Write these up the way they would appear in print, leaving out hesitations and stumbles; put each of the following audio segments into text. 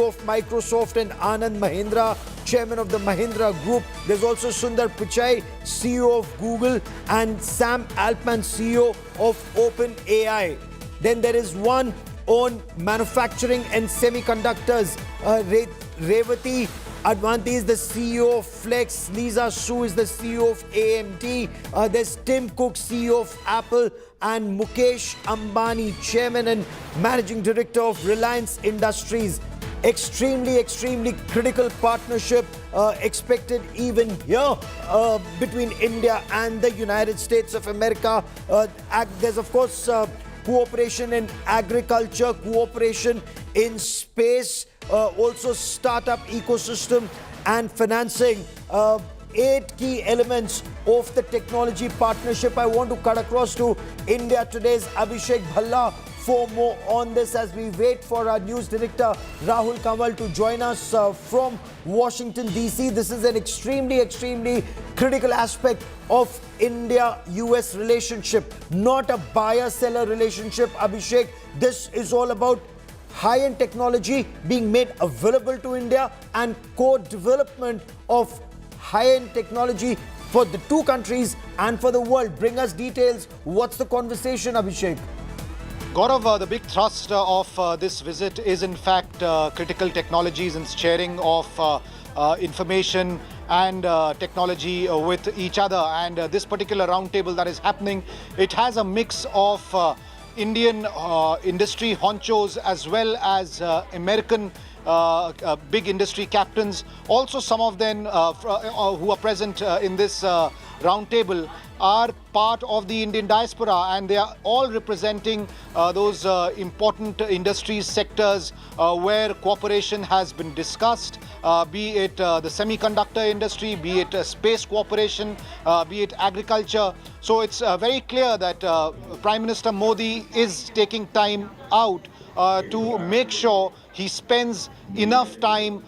CEO of Microsoft, and Anand Mahindra, chairman of the Mahindra Group. There's also Sundar Pichai, CEO of Google, and Sam Altman, CEO of OpenAI. Then there is one on manufacturing and semiconductors. Revati Advanti is the CEO of Flex. Lisa Su is the CEO of AMD. There's Tim Cook, CEO of Apple, and Mukesh Ambani, chairman and managing director of Reliance Industries. Extremely critical partnership expected even here between India and the United States of America. There's of course cooperation in agriculture, cooperation in space, also startup ecosystem and financing. 8 key elements of the technology partnership. I want to cut across to India Today's Abhishek Bhalla for more on this as we wait for our news director Rahul Kanwal to join us from Washington DC. This is an extremely critical aspect of India-US relationship, not a buyer-seller relationship, Abhishek. This is all about high-end technology being made available to India and co-development of high-end technology for the two countries and for the world. Bring us details. What's the conversation, Abhishek? Gaurav, the big thrust of this visit is in fact critical technologies and sharing of information and technology with each other. And this particular roundtable that is happening, it has a mix of Indian industry honchos as well as American big industry captains. Also some of them who are present in this roundtable are part of the Indian diaspora, and they are all representing those important industry sectors where cooperation has been discussed, be it the semiconductor industry, be it space cooperation, be it agriculture. So it's very clear that Prime Minister Modi is taking time out to make sure he spends enough time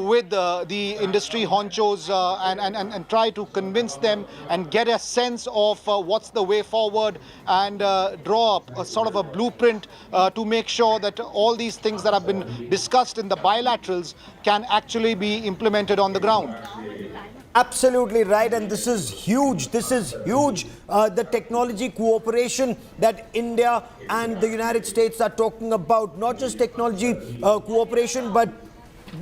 with the industry honchos and try to convince them and get a sense of what's the way forward and draw up a sort of a blueprint to make sure that all these things that have been discussed in the bilaterals can actually be implemented on the ground. Absolutely right, and this is huge. This is huge. The technology cooperation that India and the United States are talking about, not just technology cooperation, but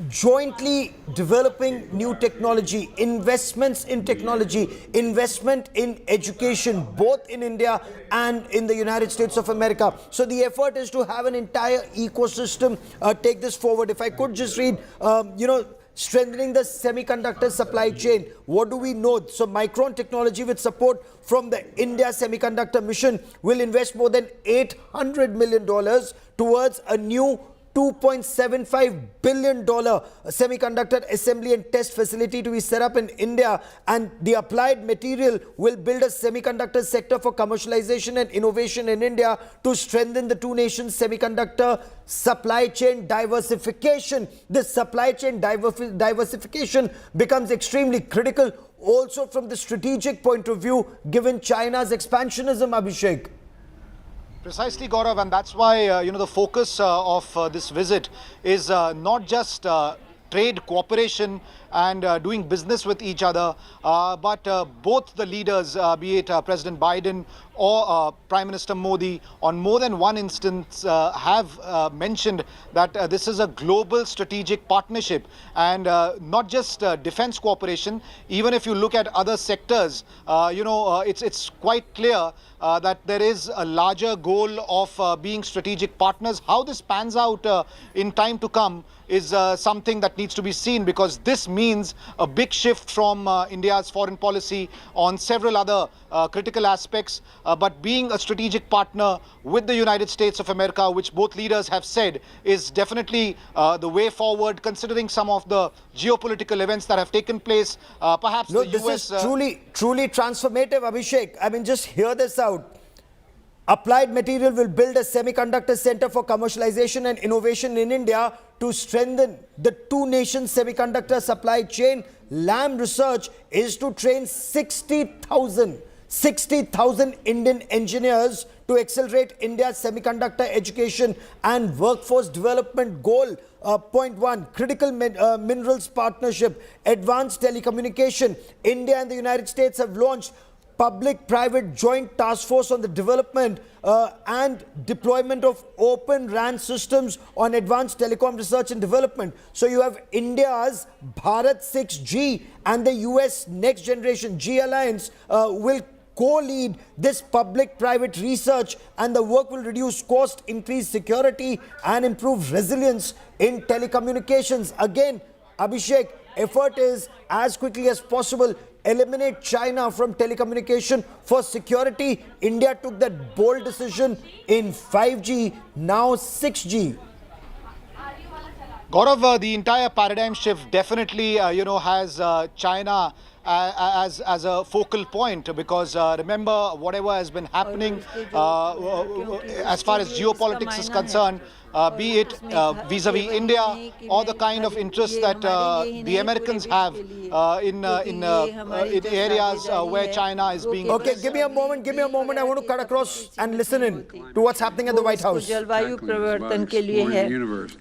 jointly developing new technology, investments in technology, investment in education, both in India and in the United States of America. So the effort is to have an entire ecosystem take this forward. If I could just read, strengthening the semiconductor supply chain. What do we know? So Micron Technology, with support from the India Semiconductor Mission, will invest more than $800 million towards a new $2.75 billion semiconductor assembly and test facility to be set up in India, and the Applied Material will build a semiconductor sector for commercialization and innovation in India to strengthen the two nations' semiconductor supply chain diversification. This supply chain diversification becomes extremely critical also from the strategic point of view, given China's expansionism, Abhishek. Precisely, Gaurav, and that's why the focus of this visit is not just trade cooperation and doing business with each other, but both the leaders, be it President Biden or Prime Minister Modi, on more than one instance have mentioned that this is a global strategic partnership, and not just defense cooperation. Even if you look at other sectors, it's quite clear that there is a larger goal of being strategic partners. How this pans out in time to come is something that needs to be seen, because this means a big shift from India's foreign policy on several other critical aspects. But being a strategic partner with the United States of America, which both leaders have said is definitely the way forward, considering some of the geopolitical events that have taken place. Perhaps the US... This is truly transformative, Abhishek. I mean, just hear this out. Applied Material will build a semiconductor center for commercialization and innovation in India to strengthen the two nations' semiconductor supply chain. Lam Research is to train 60,000 60,000 Indian engineers to accelerate India's semiconductor education and workforce development goal. Point 1, critical minerals partnership, advanced telecommunication. India and the United States have launched public-private joint task force on the development and deployment of open RAN systems on advanced telecom research and development. So you have India's Bharat 6G and the U.S. Next Generation G Alliance will co-lead this public-private research, and the work will reduce cost, increase security and improve resilience in telecommunications. Again, Abhishek, effort is as quickly as possible eliminate China from telecommunication for security. India took that bold decision in 5G, now 6G. Gaurav, the entire paradigm shift definitely, has China as a focal point, because remember, whatever has been happening as far as geopolitics is concerned, be it vis-a-vis India or the kind of interests that the Americans have in areas where China is being... Okay, give me a moment. I want to cut across and listen in to what's happening at the White House. जलवायु परिवर्तन के लिए है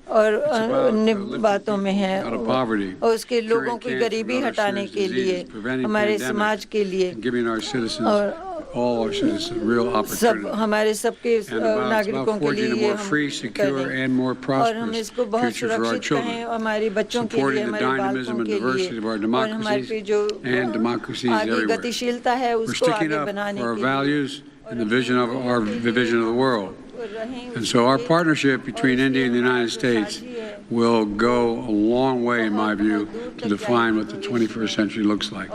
और अन्य बातों में है और उसके लोगों की गरीबी हटाने के लिए हमारे समाज के लिए और सब हमारे सबके नागरिकों के लिए ये हम और हम इसको बहुत सुरक्षित करें हमारे बच्चों के लिए हमारे बालकों के लिए और हमारी जो आगे गतिशीलता है उसको आगे बनाने के लिए and the vision of the world. And so our partnership between India and the United States will go a long way, in my view, to define what the 21st century looks like.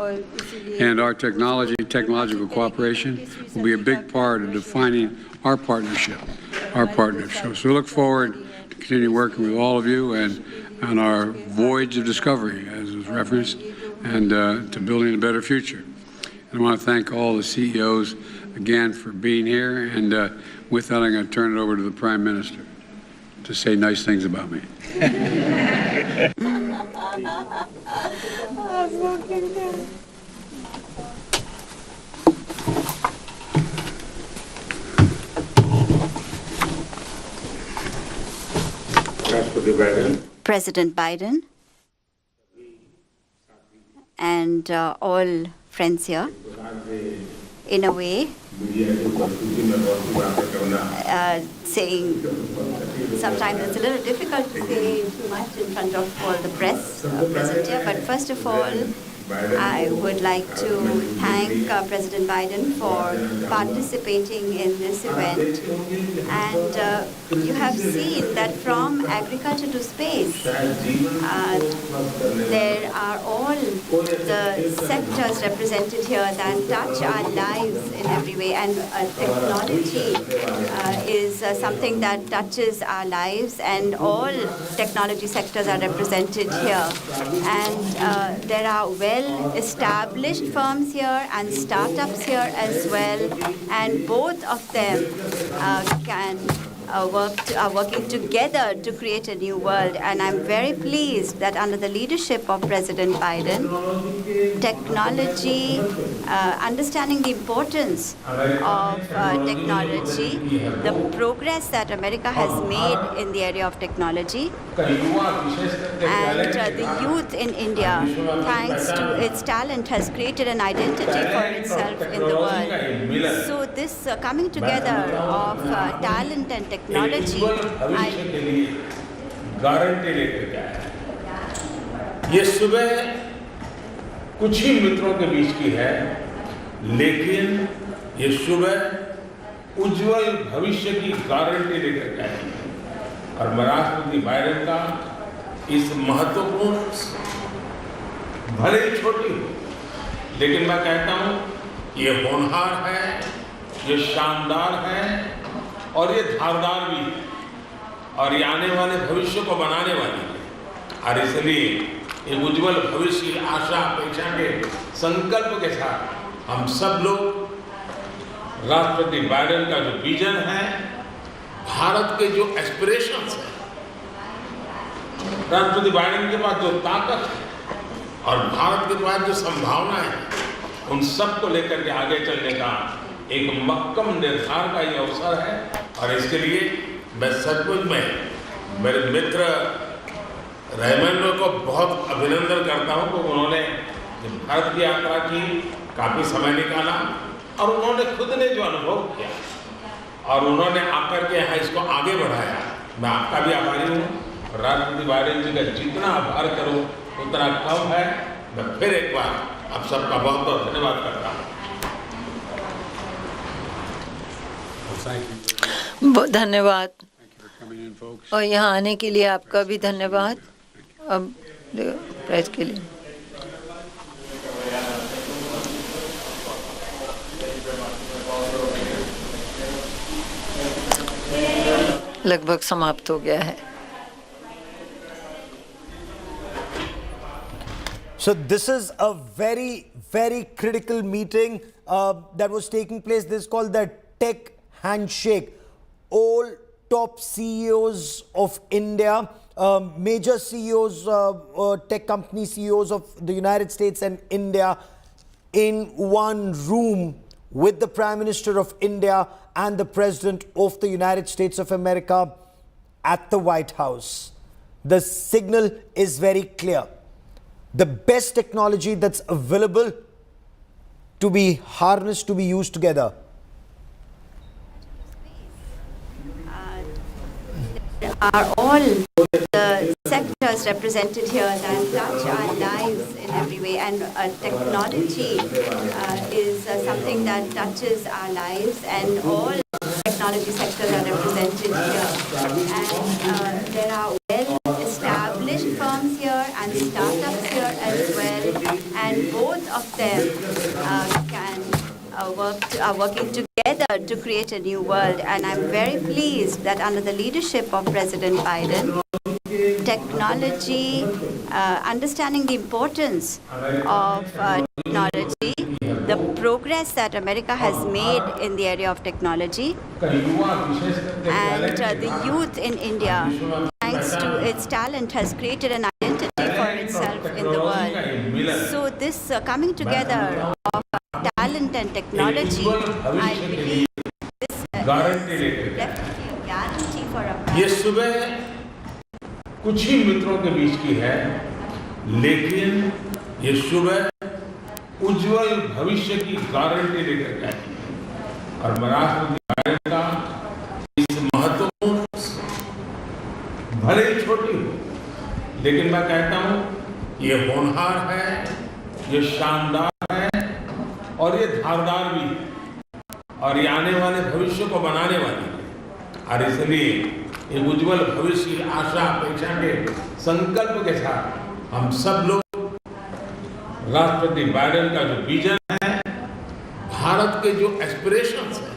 And our technological cooperation will be a big part of defining our partnership. So we look forward to continue working with all of you and on our voyage of discovery, as was referenced, and to building a better future. And I want to thank all the CEOs again for being here, and with that I'm going to turn it over to the Prime Minister to say nice things about me. President Biden and all friends here, in a way, saying sometimes it's a little difficult to say too much in front of all the press present here, but first of all, I would like to thank President Biden for participating in this event. And you have seen that from agriculture to space, there are all the sectors represented here that touch our lives in every way. And technology is something that touches our lives, and all technology sectors are represented here. And there are well-established firms here and startups here as well, and both of them are working together to create a new world. And I'm very pleased that under the leadership of President Biden, technology, understanding the importance of technology, the progress that America has made in the area of technology, and the youth in India, thanks to its talent, has created an identity for itself in the world. So this coming together of talent and technology, guarantee लेकर के आया। ये सुबह कुछ ही मित्रों के बीच की है, लेकिन ये सुबह उज्जवल भविष्य की गारंटी लेकर के आई है। और मैं राष्ट्रपति बाइडेन का इस महत्वपूर्ण, भले ही छोटी हो, लेकिन मैं कहता हूँ ये होनहार है, ये शानदार है और ये धारदार भी है, और ये आने वाले भविष्य को बनाने वाली है। और इसलिए एक उज्जवल भविष्य की आशा अपेक्षा के संकल्प के साथ हम सब लोग राष्ट्रपति बाइडेन का जो विजन है, भारत के जो एस्पिरेशंस हैं, राष्ट्रपति बाइडेन के पास जो ताकत है और भारत के पास जो संभावना है, उन सब को लेकर के आगे चलने का एक मक्कम निर्धार का ये अवसर है। और इसके लिए मैं सचमुच में मेरे मित्र रहमान को बहुत अभिनंदन करता हूँ कि उन्होंने भारत की यात्रा की, काफ़ी समय निकाला और उन्होंने खुद ने जो अनुभव किया और उन्होंने आकर के यहाँ इसको आगे बढ़ाया। मैं आपका भी आभारी हूँ। राष्ट्रपति बाइडेन जी का जितना आभार करूँ उतना कम है। मैं फिर एक बार आप सबका बहुत बहुत धन्यवाद करता हूँ। बहुत धन्यवाद और यहाँ आने के लिए आपका भी धन्यवाद। अब प्राइज के लिए लगभग समाप्त हो गया है। So this is a very, very critical meeting that was taking place. This is called the Tech Handshake. All top CEOs of India, major CEOs, tech company CEOs of the United States and India in one room with the Prime Minister of India and the President of the United States of America at the White House. The signal is very clear. The best technology that's available to be harnessed, to be used together. Are all the sectors represented here that touch our lives in every way, and technology is something that touches our lives, and all technology sectors are represented here. And there are well-established firms here and startups here as well, and both of them are working together to create a new world. And I'm very pleased that under the leadership of President Biden, technology, understanding the importance of technology, the progress that America has made in the area of technology, and the youth in India, thanks to its talent, has created an identity for itself in the world. So this coming together of talent and technology, I believe this is definitely a guarantee for a ये सुबह कुछ ही मित्रों के बीच की है, लेकिन ये सुबह उज्जवल भविष्य की गारंटी लेकर के आई है। और मैं राष्ट्रपति बाइडेन का इस महत्वपूर्ण, भले ही छोटी हो, लेकिन मैं कहता हूँ ये होनहार है, ये शानदार है और ये धारदार भी है और ये आने वाले भविष्य को बनाने वाली है। और इसलिए एक उज्जवल भविष्य की आशा अपेक्षा के संकल्प के साथ हम सब लोग राष्ट्रपति बाइडेन का जो विजन है, भारत के जो एस्पिरेशंस है,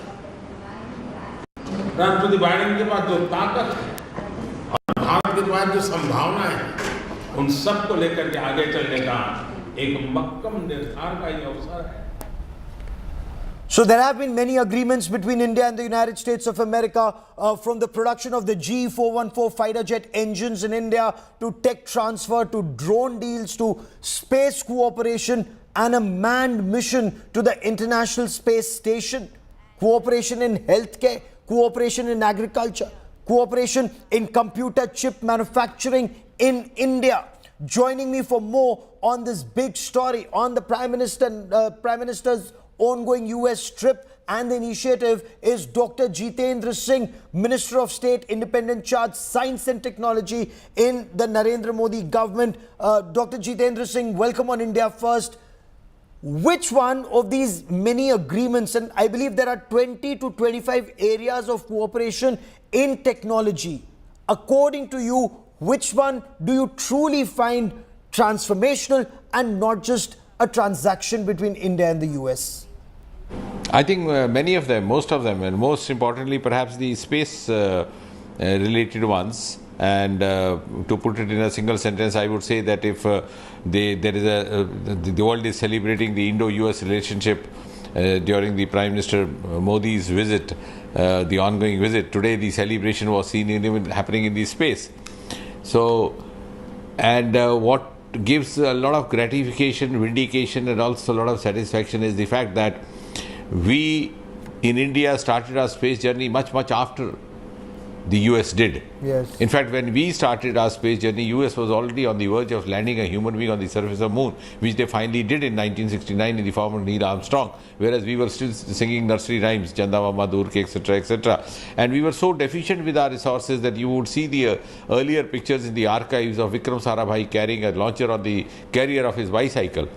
राष्ट्रपति बाइडेन के पास जो ताकत है और भारत के पास जो संभावना है, उन सब को लेकर के आगे चलने का एक मक्कम निर्धार का ये अवसर है। So there have been many agreements between India and the United States of America, from the production of the G414 fighter jet engines in India to tech transfer to drone deals to space cooperation and a manned mission to the International Space Station, cooperation in healthcare, cooperation in agriculture, cooperation in computer chip manufacturing in India. Joining me for more on this big story on the Prime Minister's ongoing U.S. trip and the initiative is Dr. Jitendra Singh, Minister of State, Independent Charge, Science and Technology in the Narendra Modi government. Dr. Jitendra Singh, welcome on India First. Which one of these many agreements, and I believe there are 20 to 25 areas of cooperation in technology, according to you, which one do you truly find transformational and not just a transaction between India and the U.S.? I think many of them, most of them, and most importantly perhaps the space related ones. And to put it in a single sentence, I would say that if the world is celebrating the Indo-U.S. relationship during the Prime Minister Modi's visit, the ongoing visit, today the celebration was seen even happening in the space. So, and what gives a lot of gratification, vindication, and also a lot of satisfaction is the fact that we in India started our space journey much after the US did. Yes. In fact, when we started our space journey, US was already on the verge of landing a human being on the surface of the moon, which they finally did in 1969 in the form of Neil Armstrong, whereas we were still singing nursery rhymes, Chanda Mama Dur Ke, etc., etc. And we were so deficient with our resources that you would see the earlier pictures in the archives of Vikram Sarabhai carrying a launcher on the carrier of his bicycle.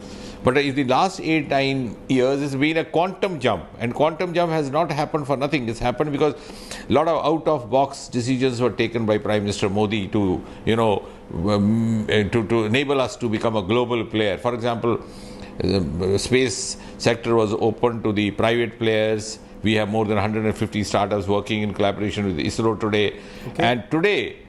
But in the last 8-9 years, it's been a quantum jump. And quantum jump has not happened for nothing. It's happened because a lot of out-of-box decisions were taken by Prime Minister Modi to, to enable us to become a global player. For example, the space sector was open to the private players. We have more than 150 startups working in collaboration with ISRO today. Okay. And today,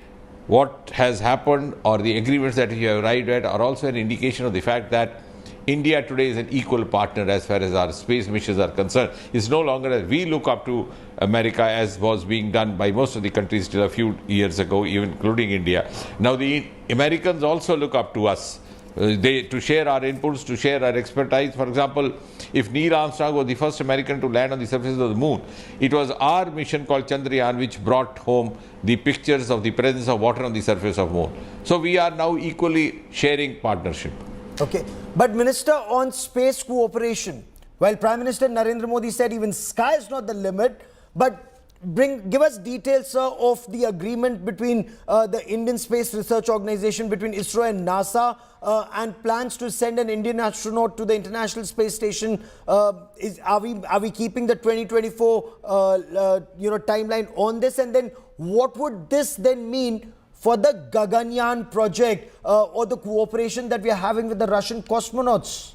what has happened or the agreements that we have arrived at are also an indication of the fact that India today is an equal partner as far as our space missions are concerned. It's no longer that we look up to America as was being done by most of the countries till a few years ago, even including India. Now the Americans also look up to us to share our inputs, to share our expertise. For example, if Neil Armstrong was the first American to land on the surface of the moon, it was our mission called Chandrayaan which brought home the pictures of the presence of water on the surface of the moon. So we are now equally sharing partnership. Okay, but Minister, on space cooperation, while Prime Minister Narendra Modi said even sky is not the limit, but give us details, sir, of the agreement between the Indian Space Research Organization, between ISRO and NASA, and plans to send an Indian astronaut to the International Space Station. Are we keeping the 2024 timeline on this? And then what would this then mean for the Gaganyaan project or the cooperation that we are having with the Russian cosmonauts?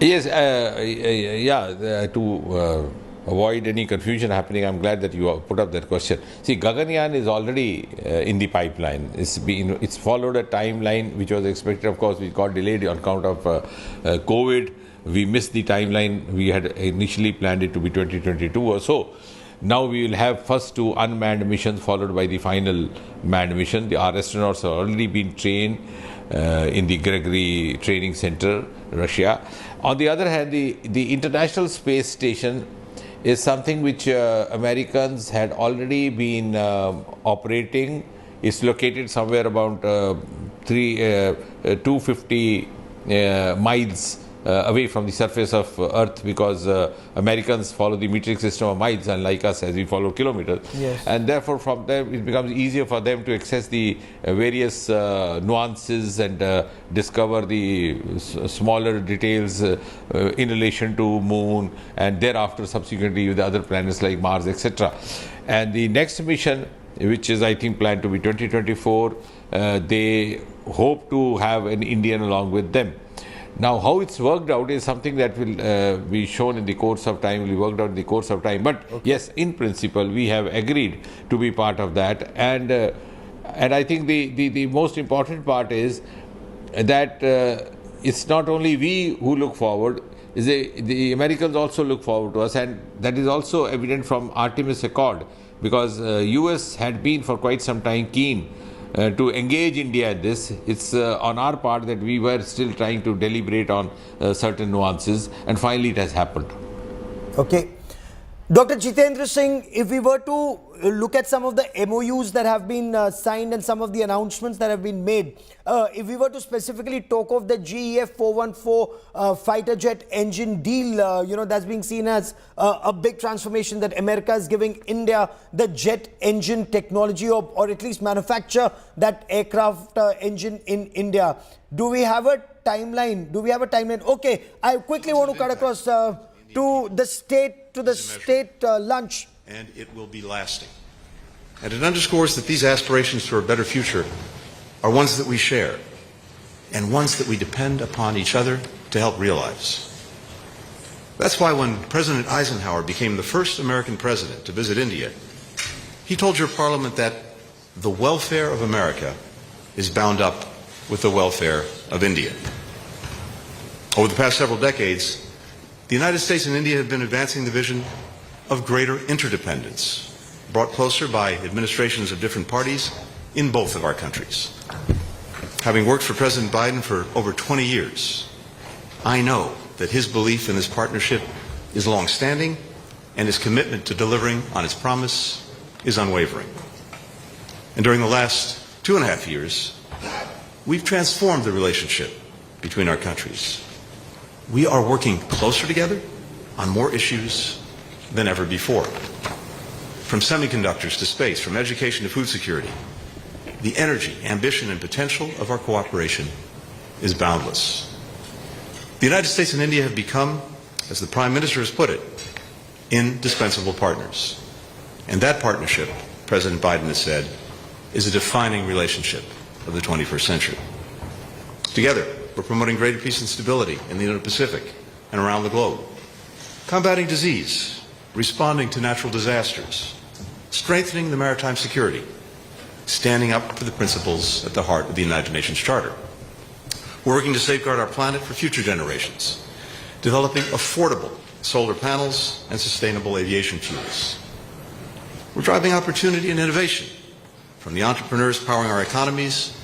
Yes, to avoid any confusion happening, I'm glad that you put up that question. See, Gaganyaan is already in the pipeline. It's followed a timeline which was expected. Of course, we got delayed on account of COVID. We missed the timeline. We had initially planned it to be 2022 or so. Now we will have first 2 unmanned missions followed by the final manned mission. Our astronauts have already been trained in the Gregory Training Center, Russia. On the other hand, the International Space Station is something which Americans had already been operating. It's located somewhere about 250 miles away from the surface of Earth, because Americans follow the metric system of miles, unlike us as we follow kilometers. Yes. And therefore from there it becomes easier for them to access the various nuances and discover the smaller details in relation to Moon, and thereafter subsequently with the other planets like Mars, etc. And the next mission, which is I think planned to be 2024, they hope to have an Indian along with them. Now, how it's worked out is something that will be shown in the course of time, will be worked out in the course of time. But yes, in principle, we have agreed to be part of that. And I think the most important part is that it's not only we who look forward, the Americans also look forward to us. And that is also evident from Artemis Accord, because US had been for quite some time keen to engage India in this. It's on our part that we were still trying to deliberate on certain nuances, and finally it has happened. Okay. Dr. Jitendra Singh, if we were to look at some of the MOUs that have been signed and some of the announcements that have been made, if we were to specifically talk of the GEF 414 fighter jet engine deal, that's being seen as a big transformation, that America is giving India the jet engine technology, or at least manufacture that aircraft engine in India. Do we have a timeline? Okay, I quickly want to cut across to the state lunch. And it will be lasting. And it underscores that these aspirations for a better future are ones that we share, and ones that we depend upon each other to help realize. That's why when President Eisenhower became the first American president to visit India, he told your parliament that the welfare of America is bound up with the welfare of India. Over the past several decades, the United States and India have been advancing the vision of greater interdependence, brought closer by administrations of different parties in both of our countries. Having worked for President Biden for over 20 years, I know that his belief in this partnership is long-standing and his commitment to delivering on its promise is unwavering. And during the last 2.5 years, we've transformed the relationship between our countries. We are working closer together on more issues than ever before. From semiconductors to space, from education to food security, the energy, ambition, and potential of our cooperation is boundless. The United States and India have become, as the Prime Minister has put it, indispensable partners. And that partnership, President Biden has said, is a defining relationship of the 21st century. Together, we're promoting greater peace and stability in the Indo-Pacific and around the globe, combating disease, responding to natural disasters, strengthening the maritime security, standing up for the principles at the heart of the United Nations Charter. We're working to safeguard our planet for future generations, developing affordable solar panels and sustainable aviation fuels. We're driving opportunity and innovation, from the entrepreneurs powering our economies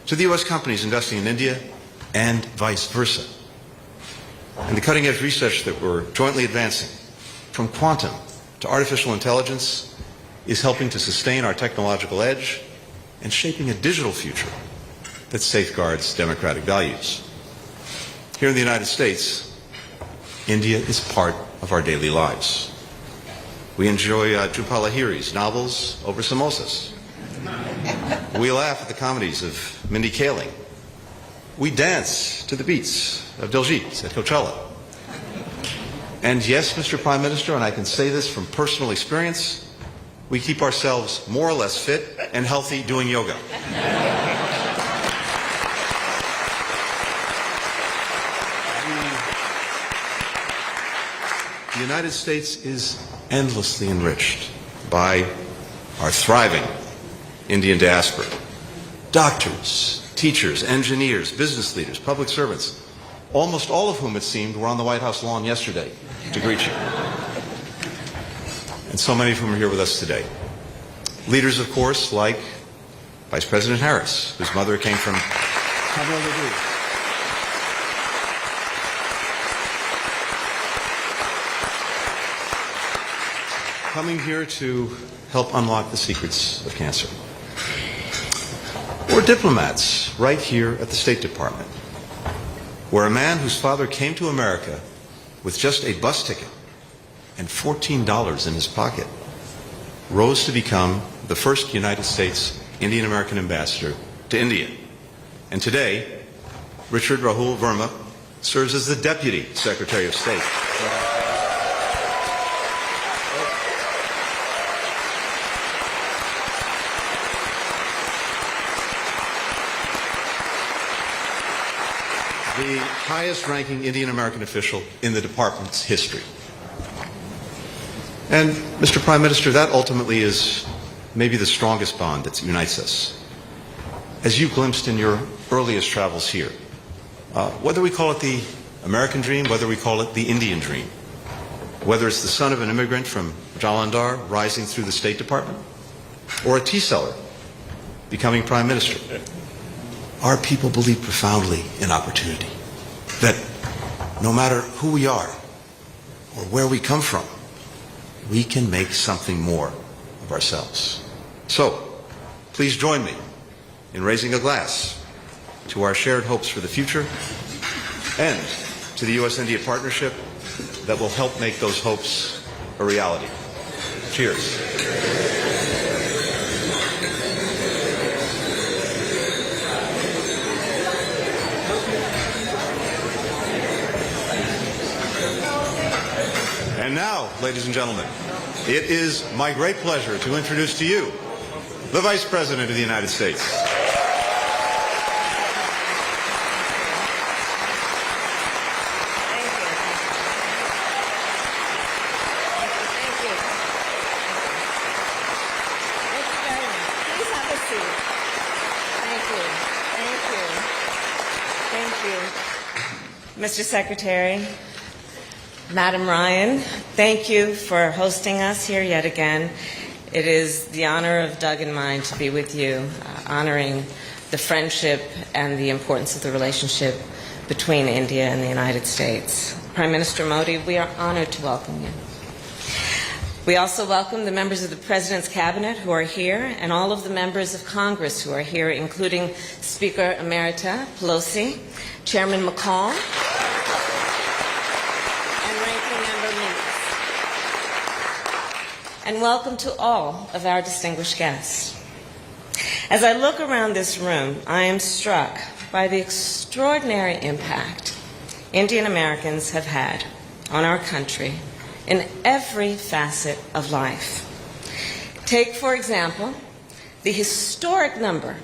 to the U.S. companies investing in India and vice versa. And the cutting-edge research that we're jointly advancing, from quantum to artificial intelligence, is helping to sustain our technological edge and shaping a digital future that safeguards democratic values. Here in the United States, India is part of our daily lives. We enjoy Jhuppa Lahiri's novels over samosas. We laugh at the comedies of Mindy Kaling. We dance to the beats of Diljit at Coachella. And yes, Mr. Prime Minister, and I can say this from personal experience, we keep ourselves more or less fit and healthy doing yoga. The United States is endlessly enriched by our thriving Indian diaspora. Doctors, teachers, engineers, business leaders, public servants, almost all of whom, it seemed, were on the White House lawn yesterday to greet you. And so many of whom are here with us today. Leaders, of course, like Vice President Harris, whose mother came from Honolulu. Coming here to help unlock the secrets of cancer. Or diplomats right here at the State Department, where a man whose father came to America with just a bus ticket and $14 in his pocket rose to become the first United States Indian American ambassador to India. And today, Richard Rahul Verma serves as the Deputy Secretary of State. The highest-ranking Indian American official in the department's history. And, Mr. Prime Minister, that ultimately is maybe the strongest bond that unites us. As you glimpsed in your earliest travels here, whether we call it the American dream, whether we call it the Indian dream, whether it's the son of an immigrant from Jalandhar rising through the State Department, or a tea seller becoming Prime Minister, our people believe profoundly in opportunity, that no matter who we are or where we come from, we can make something more of ourselves. So, please join me in raising a glass to our shared hopes for the future and to the U.S.-India partnership that will help make those hopes a reality. Cheers. And now, ladies and gentlemen, it is my great pleasure to introduce to you the Vice President of the United States. Mr. Secretary, Madam Ryan, thank you for hosting us here yet again. It is the honor of Doug and mine to be with you, honoring the friendship and the importance of the relationship between India and the United States. Prime Minister Modi, we are honored to welcome you. We also welcome the members of the President's Cabinet who are here and all of the members of Congress who are here, including Speaker Emerita Pelosi, Chairman McCall, and Ranking Member Meeks. And welcome to all of our distinguished guests. As I look around this room, I am struck by the extraordinary impact Indian Americans have had on our country in every facet of life. Take, for example, the historic number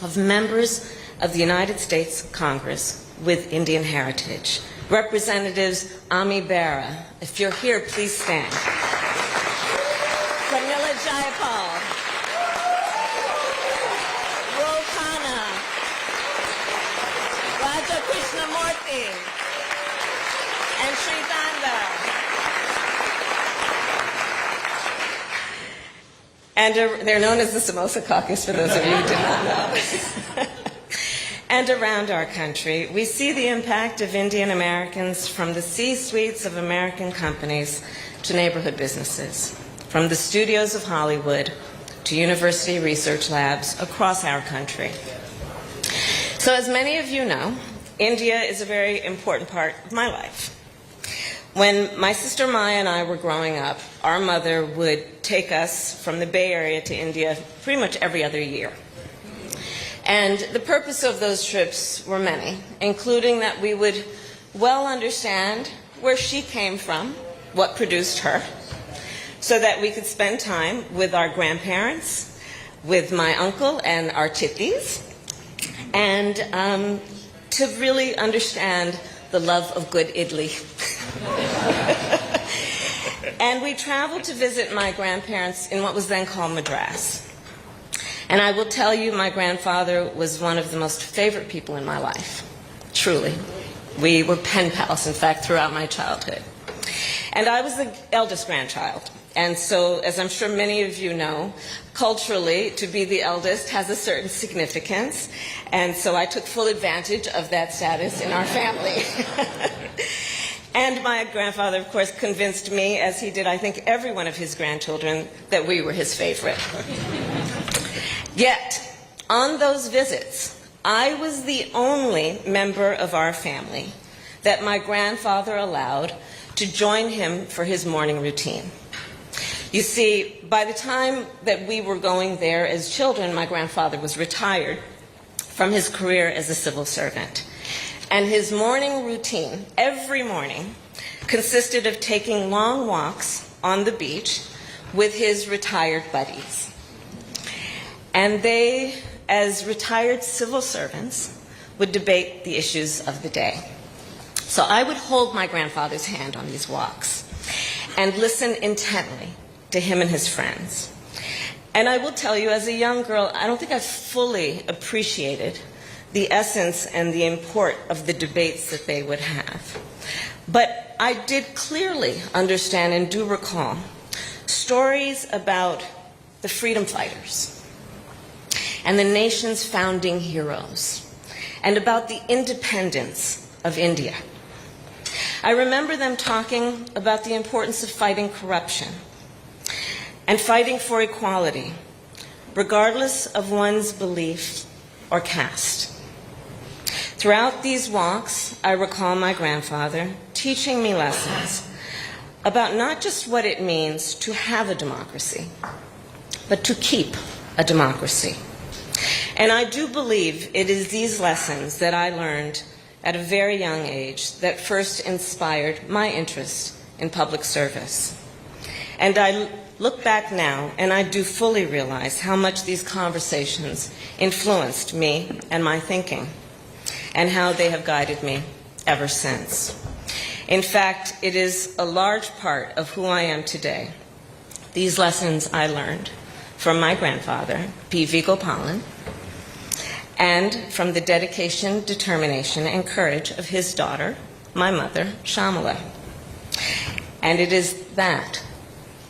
of members of the United States Congress with Indian heritage. Representatives Ami Bera, if you're here, please stand. Pramila Jayapal, Ro Khanna, Raja Krishnamurthy, and Sri Danda. And they're known as the Samosa Caucus, for those of you who did not know. And around our country, we see the impact of Indian Americans from the C-suites of American companies to neighborhood businesses, from the studios of Hollywood to university research labs across our country. So as many of you know, India is a very important part of my life. When my sister Maya and I were growing up, our mother would take us from the Bay Area to India pretty much every other year. And the purpose of those trips were many, including that we would well understand where she came from, what produced her, so that we could spend time with our grandparents, with my uncle and our chittis, and to really understand the love of good idli. And we traveled to visit my grandparents in what was then called Madras. And I will tell you, my grandfather was one of the most favorite people in my life, truly. We were pen pals, in fact, throughout my childhood. And I was the eldest grandchild. And so, as I'm sure many of you know, culturally, to be the eldest has a certain significance. And so I took full advantage of that status in our family. And my grandfather, of course, convinced me, as he did, I think, every one of his grandchildren, that we were his favorite. Yet, on those visits, I was the only member of our family that my grandfather allowed to join him for his morning routine. You see, by the time that we were going there as children, my grandfather was retired from his career as a civil servant. And his morning routine, every morning, consisted of taking long walks on the beach with his retired buddies. And they, as retired civil servants, would debate the issues of the day. So I would hold my grandfather's hand on these walks and listen intently to him and his friends. And I will tell you, as a young girl, I don't think I fully appreciated the essence and the import of the debates that they would have. But I did clearly understand and do recall stories about the freedom fighters and the nation's founding heroes, and about the independence of India. I remember them talking about the importance of fighting corruption and fighting for equality, regardless of one's belief or caste. Throughout these walks, I recall my grandfather teaching me lessons about not just what it means to have a democracy, but to keep a democracy. And I do believe it is these lessons that I learned at a very young age that first inspired my interest in public service. And I look back now, and I do fully realize how much these conversations influenced me and my thinking, and how they have guided me ever since. In fact, it is a large part of who I am today. These lessons I learned from my grandfather, P.V. Gopalan, and from the dedication, determination, and courage of his daughter, my mother, Shamala. And it is that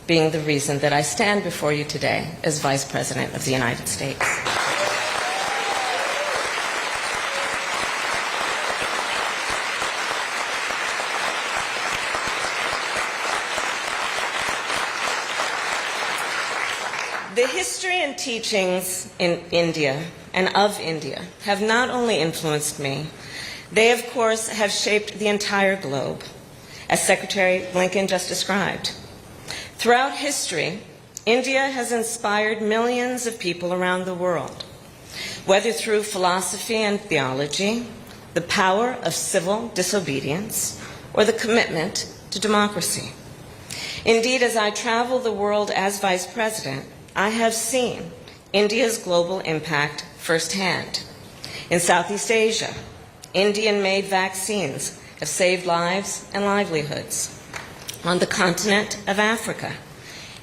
being the reason that I stand before you today as Vice President of the United States. history and teachings in India and of India have not only influenced me, they of course have shaped the entire globe, as Secretary Blinken just described. Throughout history, India has inspired millions of people around the world, whether through philosophy and theology, the power of civil disobedience, or the commitment to democracy. Indeed, as I travel the world as Vice President, I have seen India's global impact firsthand. In Southeast Asia, Indian-made vaccines have saved lives and livelihoods. On the continent of Africa,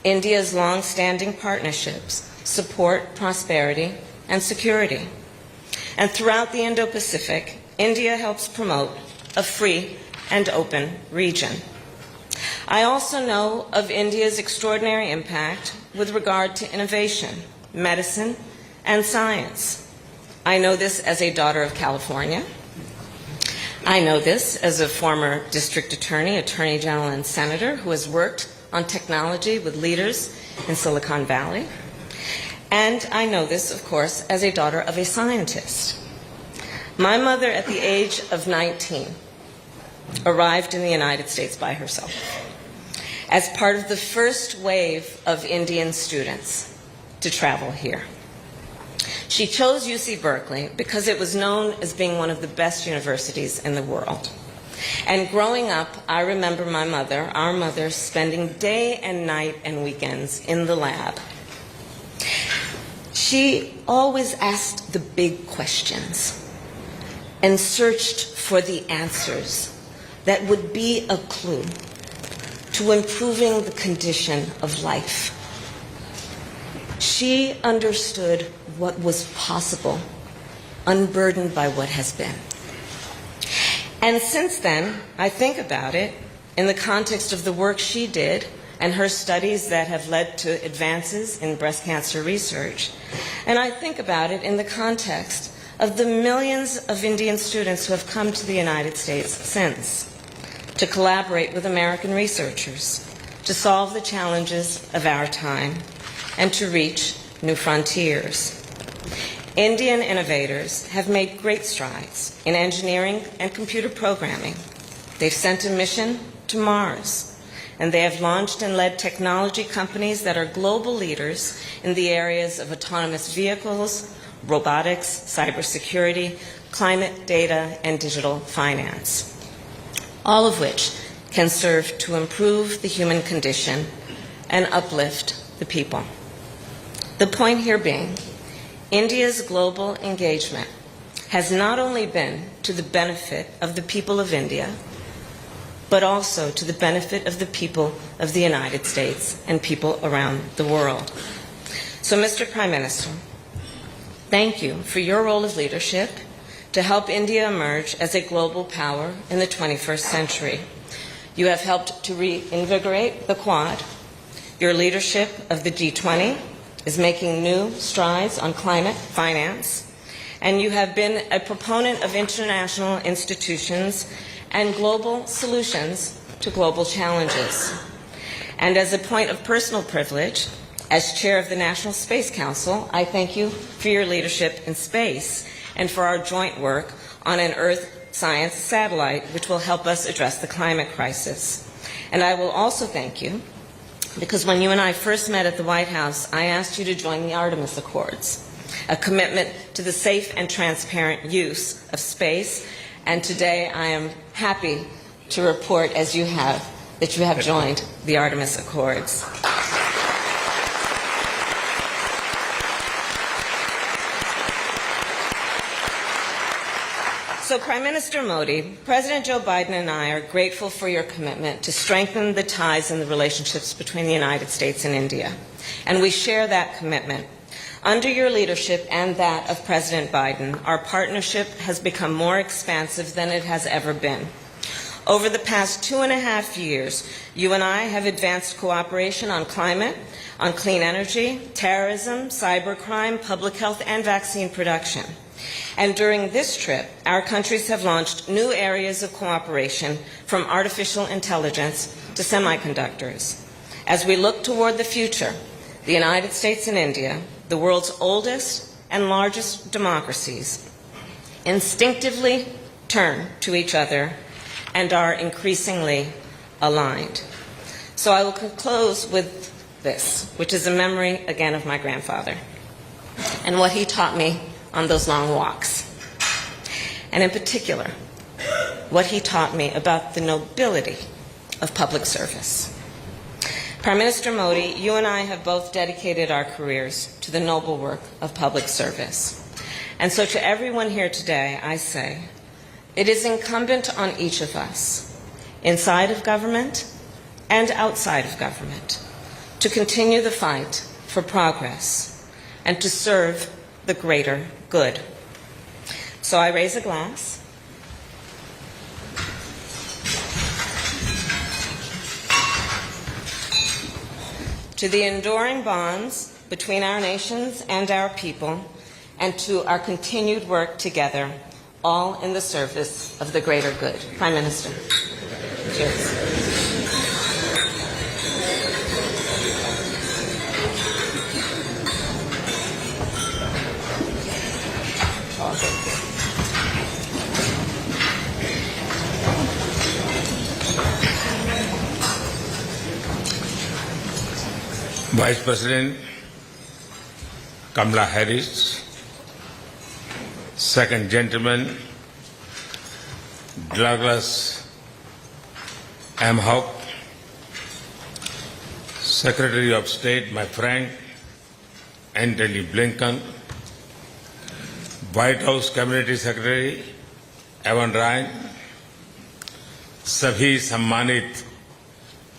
India's long-standing partnerships support prosperity and security. And throughout the Indo-Pacific, India helps promote a free and open region. I also know of India's extraordinary impact with regard to innovation, medicine, and science. I know this as a daughter of California. I know this as a former district attorney, attorney general, and senator who has worked on technology with leaders in Silicon Valley. And I know this, of course, as a daughter of a scientist. My mother, at the age of 19, arrived in the United States by herself as part of the first wave of Indian students to travel here. She chose UC Berkeley because it was known as being one of the best universities in the world. And growing up, I remember my mother, our mother, spending day and night and weekends in the lab. She always asked the big questions and searched for the answers that would be a clue to improving the condition of life. She understood what was possible, unburdened by what has been. And since then, I think about it in the context of the work she did and her studies that have led to advances in breast cancer research. And I think about it in the context of the millions of Indian students who have come to the United States since to collaborate with American researchers, to solve the challenges of our time, and to reach new frontiers. Indian innovators have made great strides in engineering and computer programming. They've sent a mission to Mars, and they have launched and led technology companies that are global leaders in the areas of autonomous vehicles, robotics, cybersecurity, climate data, and digital finance, all of which can serve to improve the human condition and uplift the people. The point here being, India's global engagement has not only been to the benefit of the people of India, but also to the benefit of the people of the United States and people around the world. So, Mr. Prime Minister, thank you for your role of leadership to help India emerge as a global power in the 21st century. You have helped to reinvigorate the Quad. Your leadership of the G20 is making new strides on climate finance, and you have been a proponent of international institutions and global solutions to global challenges. And as a point of personal privilege, as chair of the National Space Council, I thank you for your leadership in space and for our joint work on an Earth science satellite, which will help us address the climate crisis. And I will also thank you because when you and I first met at the White House, I asked you to join the Artemis Accords, a commitment to the safe and transparent use of space. And today I am happy to report, as you have, that you have joined the Artemis Accords. So, Prime Minister Modi, President Joe Biden and I are grateful for your commitment to strengthen the ties and the relationships between the United States and India. And we share that commitment. Under your leadership and that of President Biden, our partnership has become more expansive than it has ever been. Over the past 2.5 years, you and I have advanced cooperation on climate, on clean energy, terrorism, cybercrime, public health, and vaccine production. And during this trip, our countries have launched new areas of cooperation, from artificial intelligence to semiconductors. As we look toward the future, the United States and India, the world's oldest and largest democracies, instinctively turn to each other and are increasingly aligned. So I will close with this, which is a memory again of my grandfather and what he taught me on those long walks. And in particular, what he taught me about the nobility of public service. Prime Minister Modi, you and I have both dedicated our careers to the noble work of public service. And so to everyone here today, I say, it is incumbent on each of us, inside of government and outside of government, to continue the fight for progress and to serve the greater good. So I raise a glass to the enduring bonds between our nations and our people, and to our continued work together, all in the service of the greater good. Prime Minister. Cheers. Vice President Kamala Harris, Second Gentleman Douglas Amhoff, Secretary of State, my friend Antony Blinken, White House Cabinet Secretary Evan Ryan, सभी सम्मानित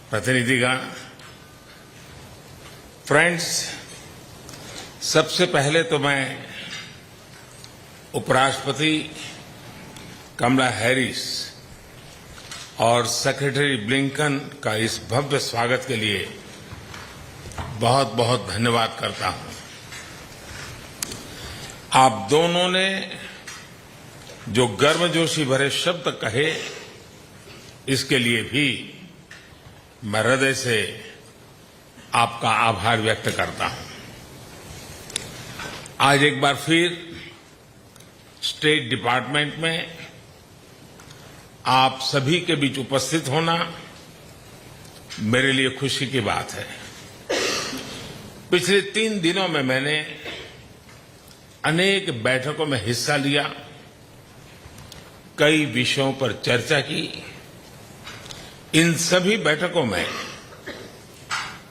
प्रतिनिधिगण, friends, सबसे पहले तो मैं उपराष्ट्रपति Kamala Harris और secretary Blinken का इस भव्य स्वागत के लिए बहुत बहुत धन्यवाद करता हूं। आप दोनों ने जो गर्मजोशी भरे शब्द कहे, इसके लिए भी मैं हृदय से आपका आभार व्यक्त करता हूं। आज एक बार फिर स्टेट डिपार्टमेंट में आप सभी के बीच उपस्थित होना मेरे लिए खुशी की बात है। पिछले 3 दिनों में मैंने अनेक बैठकों में हिस्सा लिया, कई विषयों पर चर्चा की। इन सभी बैठकों में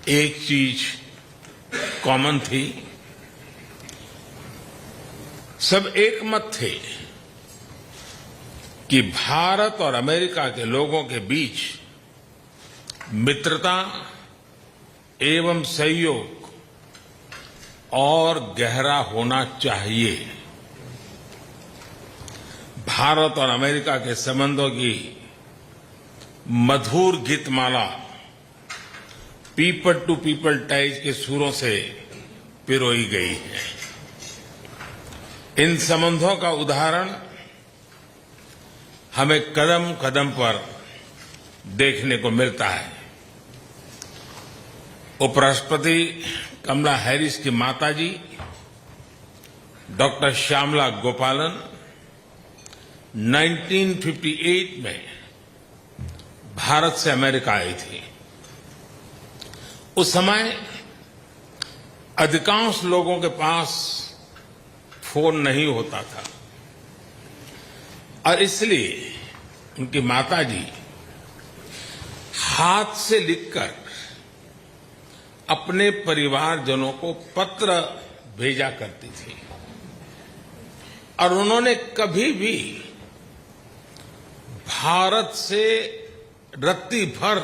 एक चीज कॉमन थी, सब एक मत थे कि भारत और अमेरिका के लोगों के बीच मित्रता एवं सहयोग और गहरा होना चाहिए। भारत और अमेरिका के संबंधों की मधुर Geetmala people to people ties के सुरों से पिरोई गई है। इन संबंधों का उदाहरण हमें कदम कदम पर देखने को मिलता है। उपराष्ट्रपति कमला हैरिस की माताजी डॉक्टर श्यामला गोपालन 1958 में भारत से अमेरिका आई थी। उस समय अधिकांश लोगों के पास फोन नहीं होता था और इसलिए उनकी माताजी हाथ से लिखकर अपने परिवारजनों को पत्र भेजा करती थी और उन्होंने कभी भी भारत से रत्ती भर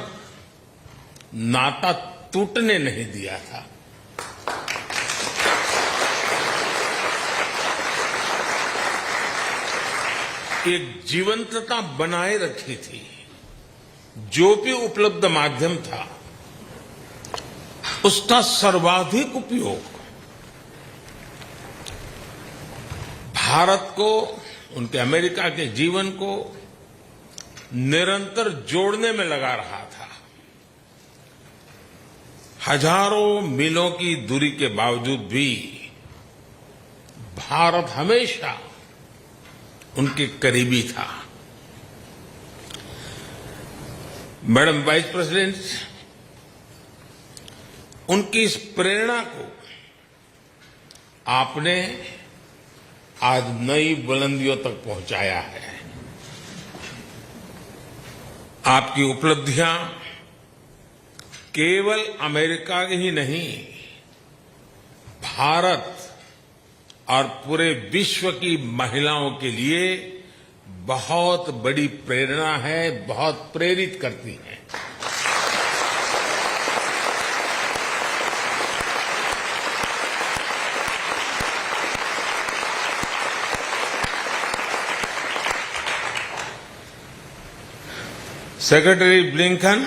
नाता टूटने नहीं दिया था। एक जीवंतता बनाए रखी थी। जो भी उपलब्ध माध्यम था उसका सर्वाधिक उपयोग भारत को, उनके अमेरिका के जीवन को निरंतर जोड़ने में लगा रहा था। हजारों मीलों की दूरी के बावजूद भी भारत हमेशा उनके करीबी था। मैडम वाइस प्रेसिडेंट, उनकी इस प्रेरणा को आपने आज नई बुलंदियों तक पहुंचाया है। आपकी उपलब्धियां केवल अमेरिका की ही नहीं, भारत और पूरे विश्व की महिलाओं के लिए बहुत बड़ी प्रेरणा है, बहुत प्रेरित करती हैं। सेक्रेटरी ब्लिंकन,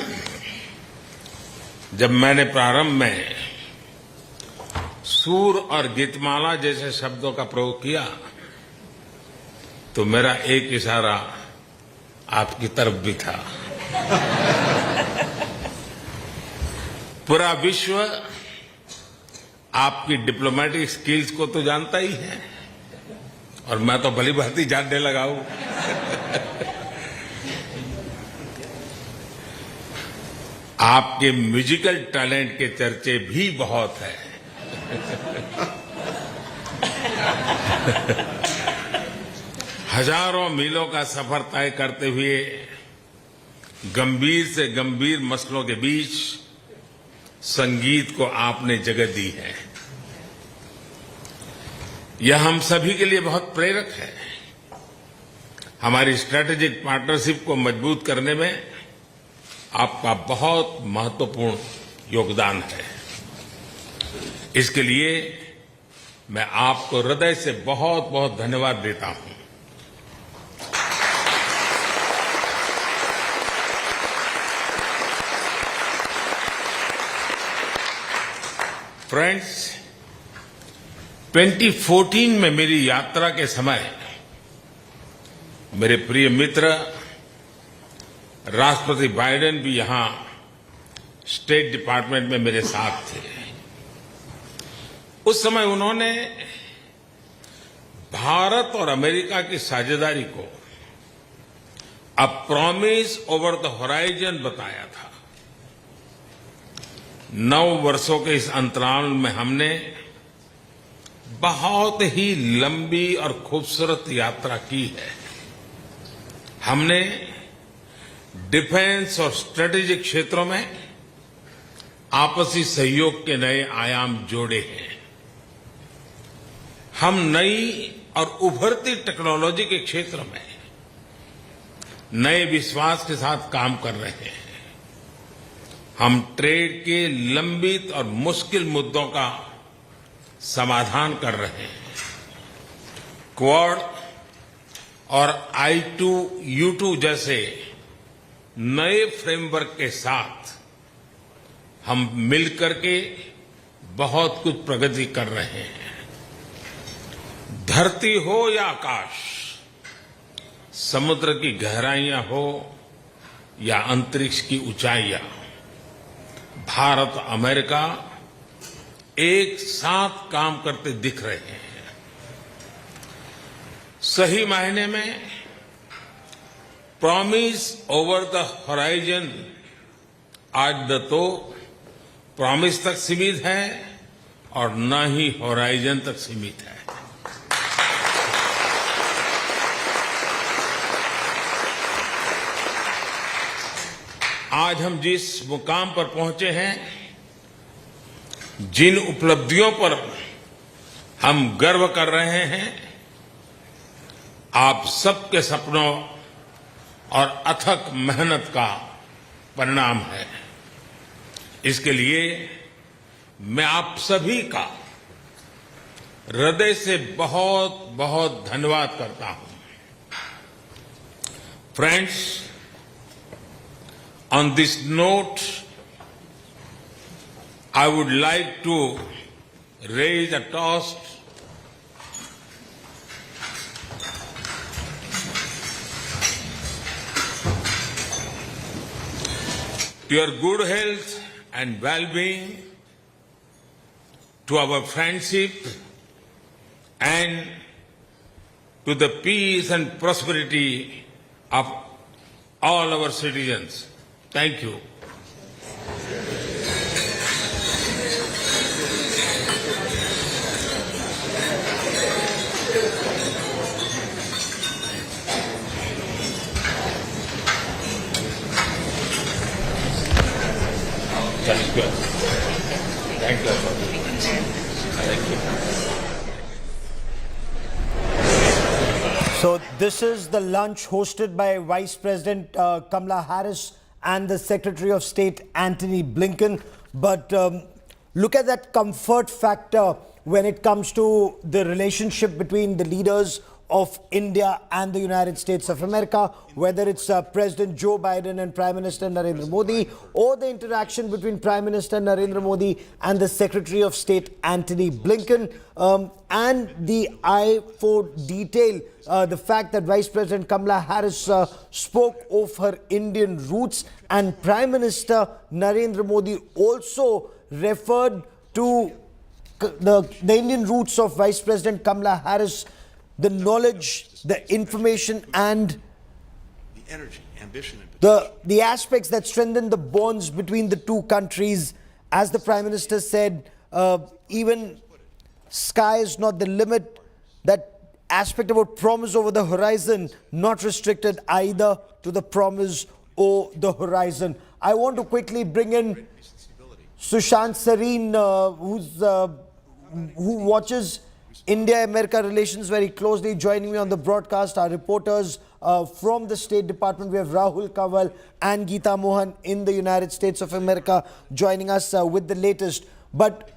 जब मैंने प्रारंभ में सूर और गीतमाला जैसे शब्दों का प्रयोग किया तो मेरा एक इशारा आपकी तरफ भी था। पूरा विश्व आपकी डिप्लोमेटिक स्किल्स को तो जानता ही है और मैं तो भली भांति जानने लगा हूं। आपके म्यूजिकल टैलेंट के चर्चे भी बहुत है। हजारों मीलों का सफर तय करते हुए गंभीर से गंभीर मसलों के बीच संगीत को आपने जगह दी है। यह हम सभी के लिए बहुत प्रेरक है। हमारी स्ट्रेटेजिक पार्टनरशिप को मजबूत करने में आपका बहुत महत्वपूर्ण योगदान है। इसके लिए मैं आपको हृदय से बहुत बहुत धन्यवाद देता हूं। फ्रेंड्स, 2014 में मेरी यात्रा के समय मेरे प्रिय मित्र राष्ट्रपति बाइडेन भी यहां स्टेट डिपार्टमेंट में मेरे साथ थे। उस समय उन्होंने भारत और अमेरिका की साझेदारी को a promise over the horizon बताया था। 9 वर्षों के इस अंतराल में हमने बहुत ही लंबी और खूबसूरत यात्रा की है। हमने डिफेंस और स्ट्रेटेजिक क्षेत्रों में आपसी सहयोग के नए आयाम जोड़े हैं। हम नई और उभरती टेक्नोलॉजी के क्षेत्र में नए विश्वास के साथ काम कर रहे हैं। हम ट्रेड के लंबित और मुश्किल मुद्दों का समाधान कर रहे हैं। क्वाड और I2U2 जैसे नए फ्रेमवर्क के साथ हम मिलकर के बहुत कुछ प्रगति कर रहे हैं। धरती हो या आकाश, समुद्र की गहराइयां हो या अंतरिक्ष की ऊंचाइयां, भारत और अमेरिका एक साथ काम करते दिख रहे हैं। सही मायने में प्रॉमिस ओवर द होराइजन आज न तो प्रॉमिस तक सीमित है और न ही होराइजन तक सीमित है। आज हम जिस मुकाम पर पहुंचे हैं, जिन उपलब्धियों पर हम गर्व कर रहे हैं, आप सबके सपनों और अथक मेहनत का परिणाम है। इसके लिए मैं आप सभी का हृदय से बहुत बहुत धन्यवाद करता हूं। Friends, on this note, I would like to raise a toast to your good health and well-being, to our friendship, and to the peace and prosperity of all our citizens. Thank you. That is good. Thank you. Thank you. So this is the lunch hosted by Vice President Kamala Harris and the Secretary of State Antony Blinken. But look at that comfort factor when it comes to the relationship between the leaders of India and the United States of America, whether it's President Joe Biden and Prime Minister Narendra Modi, or the interaction between Prime Minister Narendra Modi and the Secretary of State Antony Blinken, and the eye for detail, the fact that Vice President Kamala Harris spoke of her Indian roots, and Prime Minister Narendra Modi also referred to the Indian roots of Vice President Kamala Harris, the knowledge, the information, and The energy, ambition, and the aspects that strengthen the bonds between the two countries. As the Prime Minister said, even sky is not the limit. That aspect about promise over the horizon, not restricted either to the promise or the horizon. I want to quickly bring in Sushant Sareen, who watches India-America relations very closely. Joining me on the broadcast are reporters from the State Department. We have Rahul Kanwal and Geeta Mohan in the United States of America joining us with the latest. But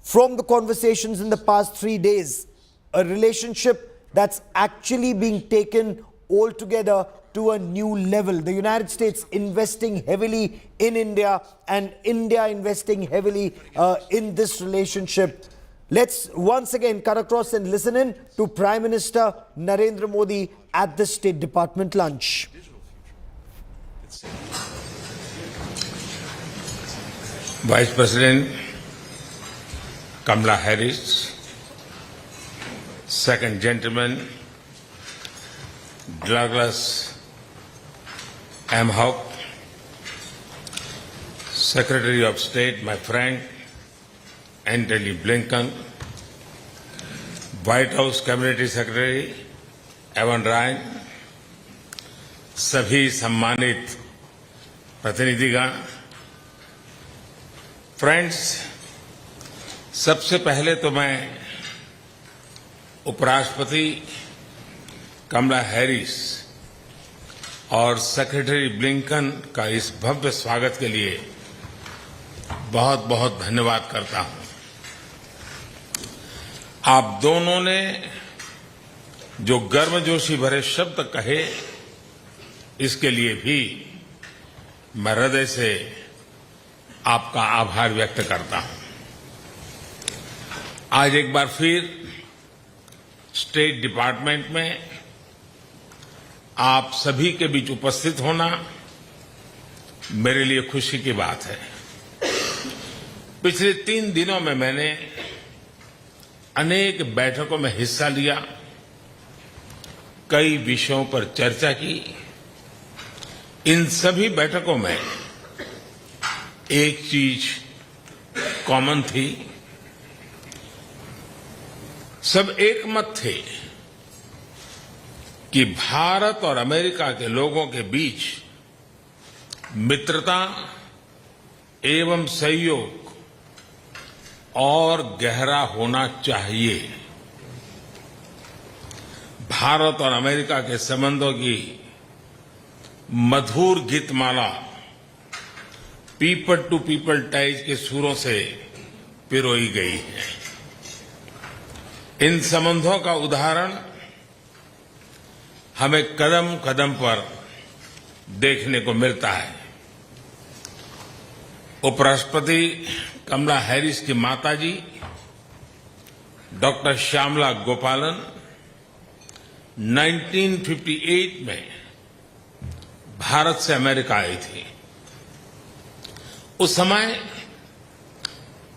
from the conversations in the past 3 days, a relationship that's actually being taken altogether to a new level. The United States investing heavily in India, and India investing heavily in this relationship. Let's once again cut across and listen in to Prime Minister Narendra Modi at the State Department lunch. Vice President Kamala Harris, Second Gentleman Douglas M. Hope, Secretary of State, my friend Antony Blinken, White House Community Secretary एवन राय, सभी सम्मानित प्रतिनिधिगण, friends, सबसे पहले तो मैं उपराष्ट्रपति कमला हैरिस और सेक्रेटरी ब्लिंकन का इस भव्य स्वागत के लिए बहुत बहुत धन्यवाद करता हूं। आप दोनों ने जो गर्मजोशी भरे शब्द कहे, इसके लिए भी मैं हृदय से आपका आभार व्यक्त करता हूं। आज एक बार फिर स्टेट डिपार्टमेंट में आप सभी के बीच उपस्थित होना मेरे लिए खुशी की बात है। पिछले 3 दिनों में मैंने अनेक बैठकों में हिस्सा लिया, कई विषयों पर चर्चा की। इन सभी बैठकों में एक चीज कॉमन थी, सब एक मत थे कि भारत और अमेरिका के लोगों के बीच मित्रता एवं सहयोग और गहरा होना चाहिए। भारत और अमेरिका के संबंधों की मधुर Geetmala people to people ties के सुरों से पिरोई गई है। इन संबंधों का उदाहरण हमें कदम कदम पर देखने को मिलता है। उपराष्ट्रपति कमला हैरिस की माताजी डॉक्टर श्यामला गोपालन 1958 में भारत से अमेरिका आई थी। उस समय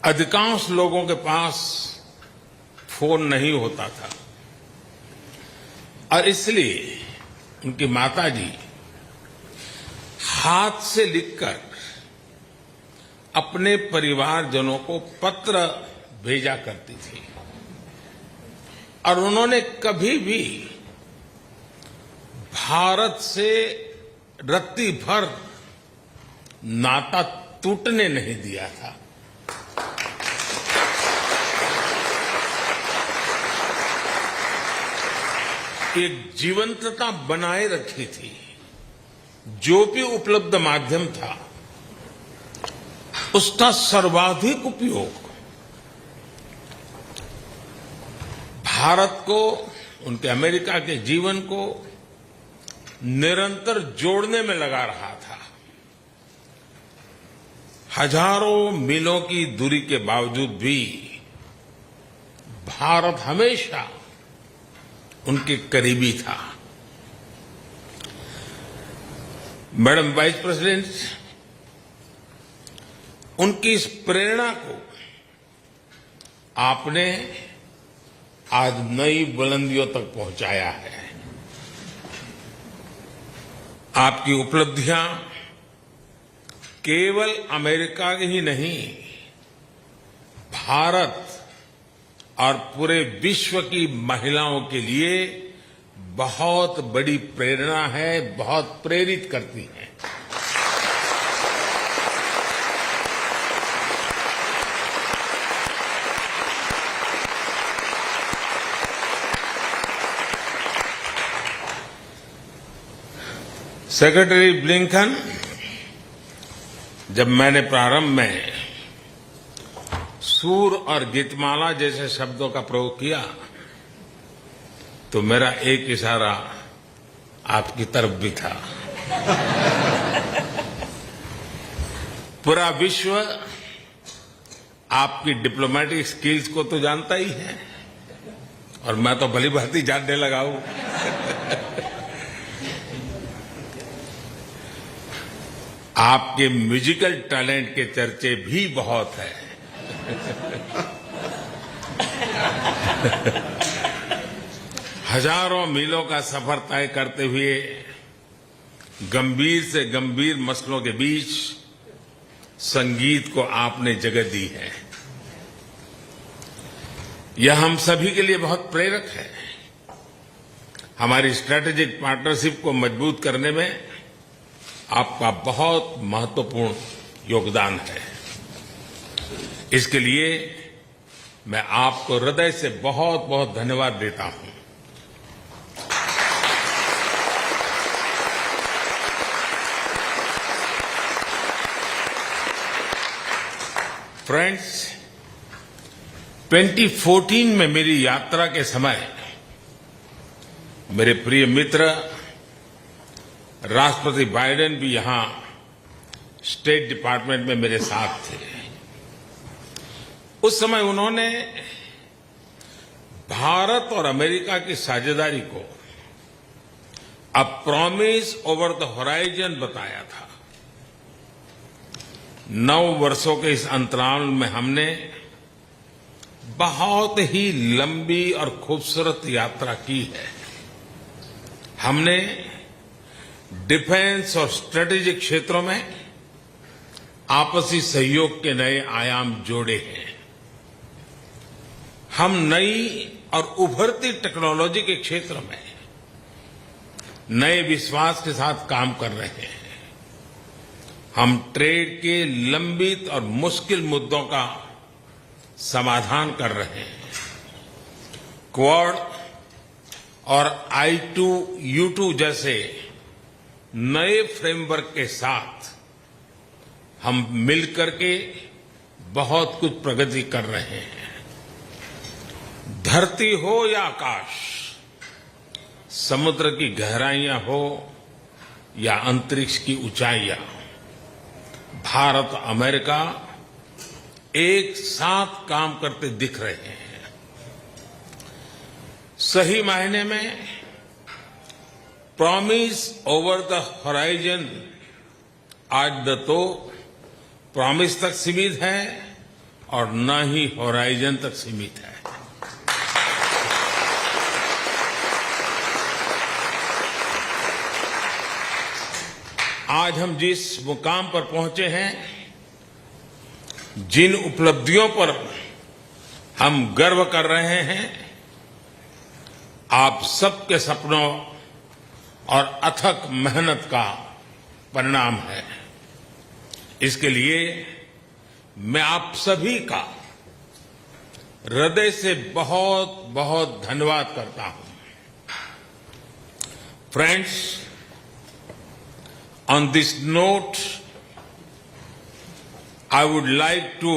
अधिकांश लोगों के पास फोन नहीं होता था और इसलिए उनकी माताजी हाथ से लिखकर अपने परिवारजनों को पत्र भेजा करती थी और उन्होंने कभी भी भारत से रत्ती भर नाता टूटने नहीं दिया था। एक जीवंतता बनाए रखी थी। जो भी उपलब्ध माध्यम था उसका सर्वाधिक उपयोग भारत को, उनके अमेरिका के जीवन को निरंतर जोड़ने में लगा रहा था। हजारों मीलों की दूरी के बावजूद भी भारत हमेशा उनके करीबी था। मैडम वाइस प्रेसिडेंट, उनकी इस प्रेरणा को आपने आज नई बुलंदियों तक पहुंचाया है। आपकी उपलब्धियां केवल अमेरिका की ही नहीं, भारत और पूरे विश्व की महिलाओं के लिए बहुत बड़ी प्रेरणा है, बहुत प्रेरित करती हैं। सेक्रेटरी ब्लिंकन, जब मैंने प्रारंभ में सूर और गीतमाला जैसे शब्दों का प्रयोग किया तो मेरा एक इशारा आपकी तरफ भी था। पूरा विश्व आपकी डिप्लोमेटिक स्किल्स को तो जानता ही है और मैं तो भली भांति जानने लगा हूं। आपके म्यूजिकल टैलेंट के चर्चे भी बहुत है। हजारों मीलों का सफर तय करते हुए गंभीर से गंभीर मसलों के बीच संगीत को आपने जगह दी है। यह हम सभी के लिए बहुत प्रेरक है। हमारी स्ट्रेटेजिक पार्टनरशिप को मजबूत करने में आपका बहुत महत्वपूर्ण योगदान है। इसके लिए मैं आपको हृदय से बहुत बहुत धन्यवाद देता हूं। फ्रेंड्स, 2014 में मेरी यात्रा के समय मेरे प्रिय मित्र राष्ट्रपति बाइडेन भी यहां स्टेट डिपार्टमेंट में मेरे साथ थे। उस समय उन्होंने भारत और अमेरिका की साझेदारी को a promise over the horizon बताया था। 9 वर्षों के इस अंतराल में हमने बहुत ही लंबी और खूबसूरत यात्रा की है। हमने डिफेंस और स्ट्रेटेजिक क्षेत्रों में आपसी सहयोग के नए आयाम जोड़े हैं। हम नई और उभरती टेक्नोलॉजी के क्षेत्र में नए विश्वास के साथ काम कर रहे हैं। हम ट्रेड के लंबित और मुश्किल मुद्दों का समाधान कर रहे हैं। क्वाड और I2U2 जैसे नए फ्रेमवर्क के साथ हम मिलकर के बहुत कुछ प्रगति कर रहे हैं। धरती हो या आकाश, समुद्र की गहराइयां हो या अंतरिक्ष की ऊंचाइयां, भारत अमेरिका एक साथ काम करते दिख रहे हैं। सही मायने में प्रॉमिस ओवर द होराइजन आज तो प्रॉमिस तक सीमित है और न ही होराइजन तक सीमित है। आज हम जिस मुकाम पर पहुंचे हैं, जिन उपलब्धियों पर हम गर्व कर रहे हैं, आप सबके सपनों और अथक मेहनत का परिणाम है। इसके लिए मैं आप सभी का हृदय से बहुत बहुत धन्यवाद करता हूं। Friends, on this note, I would like to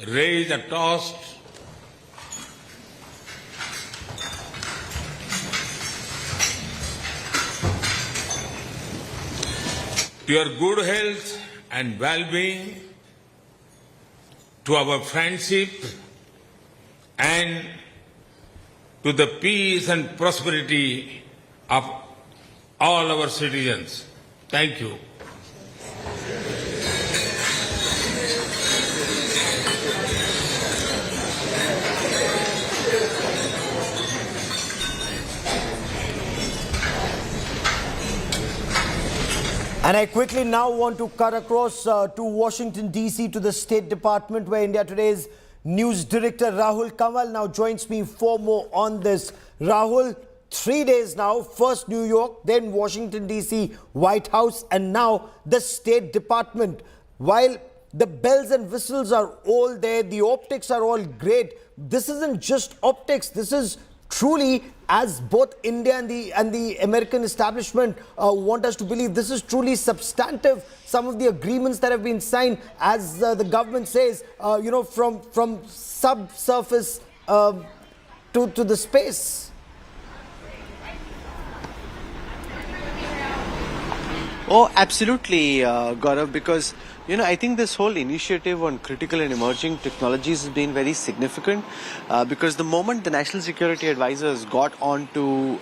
raise a toast to your good health and well-being, to our friendship, and to the peace and prosperity of all our citizens. Thank you. And I quickly now want to cut across to Washington, D.C. to the State Department, where India Today's news director Rahul Kanwal now joins me for more on this. Rahul, 3 days now, first New York, then Washington, D.C., White House, and now the State Department. While the bells and whistles are all there, the optics are all great, this isn't just optics. This is truly, as both India and the American establishment want us to believe, this is truly substantive. Some of the agreements that have been signed, as the government says, from subsurface to the space. Oh, absolutely, Gaurav, because I think this whole initiative on critical and emerging technologies has been very significant because the moment the National Security Advisors got onto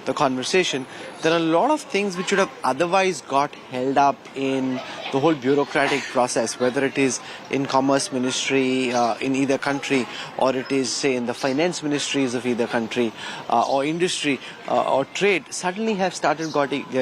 the conversation, there are a lot of things which would have otherwise got held up in the whole bureaucratic process, whether it is in Commerce Ministry in either country, or it is, say, in the finance ministries of either country, or industry or trade, suddenly have started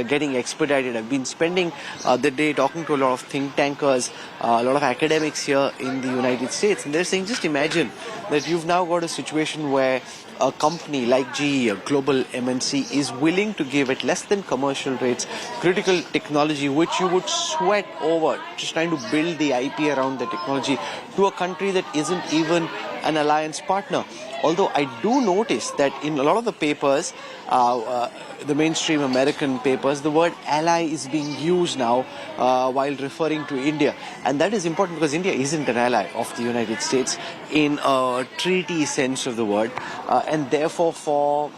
getting expedited. I've been spending the day talking to a lot of think tankers, a lot of academics here in the United States, and they're saying, just imagine that you've now got a situation where a company like GE, a global MNC, is willing to give at less than commercial rates critical technology which you would sweat over just trying to build the IP around the technology to a country that isn't even an alliance partner. Although I do notice that in a lot of the papers, the mainstream American papers, the word ally is being used now while referring to India. And that is important because India isn't an ally of the United States in a treaty sense of the word. And therefore, for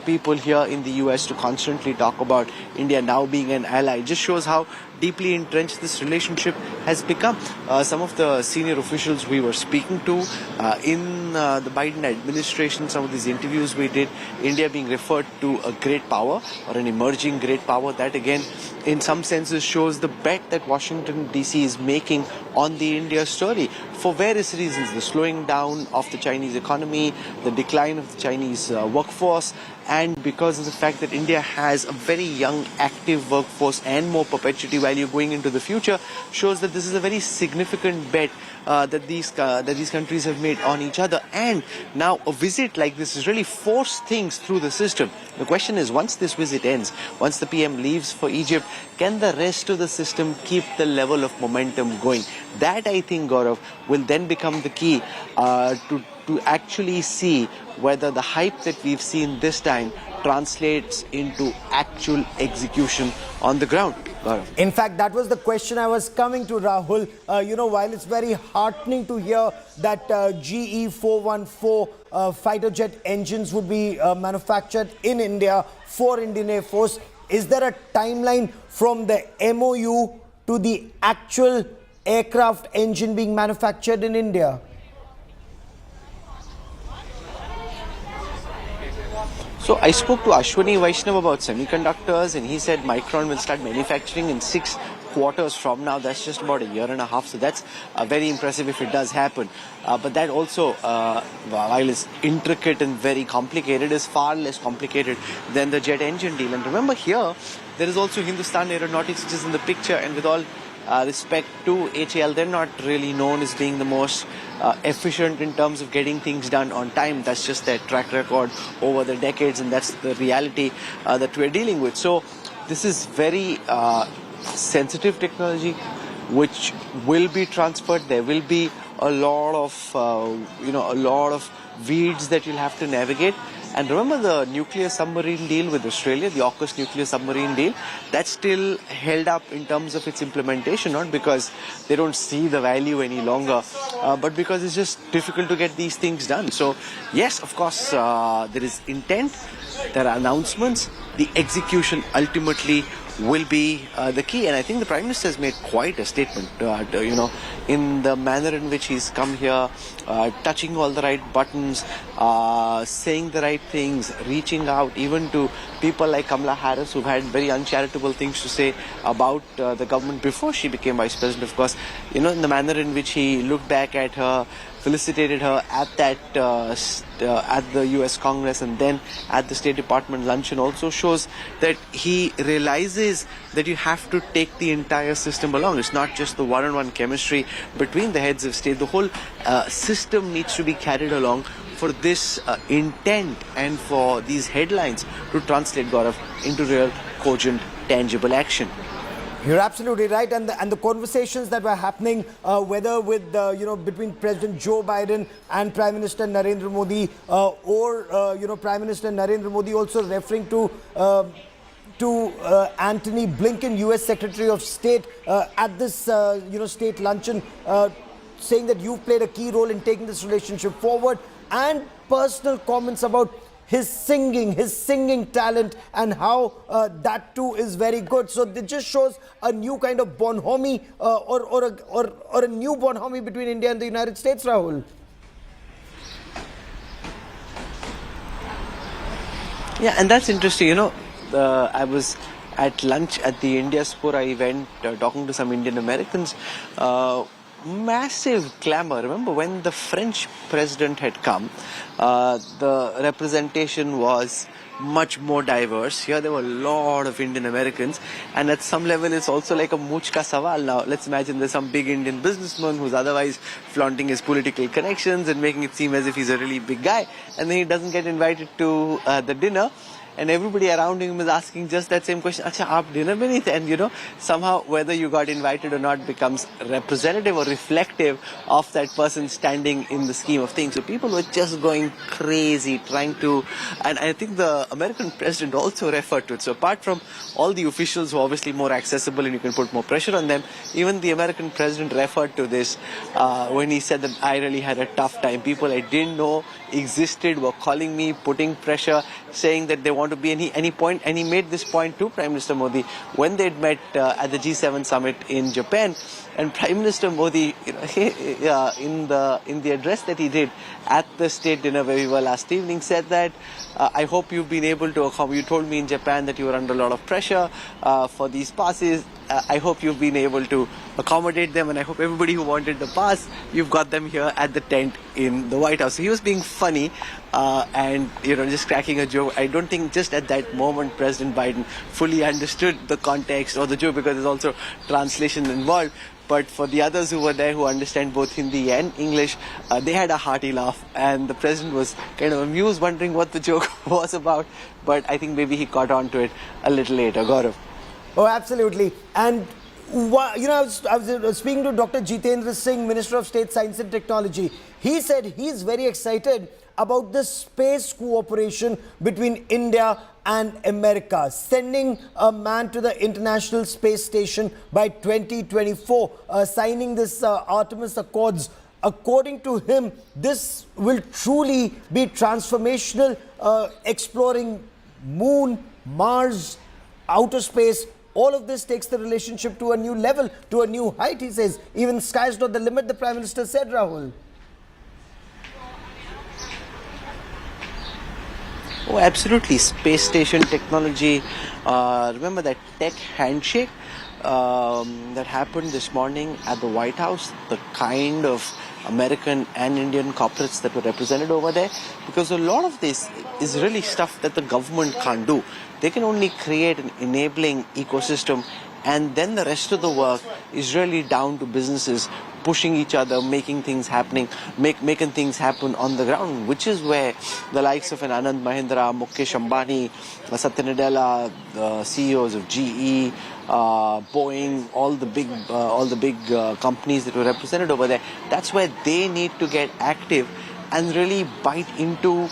people here in the U.S. to constantly talk about India now being an ally just shows how deeply entrenched this relationship has become. Some of the senior officials we were speaking to in the Biden administration, some of these interviews we did, India being referred to a great power or an emerging great power, that again in some senses shows the bet that Washington DC is making on the India story for various reasons: the slowing down of the Chinese economy, the decline of the Chinese workforce, and because of the fact that India has a very young active workforce and more perpetuity value going into the future, shows that this is a very significant bet that these countries have made on each other. And now a visit like this has really forced things through the system. The question is, once this visit ends, once the PM leaves for Egypt, can the rest of the system keep the level of momentum going? That, I think, Gaurav, will then become the key to actually see whether the hype that we've seen this time translates into actual execution on the ground. In fact, that was the question I was coming to, Rahul. While it's very heartening to hear that GE 414 fighter jet engines would be manufactured in India for Indian Air Force, is there a timeline from the MOU to the actual aircraft engine being manufactured in India? So I spoke to Ashwani Vaishnav about semiconductors, and he said Micron will start manufacturing in 6 quarters from now. That's just about a year and a half. So that's very impressive if it does happen. But that also, while it's intricate and very complicated, is far less complicated than the jet engine deal. And remember here, there is also Hindustan Aeronautics which is in the picture, and with all respect to HAL, they're not really known as being the most efficient in terms of getting things done on time. That's just their track record over the decades, and that's the reality that we're dealing with. So this is very sensitive technology which will be transferred. There will be a lot of weeds that you'll have to navigate. And remember the nuclear submarine deal with Australia, the AUKUS nuclear submarine deal, that's still held up in terms of its implementation, not because they don't see the value any longer, but because it's just difficult to get these things done. So yes, of course, there is intent, there are announcements, the execution ultimately will be the key. And I think the Prime Minister has made quite a statement, in the manner in which he's come here, touching all the right buttons, saying the right things, reaching out even to people like Kamala Harris, who've had very uncharitable things to say about the government before she became Vice President. Of course, in the manner in which he looked back at her, felicitated her at that at the U.S. Congress and then at the State Department luncheon also shows that he realizes that you have to take the entire system along. It's not just the one-on-one chemistry between the heads of state. The whole system needs to be carried along for this intent and for these headlines to translate, Gaurav, into real, cogent, tangible action. You're absolutely right, and the conversations that were happening, whether with between President Joe Biden and Prime Minister Narendra Modi, or Prime Minister Narendra Modi also referring to Antony Blinken, U.S. Secretary of State, at this state luncheon, saying that you've played a key role in taking this relationship forward, and personal comments about his singing talent, and how that too is very good. So it just shows a new kind of bonhomie, or a new bonhomie between India and the United States, Rahul. Yeah, and that's interesting. I was at lunch at the India-U.S. event talking to some Indian Americans. Massive clamor. Remember when the French president had come, the representation was much more diverse. Here there were a lot of Indian Americans, and at some level it's also like a much ka sawal. Now let's imagine there's some big Indian businessman who's otherwise flaunting his political connections and making it seem as if he's a really big guy, and then he doesn't get invited to the dinner. And everybody around him is asking just that same question, Acha, aap dinner mein nahi the? And somehow whether you got invited or not becomes representative or reflective of that person standing in the scheme of things. So people were just going crazy trying to, and I think the American president also referred to it. So apart from all the officials who are obviously more accessible and you can put more pressure on them, even the American president referred to this when he said that I really had a tough time. People I didn't know existed were calling me, putting pressure, saying that they want to be, and he made this point to Prime Minister Modi when they'd met at the G7 summit in Japan. And Prime Minister Modi, in the address that he did at the state dinner where we were last evening, said that I hope you've been able to accommodate. You told me in Japan that you were under a lot of pressure for these passes. I hope you've been able to accommodate them, and I hope everybody who wanted the pass, you've got them here at the tent in the White House. So he was being funny and just cracking a joke. I don't think just at that moment President Biden fully understood the context or the joke, because there's also translation involved. But for the others who were there who understand both Hindi and English, they had a hearty laugh, and the president was kind of amused, wondering what the joke was about. But I think maybe he caught on to it a little later. Gaurav. Oh, absolutely. And I was speaking to Dr. Jitendra Singh, Minister of State Science and Technology. He said he's very excited about the space cooperation between India and America, sending a man to the International Space Station by 2024, signing this Artemis Accords. According to him, this will truly be transformational, exploring Moon, Mars, outer space. All of this takes the relationship to a new level, to a new height, he says. Even sky's not the limit, the Prime Minister said, Rahul. Oh, absolutely. Space station technology. Remember that tech handshake? that happened this morning at the White House, the kind of American and Indian corporates that were represented over there, because a lot of this is really stuff that the government can't do. They can only create an enabling ecosystem, and then the rest of the work is really down to businesses pushing each other, making things happening, making things happen on the ground, which is where the likes of an Anand Mahindra, Mukesh Ambani, Satya Nadella, the CEOs of GE, Boeing, all the big companies that were represented over there, that's where they need to get active and really bite into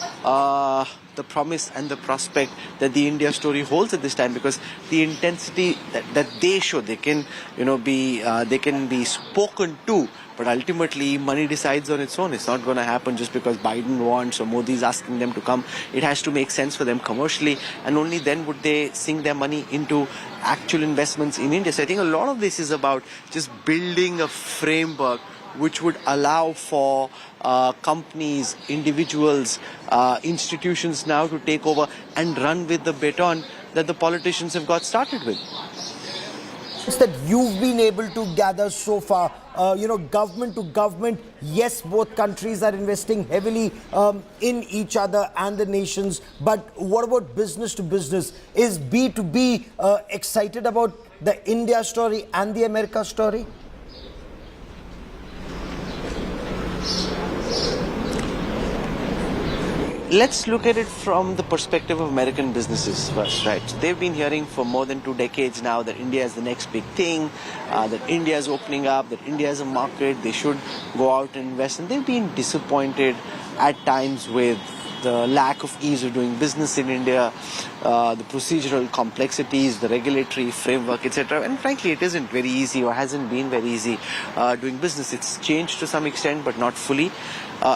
the promise and the prospect that the India story holds at this time, because the intensity that they show, they can be spoken to, but ultimately money decides on its own. It's not going to happen just because Biden wants or Modi is asking them to come. It has to make sense for them commercially, and only then would they sink their money into actual investments in India. So I think a lot of this is about just building a framework which would allow for companies, individuals, institutions now to take over and run with the baton that the politicians have got started with. It's that you've been able to gather so far, government to government. Yes, both countries are investing heavily in each other and the nations. But what about business to business? Is B2B excited about the India story and the America story? Let's look at it from the perspective of American businesses first, right? So they've been hearing for more than 2 decades now that India is the next big thing, that India is opening up, that India is a market, they should go out and invest. And they've been disappointed at times with the lack of ease of doing business in India, the procedural complexities, the regulatory framework, etc. And frankly, it isn't very easy or hasn't been very easy doing business. It's changed to some extent, but not fully.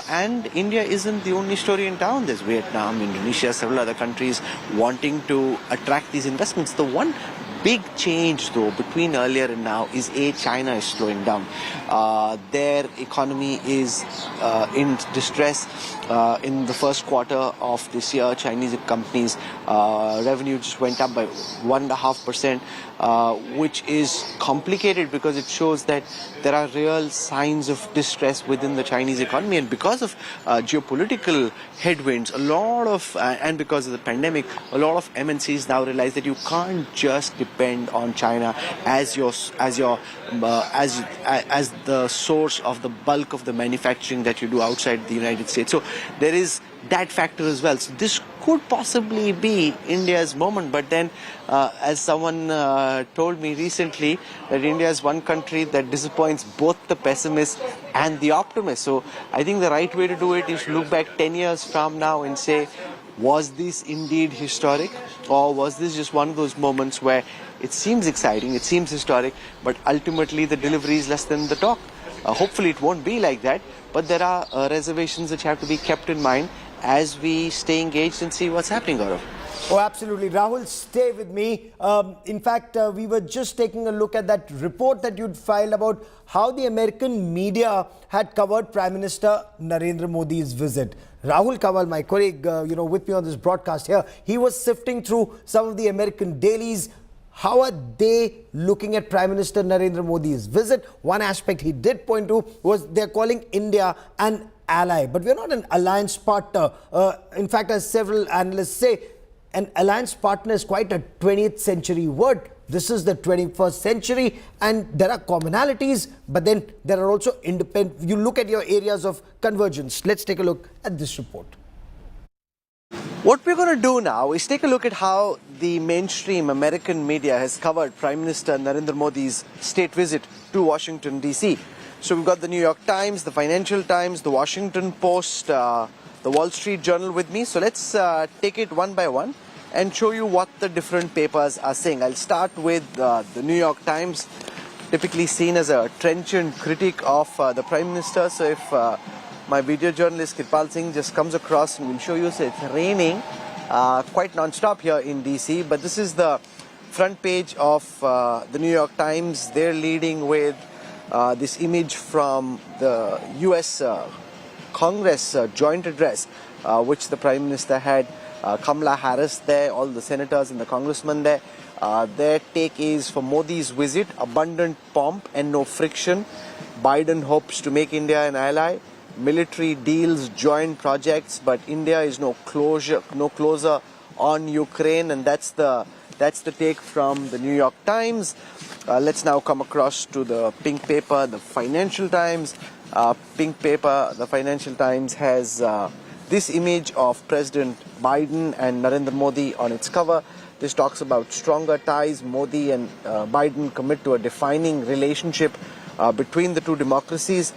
And India isn't the only story in town. There's Vietnam, Indonesia, several other countries wanting to attract these investments. The one big change, though, between earlier and now is China is slowing down. Their economy is in distress. In the first quarter of this year, Chinese companies' revenue just went up by 1.5%, which is complicated because it shows that there are real signs of distress within the Chinese economy. And because of geopolitical headwinds, and because of the pandemic, a lot of MNCs now realize that you can't just depend on China as the source of the bulk of the manufacturing that you do outside the United States. So there is that factor as well. So this could possibly be India's moment. But then, as someone told me recently, that India is one country that disappoints both the pessimists and the optimists. So I think the right way to do it is to look back 10 years from now and say, was this indeed historic, or was this just one of those moments where it seems exciting, it seems historic, but ultimately the delivery is less than the talk? Hopefully it won't be like that, but there are reservations which have to be kept in mind as we stay engaged and see what's happening, Gaurav. Oh, absolutely. Rahul, stay with me. In fact, we were just taking a look at that report that you'd filed about how the American media had covered Prime Minister Narendra Modi's visit. Rahul Kawal, my colleague, with me on this broadcast here, he was sifting through some of the American dailies. How are they looking at Prime Minister Narendra Modi's visit? One aspect he did point to was they're calling India an ally, but we're not an alliance partner. In fact, as several analysts say, an alliance partner is quite a 20th century word. This is the 21st century, and there are commonalities, but then there are also independent. You look at your areas of convergence. Let's take a look at this report. What we're going to do now is take a look at how the mainstream American media has covered Prime Minister Narendra Modi's state visit to Washington, D.C. So we've got the New York Times, the Financial Times, the Washington Post, the Wall Street Journal with me. So let's take it one by one and show you what the different papers are saying. I'll start with the New York Times, typically seen as a trenchant critic of the Prime Minister. So if my video journalist Kirpal Singh just comes across and will show you, so it's raining quite non-stop here in DC, but this is the front page of the New York Times. They're leading with this image from the U.S. Congress joint address, which the Prime Minister had Kamala Harris there, all the senators and the congressmen there. Their take is for Modi's visit, abundant pomp and no friction. Biden hopes to make India an ally. Military deals, joint projects, but India is no closer on Ukraine, and that's the take from the New York Times. Let's now come across to the pink paper, the Financial Times. Pink paper, the Financial Times has this image of President Biden and Narendra Modi on its cover. This talks about stronger ties. Modi and Biden commit to a defining relationship between the two democracies.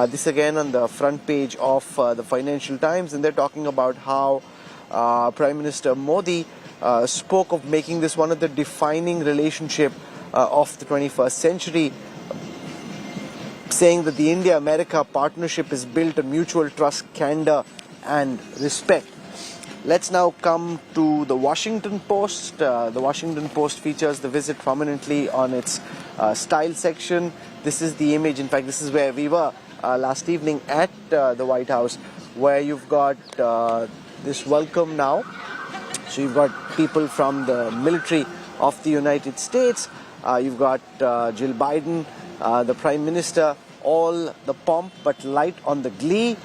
This again on the front page of the Financial Times, and they're talking about how Prime Minister Modi spoke of making this one of the defining relationship of the 21st century, saying that the India-America partnership is built on mutual trust, candor and respect. Let's now come to the Washington Post. The Washington Post features the visit prominently on its style section. This is the image, in fact this is where we were last evening at the White House, where you've got this welcome now. So you've got people from the military of the United States, you've got Jill Biden, the Prime Minister, all the pomp but light on the glee.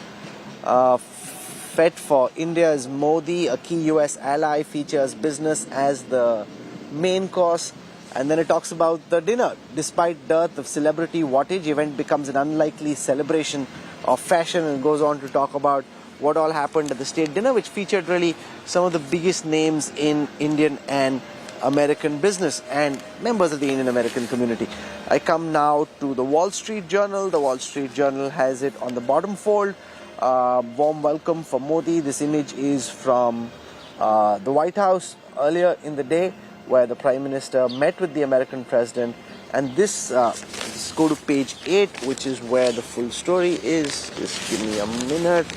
Fed for India's Modi, a key U.S. ally, features business as the main course. And then it talks about the dinner. Despite dearth of celebrity wattage, event becomes an unlikely celebration of fashion, and goes on to talk about what all happened at the state dinner, which featured really some of the biggest names in Indian and American business and members of the Indian American community. I come now to the Wall Street Journal. The Wall Street Journal has it on the bottom fold. Warm welcome for Modi. This image is from the White House earlier in the day, where the Prime Minister met with the American President. And this, let's go to page 8, which is where the full story is. Just give me a minute.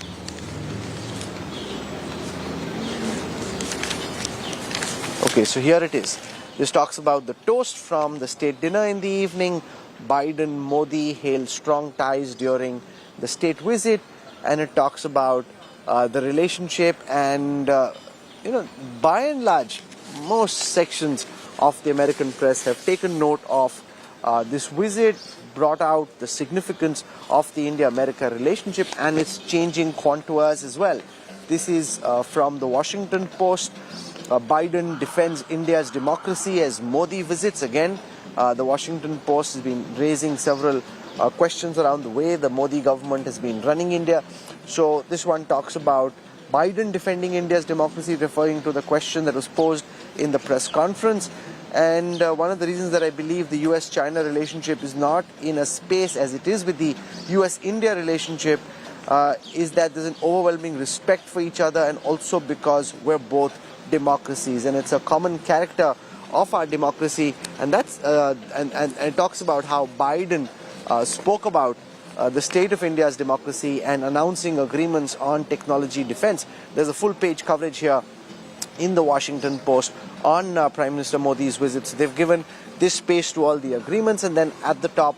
Okay, so here it is. This talks about the toast from the state dinner in the evening. Biden, Modi hailed strong ties during the state visit. And it talks about the relationship, and by and large, most sections of the American press have taken note of this visit, brought out the significance of the India-America relationship and its changing contours as well. This is from the Washington Post. Biden defends India's democracy as Modi visits. Again, the Washington Post has been raising several questions around the way the Modi government has been running India. So this one talks about Biden defending India's democracy, referring to the question that was posed in the press conference. And one of the reasons that I believe the U.S.-China relationship is not in a space as it is with the U.S.-India relationship is that there's an overwhelming respect for each other, and also because we're both democracies, and it's a common character of our democracy. And that's and it talks about how Biden spoke about the state of India's democracy and announcing agreements on technology defense. There's a full page coverage here in the Washington Post on Prime Minister Modi's visits. They've given this space to all the agreements, and then at the top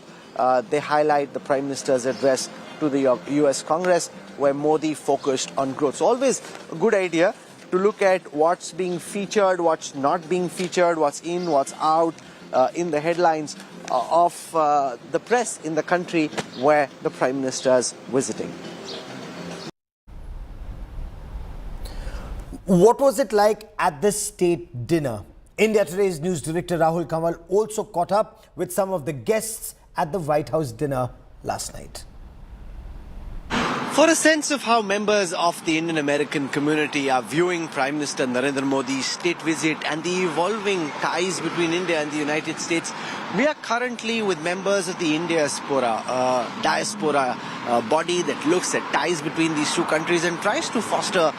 they highlight the Prime Minister's address to the U.S. Congress, where Modi focused on growth. So always a good idea to look at what's being featured, what's not being featured, what's in, what's out in the headlines of the press in the country where the Prime Minister is visiting. What was it like at the state dinner? India Today's news director Rahul Kamal also caught up with some of the guests at the White House dinner last night. For a sense of how members of the Indian American community are viewing Prime Minister Narendra Modi's state visit and the evolving ties between India and the United States, we are currently with members of the India-Diaspora, body that looks at ties between these two countries and tries to foster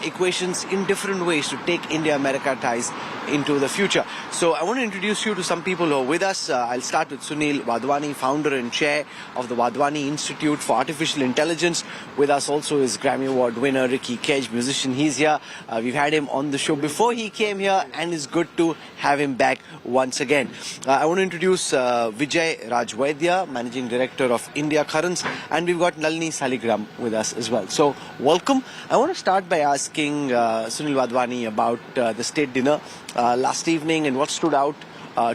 equations in different ways to take India-America ties into the future. So I want to introduce you to some people who are with us. I'll start with Sunil Wadhwani, founder and chair of the Wadhwani Institute for Artificial Intelligence. With us also is Grammy Award winner Ricky Kedge, musician. He's here. We've had him on the show before he came here, and it's good to have him back once again. I want to introduce Vijay Rajwaidya, Managing Director of India Currents, and we've got Nalini Saligram with us as well. So, welcome. I want to start by asking Sunil Wadhwani about the state dinner last evening and what stood out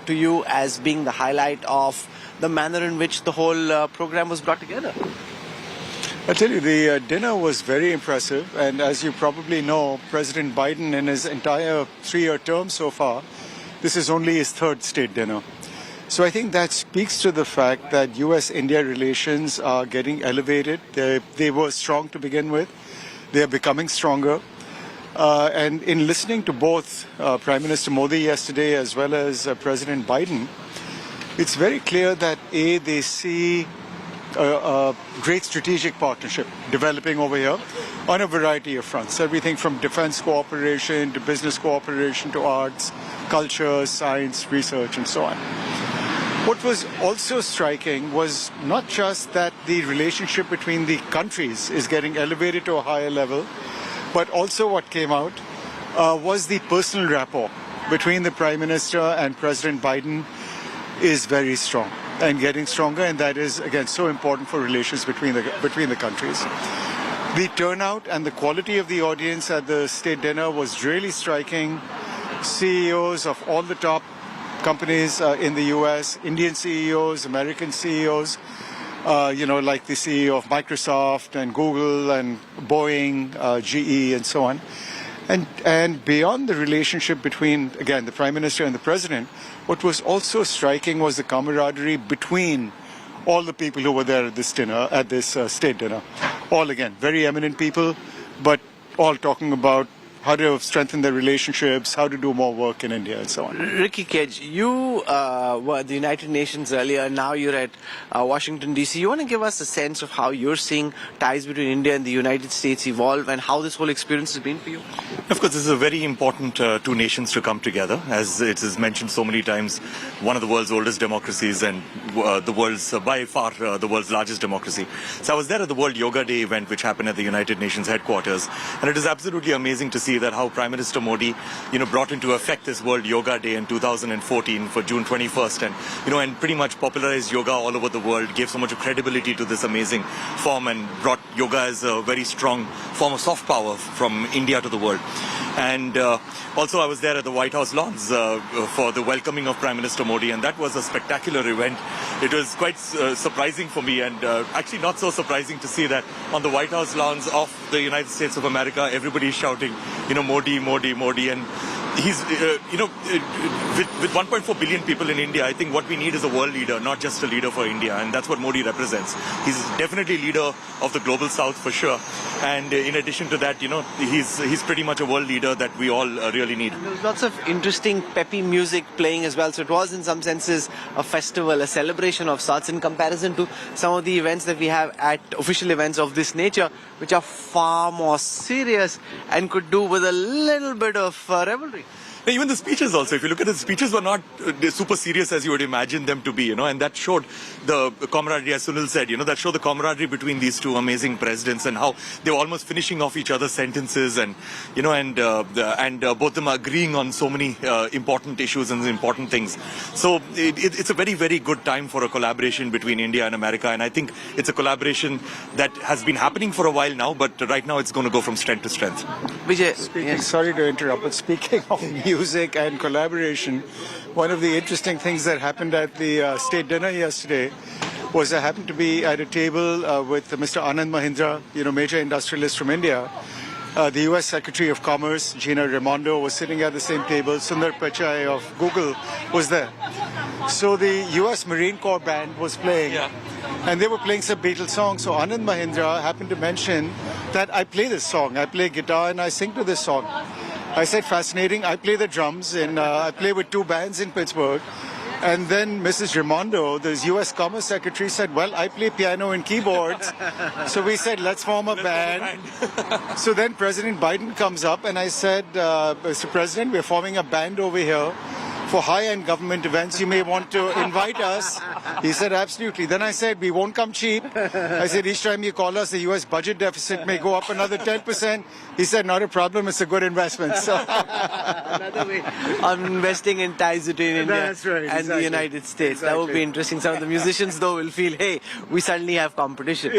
to you as being the highlight of the manner in which the whole program was brought together. I tell you, the dinner was very impressive, and as you probably know, President Biden in his entire 3-year term so far, this is only his third state dinner. So I think that speaks to the fact that U.S.-India relations are getting elevated. They were strong to begin with. They are becoming stronger. And in listening to both Prime Minister Modi yesterday as well as President Biden, it's very clear that they see a great strategic partnership developing over here on a variety of fronts. Everything from defense cooperation to business cooperation to arts, culture, science, research, and so on. What was also striking was not just that the relationship between the countries is getting elevated to a higher level, but also what came out was the personal rapport between the Prime Minister and President Biden is very strong and getting stronger, and that is, again, so important for relations between the countries. The turnout and the quality of the audience at the state dinner was really striking. CEOs of all the top companies in the U.S., Indian CEOs, American CEOs, like the CEO of Microsoft and Google and Boeing, GE, and so on. And beyond the relationship between, again, the Prime Minister and the President, what was also striking was the camaraderie between all the people who were there at this dinner, at this state dinner. All, again, very eminent people, but all talking about how to strengthen their relationships, how to do more work in India, and so on. Ricky Kedge, you were at the United Nations earlier, now you're at Washington, D.C. You want to give us a sense of how you're seeing ties between India and the United States evolve and how this whole experience has been for you? Of course, this is a very important two nations to come together. As it is mentioned so many times, one of the world's oldest democracies and the world's, by far, the world's largest democracy. So I was there at the World Yoga Day event, which happened at the United Nations headquarters. And it is absolutely amazing to see that how Prime Minister Modi, brought into effect this World Yoga Day in 2014 for June 21st, and and pretty much popularized yoga all over the world, gave so much credibility to this amazing form, and brought yoga as a very strong form of soft power from India to the world. And also, I was there at the White House lawns for the welcoming of Prime Minister Modi, and that was a spectacular event. It was quite surprising for me, and actually not so surprising to see that on the White House lawns of the United States of America, everybody is shouting, Modi, Modi, Modi, and he's, with 1.4 billion people in India, I think what we need is a world leader, not just a leader for India, and that's what Modi represents. He's definitely leader of the global south for sure, and in addition to that, he's pretty much a world leader that we all really need. There was lots of interesting peppy music playing as well, so it was in some senses a festival, a celebration of sorts in comparison to some of the events that we have at official events of this nature, which are far more serious and could do with a little bit of revelry. Even the speeches also, if you look at the speeches, were not super serious as you would imagine them to be, and that showed the camaraderie, as Sunil said, that showed the camaraderie between these two amazing presidents and how they were almost finishing off each other's sentences, and both them agreeing on so many important issues and important things. So it's a very, very good time for a collaboration between India and America, and I think it's a collaboration that has been happening for a while now, but right now it's going to go from strength to strength. Vijay, sorry to interrupt, but speaking of music and collaboration, one of the interesting things that happened at the state dinner yesterday was I happened to be at a table with Mr. Anand Mahindra, major industrialist from India. The U.S. Secretary of Commerce, Gina Raimondo, was sitting at the same table. Sundar Pichai of Google was there. So the U.S. Marine Corps band was playing, and they were playing some Beatles songs. So Anand Mahindra happened to mention that I play this song. I play guitar and I sing to this song. I said, fascinating. I play the drums, and I play with two bands in Pittsburgh. And then Mrs. Raimondo, the U.S. Commerce Secretary, said, well, I play piano and keyboards. So we said, let's form a band. So then President Biden comes up, and I said, Mr. President, we're forming a band over here. for high-end government events, you may want to invite us. He said, absolutely. Then I said, we won't come cheap. I said, each time you call us, the U.S. budget deficit may go up another 10%. He said, not a problem, it's a good investment. So another way of investing in ties between India and the United States. That would be interesting. Some of the musicians, though, will feel, hey, we suddenly have competition.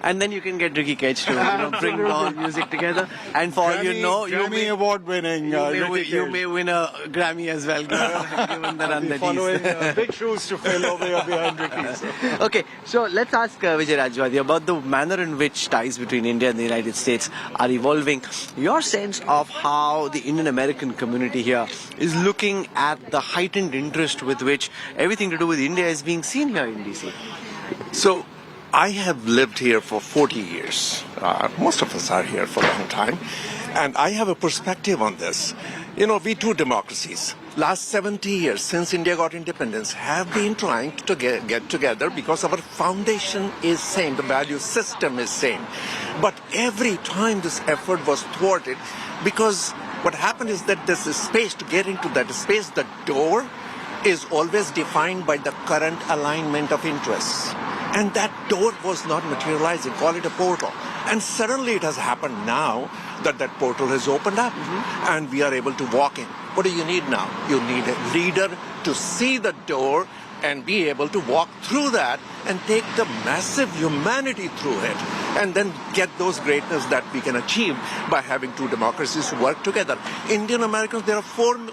And then you can get Ricky Cage to bring all music together. And for all you know, you may award-winning. You may win a Grammy as well, given the run that following big shoes to fill over here behind Ricky's. Okay, so let's ask Vijay Rajwadi about the manner in which ties between India and the United States are evolving. Your sense of how the Indian-American community here is looking at the heightened interest with which everything to do with India is being seen here in DC. So, I have lived here for 40 years. Most of us are here for a long time. And I have a perspective on this. You know, we two democracies, last 70 years since India got independence, have been trying to get together because our foundation is same, the value system is same. But every time this effort was thwarted, because what happened is that there's a space to get into that space, the door is always defined by the current alignment of interests. And that door was not materializing, call it a portal. And suddenly it has happened now that that portal has opened up and we are able to walk in. What do you need now? You need a leader to see the door and be able to walk through that and take the massive humanity through it and then get those greatness that we can achieve by having two democracies work together. Indian Americans, there are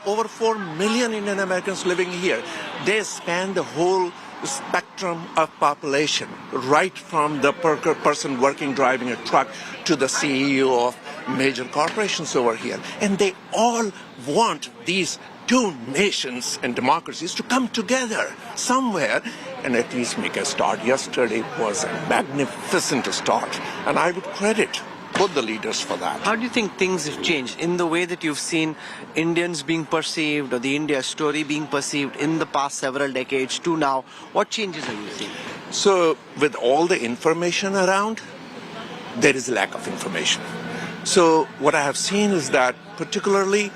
over 4 million Indian Americans living here. They span the whole spectrum of population, right from the person working, driving a truck, to the CEO of major corporations over here. And they all want these two nations and democracies to come together somewhere and at least make a start. Yesterday was a magnificent start, and I would credit both the leaders for that. How do you think things have changed in the way that you've seen Indians being perceived or the India story being perceived in the past several decades to now? What changes are you seeing? So with all the information around, there is a lack of information. So what I have seen is that particularly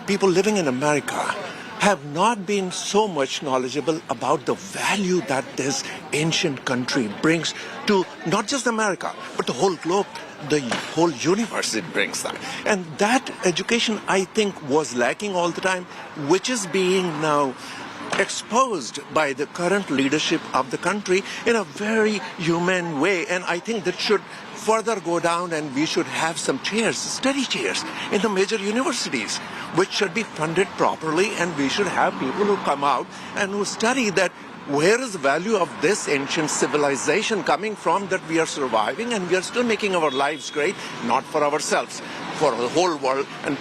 people living in America have not been so much knowledgeable about the value that this ancient country brings to not just America, but the whole globe, the whole universe. It brings that. And that education, I think, was lacking all the time, which is being now exposed by the current leadership of the country in a very humane way. And I think that should further go down, and we should have some chairs, study chairs in the major universities, which should be funded properly, and we should have people who come out and who study that where is the value of this ancient civilization coming from, that we are surviving and we are still making our lives great, not for ourselves, for the whole world. And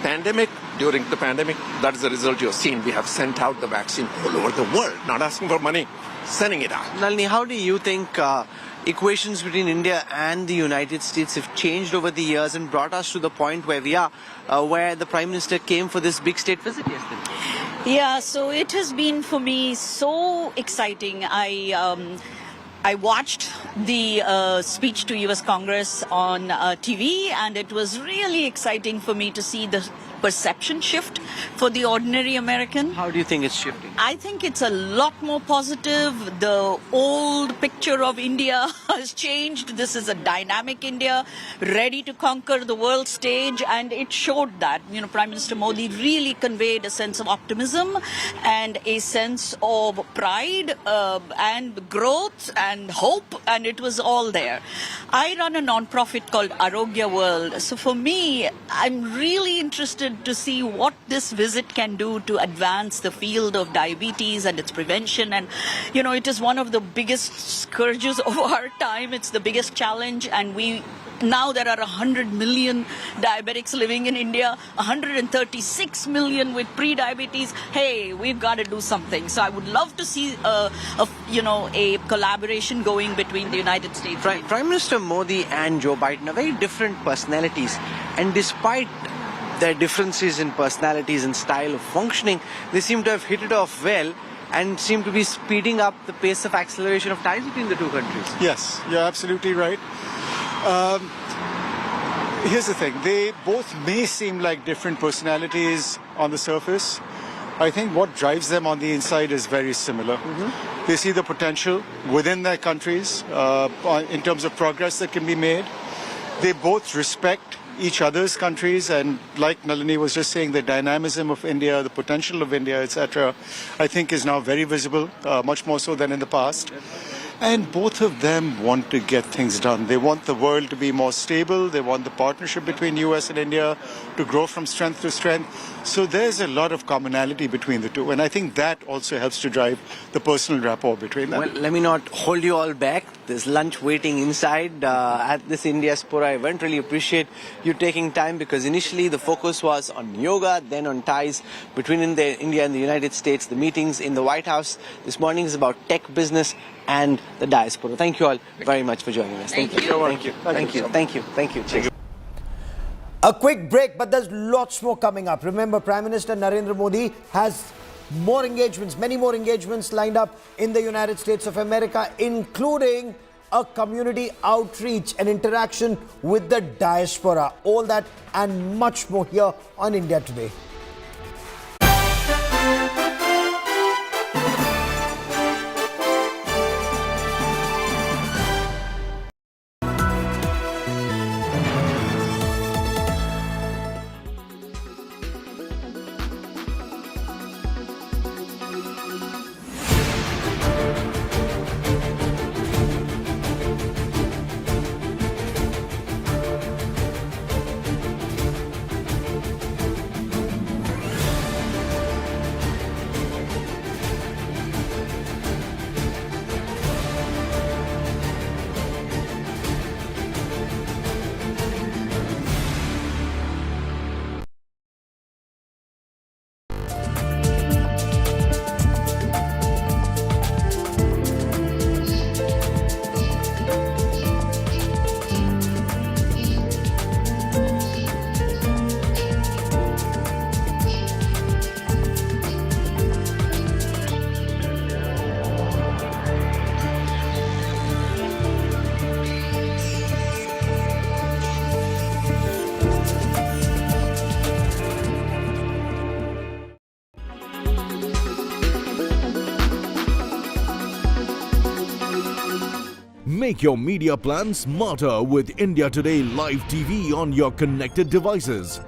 during the pandemic, that is the result you have seen. We have sent out the vaccine all over the world, not asking for money, sending it out. Nalini, how do you think equations between India and the United States have changed over the years and brought us to the point where we are, where the Prime Minister came for this big state visit yesterday? Yeah, so it has been for me so exciting. I watched the speech to U.S. Congress on TV, and it was really exciting for me to see the perception shift for the ordinary American. How do you think it's shifting? I think it's a lot more positive. The old picture of India has changed. This is a dynamic India, ready to conquer the world stage, and it showed that. You know, Prime Minister Modi really conveyed a sense of optimism and a sense of pride and growth and hope, and it was all there. I run a non-profit called Arogya World. So for me, I'm really interested to see what this visit can do to advance the field of diabetes and its prevention. And, you know, it is one of the biggest scourges of our time. It's the biggest challenge. And now there are 100 million diabetics living in India, 136 million with pre-diabetes. Hey, we've got to do something. So I would love to see a collaboration going between the United States. Right. Prime Minister Modi and Joe Biden are very different personalities. And despite their differences in personalities and style of functioning, they seem to have hit it off well and seem to be speeding up the pace of acceleration of ties between the two countries. Yes, you're absolutely right. Here's the thing. They both may seem like different personalities on the surface. I think what drives them on the inside is very similar. They see the potential within their countries in terms of progress that can be made. They both respect each other's countries, and like Nalini was just saying, the dynamism of India, the potential of India, etc., I think is now very visible, much more so than in the past. And both of them want to get things done. They want the world to be more stable. They want the partnership between US and India to grow from strength to strength. So there's a lot of commonality between the two. And I think that also helps to drive the personal rapport between them. Well, let me not hold you all back. There's lunch waiting inside at this India-Spora event. Really appreciate you taking time, because initially the focus was on yoga, then on ties between India and the United States. The meetings in the White House this morning is about tech, business, and the diaspora. Thank you all very much for joining us. Thank you. Thank you. Thank you. Thank you. Thank you. Cheers. A quick break, but there's lots more coming up. Remember, Prime Minister Narendra Modi has more engagements, many more engagements lined up in the United States of America, including a community outreach and interaction with the diaspora. All that and much more here on India Today. Make your media plan smarter with India Today Live TV on your connected devices.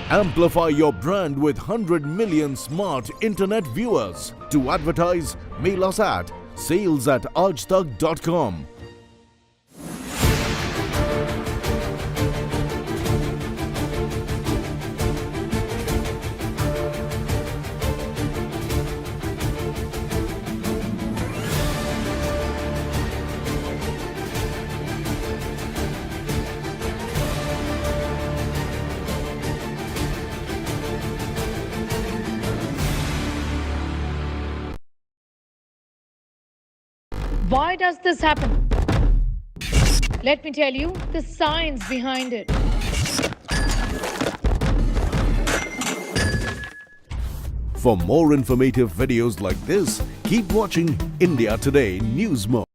Amplify your brand with 100 million smart internet viewers. To advertise, mail us at sales@aajtak.com. Why does this happen? Let me tell you the science behind it. For more informative videos like this, keep watching India Today News Mode.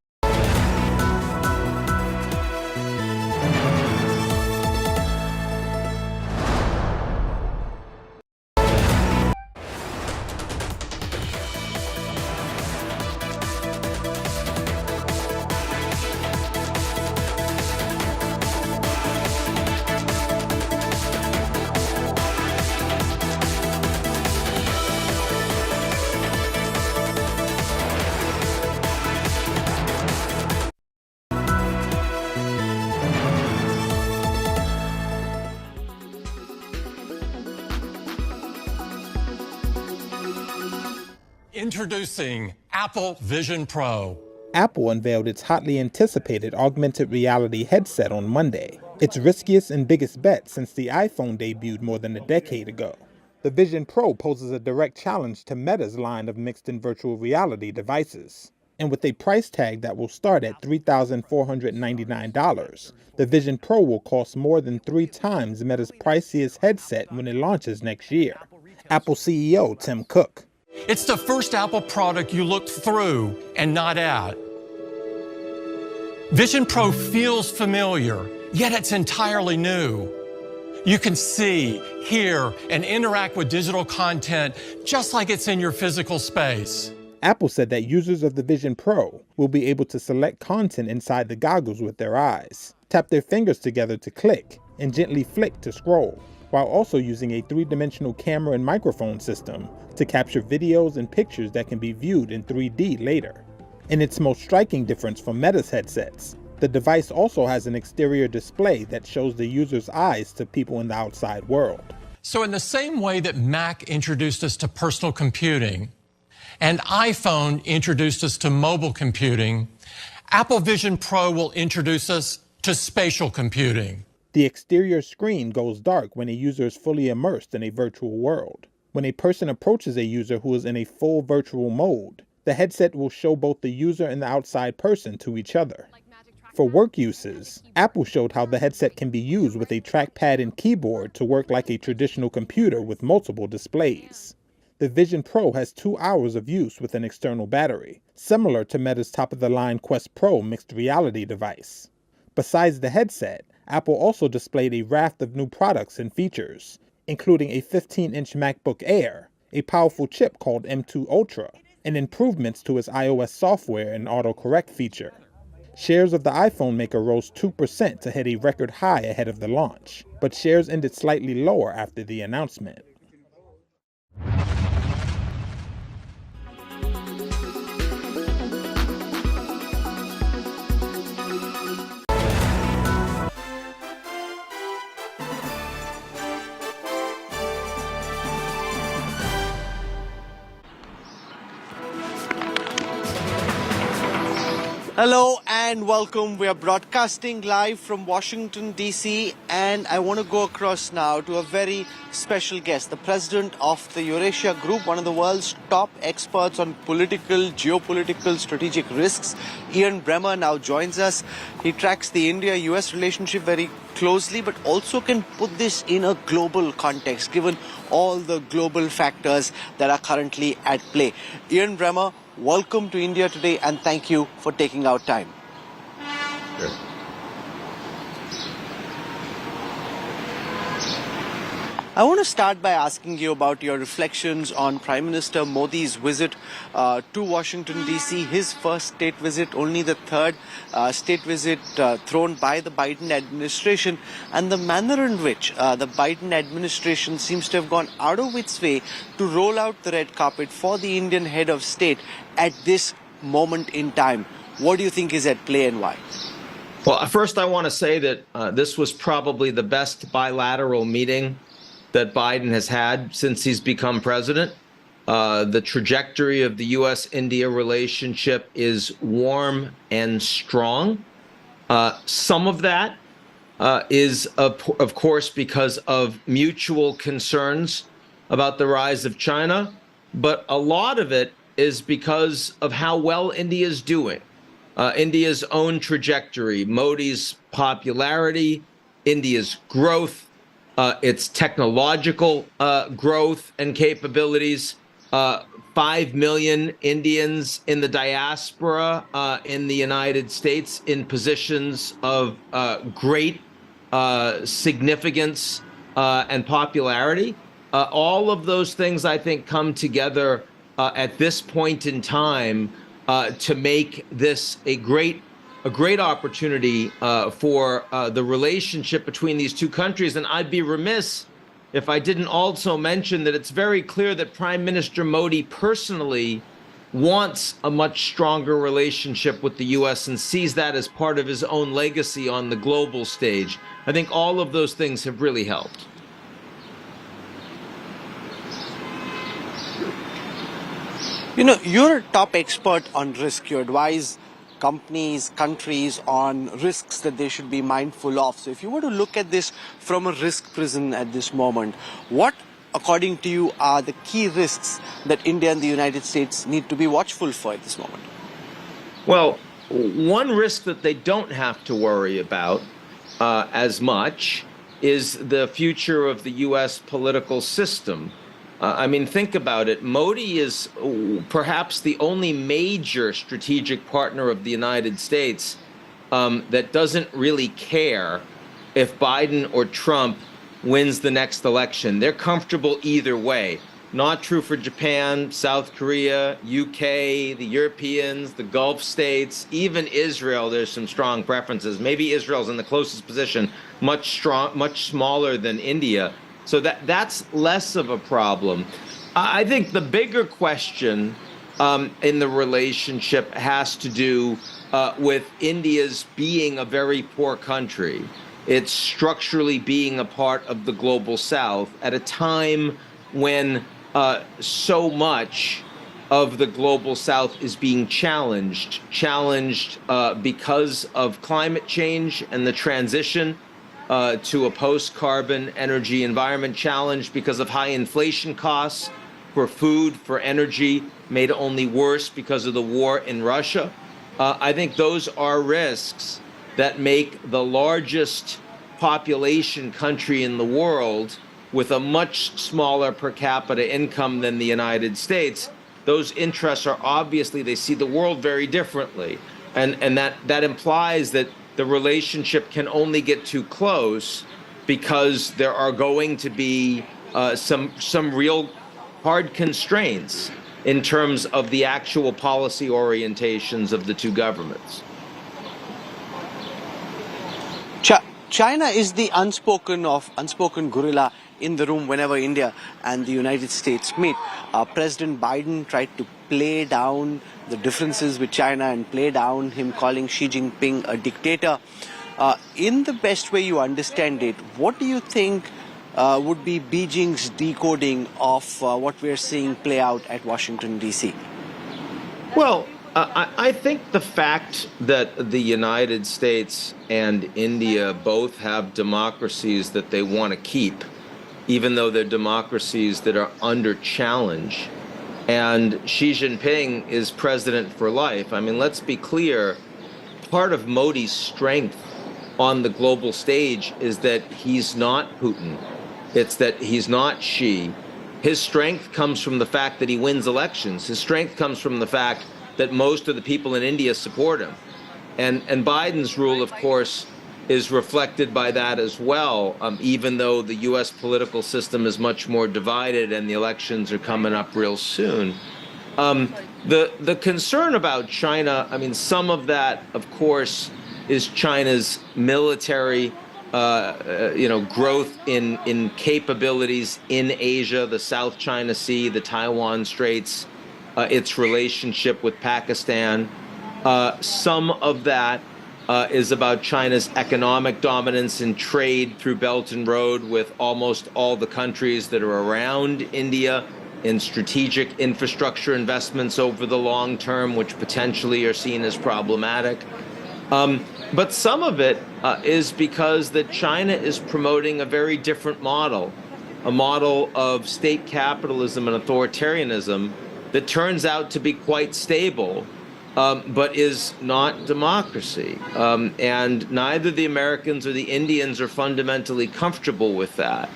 Introducing Apple Vision Pro. Apple unveiled its hotly anticipated augmented reality headset on Monday, its riskiest and biggest bet since the iPhone debuted more than a decade ago. The Vision Pro poses a direct challenge to Meta's line of mixed and virtual reality devices. And with a price tag that will start at $3,499, the Vision Pro will cost more than 3 times Meta's priciest headset when it launches next year. Apple CEO Tim Cook. It's the first Apple product you look through and not at. Vision Pro feels familiar, yet it's entirely new. You can see, hear, and interact with digital content just like it's in your physical space. Apple said that users of the Vision Pro will be able to select content inside the goggles with their eyes, tap their fingers together to click, and gently flick to scroll, while also using a three-dimensional camera and microphone system to capture videos and pictures that can be viewed in 3D later. In its most striking difference from Meta's headsets, the device also has an exterior display that shows the user's eyes to people in the outside world. So in the same way that Mac introduced us to personal computing and iPhone introduced us to mobile computing, Apple Vision Pro will introduce us to spatial computing. The exterior screen goes dark when a user is fully immersed in a virtual world. When a person approaches a user who is in a full virtual mode, the headset will show both the user and the outside person to each other. For work uses, Apple showed how the headset can be used with a trackpad and keyboard to work like a traditional computer with multiple displays. The Vision Pro has 2 hours of use with an external battery, similar to Meta's top-of-the-line Quest Pro mixed reality device. Besides the headset, Apple also displayed a raft of new products and features, including a 15-inch MacBook Air, a powerful chip called M2 Ultra, and improvements to its iOS software and autocorrect feature. Shares of the iPhone maker rose 2% to hit a record high ahead of the launch, but shares ended slightly lower after the announcement. Hello and welcome. We are broadcasting live from Washington, D.C. and I want to go across now to a very special guest, the president of the u.s.a Group, one of the world's top experts on political, geopolitical, strategic risks. Ian Bremmer now joins us. He tracks the India-U.S. relationship very closely, but also can put this in a global context, given all the global factors that are currently at play. Ian Bremmer, welcome to India Today and thank you for taking out time. Sure. I want to start by asking you about your reflections on Prime Minister Modi's visit to Washington, D.C., his first state visit, only the third state visit thrown by the Biden administration, and the manner in which the Biden administration seems to have gone out of its way to roll out the red carpet for the Indian head of state at this moment in time. What do you think is at play and why? Well, first I want to say that this was probably the best bilateral meeting that Biden has had since he's become president. The trajectory of the U.S.-India relationship is warm and strong. Some of that is, of course, because of mutual concerns about the rise of China, but a lot of it is because of how well India is doing. India's own trajectory, Modi's popularity, India's growth, its technological growth and capabilities, 5 million Indians in the diaspora in the United States in positions of great significance and popularity. All of those things, I think, come together at this point in time to make this a great opportunity for the relationship between these two countries. And I'd be remiss if I didn't also mention that it's very clear that Prime Minister Modi personally wants a much stronger relationship with the U.S. and sees that as part of his own legacy on the global stage. I think all of those things have really helped. You know, you're a top expert on risk. You advise companies, countries on risks that they should be mindful of. So if you were to look at this from a risk prism at this moment, what, according to you, are the key risks that India and the United States need to be watchful for at this moment? Well, one risk that they don't have to worry about as much is the future of the U.S. political system. I mean, think about it. Modi is perhaps the only major strategic partner of the United States that doesn't really care if Biden or Trump wins the next election. They're comfortable either way. Not true for Japan, South Korea, UK, the Europeans, the Gulf states, even Israel. There's some strong preferences. Maybe Israel's in the closest position, much smaller than India. So that's less of a problem. I think the bigger question in the relationship has to do with India's being a very poor country. It's structurally being a part of the global South at a time when so much of the global South is being challenged because of climate change and the transition to a post-carbon energy environment, challenged because of high inflation costs for food, for energy, made only worse because of the war in Russia. I think those are risks that make the largest population country in the world with a much smaller per capita income than the United States. Those interests are obviously, they see the world very differently. And that implies that the relationship can only get too close because there are going to be some real hard constraints in terms of the actual policy orientations of the two governments. China is the unspoken gorilla in the room whenever India and the United States meet. President Biden tried to play down the differences with China and play down him calling Xi Jinping a dictator. In the best way you understand it, what do you think would be Beijing's decoding of what we're seeing play out at Washington, D.C.? Well, I think the fact that the United States and India both have democracies that they want to keep, even though they're democracies that are under challenge, and Xi Jinping is president for life. I mean, let's be clear, part of Modi's strength on the global stage is that he's not Putin. It's that he's not Xi. His strength comes from the fact that he wins elections. His strength comes from the fact that most of the people in India support him. And Biden's rule, of course, is reflected by that as well, even though the U.S. political system is much more divided and the elections are coming up real soon. The concern about China, I mean, some of that, of course, is China's military growth in capabilities in Asia, the South China Sea, the Taiwan Straits, its relationship with Pakistan. Some of that is about China's economic dominance in trade through Belt and Road with almost all the countries that are around India, in strategic infrastructure investments over the long term, which potentially are seen as problematic. But some of it is because that China is promoting a very different model, a model of state capitalism and authoritarianism that turns out to be quite stable, but is not democracy. And neither the Americans or the Indians are fundamentally comfortable with that.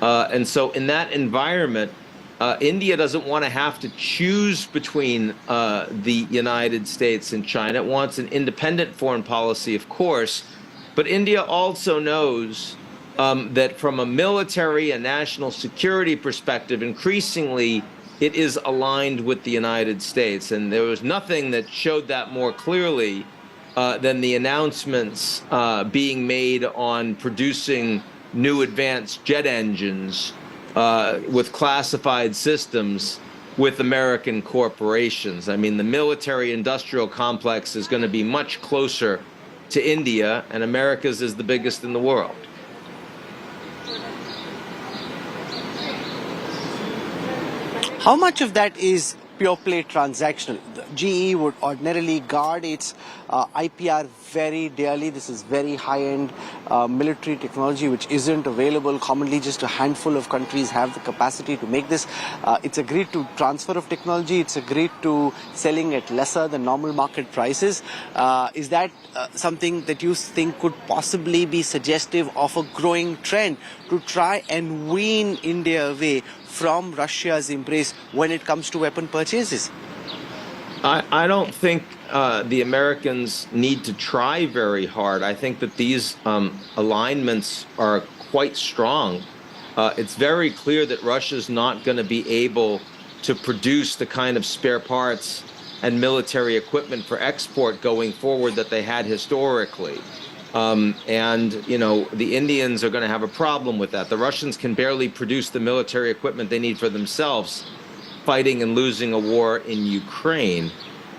And so in that environment, India doesn't want to have to choose between the United States and China. It wants an independent foreign policy, of course, but India also knows that from a military and national security perspective, increasingly it is aligned with the United States. And there was nothing that showed that more clearly than the announcements being made on producing new advanced jet engines with classified systems with American corporations. I mean, the military-industrial complex is going to be much closer to India, and America's is the biggest in the world. How much of that is pure play transactional? GE would ordinarily guard its IPR very dearly. This is very high-end military technology which isn't available commonly. Just a handful of countries have the capacity to make this. It's agreed to transfer of technology. It's agreed to selling at lesser than normal market prices. Is that something that you think could possibly be suggestive of a growing trend to try and wean India away from Russia's embrace when it comes to weapon purchases? I don't think the Americans need to try very hard. I think that these alignments are quite strong. It's very clear that Russia's not going to be able to produce the kind of spare parts and military equipment for export going forward that they had historically. And, you know, the Indians are going to have a problem with that. The Russians can barely produce the military equipment they need for themselves, fighting and losing a war in Ukraine.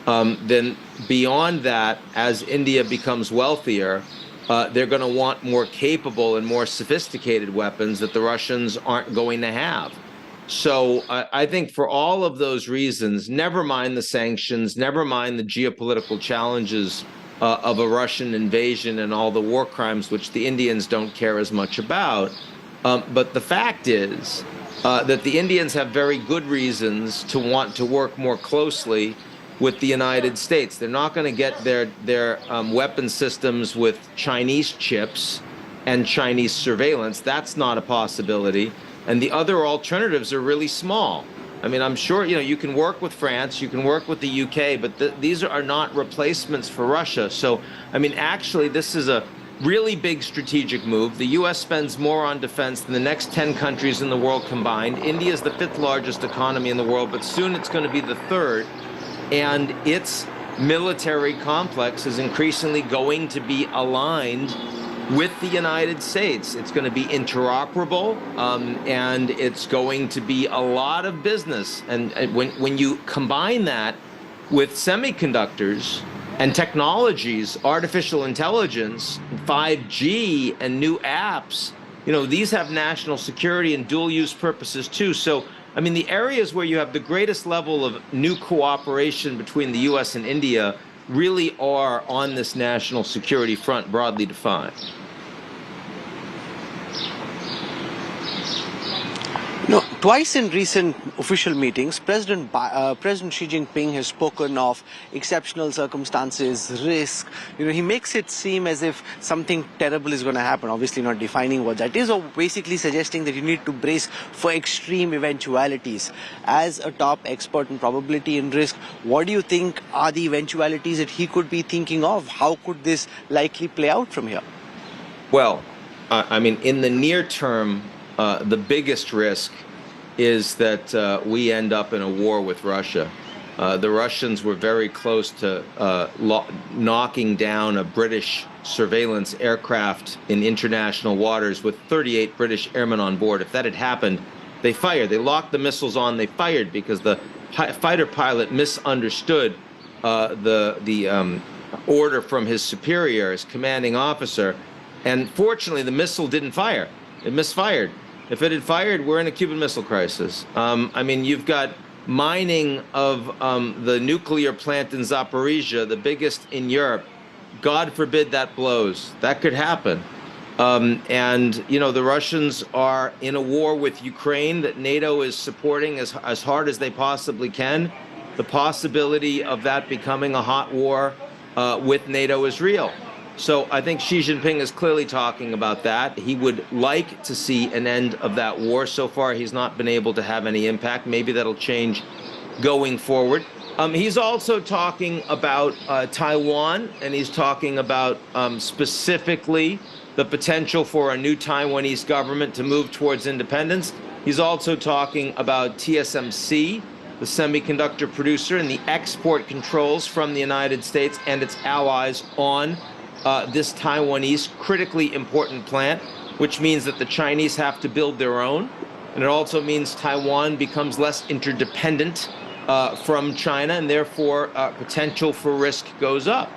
Then beyond that, as India becomes wealthier, they're going to want more capable and more sophisticated weapons that the Russians aren't going to have. So I think for all of those reasons, never mind the sanctions, never mind the geopolitical challenges of a Russian invasion and all the war crimes, which the Indians don't care as much about. But the fact is that the Indians have very good reasons to want to work more closely with the United States. They're not going to get their weapon systems with Chinese chips and Chinese surveillance. That's not a possibility. And the other alternatives are really small. I mean, I'm sure, you know, you can work with France, you can work with the UK, but these are not replacements for Russia. So, I mean, actually, this is a really big strategic move. The U.S. spends more on defense than the next 10 countries in the world combined. India is the 5th largest economy in the world, but soon it's going to be the 3rd. And its military complex is increasingly going to be aligned with the United States. It's going to be interoperable, and it's going to be a lot of business. And when you combine that with semiconductors and technologies, artificial intelligence, 5G, and new apps, you know, these have national security and dual use purposes too. So, I mean, the areas where you have the greatest level of new cooperation between the U.S. and India really are on this national security front, broadly defined. No, twice in recent official meetings, President Xi Jinping has spoken of exceptional circumstances, risk. You know, he makes it seem as if something terrible is going to happen. Obviously, not defining what that is, or basically suggesting that you need to brace for extreme eventualities. As a top expert in probability and risk, what do you think are the eventualities that he could be thinking of? How could this likely play out from here? Well, I mean, in the near term, the biggest risk is that we end up in a war with Russia. The Russians were very close to knocking down a British surveillance aircraft in international waters with 38 British airmen on board. If that had happened, they fired. They locked the missiles on, they fired because the fighter pilot misunderstood the order from his superior, his commanding officer, and fortunately the missile didn't fire. It misfired. If it had fired, we're in a Cuban Missile Crisis. I mean, you've got mining of the nuclear plant in Zaporizhia, the biggest in Europe. God forbid that blows. That could happen. And, you know, the Russians are in a war with Ukraine that NATO is supporting as hard as they possibly can. The possibility of that becoming a hot war with NATO is real. So I think Xi Jinping is clearly talking about that. He would like to see an end of that war. So far, he's not been able to have any impact. Maybe that'll change going forward. He's also talking about Taiwan, and he's talking about specifically the potential for a new Taiwanese government to move towards independence. He's also talking about TSMC, the semiconductor producer, and the export controls from the United States and its allies on this Taiwanese critically important plant, which means that the Chinese have to build their own. And it also means Taiwan becomes less interdependent from China, and therefore potential for risk goes up.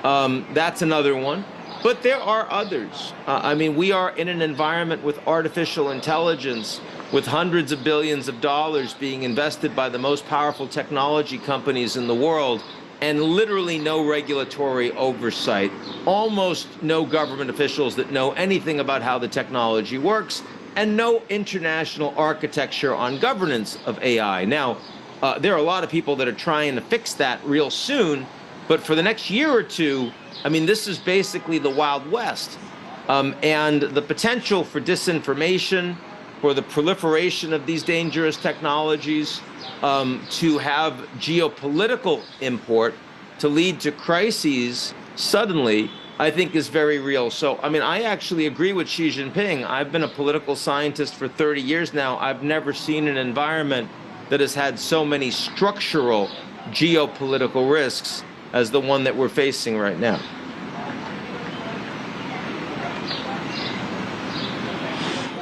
That's another one. But there are others. I mean, we are in an environment with artificial intelligence, with hundreds of billions of dollars being invested by the most powerful technology companies in the world, and literally no regulatory oversight, almost no government officials that know anything about how the technology works, and no international architecture on governance of AI. Now, there are a lot of people that are trying to fix that real soon, but for the next year or two, I mean, this is basically the Wild West. And the potential for disinformation for the proliferation of these dangerous technologies, to have geopolitical import, to lead to crises suddenly, I think is very real. So, I mean, I actually agree with Xi Jinping. I've been a political scientist for 30 years now. I've never seen an environment that has had so many structural geopolitical risks as the one that we're facing right now.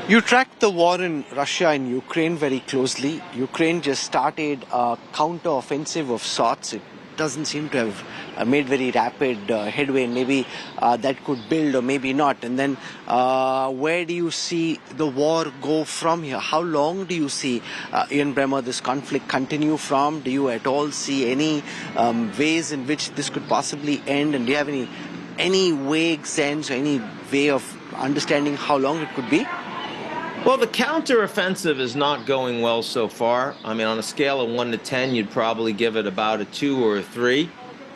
You tracked the war in Russia and Ukraine very closely. Ukraine just started a counter-offensive of sorts. It doesn't seem to have made very rapid headway, and maybe that could build or maybe not. And then where do you see the war go from here? How long do you see, Ian Bremmer, this conflict continue from? Do you at all see any ways in which this could possibly end? And do you have any vague sense or any way of understanding how long it could be? Well, the counteroffensive is not going well so far. I mean, on a scale of 1 to 10, you'd probably give it about a 2 or a 3.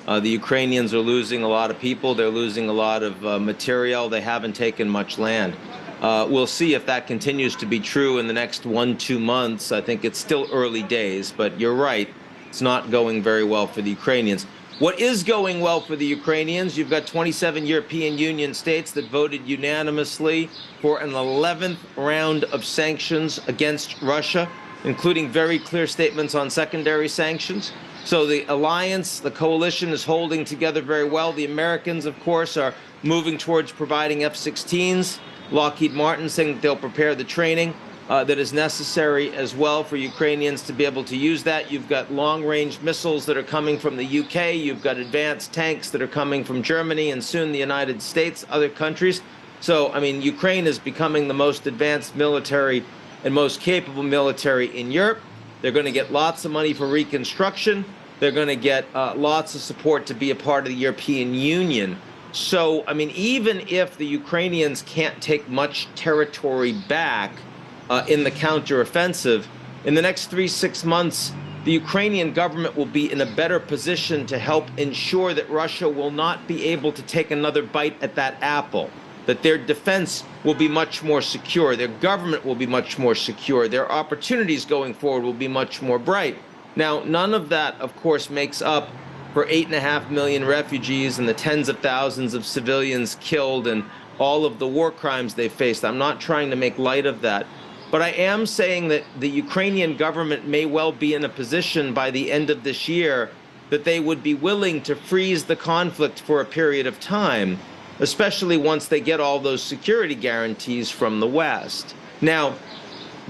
The Ukrainians are losing a lot of people. They're losing a lot of material. They haven't taken much land. We'll see if that continues to be true in the next 1-2 months. I think it's still early days, but you're right. It's not going very well for the Ukrainians. What is going well for the Ukrainians? You've got 27 European Union states that voted unanimously for an 11th round of sanctions against Russia, including very clear statements on secondary sanctions. So the alliance, the coalition is holding together very well. The Americans, of course, are moving towards providing F-16s. Lockheed Martin saying that they'll prepare the training that is necessary as well for Ukrainians to be able to use that. You've got long-range missiles that are coming from the UK. You've got advanced tanks that are coming from Germany and soon the United States, other countries. So, I mean, Ukraine is becoming the most advanced military and most capable military in Europe. They're going to get lots of money for reconstruction. They're going to get lots of support to be a part of the European Union. So, I mean, even if the Ukrainians can't take much territory back in the counteroffensive, in the next 3-6 months, the Ukrainian government will be in a better position to help ensure that Russia will not be able to take another bite at that apple, that their defense will be much more secure, their government will be much more secure, their opportunities going forward will be much more bright. Now, none of that, of course, makes up for 8.5 million refugees and the tens of thousands of civilians killed and all of the war crimes they faced. I'm not trying to make light of that. But I am saying that the Ukrainian government may well be in a position by the end of this year that they would be willing to freeze the conflict for a period of time, especially once they get all those security guarantees from the West. Now,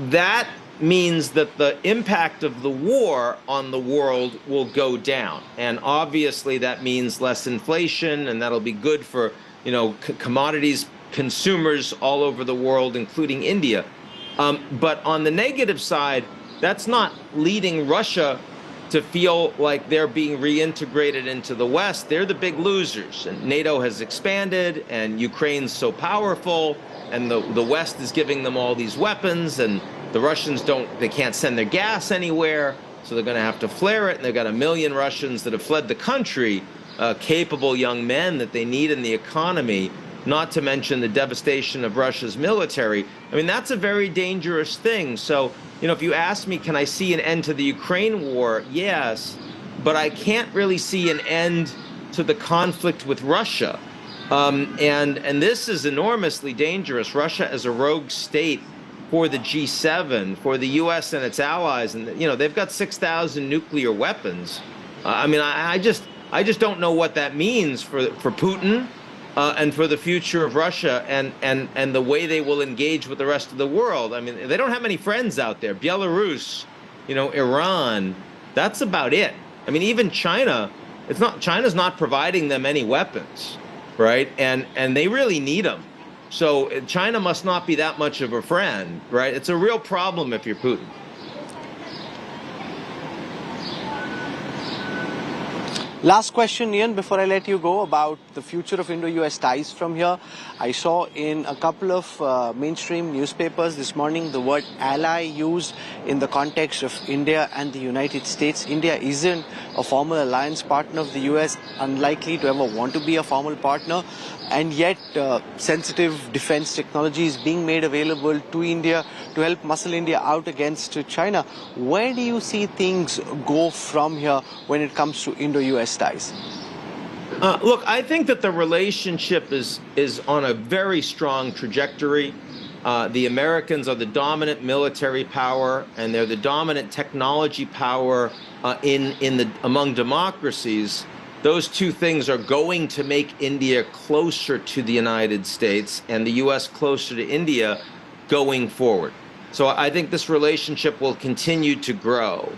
that means that the impact of the war on the world will go down. And obviously that means less inflation, and that'll be good for, you know, commodities, consumers all over the world, including India. But on the negative side, that's not leading Russia to feel like they're being reintegrated into the West. They're the big losers. And NATO has expanded, and Ukraine's so powerful, and the West is giving them all these weapons, and the Russians they can't send their gas anywhere, so they're going to have to flare it. And they've got 1 million Russians that have fled the country, capable young men that they need in the economy, not to mention the devastation of Russia's military. I mean, that's a very dangerous thing. So, you know, if you ask me, can I see an end to the Ukraine war? Yes, but I can't really see an end to the conflict with Russia. And this is enormously dangerous. Russia as a rogue state for the G7, for the U.S. and its allies, and, you know, they've got 6,000 nuclear weapons. I mean, I just don't know what that means for Putin. And for the future of Russia and the way they will engage with the rest of the world. I mean, they don't have many friends out there. Belarus, you know, Iran, that's about it. I mean, even China, China's not providing them any weapons, right? And they really need them. So China must not be that much of a friend, right? It's a real problem if you're Putin. Last question, Ian, before I let you go, about the future of Indo-US ties from here. I saw in a couple of mainstream newspapers this morning the word ally used in the context of India and the United States. India isn't a formal alliance partner of the US, unlikely to ever want to be a formal partner, and yet sensitive defense technology is being made available to India to help muscle India out against China. Where do you see things go from here when it comes to Indo-US ties? Look, I think that the relationship is on a very strong trajectory. The Americans are the dominant military power, and they're the dominant technology power among democracies. Those two things are going to make India closer to the United States and the U.S. closer to India going forward. So I think this relationship will continue to grow.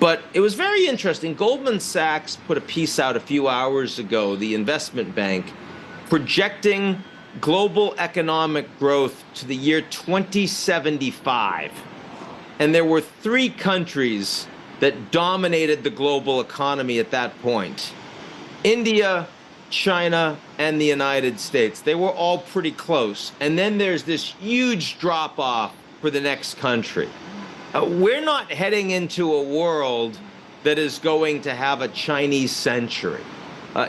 But it was very interesting. Goldman Sachs put a piece out a few hours ago, the investment bank, projecting global economic growth to the year 2075. And there were 3 countries that dominated the global economy at that point: India, China, and the United States. They were all pretty close. And then there's this huge drop-off for the next country. We're not heading into a world that is going to have a Chinese century.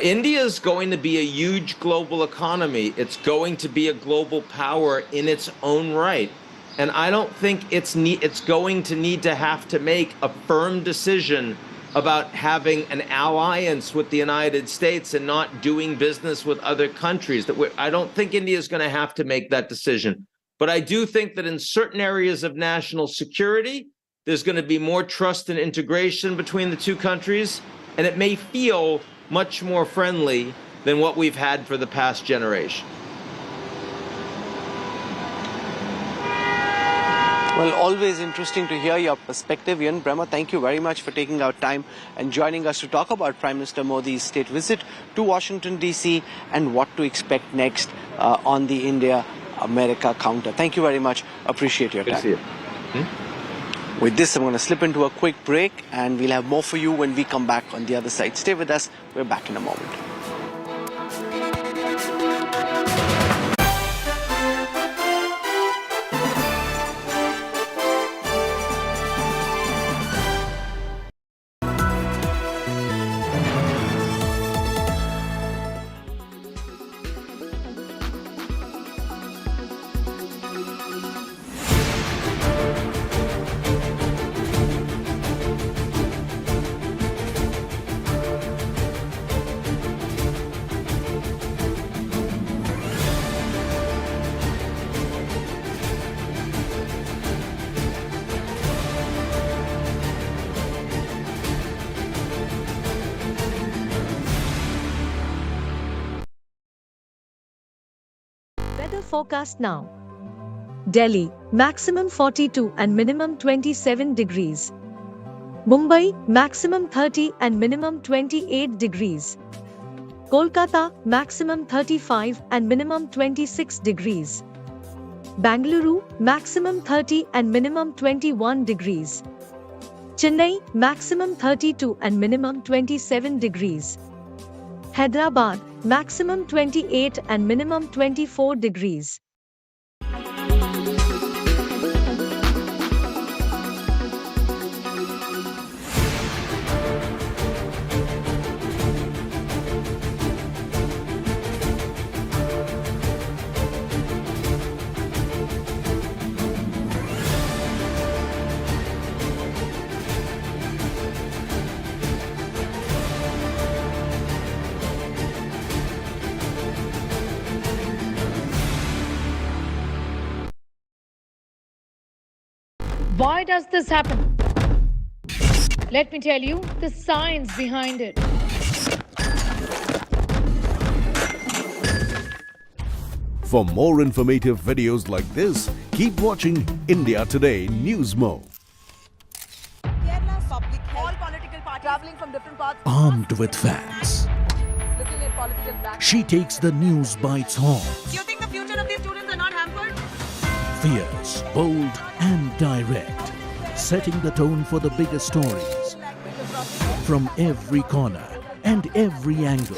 India is going to be a huge global economy. It's going to be a global power in its own right. And I don't think it's going to need to have to make a firm decision about having an alliance with the United States and not doing business with other countries. I don't think India is going to have to make that decision. But I do think that in certain areas of national security, there's going to be more trust and integration between the two countries, and it may feel much more friendly than what we've had for the past generation. Well, always interesting to hear your perspective. Ian Bremmer, thank you very much for taking our time and joining us to talk about Prime Minister Modi's state visit to Washington, D.C. and what to expect next on the India-America counter. Thank you very much. Appreciate your time. Good to see you. With this, I'm going to slip into a quick break, and we'll have more for you when we come back on the other side. Stay with us. We're back in a moment. Weather forecast now. Delhi, maximum 42 and minimum 27 degrees. Mumbai, maximum 30 and minimum 28 degrees. Kolkata, maximum 35 and minimum 26 degrees. Bangalore, maximum 30 and minimum 21 degrees. Chennai, maximum 32 and minimum 27 degrees. Hyderabad, maximum 28 and minimum 24 degrees. Why does this happen? Let me tell you the science behind it. For more informative videos like this, keep watching India Today Newsmo. Kerala's public health, all political parties traveling from different parts. Armed with facts, Looking at political back. she takes the news by its horns. Do you think the future of these students are not hampered? Fierce, bold, and direct, setting the tone for the biggest stories. from every corner and every angle.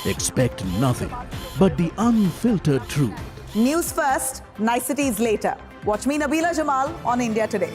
Expect nothing but the unfiltered truth. News first, niceties later. Watch me, Nabila Jamal, on India Today.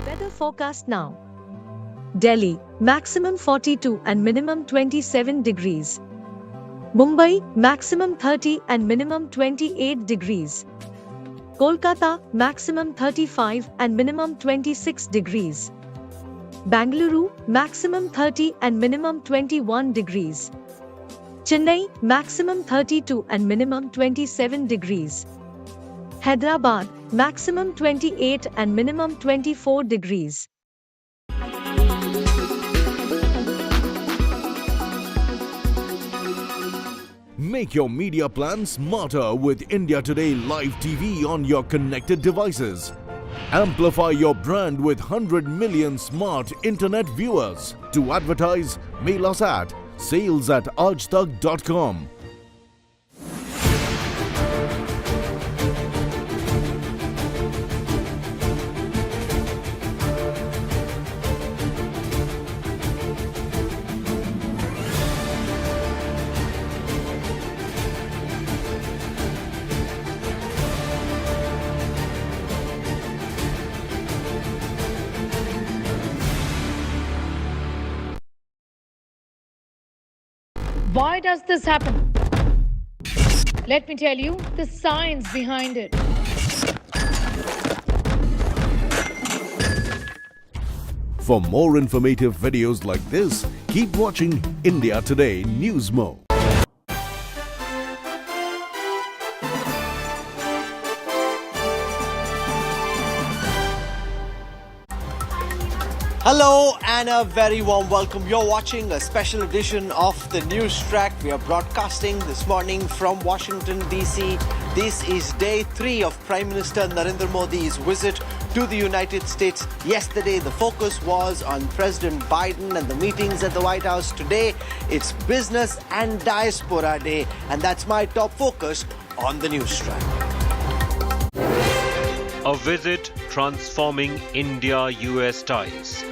Weather forecast now. Delhi, maximum 42 and minimum 27 degrees. Mumbai, maximum 30 and minimum 28 degrees. Kolkata, maximum 35 and minimum 26 degrees. Bangalore, maximum 30 and minimum 21 degrees. Chennai, maximum 32 and minimum 27 degrees. Hyderabad, maximum 28 and minimum 24 degrees. Make your media plan smarter with India Today Live TV on your connected devices. Amplify your brand with 100 million smart internet viewers. To advertise, mail us at sales@aajtak.com. Why does this happen? Let me tell you the science behind it. For more informative videos like this, keep watching India Today News Mo. Hello and a very warm welcome. You're watching a special edition of the News Track. We are broadcasting this morning from Washington, D.C. This is day 3 of Prime Minister Narendra Modi's visit to the United States. Yesterday, the focus was on President Biden and the meetings at the White House. Today, it's Business and Diaspora Day, and that's my top focus on the News Track. A visit transforming India-U.S. ties.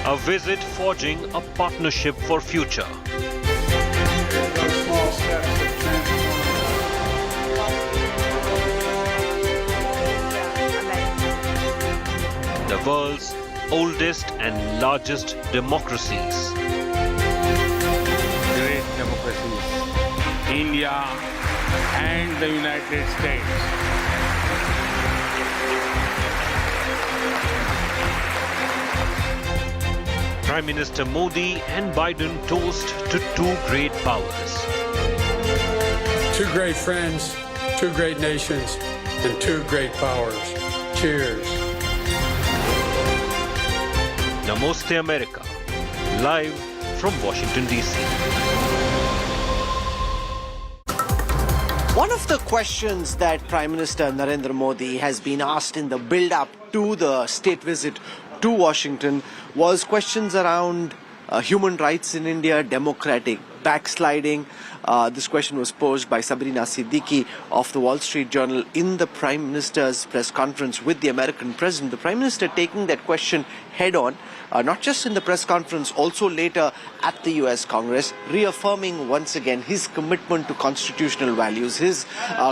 A visit forging a partnership for future. The world's oldest and largest democracies. Great democracies, India and the United States. Prime Minister Modi and Biden toast to two great powers. Two great friends, two great nations, and two great powers. Cheers. Namaste America, live from Washington, D.C. One of the questions that Prime Minister Narendra Modi has been asked in the build-up to the state visit to Washington was questions around human rights in India, democratic backsliding? This question was posed by Sabrina Siddiqui of the Wall Street Journal in the Prime Minister's press conference with the American President. The Prime Minister taking that question head on, not just in the press conference, also later at the U.S. Congress, reaffirming once again his commitment to constitutional values, his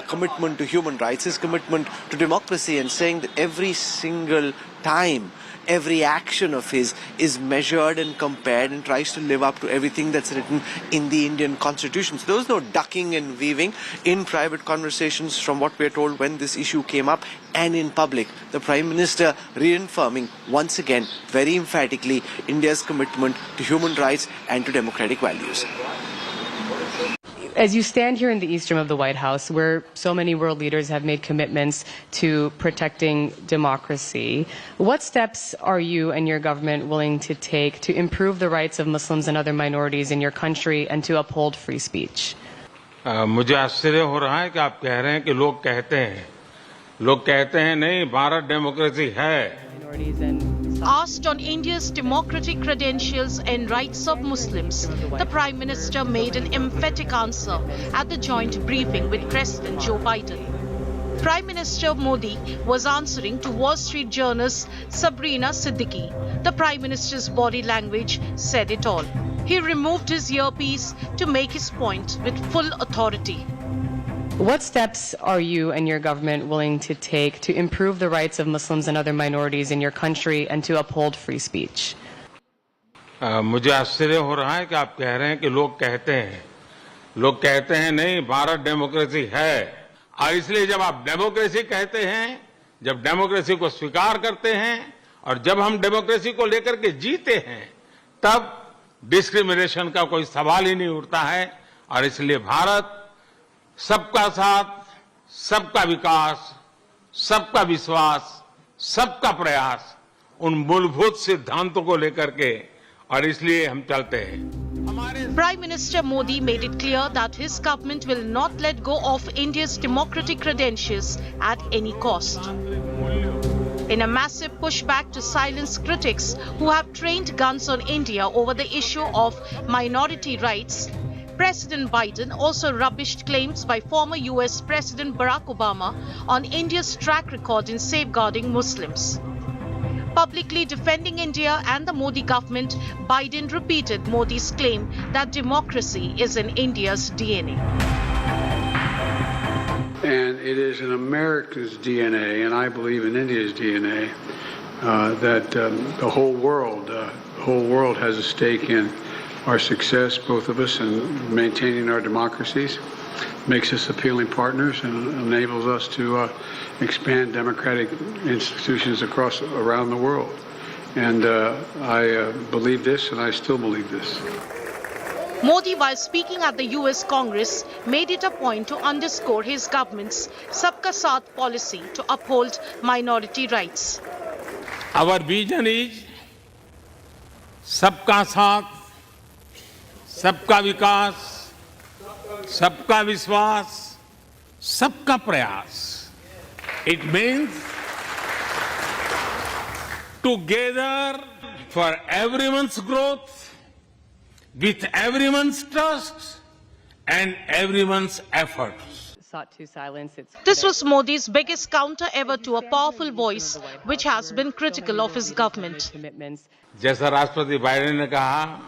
commitment to human rights, his commitment to democracy, and saying that every single time, every action of his is measured and compared and tries to live up to everything that's written in the Indian Constitution. So there was no ducking and weaving in private conversations, from what we're told, when this issue came up, and in public. The Prime Minister reaffirming once again, very emphatically, India's commitment to human rights and to democratic values. As you stand here in the east room of the White House, where so many world leaders have made commitments to protecting democracy, what steps are you and your government willing to take to improve the rights of Muslims and other minorities in your country and to uphold free speech? मुझे आश्चर्य हो रहा है कि आप कह रहे हैं कि लोग कहते हैं नहीं, भारत डेमोक्रेसी है. Asked on India's democratic credentials and rights of Muslims, the Prime Minister made an emphatic answer at the joint briefing with President Joe Biden. Prime Minister Modi was answering to Wall Street Journal's Sabrina Siddiqui. The Prime Minister's body language said it all. He removed his earpiece to make his point with full authority. What steps are you and your government willing to take to improve the rights of Muslims and other minorities in your country and to uphold free speech? मुझे आश्चर्य हो रहा है कि आप कह रहे हैं कि लोग कहते हैं नहीं, भारत डेमोक्रेसी है. और इसलिए जब आप डेमोक्रेसी कहते हैं, जब डेमोक्रेसी को स्वीकार करते हैं और जब हम डेमोक्रेसी को लेकर के जीते हैं, तब डिस्क्रिमिनेशन का कोई सवाल ही नहीं उठता है. और इसलिए भारत सबका साथ, सबका विकास, सबका विश्वास, सबका प्रयास, उन मूलभूत सिद्धांतों को लेकर के, और इसलिए हम चलते हैं. Prime Minister Modi made it clear that his government will not let go of India's democratic credentials at any cost. In a massive pushback to silence critics who have trained guns on India over the issue of minority rights, President Biden also rubbished claims by former U.S. President Barack Obama on India's track record in safeguarding Muslims. Publicly defending India and the Modi government, Biden repeated Modi's claim that democracy is in India's DNA. And it is in America's DNA, and I believe in India's DNA, that the whole world has a stake in our success, both of us, in maintaining our democracies, makes us appealing partners, and enables us to expand democratic institutions around the world. And I believe this, and I still believe this. Modi, while speaking at the U.S. Congress, made it a point to underscore his government's Sabka Saath policy to uphold minority rights. Our vision is Sabka Saath, Sabka Vikas, Sabka Vishwas, Sabka Prayas. It means together for everyone's growth, with everyone's trust and everyone's efforts. Sought to silence its... This was Modi's biggest counter ever to a powerful voice, which has been critical of his government. जैसा राष्ट्रपति Biden ने कहा,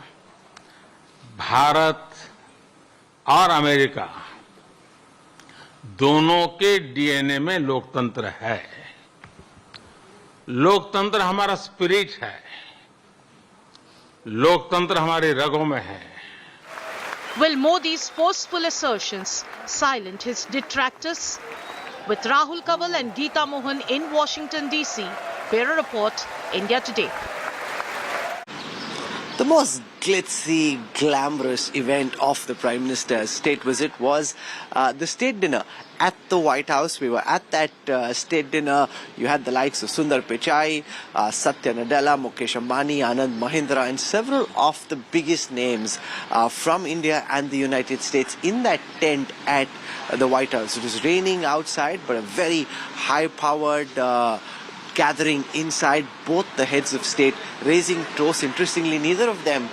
भारत और America दोनों के DNA में लोकतंत्र है. लोकतंत्र हमारा स्पिरिट है. लोकतंत्र हमारी रगों में है. Will Modi's forceful assertions silence his detractors? With Rahul Kaval and Geeta Mohan in Washington, D.C., Bureau Report, India Today. The most glitzy, glamorous event of the Prime Minister's state visit was the state dinner at the White House. We were at that state dinner. You had the likes of Sundar Pichai, Satya Nadella, Mukesh Ambani, Anand Mahindra, and several of the biggest names from India and the United States in that tent at the White House. It was raining outside, but a very high-powered gathering inside, both the heads of state raising toasts. Interestingly, neither of them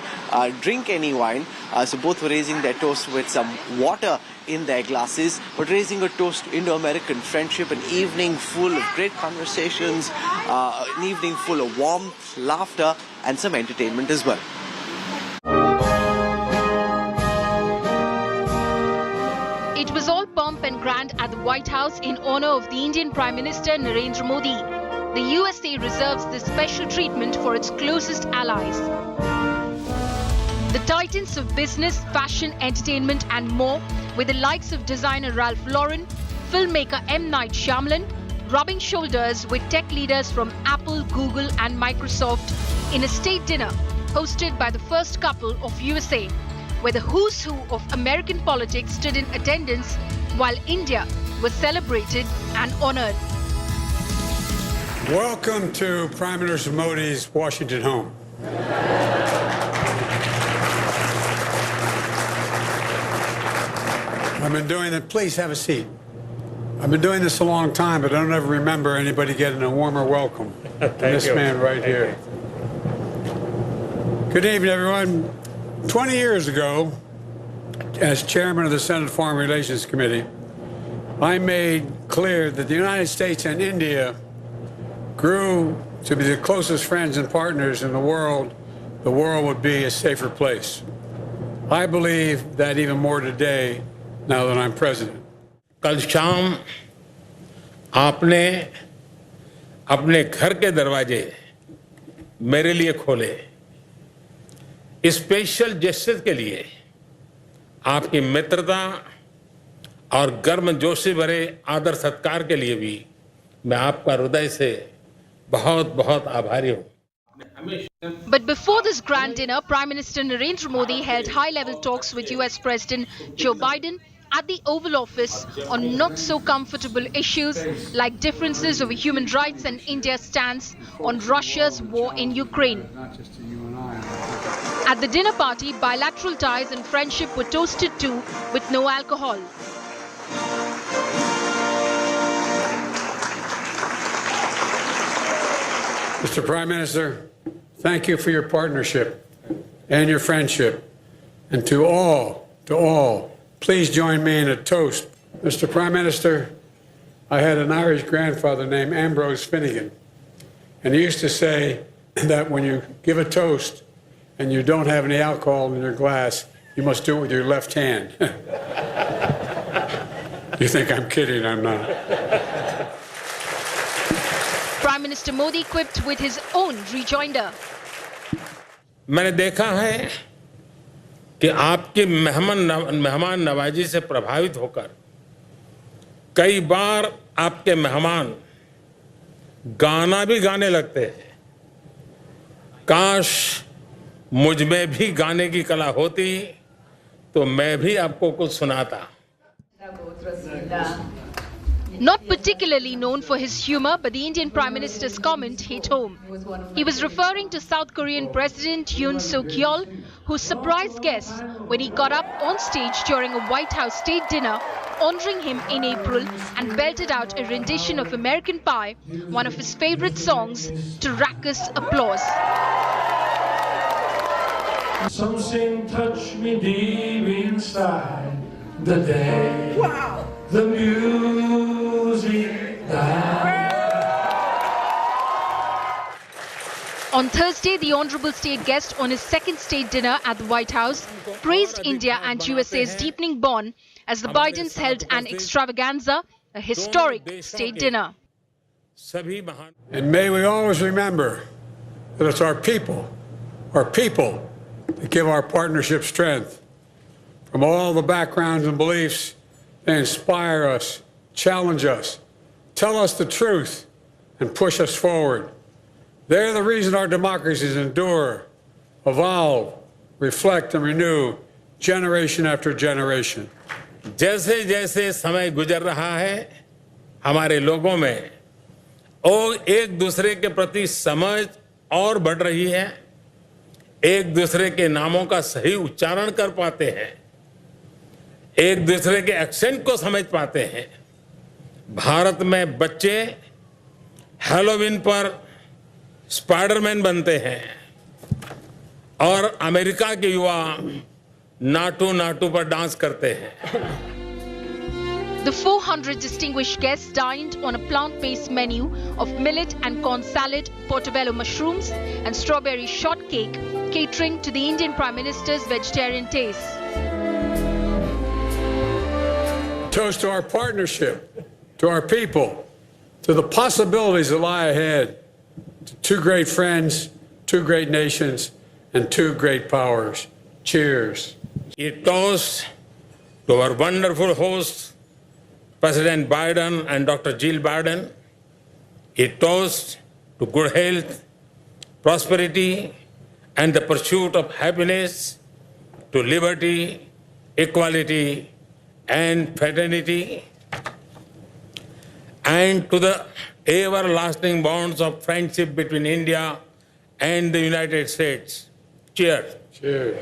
drink any wine, so both were raising their toast with some water in their glasses, but raising a toast to Indo-American friendship, an evening full of great conversations, an evening full of warmth, laughter, and some entertainment as well. It was all pomp and grand at the White House in honor of the Indian Prime Minister Narendra Modi. The USA reserves this special treatment for its closest allies. The titans of business, fashion, entertainment and more, with the likes of designer Ralph Lauren, filmmaker M. Night Shyamalan, rubbing shoulders with tech leaders from Apple, Google and Microsoft in a state dinner hosted by the first couple of USA, where the who's who of American politics stood in attendance while India was celebrated and honored. Welcome to Prime Minister Modi's Washington home. I've been doing it. Please have a seat. I've been doing this a long time, but I don't ever remember anybody getting a warmer welcome than this man right here. Good evening, everyone. 20 years ago, as chairman of the Senate Foreign Relations Committee, I made clear that the United States and India grew to be the closest friends and partners in the world would be a safer place. I believe that even more today, now that I'm president. कल शाम आपने अपने घर के दरवाजे मेरे लिए खोले। स्पेशल जेस्चर के लिए आपकी मित्रता और गर्मजोशी भरे आदर सत्कार के लिए भी मैं आपका हृदय से बहुत-बहुत आभारी हूं। But before this grand dinner, Prime Minister Narendra Modi held high-level talks with U.S. President Joe Biden at the Oval Office on not-so-comfortable issues like differences over human rights and India's stance on Russia's war in Ukraine. At the dinner party, bilateral ties and friendship were toasted too, with no alcohol. Mr. Prime Minister, thank you for your partnership and your friendship. And to all, please join me in a toast. Mr. Prime Minister, I had an Irish grandfather named Ambrose Finnegan, and he used to say that when you give a toast and you don't have any alcohol in your glass, you must do it with your left hand. You think I'm kidding? I'm not. Prime Minister Modi quipped with his own rejoinder. मैंने देखा है कि आपकी मेहमान नवाजी से प्रभावित होकर कई बार आपके मेहमान गाना भी गाने लगते हैं। काश मुझ में भी गाने की कला होती तो मैं भी आपको कुछ सुनाता। Not particularly known for his humor, but the Indian Prime Minister's comment hit home. He was referring to South Korean President Yoon Suk-yeol, who surprised guests when he got up on stage during a White House state dinner, honoring him in April, and belted out a rendition of American Pie, one of his favorite songs, to raucous applause. Something touched me deep inside the day. Wow. The music died. On Thursday, the honorable state guest on his second state dinner at the White House praised India and USA's deepening bond as the Bidens held an extravaganza, a historic state dinner. And may we always remember that it's our people that give our partnership strength. From all the backgrounds and beliefs, they inspire us, challenge us, tell us the truth, and push us forward. They're the reason our democracies endure, evolve, reflect, and renew generation after generation. जैसे जैसे समय गुजर रहा है, हमारे लोगों में और एक दूसरे के प्रति समझ और बढ़ रही है, एक दूसरे के नामों का सही उच्चारण कर पाते हैं, एक दूसरे के एक्सेंट को समझ पाते हैं। भारत में बच्चे हैलोवीन पर स्पाइडरमैन बनते हैं और अमेरिका के युवा नाटू नाटू पर डांस करते हैं. The 400 distinguished guests dined on a plant-based menu of millet and corn salad, portobello mushrooms, and strawberry shortcake, catering to the Indian Prime Minister's vegetarian tastes. Toast to our partnership, to our people, to the possibilities that lie ahead, to two great friends, two great nations, and two great powers. Cheers. A toast to our wonderful hosts, President Biden and Dr. Jill Biden. A toast to good health, prosperity, and the pursuit of happiness, to liberty, equality, and fraternity, and to the everlasting bonds of friendship between India and the United States. Cheers. Cheers.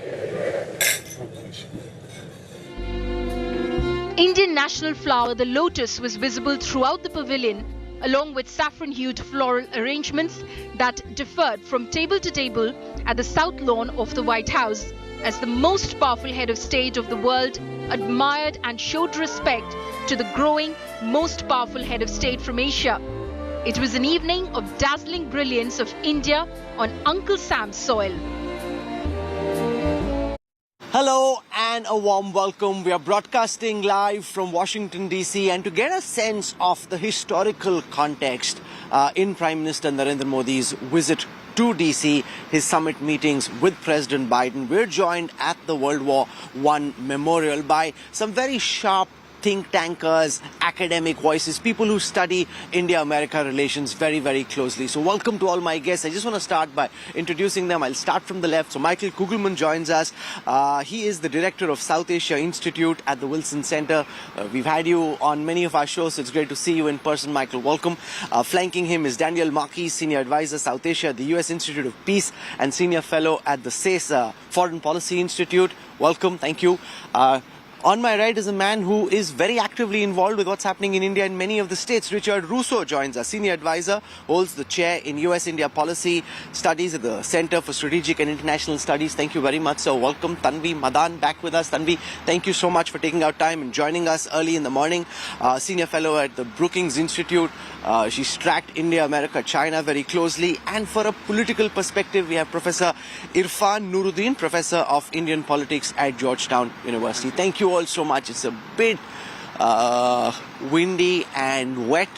Indian national flower, the lotus, was visible throughout the pavilion, along with saffron-hued floral arrangements that differed from table to table at the south lawn of the White House, as the most powerful head of state of the world admired and showed respect to the growing, most powerful head of state from Asia. It was an evening of dazzling brilliance of India on Uncle Sam's soil. Hello and a warm welcome. We are broadcasting live from Washington DC, and to get a sense of the historical context in Prime Minister Narendra Modi's visit to DC, his summit meetings with President Biden, we're joined at the World War I Memorial by some very sharp think tankers, academic voices, people who study India-America relations very, very closely. So welcome to all my guests. I just want to start by introducing them. I'll start from the left. So Michael Kugelman joins us. He is the director of South Asia Institute at the Wilson Center. We've had you on many of our shows, so it's great to see you in person, Michael. Welcome. Flanking him is Daniel Marquis, senior advisor, South Asia at the U.S. Institute of Peace and senior fellow at the SACE Foreign Policy Institute. Welcome. Thank you. On my right is a man who is very actively involved with what's happening in India in many of the states. Richard Russo joins us, senior advisor, holds the chair in U.S.-India policy studies at the Center for Strategic and International Studies. Thank you very much, sir. Welcome. Tanvi Madan back with us. Tanvi, thank you so much for taking out time and joining us early in the morning. Senior fellow at the Brookings Institute. She's tracked India, America, China very closely. And for a political perspective, we have Professor Irfan Nuruddin, Professor of Indian Politics at Georgetown University. Thank you all so much. It's a bit windy and wet,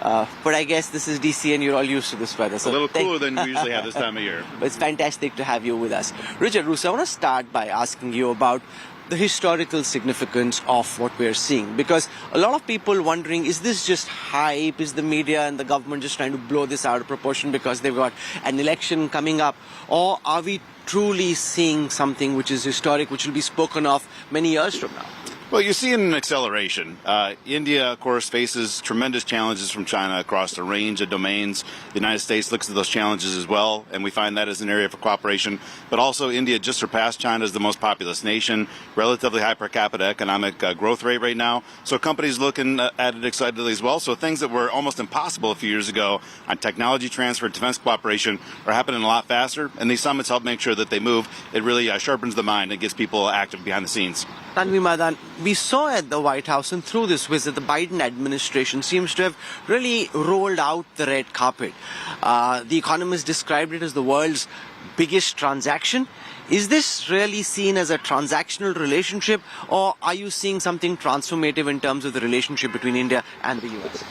but I guess this is DC and you're all used to this weather. So a little cooler than we usually have this time of year. But it's fantastic to have you with us. Richard Russo, I want to start by asking you about the historical significance of what we're seeing, because a lot of people wondering, is this just hype? Is the media and the government just trying to blow this out of proportion because they've got an election coming up? Or are we truly seeing something which is historic, which will be spoken of many years from now? Well, you see an acceleration. India, of course, faces tremendous challenges from China across a range of domains. The United States looks at those challenges as well, and we find that as an area for cooperation. But also, India just surpassed China as the most populous nation, relatively high per capita economic growth rate right now. So companies looking at it excitedly as well. So things that were almost impossible a few years ago on technology transfer, defense cooperation are happening a lot faster. And these summits help make sure that they move. It really sharpens the mind and gets people active behind the scenes. Tanvi Madan, we saw at the White House and through this visit, the Biden administration seems to have really rolled out the red carpet. The Economist described it as the world's biggest transaction. Is this really seen as a transactional relationship, or are you seeing something transformative in terms of the relationship between India and the U.S.?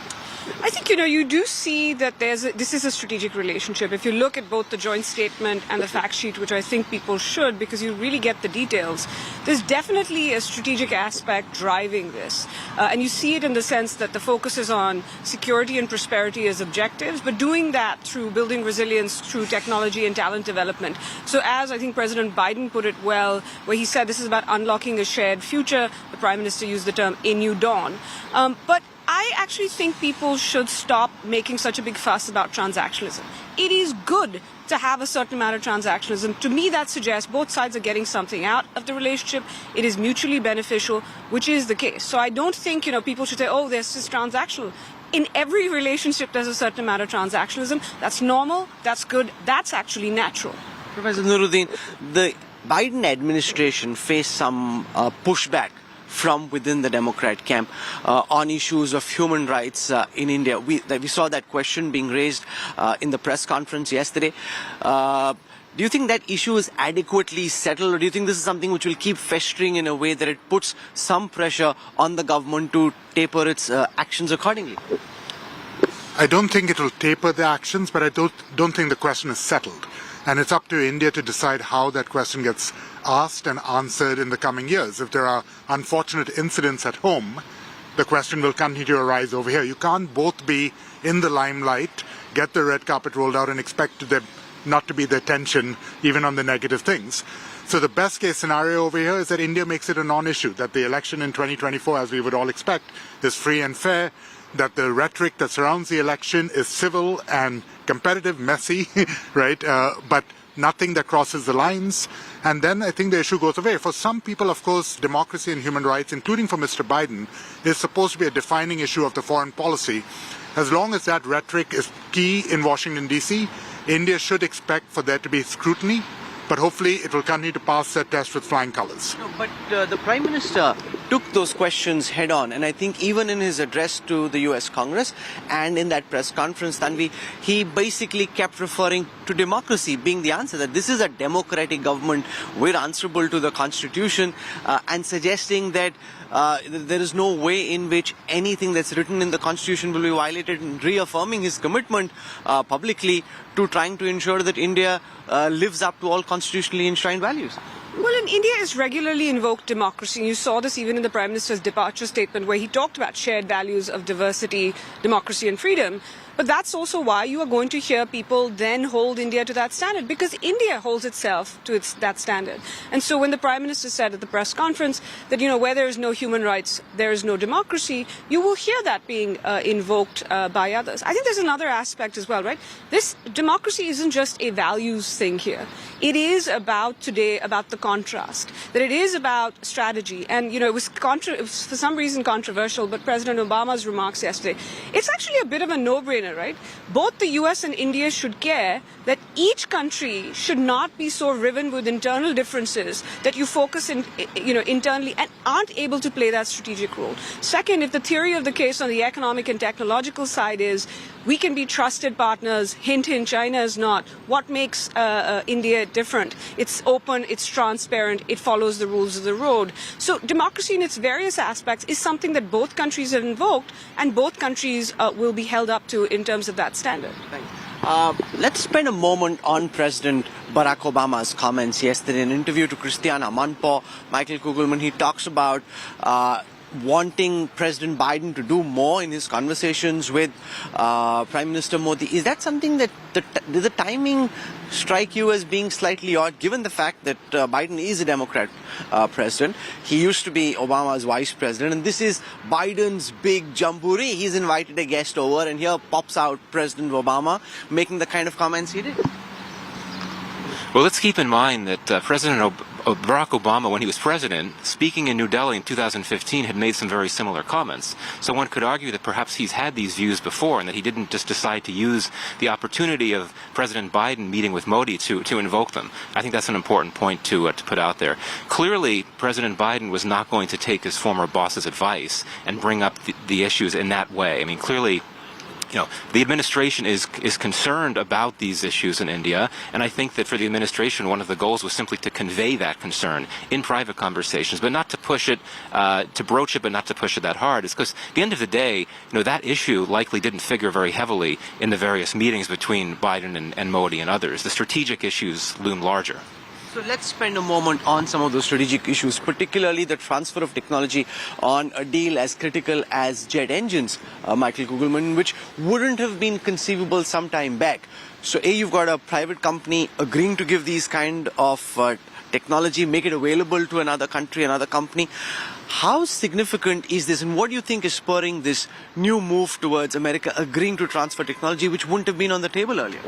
I think, you do see that this is a strategic relationship. If you look at both the joint statement and the fact sheet, which I think people should, because you really get the details, there's definitely a strategic aspect driving this. And you see it in the sense that the focus is on security and prosperity as objectives, but doing that through building resilience, through technology and talent development. So as I think President Biden put it well, where he said this is about unlocking a shared future, the Prime Minister used the term a new dawn. But I I actually think people should stop making such a big fuss about transactionalism. It is good to have a certain amount of transactionalism. To me, that suggests both sides are getting something out of the relationship. It is mutually beneficial, which is the case. So I don't think, people should say, oh, this is transactional. In every relationship, there's a certain amount of transactionalism. That's normal. That's good. That's actually natural. Professor Nuruddin, the Biden administration faced some pushback from within the Democrat camp on issues of human rights in India. We saw that question being raised in the press conference yesterday. Do you think that issue is adequately settled, or do you think this is something which will keep festering in a way that it puts some pressure on the government to taper its actions accordingly? I don't think it will taper the actions, but I don't think the question is settled. And it's up to India to decide how that question gets asked and answered in the coming years. If there are unfortunate incidents at home, the question will continue to arise over here. You can't both be in the limelight, get the red carpet rolled out, and expect there not to be the attention even on the negative things. So the best case scenario over here is that India makes it a non-issue, that the election in 2024, as we would all expect, is free and fair, that the rhetoric that surrounds the election is civil and competitive, messy, right? But nothing that crosses the lines. And then I think the issue goes away. For some people, of course, democracy and human rights, including for Mr. Biden, is supposed to be a defining issue of the foreign policy. As long as that rhetoric is key in Washington, D.C., India should expect for there to be scrutiny, but hopefully it will continue to pass that test with flying colors. No, but the Prime Minister took those questions head on, and I think even in his address to the U.S. Congress and in that press conference, Tanvi, he basically kept referring to democracy being the answer, that this is a democratic government, we're answerable to the Constitution, and suggesting that there is no way in which anything that's written in the Constitution will be violated, and reaffirming his commitment publicly to trying to ensure that India lives up to all constitutionally enshrined values. Well, in India has regularly invoked democracy. And you saw this even in the Prime Minister's departure statement, where he talked about shared values of diversity, democracy and freedom. But that's also why you are going to hear people then hold India to that standard, because India holds itself to that standard. And so when the Prime Minister said at the press conference that, where there is no human rights, there is no democracy, you will hear that being invoked by others. I think there's another aspect as well, right? This democracy isn't just a values thing here. It is about today, about the contrast, that it is about strategy. And, it was for some reason controversial, but President Obama's remarks yesterday, it's actually a bit of a no-brainer, right? Both the U.S. and India should care that each country should not be so riven with internal differences that you focus internally and aren't able to play that strategic role. Second, if the theory of the case on the economic and technological side is we can be trusted partners, hint, hint, China is not, what makes India different? It's open, it's transparent, it follows the rules of the road. So democracy in its various aspects is something that both countries have invoked, and both countries will be held up to in terms of that standard. Let's spend a moment on President Barack Obama's comments yesterday. In an interview to Christiana Amanpour, Michael Kugelman, he talks about wanting President Biden to do more in his conversations with Prime Minister Modi. Is that something that did the timing strike you as being slightly odd, given the fact that Biden is a Democrat president? He used to be Obama's vice president, and this is Biden's big jamboree. He's invited a guest over, and here pops out President Obama making the kind of comments he did. Well, let's keep in mind that President Barack Obama, when he was president, speaking in New Delhi in 2015, had made some very similar comments. So one could argue that perhaps he's had these views before, and that he didn't just decide to use the opportunity of President Biden meeting with Modi to invoke them. I think that's an important point to put out there. Clearly, President Biden was not going to take his former boss's advice and bring up the issues in that way. I mean, clearly, the administration is concerned about these issues in India, and I think that for the administration, one of the goals was simply to convey that concern in private conversations, but not to push it, to broach it, but not to push it that hard. It's because at the end of the day, that issue likely didn't figure very heavily in the various meetings between Biden and Modi and others. The strategic issues loom larger. So let's spend a moment on some of those strategic issues, particularly the transfer of technology on a deal as critical as jet engines, Michael Kugelman, which wouldn't have been conceivable some time back. So you've got a private company agreeing to give these kind of technology, make it available to another country, another company. How significant is this, and what do you think is spurring this new move towards America agreeing to transfer technology which wouldn't have been on the table earlier?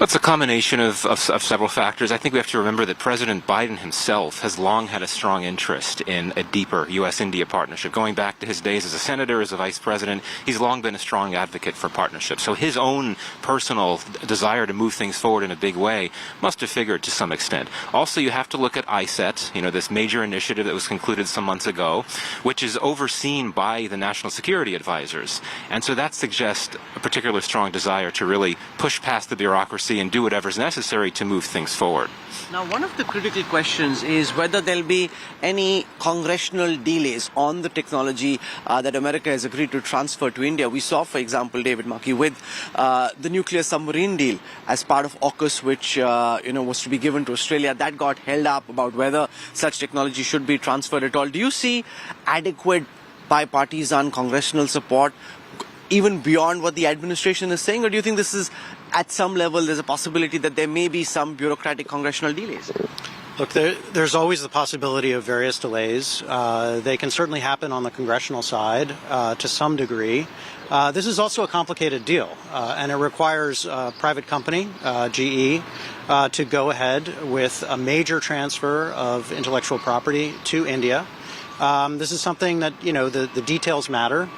It's a combination of several factors. I think we have to remember that President Biden himself has long had a strong interest in a deeper U.S.-India partnership. Going back to his days as a senator, as a vice president, he's long been a strong advocate for partnerships. So his own personal desire to move things forward in a big way must have figured to some extent. Also, you have to look at ISET, this major initiative that was concluded some months ago, which is overseen by the national security advisors. And so that suggests a particular strong desire to really push past the bureaucracy and do whatever's necessary to move things forward. Now, one of the critical questions is whether there'll be any congressional delays on the technology that America has agreed to transfer to India. We saw, for example, David Markey, with the nuclear submarine deal as part of AUKUS, which was to be given to Australia. That got held up about whether such technology should be transferred at all. Do you see adequate bipartisan congressional support even beyond what the administration is saying, or do you think this is, at some level, there's a possibility that there may be some bureaucratic congressional delays? Look, there's always the possibility of various delays. They can certainly happen on the congressional side to some degree. This is also a complicated deal, and it requires a private company, GE, to go ahead with a major transfer of intellectual property to India. This is something that, the details matter.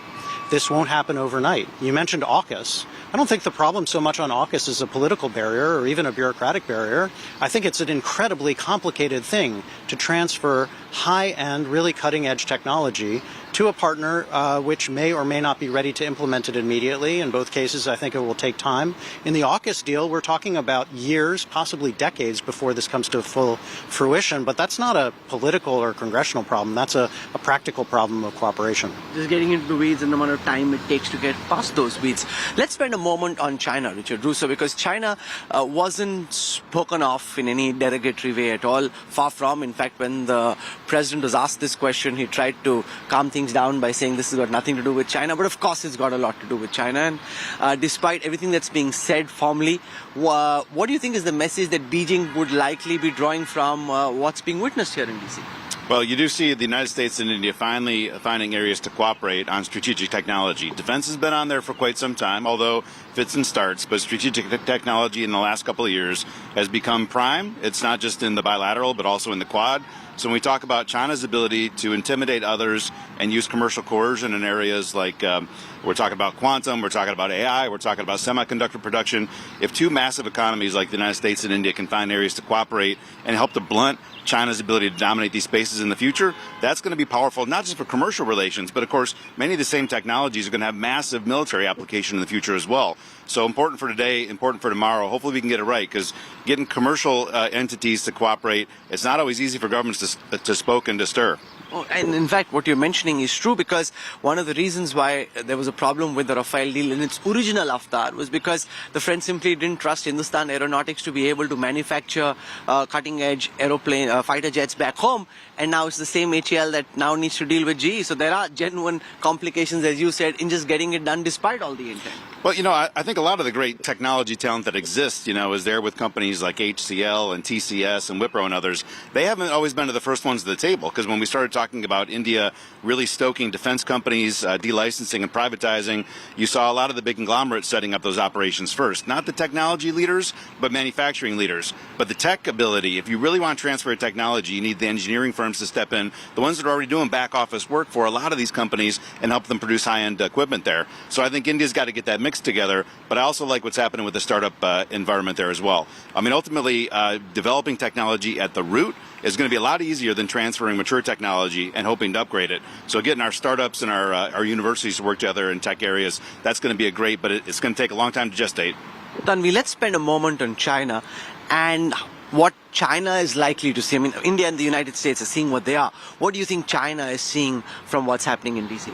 This won't happen overnight. You mentioned AUKUS. I don't think the problem so much on AUKUS is a political barrier or even a bureaucratic barrier. I think it's an incredibly complicated thing to transfer high-end, really cutting-edge technology to a partner which may or may not be ready to implement it immediately. In both cases, I think it will take time. In the AUKUS deal, we're talking about years, possibly decades before this comes to full fruition, but that's not a political or congressional problem. That's a practical problem of cooperation. Just getting into the weeds and the amount of time it takes to get past those weeds. Let's spend a moment on China, Richard Russo, because China wasn't spoken of in any derogatory way at all. Far from. In fact, when the president was asked this question, he tried to calm things down by saying this has got nothing to do with China, but of course it's got a lot to do with China. And despite everything that's being said formally, what do you think is the message that Beijing would likely be drawing from what's being witnessed here in DC? Well, you do see the United States and India finally finding areas to cooperate on strategic technology. Defense has been on there for quite some time, although fits and starts, but strategic technology in the last couple of years has become prime. It's not just in the bilateral, but also in the Quad. So when we talk about China's ability to intimidate others and use commercial coercion in areas like we're talking about quantum, we're talking about AI, we're talking about semiconductor production, if two massive economies like the United States and India can find areas to cooperate and help to blunt China's ability to dominate these spaces in the future, that's going to be powerful, not just for commercial relations, but of course, many of the same technologies are going to have massive military application in the future as well. So important for today, important for tomorrow. Hopefully we can get it right, because getting commercial entities to cooperate, it's not always easy for governments to spoke and to stir. Oh, and in fact, what you're mentioning is true, because one of the reasons why there was a problem with the Rafale deal in its original avatar was because the French simply didn't trust Hindustan Aeronautics to be able to manufacture cutting-edge aeroplane fighter jets back home, and now it's the same HAL that now needs to deal with GE. So there are genuine complications, as you said, in just getting it done despite all the intent. Well, I think a lot of the great technology talent that exists, is there with companies like HCL and TCS and Wipro and others. They haven't always been to the first ones to the table, because when we started talking about India really stoking defense companies, delicensing and privatizing, you saw a lot of the big conglomerates setting up those operations first. Not the technology leaders, but manufacturing leaders. But the tech ability, if you really want to transfer technology, you need the engineering firms to step in, the ones that are already doing back office work for a lot of these companies, and help them produce high-end equipment there. So I think India's got to get that mix together, but I also like what's happening with the startup environment there as well. I mean, ultimately, developing technology at the root is going to be a lot easier than transferring mature technology and hoping to upgrade it. So getting our startups and our universities to work together in tech areas, that's going to be but it's going to take a long time to gestate. Tanvi, let's spend a moment on China and what China is likely to see. I mean, India and the United States are seeing what they are. What do you think China is seeing from what's happening in DC?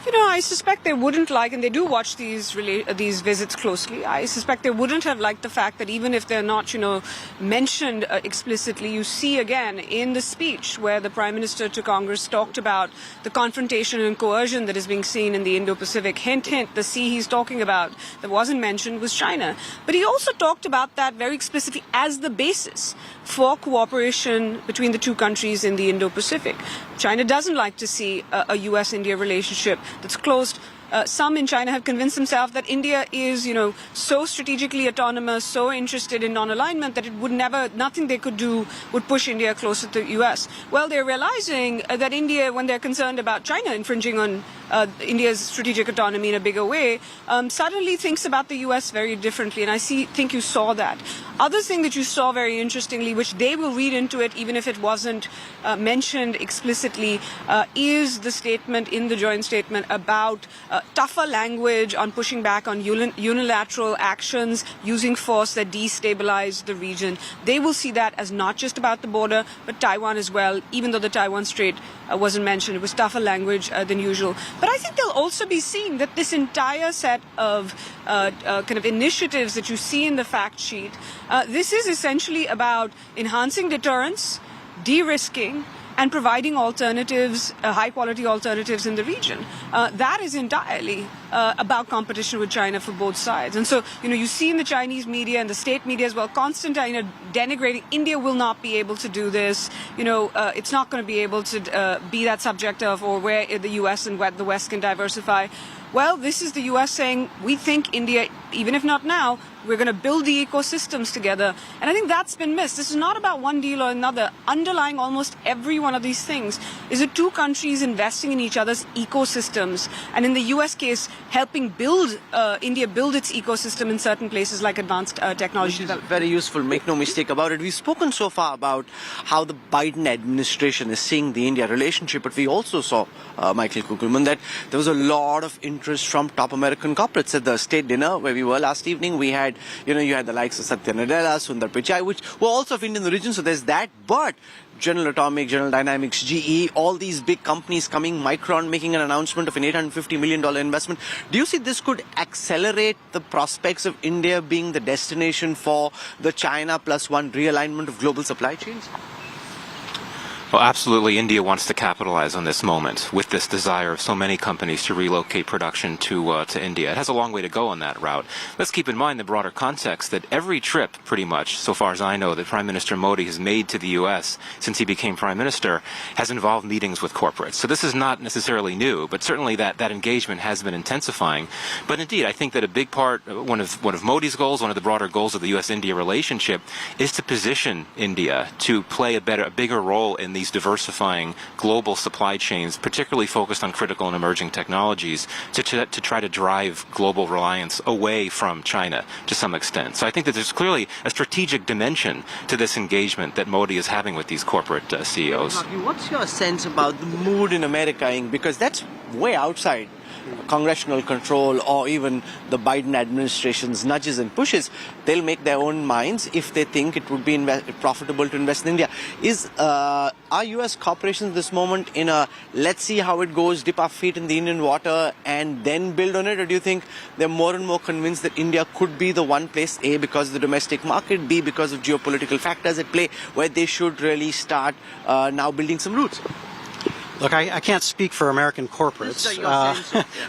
I suspect they wouldn't like, and they do watch these visits closely. I suspect they wouldn't have liked the fact that even if they're not, mentioned explicitly, you see again in the speech where the Prime Minister to Congress talked about the confrontation and coercion that is being seen in the Indo-Pacific. Hint, hint, the sea he's talking about that wasn't mentioned was China. But he also talked about that very explicitly as the basis for cooperation between the two countries in the Indo-Pacific. China doesn't like to see a U.S.-India relationship that's closed. Some in China have convinced themselves that India is, so strategically autonomous, so interested in non-alignment that it would never, nothing they could do would push India closer to the U.S. Well, they're realizing that India, when they're concerned about China infringing on India's strategic autonomy in a bigger way, suddenly thinks about the U.S. very differently. And I think you saw that. Other thing that you saw very interestingly, which they will read into it even if it wasn't mentioned explicitly, is the statement in the joint statement about tougher language on pushing back on unilateral actions using force that destabilize the region. They will see that as not just about the border, but Taiwan as well, even though the Taiwan Strait wasn't mentioned. It was tougher language than usual. But I think they'll also be seeing that this entire set of kind of initiatives that you see in the fact sheet, this is essentially about enhancing deterrence, de-risking, and providing alternatives, high-quality alternatives in the region. That is entirely about competition with China for both sides. And so, you see in the Chinese media and the state media as well, constant, denigrating. India will not be able to do this. It's not going to be able to be that subject of, or where the U.S. and the West can diversify. Well, this is the U.S. saying, we think India, even if not now, we're going to build the ecosystems together. And I think that's been missed. This is not about one deal or another. Underlying almost every one of these things is the two countries investing in each other's ecosystems. And in the U.S. case, helping India build its ecosystem in certain places like advanced technology. Which is very useful, make no mistake about it. We've spoken so far about how the Biden administration is seeing the India relationship, but we also saw, Michael Kugelman, that there was a lot of interest from top American corporates at the state dinner where we were last evening. We had, you had the likes of Satya Nadella, Sundar Pichai, which were also of Indian origin, so there's that. But General Atomic, General Dynamics, GE, all these big companies coming, Micron making an announcement of an $850 million investment. Do you see this could accelerate the prospects of India being the destination for the China plus one realignment of global supply chains? Well, absolutely, India wants to capitalize on this moment with this desire of so many companies to relocate production to India. It has a long way to go on that route. Let's keep in mind the broader context that every trip, pretty much, so far as I know, that Prime Minister Modi has made to the U.S. since he became Prime Minister has involved meetings with corporates. So this is not necessarily new, but certainly that engagement has been intensifying. But indeed, I think that a big part, one of Modi's goals, one of the broader goals of the U.S.-India relationship is to position India to play a bigger role in these diversifying global supply chains, particularly focused on critical and emerging technologies, to try to drive global reliance away from China to some extent. So I think that there's clearly a strategic dimension to this engagement that Modi is having with these corporate CEOs. What's your sense about the mood in America? Because that's way outside congressional control or even the Biden administration's nudges and pushes. They'll make their own minds if they think it would be profitable to invest in India. Are U.S. corporations this moment in a let's see how it goes, dip our feet in the Indian water and then build on it? Or do you think they're more and more convinced that India could be the one place, A, because of the domestic market, B, because of geopolitical factors at play, where they should really start now building some roots? Look, I can't speak for American corporates,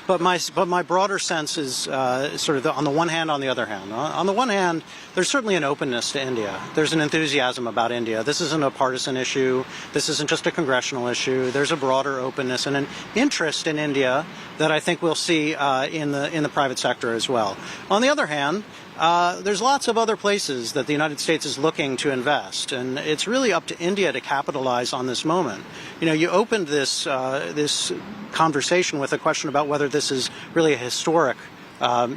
but my broader sense is sort of on the one hand, on the other hand. On the one hand, there's certainly an openness to India. There's an enthusiasm about India. This isn't a partisan issue. This isn't just a congressional issue. There's a broader openness and an interest in India that I think we'll see in the private sector as well. On the other hand, there's lots of other places that the United States is looking to invest, and it's really up to India to capitalize on this moment. You opened this conversation with a question about whether this is really a historic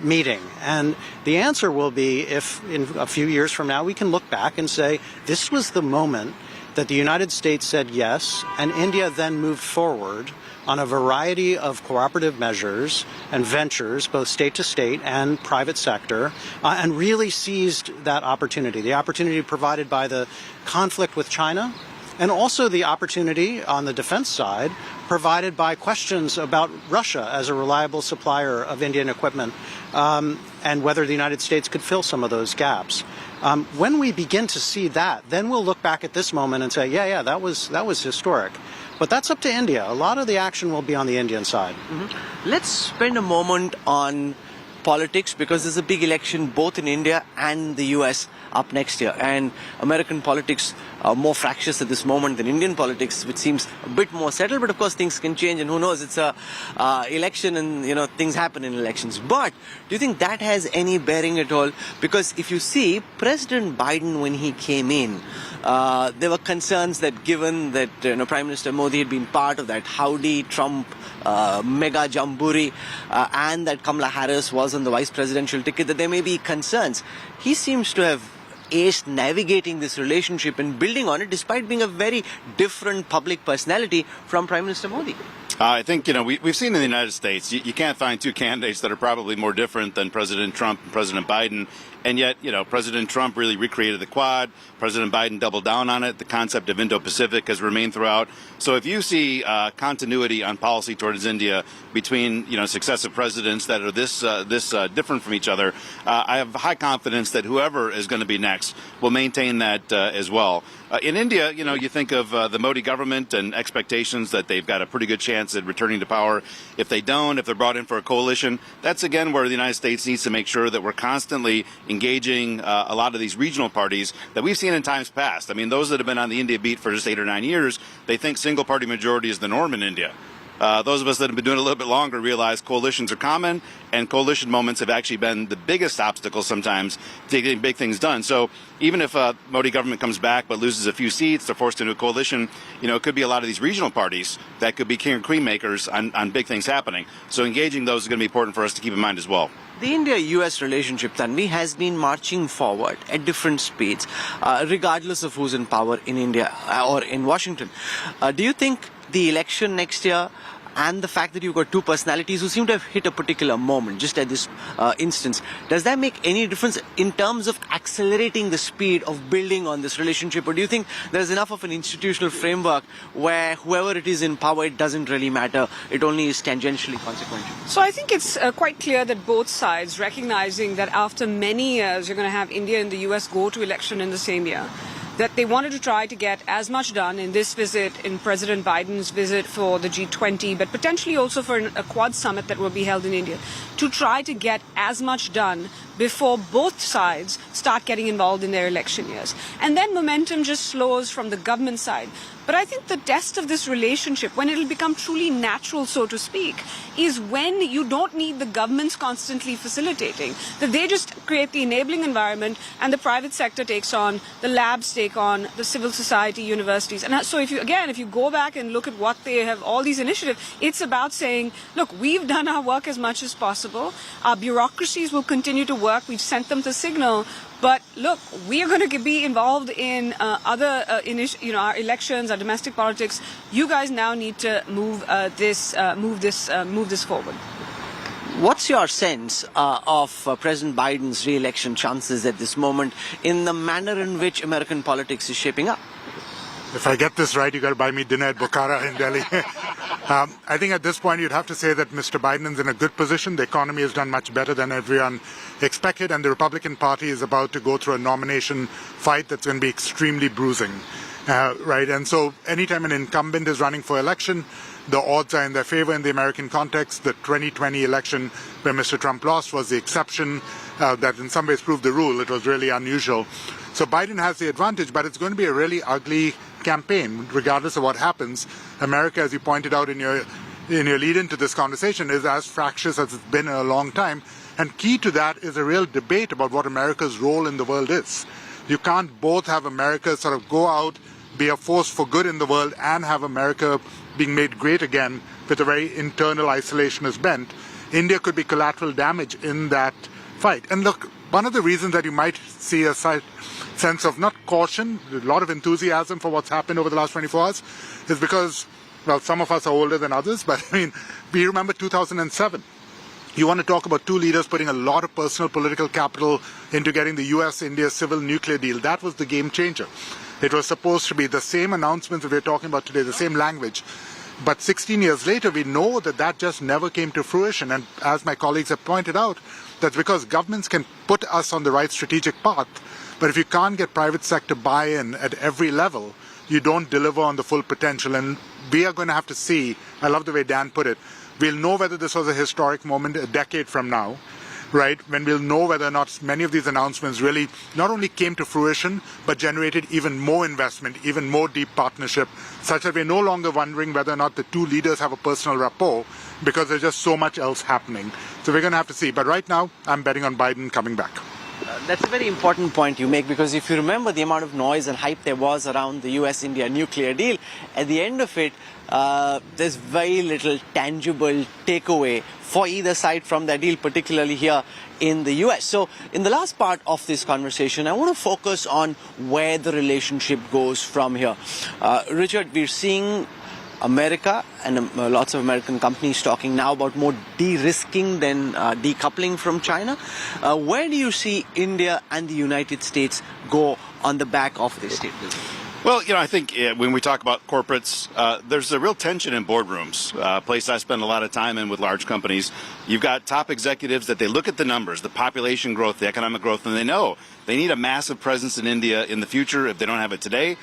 meeting, and the answer will be if in a few years from now we can look back and say this was the moment that the United States said yes, and India then moved forward on a variety of cooperative measures and ventures, both state to state and private sector, and really seized that opportunity, the opportunity provided by the conflict with China, and also the opportunity on the defense side provided by questions about Russia as a reliable supplier of Indian equipment and whether the United States could fill some of those gaps. When we begin to see that, then we'll look back at this moment and say, yeah, that was historic. But that's up to India. A lot of the action will be on the Indian side. Mm-hmm. Let's spend a moment on politics, because there's a big election both in India and the U.S. up next year. And American politics are more fractious at this moment than Indian politics, which seems a bit more settled. But of course, things can change, and who knows? It's a election, and things happen in elections. But do you think that has any bearing at all? Because if you see President Biden, when he came in, there were concerns that given that Prime Minister Modi had been part of that Howdy Trump mega jamboree and that Kamala Harris was on the vice presidential ticket, that there may be concerns. He seems to have aced navigating this relationship and building on it, despite being a very different public personality from Prime Minister Modi. I think, we've seen in the United States, you can't find two candidates that are probably more different than President Trump and President Biden. And yet, President Trump really recreated the Quad. President Biden doubled down on it. The concept of Indo-Pacific has remained throughout. So if you see continuity on policy towards India between, successive presidents that are this different from each other, I have high confidence that whoever is going to be next will maintain that as well. In India, you think of the Modi government and expectations that they've got a pretty good chance at returning to power. If they don't, if they're brought in for a coalition, that's again where the United States needs to make sure that we're constantly engaging a lot of these regional parties that we've seen in times past. I mean, those that have been on the India beat for just 8 or 9 years, they think single-party majority is the norm in India. Those of us that have been doing it a little bit longer realize coalitions are common, and coalition moments have actually been the biggest obstacle sometimes to getting big things done. So even if Modi government comes back but loses a few seats, they're forced into a coalition, it could be a lot of these regional parties that could be king or queen makers on big things happening. So engaging those is going to be important for us to keep in mind as well. The India-U.S. relationship, Tanvi, has been marching forward at different speeds, regardless of who's in power in India or in Washington. Do you think the election next year and the fact that you've got two personalities who seem to have hit a particular moment just at this instance, does that make any difference in terms of accelerating the speed of building on this relationship? Or do you think there's enough of an institutional framework where whoever it is in power, it doesn't really matter, it only is tangentially consequential? So I think it's quite clear that both sides, recognizing that after many years you're going to have India and the US go to election in the same year, that they wanted to try to get as much done in this visit, in President Biden's visit for the G20, but potentially also for a Quad summit that will be held in India, to try to get as much done before both sides start getting involved in their election years. And then momentum just slows from the government side. But I think the test of this relationship, when it'll become truly natural, so to speak, is when you don't need the governments constantly facilitating, that they just create the enabling environment and the private sector takes on, the labs take on, the civil society, universities. And so if you go back and look at what they have, all these initiatives, it's about saying, look, we've done our work as much as possible. Our bureaucracies will continue to work. We've sent them the signal. But look, we are going to be involved in other, our elections, our domestic politics. You guys now need to move this forward. What's your sense of President Biden's re-election chances at this moment in the manner in which American politics is shaping up? If I get this right, you got to buy me dinner at Bukhara in Delhi. I think at this point you'd have to say that Mr. Biden is in a good position. The economy has done much better than everyone expected, and the Republican Party is about to go through a nomination fight that's going to be extremely bruising. Right? And so anytime an incumbent is running for election, the odds are in their favor in the American context. The 2020 election where Mr. Trump lost was the exception that in some ways proved the rule. It was really unusual. So Biden has the advantage, but it's going to be a really ugly campaign, regardless of what happens. America, as you pointed out in your lead into this conversation, is as fractious as it's been in a long time. And key to that is a real debate about what America's role in the world is. You can't both have America sort of go out, be a force for good in the world, and have America being made great again with a very internal isolationist bent. India could be collateral damage in that fight. And look, one of the reasons that you might see a sense of not caution, a lot of enthusiasm for what's happened over the last 24 hours is because, well, some of us are older than others, but I mean, we remember 2007. You want to talk about two leaders putting a lot of personal political capital into getting the U.S.-India civil nuclear deal. That was the game changer. It was supposed to be the same announcements that we're talking about today, the same language. But 16 years later, we know that that just never came to fruition. And as my colleagues have pointed out, that's because governments can put us on the right strategic path, but if you can't get private sector buy-in at every level, you don't deliver on the full potential. And we are going to have to see, I love the way Dan put it, we'll know whether this was a historic moment a decade from now, right, when we'll know whether or not many of these announcements really not only came to fruition, but generated even more investment, even more deep partnership, such that we're no longer wondering whether or not the two leaders have a personal rapport, because there's just so much else happening. So we're going to have to see. But right now, I'm betting on Biden coming back. That's a very important point you make, because if you remember the amount of noise and hype there was around the US-India nuclear deal, at the end of it, there's very little tangible takeaway for either side from that deal, particularly here in the US. So in the last part of this conversation, I want to focus on where the relationship goes from here. Richard, we're seeing America and lots of American companies talking now about more de-risking than decoupling from China. Where do you see India and the United States go on the back of this state visit? Well, I think when we talk about corporates, there's a real tension in boardrooms, a place I spend a lot of time in with large companies. You've got top executives that they look at the numbers, the population growth, the economic growth, and they know they need a massive presence in India in the future if they don't have it today.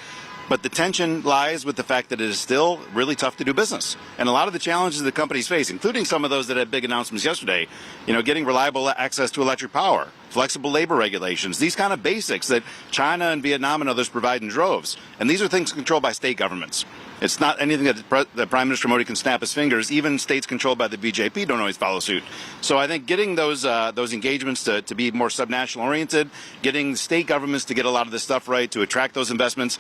But the tension lies with the fact that it is still really tough to do business. And a lot of the challenges that companies face, including some of those that had big announcements yesterday, getting reliable access to electric power, flexible labor regulations, these kind of basics that China and Vietnam and others provide in droves. And these are things controlled by state governments. It's not anything that Prime Minister Modi can snap his fingers. Even states controlled by the BJP don't always follow suit. So I think getting those engagements to be more subnational oriented, getting state governments to get a lot of this stuff right, to attract those investments.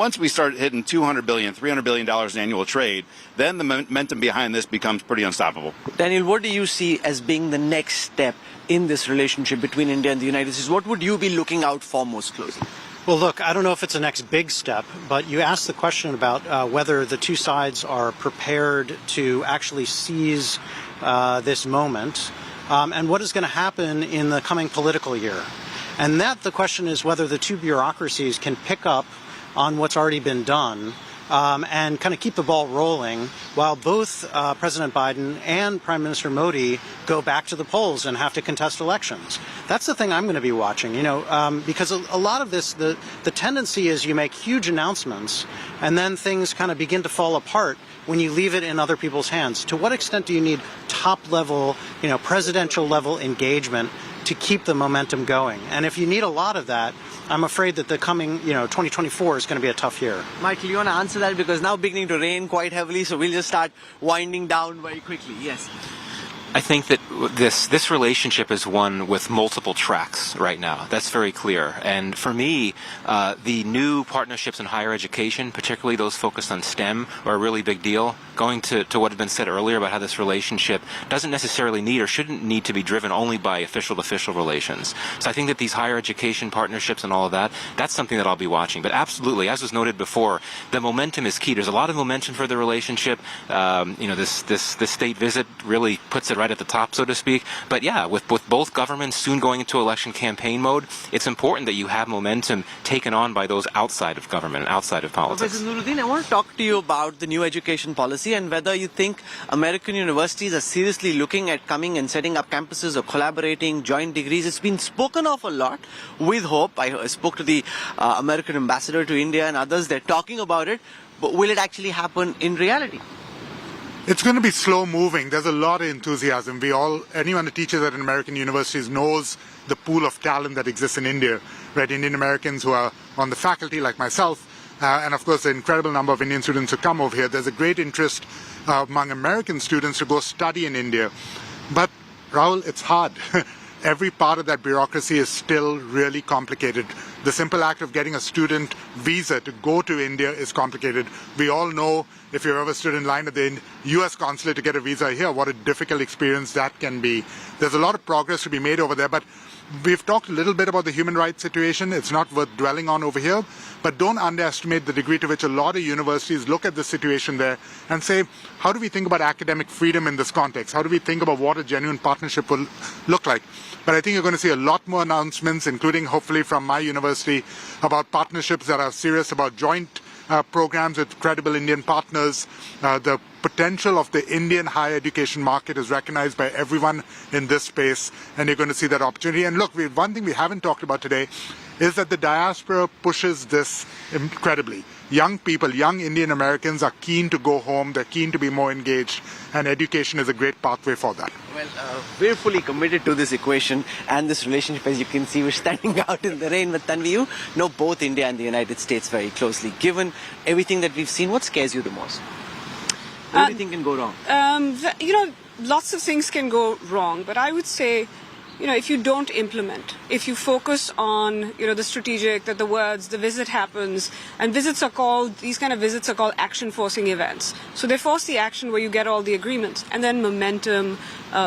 once we start hitting $200 billion, $300 billion in annual trade, then the momentum behind this becomes pretty unstoppable. Daniel, what do you see as being the next step in this relationship between India and the United States? What would you be looking out for most closely? Well, look, I don't know if it's the next big step, but you asked the question about whether the two sides are prepared to actually seize this moment and what is going to happen in the coming political year. And the question is whether the two bureaucracies can pick up on what's already been done and kind of keep the ball rolling while both President Biden and Prime Minister Modi go back to the polls and have to contest elections. That's the thing I'm going to be watching, because a lot of this, the tendency is you make huge announcements and then things kind of begin to fall apart when you leave it in other people's hands. To what extent do you need top-level, presidential level engagement to keep the momentum going? And if you need a lot of that, I'm afraid that the coming, 2024 is going to be a tough year. Michael, you want to answer that? Because now beginning to rain quite heavily, so we'll just start winding down very quickly. Yes. I think that this relationship is one with multiple tracks right now. That's very clear. And for me, the new partnerships in higher education, particularly those focused on STEM, are a really big deal. Going to what had been said earlier about how this relationship doesn't necessarily need or shouldn't need to be driven only by official-to-official relations. So I think that these higher education partnerships and all of that, that's something that I'll be watching. But absolutely, as was noted before, the momentum is key. There's a lot of momentum for the relationship. This state visit really puts it right at the top, so to speak. But yeah, with both governments soon going into election campaign mode, it's important that you have momentum taken on by those outside of government and outside of politics. Professor Nuruddin, I want to talk to you about the new education policy and whether you think American universities are seriously looking at coming and setting up campuses or collaborating, joint degrees. It's been spoken of a lot with hope. I spoke to the American ambassador to India and others. They're talking about it. But will it actually happen in reality? It's going to be slow moving. There's a lot of enthusiasm. Anyone who teaches at American universities knows the pool of talent that exists in India, right? Indian Americans who are on the faculty like myself, and of course the incredible number of Indian students who come over here. There's a great interest among American students to go study in India. But Rahul, it's hard. Every part of that bureaucracy is still really complicated. The simple act of getting a student visa to go to India is complicated. We all know, if you've ever stood in line at the U.S. consulate to get a visa here, what a difficult experience that can be. There's a lot of progress to be made over there, but we've talked a little bit about the human rights situation. It's not worth dwelling on over here, but don't underestimate the degree to which a lot of universities look at the situation there and say, how do we think about academic freedom in this context? How do we think about what a genuine partnership will look like? But I think you're going to see a lot more announcements, including hopefully from my university, about partnerships that are serious about joint programs with credible Indian partners. The potential of the Indian higher education market is recognized by everyone in this space, and you're going to see that opportunity. And look, one thing we haven't talked about today is that the diaspora pushes this incredibly. Young people, young Indian Americans are keen to go home, they're keen to be more engaged, and education is a great pathway for that. Well, we're fully committed to this equation and this relationship. As you can see, we're standing out in the rain. But Tanvi, you know both India and the United States very closely. Given everything that we've seen, what scares you the most? What do you think can go wrong? Lots of things can go wrong, but I would say, if you don't implement, if you focus on, the strategic, that the words, the visit happens, and these kind of visits are called action forcing events. So they force the action where you get all the agreements, and then momentum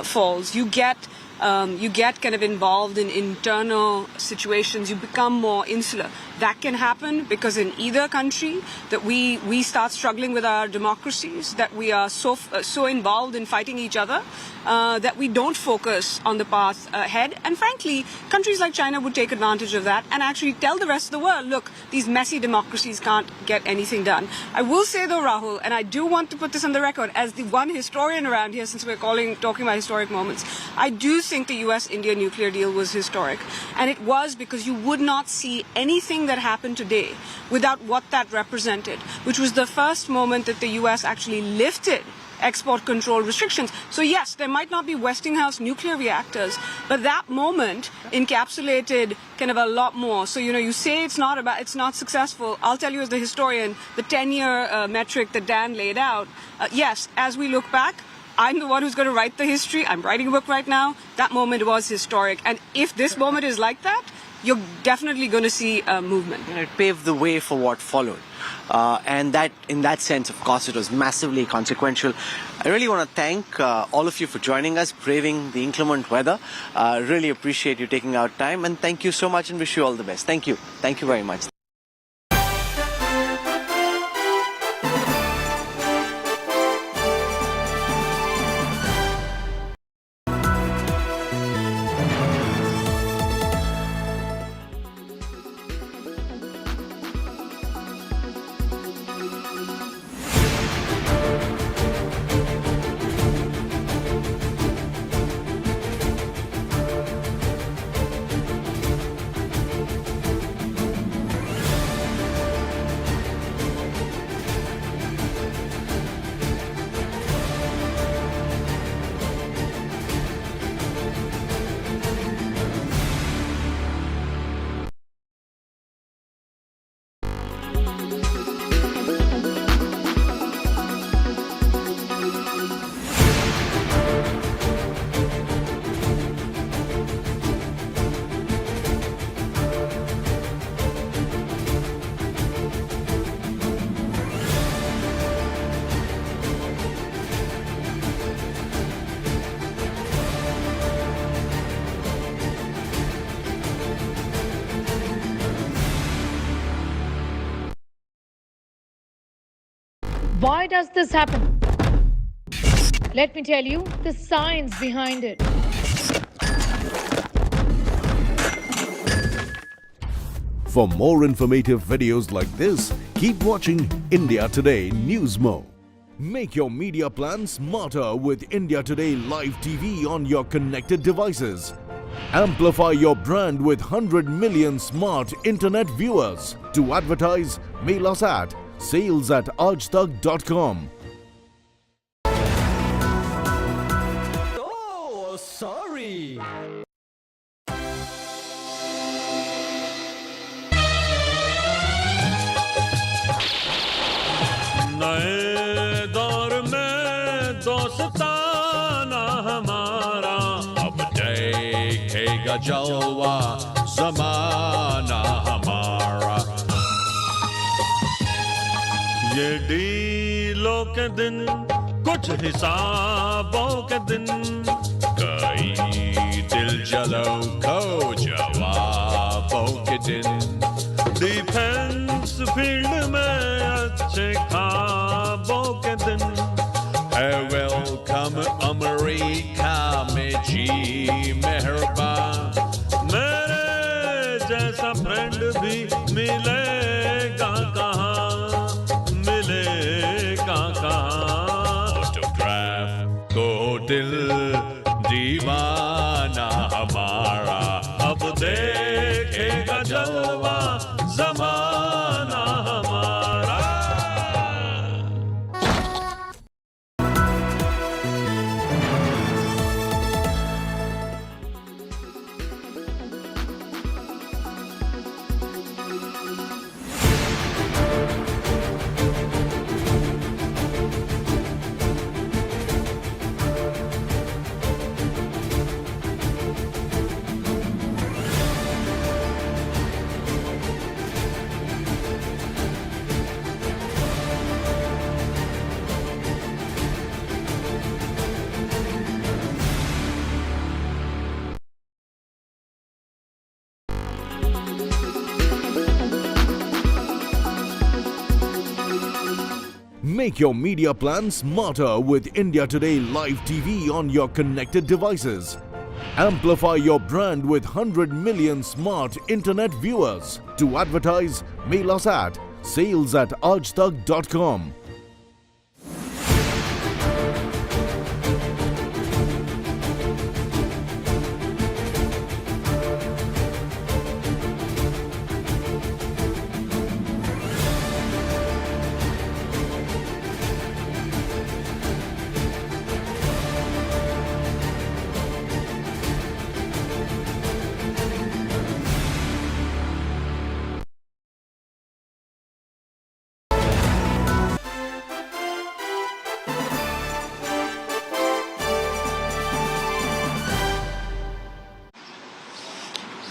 falls. You get kind of involved in internal situations. You become more insular. That can happen because in either country that we start struggling with our democracies, that we are so involved in fighting each other that we don't focus on the path ahead. And frankly, countries like China would take advantage of that and actually tell the rest of the world, look, these messy democracies can't get anything done. I will say though, Rahul, and I do want to put this on the record, as the one historian around here, since we're talking about historic moments, I do think the U.S.-India nuclear deal was historic. And it was because you would not see anything that happened today without what that represented, which was the first moment that the U.S. actually lifted export control restrictions. So yes, there might not be Westinghouse nuclear reactors, but that moment encapsulated kind of a lot more. So, you say it's not successful. I'll tell you as the historian, the 10-year metric that Dan laid out, yes, as we look back, I'm the one who's going to write the history. I'm writing a book right now. That moment was historic. And if this moment is like that, you're definitely going to see a movement. It paved the way for what followed. And that, in that sense, of course, it was massively consequential. I really want to thank all of you for joining us, braving the inclement weather. Really appreciate you taking out time. And thank you so much and wish you all the best. Thank you. Thank you very much. Why does this happen? Let me tell you the science behind it. For more informative videos like this, keep watching India Today Newsmo. Make your media plan smarter with India Today Live TV on your connected devices. Amplify your brand with 100 million smart internet viewers. To advertise, mail us at sales@aajtak.com. Oh, sorry. नए दौर में दोस्ताना हमारा अब देखेगा जलवा ज़माना हमारा ये डीलों के दिन कुछ हिसाबों के दिन कई दिल जलों को जवाबों के दिन डिफेंस फील्ड में अच्छे ख्वाबों के दिन है वेलकम अमेरिका में जी मेहरबान मेरे जैसा फ्रेंड भी मिलेगा कहाँ दिल दीवाना हमारा अब देखेगा जलवा ज़माना हमारा. Make your media plan smarter with India Today Live TV on your connected devices. Amplify your brand with 100 million smart internet viewers. To advertise, mail us at sales@aajtak.com.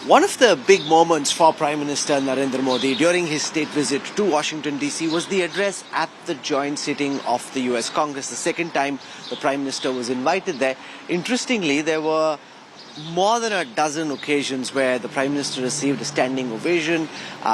One of the big moments for Prime Minister Narendra Modi during his state visit to Washington DC was the address at the joint sitting of the U.S. Congress. The second time the Prime Minister was invited there. Interestingly, there were more than a dozen occasions where the Prime Minister received a standing ovation.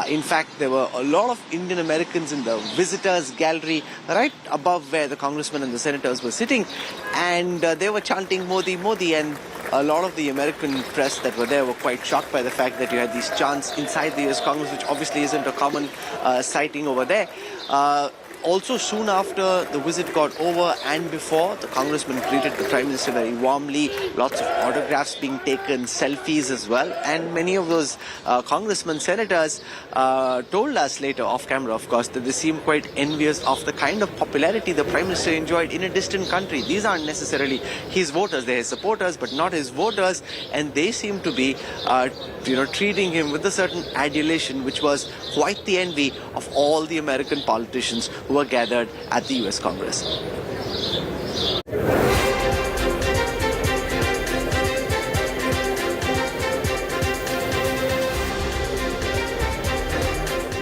In fact, there were a lot of Indian Americans in the visitors gallery right above where the congressmen and the senators were sitting, and they were chanting Modi, Modi, and a lot of the American press that were there were quite shocked by the fact that you had these chants inside the US Congress, which obviously isn't a common sighting over there. Also, soon after the visit got over and before, the congressman greeted the Prime Minister very warmly. Lots of autographs being taken, selfies as well. And many of those congressmen, senators told us later, off camera of course, that they seemed quite envious of the kind of popularity the Prime Minister enjoyed in a distant country. These aren't necessarily his voters, they're his supporters, but not his voters. And they seem to be treating him with a certain adulation, which was quite the envy of all the American politicians who were gathered at the US Congress.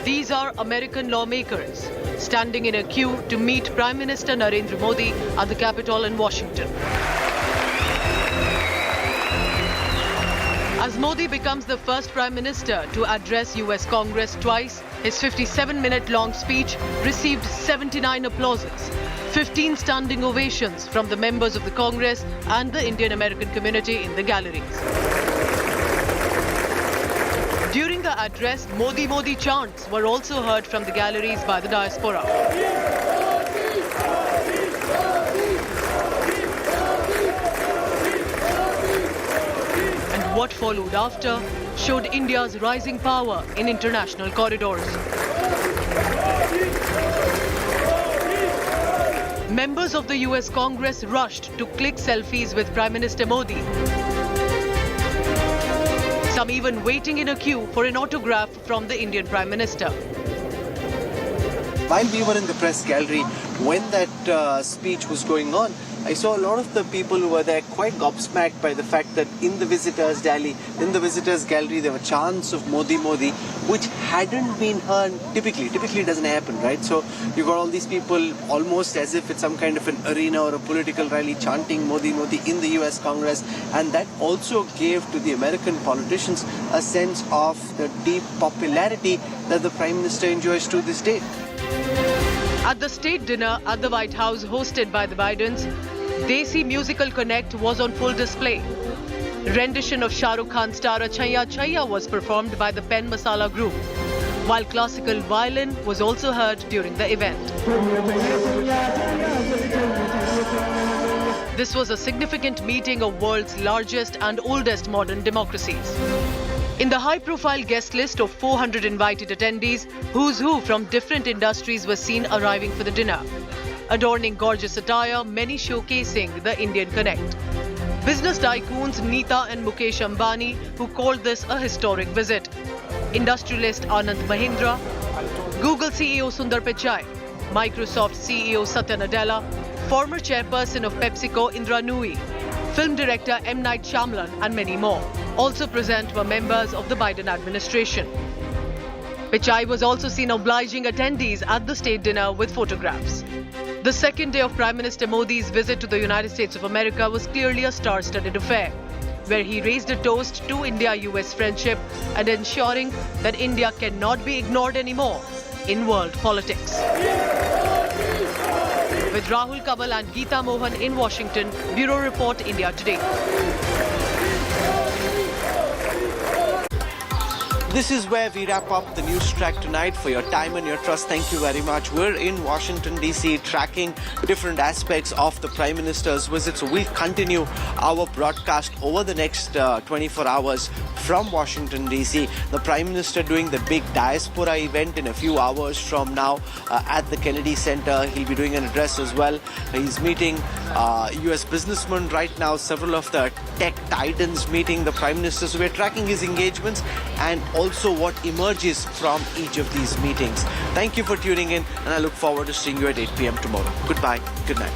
These are American lawmakers standing in a queue to meet Prime Minister Narendra Modi at the Capitol in Washington. As Modi becomes the first Prime Minister to address US Congress twice, his 57-minute long speech received 79 applauses, 15 standing ovations from the members of the Congress and the Indian American community in the galleries. During the address, Modi Modi chants were also heard from the galleries by the diaspora. And what followed after showed India's rising power in international corridors. Members of the US Congress rushed to click selfies with Prime Minister Modi. Some even waiting in a queue for an autograph from the Indian Prime Minister. While we were in the press gallery, when that speech was going on, I saw a lot of the people who were there quite gobsmacked by the fact that in the visitors' gallery, there were chants of Modi Modi, which hadn't been heard typically. Typically it doesn't happen, right? So you got all these people almost as if it's some kind of an arena or a political rally chanting Modi Modi in the US Congress, and that also gave to the American politicians a sense of the deep popularity that the Prime Minister enjoys to this day. At the state dinner at the White House hosted by the Bidens, Desi musical connect was on full display. Rendition of Shah Rukh Khan's Tara Chaiya Chaiya was performed by the Pen Masala group, while classical violin was also heard during the event. This was a significant meeting of world's largest and oldest modern democracies. In the high-profile guest list of 400 invited attendees, who's who from different industries were seen arriving for the dinner, adorning gorgeous attire, many showcasing the Indian Connect. Business tycoons Neeta and Mukesh Ambani, who called this a historic visit. Industrialist Anand Mahindra, Google CEO Sundar Pichai, Microsoft CEO Satya Nadella, former chairperson of PepsiCo Indra Nooyi, film director M. Night Shyamalan and many more. Also present were members of the Biden administration. Pichai was also seen obliging attendees at the state dinner with photographs. The second day of Prime Minister Modi's visit to the United States of America was clearly a star-studded affair, where he raised a toast to India-U.S. friendship and ensuring that India cannot be ignored anymore in world politics. With Rahul Kamal and Geeta Mohan in Washington, Bureau Report, India Today. This is where we wrap up the news track tonight. For your time and your trust, thank you very much. We're in Washington, D.C., tracking different aspects of the Prime Minister's visit. So we'll continue our broadcast over the next 24 hours from Washington, D.C. The Prime Minister doing the big diaspora event in a few hours from now at the Kennedy Center. He'll be doing an address as well. He's meeting U.S. businessmen right now, several of the tech titans meeting the Prime Minister. So we're tracking his engagements and also what emerges from each of these meetings. Thank you for tuning in, and I look forward to seeing you at 8 p.m. tomorrow. Goodbye. Good night.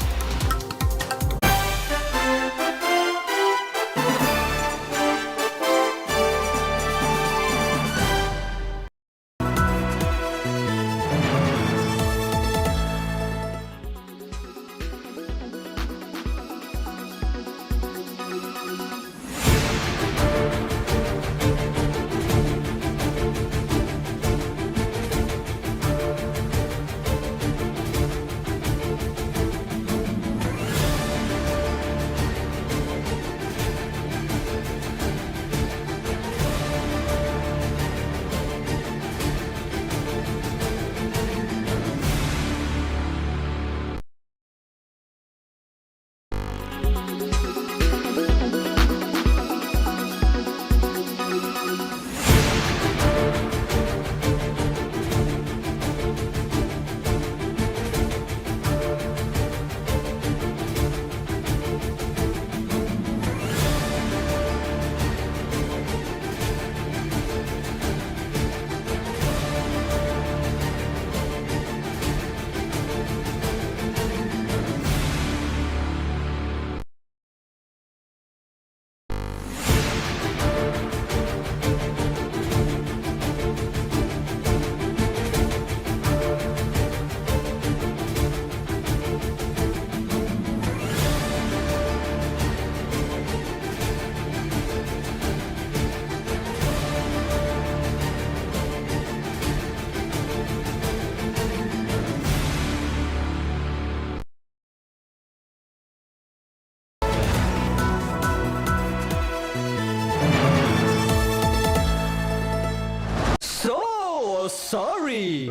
Sorry.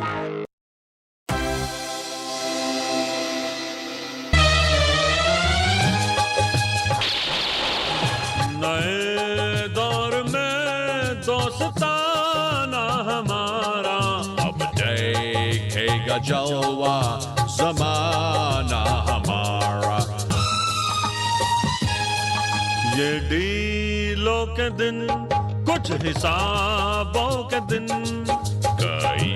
नए दौर में दोस्ताना हमारा अब देखेगा जलवा ज़माना हमारा ये डीलों के दिन कुछ हिसाबों के दिन कई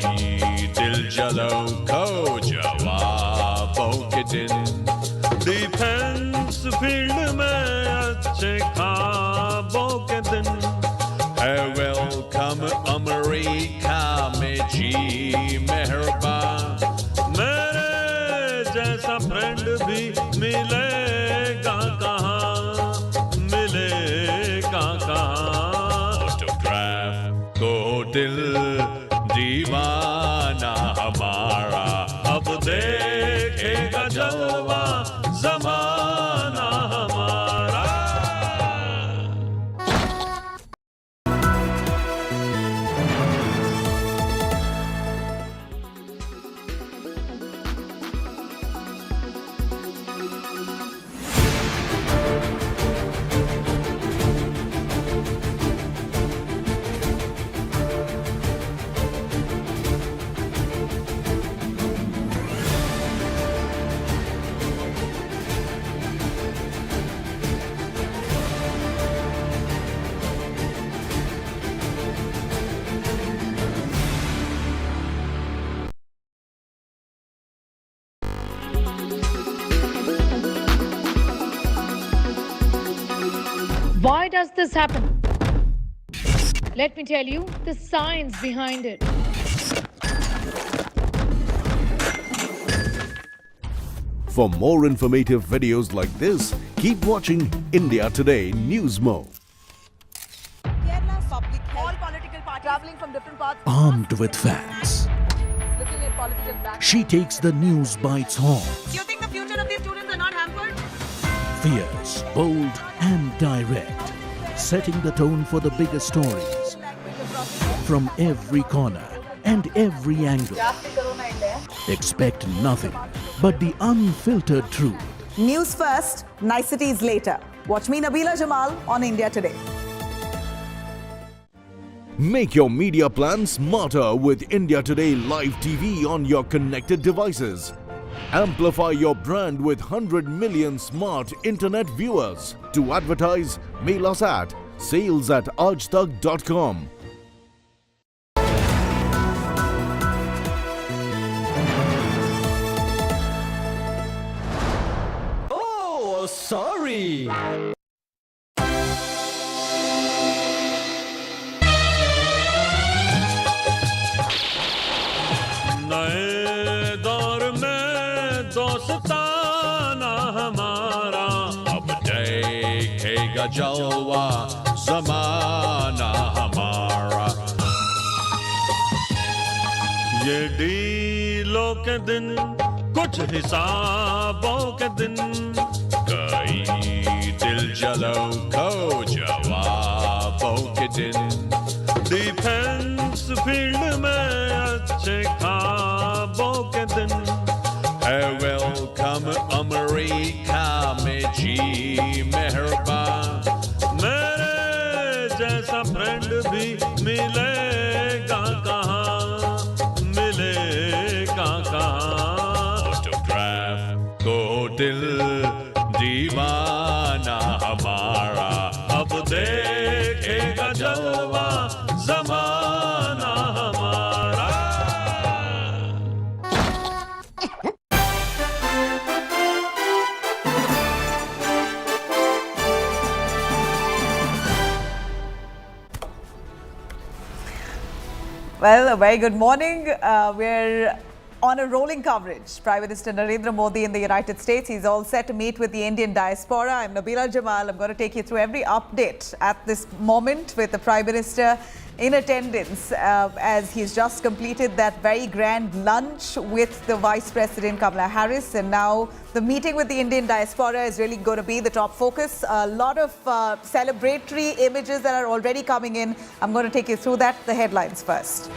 दिल जलों को जवाबों के दिन डिफेंस फील्ड में अच्छे ख्वाबों के दिन है वेलकम अमेरिका में जी मेहरबान मेरे जैसा फ्रेंड भी मिलेगा कहाँ ऑटोग्राफ को दिल दीवाना हमारा अब देखेगा जलवा ज़माना हमारा does this happen? Let me tell you the science behind it. For more informative videos like this, keep watching India Today News Mo. Kerala's public health. All political parties traveling from different parts. Armed with facts, Looking at political back. she takes the news by its horns. You think the future of these students are not hampered? Fierce, bold, and direct, setting the tone for the biggest stories from every corner and every angle. Expect nothing but the unfiltered truth. News first, niceties later. Watch me, Nabila Jamal, on India Today. Make your media plan smarter with India Today Live TV on your connected devices. Amplify your brand with 100 million smart internet viewers. To advertise, mail us at sales@aajtak.com. Oh, sorry. नए दौर में दोस्ताना हमारा अब देखेगा जलवा ज़माना हमारा ये डीलों के दिन कुछ हिसाबों के दिन कई दिल जलों को जवाबों के दिन डिफेंस फील्ड में अच्छे ख्वाबों के दिन है वेलकम अमेरिका में जी मेहरबान मेरे जैसा फ्रेंड भी मिलेगा कहाँ ऑटोग्राफ को दिल दीवाना हमारा अब देखेगा जलवा ज़माना हमारा Well, a very good morning. We're on a rolling coverage. Prime Minister Narendra Modi in the United States. He's all set to meet with the Indian diaspora. I'm Nabila Jamal. I'm going to take you through every update at this moment with the Prime Minister in attendance as he's just completed that very grand lunch with the Vice President Kamala Harris. And now the meeting with the Indian diaspora is really going to be the top focus. A lot of celebratory images that are already coming in. I'm going to take you through that. The headlines first.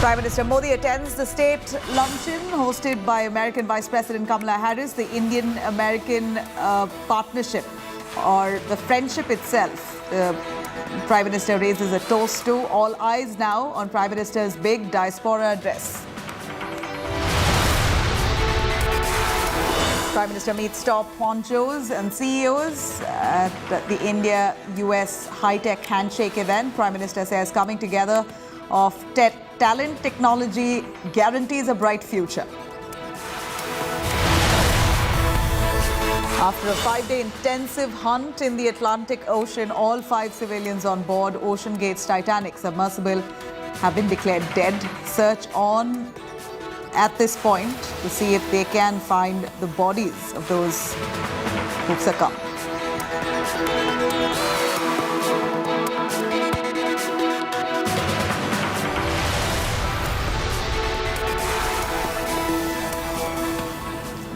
Prime Minister Modi attends the state luncheon hosted by American Vice President Kamala Harris. The Indian-American partnership or the friendship itself. Prime Minister raises a toast to. All eyes now on Prime Minister's big diaspora address. Prime Minister meets top honchos and CEOs at the India-U.S. high-tech Handshake event. Prime Minister says coming together of talent, technology guarantees a bright future. After a 5-day intensive hunt in the Atlantic Ocean, all 5 civilians on board Ocean Gate's Titanic submersible have been declared dead. Search on at this point to see if they can find the bodies of those who've succumbed.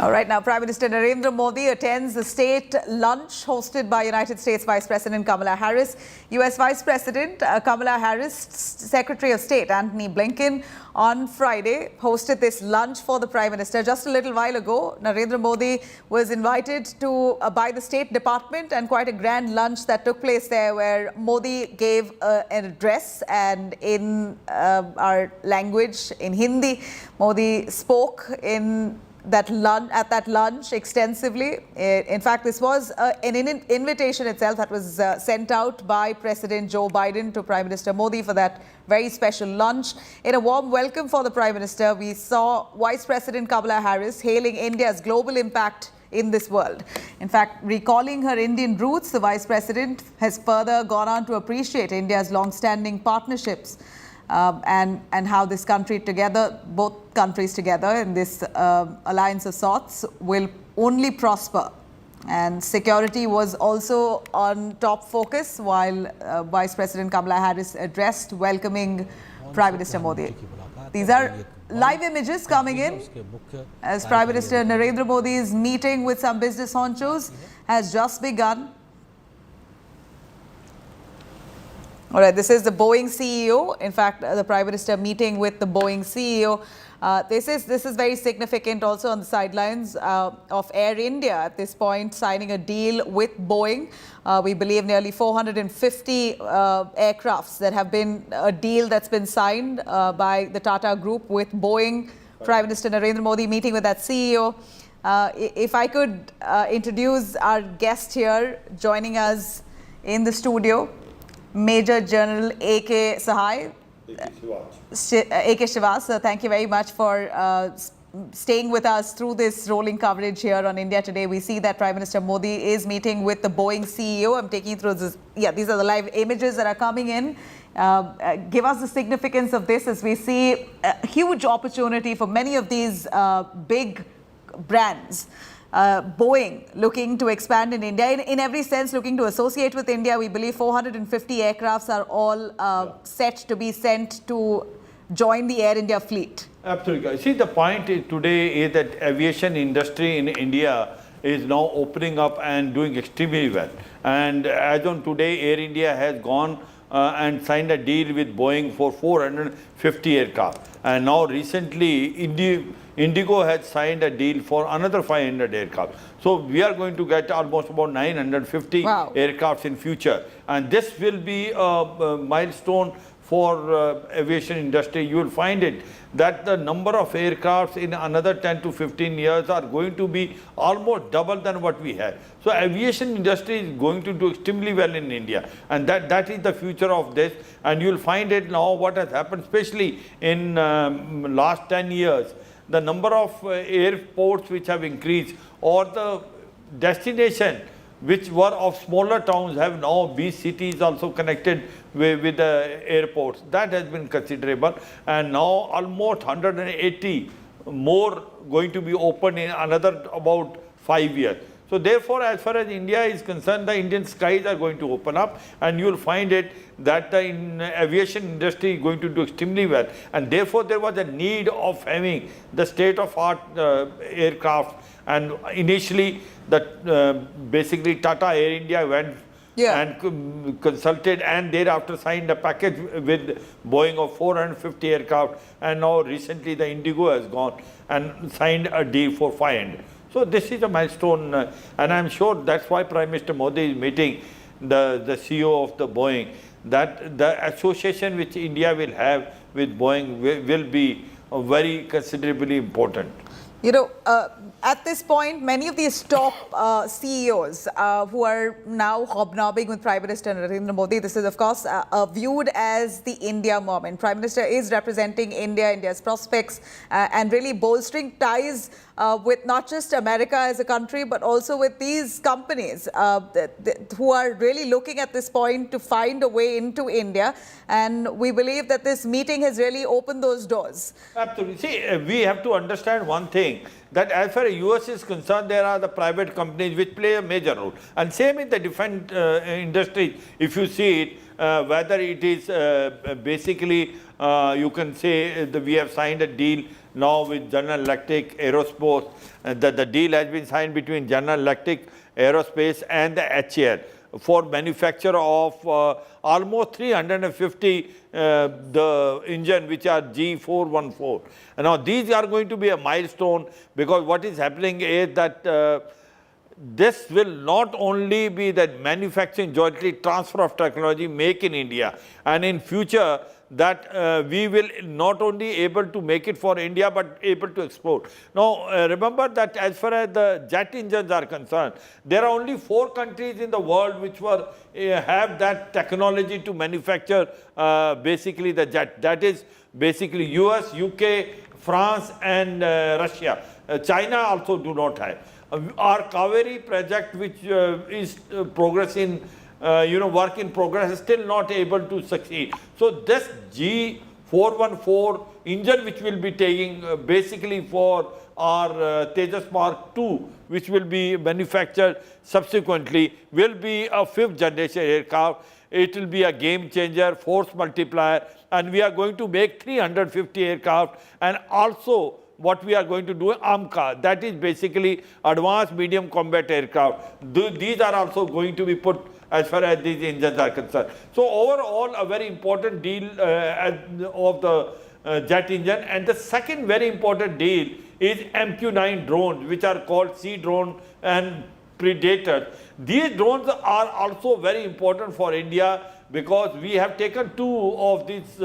All right, now Prime Minister Narendra Modi attends the state lunch hosted by United States Vice President Kamala Harris. U.S. Vice President Kamala Harris, Secretary of State Antony Blinken on Friday hosted this lunch for the Prime Minister. Just a little while ago, Narendra Modi was invited to by the State Department and quite a grand lunch that took place there where Modi gave an address and in our language, in Hindi, Modi spoke in at that lunch extensively. In fact, this was an invitation itself that was sent out by President Joe Biden to Prime Minister Modi for that very special lunch. In a warm welcome for the Prime Minister, we saw Vice President Kamala Harris hailing India's global impact in this world. In fact, recalling her Indian roots, the Vice President has further gone on to appreciate India's long-standing partnerships and how this country together, both countries together in this alliance of sorts, will only prosper. And security was also on top focus while Vice President Kamala Harris addressed welcoming Prime Minister Modi. These are live images coming in as Prime Minister Narendra Modi's meeting with some business honchos has just begun. All right, this is the Boeing CEO. In fact, the Prime Minister meeting with the Boeing CEO. This is very significant also on the sidelines of Air India at this point, signing a deal with Boeing. We believe nearly 450 aircrafts that have been a deal that's been signed by the Tata Group with Boeing. Prime Minister Narendra Modi meeting with that CEO. If I could introduce our guest here, joining us in the studio, Major General A.K. Sahai. A.K. Shivas, thank you very much for staying with us through this rolling coverage here on India Today. We see that Prime Minister Modi is meeting with the Boeing CEO. I'm taking you through this. Yeah, these are the live images that are coming in. Give us the significance of this as we see a huge opportunity for many of these big brands. Boeing looking to expand in India, in every sense looking to associate with India. We believe 450 aircrafts are all set to be sent to join the Air India fleet. Absolutely. See, the point today is that aviation industry in India is now opening up and doing extremely well. And as on today, Air India has gone and signed a deal with Boeing for 450 aircraft. And now recently, Indigo has signed a deal for another 500 aircraft. So we are going to get almost about 950 aircrafts in future. And this will be a milestone for aviation industry. You will find it that the number of aircrafts in another 10 to 15 years are going to be almost double than what we have. So aviation industry is going to do extremely well in India, and that is the future of this. And you will find it now what has happened, especially in last 10 years. The number of airports which have increased, or the destination which were of smaller towns have now big cities also connected with the airports. That has been considerable, and now almost 180 more going to be open in another about 5 years. So therefore, as far as India is concerned, the Indian skies are going to open up, and you will find it that the aviation industry is going to do extremely well. And therefore, there was a need of having the state-of-art aircraft. And initially, basically Tata Air India went and consulted, and thereafter signed a package with Boeing of 450 aircraft. And now recently, the Indigo has gone and signed a deal for 500. So this is a milestone, and I'm sure that's why Prime Minister Modi is meeting the CEO of the Boeing, that the association which India will have with Boeing will be very considerably important. You know, at this point, many of these top CEOs who are now hobnobbing with Prime Minister Narendra Modi, this is, of course, viewed as the India mom. And Prime Minister is representing India, India's prospects, and really bolstering ties with not just America as a country, but also with these companies who are really looking at this point to find a way into India. And we believe that this meeting has really opened those doors. Absolutely. See, we have to understand one thing, that as far as U.S. is concerned, there are the private companies which play a major role. And same in the defense industry, if you see it, whether it is basically, you can say that we have signed a deal now with General Electric Aerospace. The deal has been signed between General Electric Aerospace and the HAL for manufacture of almost 350 the engine which are G414. And now these are going to be a milestone, because what is happening is that this will not only be that manufacturing jointly, transfer of technology, make in India, and in future that we will not only able to make it for India, but able to export. Now, remember that as far as the jet engines are concerned, there are only 4 countries in the world which were have that technology to manufacture basically the jet. That is basically U.S., U.K., France and Russia. China also do not have. Our Kaveri project, which is progressing, work in progress, is still not able to succeed. So this G414 engine, which will be taking basically for our Tejas Mark II, which will be manufactured subsequently, will be a 5th generation aircraft. It will be a game changer, force multiplier, and we are going to make 350 aircraft. And also what we are going to do, AMCA, that is basically advanced medium combat aircraft. These are also going to be put as far as these engines are concerned. So overall, a very important deal of the jet engine. And the second very important deal is MQ-9 drones, which are called Sea drone and Predator. These drones are also very important for India because we have taken 2 of these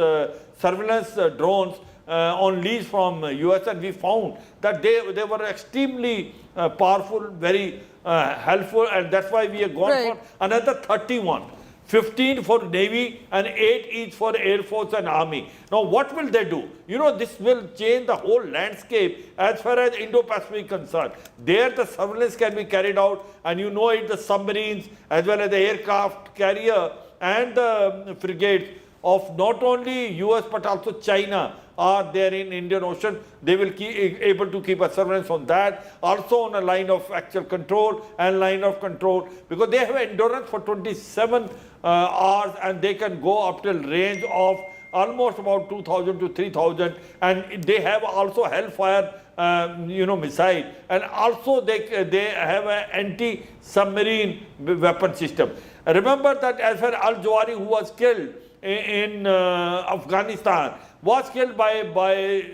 surveillance drones on lease from US, and we found that they were extremely powerful, very helpful, and that's why we have gone for another 31. 15 for Navy and 8 each for Air Force and Army. Now what will they do? This will change the whole landscape as far as Indo-Pacific is concerned. There the surveillance can be carried out, and the submarines as well as the aircraft carrier and the frigates of not only US but also China are there in Indian Ocean. They will be able to keep a surveillance on that, also on a line of actual control and line of control, because they have endurance for 27 hours, and they can go up till range of almost about 2,000 to 3,000, and they have also Hellfire missile, and also they have an anti-submarine weapon system. Remember that as far Al-Jawari, who was killed in Afghanistan, was killed by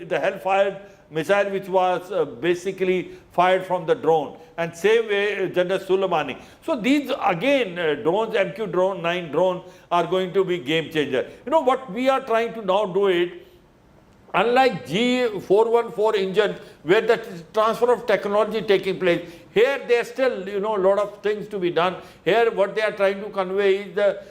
the Hellfire missile, which was basically fired from the drone, and same way General Soleimani. So these again drones, MQ-9 drones are going to be game changer. What we are trying to now do it, unlike G414 engine, where the transfer of technology taking place, here there are still a lot of things to be done. Here what they are trying to convey is the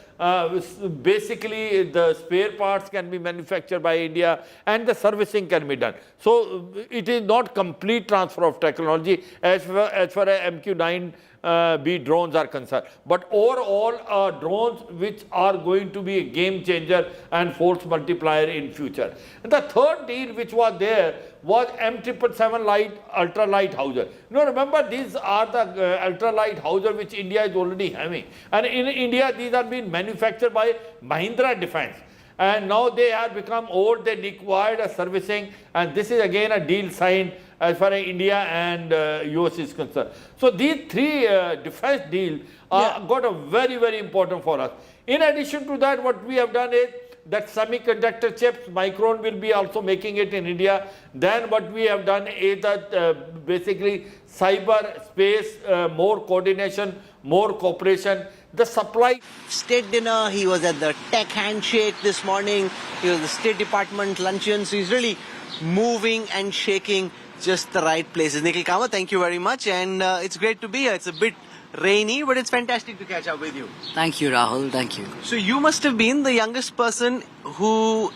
basically the spare parts can be manufactured by India and the servicing can be done. So it is not complete transfer of technology as far as MQ-9B drones are concerned. But overall drones which are going to be a game changer and force multiplier in future. And the third deal which was there was M777 light ultralight howitzer. Remember, these are the ultralight howitzer which India is already having, and in India these are being manufactured by Mahindra Defence, and now they have become old. They required a servicing, and this is again a deal signed as far as India and US is concerned. So these 3 defence deals got a very, very important for us. In addition to that, what we have done is that semiconductor chips, Micron will be also making it in India. Then what we have done is that basically cyber space, more coordination, more cooperation. The supply. State dinner, he was at the tech handshake this morning, he was at the State Department luncheon, so he's really moving and shaking just the right places. Nikhil Kamath, thank you very much, and it's great to be here. It's a bit rainy, but it's fantastic to catch up with you. Thank you, Rahul. Thank you. So you must have been the youngest person who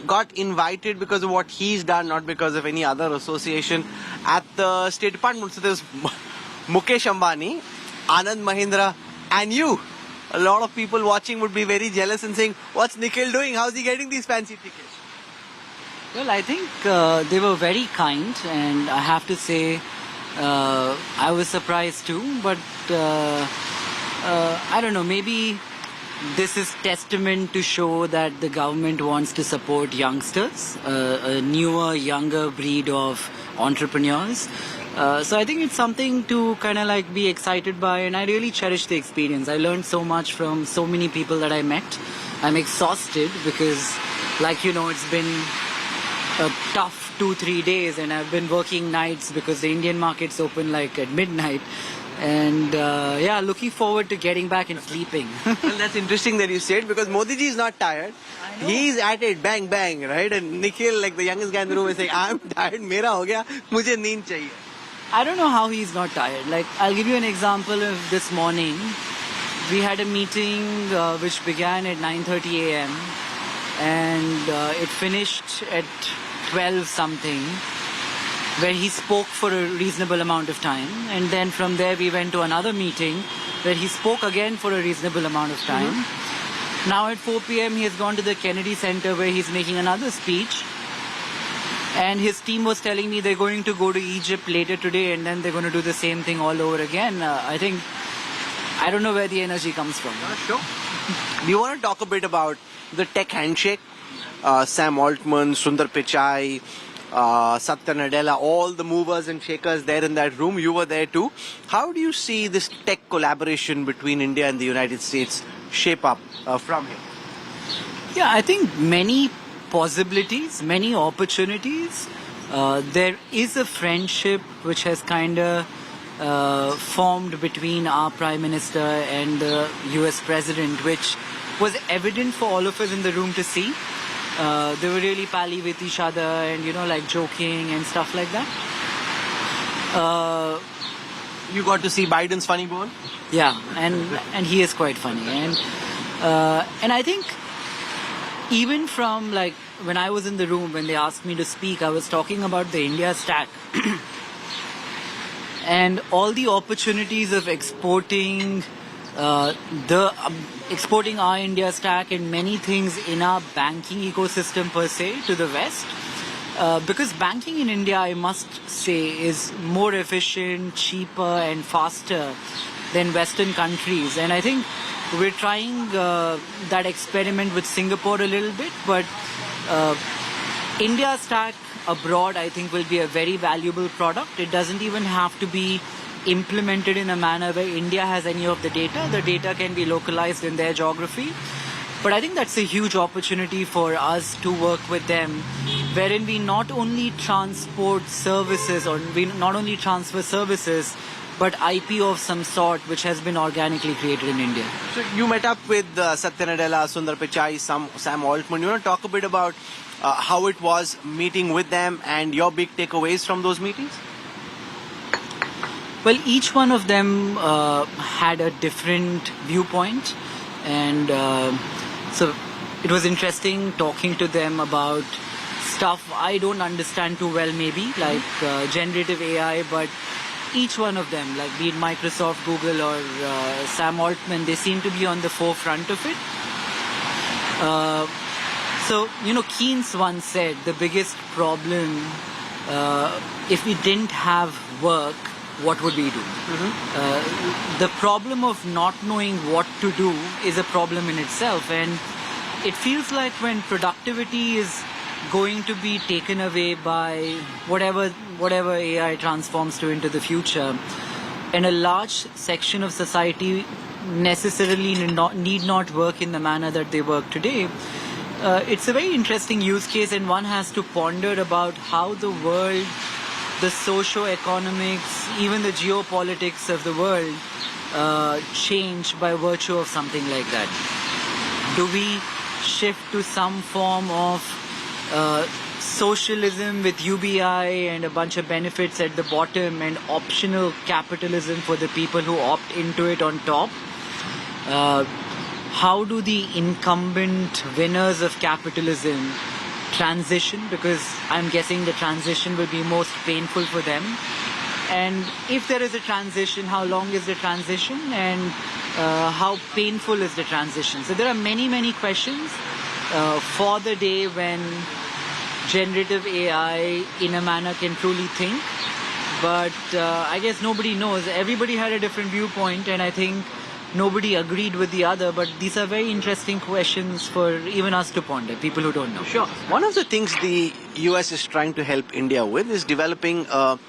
got invited because of what he's done, not because of any other association at the State Department. So there's Mukesh Ambani, Anand Mahindra, and you. A lot of people watching would be very jealous and saying, what's Nikhil doing? How's he getting these fancy tickets? Well, I think they were very kind, and I have to say I was surprised too, but I don't know, maybe this is testament to show that the government wants to support youngsters, a newer, younger breed of entrepreneurs. So I think it's something to kind of like be excited by, and I really cherish the experience. I learned so much from so many people that I met. I'm exhausted because, like, it's been a tough 2-3 days, and I've been working nights because the Indian market's open like at midnight. And looking forward to getting back and sleeping. Well, that's interesting that you said, because Modi ji is not tired. He's at it, bang, bang, right? And Nikhil, like the youngest guy in the room, is saying, I'm tired, mera ho gaya, mujhe neend chahiye. I don't know how he's not tired. Like, I'll give you an example of this morning. We had a meeting which began at 9:30 a.m. and it finished at 12 something. where he spoke for a reasonable amount of time. And then from there we went to another meeting where he spoke again for a reasonable amount of time. Now at 4 p.m. he has gone to the Kennedy Center where he's making another speech. And his team was telling me they're going to go to Egypt later today and then they're going to do the same thing all over again. I don't know where the energy comes from. Sure. Do you want to talk a bit about the tech handshake? Sam Altman, Sundar Pichai, Satya Nadella, all the movers and shakers there in that room. You were there too. How do you see this tech collaboration between India and the United States shape up from here? Yeah, I think many possibilities, many opportunities. There is a friendship which has kind of formed between our Prime Minister and the U.S. President, which was evident for all of us in the room to see. They were really pally with each other and, like joking and stuff like that. You got to see Biden's funny bone? Yeah, and he is quite funny. And I think even from like when I was in the room, when they asked me to speak, I was talking about the India stack. And all the opportunities of exporting exporting our India stack and many things in our banking ecosystem per se to the West. Because banking in India, I must say, is more efficient, cheaper and faster than Western countries. And I think we're trying that experiment with Singapore a little bit, but India stack abroad, I think, will be a very valuable product. It doesn't even have to be implemented in a manner where India has any of the data. The data can be localized in their geography. But I think that's a huge opportunity for us to work with them, wherein we not only transport services or we not only transfer services, but IP of some sort which has been organically created in India. So you met up with Satya Nadella, Sundar Pichai, Sam Altman. You want to talk a bit about how it was meeting with them and your big takeaways from those meetings? Well, each one of them had a different viewpoint, and so it was interesting talking to them about stuff I don't understand too well, maybe like generative AI, but each one of them, like be it Microsoft, Google or Sam Altman, they seem to be on the forefront of it. So, Keynes once said the biggest problem, if we didn't have work, what would we do? The problem of not knowing what to do is a problem in itself, and it feels like when productivity is going to be taken away by whatever AI transforms to into the future, and a large section of society necessarily need not work in the manner that they work today. It's a very interesting use case, and one has to ponder about how the world, the socio-economics, even the geopolitics of the world change by virtue of something like that. Do we shift to some form of socialism with UBI and a bunch of benefits at the bottom and optional capitalism for the people who opt into it on top? How do the incumbent winners of capitalism transition? Because I'm guessing the transition will be most painful for them. And if there is a transition, how long is the transition and how painful is the transition? So there are many, many questions for the day when generative AI in a manner can truly think. But I guess nobody knows. Everybody had a different viewpoint, and I think nobody agreed with the other, but these are very interesting questions for even us to ponder, people who don't know. Sure. One of the things the US is trying to help India with is developing an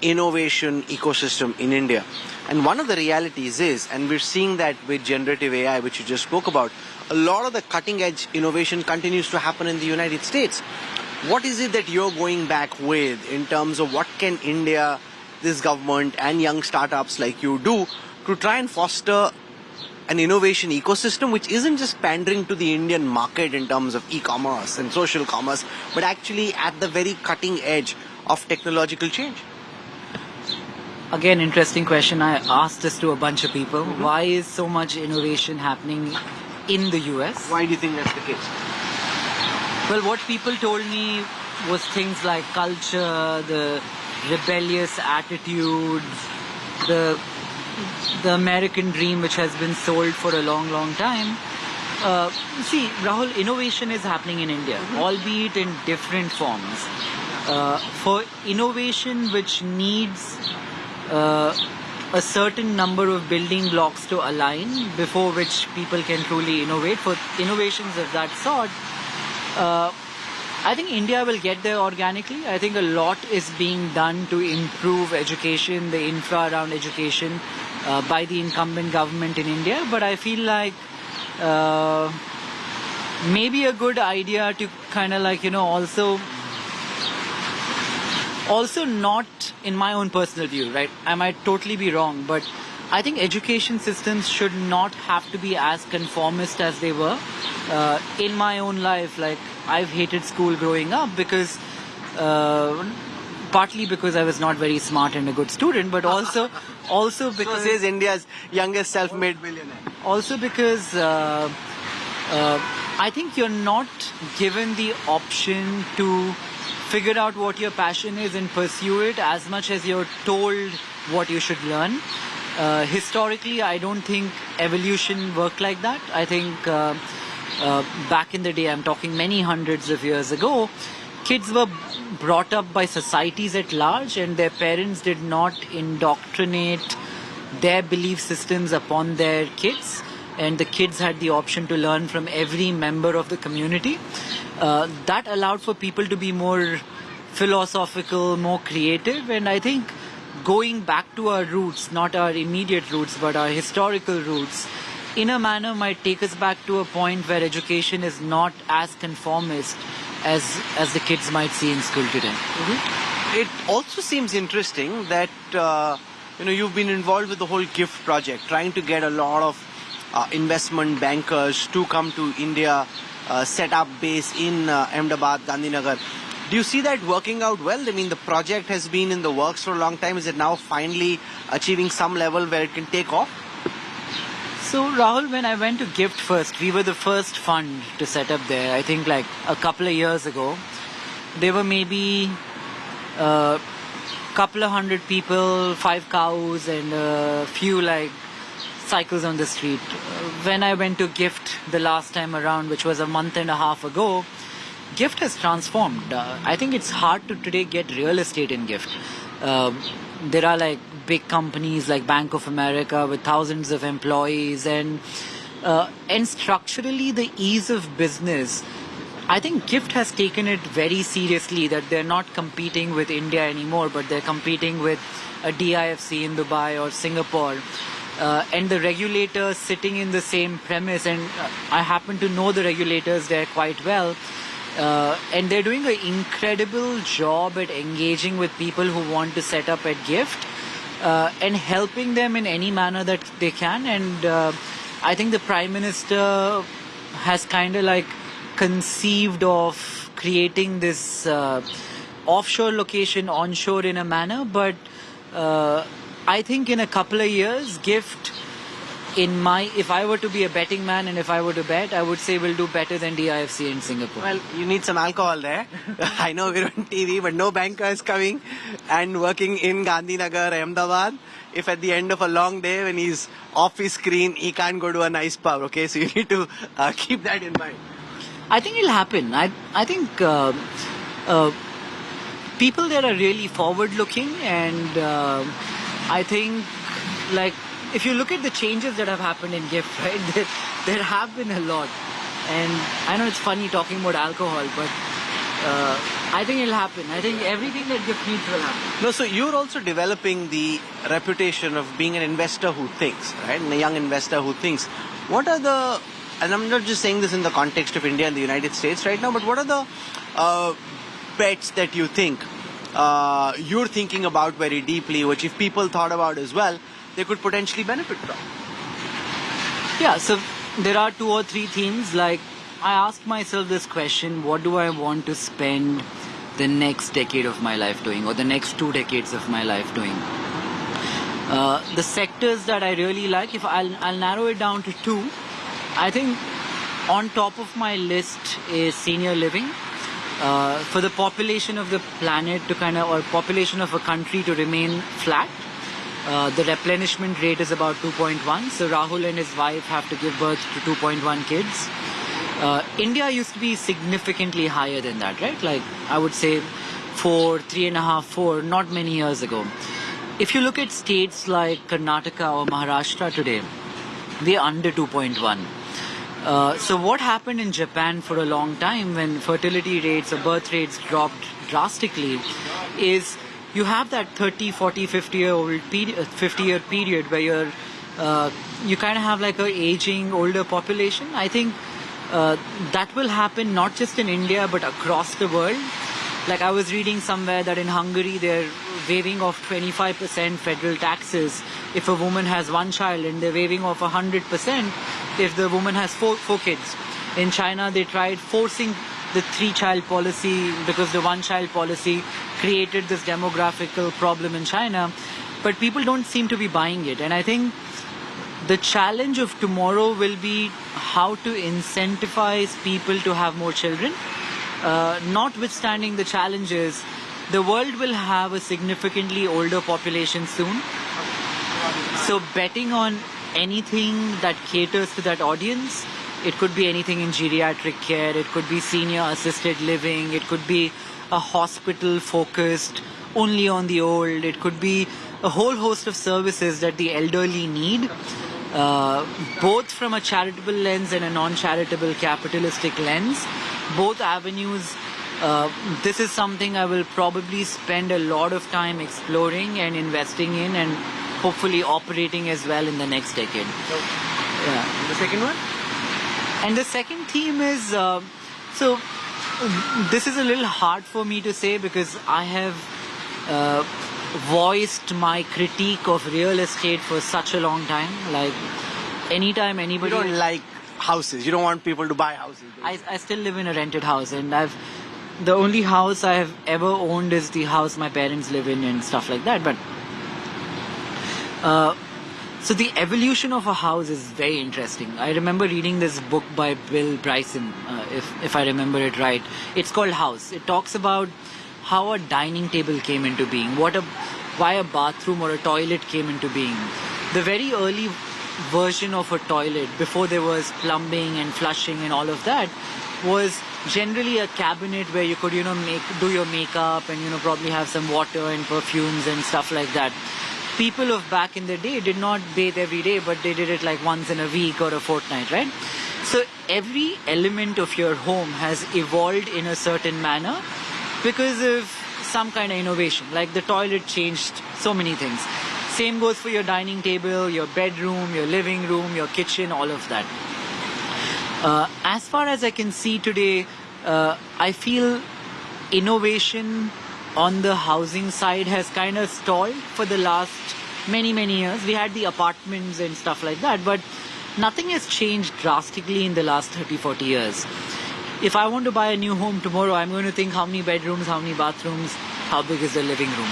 innovation ecosystem in India. And one of the realities is, and we're seeing that with generative AI, which you just spoke about, a lot of the cutting edge innovation continues to happen in the United States. What is it that you're going back with in terms of what can India, this government and young startups like you do to try and foster an innovation ecosystem which isn't just pandering to the Indian market in terms of e-commerce and social commerce, but actually at the very cutting edge of technological change? Again, interesting question. I asked this to a bunch of people. Why is so much innovation happening in the US? Why do you think that's the case? Well, what people told me was things like culture, the rebellious attitudes, the American dream which has been sold for a long, long time. See, Rahul, innovation is happening in India, albeit in different forms. For innovation which needs a certain number of building blocks to align before which people can truly innovate, for innovations of that sort, I think India will get there organically. I think a lot is being done to improve education, the infra around education by the incumbent government in India. But I feel like maybe a good idea to kind of like, also not, in my own personal view, right? I might totally be wrong, but I think education systems should not have to be as conformist as they were. In my own life, like I've hated school growing up because partly because I was not very smart and a good student, but also because So says India's youngest self-made billionaire. Also because I think you're not given the option to figure out what your passion is and pursue it as much as you're told what you should learn. Historically, I don't think evolution worked like that. I think back in the day, I'm talking many hundreds of years ago, kids were brought up by societies at large and their parents did not indoctrinate their belief systems upon their kids, and the kids had the option to learn from every member of the community. That allowed for people to be more philosophical, more creative, and I think going back to our roots, not our immediate roots, but our historical roots, in a manner might take us back to a point where education is not as conformist as the kids might see in school today. It also seems interesting that you've been involved with the whole GIFT project, trying to get a lot of investment bankers to come to India, set up base in Ahmedabad, Gandhinagar. Do you see that working out well? I mean, the project has been in the works for a long time. Is it now finally achieving some level where it can take off? So Rahul, when I went to GIFT first, we were the first fund to set up there. I think like a couple of years ago, there were maybe a couple of hundred people, 5 cows and a few like cycles on the street. When I went to GIFT the last time around, which was a month and a half ago, GIFT has transformed. I think it's hard to today get real estate in GIFT. There are like big companies like Bank of America with thousands of employees and structurally the ease of business. I think GIFT has taken it very seriously that they're not competing with India anymore, but they're competing with a DIFC in Dubai or Singapore. And the regulators sitting in the same premise, and I happen to know the regulators there quite well, and they're doing an incredible job at engaging with people who want to set up at GIFT and helping them in any manner that they can. And I think the Prime Minister has kind of like conceived of creating this offshore location onshore in a manner, but I think in a couple of years, GIFT, if I were to be a betting man and if I were to bet, I would say we'll do better than DIFC in Singapore. Well, you need some alcohol there. I know we're on TV, but no banker is coming and working in Gandhinagar, Ahmedabad. If at the end of a long day, when he's off his screen, he can't go to a nice pub, okay? So you need to keep that in mind. I think it'll happen. I think people there are really forward-looking, and I think, like, if you look at the changes that have happened in GIFT, right, there have been a lot. And I know it's funny talking about alcohol, but I think it'll happen. I think everything that GIFT needs will happen. No, so you're also developing the reputation of being an investor who thinks, right? And a young investor who thinks. What are the, and I'm not just saying this in the context of India and the United States right now, but what are the bets that you think you're thinking about very deeply, which if people thought about as well, they could potentially benefit from? Yeah, so there are 2 or 3 themes. Like, I asked myself this question, what do I want to spend the next decade of my life doing, or the next 2 decades of my life doing? The sectors that I really like, if I'll narrow it down to 2. I think on top of my list is senior living. for the population of the planet to or population of a country to remain flat, the replenishment rate is about 2.1. So Rahul and his wife have to give birth to 2.1 kids. India used to be significantly higher than that, right? Like I would say 4, 3.5, 4, not many years ago. If you look at states like Karnataka or Maharashtra today, they're under 2.1. So what happened in Japan for a long time when fertility rates or birth rates dropped drastically is you have that 30, 40, 50-year period where you kind of have like a aging older population. I think that will happen not just in India but across the world. Like I was reading somewhere that in Hungary they're waiving off 25% federal taxes if a woman has one child, and they're waiving off 100% if the woman has four kids. In China they tried forcing the 3-child policy because the 1-child policy created this demographical problem in China, but people don't seem to be buying it. And I think the challenge of tomorrow will be how to incentivize people to have more children. Notwithstanding the challenges, the world will have a significantly older population soon. So betting on anything that caters to that audience, it could be anything in geriatric care, it could be senior assisted living, it could be a hospital focused only on the old, it could be a whole host of services that the elderly need, both from a charitable lens and a non-charitable capitalistic lens. Both avenues, this is something I will probably spend a lot of time exploring and investing in and hopefully operating as well in the next decade. The second one? And the second theme is, so this is a little hard for me to say because I have voiced my critique of real estate for such a long time. Like anytime anybody... You don't like houses, you don't want people to buy houses. I still live in a rented house, and the only house I have ever owned is the house my parents live in and stuff like that. But so the evolution of a house is very interesting. I remember reading this book by Bill Bryson, if I remember it right. It's called House. It talks about how a dining table came into being, why a bathroom or a toilet came into being. The very early version of a toilet, before there was plumbing and flushing and all of that, was generally a cabinet where you could, do your makeup and, probably have some water and perfumes and stuff like that. People of back in the day did not bathe every day, but they did it like once in a week or a fortnight, right? So every element of your home has evolved in a certain manner because of some kind of innovation. Like the toilet changed so many things. Same goes for your dining table, your bedroom, your living room, your kitchen, all of that. As far as I can see today, I feel innovation on the housing side has kind of stalled for the last many years. We had the apartments and stuff like that, but nothing has changed drastically in the last 30-40 years. If I want to buy a new home tomorrow, I'm going to think how many bedrooms, how many bathrooms, how big is the living room.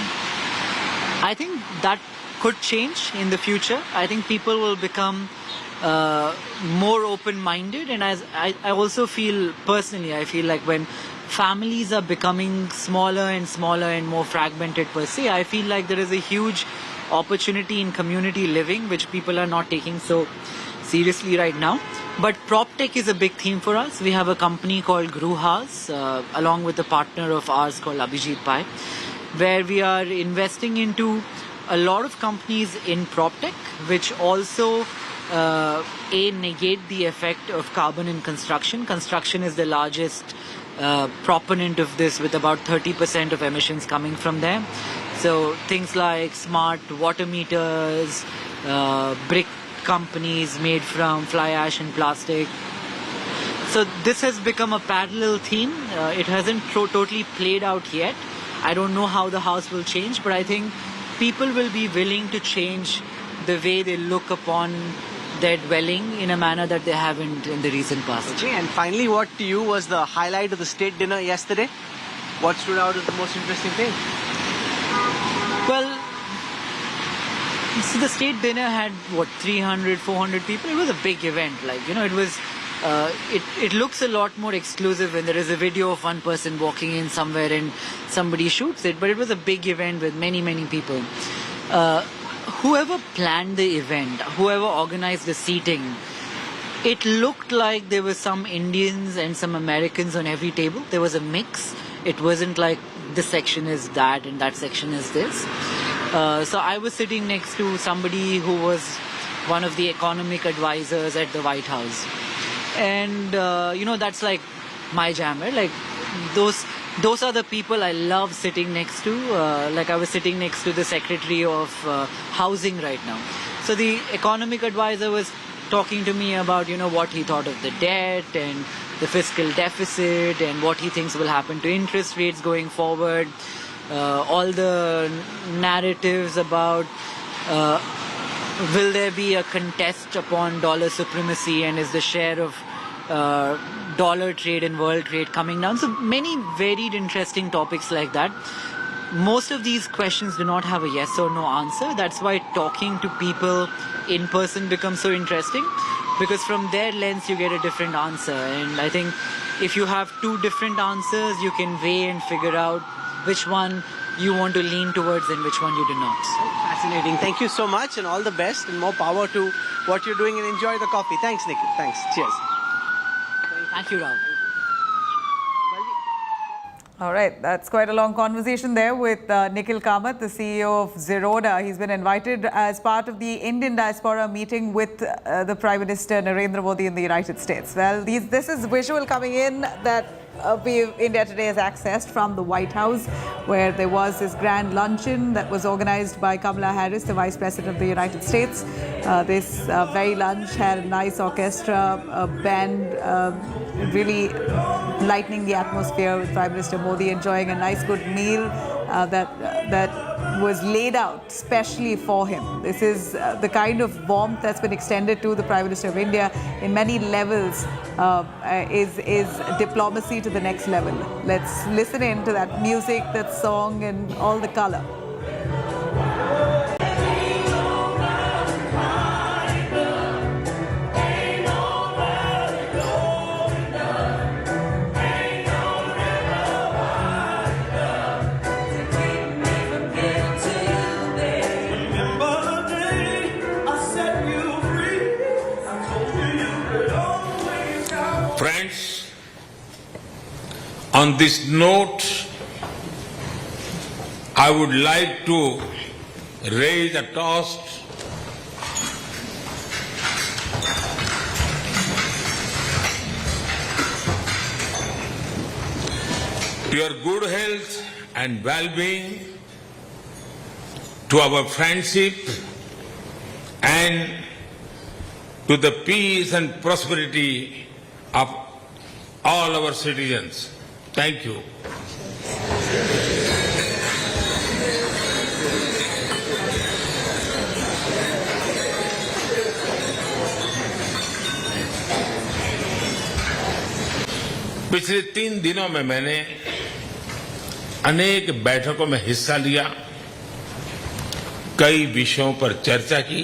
I think that could change in the future. I think people will become more open-minded, and as I also feel personally, I feel like when families are becoming smaller and more fragmented per se, I feel like there is a huge opportunity in community living which people are not taking so seriously right now. But prop tech is a big theme for us. We have a company called Gruhas along with a partner of ours called Abhijit Pai, where we are investing into a lot of companies in prop tech which also negate the effect of carbon in construction. Construction is the largest proponent of this, with about 30% of emissions coming from there. So things like smart water meters, brick companies made from fly ash and plastic. So this has become a parallel theme. It hasn't totally played out yet. I don't know how the house will change, but I think people will be willing to change the way they look upon their dwelling in a manner that they haven't in the recent past. Okay, and finally, what to you was the highlight of the state dinner yesterday? What stood out as the most interesting thing? Well, so the state dinner had, 300, 400 people? It was a big event. It was it looks a lot more exclusive when there is a video of one person walking in somewhere and somebody shoots it, but it was a big event with many, many people. Whoever planned the event, whoever organized the seating, it looked like there were some Indians and some Americans on every table. There was a mix. It wasn't like this section is that and that section is this. So I was sitting next to somebody who was one of the economic advisors at the White House. And, that's like my jammer. Like, those are the people I love sitting next to. Like, I was sitting next to the Secretary of Housing right now. So the economic advisor was talking to me about, what he thought of the debt and the fiscal deficit and what he thinks will happen to interest rates going forward. All the narratives about will there be a contest upon dollar supremacy and is the share of dollar trade and world trade coming down. So many varied interesting topics like that. Most of these questions do not have a yes or no answer. That's why talking to people in person becomes so interesting, because from their lens you get a different answer. And I think if you have two different answers, you can weigh and figure out which one you want to lean towards and which one you do not. Fascinating. Thank you so much, and all the best, and more power to what you're doing, and enjoy the coffee. Thanks, Nikhil. Thanks. Cheers. Thank you, Rahul. All right, that's quite a long conversation there with Nikhil Kamath, the CEO of Zerodha. He's been invited as part of the Indian diaspora meeting with the Prime Minister Narendra Modi in the United States. Well, this is visual coming in that India Today has accessed from the White House, where there was this grand luncheon that was organized by Kamala Harris, the Vice President of the United States. This very lunch had a nice orchestra, a band, really lightening the atmosphere with Prime Minister Modi enjoying a nice good meal that was laid out specially for him. This is the kind of warmth that's been extended to the Prime Minister of India in many levels, is diplomacy to the next level. Let's listen in to that music, that song, and all the color. Friends, on this note, I would like to raise a toast to your good health and well-being, to our friendship, and to the peace and prosperity of all our citizens. Thank you. पिछले 3 दिनों में मैंने अनेक बैठकों में हिस्सा लिया, कई विषयों पर चर्चा की।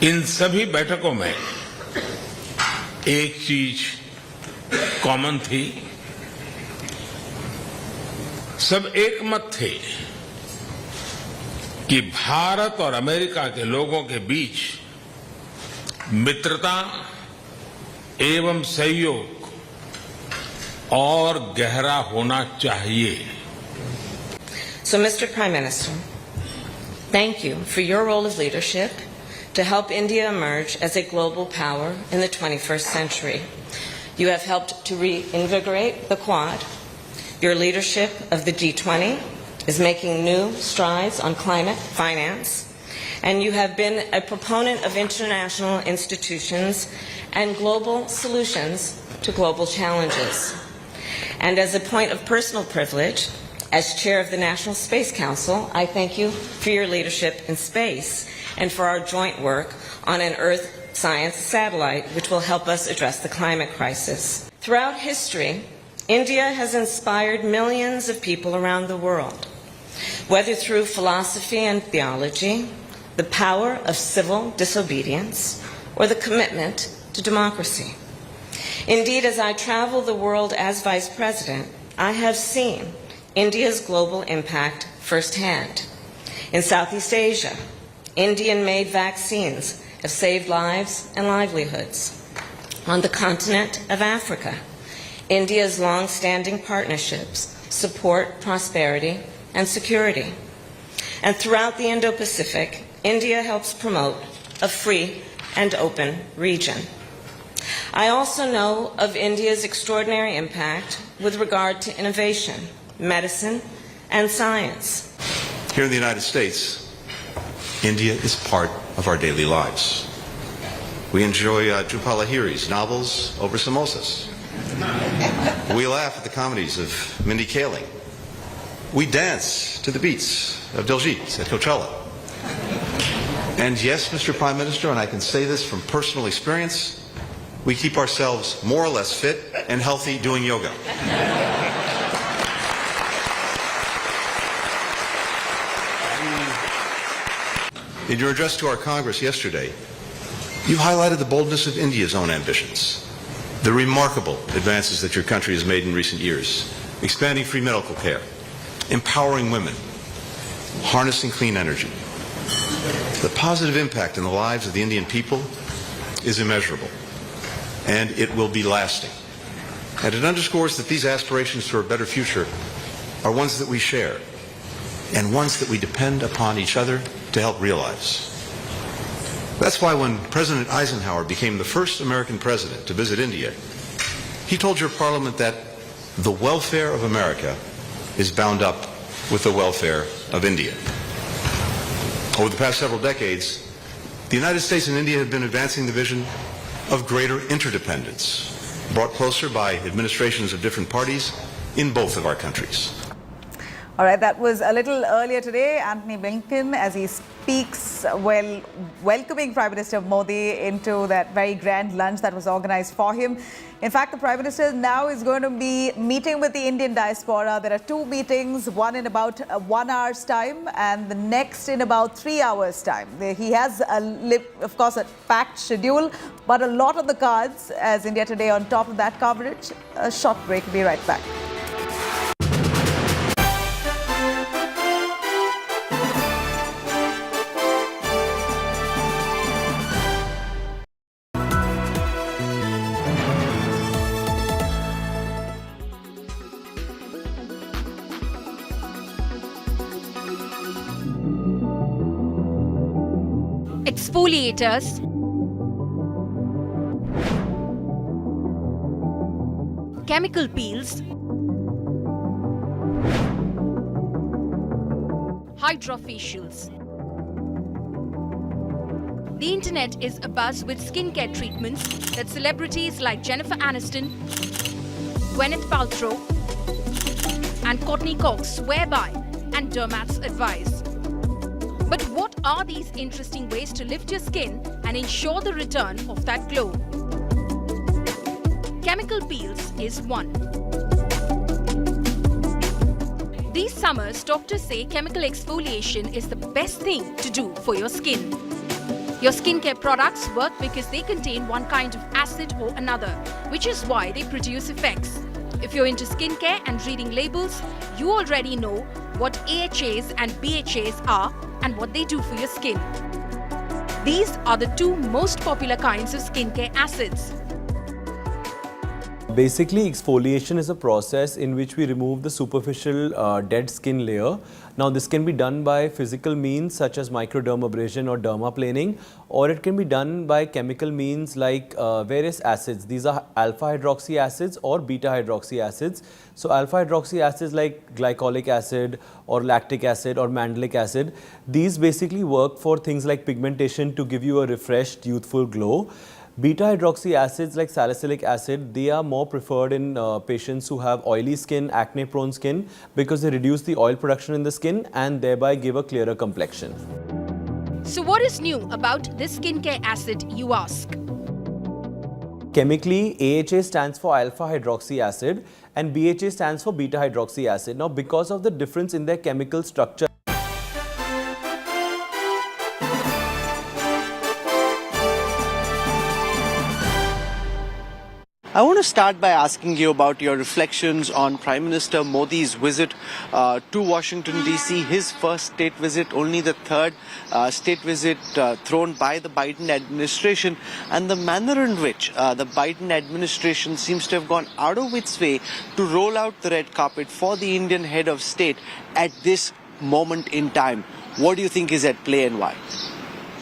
इन सभी बैठकों में एक चीज कॉमन थी, सब एकमत थे कि भारत और अमेरिका के लोगों के बीच मित्रता एवं सहयोग और गहरा होना चाहिए। So, Mr. Prime Minister, thank you for your role of leadership to help India emerge as a global power in the 21st century. You have helped to reinvigorate the Quad. Your leadership of the G20 is making new strides on climate finance, and you have been a proponent of international institutions and global solutions to global challenges. And as a point of personal privilege, as chair of the National Space Council, I thank you for your leadership in space and for our joint work on an Earth science satellite, which will help us address the climate crisis. Throughout history, India has inspired millions of people around the world, whether through philosophy and theology, the power of civil disobedience, or the commitment to democracy. Indeed, as I travel the world as Vice President, I have seen India's global impact firsthand. In Southeast Asia, Indian-made vaccines have saved lives and livelihoods. On the continent of Africa, India's long-standing partnerships support prosperity and security. And throughout the Indo-Pacific, India helps promote a free and open region. I also know of India's extraordinary impact with regard to innovation, medicine, and science. Here in the United States, India is part of our daily lives. We enjoy Drupal Lahiri's novels over samosas. We laugh at the comedies of Mindy Kaling. We dance to the beats of Diljit at Coachella. And yes, Mr. Prime Minister, and I can say this from personal experience, we keep ourselves more or less fit and healthy doing yoga. In your address to our Congress yesterday, you highlighted the boldness of India's own ambitions, the remarkable advances that your country has made in recent years, expanding free medical care, empowering women, harnessing clean energy. The positive impact in the lives of the Indian people is immeasurable, and it will be lasting. And it underscores that these aspirations for a better future are ones that we share, and ones that we depend upon each other to help realize. That's why when President Eisenhower became the first American president to visit India, he told your parliament that the welfare of America is bound up with the welfare of India. Over the past several decades, the United States and India have been advancing the vision of greater interdependence, brought closer by administrations of different parties in both of our countries. All right, that was a little earlier today. Antony Blinken, as he speaks, welcoming Prime Minister Modi into that very grand lunch that was organized for him. In fact, the Prime Minister now is going to be meeting with the Indian diaspora. There are two meetings, one in about 1 hour's time and the next in about 3 hours' time. He has, of course, a packed schedule, but a lot of the cards, as India Today on top of that coverage. A short break. Be right back. Exfoliators, chemical peels, hydrofacials. The internet is abuzz with skincare treatments that celebrities like Jennifer Aniston, Gwyneth Paltrow and Courtney Cox swear by and dermats advise. But what are these interesting ways to lift your skin and ensure the return of that glow? Chemical peels is one. These summers, doctors say chemical exfoliation is the best thing to do for your skin. Your skincare products work because they contain one kind of acid or another, which is why they produce effects. If you're into skincare and reading labels, you already know what AHAs and BHAs are and what they do for your skin. These are the two most popular kinds of skincare acids. Basically, exfoliation is a process in which we remove the superficial dead skin layer. Now, this can be done by physical means such as microdermabrasion or dermaplaning, or it can be done by chemical means like various acids. These are alpha hydroxy acids or beta hydroxy acids. So, alpha hydroxy acids like glycolic acid or lactic acid or mandelic acid, these basically work for things like pigmentation to give you a refreshed, youthful glow. Beta hydroxy acids like salicylic acid, they are more preferred in patients who have oily skin, acne prone skin, because they reduce the oil production in the skin and thereby give a clearer complexion. So what is new about this skincare acid, you ask? Chemically, AHA stands for alpha hydroxy acid and BHA stands for beta hydroxy acid. Now, because of the difference in their chemical structure, I want to start by asking you about your reflections on Prime Minister Modi's visit to Washington, D.C., his first state visit, only the third state visit thrown by the Biden administration, and the manner in which the Biden administration seems to have gone out of its way to roll out the red carpet for the Indian head of state at this moment in time. What do you think is at play and why?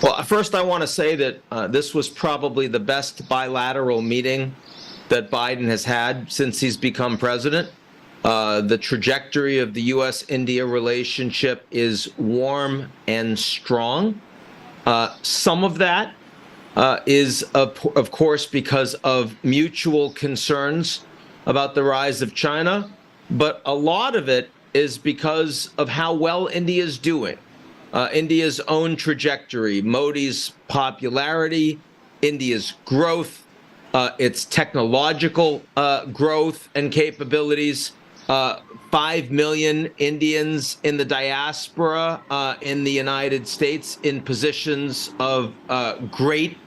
Well, first I want to say that this was probably the best bilateral meeting that Biden has had since he's become president. The trajectory of the U.S.-India relationship is warm and strong. Some of that is, of course, because of mutual concerns about the rise of China, but a lot of it is because of how well India is doing. India's own trajectory, Modi's popularity, India's growth, its technological growth and capabilities, 5 million Indians in the diaspora in the United States in positions of great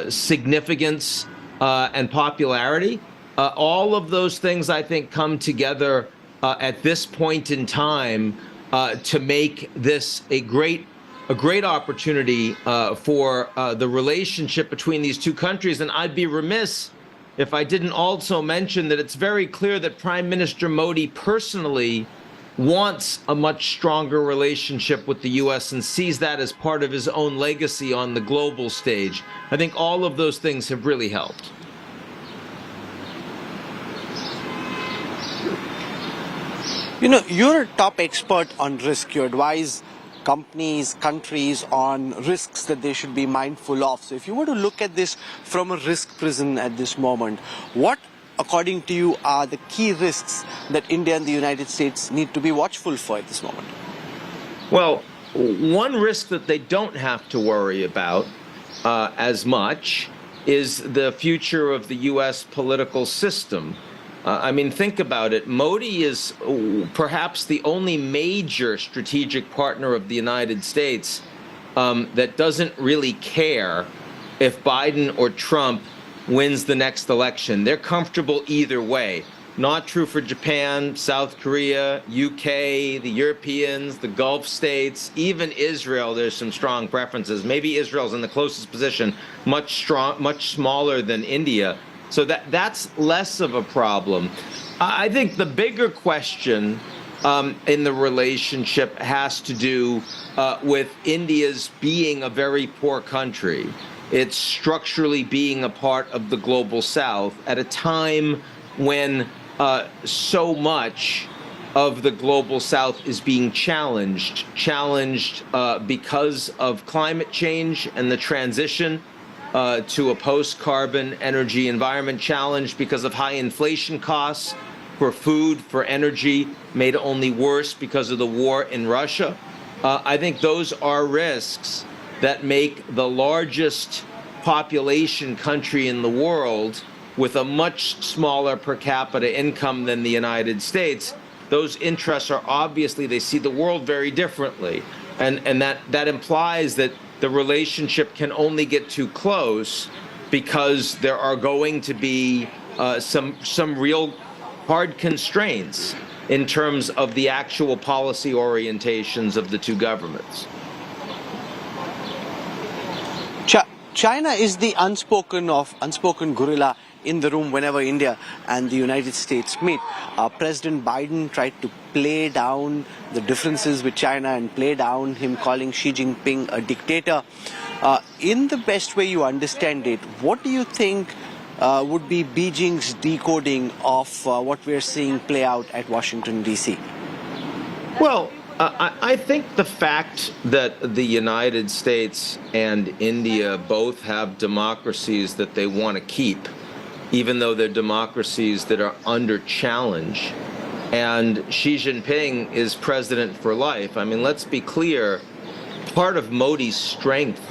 significance and popularity. All of those things, I think, come together at this point in time to make this a great opportunity for the relationship between these two countries. And I'd be remiss if I didn't also mention that it's very clear that Prime Minister Modi personally wants a much stronger relationship with the U.S. and sees that as part of his own legacy on the global stage. I think all of those things have really helped. You know, you're a top expert on risk. You advise companies, countries on risks that they should be mindful of. So if you were to look at this from a risk prism at this moment, what, according to you, are the key risks that India and the United States need to be watchful for at this moment? Well, one risk that they don't have to worry about as much is the future of the U.S. political system. I mean, think about it. Modi is perhaps the only major strategic partner of the United States that doesn't really care if Biden or Trump wins the next election. They're comfortable either way. Not true for Japan, South Korea, UK, the Europeans, the Gulf states, even Israel. There's some strong preferences. Maybe Israel's in the closest position, much smaller than India. So that's less of a problem. I think the bigger question in the relationship has to do with India's being a very poor country. It's structurally being a part of the global South at a time when so much of the global South is being challenged because of climate change and the transition to a post-carbon energy environment, challenge because of high inflation costs for food, for energy, made only worse because of the war in Russia. I think those are risks that make the largest population country in the world with a much smaller per capita income than the United States. Those interests are obviously, they see the world very differently. And that implies that the relationship can only get too close because there are going to be some real hard constraints in terms of the actual policy orientations of the two governments. China is the unspoken gorilla in the room whenever India and the United States meet. President Biden tried to play down the differences with China and play down him calling Xi Jinping a dictator. In the best way you understand it, what do you think would be Beijing's decoding of what we're seeing play out at Washington, D.C.? Well, I think the fact that the United States and India both have democracies that they want to keep, even though they're democracies that are under challenge, and Xi Jinping is president for life. I mean, let's be clear, part of Modi's strength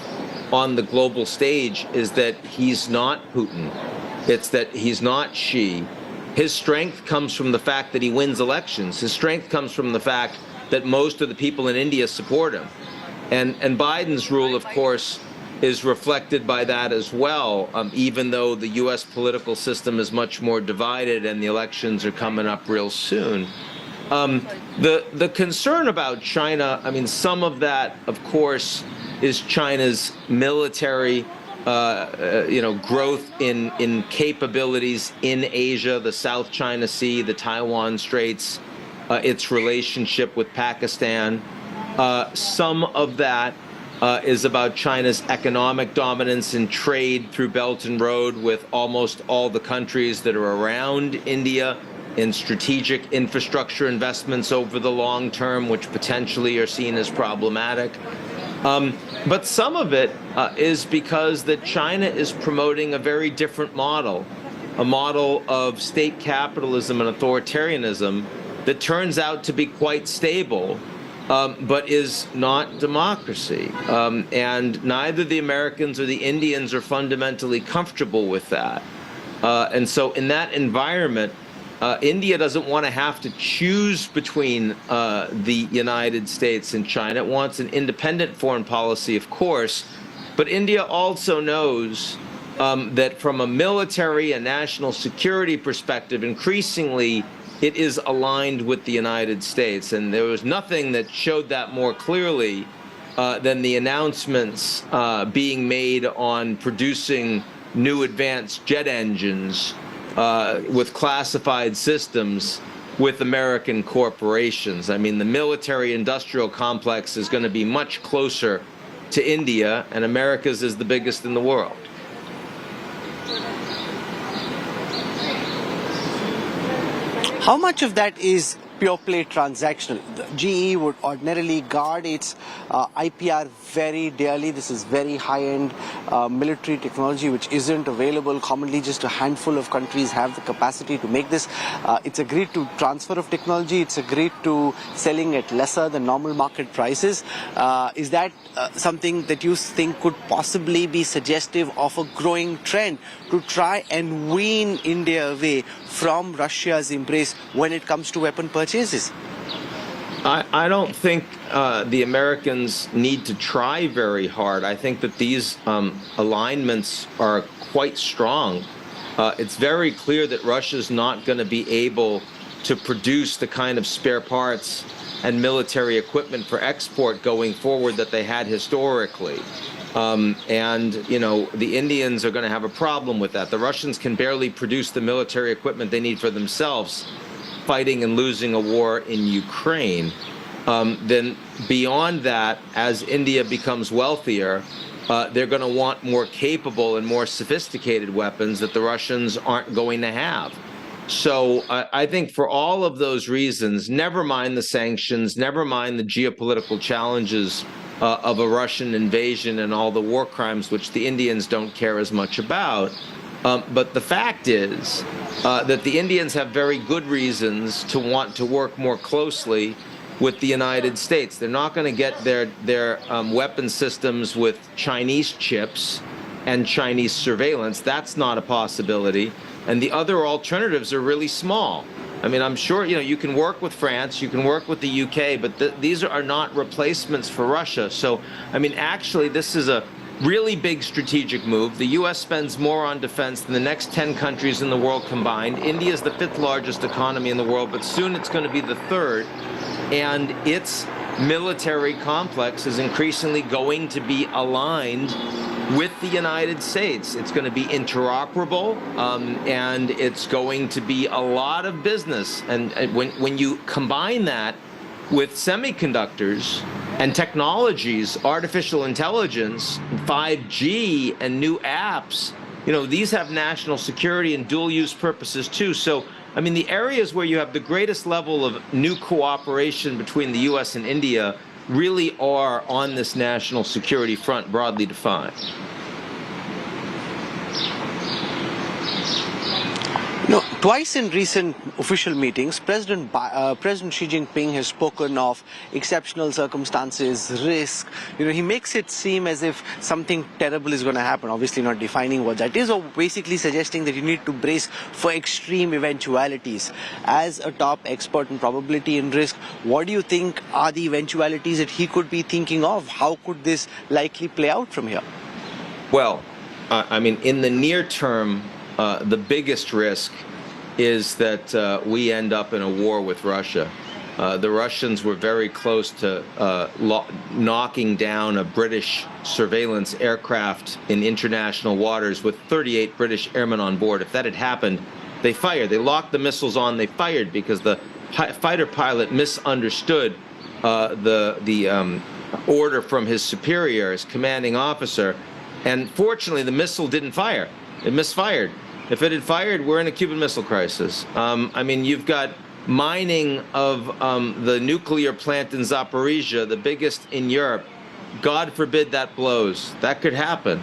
on the global stage is that he's not Putin. It's that he's not Xi. His strength comes from the fact that he wins elections. His strength comes from the fact that most of the people in India support him. And Biden's rule, of course, is reflected by that as well, even though the U.S. political system is much more divided and the elections are coming up real soon. The concern about China, I mean, some of that, of course, is China's military, growth in capabilities in Asia, the South China Sea, the Taiwan Straits, its relationship with Pakistan. Some of that is about China's economic dominance in trade through Belt and Road with almost all the countries that are around India, in strategic infrastructure investments over the long term, which potentially are seen as problematic. But some of it is because that China is promoting a very different model, a model of state capitalism and authoritarianism that turns out to be quite stable, but is not democracy. And neither the Americans or the Indians are fundamentally comfortable with that. And so in that environment, India doesn't want to have to choose between the United States and China. It wants an independent foreign policy, of course, but India also knows that from a military and national security perspective, increasingly it is aligned with the United States. And there was nothing that showed that more clearly than the announcements being made on producing new advanced jet engines with classified systems with American corporations. I mean, the military-industrial complex is going to be much closer to India, and America's is the biggest in the world. How much of that is pure play transactional? The GE would ordinarily guard its IPR very dearly. This is very high-end military technology which isn't available commonly. Just a handful of countries have the capacity to make this. It's agreed to transfer of technology. It's agreed to selling at lesser than normal market prices. Is that something that you think could possibly be suggestive of a growing trend to try and wean India away from Russia's embrace when it comes to weapon purchases? I don't think the Americans need to try very hard. I think that these alignments are quite strong. It's very clear that Russia's not going to be able to produce the kind of spare parts and military equipment for export going forward that they had historically. And, the Indians are going to have a problem with that. The Russians can barely produce the military equipment they need for themselves, fighting and losing a war in Ukraine. Then beyond that, as India becomes wealthier, they're going to want more capable and more sophisticated weapons that the Russians aren't going to have. So I think for all of those reasons, never mind the sanctions, never mind the geopolitical challenges of a Russian invasion and all the war crimes, which the Indians don't care as much about. But the fact is that the Indians have very good reasons to want to work more closely with the United States. They're not going to get their weapon systems with Chinese chips and Chinese surveillance. That's not a possibility. And the other alternatives are really small. I mean, I'm sure, you can work with France, you can work with the UK, but these are not replacements for Russia. So, I mean, actually, this is a really big strategic move. The U.S. spends more on defense than the next 10 countries in the world combined. India is the 5th largest economy in the world, but soon it's going to be the 3rd. And its military complex is increasingly going to be aligned with the United States. It's going to be interoperable, and it's going to be a lot of business. And when you combine that with semiconductors and technologies, artificial intelligence, 5G, and new apps, these have national security and dual-use purposes too. So, I mean, the areas where you have the greatest level of new cooperation between the U.S. and India really are on this national security front, broadly defined. Twice in recent official meetings, President Xi Jinping has spoken of exceptional circumstances, risk. He makes it seem as if something terrible is going to happen, obviously not defining what that is, or basically suggesting that you need to brace for extreme eventualities. As a top expert in probability and risk, what do you think are the eventualities that he could be thinking of? How could this likely play out from here? Well, I mean, in the near term, the biggest risk is that we end up in a war with Russia. The Russians were very close to knocking down a British surveillance aircraft in international waters with 38 British airmen on board. If that had happened, they fired. They locked the missiles on. They fired because the fighter pilot misunderstood the order from his superior, his commanding officer, and fortunately the missile didn't fire. It misfired. If it had fired, we're in a Cuban Missile Crisis. I mean, you've got mining of the nuclear plant in Zaporizhia, the biggest in Europe. God forbid that blows. That could happen.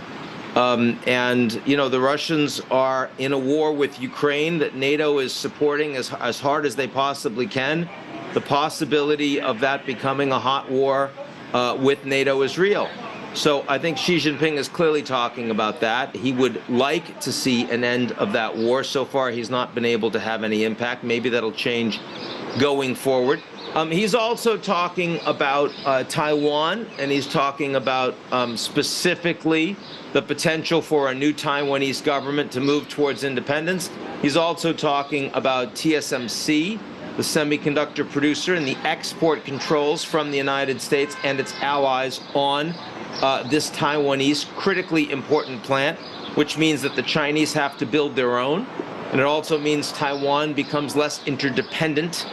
And, you know, the Russians are in a war with Ukraine that NATO is supporting as hard as they possibly can. The possibility of that becoming a hot war with NATO is real. So I think Xi Jinping is clearly talking about that. He would like to see an end of that war. So far, he's not been able to have any impact. Maybe that'll change going forward. He's also talking about Taiwan, and he's talking about specifically the potential for a new Taiwanese government to move towards independence. He's also talking about TSMC, the semiconductor producer, and the export controls from the United States and its allies on this Taiwanese critically important plant, which means that the Chinese have to build their own. And it also means Taiwan becomes less interdependent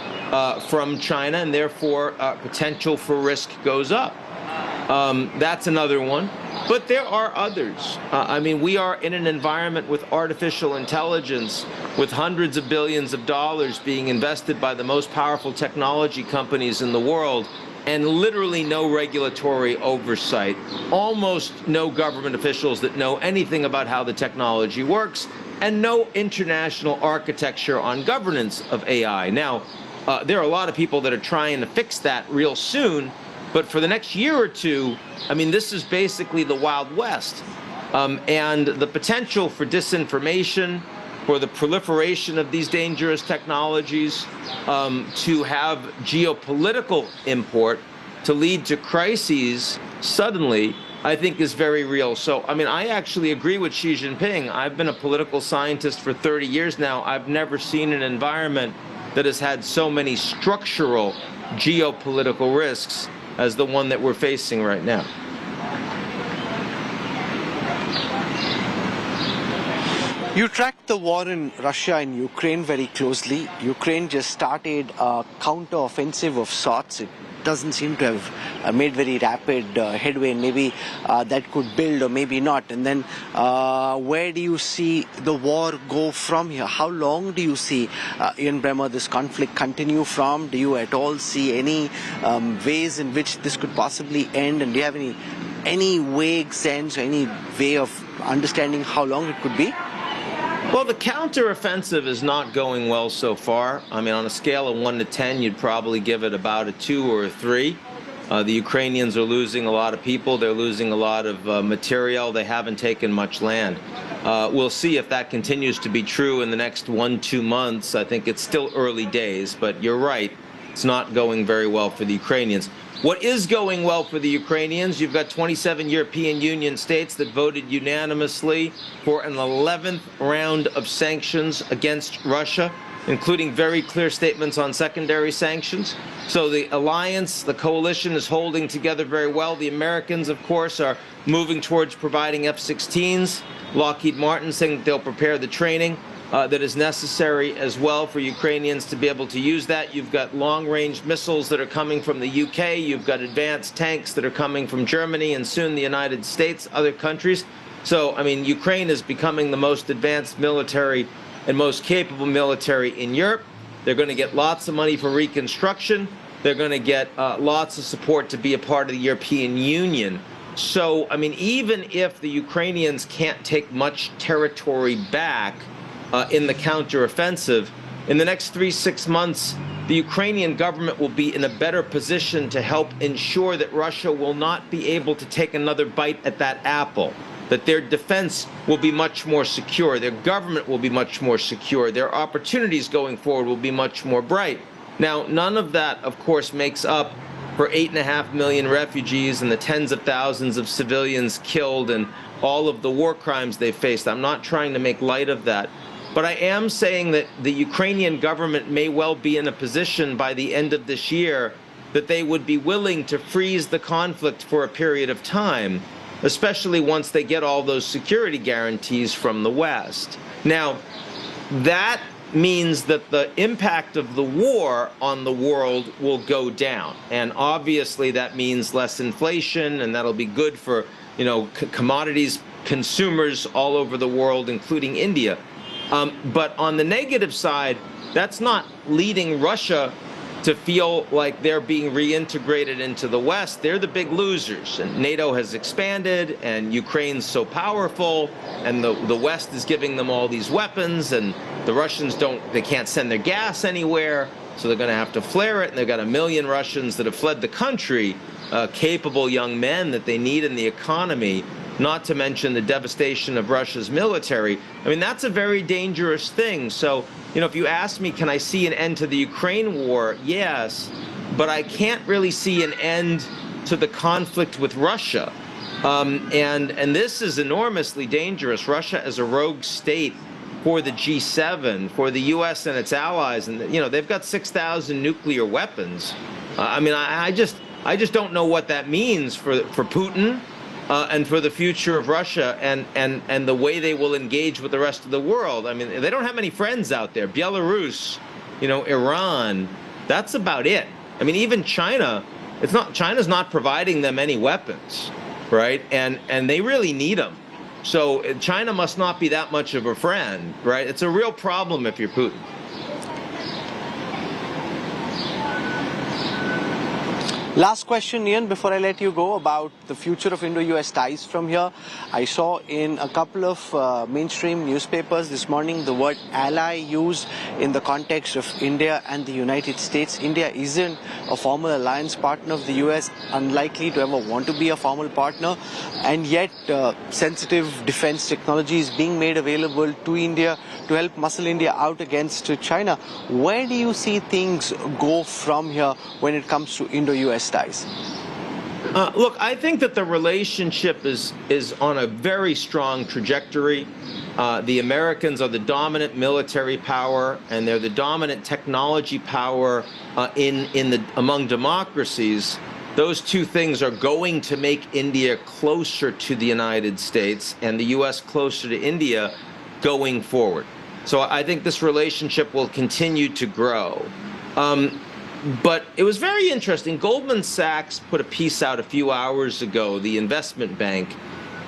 from China, and therefore potential for risk goes up. That's another one. But there are others. I mean, we are in an environment with artificial intelligence, with hundreds of billions of dollars being invested by the most powerful technology companies in the world, and literally no regulatory oversight, almost no government officials that know anything about how the technology works, and no international architecture on governance of AI. Now, there are a lot of people that are trying to fix that real soon, but for the next year or two, I mean, this is basically the Wild West. And the potential for disinformation, for the proliferation of these dangerous technologies, to have geopolitical import, to lead to crises suddenly, I think is very real. So, I mean, I actually agree with Xi Jinping. I've been a political scientist for 30 years now. I've never seen an environment that has had so many structural geopolitical risks as the one that we're facing right now. You tracked the war in Russia and Ukraine very closely. Ukraine just started a counter-offensive of sorts. It doesn't seem to have made very rapid headway. Maybe that could build or maybe not. And then where do you see the war go from here? How long do you see, Ian Bremer, this conflict continue from? Do you at all see any ways in which this could possibly end? And do you have any vague sense or any way of understanding how long it could be? Well, the counteroffensive is not going well so far. I mean, on a scale of 1 to 10, you'd probably give it about a 2 or a 3. The Ukrainians are losing a lot of people. They're losing a lot of material. They haven't taken much land. We'll see if that continues to be true in the next 1-2 months. I think it's still early days, but you're right. It's not going very well for the Ukrainians. What is going well for the Ukrainians? You've got 27 European Union states that voted unanimously for an 11th round of sanctions against Russia, including very clear statements on secondary sanctions. So the alliance, the coalition is holding together very well. The Americans, of course, are moving towards providing F-16s. Lockheed Martin saying that they'll prepare the training that is necessary as well for Ukrainians to be able to use that. You've got long-range missiles that are coming from the UK. You've got advanced tanks that are coming from Germany and soon the United States, other countries. So, I mean, Ukraine is becoming the most advanced military and most capable military in Europe. They're going to get lots of money for reconstruction. They're going to get lots of support to be a part of the European Union. So, I mean, even if the Ukrainians can't take much territory back in the counteroffensive, in the next 3-6 months, the Ukrainian government will be in a better position to help ensure that Russia will not be able to take another bite at that apple, that their defense will be much more secure, their government will be much more secure, their opportunities going forward will be much more bright. Now, none of that, of course, makes up for 8.5 million refugees and the tens of thousands of civilians killed and all of the war crimes they faced. I'm not trying to make light of that. But I am saying that the Ukrainian government may well be in a position by the end of this year that they would be willing to freeze the conflict for a period of time, especially once they get all those security guarantees from the West. Now, that means that the impact of the war on the world will go down. And obviously that means less inflation, and that'll be good for, commodities, consumers all over the world, including India. But on the negative side, that's not leading Russia to feel like they're being reintegrated into the West. They're the big losers. And NATO has expanded, and Ukraine's so powerful, and the West is giving them all these weapons, and the Russians they can't send their gas anywhere, so they're going to have to flare it, and they've got 1 million Russians that have fled the country, capable young men that they need in the economy, not to mention the devastation of Russia's military. I mean, that's a very dangerous thing. So, if you ask me, can I see an end to the Ukraine war? Yes, but I can't really see an end to the conflict with Russia. And this is enormously dangerous. Russia as a rogue state for the G7, for the U.S. and its allies, and they've got 6,000 nuclear weapons. I just don't know what that means for Putin. And for the future of Russia and the way they will engage with the rest of the world. I mean, they don't have many friends out there. Belarus, Iran, that's about it. I mean, even China, China's not providing them any weapons, right? And they really need them. So China must not be that much of a friend, right? It's a real problem if you're Putin. Last question, Ian, before I let you go, about the future of Indo-U.S. ties from here. I saw in a couple of mainstream newspapers this morning the word ally used in the context of India and the United States. India isn't a formal alliance partner of the U.S., unlikely to ever want to be a formal partner, and yet sensitive defense technology is being made available to India to help muscle India out against China. Where do you see things go from here when it comes to Indo-U.S. ties? Look, I think that the relationship is on a very strong trajectory. The Americans are the dominant military power, and they're the dominant technology power among democracies. Those two things are going to make India closer to the United States and the U.S. closer to India going forward. So I think this relationship will continue to grow. But it was very interesting. Goldman Sachs put a piece out a few hours ago, the investment bank,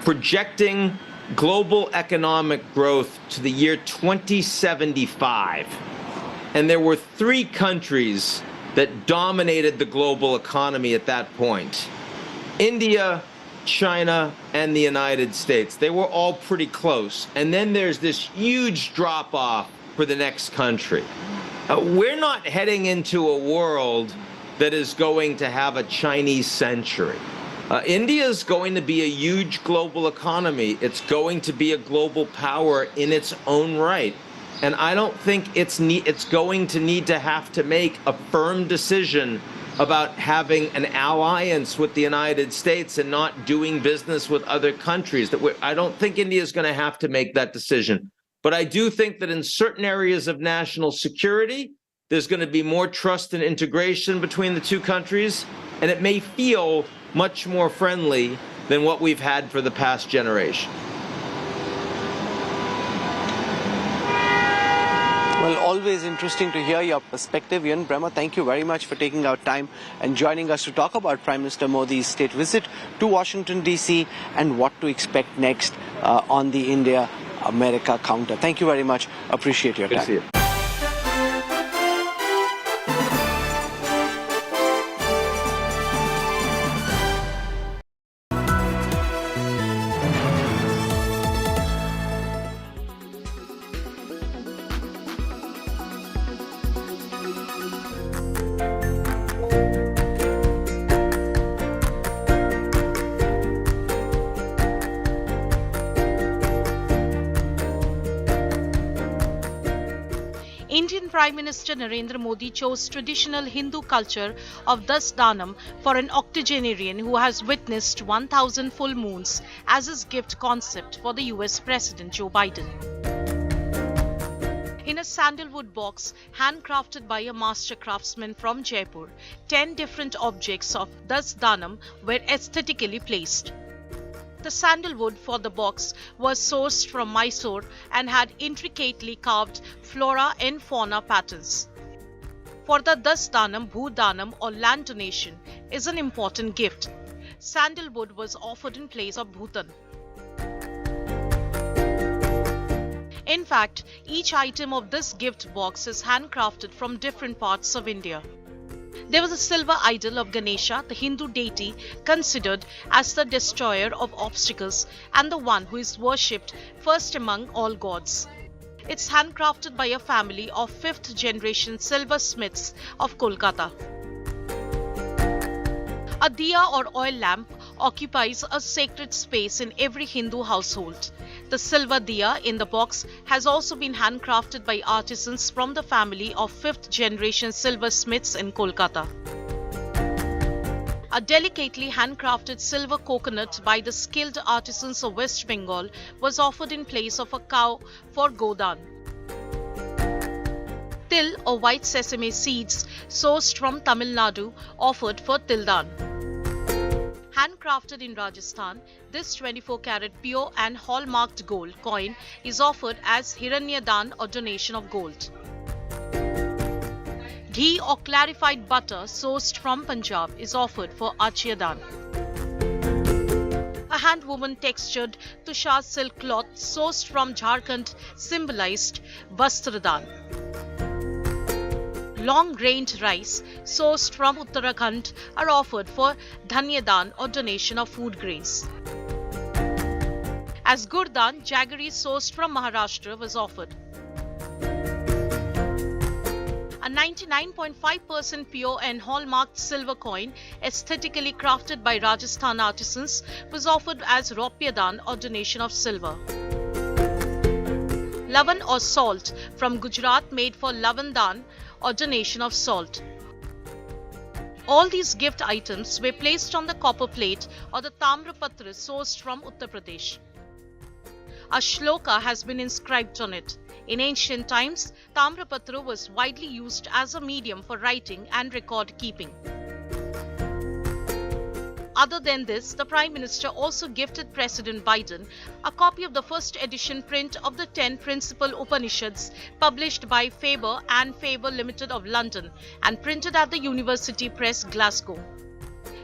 projecting global economic growth to the year 2075. And there were 3 countries that dominated the global economy at that point: India, China, and the United States. They were all pretty close. And then there's this huge drop-off for the next country. We're not heading into a world that is going to have a Chinese century. India is going to be a huge global economy. It's going to be a global power in its own right. And I don't think it's going to need to have to make a firm decision about having an alliance with the United States and not doing business with other countries. I don't think India is going to have to make that decision. But I do think that in certain areas of national security, there's going to be more trust and integration between the two countries, and it may feel much more friendly than what we've had for the past generation. Well, always interesting to hear your perspective, Ian Bremmer. Thank you very much for taking our time and joining us to talk about Prime Minister Modi's state visit to Washington, D.C. and what to expect next on the India-America counter. Thank you very much. Appreciate your time. Good to see you. Indian Prime Minister Narendra Modi chose traditional Hindu culture of Das Danam for an octogenarian who has witnessed 1,000 full moons as his gift concept for the US President Joe Biden. In a sandalwood box handcrafted by a master craftsman from Jaipur, 10 different objects of Das Danam were aesthetically placed. The sandalwood for the box was sourced from Mysore and had intricately carved flora and fauna patterns. For the Das Danam, Bhudanam or land donation is an important gift. Sandalwood was offered in place of Bhutan. In fact, each item of this gift box is handcrafted from different parts of India. There was a silver idol of Ganesha, the Hindu deity considered as the destroyer of obstacles and the one who is worshipped first among all gods. It's handcrafted by a family of 5th generation silversmiths of Kolkata. A diya or oil lamp occupies a sacred space in every Hindu household. The silver diya in the box has also been handcrafted by artisans from the family of 5th generation silversmiths in Kolkata. A delicately handcrafted silver coconut by the skilled artisans of West Bengal was offered in place of a cow for Godan. Til or white sesame seeds sourced from Tamil Nadu offered for Tildan. Handcrafted in Rajasthan, this 24-carat pure and hallmarked gold coin is offered as Hiranyadan or donation of gold. Ghee or clarified butter sourced from Punjab is offered for Achyadan. A hand-woven textured tushar silk cloth sourced from Jharkhand symbolized Vastradan. Long-grained rice sourced from Uttarakhand are offered for Dhanyadan or donation of food grains. As Gurdan, jaggery sourced from Maharashtra was offered. A 99.5% pure and hallmarked silver coin, aesthetically crafted by Rajasthan artisans, was offered as Ropyadan or donation of silver. Lavan or salt from Gujarat made for Lavandan or donation of salt. All these gift items were placed on the copper plate or the tamrapatra sourced from Uttar Pradesh. A shloka has been inscribed on it. In ancient times, tamrapatra was widely used as a medium for writing and record keeping. Other than this, the Prime Minister also gifted President Biden a copy of the first edition print of the 10 principal Upanishads published by Faber and Faber Limited of London and printed at the University Press, Glasgow.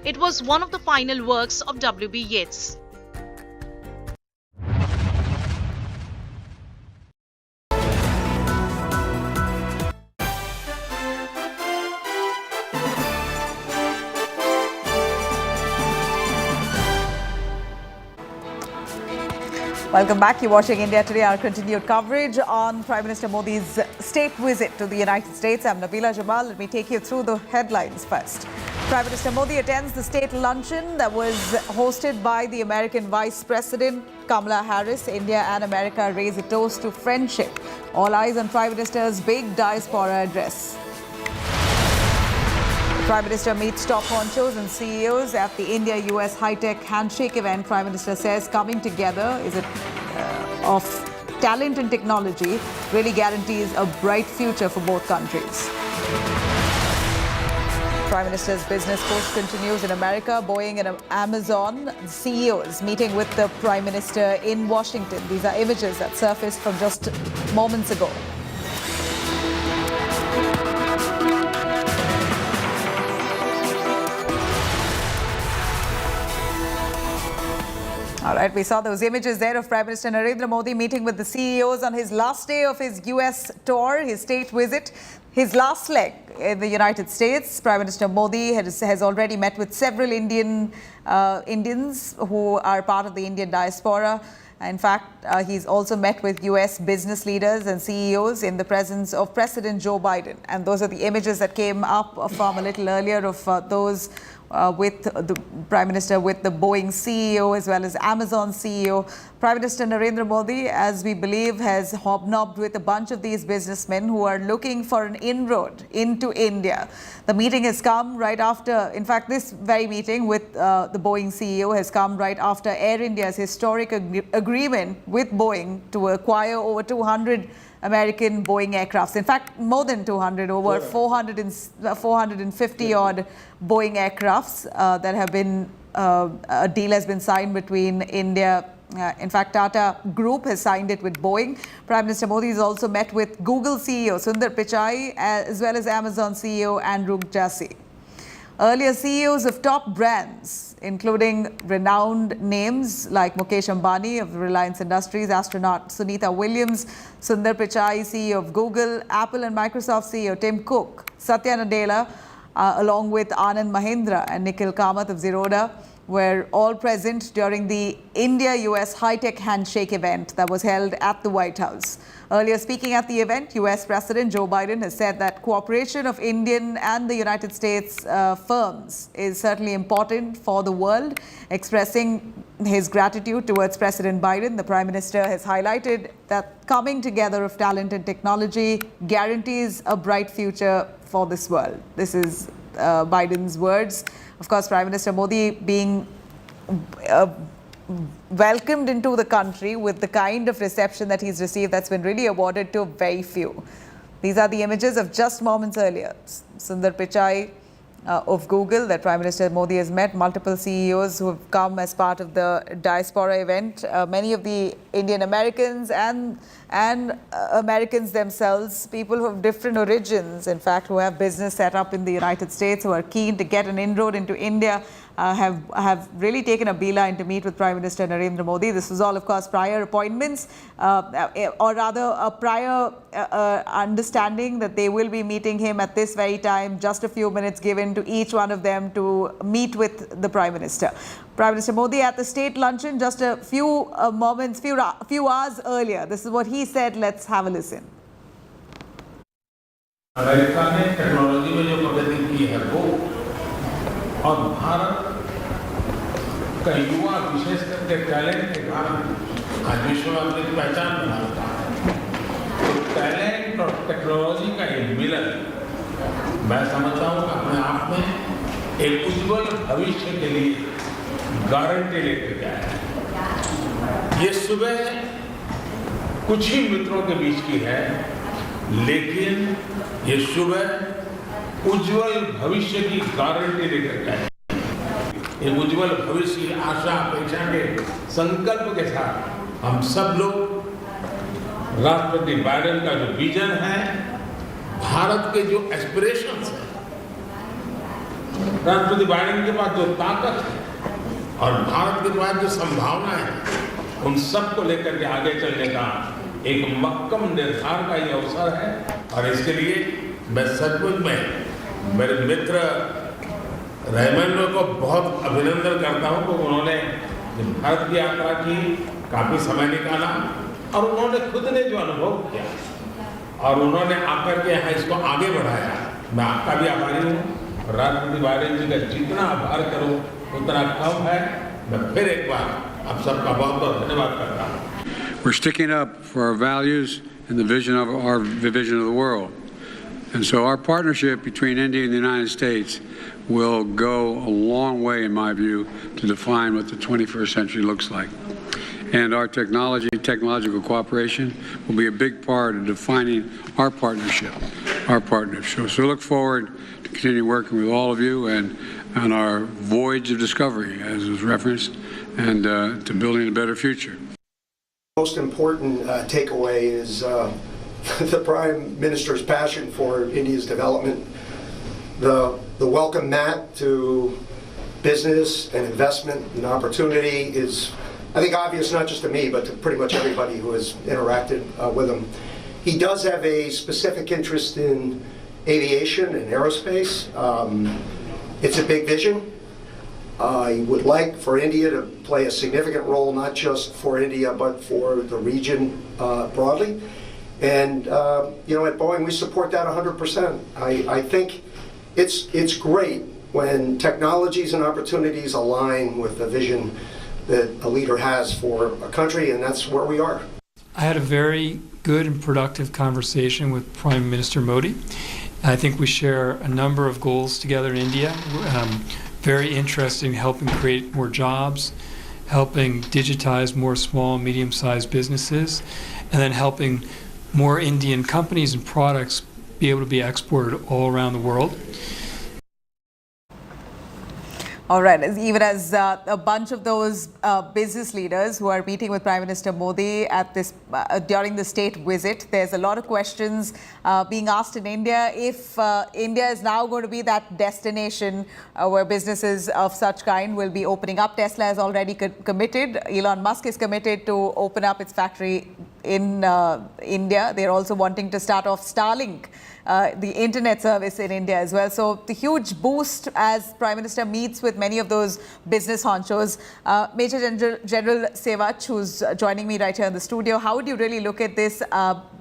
It was one of the final works of W.B. Yeats. Welcome back. You're watching India Today, our continued coverage on Prime Minister Modi's state visit to the United States. I'm Nabila Jamal. Let me take you through the headlines first. Prime Minister Modi attends the state luncheon that was hosted by the American Vice President Kamala Harris. India and America raise a toast to friendship. All eyes on Prime Minister's big diaspora address. The Prime Minister meets top honchos and CEOs at the India-U.S. high-tech Handshake event. Prime Minister says coming together of talent and technology really guarantees a bright future for both countries. Prime Minister's business push continues in America. Boeing and Amazon CEOs meeting with the Prime Minister in Washington. These are images that surfaced from just moments ago. All right, we saw those images there of Prime Minister Narendra Modi meeting with the CEOs on his last day of his U.S. tour, his state visit, his last leg in the United States. Prime Minister Modi has already met with several Indians who are part of the Indian diaspora. In fact, he's also met with U.S. business leaders and CEOs in the presence of President Joe Biden. And those are the images that came up from a little earlier of those with the Prime Minister, with the Boeing CEO as well as Amazon CEO. Prime Minister Narendra Modi, as we believe, has hobnobbed with a bunch of these businessmen who are looking for an inroad into India. The meeting has come right after, in fact, this very meeting with the Boeing CEO has come right after Air India's historic agreement with Boeing to acquire over 200 American Boeing aircrafts. In fact, more than 200, over 450 odd Boeing aircrafts that have been, a deal has been signed between India. In fact, Tata Group has signed it with Boeing. Prime Minister Modi has also met with Google CEO Sundar Pichai as well as Amazon CEO Andrew Jassy. Earlier, CEOs of top brands, including renowned names like Mukesh Ambani of Reliance Industries, astronaut Sunita Williams, Sundar Pichai, CEO of Google, Apple and Microsoft CEO Tim Cook, Satya Nadella, along with Anand Mahindra and Nikhil Kamath of Zerodha, were all present during the India-U.S. high-tech handshake event that was held at the White House. Earlier speaking at the event, U.S. President Joe Biden has said that cooperation of Indian and the United States firms is certainly important for the world. Expressing his gratitude towards President Biden, the Prime Minister has highlighted that coming together of talent and technology guarantees a bright future for this world. This is Biden's words. Of course, Prime Minister Modi being welcomed into the country with the kind of reception that he's received that's been really awarded to very few. These are the images of just moments earlier. Sundar Pichai of Google, that Prime Minister Modi has met, multiple CEOs who have come as part of the diaspora event, many of the Indian Americans and Americans themselves, people who have different origins, in fact, who have business set up in the United States, who are keen to get an inroad into India, have really taken a beeline to meet with Prime Minister Narendra Modi. This was all, of course, prior appointments, or rather a prior understanding that they will be meeting him at this very time, just a few minutes given to each one of them to meet with the Prime Minister. Prime Minister Modi at the state luncheon just a few few hours earlier. This is what he said. Let's have a listen. America ने technology में जो प्रगति की है वो, और भारत का युवा विशेष करके टैलेंट के कारण आज विश्व में अपनी पहचान बनाता है। तो टैलेंट और टेक्नोलॉजी का ये मिलन मैं समझता हूँ अपने आप में एक उज्जवल भविष्य के लिए गारंटी लेकर गया है। ये सुबह कुछ ही मित्रों के बीच की है, लेकिन ये सुबह उज्जवल भविष्य की गारंटी लेकर गए। एक उज्जवल भविष्य की आशा अपेक्षा के संकल्प के साथ हम सब लोग राष्ट्रपति बाइडेन का जो विजन है, भारत के जो एस्पिरेशंस है, राष्ट्रपति बाइडेन के पास जो ताकत है और भारत के पास जो संभावनाएं हैं, उन सबको लेकर के आगे चलने का एक मक्कम निर्धार का ये अवसर है। और इसके लिए मैं सचमुच में मेरे मित्र रहमान को बहुत अभिनंदन करता हूं कि उन्होंने भारत की यात्रा की, काफी समय निकाला और उन्होंने खुद ने जो अनुभव किया और उन्होंने आकर के यहाँ इसको आगे बढ़ाया। मैं आपका भी आभारी हूँ। राष्ट्रपति बाइडेन जी का जितना आभार करूँ उतना कम है। मैं फिर एक बार आप सबका बहुत बहुत धन्यवाद करता हूँ। We're sticking up for our values and the vision of the world. And so our partnership between India and the United States will go a long way, in my view, to define what the 21st century looks like. And our technological cooperation will be a big part of defining our partnership. So look forward to continue working with all of you and on our voyage of discovery, as was referenced, and to building a better future. Most important takeaway is the Prime Minister's passion for India's development, the welcome mat to business and investment and opportunity is, I think, obvious not just to me, but to pretty much everybody who has interacted with him. He does have a specific interest in aviation and aerospace. It's a big vision. He would like for India to play a significant role, not just for India, but for the region broadly. And at Boeing, we support that 100%. I think it's great when technologies and opportunities align with the vision that a leader has for a country, and that's where we are. I had a very good and productive conversation with Prime Minister Modi. I think we share a number of goals together in India. Very interested in helping create more jobs, helping digitize more small and medium-sized businesses, and then helping more Indian companies and products be able to be exported all around the world. All right, even as a bunch of those business leaders who are meeting with Prime Minister Modi at this during the state visit, there's a lot of questions being asked in India. If India is now going to be that destination where businesses of such kind will be opening up. Tesla has already committed. Elon Musk is committed to open up its factory in India. They're also wanting to start off Starlink, the internet service in India as well. So the huge boost as Prime Minister meets with many of those business honchos. Major General Sevach, who's joining me right here in the studio, how would you really look at this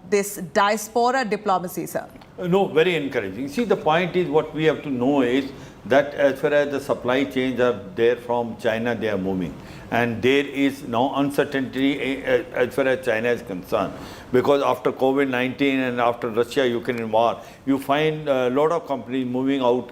this diaspora diplomacy, sir? No, very encouraging. See, the point is, what we have to know is that as far as the supply chains are there from China, they are moving. And there is now uncertainty as far as China is concerned. Because after COVID-19 and after Russia-Ukraine war, you find a lot of companies moving out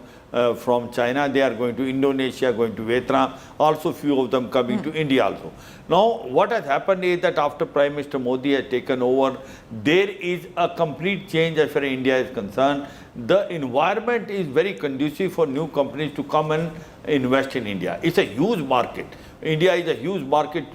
from China. They are going to Indonesia, going to Vietnam, also few of them coming to India also. Now, what has happened is that after Prime Minister Modi has taken over, there is a complete change as far as India is concerned. The environment is very conducive for new companies to come and invest in India. It's a huge market. India is a huge market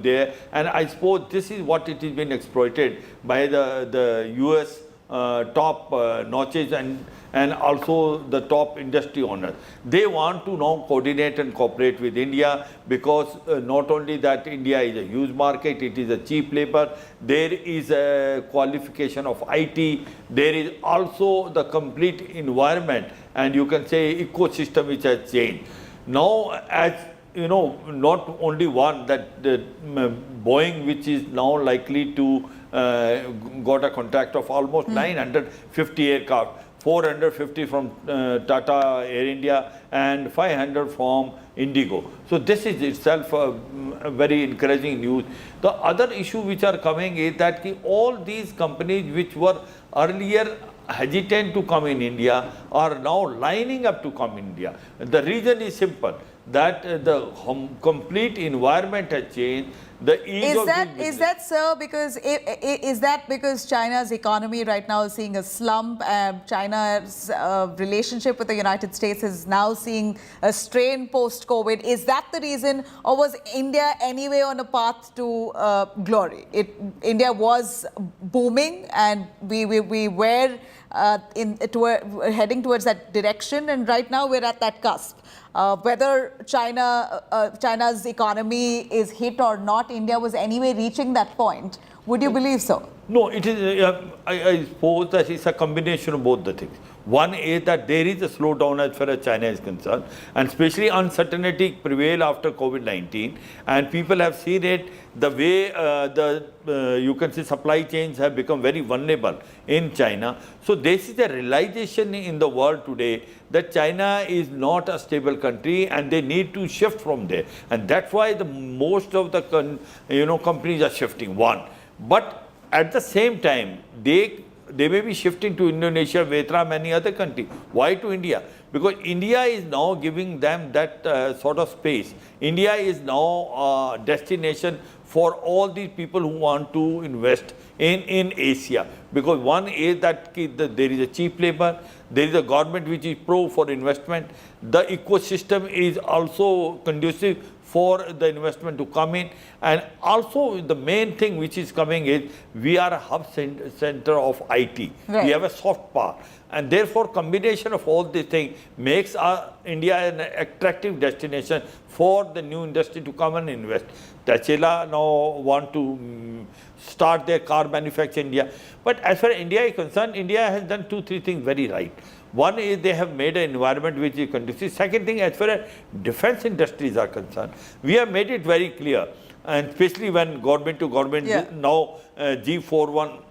there, and I suppose this is what it has been exploited by the U.S. Top notches and also the top industry owners. They want to now coordinate and cooperate with India because not only that India is a huge market, it is a cheap labor, there is a qualification of IT, there is also the complete environment and you can say ecosystem which has changed. Now, as you know, not only one, that Boeing, which is now likely to got a contract of almost 950 aircraft, 450 from Tata Air India and 500 from Indigo. So this is itself a very encouraging news. The other issue which are coming is that all these companies which were earlier hesitant to come in India are now lining up to come in India. The reason is simple, that the complete environment has changed. The ease is that, sir, because is that because China's economy right now is seeing a slump? China's relationship with the United States is now seeing a strain post-COVID. Is that the reason, or was India anyway on a path to glory? India was booming, and we were heading towards that direction, and right now we're at that cusp. Whether China's economy is hit or not, India was anyway reaching that point. Would you believe so? No, it is. I suppose that it's a combination of both the things. One is that there is a slowdown as far as China is concerned, and especially uncertainty prevail after COVID-19, and people have seen it the way you can say supply chains have become very vulnerable in China. So this is a realization in the world today that China is not a stable country and they need to shift from there, and that's why the most of the companies are shifting. One, but at the same time they may be shifting to Indonesia, Vietnam, any other country. Why to India? Because India is now giving them that sort of space. India is now a destination for all these people who want to invest in Asia. Because one is that there is a cheap labor, there is a government which is pro for investment, the ecosystem is also conducive for the investment to come in, and also the main thing which is coming is we are a hub center of IT. Right. We have a soft power, and therefore combination of all these things makes India an attractive destination for the new industry to come and invest. Tesla now want to start their car manufacturing in India. But as far as India is concerned, India has done 2-3 things very right. One is they have made an environment which is conducive. Second thing, as far as defense industries are concerned, we have made it very clear, and especially when government to government, now G414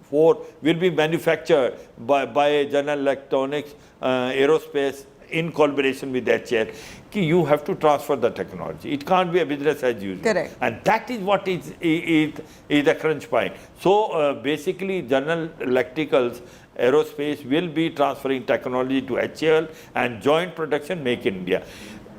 will be manufactured by General Electronics, Aerospace in collaboration with HCL, you have to transfer the technology. It can't be a business as usual. Correct. And that is what is the crunch point. So basically, General Electricals Aerospace will be transferring technology to HCL and joint production Make in India.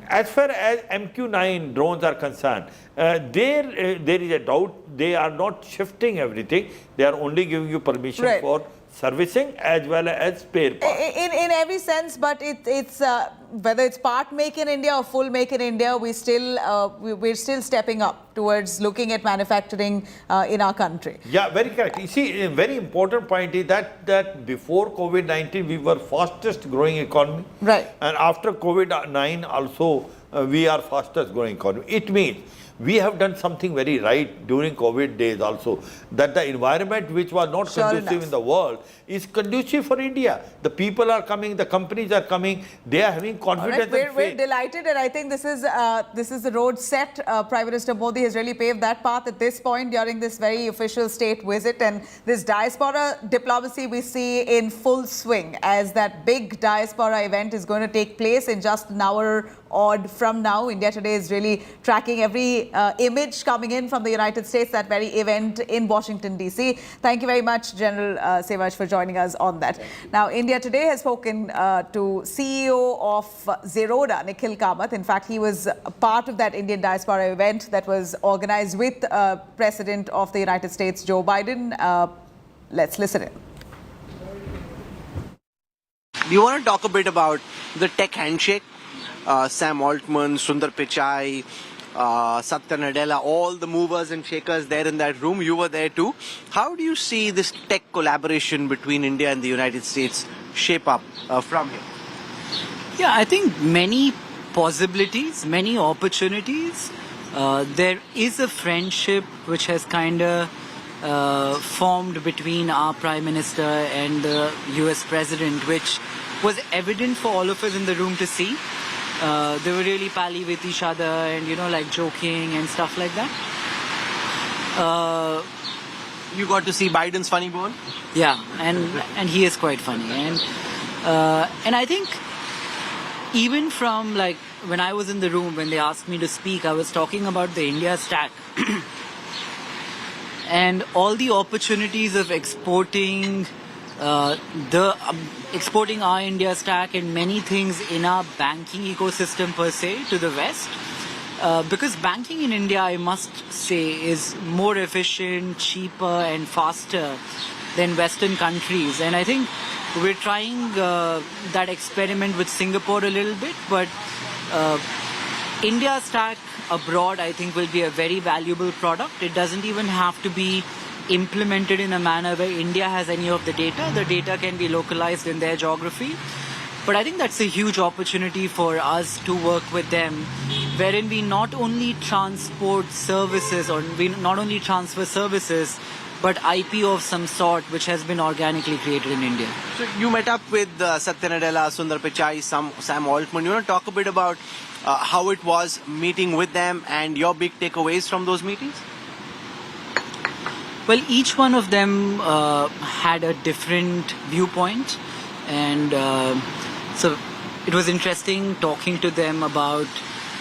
As far as MQ-9 drones are concerned, there is a doubt. They are not shifting everything. They are only giving you permission for servicing as well as spare parts. In every sense, but it's whether it's part Make in India or full Make in India, we're still stepping up towards looking at manufacturing in our country. Yeah, very correct. You see, a very important point is that before COVID-19, we were fastest growing economy. Right. And after COVID-19 also, we are fastest growing economy. It means we have done something very right during COVID days also, that the environment which was not conducive in the world is conducive for India. The people are coming, the companies are coming, they are having confidence and faith. We're delighted, and I think this is the road set. Prime Minister Modi has really paved that path at this point during this very official state visit, and this diaspora diplomacy we see in full swing as that big diaspora event is going to take place in just an hour odd from now. India Today is really tracking every image coming in from the United States, that very event in Washington, D.C. Thank you very much, General Sevaj, for joining us on that. Now, India Today has spoken to CEO of Zerodha, Nikhil Kamath. In fact, he was a part of that Indian diaspora event that was organized with President of the United States, Joe Biden. Let's listen in. Do you want to talk a bit about the tech handshake? Sam Altman, Sundar Pichai, Satya Nadella, all the movers and shakers there in that room. You were there too. How do you see this tech collaboration between India and the United States shape up from here? Yeah, I think many possibilities, many opportunities. There is a friendship which has kind of formed between our Prime Minister and the U.S. President, which was evident for all of us in the room to see. They were really pally with each other and, like joking and stuff like that. You got to see Biden's funny bone? Yeah, and he is quite funny. And I think even from like when I was in the room, when they asked me to speak, I was talking about the India stack. And all the opportunities of exporting exporting our India stack and many things in our banking ecosystem per se to the West. Because banking in India, I must say, is more efficient, cheaper and faster than Western countries. And I think we're trying that experiment with Singapore a little bit, but India stack abroad, I think, will be a very valuable product. It doesn't even have to be implemented in a manner where India has any of the data. The data can be localized in their geography. But I think that's a huge opportunity for us to work with them, wherein we not only transport services or we not only transfer services, but IP of some sort which has been organically created in India. So you met up with Satya Nadella, Sundar Pichai, Sam Altman. You want to talk a bit about how it was meeting with them and your big takeaways from those meetings? Well, each one of them had a different viewpoint, and so it was interesting talking to them about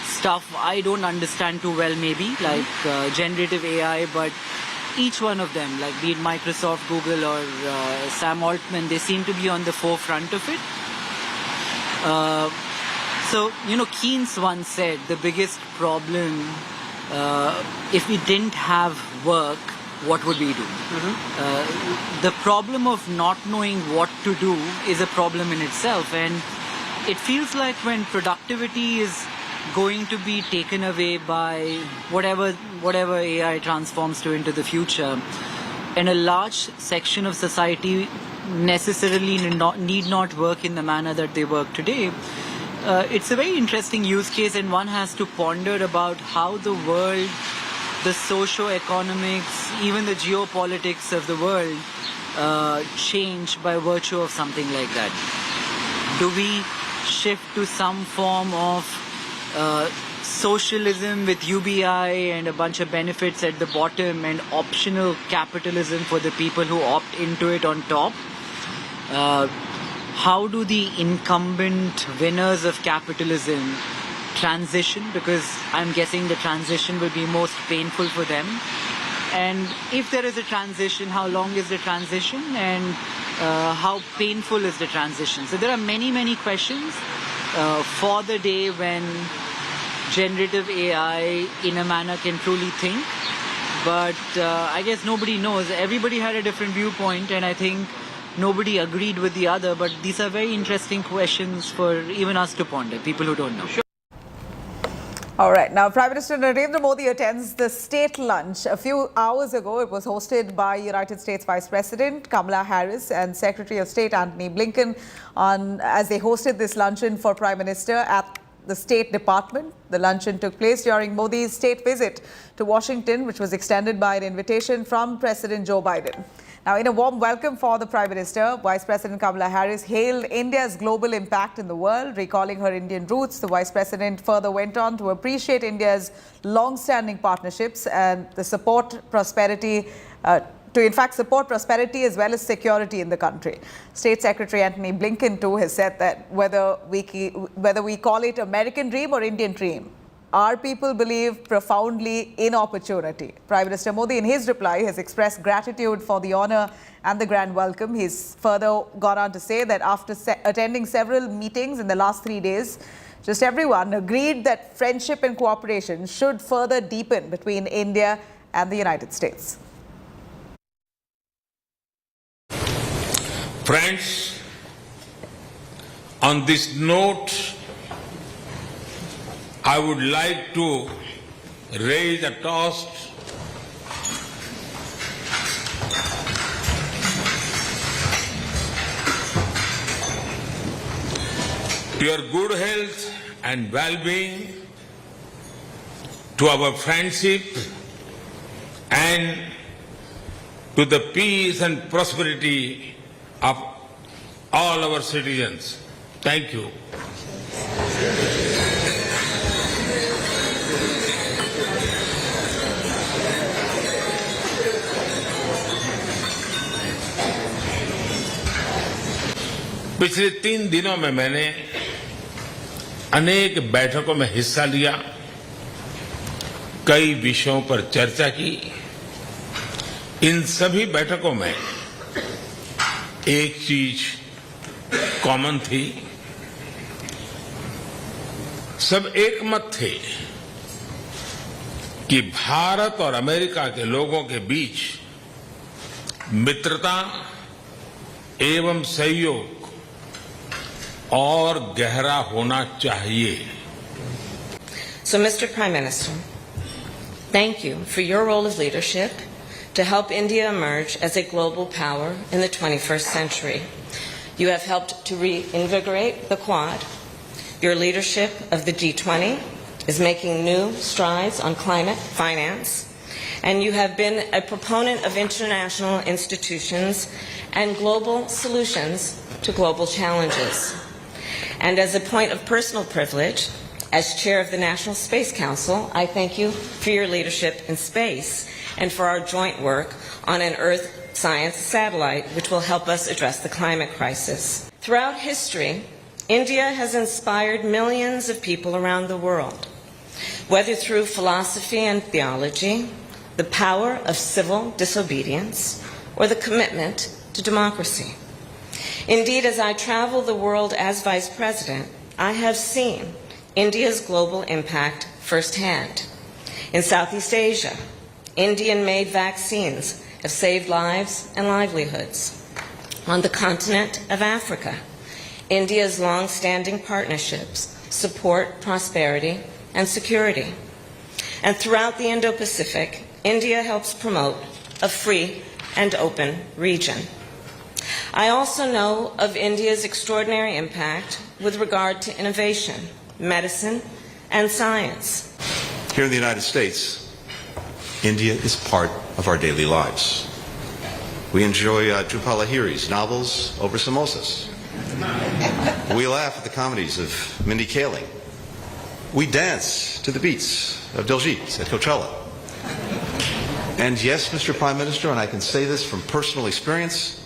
stuff I don't understand too well, maybe, like generative AI, but each one of them, like be it Microsoft, Google or Sam Altman, they seem to be on the forefront of it. So, Keynes once said the biggest problem, if we didn't have work, what would we do? The problem of not knowing what to do is a problem in itself, and it feels like when productivity is going to be taken away by whatever AI transforms to into the future, and a large section of society necessarily need not work in the manner that they work today. It's a very interesting use case, and one has to ponder about how the world, the socio-economics, even the geopolitics of the world change by virtue of something like that. Do we shift to some form of socialism with UBI and a bunch of benefits at the bottom and optional capitalism for the people who opt into it on top? how do the incumbent winners of capitalism transition, because I'm guessing the transition will be most painful for them. And if there is a transition, how long is the transition, and how painful is the transition? So there are many, many questions for the day when generative AI in a manner can truly think. But I guess nobody knows. Everybody had a different viewpoint, and I think nobody agreed with the other. But these are very interesting questions for even us to ponder, people who don't know. All right. Now, Prime Minister Narendra Modi attends the state lunch. A few hours ago, it was hosted by United States Vice President Kamala Harris and Secretary of State Antony Blinken as they hosted this luncheon for Prime Minister at the State Department. The luncheon took place during Modi's state visit to Washington, which was extended by an invitation from President Joe Biden. Now, in a warm welcome for the Prime Minister, Vice President Kamala Harris hailed India's global impact in the world, recalling her Indian roots. The Vice President further went on to appreciate India's long-standing partnerships and the support prosperity support prosperity as well as security in the country. State Secretary Antony Blinken too has said that whether we call it American dream or Indian dream, our people believe profoundly in opportunity. Prime Minister Modi, in his reply, has expressed gratitude for the honor and the grand welcome. He's further gone on to say that after attending several meetings in the last 3 days, just everyone agreed that friendship and cooperation should further deepen between India and the United States. Friends, on this note, I would like to raise a toast to your good health and well-being, to our friendship, and to the peace and prosperity of all our citizens. Thank you. पिछले 3 दिनों में मैंने अनेक बैठकों में हिस्सा लिया, कई विषयों पर चर्चा की। इन सभी बैठकों में एक चीज कॉमन थी, सब एक मत थे कि भारत और अमेरिका के लोगों के बीच मित्रता एवं सहयोग और गहरा होना चाहिए। So, Mr. Prime Minister, thank you for your role of leadership to help India emerge as a global power in the 21st century. You have helped to reinvigorate the Quad. Your leadership of the G20 is making new strides on climate finance, and you have been a proponent of international institutions and global solutions to global challenges. And as a point of personal privilege, as chair of the National Space Council, I thank you for your leadership in space and for our joint work on an Earth science satellite, which will help us address the climate crisis. Throughout history, India has inspired millions of people around the world, whether through philosophy and theology, the power of civil disobedience, or the commitment to democracy. Indeed, as I travel the world as Vice President, I have seen India's global impact firsthand. In Southeast Asia, Indian-made vaccines have saved lives and livelihoods. On the continent of Africa, India's long-standing partnerships support prosperity and security. And throughout the Indo-Pacific, India helps promote a free and open region. I also know of India's extraordinary impact with regard to innovation, medicine, and science. Here in the United States, India is part of our daily lives. We enjoy Drupal Lahiri's novels over samosas. We laugh at the comedies of Mindy Kaling. We dance to the beats of Diljit at Coachella. And yes, Mr. Prime Minister, and I can say this from personal experience,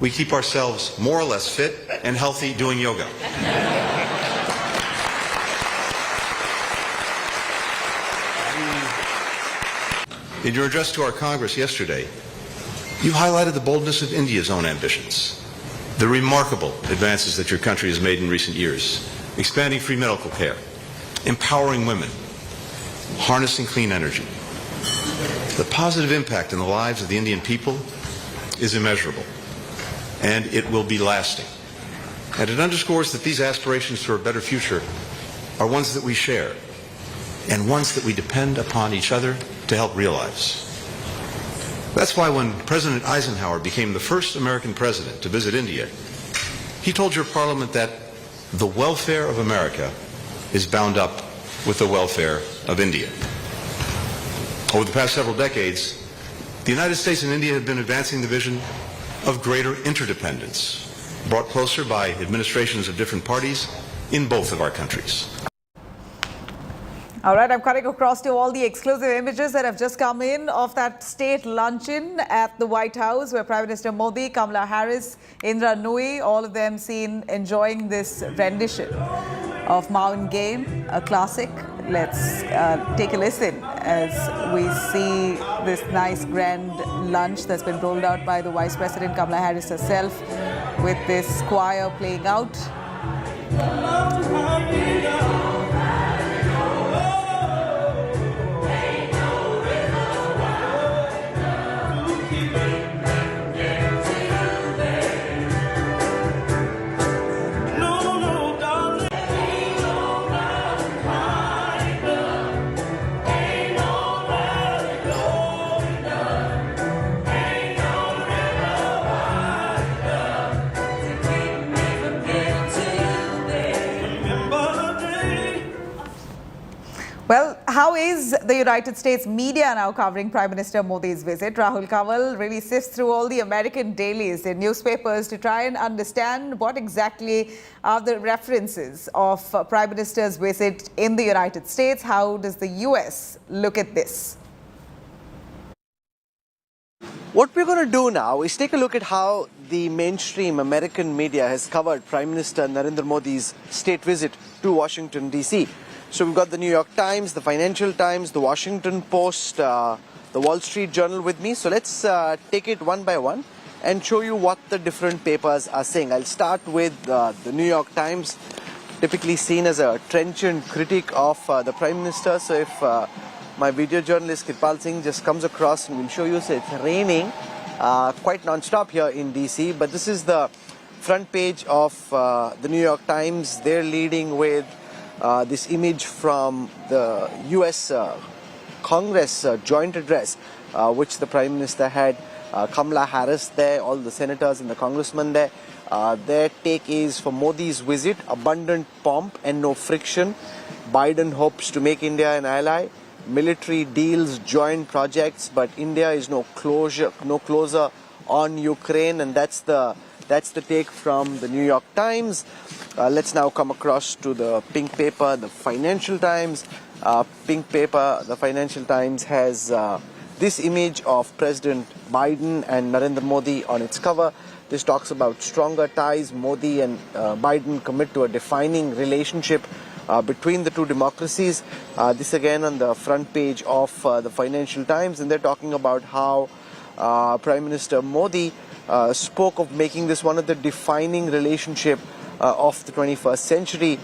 we keep ourselves more or less fit and healthy doing yoga. In your address to our Congress yesterday, you highlighted the boldness of India's own ambitions, the remarkable advances that your country has made in recent years, expanding free medical care, empowering women, harnessing clean energy. The positive impact on the lives of the Indian people is immeasurable, and it will be lasting. And it underscores that these aspirations for a better future are ones that we share, and ones that we depend upon each other to help realize. That's why when President Eisenhower became the first American president to visit India, he told your parliament that the welfare of America is bound up with the welfare of India. Over the past several decades, the United States and India have been advancing the vision of greater interdependence, brought closer by administrations of different parties in both of our countries. All right, I'm cutting across to all the exclusive images that have just come in of that state luncheon at the White House where Prime Minister Modi, Kamala Harris, Indra Nooyi, all of them seen enjoying this rendition of Mountain Game, a classic. Let's take a listen as we see this nice grand lunch that's been rolled out by the Vice President Kamala Harris herself with this choir playing out. Well, how is the United States media now covering Prime Minister Modi's visit? Rahul Kanwal really sifts through all the American dailies in newspapers to try and understand what exactly are the references of Prime Minister's visit in the United States. How does the U.S. look at this? What we're going to do now is take a look at how the mainstream American media has covered Prime Minister Narendra Modi's state visit to Washington, D.C. So we've got the New York Times, the Financial Times, the Washington Post, the Wall Street Journal with me. So let's take it one by one and show you what the different papers are saying. I'll start with the New York Times, typically seen as a trenchant critic of the Prime Minister. So if my video journalist Kirpal Singh just comes across and we'll show you, so it's raining quite non-stop here in DC. But this is the front page of the New York Times. They're leading with this image from the U.S. Congress joint address, which the Prime Minister had. Kamala Harris there, all the senators and the congressmen there. Their take is for Modi's visit, abundant pomp and no friction. Biden hopes to make India an ally. Military deals, joint projects, but India is no closer on Ukraine, and that's the take from the New York Times. Let's now come across to the pink paper, the Financial Times. Pink paper, the Financial Times has this image of President Biden and Narendra Modi on its cover. This talks about stronger ties. Modi and Biden commit to a defining relationship between the two democracies. This again on the front page of the Financial Times, and they're talking about how Prime Minister Modi spoke of making this one of the defining relationship of the 21st century,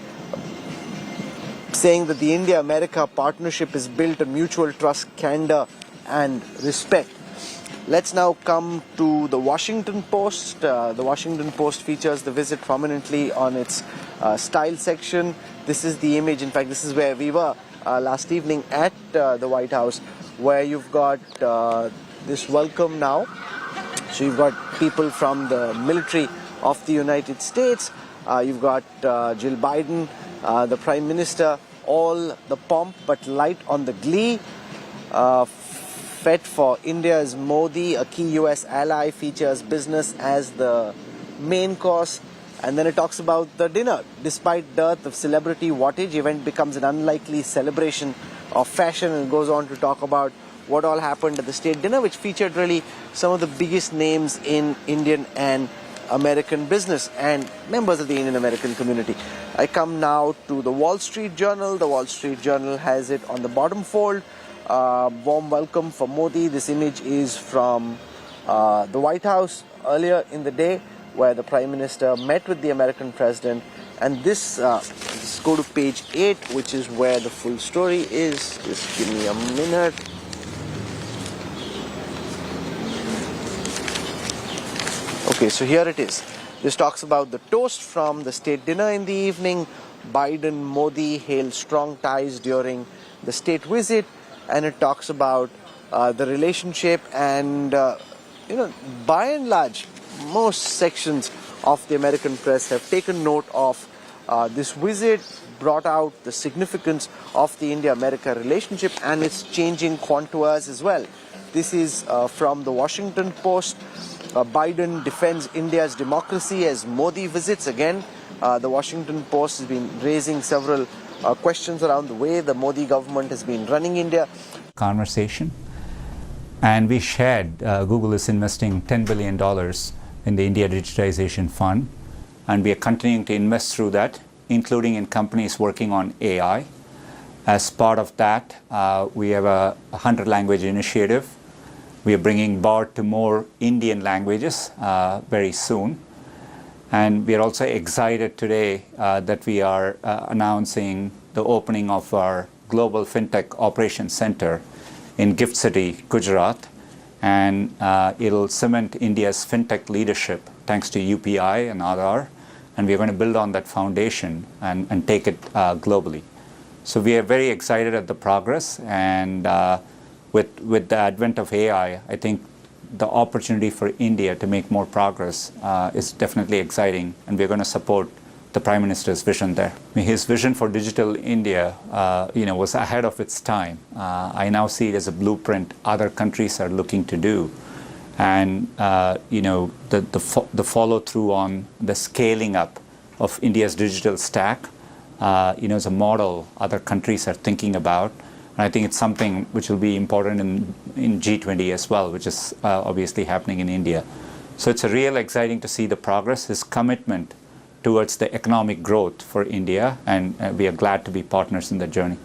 saying that the India-America partnership is built on mutual trust, candor and respect. Let's now come to the Washington Post. The Washington Post features the visit prominently on its style section. This is the image, in fact this is where we were last evening at the White House, where you've got this welcome now. So you've got people from the military of the United States, you've got Jill Biden, the Prime Minister, all the pomp but light on the glee. Fed for India's Modi, a key U.S. ally, features business as the main course. And then it talks about the dinner. Despite dearth of celebrity wattage, event becomes an unlikely celebration of fashion, and goes on to talk about what all happened at the state dinner, which featured really some of the biggest names in Indian and American business and members of the Indian American community. I come now to the Wall Street Journal. The Wall Street Journal has it on the bottom fold. Warm welcome for Modi. This image is from the White House earlier in the day, where the Prime Minister met with the American President. And this, let's go to page 8, which is where the full story is. Just give me a minute. Okay, so here it is. This talks about the toast from the state dinner in the evening. Biden, Modi hailed strong ties during the state visit, and it talks about the relationship and, by and large, most sections of the American press have taken note of this visit, brought out the significance of the India-America relationship and its changing contours as well. This is from the Washington Post. Biden defends India's democracy as Modi visits again. The Washington Post has been raising several questions around the way the Modi government has been running India. Conversation. And we shared, Google is investing $10 billion in the India Digitization Fund. And we are continuing to invest through that, including in companies working on AI. As part of that, we have a 100-language initiative. We are bringing BART to more Indian languages very soon. And we are also excited today that we are announcing the opening of our Global FinTech Operations Center in Gift City, Gujarat. And it'll cement India's FinTech leadership thanks to UPI and Aadhaar. And we're going to build on that foundation and take it globally. So we are very excited at the progress. And with the advent of AI, I think the opportunity for India to make more progress is definitely exciting, and we're going to support the Prime Minister's vision there. I mean, his vision for digital India, was ahead of its time. I now see it as a blueprint other countries are looking to do, and the follow through on the scaling up of India's digital stack, is a model other countries are thinking about. And I think it's something which will be important in G20 as well, which is obviously happening in India. So it's a real exciting to see the progress, his commitment towards the economic growth for India, and we are glad to be partners in the journey.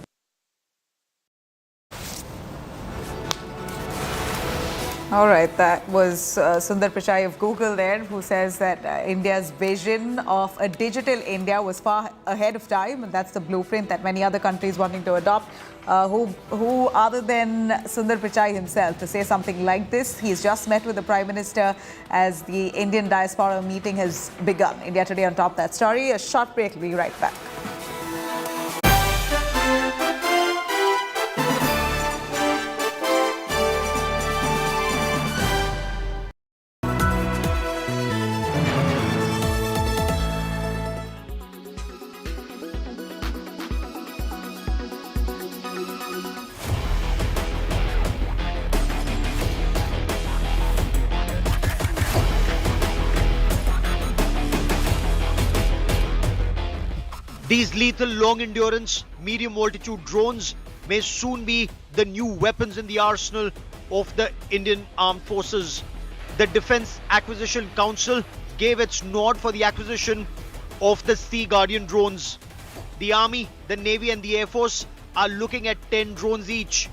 All right, that was Sundar Pichai of Google there, who says that India's vision of a digital India was far ahead of time, and that's the blueprint that many other countries wanting to adopt. Who other than Sundar Pichai himself to say something like this? He's just met with the Prime Minister as the Indian diaspora meeting has begun. India Today on top of that story. A short break, we'll be right back. These lethal long-endurance, medium-altitude drones may soon be the new weapons in the arsenal of the Indian Armed Forces. The Defence Acquisition Council gave its nod for the acquisition of the Sea Guardian drones. The Army, the Navy and the Air Force are looking at 10 drones each.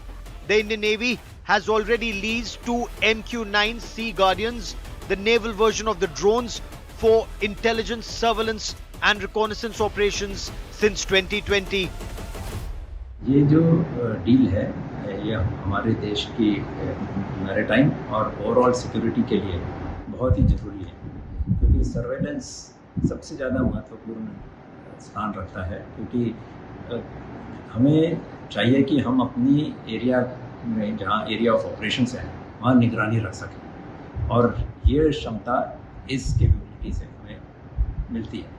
The Indian Navy has already leased 2 MQ-9 Sea Guardians, the naval version of the drones, for intelligence, surveillance and reconnaissance operations since 2020. ये जो deal है ये हमारे देश की maritime और overall security के लिए बहुत ही ज़रूरी है, क्योंकि सर्वेलेंस सबसे ज़्यादा महत्वपूर्ण स्थान रखता है, क्योंकि हमें चाहिए कि हम अपनी एरिया में जहाँ एरिया ऑफ ऑपरेशंस है वहाँ निगरानी रख सकें, और ये क्षमता इस कैपेबिलिटी से हमें मिलती है.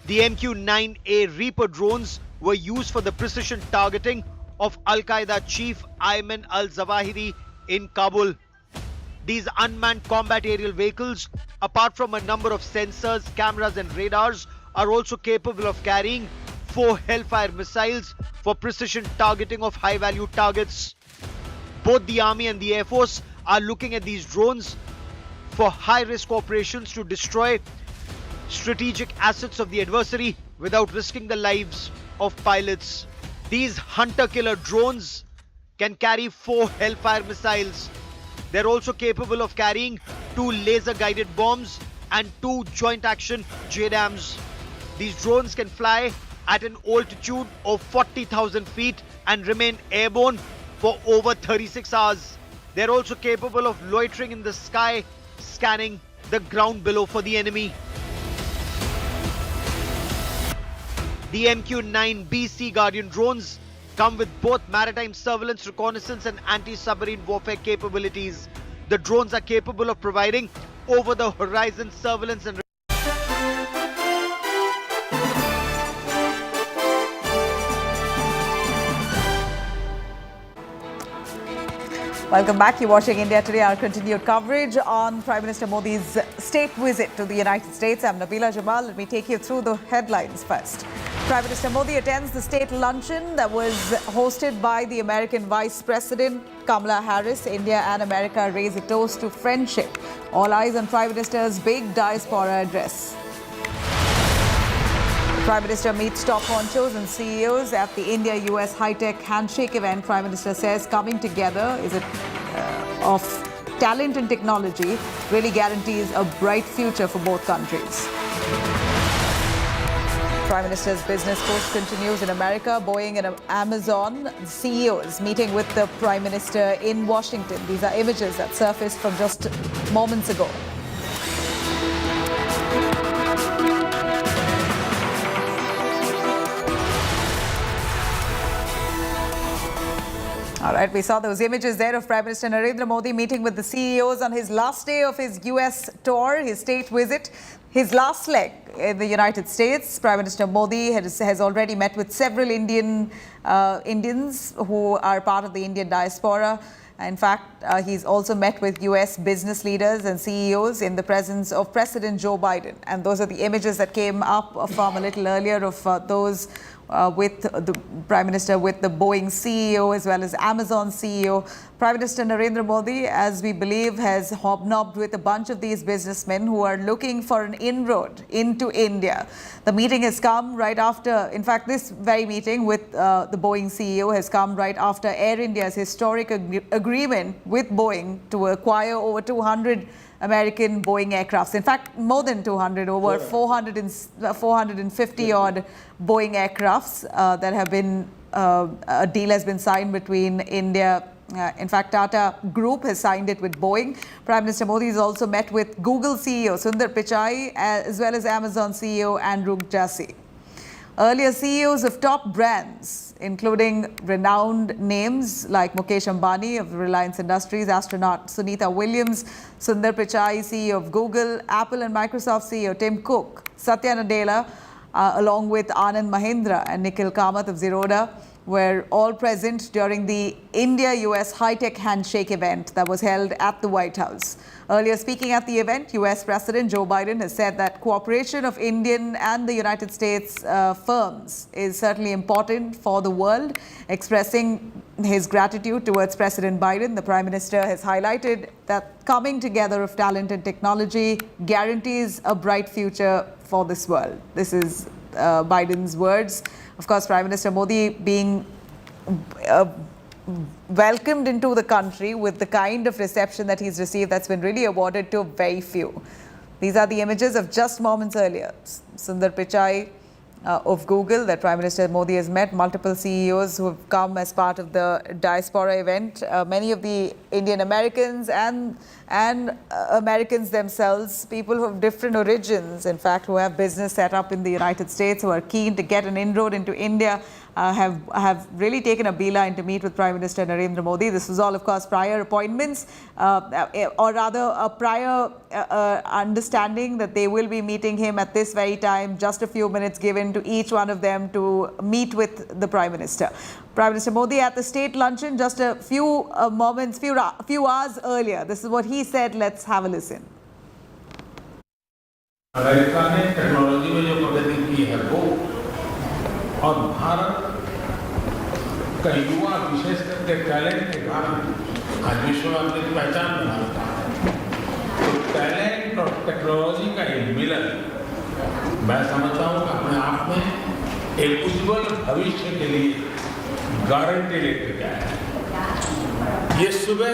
The MQ-9A Reaper drones were used for the precision targeting of Al-Qaeda chief Ayman al-Zawahiri in Kabul. These unmanned combat aerial vehicles, apart from a number of sensors, cameras and radars, are also capable of carrying 4 Hellfire missiles for precision targeting of high-value targets. Both the Army and the Air Force are looking at these drones for high-risk operations to destroy strategic assets of the adversary without risking the lives of pilots. These hunter-killer drones can carry 4 Hellfire missiles. They're also capable of carrying 2 laser-guided bombs and 2 joint-action JDAMs. These drones can fly at an altitude of 40,000 feet and remain airborne for over 36 hours. They're also capable of loitering in the sky, scanning the ground below for the enemy. The MQ-9B Sea Guardian drones come with both maritime surveillance, reconnaissance and anti-submarine warfare capabilities. The drones are capable of providing over-the-horizon surveillance and Welcome back. You're watching India Today, our continued coverage on Prime Minister Modi's state visit to the United States. I'm Nabila Jamal. Let me take you through the headlines first. Prime Minister Modi attends the state luncheon that was hosted by the American Vice President Kamala Harris. India and America raise a toast to friendship. All eyes on Prime Minister's big diaspora address. The Prime Minister meets top honchos and CEOs at the India-U.S. high-tech Handshake event. Prime Minister says coming together of talent and technology really guarantees a bright future for both countries. Prime Minister's business push continues in America. Boeing and Amazon CEOs meeting with the Prime Minister in Washington. These are images that surfaced from just moments ago. All right, we saw those images there of Prime Minister Narendra Modi meeting with the CEOs on his last day of his U.S. tour, his state visit, his last leg in the United States. Prime Minister Modi has already met with several Indians who are part of the Indian diaspora. In fact, he's also met with U.S. business leaders and CEOs in the presence of President Joe Biden. And those are the images that came up from a little earlier of those with the Prime Minister, with the Boeing CEO as well as Amazon CEO. Prime Minister Narendra Modi, as we believe, has hobnobbed with a bunch of these businessmen who are looking for an inroad into India. The meeting has come right after, in fact, this very meeting with the Boeing CEO has come right after Air India's historic agreement with Boeing to acquire over 200 American Boeing aircrafts. In fact, more than 200, over 450 odd Boeing aircrafts that have been, a deal has been signed between India. In fact, Tata Group has signed it with Boeing. Prime Minister Modi has also met with Google CEO Sundar Pichai as well as Amazon CEO Andrew Jassy. Earlier, CEOs of top brands, including renowned names like Mukesh Ambani of Reliance Industries, astronaut Sunita Williams, Sundar Pichai, CEO of Google, Apple and Microsoft CEO Tim Cook, Satya Nadella, along with Anand Mahindra and Nikhil Kamath of Zerodha, were all present during the India-U.S. high-tech handshake event that was held at the White House. Earlier speaking at the event, U.S. President Joe Biden has said that cooperation of Indian and the United States firms is certainly important for the world. Expressing his gratitude towards President Biden, the Prime Minister has highlighted that coming together of talent and technology guarantees a bright future for this world. This is Biden's words. Of course, Prime Minister Modi being welcomed into the country with the kind of reception that he's received that's been really awarded to very few. These are the images of just moments earlier. Sundar Pichai of Google, that Prime Minister Modi has met, multiple CEOs who have come as part of the diaspora event. Many of the Indian Americans and Americans themselves, people who have different origins, in fact, who have business set up in the United States, who are keen to get an inroad into India, have really taken a beeline to meet with Prime Minister Narendra Modi. This was all, of course, prior appointments, or rather a prior understanding that they will be meeting him at this very time, just a few minutes given to each one of them to meet with the Prime Minister. Prime Minister Modi at the state luncheon just a few hours earlier. This is what he said. Let's have a listen. America ने technology में जो प्रगति की है वो और भारत का युवा विशेष करके टैलेंट के कारण आज विश्व में अपनी पहचान बनाता है। तो टैलेंट और टेक्नोलॉजी का ये मिलन मैं समझता हूँ कि अपने आप में एक उज्जवल भविष्य के लिए गारंटी लेकर के आया है। ये सुबह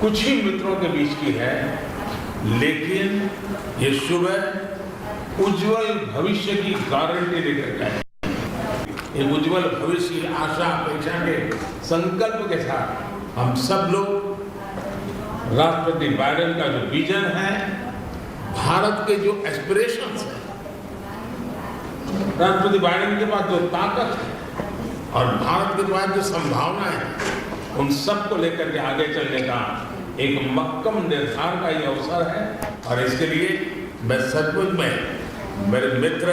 कुछ ही मित्रों के बीच की है, लेकिन ये सुबह उज्जवल भविष्य की गारंटी लेकर के आया है। एक उज्जवल भविष्य की आशा अपेक्षा के संकल्प के साथ हम सब लोग राष्ट्रपति बाइडेन का जो विजन है, भारत के जो एस्पिरेशंस हैं, राष्ट्रपति बाइडेन के पास जो ताकत है और भारत के पास जो संभावनाएं हैं, उन सब को लेकर के आगे चलने का एक मक्कम निर्धार का ये अवसर है। और इसके लिए मैं सचमुच में मेरे मित्र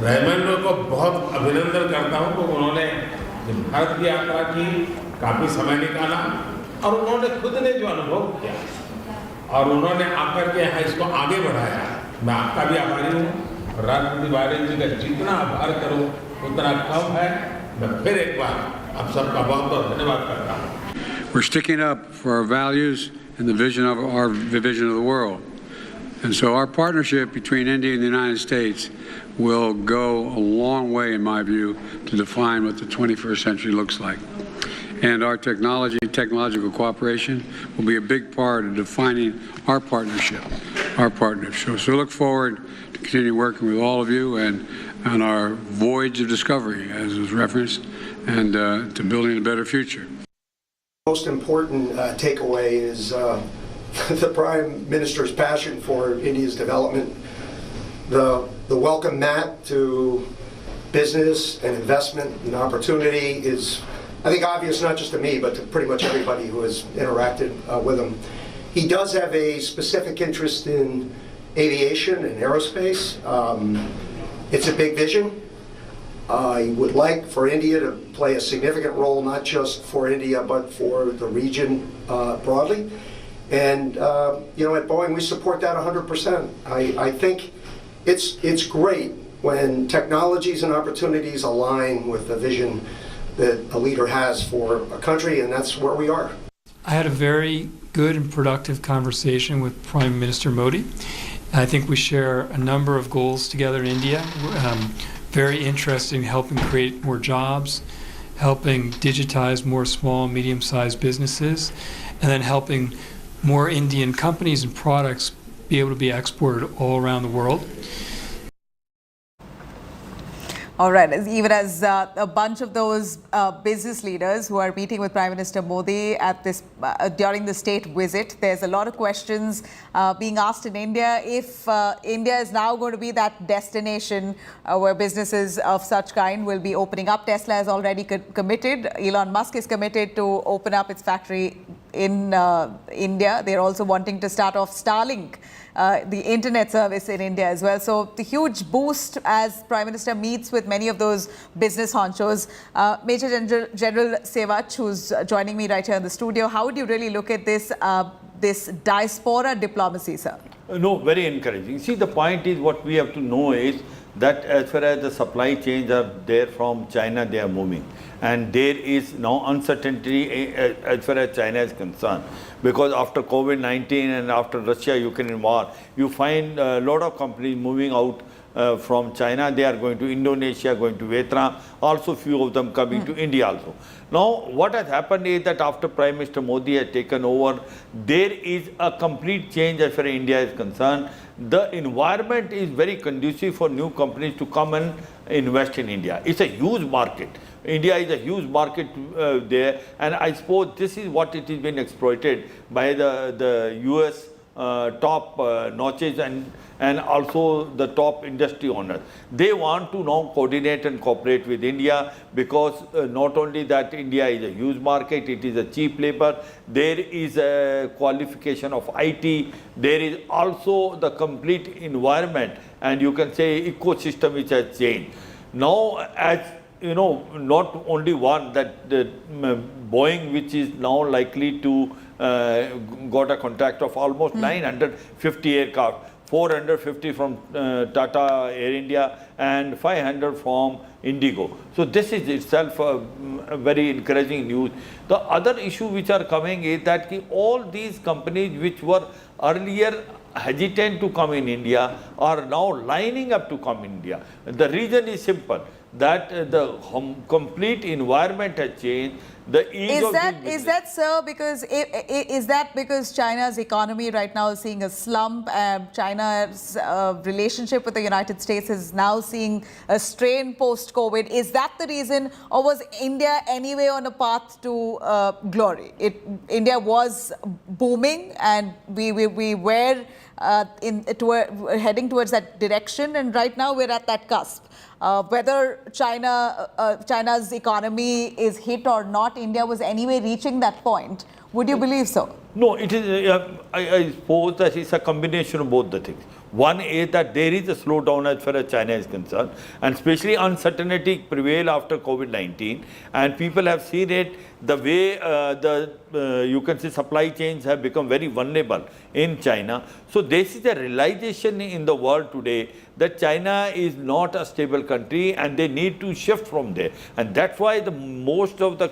रहमान को बहुत अभिनंदन करता हूँ कि उन्होंने भारत की यात्रा की, काफी समय निकाला और उन्होंने खुद ने जो अनुभव किया और उन्होंने आकर के यहाँ इसको आगे बढ़ाया। मैं आपका भी आभारी हूँ। राष्ट्रपति बाइडेन जी का जितना आभार करूँ उतना कम है। मैं फिर एक बार आप सबका बहुत बहुत धन्यवाद करता हूँ। We're sticking up for our values and the vision of the world. And so our partnership between India and the United States will go a long way, in my view, to define what the 21st century looks like. And our technological cooperation will be a big part of defining our partnership. So look forward to continue working with all of you and on our voyage of discovery, as was referenced, and to building a better future. Most important takeaway is the Prime Minister's passion for India's development, the welcome mat to business and investment and opportunity is, I think, obvious not just to me, but to pretty much everybody who has interacted with him. He does have a specific interest in aviation and aerospace. It's a big vision. He would like for India to play a significant role, not just for India, but for the region broadly. And at Boeing, we support that 100%. I think it's great when technologies and opportunities align with the vision that a leader has for a country, and that's where we are. I had a very good and productive conversation with Prime Minister Modi. I think we share a number of goals together in India. Very interested in helping create more jobs, helping digitize more small and medium-sized businesses, and then helping more Indian companies and products be able to be exported all around the world. All right, even as a bunch of those business leaders who are meeting with Prime Minister Modi at this during the state visit, there's a lot of questions being asked in India. If India is now going to be that destination where businesses of such kind will be opening up, Tesla has already committed. Elon Musk is committed to open up its factory in India. They're also wanting to start off Starlink, the internet service in India as well. So the huge boost as Prime Minister meets with many of those business honchos. Major General Sevach, who's joining me right here in the studio, how would you really look at this this diaspora diplomacy, sir? No, very encouraging. See, the point is, what we have to know is that as far as the supply chains are there from China, they are moving. And there is now uncertainty as far as China is concerned. Because after COVID-19 and after Russia-Ukraine war, you find a lot of companies moving out from China. They are going to Indonesia, going to Vietnam, also few of them coming to India also. Now, what has happened is that after Prime Minister Modi has taken over, there is a complete change as far as India is concerned. The environment is very conducive for new companies to come and invest in India. It's a huge market. India is a huge market there, and I suppose this is what it is being exploited by the U.S. Top notches and also the top industry owners. They want to now coordinate and cooperate with India because not only that India is a huge market, it is a cheap labor, there is a qualification of IT, there is also the complete environment and you can say ecosystem which has changed. Now, as you know, not only one, that the Boeing, which is now likely to got a contract of almost 950 aircraft 450 from Tata Air India, and 500 from Indigo. So this is itself a very encouraging news. The other issue which are coming is that all these companies which were earlier hesitant to come in India are now lining up to come in India. The reason is simple, that the complete environment has changed. The ease of doing business. Is that, sir, because is that because China's economy right now is seeing a slump? China's relationship with the United States is now seeing a strain post-COVID. Is that the reason, or was India anyway on a path to glory? India was booming, and we were heading towards that direction, and right now we're at that cusp. Whether China's economy is hit or not, India was anyway reaching that point. Would you believe so? No, it is. I suppose that it's a combination of both the things. One is that there is a slowdown as far as China is concerned, and especially uncertainty prevail after COVID-19, and people have seen it the way you can say supply chains have become very vulnerable in China. So this is a realization in the world today that China is not a stable country and they need to shift from there, and that's why most of the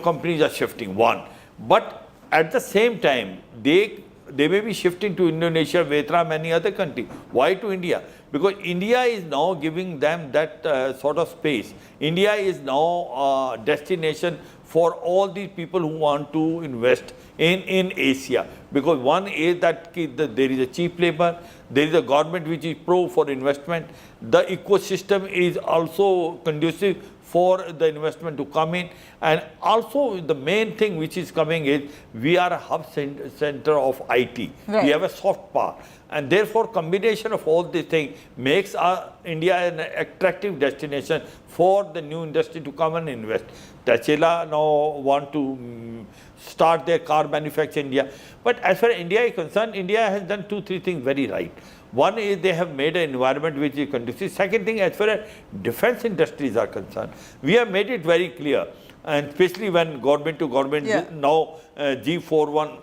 companies are shifting. One, but at the same time they may be shifting to Indonesia, Vietnam, many other countries. Why to India? Because India is now giving them that sort of space. India is now a destination for all these people who want to invest in Asia. Because one is that there is a cheap labor, there is a government which is pro for investment, the ecosystem is also conducive for the investment to come in, and also the main thing which is coming is we are a hub center of IT. Right. We have a soft power, and therefore combination of all these things makes India an attractive destination for the new industry to come and invest. Tesla now want to start their car manufacturing in India. But as far as India is concerned, India has done 2-3 things very right. One is they have made an environment which is conducive. Second thing, as far as defense industries are concerned, we have made it very clear, and especially when government to government, now G414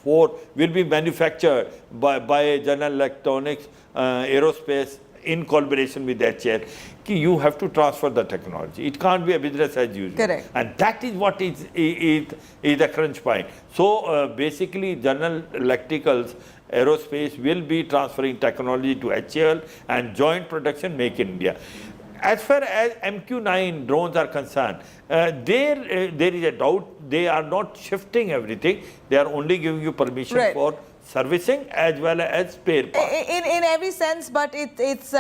will be manufactured by General Electronics Aerospace in collaboration with HAL. You have to transfer the technology. It can't be a business as usual. Correct. And that is what is the crunch point. So basically General Electricals Aerospace will be transferring technology to HAL and joint production make in India. As far as MQ-9 drones are concerned, there is a doubt. They are not shifting everything. They are only giving you permission for servicing as well as spare parts. In every sense, but it's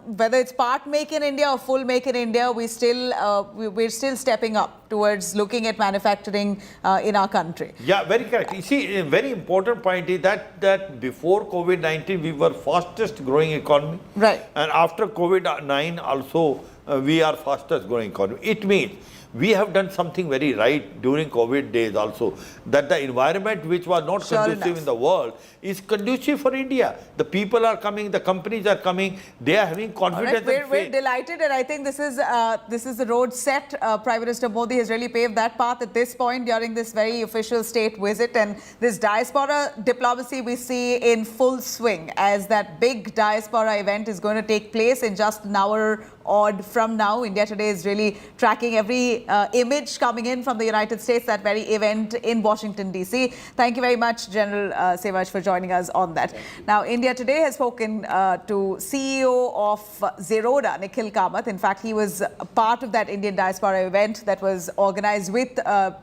whether it's part make in India or full make in India, we're still stepping up towards looking at manufacturing in our country. Yeah, very correct. You see, a very important point is that before COVID-19 we were fastest growing economy. Right. And after COVID-19 also we are fastest growing economy. It means we have done something very right during COVID days also, that the environment which was not conducive in the world is conducive for India. The people are coming, the companies are coming, they are having confidence and faith. We're delighted, and I think this is the road set. Prime Minister Modi has really paved that path at this point during this very official state visit, and this diaspora diplomacy we see in full swing as that big diaspora event is going to take place in just an hour odd from now. India Today is really tracking every image coming in from the United States, that very event in Washington, D.C. Thank you very much, General Sevaj, for joining us on that. Now, India Today has spoken to CEO of Zerodha, Nikhil Kamath. In fact, he was a part of that Indian diaspora event that was organized with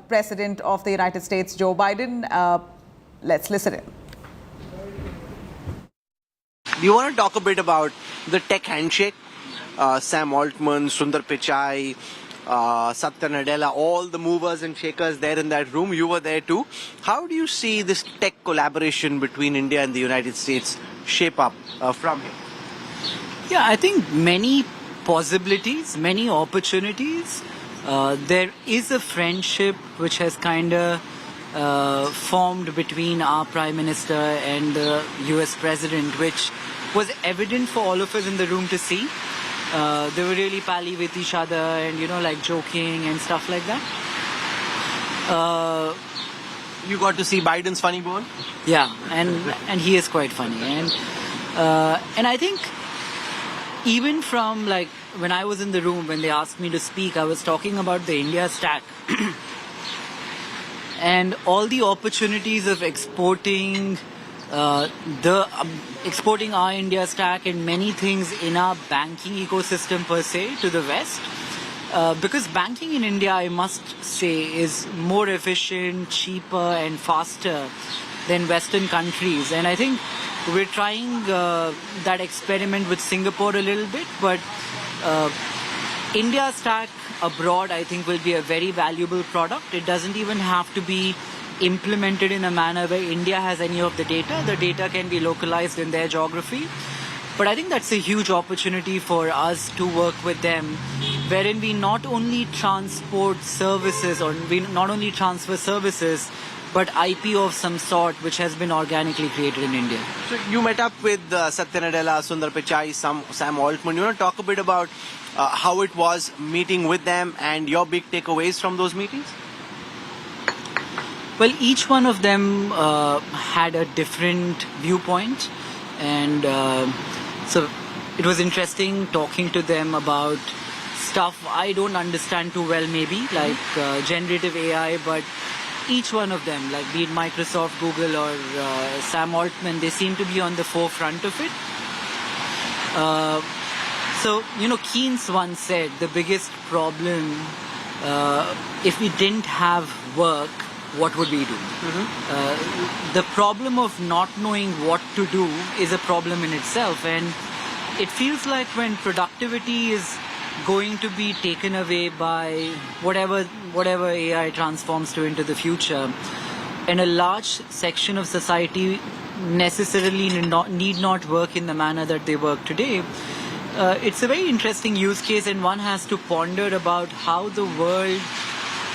President of the United States, Joe Biden. Let's listen in. Do you want to talk a bit about the tech handshake? Sam Altman, Sundar Pichai, Satya Nadella, all the movers and shakers there in that room. You were there too. How do you see this tech collaboration between India and the United States shape up from here? Yeah, I think many possibilities, many opportunities. There is a friendship which has kind of formed between our Prime Minister and the U.S. President, which was evident for all of us in the room to see. They were really pally with each other and, like joking and stuff like that. You got to see Biden's funny bone? Yeah, and he is quite funny. And I think even from like when I was in the room, when they asked me to speak, I was talking about the India stack and all the opportunities of exporting exporting our India stack and many things in our banking ecosystem per se to the West. Because banking in India, I must say, is more efficient, cheaper and faster than Western countries. And I think we're trying that experiment with Singapore a little bit, but India stack abroad, I think, will be a very valuable product. It doesn't even have to be implemented in a manner where India has any of the data. The data can be localized in their geography. But I think that's a huge opportunity for us to work with them, wherein we not only transport services or we not only transfer services, but IP of some sort which has been organically created in India. So you met up with Satya Nadella, Sundar Pichai, Sam Altman. You want to talk a bit about how it was meeting with them and your big takeaways from those meetings? Well, each one of them had a different viewpoint, and so it was interesting talking to them about stuff I don't understand too well, maybe like generative AI, but each one of them, like be it Microsoft, Google or Sam Altman, they seem to be on the forefront of it. So, you know, Keynes once said the biggest problem, if we didn't have work, what would we do? The problem of not knowing what to do is a problem in itself, and it feels like when productivity is going to be taken away by whatever AI transforms to into the future, and a large section of society necessarily need not work in the manner that they work today. It's a very interesting use case, and one has to ponder about how the world,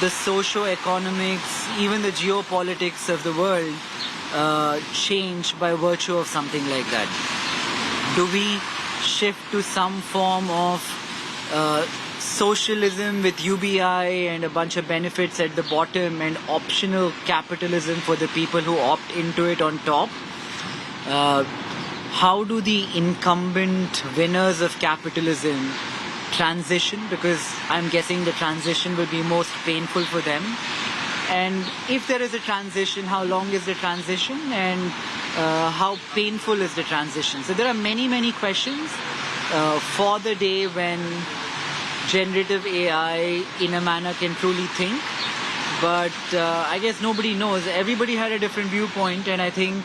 the socio-economics, even the geopolitics of the world change by virtue of something like that. Do we shift to some form of socialism with UBI and a bunch of benefits at the bottom and optional capitalism for the people who opt into it on top? How do the incumbent winners of capitalism transition? Because I'm guessing the transition will be most painful for them. And if there is a transition, how long is the transition, and how painful is the transition? So there are many questions for the day when generative AI in a manner can truly think. But I guess nobody knows. Everybody had a different viewpoint, and I think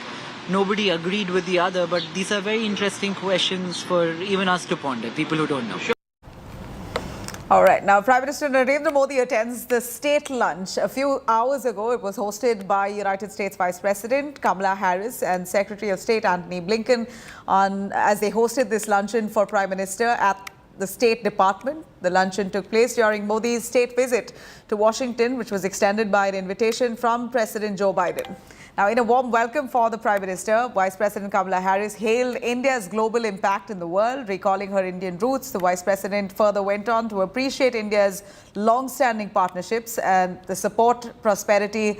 nobody agreed with the other. But these are very interesting questions for even us to ponder, people who don't know. All right. Now, Prime Minister Narendra Modi attends the state lunch. A few hours ago, it was hosted by United States Vice President Kamala Harris and Secretary of State Antony Blinken as they hosted this luncheon for Prime Minister at the State Department. The luncheon took place during Modi's state visit to Washington, which was extended by an invitation from President Joe Biden. Now, in a warm welcome for the Prime Minister, Vice President Kamala Harris hailed India's global impact in the world, recalling her Indian roots. The Vice President further went on to appreciate India's long-standing partnerships and the support prosperity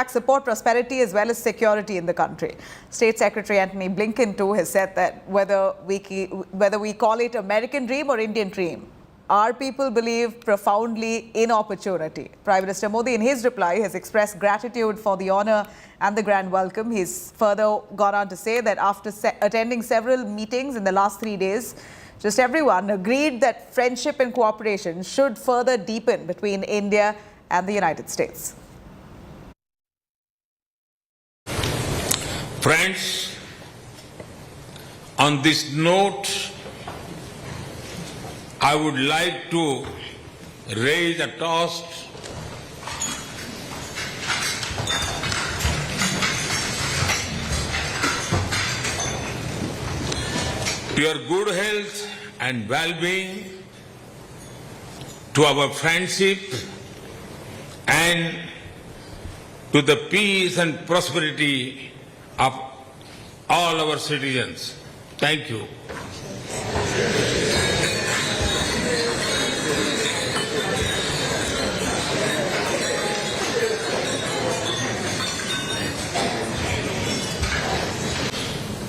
support prosperity as well as security in the country. State Secretary Antony Blinken too has said that whether we call it American dream or Indian dream, our people believe profoundly in opportunity. Prime Minister Modi, in his reply, has expressed gratitude for the honor and the grand welcome. He's further gone on to say that after attending several meetings in the last 3 days, just everyone agreed that friendship and cooperation should further deepen between India and the United States. Friends, on this note, I would like to raise a toast to your good health and well-being, to our friendship, and to the peace and prosperity of all our citizens. Thank you.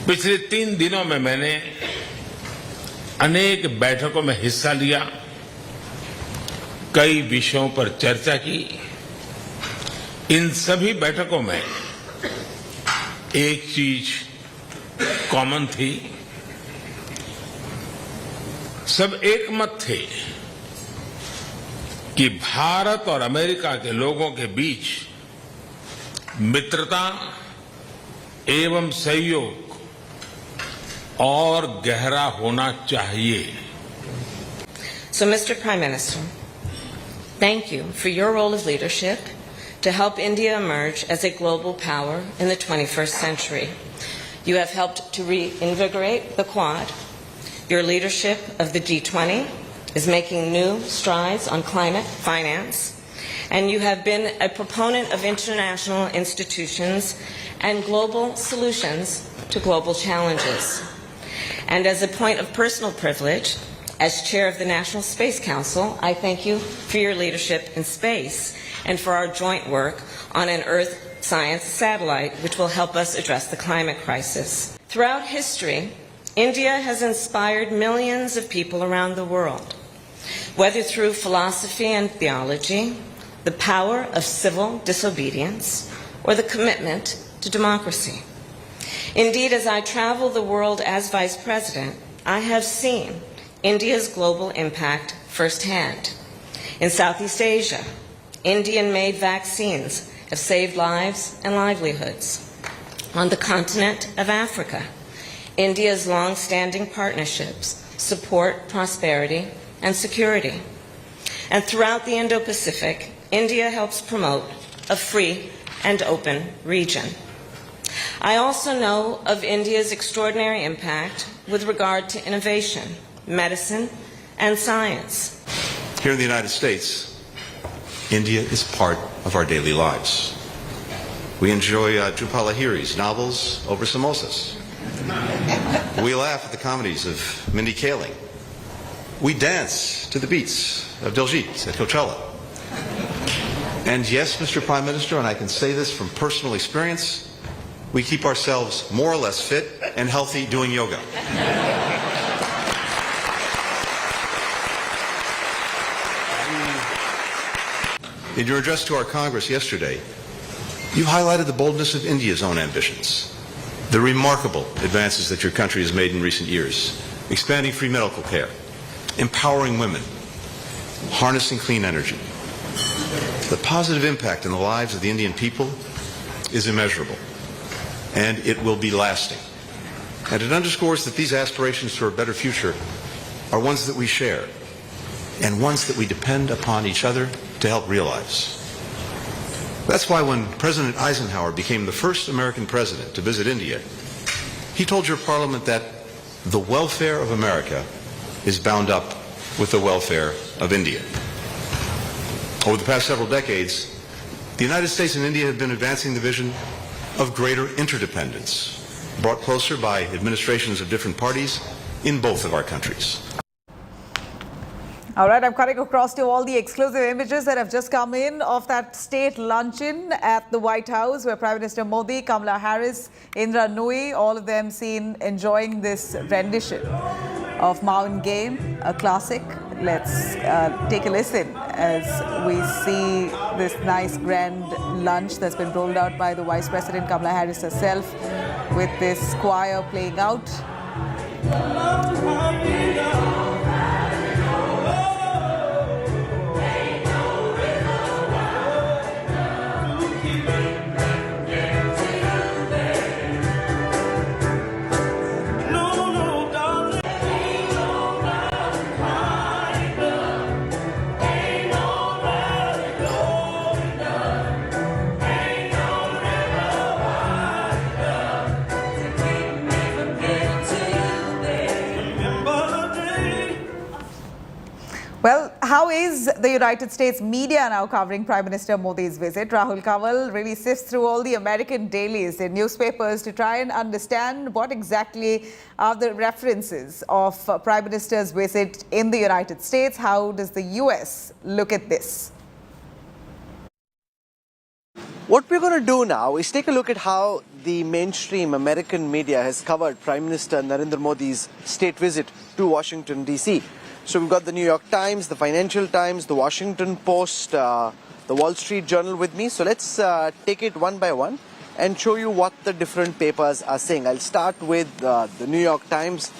पिछले 3 दिनों में मैंने अनेक बैठकों में हिस्सा लिया, कई विषयों पर चर्चा की। इन सभी बैठकों में एक चीज कॉमन थी, सब एक मत थे कि भारत और अमेरिका के लोगों के बीच मित्रता एवं सहयोग और गहरा होना चाहिए। So, Mr. Prime Minister, thank you for your role of leadership to help India emerge as a global power in the 21st century. You have helped to reinvigorate the Quad. Your leadership of the G20 is making new strides on climate finance, and you have been a proponent of international institutions and global solutions to global challenges. And as a point of personal privilege, as chair of the National Space Council, I thank you for your leadership in space and for our joint work on an Earth science satellite, which will help us address the climate crisis. Throughout history, India has inspired millions of people around the world, whether through philosophy and theology, the power of civil disobedience, or the commitment to democracy. Indeed, as I travel the world as Vice President, I have seen India's global impact firsthand. In Southeast Asia, Indian-made vaccines have saved lives and livelihoods. On the continent of Africa, India's long-standing partnerships support prosperity and security. And throughout the Indo-Pacific, India helps promote a free and open region. I also know of India's extraordinary impact with regard to innovation, medicine, and science. Here in the United States, India is part of our daily lives. We enjoy Drupal Lahiri's novels over samosas. We laugh at the comedies of Mindy Kaling. We dance to the beats of Diljit at Coachella. And yes, Mr. Prime Minister, and I can say this from personal experience, we keep ourselves more or less fit and healthy doing yoga. In your address to our Congress yesterday, you highlighted the boldness of India's own ambitions, the remarkable advances that your country has made in recent years, expanding free medical care, empowering women, harnessing clean energy. The positive impact in the lives of the Indian people is immeasurable, and it will be lasting. And it underscores that these aspirations for a better future are ones that we share, and ones that we depend upon each other to help realize. That's why when President Eisenhower became the first American president to visit India, he told your parliament that the welfare of America is bound up with the welfare of India. Over the past several decades, the United States and India have been advancing the vision of greater interdependence, brought closer by administrations of different parties in both of our countries. All right, I'm cutting across to all the exclusive images that have just come in of that state luncheon at the White House where Prime Minister Modi, Kamala Harris, Indra Nooyi, all of them seen enjoying this rendition of Mountain Game, a classic. Let's take a listen as we see this nice grand lunch that's been rolled out by the Vice President Kamala Harris herself with this choir playing out. Well, how is the United States media now covering Prime Minister Modi's visit? Rahul Kanwal really sifts through all the American dailies in newspapers to try and understand what exactly are the references of Prime Minister's visit in the United States. How does the U.S. look at this? What we're going to do now is take a look at how the mainstream American media has covered Prime Minister Narendra Modi's state visit to Washington, D.C. So we've got the New York Times, the Financial Times, the Washington Post, the Wall Street Journal with me. So let's take it one by one and show you what the different papers are saying. I'll start with the New York Times,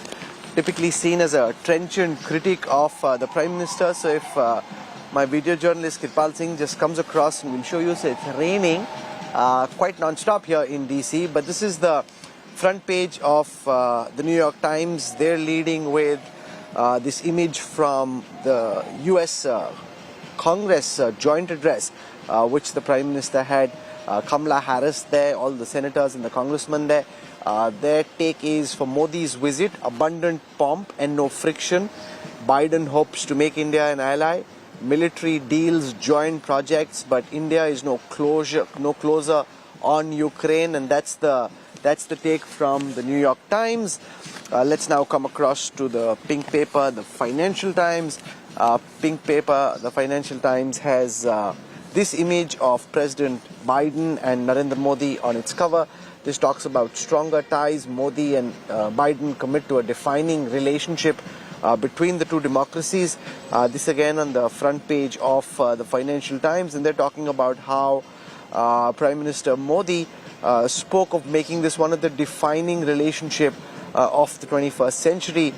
typically seen as a trenchant critic of the Prime Minister. So if my video journalist Kirpal Singh just comes across and we'll show you, so it's raining quite non-stop here in DC, but this is the front page of the New York Times. They're leading with this image from the U.S. Congress joint address, which the Prime Minister had. Kamala Harris there, all the senators and the congressmen there. Their take is, for Modi's visit, abundant pomp and no friction. Biden hopes to make India an ally. Military deals, joint projects, but India is no closer on Ukraine, and that's the take from the New York Times. Let's now come across to the pink paper, the Financial Times. Pink paper, the Financial Times has this image of President Biden and Narendra Modi on its cover. This talks about stronger ties. Modi and Biden commit to a defining relationship between the two democracies. This again on the front page of the Financial Times, and they're talking about how Prime Minister Modi spoke of making this one of the defining relationship of the 21st century,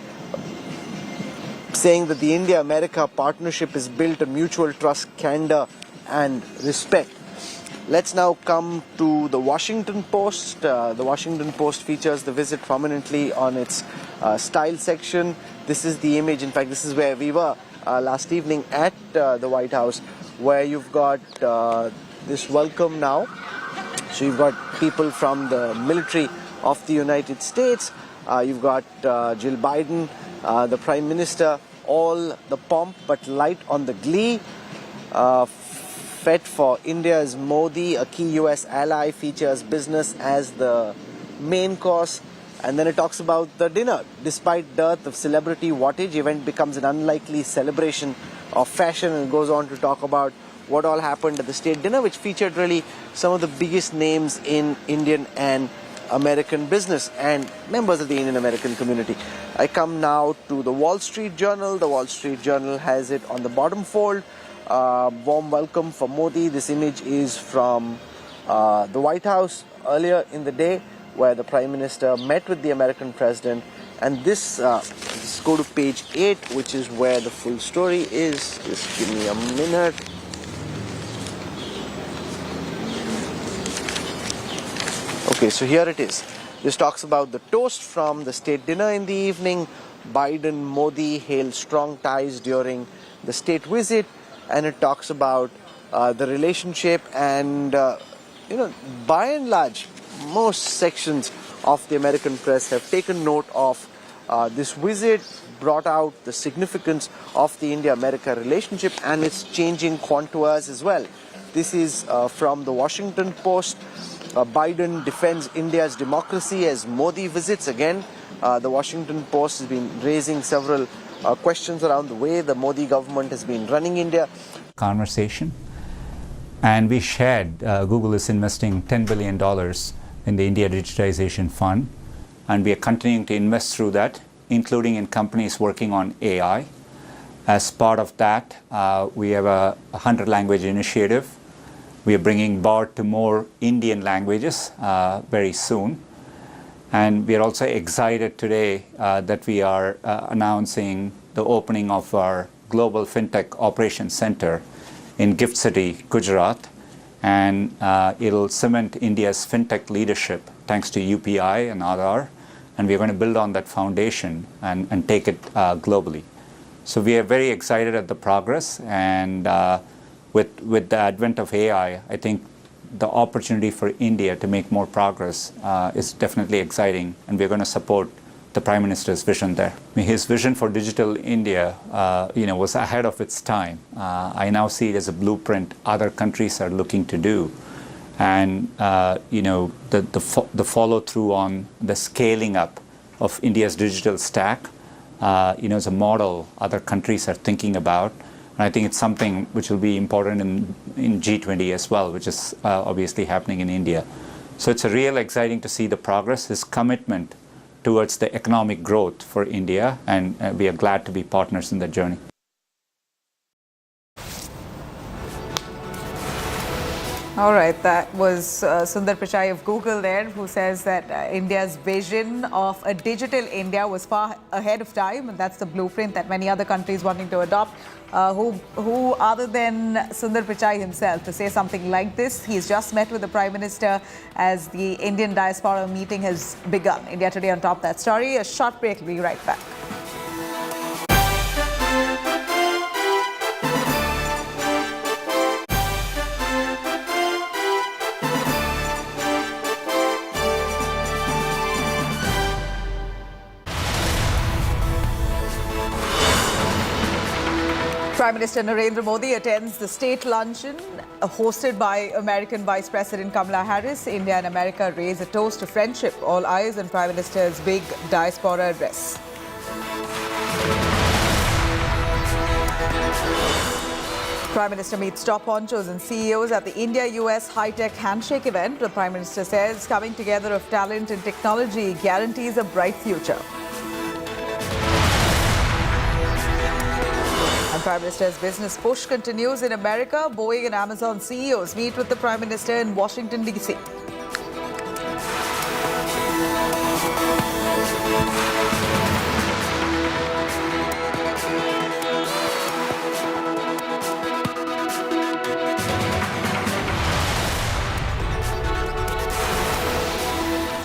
saying that the India-America partnership is built on mutual trust, candor and respect. Let's now come to the Washington Post. The Washington Post features the visit prominently on its style section. This is the image, in fact, this is where we were last evening at the White House, where you've got this welcome now. So you've got people from the military of the United States. You've got Jill Biden, the Prime Minister, all the pomp but light on the glee. Fed for India's Modi, a key U.S. ally, features business as the main course. And then it talks about the dinner. Despite dearth of celebrity wattage, event becomes an unlikely celebration of fashion, and goes on to talk about what all happened at the state dinner, which featured really some of the biggest names in Indian and American business and members of the Indian American community. I come now to the Wall Street Journal. The Wall Street Journal has it on the bottom fold. Warm welcome for Modi. This image is from the White House earlier in the day, where the Prime Minister met with the American President. And this, let's go to page 8, which is where the full story is. Just give me a minute. Okay, so here it is. This talks about the toast from the state dinner in the evening. Biden, Modi hailed strong ties during the state visit. And it talks about the relationship, and by and large, most sections of the American press have taken note of this visit, brought out the significance of the India-America relationship and its changing contours as well. This is from the Washington Post. Biden defends India's democracy as Modi visits. Again, the Washington Post has been raising several questions around the way the Modi government has been running India. Conversation. And we shared, Google is investing $10 billion in the India Digitization Fund, and we are continuing to invest through that, including in companies working on AI. As part of that, we have a 100-language initiative. We are bringing BART to more Indian languages very soon. And we are also excited today that we are announcing the opening of our Global FinTech Operations Center in Gift City, Gujarat. And it'll cement India's FinTech leadership thanks to UPI and Aadhaar. And we're going to build on that foundation and take it globally. So we are very excited at the progress. And with the advent of AI, I think the opportunity for India to make more progress is definitely exciting, and we're going to support the Prime Minister's vision there. I mean, his vision for digital India, was ahead of its time. I now see it as a blueprint other countries are looking to do, and the follow through on the scaling up of India's digital stack, is a model other countries are thinking about. And I think it's something which will be important in G20 as well, which is obviously happening in India. So it's a real exciting to see the progress, his commitment towards the economic growth for India, and we are glad to be partners in that journey. All right, that was Sundar Pichai of Google there, who says that India's vision of a digital India was far ahead of time, and that's the blueprint that many other countries wanting to adopt. Who other than Sundar Pichai himself to say something like this? He's just met with the Prime Minister as the Indian diaspora meeting has begun. India Today on top of that story. A short break, we'll be right back. Prime Minister Narendra Modi attends the state luncheon hosted by American Vice President Kamala Harris. India and America raise a toast to friendship. All eyes on Prime Minister's big diaspora address. Prime Minister meets top honchos and CEOs at the India-U.S. high-tech Handshake event. The Prime Minister says coming together of talent and technology guarantees a bright future. And Prime Minister's business push continues in America. Boeing and Amazon CEOs meet with the Prime Minister in Washington, D.C.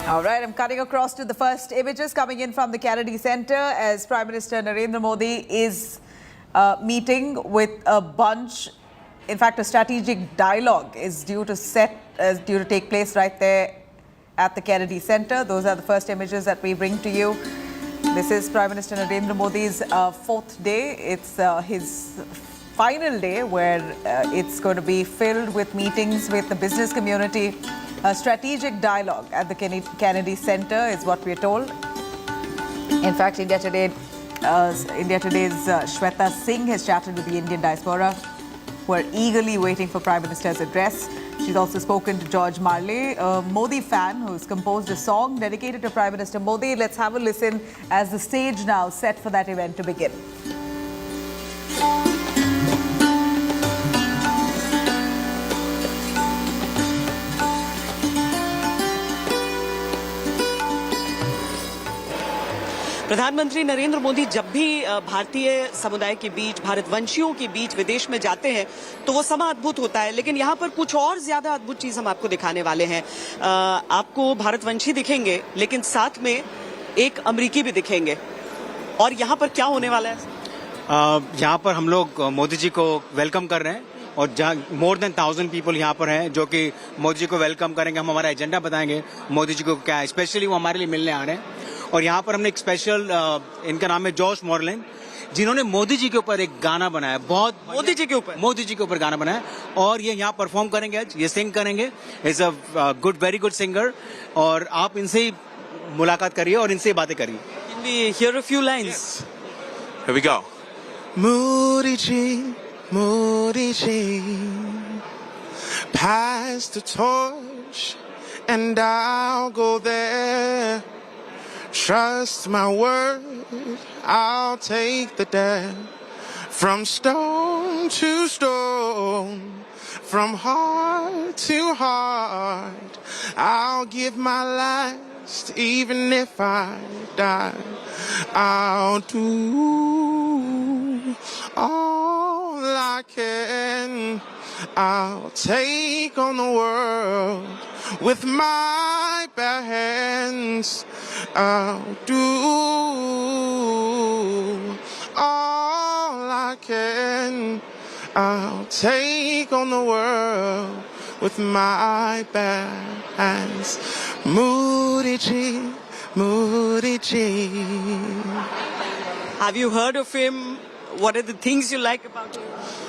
All right, I'm cutting across to the first images coming in from the Kennedy Center as Prime Minister Narendra Modi is meeting with a bunch. In fact, a strategic dialogue is due to take place right there at the Kennedy Center. Those are the first images that we bring to you. This is Prime Minister Narendra Modi's fourth day. It's his final day where it's going to be filled with meetings with the business community. A strategic dialogue at the Kennedy Center is what we're told. In fact, India Today's Shweta Singh has chatted with the Indian diaspora, who are eagerly waiting for Prime Minister's address. She's also spoken to George Marley, a Modi fan who's composed a song dedicated to Prime Minister Modi. Let's have a listen as the stage now set for that event to begin. प्रधानमंत्री नरेंद्र मोदी जब भी भारतीय समुदाय के बीच, भारतवंशियों के बीच विदेश में जाते हैं तो वो समा अद्भुत होता है, लेकिन यहाँ पर कुछ और ज्यादा अद्भुत चीज हम आपको दिखाने वाले हैं। आपको भारतवंशी दिखेंगे, लेकिन साथ में एक अमेरिकी भी दिखेंगे। और यहाँ पर क्या होने वाला है? यहाँ पर हम लोग मोदी जी को वेलकम कर रहे हैं और जहाँ मोर देन 1000 पीपल यहाँ पर हैं जो कि मोदी जी को वेलकम करेंगे। हम हमारा एजेंडा बताएंगे मोदी जी को क्या है, स्पेशली वो हमारे लिए मिलने आ रहे हैं। और यहाँ पर हमने एक स्पेशल, इनका नाम है जॉश मॉर्लिन, जिन्होंने मोदी जी के ऊपर एक गाना बनाया, बहुत मोदी जी के ऊपर गाना बनाया, और ये यहाँ परफॉर्म करेंगे आज, ये सिंग करेंगे। Is a very good singer, और आप इनसे ही मुलाकात करिए और इनसे ही बातें करिए। Can we hear a few lines? Here we go. Modi ji, pass the torch and I'll go there. Trust my word, I'll take the dare. From stone to stone, from heart to heart, I'll give my last, even if I die. I'll do all I can. I'll take on the world with my bare hands. I'll do all I can. I'll take on the world with my bare hands. Modi ji, Modi ji. Have you heard of him? What are the things you like about him?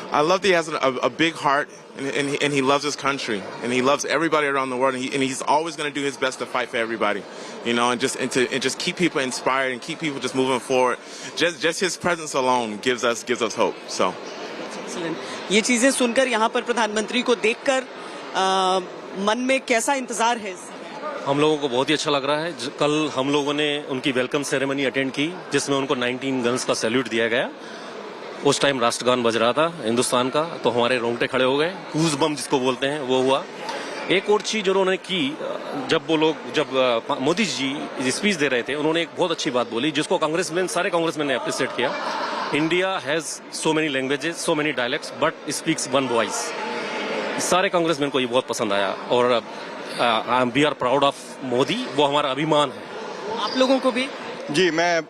I love that he has a big heart, and he loves his country, and he loves everybody around the world, and he's always going to do his best to fight for everybody, you know, and just keep people inspired and keep people just moving forward. Just his presence alone gives us hope. So. Excellent. ये चीजें सुनकर यहाँ पर प्रधानमंत्री को देखकर मन में कैसा इंतजार है? हम लोगों को बहुत ही अच्छा लग रहा है। कल हम लोगों ने उनकी वेलकम सेरेमनी अटेंड की, जिसमें उनको 19 गन्स का सैल्यूट दिया गया। उस टाइम राष्ट्रगान बज रहा था हिंदुस्तान का, तो हमारे रोंगटे खड़े हो गए, गूज बम जिसको बोलते हैं वो हुआ। एक और चीज उन्होंने की, जब मोदी जी स्पीच दे रहे थे, उन्होंने एक बहुत अच्छी बात बोली जिसको सारे कांग्रेसमैन ने अप्रिशिएट किया। India has so many languages, so many dialects, but speaks one voice. सारे कांग्रेसमैन को ये बहुत पसंद आया और we are proud of Modi, वो हमारा अभिमान है। आप लोगों को भी? जी, मैं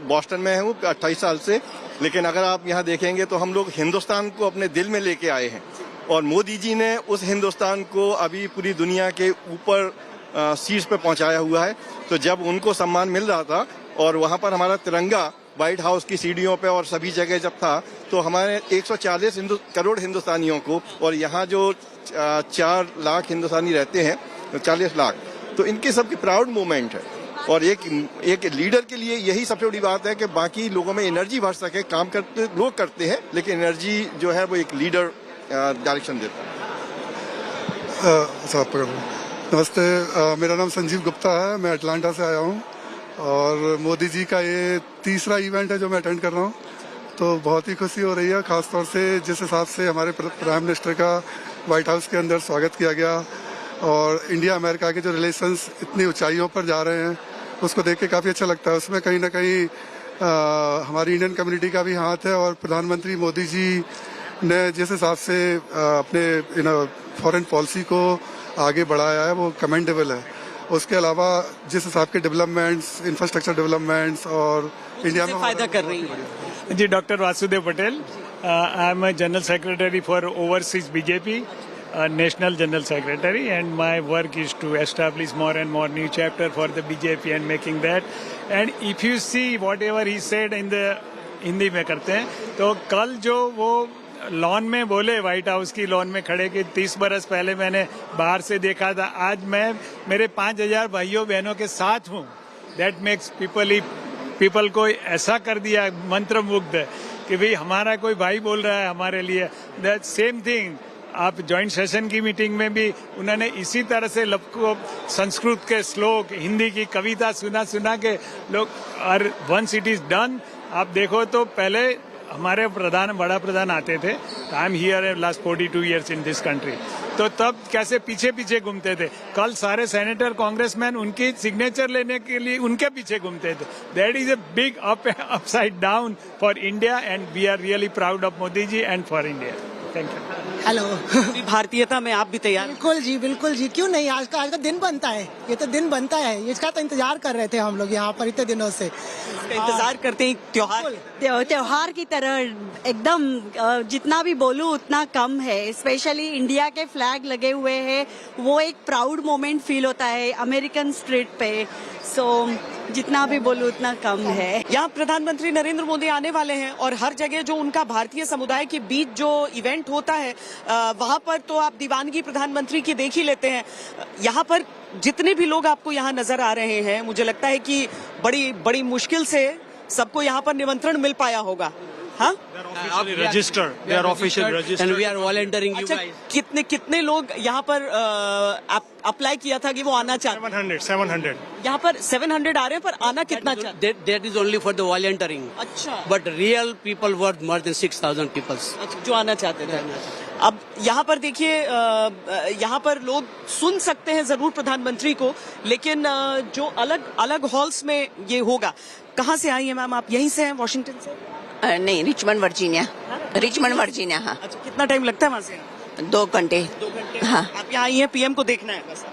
बॉस्टन में हूँ 28 साल से, लेकिन अगर आप यहाँ देखेंगे तो हम लोग हिंदुस्तान को अपने दिल में लेके आए हैं और मोदी जी ने उस हिंदुस्तान को अभी पूरी दुनिया के ऊपर शीर्ष पे पहुंचाया हुआ है। तो जब उनको सम्मान मिल रहा था और वहाँ पर हमारा तिरंगा व्हाइट हाउस की सीढ़ियों पे और सभी जगह जब था, तो हमारे 140 करोड़ हिंदुस्तानियों को, और यहाँ जो 4 लाख हिंदुस्तानी रहते हैं, 40 लाख, तो इनके सबकी प्राउड मोमेंट है। और एक लीडर के लिए यही सबसे बड़ी बात है कि बाकी लोगों में एनर्जी भर सके। काम करते लोग करते हैं, लेकिन एनर्जी जो है वो एक लीडर डायरेक्शन देता है। नमस्ते, मेरा नाम संजीव गुप्ता है, मैं अटलांटा से आया हूँ और मोदी जी का ये तीसरा इवेंट है जो मैं अटेंड कर रहा हूँ, तो बहुत ही खुशी हो रही है। खासतौर से जिस हिसाब से हमारे प्राइम मिनिस्टर का व्हाइट हाउस के अंदर स्वागत किया गया और इंडिया अमेरिका के जो रिलेशंस इतनी ऊंचाइयों पर जा रहे हैं, उसको देख के काफ़ी अच्छा लगता है। उसमें कहीं ना कहीं हमारी इंडियन कम्युनिटी का भी हाथ है और प्रधानमंत्री मोदी जी ने जिस हिसाब से अपने फॉरेन पॉलिसी को आगे बढ़ाया है वो कमेंडेबल है। उसके अलावा जिस हिसाब के डेवलपमेंट्स, इंफ्रास्ट्रक्चर डेवलपमेंट्स और इंडिया में फायदा कर रही है। जी, doctor Vasudev Patel, I am a general secretary for overseas BJP, national general secretary, and my work is to establish more and more new chapter for the BJP and making that. And if you see whatever he said in the Hindi में करते हैं, तो कल जो वो lawn में बोले, white house की लॉन में खड़े कि 30 बरस पहले मैंने बाहर से देखा था, आज मैं मेरे 5000 भाइयों बहनों के साथ हूँ। दैट मेक्स पीपल को ऐसा कर दिया मंत्रमुग्ध कि भाई हमारा कोई भाई बोल रहा है हमारे लिए। दैट सेम थिंग आप जॉइंट सेशन की मीटिंग में भी उन्होंने इसी तरह से सबको संस्कृत के श्लोक, हिंदी की कविता सुना के लोग, और वंस इट इज डन, आप देखो तो पहले हमारे बड़ा प्रधान आते थे, I am here last 42 years in this country, तो तब कैसे पीछे घूमते थे। कल सारे सेनेटर कांग्रेसमैन उनकी सिग्नेचर लेने के लिए उनके पीछे घूमते थे। That is a big upside down for India and we are really proud of Modi ji and for India. Thank you. Hello. भारतीयता में आप भी तैयार? बिल्कुल जी, क्यों नहीं। आज का दिन बनता है, ये तो दिन बनता है, इसका तो इंतजार कर रहे थे हम लोग यहाँ पर इतने दिनों से। इंतजार करते हैं त्योहार की तरह एकदम, जितना भी बोलूं उतना कम है। स्पेशली इंडिया के फ्लैग लगे हुए हैं, वो एक प्राउड मोमेंट फील होता है अमेरिकन स्ट्रीट पे। सो जितना भी बोलूं उतना कम है। यहाँ प्रधानमंत्री नरेंद्र मोदी आने वाले हैं और हर जगह जो उनका भारतीय समुदाय के बीच जो इवेंट होता है, वहाँ पर तो आप दीवानगी प्रधानमंत्री की देख ही लेते हैं। यहाँ पर जितने भी लोग आपको यहाँ नजर आ रहे हैं, मुझे लगता है कि बड़ी मुश्किल से सबको यहाँ पर निमंत्रण मिल पाया होगा। हाँ, registered. They are officially registered. And we are volunteering you guys. कितने लोग यहाँ पर अप्लाई किया था कि वो आना चाहते? 700. यहाँ पर 700 आ रहे हैं, पर आना कितना चाहते? That is only for the volunteering. अच्छा। But real people were more than 6,000 people. जो आना चाहते थे। अब यहाँ पर देखिए, यहाँ पर लोग सुन सकते हैं जरूर प्रधानमंत्री को, लेकिन जो अलग हॉल्स में ये होगा। कहाँ से आई है मैम आप? यहीं से हैं, वॉशिंगटन से? नहीं, रिचमंड वर्जीनिया। हाँ। अच्छा, कितना टाइम लगता है वहाँ से? 2 घंटे। हाँ। आप यहाँ आई हैं पीएम को देखना है बस?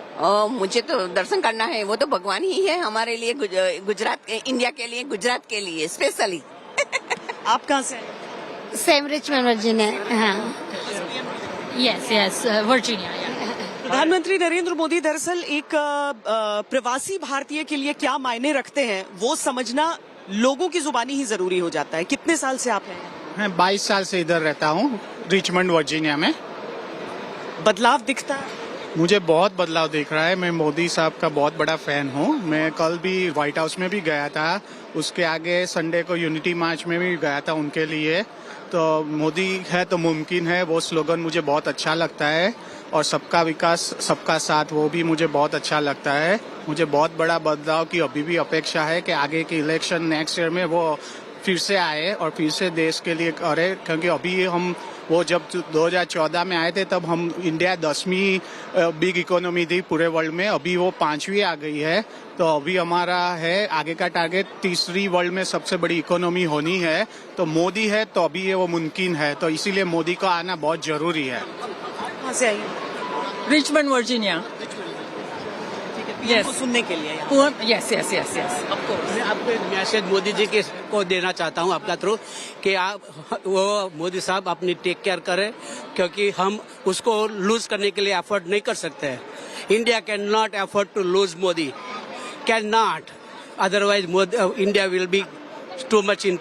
मुझे तो दर्शन करना है, वो तो भगवान ही है हमारे लिए, गुजरात, इंडिया के लिए, गुजरात के लिए स्पेशली। आप कहाँ से? Same Richmond Virginia. हाँ। Yes, Virginia. प्रधानमंत्री नरेंद्र मोदी दरअसल एक प्रवासी भारतीय के लिए क्या मायने रखते हैं, वो समझना लोगों की जुबानी ही जरूरी हो जाता है। कितने साल से आप हैं? मैं 22 साल से इधर रहता हूँ, रिचमंड वर्जीनिया में। बदलाव दिखता है? मुझे बहुत बदलाव दिख रहा है। मैं मोदी साहब का बहुत बड़ा फैन हूँ। मैं कल भी व्हाइट हाउस में भी गया था, उसके आगे संडे को यूनिटी मार्च में भी गया था उनके लिए। तो मोदी है तो मुमकिन है, वो स्लोगन मुझे बहुत अच्छा लगता है। और सबका विकास सबका साथ, वो भी मुझे बहुत अच्छा लगता है। मुझे बहुत बड़ा बदलाव की अभी भी अपेक्षा है कि आगे की इलेक्शन नेक्स्ट ईयर में वो फिर से आए और फिर से देश के लिए करे, क्योंकि अभी हम वो जब 2014 में आए थे तब हम इंडिया 10वीं बिग इकोनॉमी थी पूरे वर्ल्ड में, अभी वो 5वीं आ गई है। तो अभी हमारा है आगे का टारगेट तीसरी वर्ल्ड में सबसे बड़ी इकोनॉमी होनी है। तो मोदी है तो अभी ये वो मुमकिन है, तो इसीलिए मोदी का आना बहुत जरूरी है। कहाँ से आइए? Richmond, Virginia. Yes. सुनने के लिए Yes. मैं आपको एक मैसेज मोदी जी के को देना चाहता हूं आपका थ्रू कि आप वो मोदी साहब अपनी टेक केयर करें, क्योंकि हम उसको लूज करने के लिए अफोर्ड नहीं कर सकते हैं। India can not afford to lose Modi, can not, otherwise India will be too much in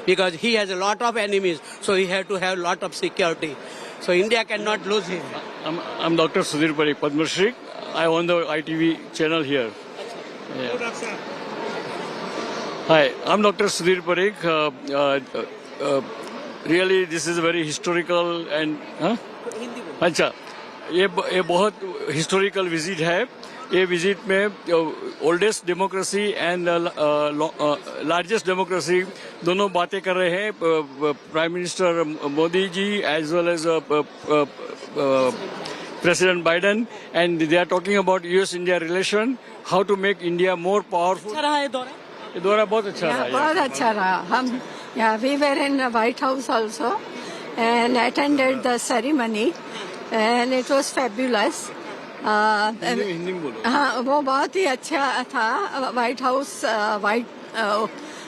because he has a lot of enemies, so he had to have a lot of security. So India cannot lose him. I'm Dr. Sudhir Parikh, Padma Shri. I own the ITV channel here. Yeah. Hi, I'm Dr. Sudhir Parikh. Really, this is a very historical and अच्छा, ये बहुत historical visit है। ये visit में oldest democracy and largest democracy दोनों बातें कर रहे हैं prime minister Modi ji as well as president Biden, and they are talking about US India relation, how to make India more powerful. अच्छा रहा है दौरा? ये दौरा बहुत अच्छा रहा। बहुत अच्छा रहा। हम we were in White House also and attended the ceremony and it was fabulous. Hindi में बोलो। हाँ, वो बहुत ही अच्छा था। व्हाइट हाउस व्हाइट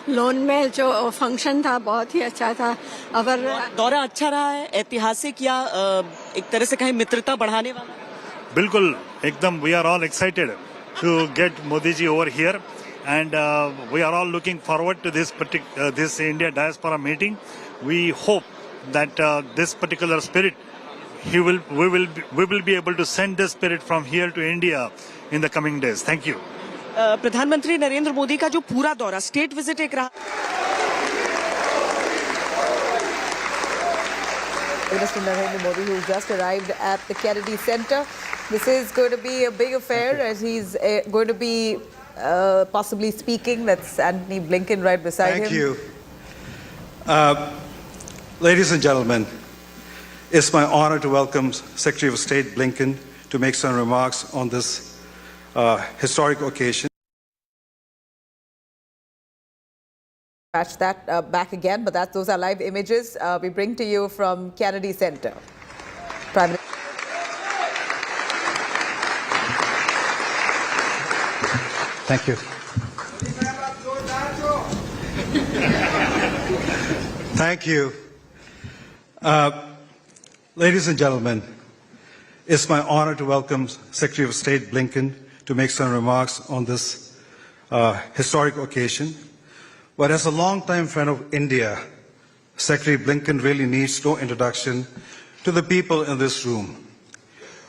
लॉन में जो फंक्शन था बहुत ही अच्छा था। अगर दौरा अच्छा रहा है, ऐतिहासिक या एक तरह से कहीं मित्रता बढ़ाने वाला? बिल्कुल, एकदम। We are all excited to get Modi ji over here and we are all looking forward to this India diaspora meeting. We hope that this particular spirit we will be able to send this spirit from here to India in the coming days. Thank you. प्रधानमंत्री नरेंद्र मोदी का जो पूरा दौरा state visit एक रहा। Minister Narendra Modi, who just arrived at the Kennedy Center. This is going to be a big affair as he's going to be possibly speaking. That's Antony Blinken right beside him. Thank you. Ladies and gentlemen, it's my honor to welcome Secretary of State Blinken to make some remarks on this historic occasion. Patch that back again, but those are live images we bring to you from Kennedy Center. Prime Minister. Thank you. Thank you. Ladies and gentlemen, it's my honor to welcome Secretary of State Blinken to make some remarks on this historic occasion. But as a longtime friend of India, Secretary Blinken really needs no introduction to the people in this room.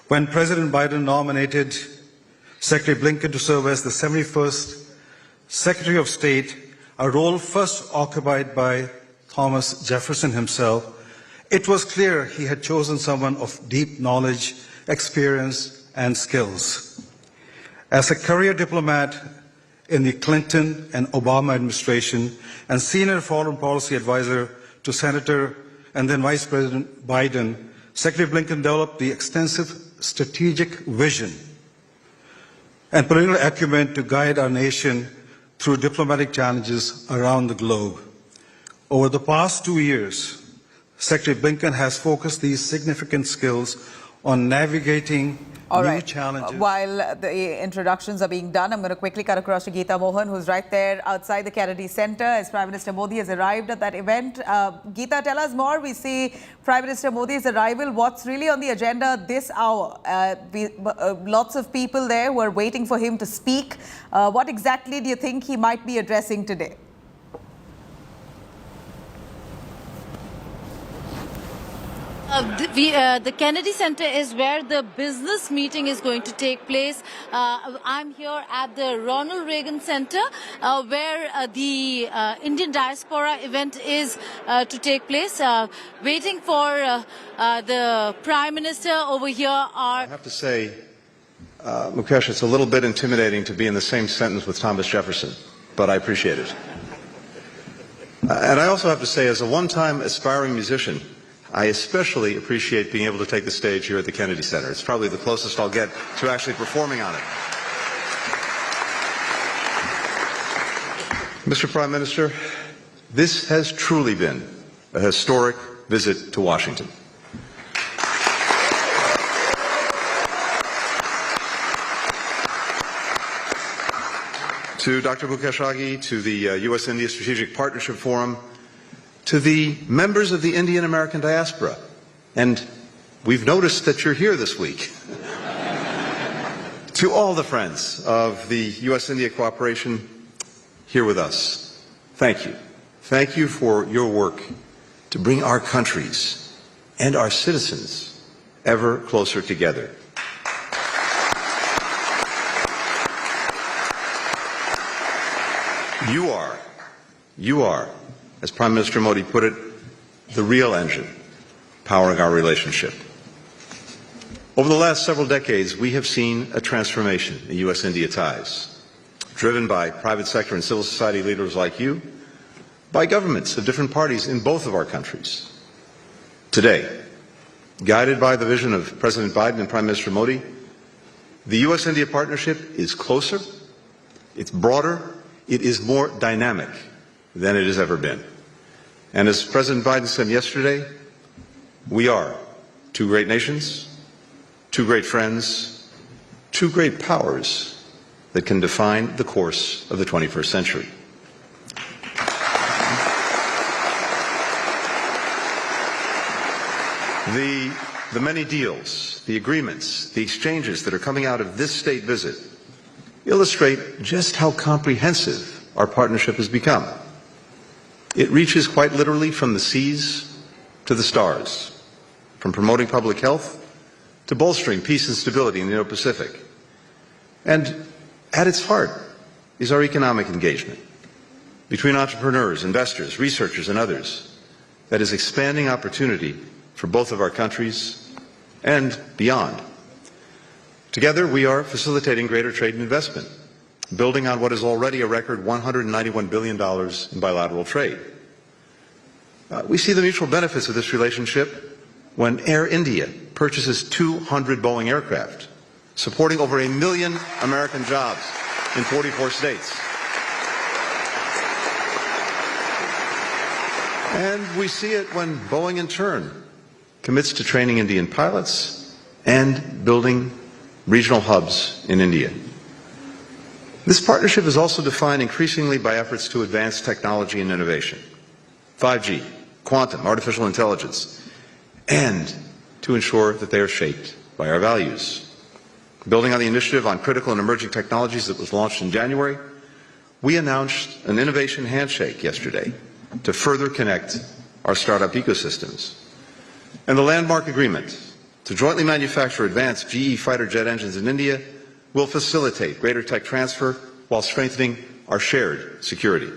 When President Biden nominated Secretary Blinken to serve as the 71st Secretary of State, a role first occupied by Thomas Jefferson himself, it was clear he had chosen someone of deep knowledge, experience, and skills. As a career diplomat in the Clinton and Obama administration and senior foreign policy advisor to Senator and then Vice President Biden, Secretary Blinken developed the extensive strategic vision and political acumen to guide our nation through diplomatic challenges around the globe. Over the past 2 years, Secretary Blinken has focused these significant skills on navigating new challenges. While the introductions are being done, I'm going to quickly cut across to Geeta Mohan, who's right there outside the Kennedy Center as Prime Minister Modi has arrived at that event. Geeta, tell us more. We see Prime Minister Modi's arrival. What's really on the agenda this hour? Lots of people there who are waiting for him to speak. What exactly do you think he might be addressing today? The Kennedy Center is where the business meeting is going to take place. I'm here at the Ronald Reagan Center where the Indian diaspora event is to take place. Waiting for the Prime Minister over here are... I have to say, Mukesh, it's a little bit intimidating to be in the same sentence with Thomas Jefferson, but I appreciate it. And I also have to say, as a one-time aspiring musician, I especially appreciate being able to take the stage here at the Kennedy Center. It's probably the closest I'll get to actually performing on it. Mr. Prime Minister, this has truly been a historic visit to Washington. To Dr. Mukesh, to the U.S.-India Strategic Partnership Forum, to the members of the Indian American diaspora, and we've noticed that you're here this week, to all the friends of the U.S.-India cooperation here with us, thank you. Thank you for your work to bring our countries and our citizens ever closer together. You are, as Prime Minister Modi put it, the real engine powering our relationship. Over the last several decades, we have seen a transformation in U.S.-India ties, driven by private sector and civil society leaders like you, by governments of different parties in both of our countries. Today, guided by the vision of President Biden and Prime Minister Modi, the U.S.-India partnership is closer, it's broader, it is more dynamic than it has ever been. And as President Biden said yesterday, we are two great nations, two great friends, two great powers that can define the course of the 21st century. The many deals, the agreements, the exchanges that are coming out of this state visit illustrate just how comprehensive our partnership has become. It reaches quite literally from the seas to the stars, from promoting public health to bolstering peace and stability in the Indo-Pacific. And at its heart is our economic engagement between entrepreneurs, investors, researchers, and others that is expanding opportunity for both of our countries and beyond. Together, we are facilitating greater trade and investment, building on what is already a record $191 billion in bilateral trade. We see the mutual benefits of this relationship when Air India purchases 200 Boeing aircraft, supporting over 1 million American jobs in 44 states. And we see it when Boeing, in turn, commits to training Indian pilots and building regional hubs in India. This partnership is also defined increasingly by efforts to advance technology and innovation, 5G, quantum, artificial intelligence, and to ensure that they are shaped by our values. Building on the initiative on critical and emerging technologies that was launched in January, we announced an innovation handshake yesterday to further connect our startup ecosystems. And the landmark agreement to jointly manufacture advanced GE fighter jet engines in India will facilitate greater tech transfer while strengthening our shared security.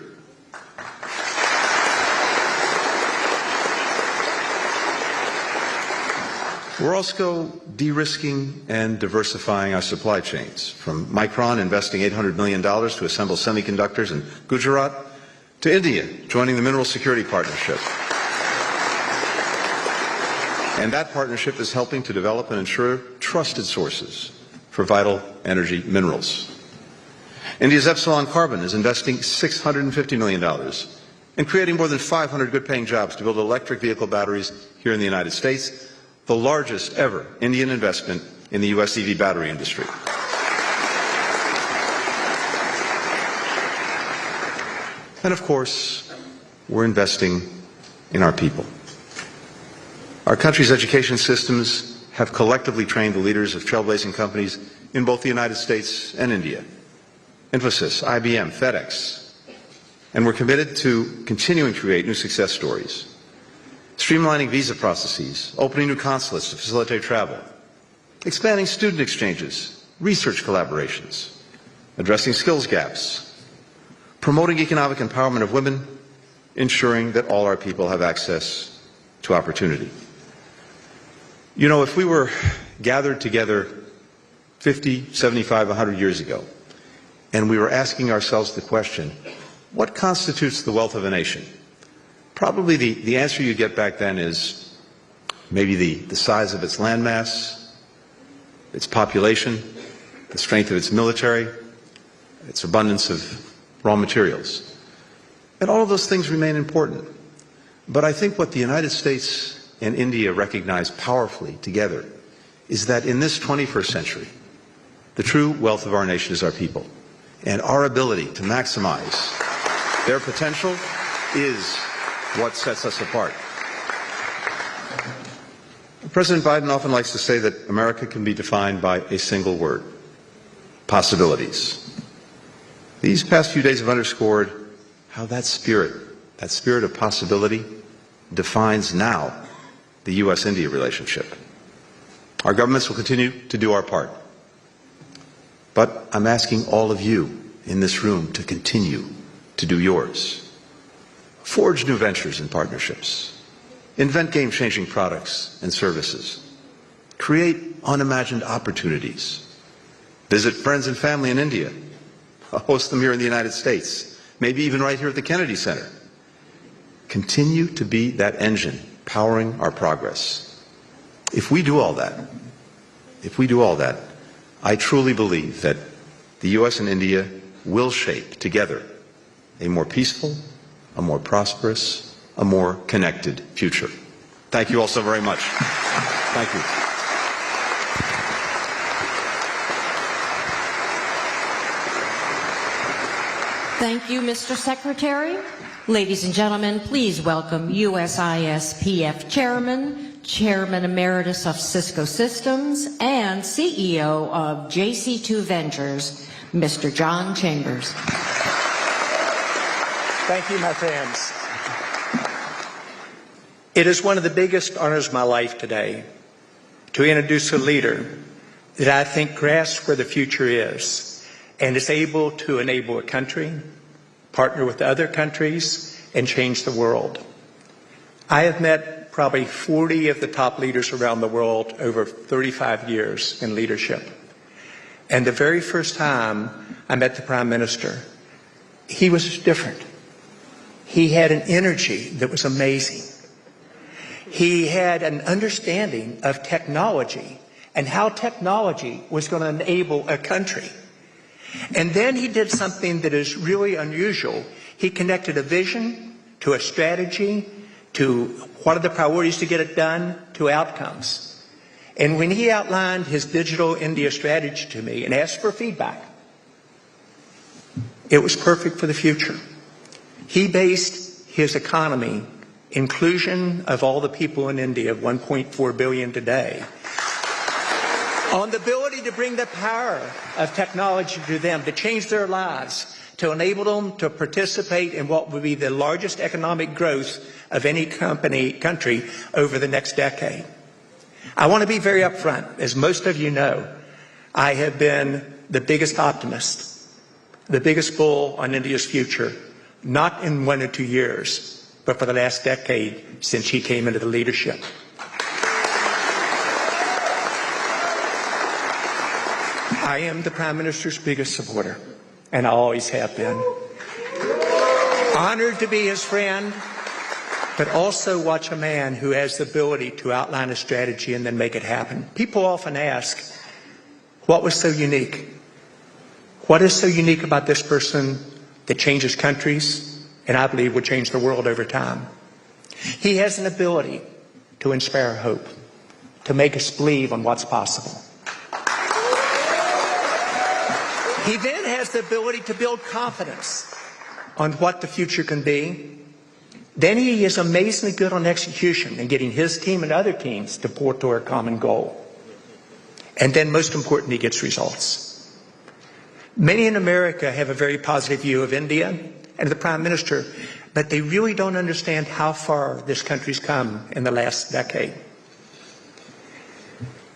We're also de-risking and diversifying our supply chains, from Micron investing $800 million to assemble semiconductors in Gujarat, to India joining the Mineral Security Partnership. And that partnership is helping to develop and ensure trusted sources for vital energy minerals. India's Epsilon Carbon is investing $650 million and creating more than 500 good-paying jobs to build electric vehicle batteries here in the United States, the largest ever Indian investment in the U.S. EV battery industry. And of course, we're investing in our people. Our country's education systems have collectively trained the leaders of trailblazing companies in both the United States and India. Infosys, IBM, FedEx. And we're committed to continuing to create new success stories. streamlining visa processes, opening new consulates to facilitate travel, expanding student exchanges, research collaborations, addressing skills gaps, promoting economic empowerment of women, ensuring that all our people have access to opportunity. You know, if we were gathered together 50, 75, 100 years ago, and we were asking ourselves the question, what constitutes the wealth of a nation? Probably the answer you get back then is maybe the size of its landmass, its population, the strength of its military, its abundance of raw materials. And all of those things remain important. But I think what the United States and India recognize powerfully together is that in this 21st century, the true wealth of our nation is our people. And our ability to maximize their potential is what sets us apart. President Biden often likes to say that America can be defined by a single word: possibilities. These past few days have underscored how that spirit of possibility, defines now the U.S.-India relationship. Our governments will continue to do our part. But I'm asking all of you in this room to continue to do yours. Forge new ventures and partnerships. Invent game-changing products and services. Create unimagined opportunities. Visit friends and family in India. Host them here in the United States. Maybe even right here at the Kennedy Center. Continue to be that engine powering our progress. If we do all that, I truly believe that the U.S. and India will shape together a more peaceful, a more prosperous, a more connected future. Thank you all so very much. Thank you. Thank you, Mr. Secretary. Ladies and gentlemen, please welcome USIS PF Chairman Emeritus of Cisco Systems, and CEO of JC2 Ventures, Mr. John Chambers. Thank you, my friends. It is one of the biggest honors of my life today to introduce a leader that I think grasps where the future is and is able to enable a country, partner with other countries, and change the world. I have met probably 40 of the top leaders around the world over 35 years in leadership. And the very first time I met the Prime Minister, he was different. He had an energy that was amazing. He had an understanding of technology and how technology was going to enable a country. And then he did something that is really unusual. He connected a vision to a strategy, to what are the priorities to get it done, to outcomes. And when he outlined his Digital India strategy to me and asked for feedback, it was perfect for the future. He based his economy, inclusion of all the people in India, 1.4 billion today, on the ability to bring the power of technology to them, to change their lives, to enable them to participate in what would be the largest economic growth of any country over the next decade. I want to be very upfront. As most of you know, I have been the biggest optimist, the biggest bull on India's future, not in 1 or 2 years, but for the last decade since he came into the leadership. I am the Prime Minister's biggest supporter, and I always have been. Honored to be his friend, but also watch a man who has the ability to outline a strategy and then make it happen. People often ask, what was so unique? What is so unique about this person that changes countries, and I believe will change the world over time? He has an ability to inspire hope, to make us believe on what's possible. He then has the ability to build confidence on what the future can be. Then he is amazingly good on execution and getting his team and other teams to port to our common goal. And then most important, he gets results. Many in America have a very positive view of India and the Prime Minister, but they really don't understand how far this country's come in the last decade.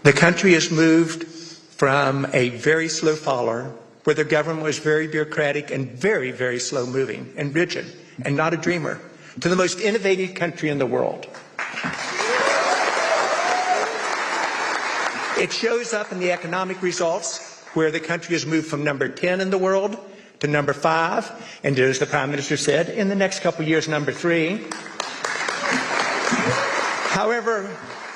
The country has moved from a very slow follower, where the government was very bureaucratic and very, very slow moving and rigid and not a dreamer, to the most innovative country in the world. It shows up in the economic results, where the country has moved from number 10 in the world to number 5, and as the Prime Minister said, in the next couple of years, number 3. However,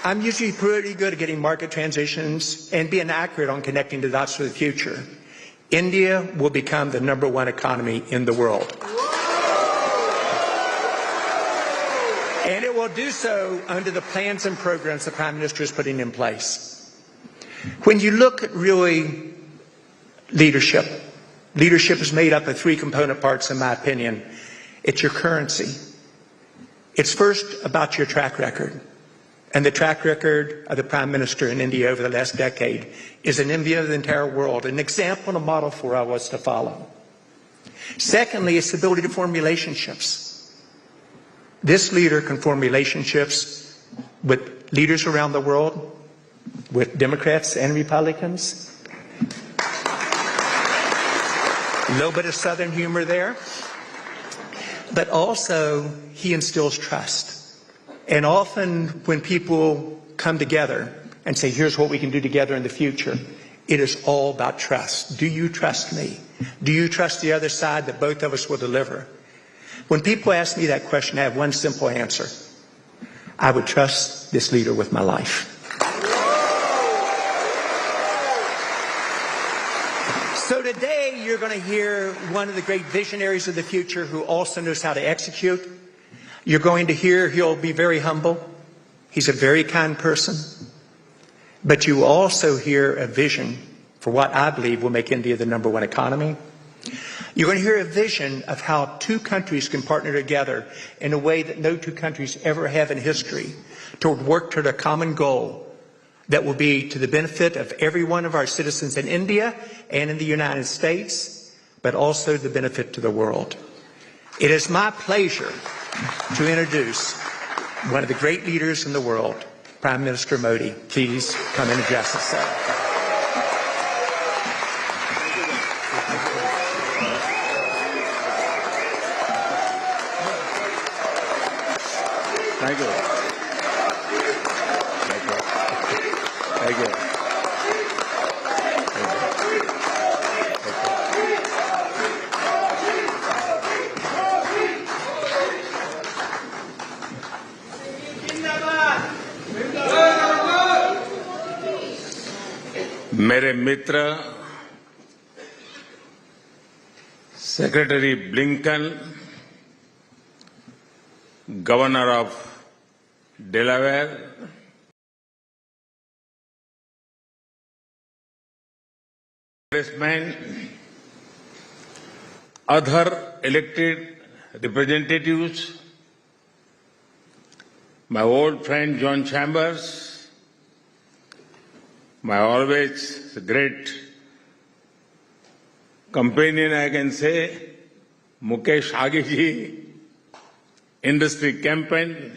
I'm usually pretty good at getting market transitions and being accurate on connecting the dots for the future. India will become the number 1 economy in the world. And it will do so under the plans and programs the Prime Minister is putting in place. When you look at really leadership is made up of 3 component parts, in my opinion. It's your currency. It's first about your track record. And the track record of the Prime Minister in India over the last decade is an envy of the entire world, an example and a model for us to follow. Secondly, it's the ability to form relationships. This leader can form relationships with leaders around the world, with Democrats and Republicans. A little bit of Southern humor there. But also, he instills trust. And often when people come together and say, here's what we can do together in the future, it is all about trust. Do you trust me? Do you trust the other side that both of us will deliver? When people ask me that question, I have one simple answer. I would trust this leader with my life. So today you're going to hear one of the great visionaries of the future who also knows how to execute. You're going to hear he'll be very humble. He's a very kind person. But you also hear a vision for what I believe will make India the number 1 economy. You're going to hear a vision of how 2 countries can partner together in a way that no 2 countries ever have in history to work toward a common goal that will be to the benefit of every one of our citizens in India and in the United States, but also the benefit to the world. It is my pleasure to introduce one of the great leaders in the world, Prime Minister Modi. Please come and address us, sir. Thank you. Thank you. मेरे मित्र secretary Blinken, governor of Delaware, congressmen, other elected representatives, my old friend John Chambers, my always great companion, I can say, Mukesh Agiji, industry campaign,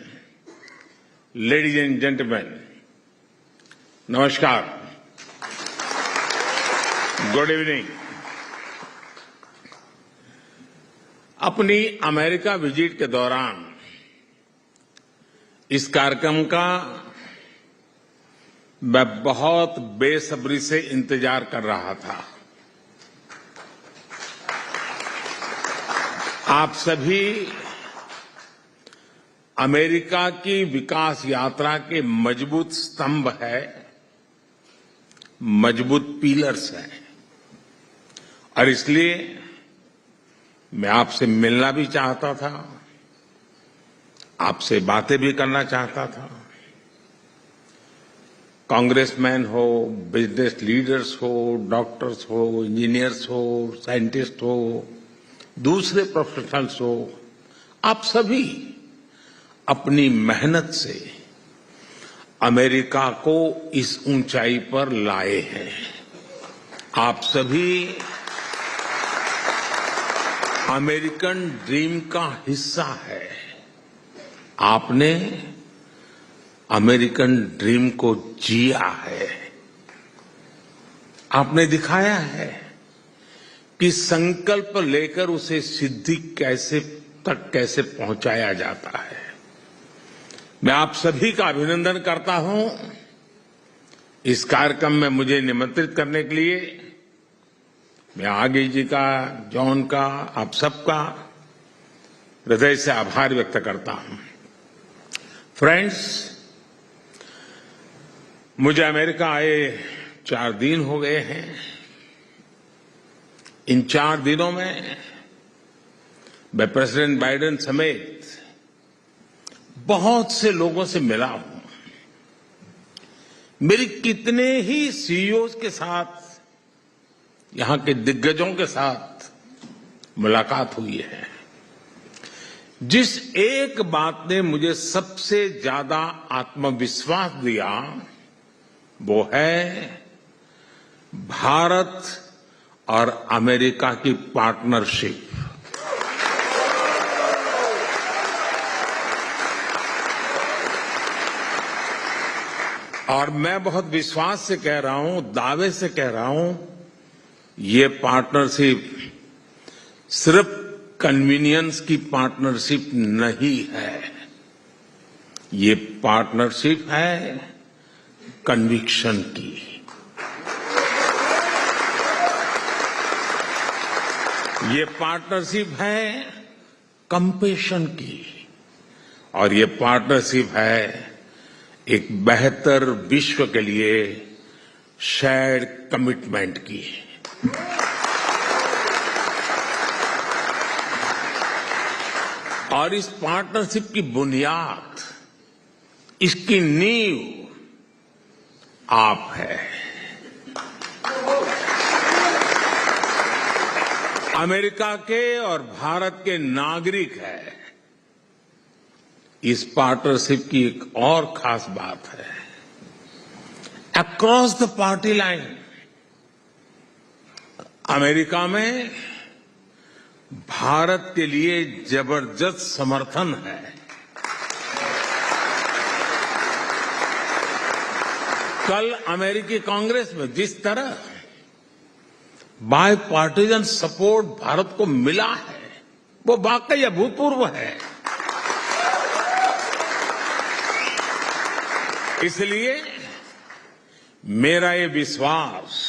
ladies and gentlemen, namaskar, good evening. अपनी America visit के दौरान इस कार्यक्रम का मैं बहुत बेसब्री से इंतजार कर रहा था। आप सभी अमेरिका की विकास यात्रा के मजबूत स्तंभ है, मजबूत पिलर्स हैं, और इसलिए मैं आपसे मिलना भी चाहता था, आपसे बातें भी करना चाहता था। कांग्रेसमैन हो, बिजनेस लीडर्स हो, डॉक्टर्स हो, इंजीनियर्स हो, साइंटिस्ट हो, दूसरे प्रोफेशनल्स हो, आप सभी अपनी मेहनत से अमेरिका को इस ऊंचाई पर लाए हैं। अमेरिकन ड्रीम का हिस्सा है। आपने अमेरिकन ड्रीम को जिया है। आपने दिखाया है कि संकल्प लेकर उसे सिद्धि कैसे पहुंचाया जाता है। मैं आप सभी का अभिनंदन करता हूं इस कार्यक्रम में मुझे निमंत्रित करने के लिए। मैं आगे जी का, जॉन का, आप सबका हृदय से आभार व्यक्त करता हूं। फ्रेंड्स, मुझे अमेरिका आए 4 दिन हो गए हैं। इन 4 दिनों में मैं प्रेसिडेंट बाइडेन समेत बहुत से लोगों से मिला हूं। मेरी कितने ही सीईओज के साथ, यहां के दिग्गजों के साथ मुलाकात हुई है। जिस एक बात ने मुझे सबसे ज्यादा आत्मविश्वास दिया वो है भारत और अमेरिका की पार्टनरशिप। और मैं बहुत विश्वास से कह रहा हूं, दावे से कह रहा हूं, ये पार्टनरशिप सिर्फ कन्वीनियंस की पार्टनरशिप नहीं है। ये पार्टनरशिप है कन्विक्शन की। ये पार्टनरशिप है कंपैशन की। और ये पार्टनरशिप है एक बेहतर विश्व के लिए शेयर्ड कमिटमेंट की। और इस पार्टनरशिप की बुनियाद, इसकी नींव आप है। अमेरिका के और भारत के नागरिक है। इस पार्टनरशिप की एक और खास बात है, across the party line America में भारत के लिए जबरदस्त समर्थन है। कल अमेरिकी कांग्रेस में जिस तरह बाय पार्टीजन सपोर्ट भारत को मिला है वो वाकई अभूतपूर्व है। इसलिए मेरा ये विश्वास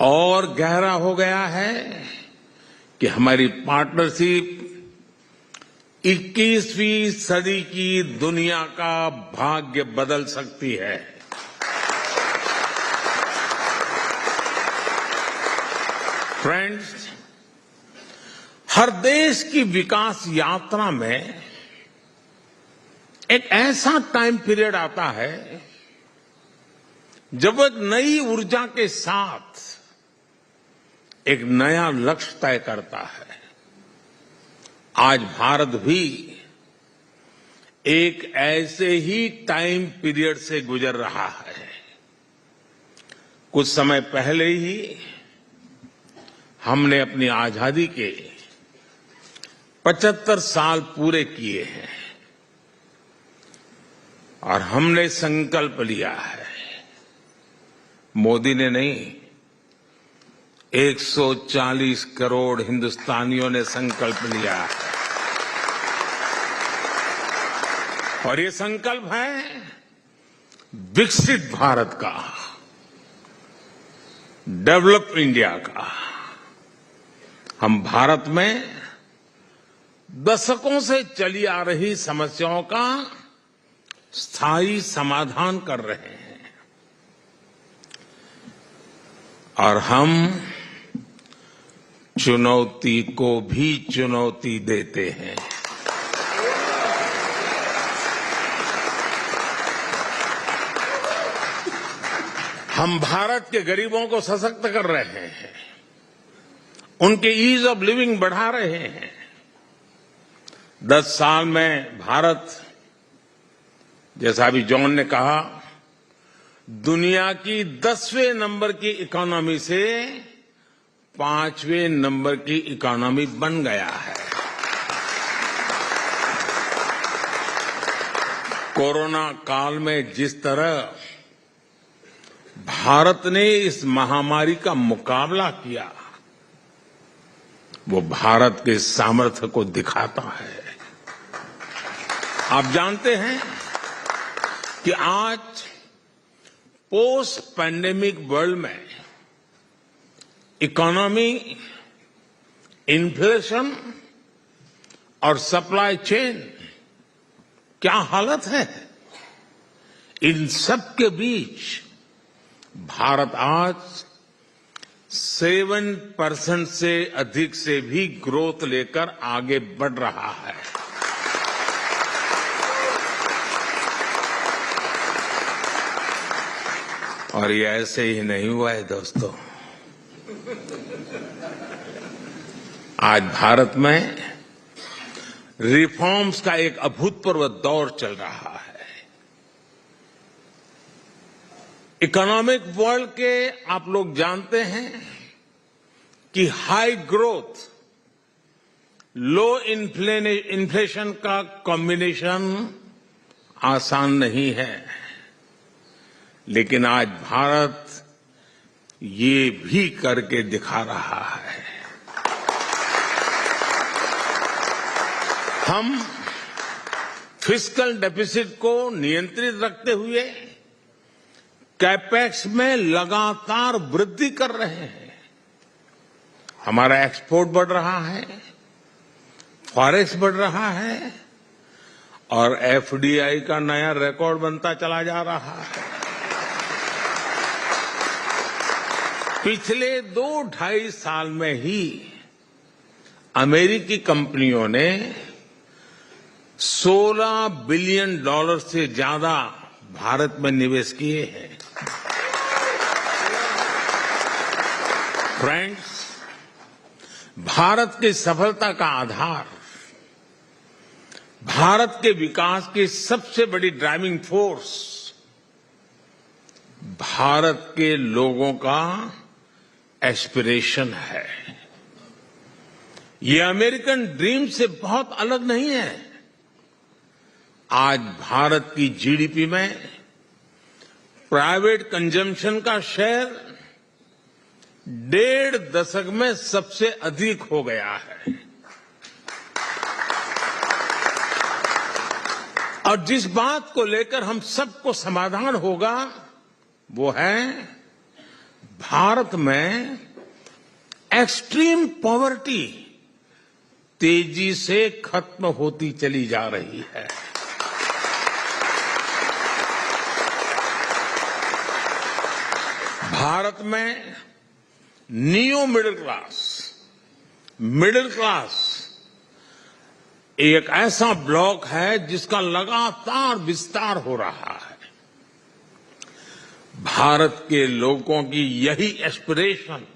और गहरा हो गया है कि हमारी पार्टनरशिप 21वीं सदी की दुनिया का भाग्य बदल सकती है। फ्रेंड्स, हर देश की विकास यात्रा में एक ऐसा टाइम पीरियड आता है जब एक नई ऊर्जा के साथ एक नया लक्ष्य तय करता है। आज भारत भी एक ऐसे ही टाइम पीरियड से गुजर रहा है। कुछ समय पहले ही हमने अपनी आजादी के 75 साल पूरे किए हैं और हमने संकल्प लिया है, मोदी ने नहीं, 140 करोड़ हिंदुस्तानियों ने संकल्प लिया है। और ये संकल्प है विकसित भारत का, डेवलप इंडिया का। हम भारत में दशकों से चली आ रही समस्याओं का स्थायी समाधान कर रहे हैं और हम चुनौती को भी चुनौती देते हैं। हम भारत के गरीबों को सशक्त कर रहे हैं, उनके ईज ऑफ लिविंग बढ़ा रहे हैं। 10 साल में भारत, जैसा अभी जॉन ने कहा, दुनिया की 10वें नंबर की इकोनॉमी से 5वें नंबर की इकोनॉमी बन गया है। कोरोना काल में जिस तरह भारत ने इस महामारी का मुकाबला किया, वो भारत के सामर्थ्य को दिखाता है। आप जानते हैं कि आज पोस्ट पैंडेमिक वर्ल्ड में इकोनॉमी, इन्फ्लेशन और सप्लाई चेन क्या हालत है। इन सब के बीच भारत आज 7% से अधिक से भी ग्रोथ लेकर आगे बढ़ रहा है। और ये ऐसे ही नहीं हुआ है दोस्तों। आज भारत में रिफॉर्म्स का एक अभूतपूर्व दौर चल रहा है। इकोनॉमिक वर्ल्ड के आप लोग जानते हैं कि हाई ग्रोथ, लो इन्फ्लेशन का कॉम्बिनेशन आसान नहीं है, लेकिन आज भारत ये भी करके दिखा रहा है। हम फिस्कल डेफिसिट को नियंत्रित रखते हुए कैपेक्स में लगातार वृद्धि कर रहे हैं। हमारा एक्सपोर्ट बढ़ रहा है, फॉरेक्स बढ़ रहा है और एफडीआई का नया रिकॉर्ड बनता चला जा रहा है। पिछले 2-2.5 साल में ही अमेरिकी कंपनियों ने $16 बिलियन से ज्यादा भारत में निवेश किए हैं। फ्रेंड्स, भारत की सफलता का आधार, भारत के विकास की सबसे बड़ी ड्राइविंग फोर्स भारत के लोगों का एस्पिरेशन है। ये अमेरिकन ड्रीम से बहुत अलग नहीं है। आज भारत की जीडीपी में प्राइवेट कंजम्पशन का शेयर 1.5 दशक में सबसे अधिक हो गया है। और जिस बात को लेकर हम सबको समाधान होगा वो है भारत में एक्सट्रीम पॉवर्टी तेजी से खत्म होती चली जा रही है। भारत में नियो मिडिल क्लास एक ऐसा ब्लॉक है जिसका लगातार विस्तार हो रहा है। भारत के लोगों की यही एस्पिरेशन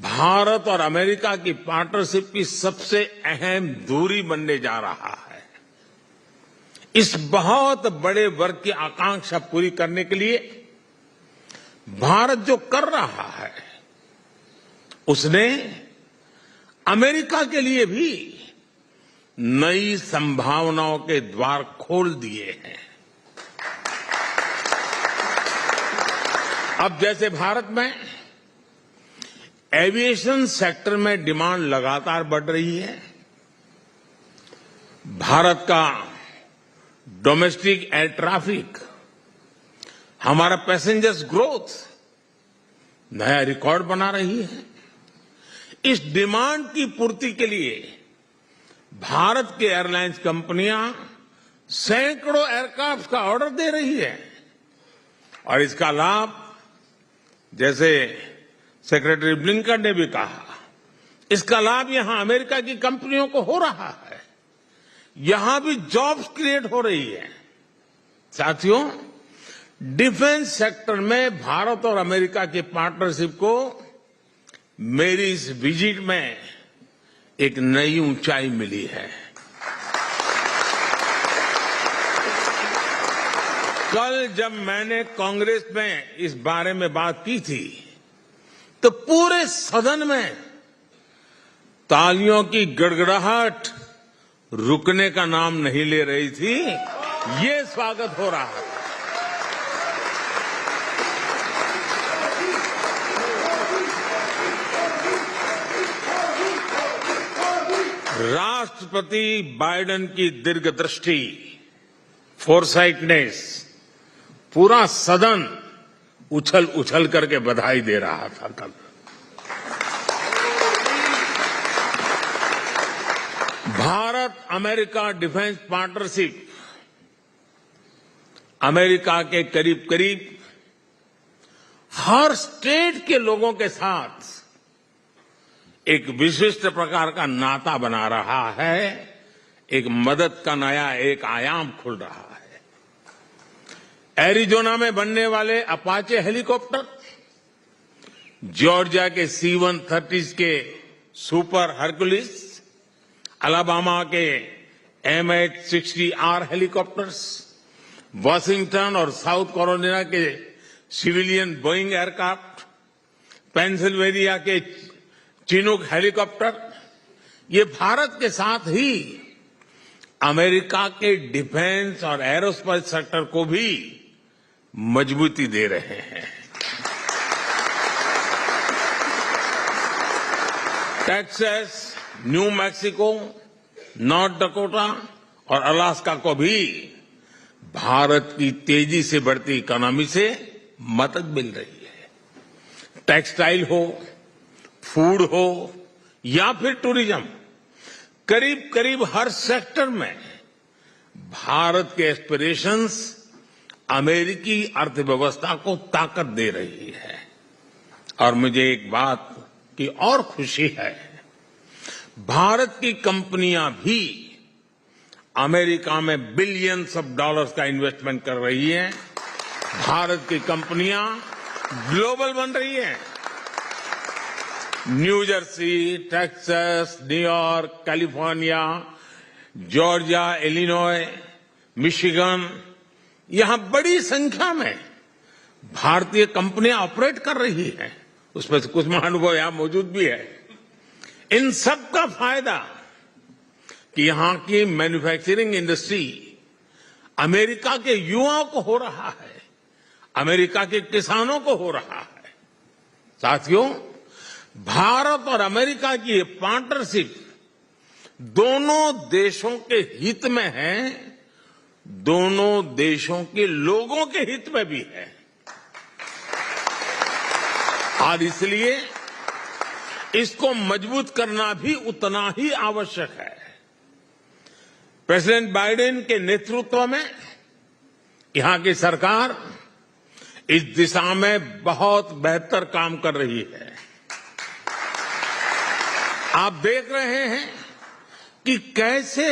भारत और अमेरिका की पार्टनरशिप की सबसे अहम दूरी बनने जा रहा है। इस बहुत बड़े वर्ग की आकांक्षा पूरी करने के लिए भारत जो कर रहा है उसने अमेरिका के लिए भी नई संभावनाओं के द्वार खोल दिए हैं। अब जैसे भारत में एविएशन सेक्टर में डिमांड लगातार बढ़ रही है, भारत का डोमेस्टिक एयर ट्रैफिक, हमारा पैसेंजर्स ग्रोथ नया रिकॉर्ड बना रही है। इस डिमांड की पूर्ति के लिए भारत की एयरलाइंस कंपनियां सैकड़ों एयरक्राफ्ट का ऑर्डर दे रही है और इसका लाभ, जैसे सेक्रेटरी ब्लिंकन ने भी कहा, इसका लाभ यहां अमेरिका की कंपनियों को हो रहा है। यहां भी जॉब्स क्रिएट हो रही है। साथियों, डिफेंस सेक्टर में भारत और अमेरिका की पार्टनरशिप को मेरी इस विजिट में एक नई ऊंचाई मिली है। कल जब मैंने कांग्रेस में इस बारे में बात की थी तो पूरे सदन में तालियों की गड़गड़ाहट रुकने का नाम नहीं ले रही थी। ये स्वागत हो रहा था। राष्ट्रपति बाइडेन की दीर्घदृष्टि, फोरसाइटनेस, पूरा सदन उछल उछल करके बधाई दे रहा था कल। Bharat America defence partnership America के करीब करीब हर स्टेट के लोगों के साथ एक विशिष्ट प्रकार का नाता बना रहा है। एक मदद का नया एक आयाम खुल रहा है। एरिजोना में बनने वाले अपाचे हेलीकॉप्टर, जॉर्जिया के C-130 के सुपर हरकुलिस, अलाबामा के MH-60R हेलीकॉप्टर्स, वाशिंगटन और साउथ कैरोलिना के सिविलियन बोइंग एयरक्राफ्ट, पेंसिल्वेनिया के चिनूक हेलीकॉप्टर, ये भारत के साथ ही अमेरिका के डिफेंस और एरोस्पेस सेक्टर को भी मजबूती दे रहे हैं। Texas, new Mexico, north Dakota और अलास्का को भी भारत की तेजी से बढ़ती इकोनॉमी से मदद मिल रही है। टेक्सटाइल हो, फूड हो या फिर टूरिज्म, करीब करीब हर सेक्टर में भारत के एस्पिरेशंस अमेरिकी अर्थव्यवस्था को ताकत दे रही है। और मुझे एक बात की और खुशी है, भारत की कंपनियां भी अमेरिका में बिलियंस ऑफ डॉलर्स का इन्वेस्टमेंट कर रही हैं। भारत की कंपनियां ग्लोबल बन रही हैं। New Jersey, Texas, New York, California, Georgia, Illinois, Michigan, यहां बड़ी संख्या में भारतीय कंपनियां ऑपरेट कर रही हैं। उसमें से कुछ महानुभाव यहां मौजूद भी है। इन सब का फायदा कि यहां की मैन्युफैक्चरिंग इंडस्ट्री अमेरिका के युवाओं को हो रहा है, अमेरिका के किसानों को हो रहा है। साथियों, भारत और अमेरिका की ये पार्टनरशिप दोनों देशों के हित में है, दोनों देशों के लोगों के हित में भी है। और इसलिए इसको मजबूत करना भी उतना ही आवश्यक है। प्रेसिडेंट बाइडेन के नेतृत्व में यहां की सरकार इस दिशा में बहुत बेहतर काम कर रही है। आप देख रहे हैं कि कैसे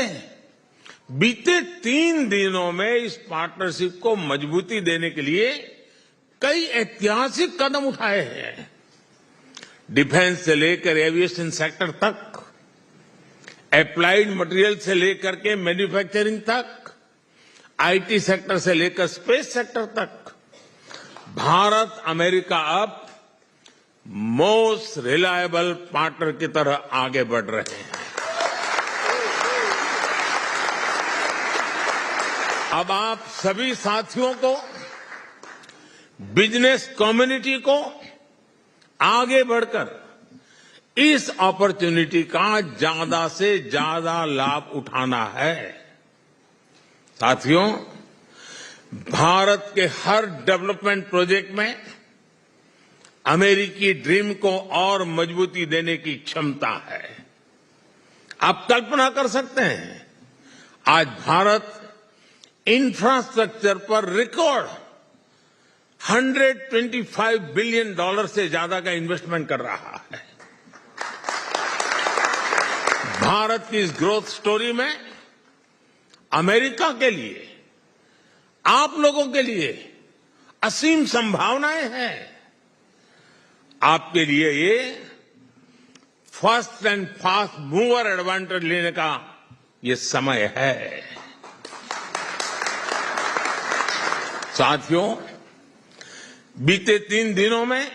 बीते 3 दिनों में इस पार्टनरशिप को मजबूती देने के लिए कई ऐतिहासिक कदम उठाए हैं। डिफेंस से लेकर एविएशन सेक्टर तक, एप्लाइड मटेरियल से लेकर के मैन्युफैक्चरिंग तक, आईटी सेक्टर से लेकर स्पेस सेक्टर तक, भारत अमेरिका अब मोस्ट रिलायबल पार्टनर की तरह आगे बढ़ रहे हैं। अब आप सभी साथियों को, बिजनेस कम्युनिटी को आगे बढ़कर इस अपॉर्चुनिटी का ज्यादा से ज्यादा लाभ उठाना है। साथियों, भारत के हर डेवलपमेंट प्रोजेक्ट में अमेरिकी ड्रीम को और मजबूती देने की क्षमता है। आप कल्पना कर सकते हैं, आज भारत इंफ्रास्ट्रक्चर पर रिकॉर्ड $125 बिलियन से ज्यादा का इन्वेस्टमेंट कर रहा है। भारत की इस ग्रोथ स्टोरी में अमेरिका के लिए, आप लोगों के लिए असीम संभावनाएं हैं। आपके लिए ये first and fast mover advantage लेने का ये समय है। साथियों, बीते 3 दिनों में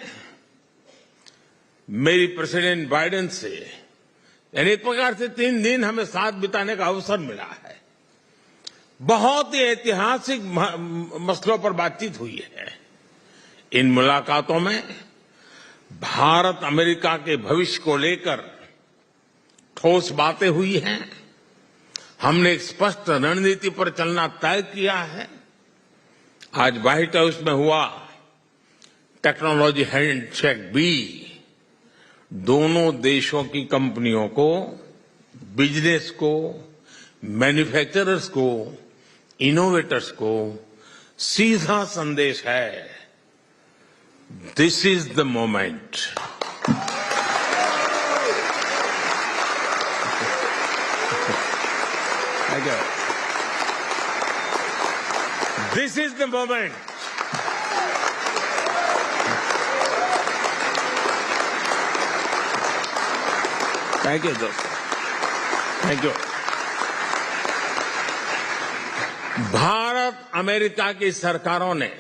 मेरी प्रेसिडेंट बाइडेन से, यानी एक प्रकार से 3 दिन हमें साथ बिताने का अवसर मिला है। बहुत ही ऐतिहासिक मसलों पर बातचीत हुई है। इन मुलाकातों में भारत अमेरिका के भविष्य को लेकर ठोस बातें हुई हैं। हमने एक स्पष्ट रणनीति पर चलना तय किया है। आज व्हाइट हाउस में हुआ टेक्नोलॉजी हैंडशेक भी दोनों देशों की कंपनियों को, बिजनेस को, मैन्युफैक्चरर्स को, इनोवेटर्स को सीधा संदेश है, this is the moment. This is the moment. Thank you दोस्तों, थैंक यू। भारत अमेरिका की सरकारों ने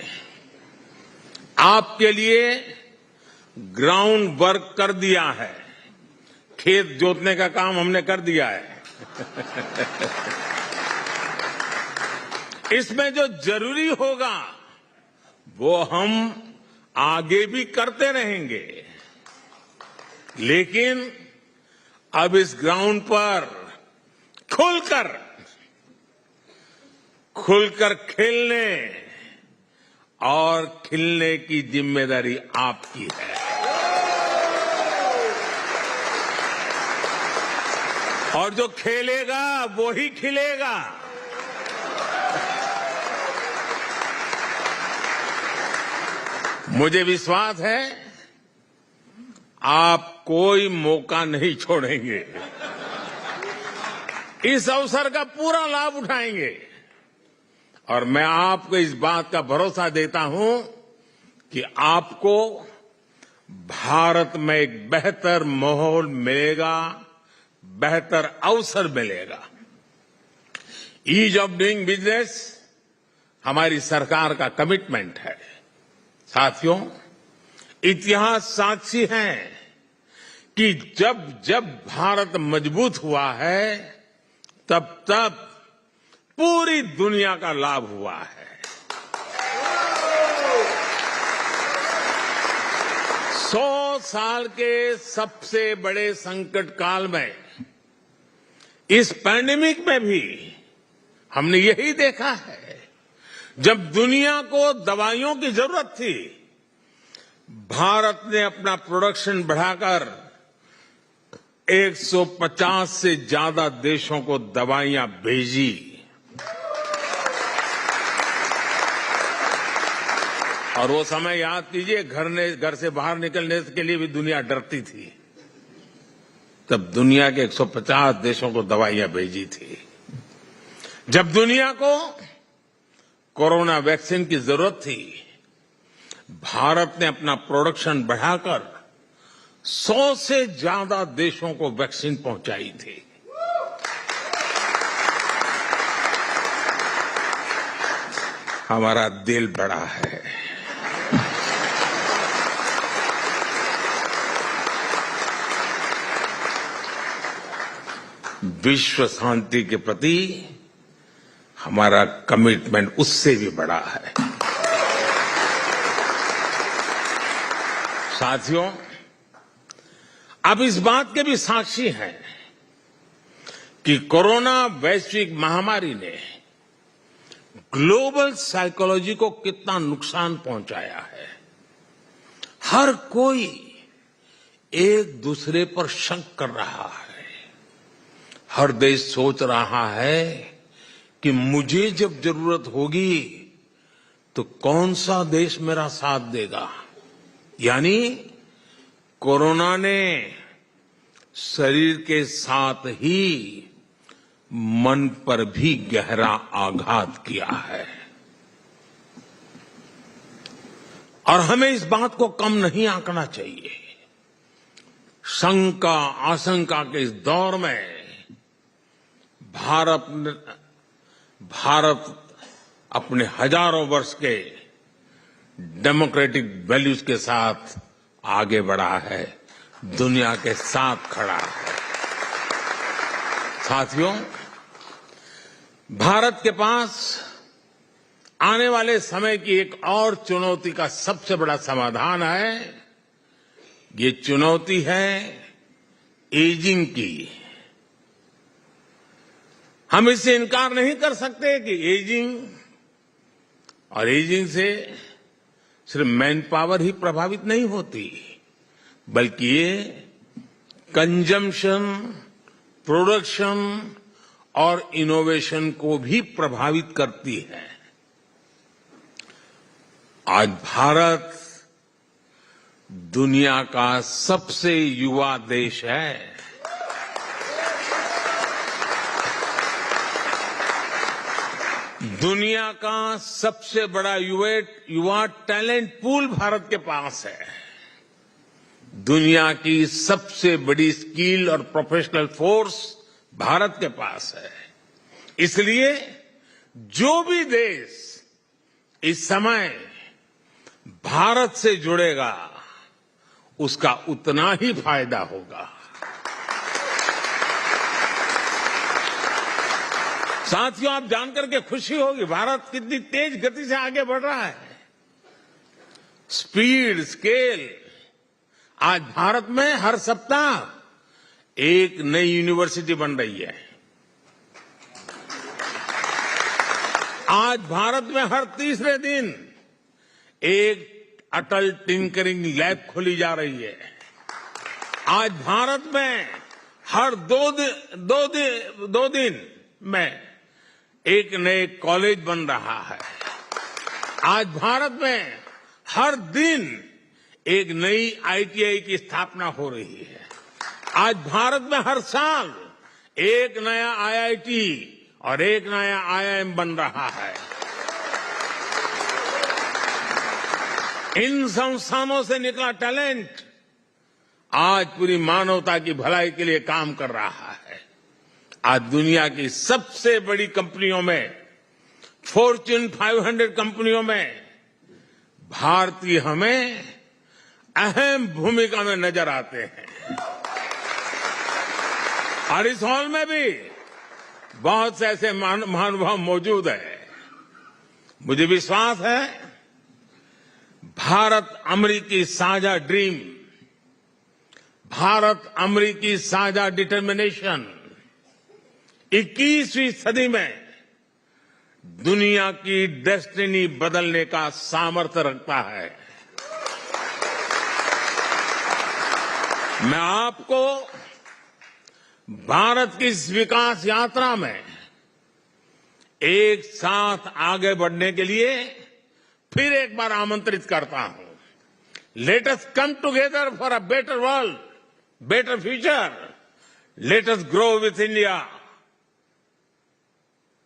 आपके लिए ग्राउंड वर्क कर दिया है। खेत जोतने का काम हमने कर दिया है। इसमें जो जरूरी होगा वो हम आगे भी करते रहेंगे, लेकिन अब इस ग्राउंड पर खुलकर खेलने और खिलने की जिम्मेदारी आपकी है। और जो खेलेगा वो ही खिलेगा। मुझे विश्वास है आप कोई मौका नहीं छोड़ेंगे, इस अवसर का पूरा लाभ उठाएंगे। और मैं आपको इस बात का भरोसा देता हूं कि आपको भारत में एक बेहतर माहौल मिलेगा, बेहतर अवसर मिलेगा। ईज ऑफ डूइंग बिजनेस हमारी सरकार का कमिटमेंट है। साथियों, इतिहास साक्षी है कि जब जब भारत मजबूत हुआ है तब तब पूरी दुनिया का लाभ हुआ है। 100 साल के सबसे बड़े संकट काल में, इस पैंडेमिक में भी हमने यही देखा है। जब दुनिया को दवाइयों की जरूरत थी, भारत ने अपना प्रोडक्शन बढ़ाकर 150 से ज्यादा देशों को दवाइयां भेजी। और वो समय याद कीजिए, घर से बाहर निकलने के लिए भी दुनिया डरती थी। तब दुनिया के 150 देशों को दवाइयां भेजी थी। जब दुनिया को कोरोना वैक्सीन की जरूरत थी, भारत ने अपना प्रोडक्शन बढ़ाकर 100 से ज्यादा देशों को वैक्सीन पहुंचाई थी। हमारा दिल बड़ा है। विश्व शांति के प्रति हमारा कमिटमेंट उससे भी बड़ा है। साथियों, अब इस बात के भी साक्षी हैं कि कोरोना वैश्विक महामारी ने ग्लोबल साइकोलॉजी को कितना नुकसान पहुंचाया है। हर कोई एक दूसरे पर शक कर रहा है। हर देश सोच रहा है कि मुझे जब जरूरत होगी तो कौन सा देश मेरा साथ देगा। यानी कोरोना ने शरीर के साथ ही मन पर भी गहरा आघात किया है। और हमें इस बात को कम नहीं आंकना चाहिए। शंका आशंका के इस दौर में भारत अपने हजारों वर्ष के डेमोक्रेटिक वैल्यूज के साथ आगे बढ़ा है। दुनिया के साथ खड़ा है। साथियों, भारत के पास आने वाले समय की एक और चुनौती का सबसे बड़ा समाधान है। ये चुनौती है एजिंग की। हम इससे इनकार नहीं कर सकते कि एजिंग और एजिंग से सिर्फ मैन पावर ही प्रभावित नहीं होती, बल्कि ये कंजम्पशन, प्रोडक्शन और इनोवेशन को भी प्रभावित करती है। आज भारत दुनिया का सबसे युवा देश है। दुनिया का सबसे बड़ा युवा टैलेंट पूल भारत के पास है। दुनिया की सबसे बड़ी स्किल और प्रोफेशनल फोर्स भारत के पास है। इसलिए जो भी देश इस समय भारत से जुड़ेगा, उसका उतना ही फायदा होगा। साथियों, आप जानकर के खुशी होगी भारत कितनी तेज गति से आगे बढ़ रहा है। Speed, scale. आज भारत में हर सप्ताह एक नई यूनिवर्सिटी बन रही है। आज भारत में हर तीसरे दिन एक अटल टिंकरिंग लैब खोली जा रही है। आज भारत में हर दो दिन में एक नए कॉलेज बन रहा है। आज भारत में हर दिन एक नई आईटीआई की स्थापना हो रही है। आज भारत में हर साल एक नया आईआईटी और एक नया आईआईएम बन रहा है। इन संस्थानों से निकला टैलेंट आज पूरी मानवता की भलाई के लिए काम कर रहा है। आज दुनिया की सबसे बड़ी कंपनियों में, फॉर्च्यून 500 कंपनियों में भारतीय हमें अहम भूमिका में नजर आते हैं। और इस हॉल में भी बहुत से ऐसे महानुभाव मौजूद हैं। मुझे विश्वास है भारत अमेरिकी साझा ड्रीम, भारत अमेरिकी साझा डिटर्मिनेशन 21वीं सदी में दुनिया की डेस्टिनी बदलने का सामर्थ्य रखता है। मैं आपको भारत की इस विकास यात्रा में एक साथ आगे बढ़ने के लिए फिर एक बार आमंत्रित करता हूं। Let us come together for a better world, better future. Let us grow with India.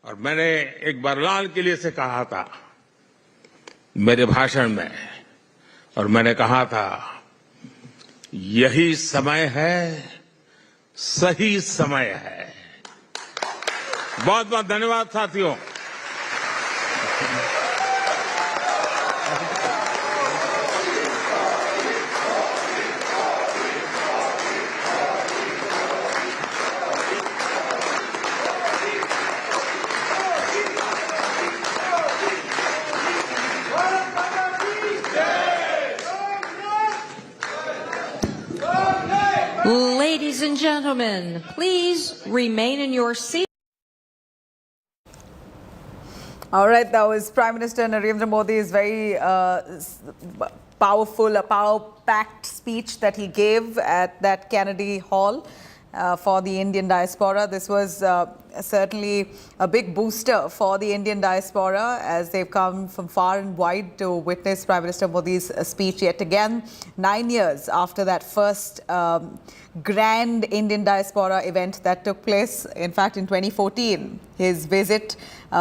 और मैंने एक बार लाल किले से कहा था मेरे भाषण में, और मैंने कहा था यही समय है, सही समय है। बहुत बहुत धन्यवाद साथियों। Ladies and gentlemen, please remain in your seat. All right, that was Prime Minister Narendra Modi's very powerful, a power-packed speech that he gave at that Kennedy Hall for the Indian diaspora. This was certainly a big booster for the Indian diaspora as they've come from far and wide to witness Prime Minister Modi's speech yet again, 9 years after that first grand Indian diaspora event that took place. In fact, in 2014, his visit,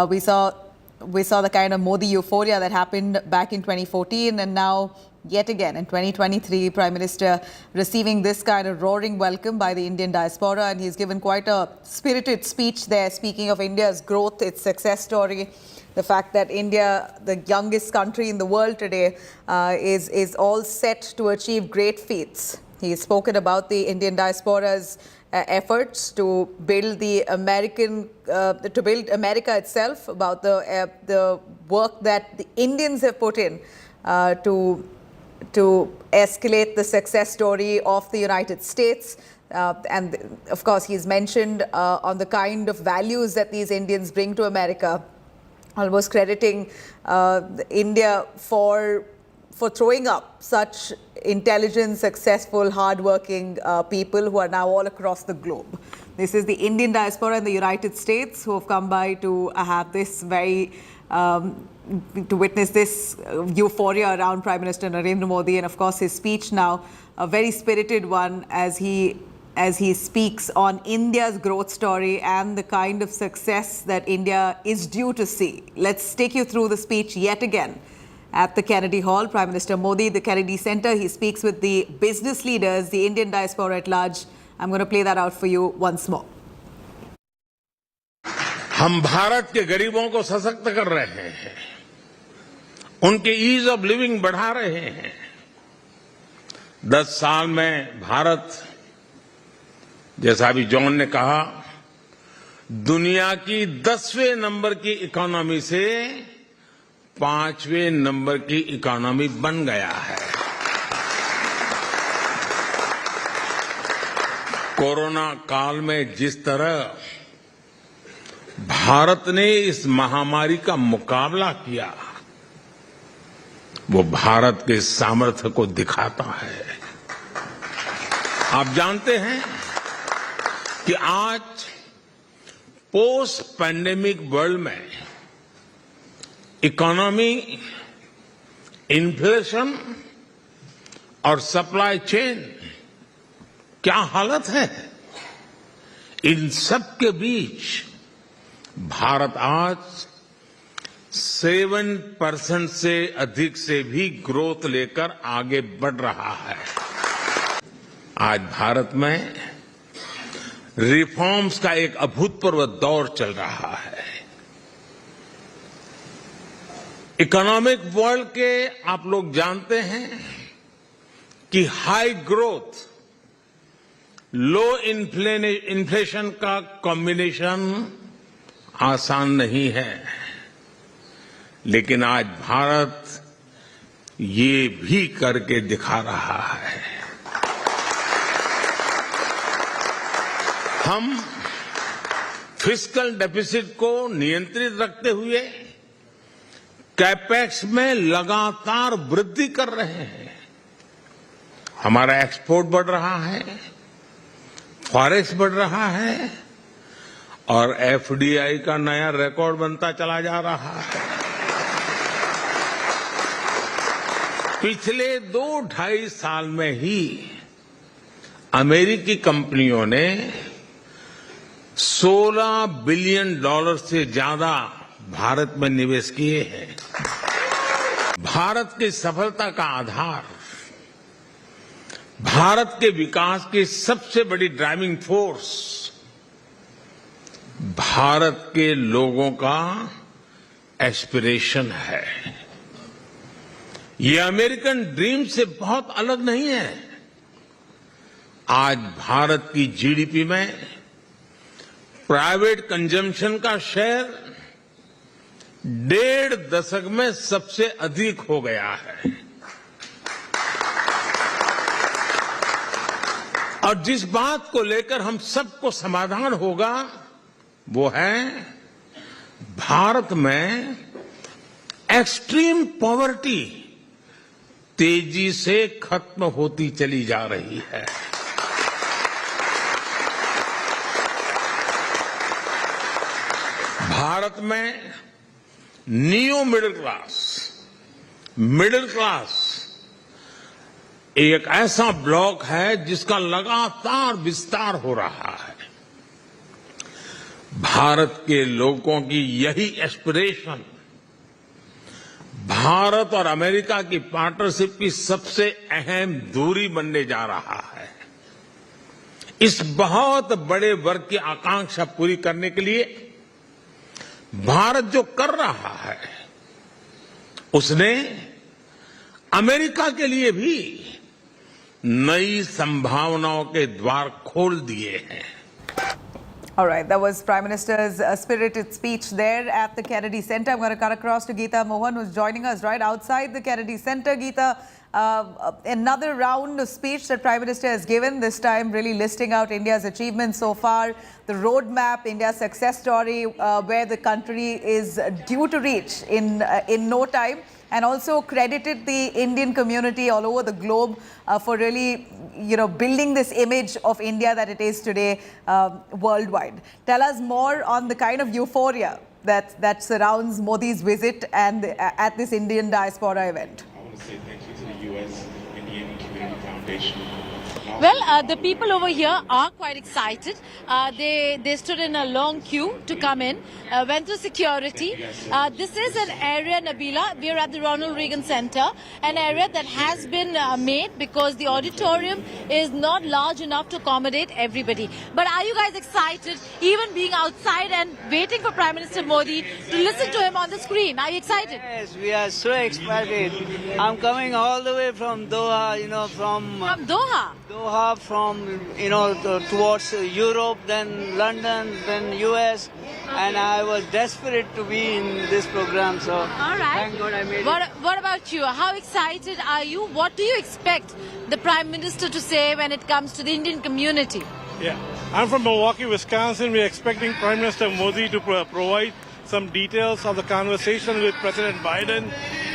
we saw the kind of Modi euphoria that happened back in 2014, and now yet again in 2023, Prime Minister receiving this kind of roaring welcome by the Indian diaspora, and he's given quite a spirited speech there, speaking of India's growth, its success story, the fact that India, the youngest country in the world today, is all set to achieve great feats. He's spoken about the Indian diaspora's efforts to build the to build America itself, about the work that the Indians have put in to escalate the success story of the United States. And of course, he's mentioned on the kind of values that these Indians bring to America, almost crediting India for throwing up such intelligent, successful, hardworking people who are now all across the globe. This is the Indian diaspora in the United States who have come by to have this very, to witness this euphoria around Prime Minister Narendra Modi, and of course his speech now, a very spirited one as he speaks on India's growth story and the kind of success that India is due to see. Let's take you through the speech yet again. At the Kennedy Hall, Prime Minister Modi, the Kennedy Center, he speaks with the business leaders, the Indian diaspora at large. I'm going to play that out for you once more. हम भारत के गरीबों को सशक्त कर रहे हैं, उनके ease of living बढ़ा रहे हैं। 10 साल में भारत, जैसा अभी जॉन ने कहा, दुनिया की 10वें नंबर की इकोनॉमी से 5वें नंबर की इकोनॉमी बन गया है। कोरोना काल में जिस तरह भारत ने इस महामारी का मुकाबला किया, वो भारत के सामर्थ्य को दिखाता है। आप जानते हैं कि आज पोस्ट पैंडेमिक वर्ल्ड में इकोनॉमी, इन्फ्लेशन और सप्लाई चेन क्या हालत है। इन सब के बीच भारत आज 7% से अधिक से भी ग्रोथ लेकर आगे बढ़ रहा है। आज भारत में रिफॉर्म्स का एक अभूतपूर्व दौर चल रहा है। इकोनॉमिक वर्ल्ड के आप लोग जानते हैं कि हाई ग्रोथ, लो इन्फ्लेशन का कॉम्बिनेशन आसान नहीं है, लेकिन आज भारत ये भी करके दिखा रहा है। हम फिस्कल डेफिसिट को नियंत्रित रखते हुए कैपेक्स में लगातार वृद्धि कर रहे हैं। हमारा एक्सपोर्ट बढ़ रहा है, फॉरेक्स बढ़ रहा है और एफडीआई का नया रिकॉर्ड बनता चला जा रहा है। पिछले 2-2.5 साल में ही अमेरिकी कंपनियों ने $16 बिलियन से ज्यादा भारत में निवेश किए हैं। भारत की सफलता का आधार, भारत के विकास की सबसे बड़ी ड्राइविंग फोर्स भारत के लोगों का एस्पिरेशन है। ये अमेरिकन ड्रीम से बहुत अलग नहीं है। आज भारत की जीडीपी में प्राइवेट कंजम्पशन का शेयर 1.5 दशक में सबसे अधिक हो गया है। और जिस बात को लेकर हम सबको समाधान होगा वो है भारत में एक्सट्रीम पॉवर्टी तेजी से खत्म होती चली जा रही है। भारत में नियो मिडिल क्लास एक ऐसा ब्लॉक है जिसका लगातार विस्तार हो रहा है। भारत के लोगों की यही एस्पिरेशन भारत और अमेरिका की पार्टनरशिप की सबसे अहम दूरी बनने जा रहा है। इस बहुत बड़े वर्ग की आकांक्षा पूरी करने के लिए भारत जो कर रहा है उसने अमेरिका के लिए भी नई संभावनाओं के द्वार खोल दिए हैं। All right, that was Prime Minister's spirited speech there at the Kennedy Center. I'm going to cut across to Geeta Mohan, who's joining us right outside the Kennedy Center. Geeta, another round of speech that Prime Minister has given, this time really listing out India's achievements so far, the roadmap, India's success story, where the country is due to reach in no time, and also credited the Indian community all over the globe for really, building this image of India that it is today worldwide. Tell us more on the kind of euphoria that surrounds Modi's visit and at this Indian diaspora event. I want to say thank you to the U.S. Indian Community Foundation. Well, the people over here are quite excited. They stood in a long queue to come in, went through security. This is an area, Nabila, we're at the Ronald Reagan Center, an area that has been made because the auditorium is not large enough to accommodate everybody. But are you guys excited, even being outside and waiting for Prime Minister Modi to listen to him on the screen? Are you excited? Yes, we are so excited. I'm coming all the way from Doha, from Doha? Doha, from, towards Europe, then London, then U.S. And I was desperate to be in this program, so all right. Thank God I made it. What about you? How excited are you? What do you expect the Prime Minister to say when it comes to the Indian community? Yeah, I'm from Milwaukee, Wisconsin. We're expecting Prime Minister Modi to provide some details of the conversation with President Biden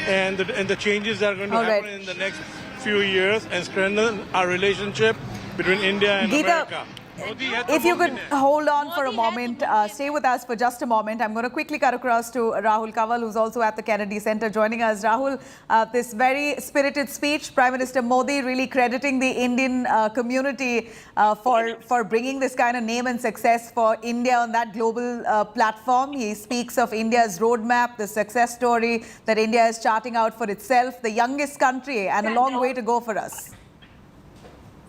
and the changes that are going to happen in the next few years and strengthen our relationship between India and America. If you could hold on for a moment, stay with us for just a moment. I'm going to quickly cut across to Rahul Kanwal, who's also at the Kennedy Center, joining us. Rahul, this very spirited speech, Prime Minister Modi really crediting the Indian community for bringing this kind of name and success for India on that global platform. He speaks of India's roadmap, the success story that India is charting out for itself, the youngest country, and a long way to go for us.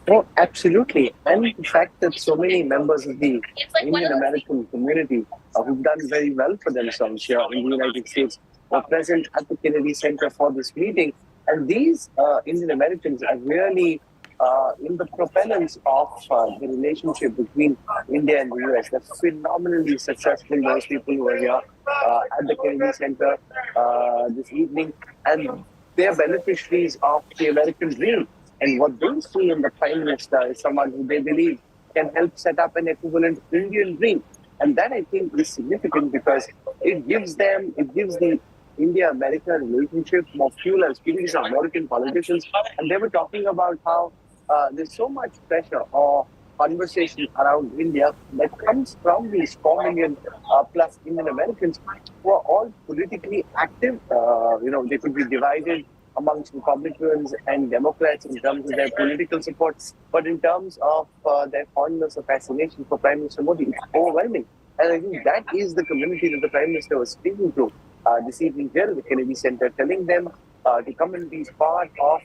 Oh, absolutely. And the fact that so many members of the Indian American community who've done very well for themselves here in the United States were present at the Kennedy Center for this meeting. And these Indian Americans are really in the propellants of the relationship between India and the U.S. They're phenomenally successful, those people who are here at the Kennedy Center this evening. And they're beneficiaries of the American dream. And what they see in the Prime Minister is someone who they believe can help set up an equivalent Indian dream. And that, I think, is significant because it gives the India-America relationship more fuel, especially to American politicians. And they were talking about how there's so much pressure or conversation around India that comes from these 4 million plus Indian Americans who are all politically active. They could be divided amongst Republicans and Democrats in terms of their political support, but in terms of their fondness or fascination for Prime Minister Modi, it's overwhelming. And I think that is the community that the Prime Minister was speaking to this evening here at the Kennedy Center, telling them to come and be part of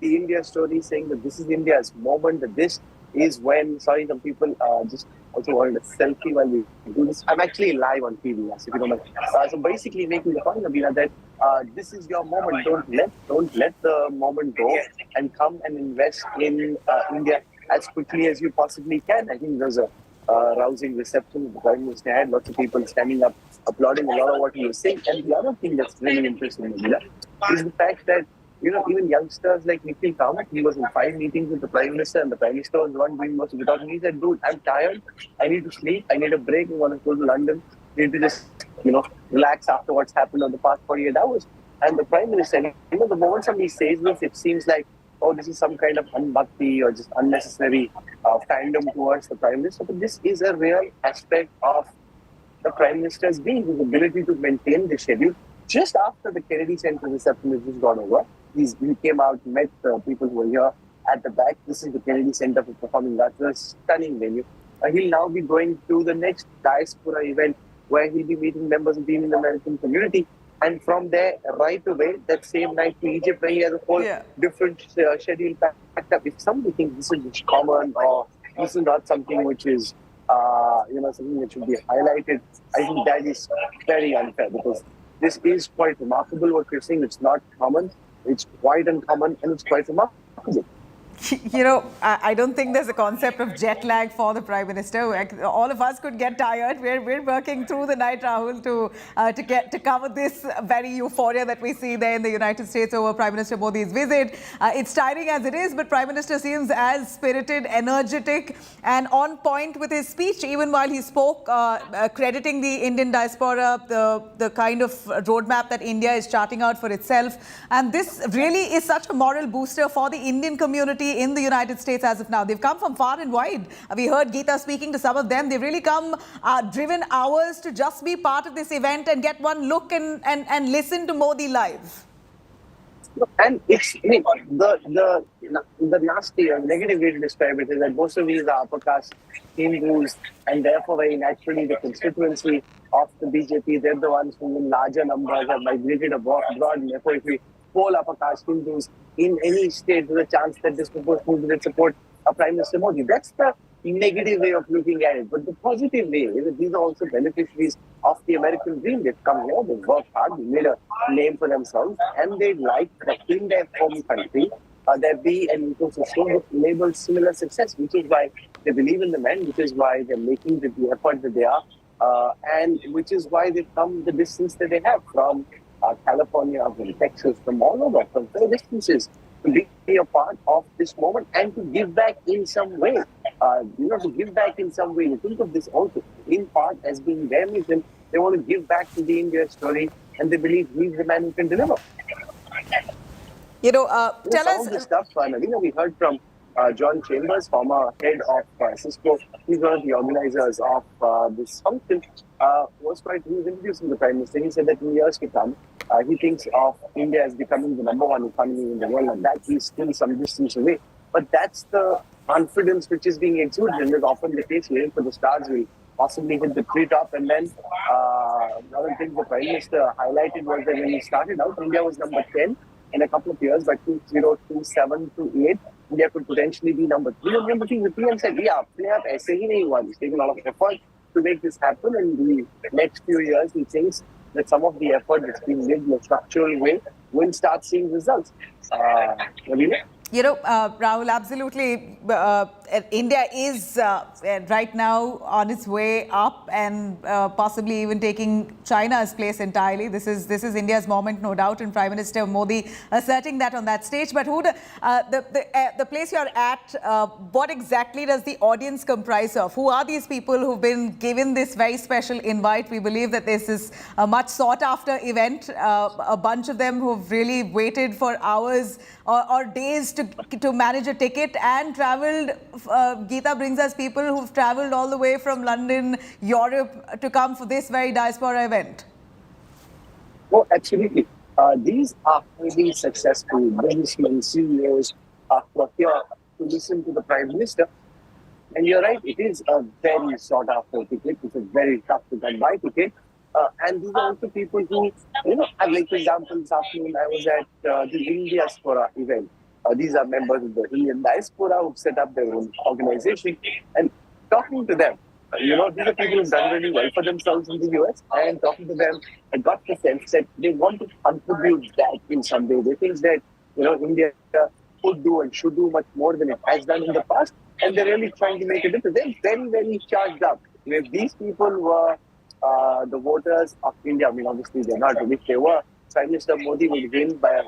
the India story, saying that this is India's moment, that this is when, sorry, some people just also wanted a selfie while we do this. I'm actually live on TV, if you don't mind. So basically making the point, Nabila, that this is your moment. Don't let the moment go and come and invest in India as quickly as you possibly can. I think there's a rousing reception the Prime Minister had. Lots of people standing up, applauding a lot of what he was saying. And the other thing that's really interesting, Nabila, is the fact that even youngsters like Nikhil Kamath, he was in 5 meetings with the Prime Minister, and the Prime Minister was the one doing most of it. He said, dude, I'm tired. I need to sleep. I need a break. I want to go to London. I need to just, relax after what's happened over the past 48 hours. And the Prime Minister, the moment somebody says this, it seems like, oh, this is some kind of unbhakti or just unnecessary fandom towards the Prime Minister. But this is a real aspect of the Prime Minister's being, his ability to maintain the schedule. Just after the Kennedy Center reception has just gone over, he came out, met people who were here at the back. This is the Kennedy Center for Performing Arts, a stunning venue. He'll now be going to the next diaspora event where he'll be meeting members of the Indian American community. And from there, right away, that same night to Egypt, where he has a whole different schedule packed up. If somebody thinks this is common or this is not something which is, something that should be highlighted, I think that is very unfair because this is quite remarkable what we're seeing. It's not common. It's quite uncommon and it's quite remarkable. You know, I don't think there's a concept of jet lag for the Prime Minister. All of us could get tired. We're working through the night, Rahul, to cover this very euphoria that we see there in the United States over Prime Minister Modi's visit. It's tiring as it is, but Prime Minister seems as spirited, energetic, and on point with his speech, even while he spoke, crediting the Indian diaspora, the kind of roadmap that India is charting out for itself. And this really is such a moral booster for the Indian community in the United States as of now. They've come from far and wide. We heard Geeta speaking to some of them. They've really come driven hours to just be part of this event and get one look and listen to Modi live. And it's the nasty or negative way to describe it is that most of these are upper caste Hindus, and therefore very naturally the constituency of the BJP, they're the ones who in larger numbers have migrated abroad, and therefore if we poll upper caste Hindus in any state, there's a chance that disproportionately will support Prime Minister Modi. That's the negative way of looking at it. But the positive way is that these are also beneficiaries of the American dream. They've come here, they've worked hard, they've made a name for themselves, and they'd like that in their home country there be an ecosystem which enables similar success, which is why they believe in the men, which is why they're making the effort that they are, and which is why they've come the distance that they have from California, from Texas, from all over, from far distances, to be a part of this moment and to give back in some way. To give back in some way. You think of this also in part as being their mission. They want to give back to the India story, and they believe he's the man who can deliver. Tell some us of the stuff, Navina, we heard from John Chambers, former head of Cisco. He's one of the organizers of this function. He was introducing the Prime Minister. He said that in years to come, he thinks of India as becoming the #1 economy in the world, and that he's still some distance away. But that's the confidence which is being exuded, and is often the case. Waiting for the stars will possibly hit the treetop. And then another thing the Prime Minister highlighted was that when he started out, India was number 10 in a couple of years. By 2027 to 8, India could potentially be number 3. And number 3, the PM said, aise hi nahi hua. He's taking a lot of effort to make this happen. And in the next few years, he thinks that some of the effort that's being made in a structural way will start seeing results. Rahul, absolutely. India is right now on its way up and possibly even taking China's place entirely. This is India's moment, no doubt, and Prime Minister Modi asserting that on that stage. But the place you're at, what exactly does the audience comprise of? Who are these people who've been given this very special invite? We believe that this is a much sought-after event. A bunch of them who've really waited for hours or days to manage a ticket and travelled. Geeta brings us people who've travelled all the way from London, Europe to come for this very diaspora event. Oh, absolutely. These are highly successful businessmen, CEOs who are here to listen to the Prime Minister. And you're right, it is a very sought after ticket. It's a very tough to come by ticket. And these are also people who, like for example, this afternoon I was at the India-U.S. event. These are members of the Indian diaspora who set up their own organization. And talking to them, these are people who've done really well for themselves in the US. And talking to them, I got the sense that they want to contribute that in some way. They think that, India could do and should do much more than it has done in the past. And they're really trying to make a difference. They're very, very charged up. If these people were the voters of India, obviously they're not, but if they were, Prime Minister Modi would win by a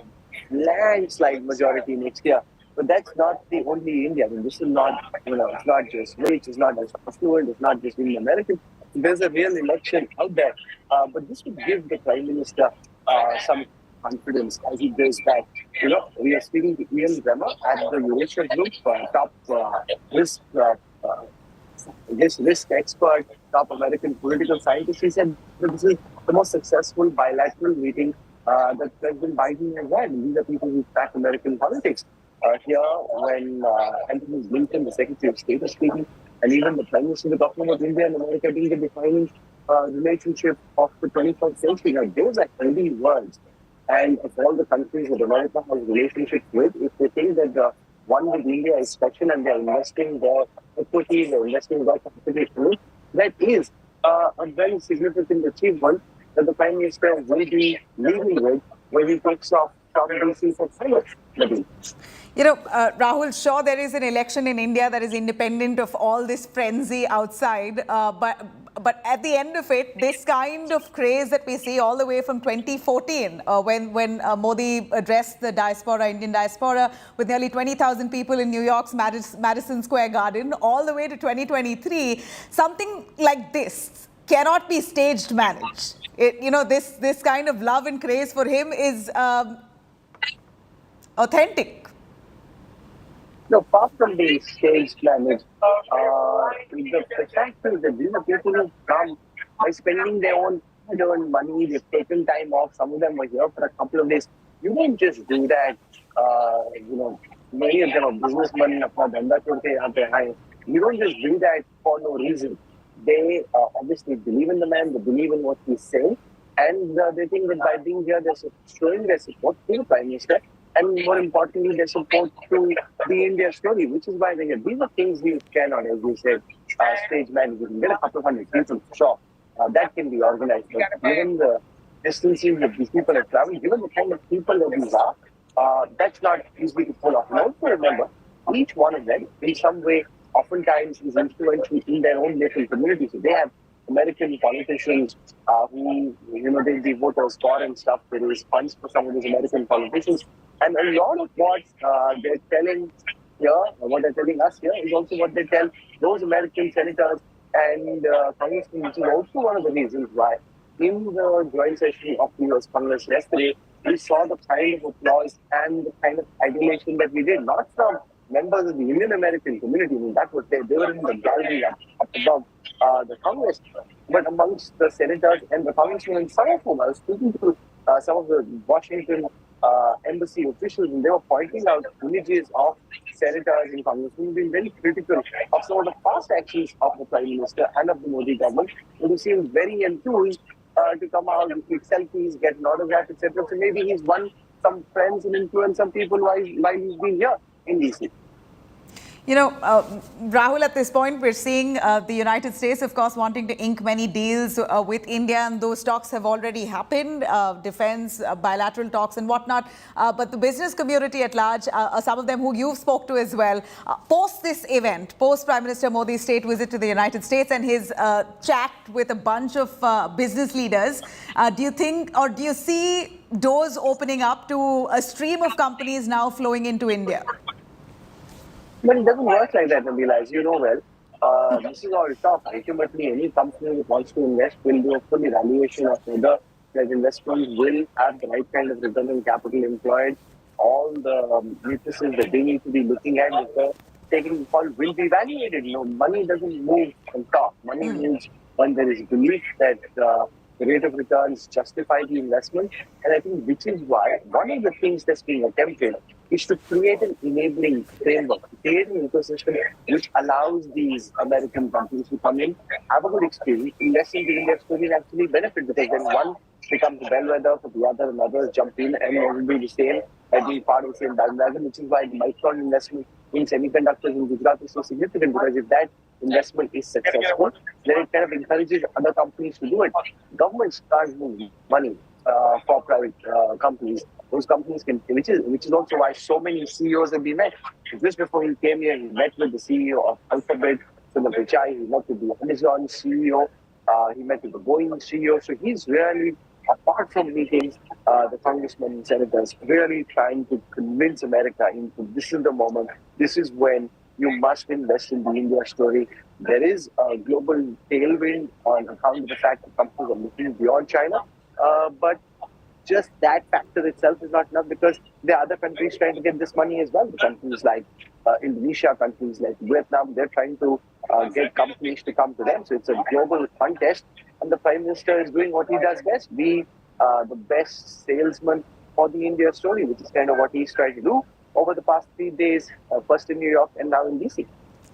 landslide majority next year. But that's not the only India. This is not, it's not just rich, it's not just affluent, it's not just Indian American. There's a real election out there. But this would give the Prime Minister some confidence as he goes back. We are speaking to Ian Bremer at the u.s.a Group, top risk expert, top American political scientist. He said that this is the most successful bilateral meeting that President Biden has had. These are people who track American politics. Here, when Anthony Blinken, the Secretary of State, is speaking, and even the Prime Minister is talking about India and America being the defining relationship of the 21st century. Now, those are heavy words. And of all the countries that America has relationships with, if they think that the one with India is special and they're investing their equity, they're investing their capital, that is a very significant achievement that the Prime Minister will be leading with when he takes off from DC for Congress. You know, Rahul, sure there is an election in India that is independent of all this frenzy outside, but at the end of it, this kind of craze that we see all the way from 2014, when Modi addressed the diaspora, Indian diaspora, with nearly 20,000 people in New York's Madison Square Garden, all the way to 2023, something like this cannot be staged managed. This kind of love and craze for him is authentic. No, far from being staged managed, the fact is that these are people who come by spending their own hard-earned money. They've taken time off. Some of them were here for a couple of days. You don't just do that. Many of them are businessmen. You don't just do that for no reason. They obviously believe in the man. They believe in what he's saying, and they think that by being here, they're showing their support to the Prime Minister. And more importantly, their support to the India story, which is why they get. These are things we cannot, as we said, stage manage. You can get a couple of hundred people, sure. That can be organized. But given the distances that these people have traveled, given the kind of people that these are, that's not easy to pull off. And also remember, each one of them, in some way, oftentimes is influential in their own local community. So they have American politicians who, they vote for and stuff. There is funds for some of these American politicians. And a lot of what they're telling here, what they're telling us here, is also what they tell those American senators and congressmen, which is also one of the reasons why in the joint session of the U.S. Congress yesterday, we saw the kind of applause and the kind of adulation that we did, not from members of the Indian American community. I mean, that was they were in the gallery up above the Congress, but amongst the senators and the congressmen, and some of whom I was speaking to some of the Washington embassy officials, and they were pointing out images of senators and congressmen being very critical of some of the past actions of the Prime Minister and of the Modi government, who seemed very enthused to come out and take selfies, get an autograph, etc. So maybe he's won some friends and influenced some people while he's been here in DC. Rahul, at this point, we're seeing the United States, of course, wanting to ink many deals with India, and those talks have already happened, defense, bilateral talks and whatnot. But the business community at large, some of them who you've spoke to as well, post this event, post Prime Minister Modi's state visit to the United States and his chat with a bunch of business leaders, do you think, or do you see doors opening up to a stream of companies now flowing into India? But it doesn't work like that, Nobel, as you know well. This is all talk. Ultimately, any company that wants to invest will do a full evaluation of whether that investment will have the right kind of return on capital employed. All the matrices that they need to be looking at before taking the call will be evaluated. Money doesn't move on top. Money moves when there is belief that the rate of returns justify the investment. And I think which is why one of the things that's being attempted is to create an enabling framework, create an ecosystem which allows these American companies to come in, have a good experience, invest in the India story, and actually benefit, because then one becomes a bellwether for the other, and others jump in and will be the same, and be part of the same bandwagon, which is why the Micron investment in semiconductors in Gujarat is so significant, because if that investment is successful, then it kind of encourages other companies to do it. Governments can't move money for private companies. Those companies can, which is also why so many CEOs have been met. Just before he came here, he met with the CEO of Alphabet, Sundar Pichai. He met with the Amazon CEO. He met with the Boeing CEO. So he's really, apart from meetings, the congressmen and senators, really trying to convince America into this is the moment. This is when you must invest in the India story. There is a global tailwind on account of the fact that companies are looking beyond China, but just that factor itself is not enough, because there are other countries trying to get this money as well. The countries like Indonesia, countries like Vietnam, they're trying to get companies to come to them. So it's a global contest, and the Prime Minister is doing what he does best, be the best salesman for the India story, which is kind of what he's trying to do over the past 3 days, first in New York and now in DC.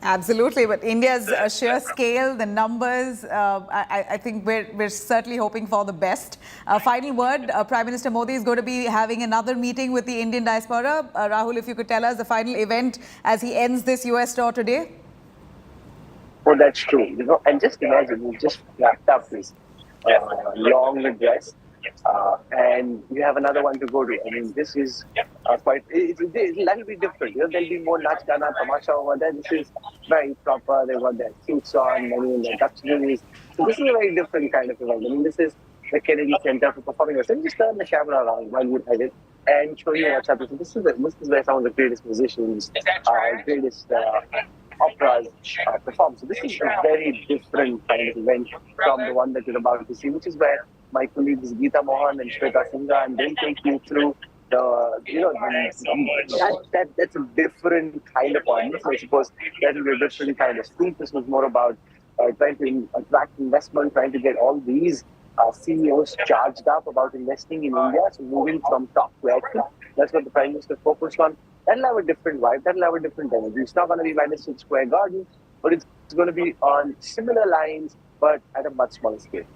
Absolutely, but India's sheer scale, the numbers, I think we're certainly hoping for the best. Final word, Prime Minister Modi is going to be having another meeting with the Indian diaspora. Rahul, if you could tell us the final event as he ends this US tour today. Oh, that's true. And just imagine, we just wrapped up this long address, and you have another one to go to. I mean, this is that'll be different. There'll be more Nach Gana Tamasha over there. This is very proper. They've got their suits on, many in their tuxedos. So this is a very different kind of event. I mean, this is the Kennedy Center for Performing Arts. Let me just turn the camera around while you have it and show you what's happening. So this is where some of the greatest musicians, greatest operas perform. So this is a very different kind of event from the one that you're about to see, which is where my colleagues Geeta Mohan and Shweta Singha, and they'll take you through that's a different kind of audience. I suppose that will be a different kind of speech. This was more about trying to attract investment, trying to get all these CEOs charged up about investing in India, so moving from top to action. That's what the Prime Minister focused on. That'll have a different vibe, that'll have a different energy. It's not going to be Madison Square Garden, but it's going to be on similar lines, but at a much smaller scale.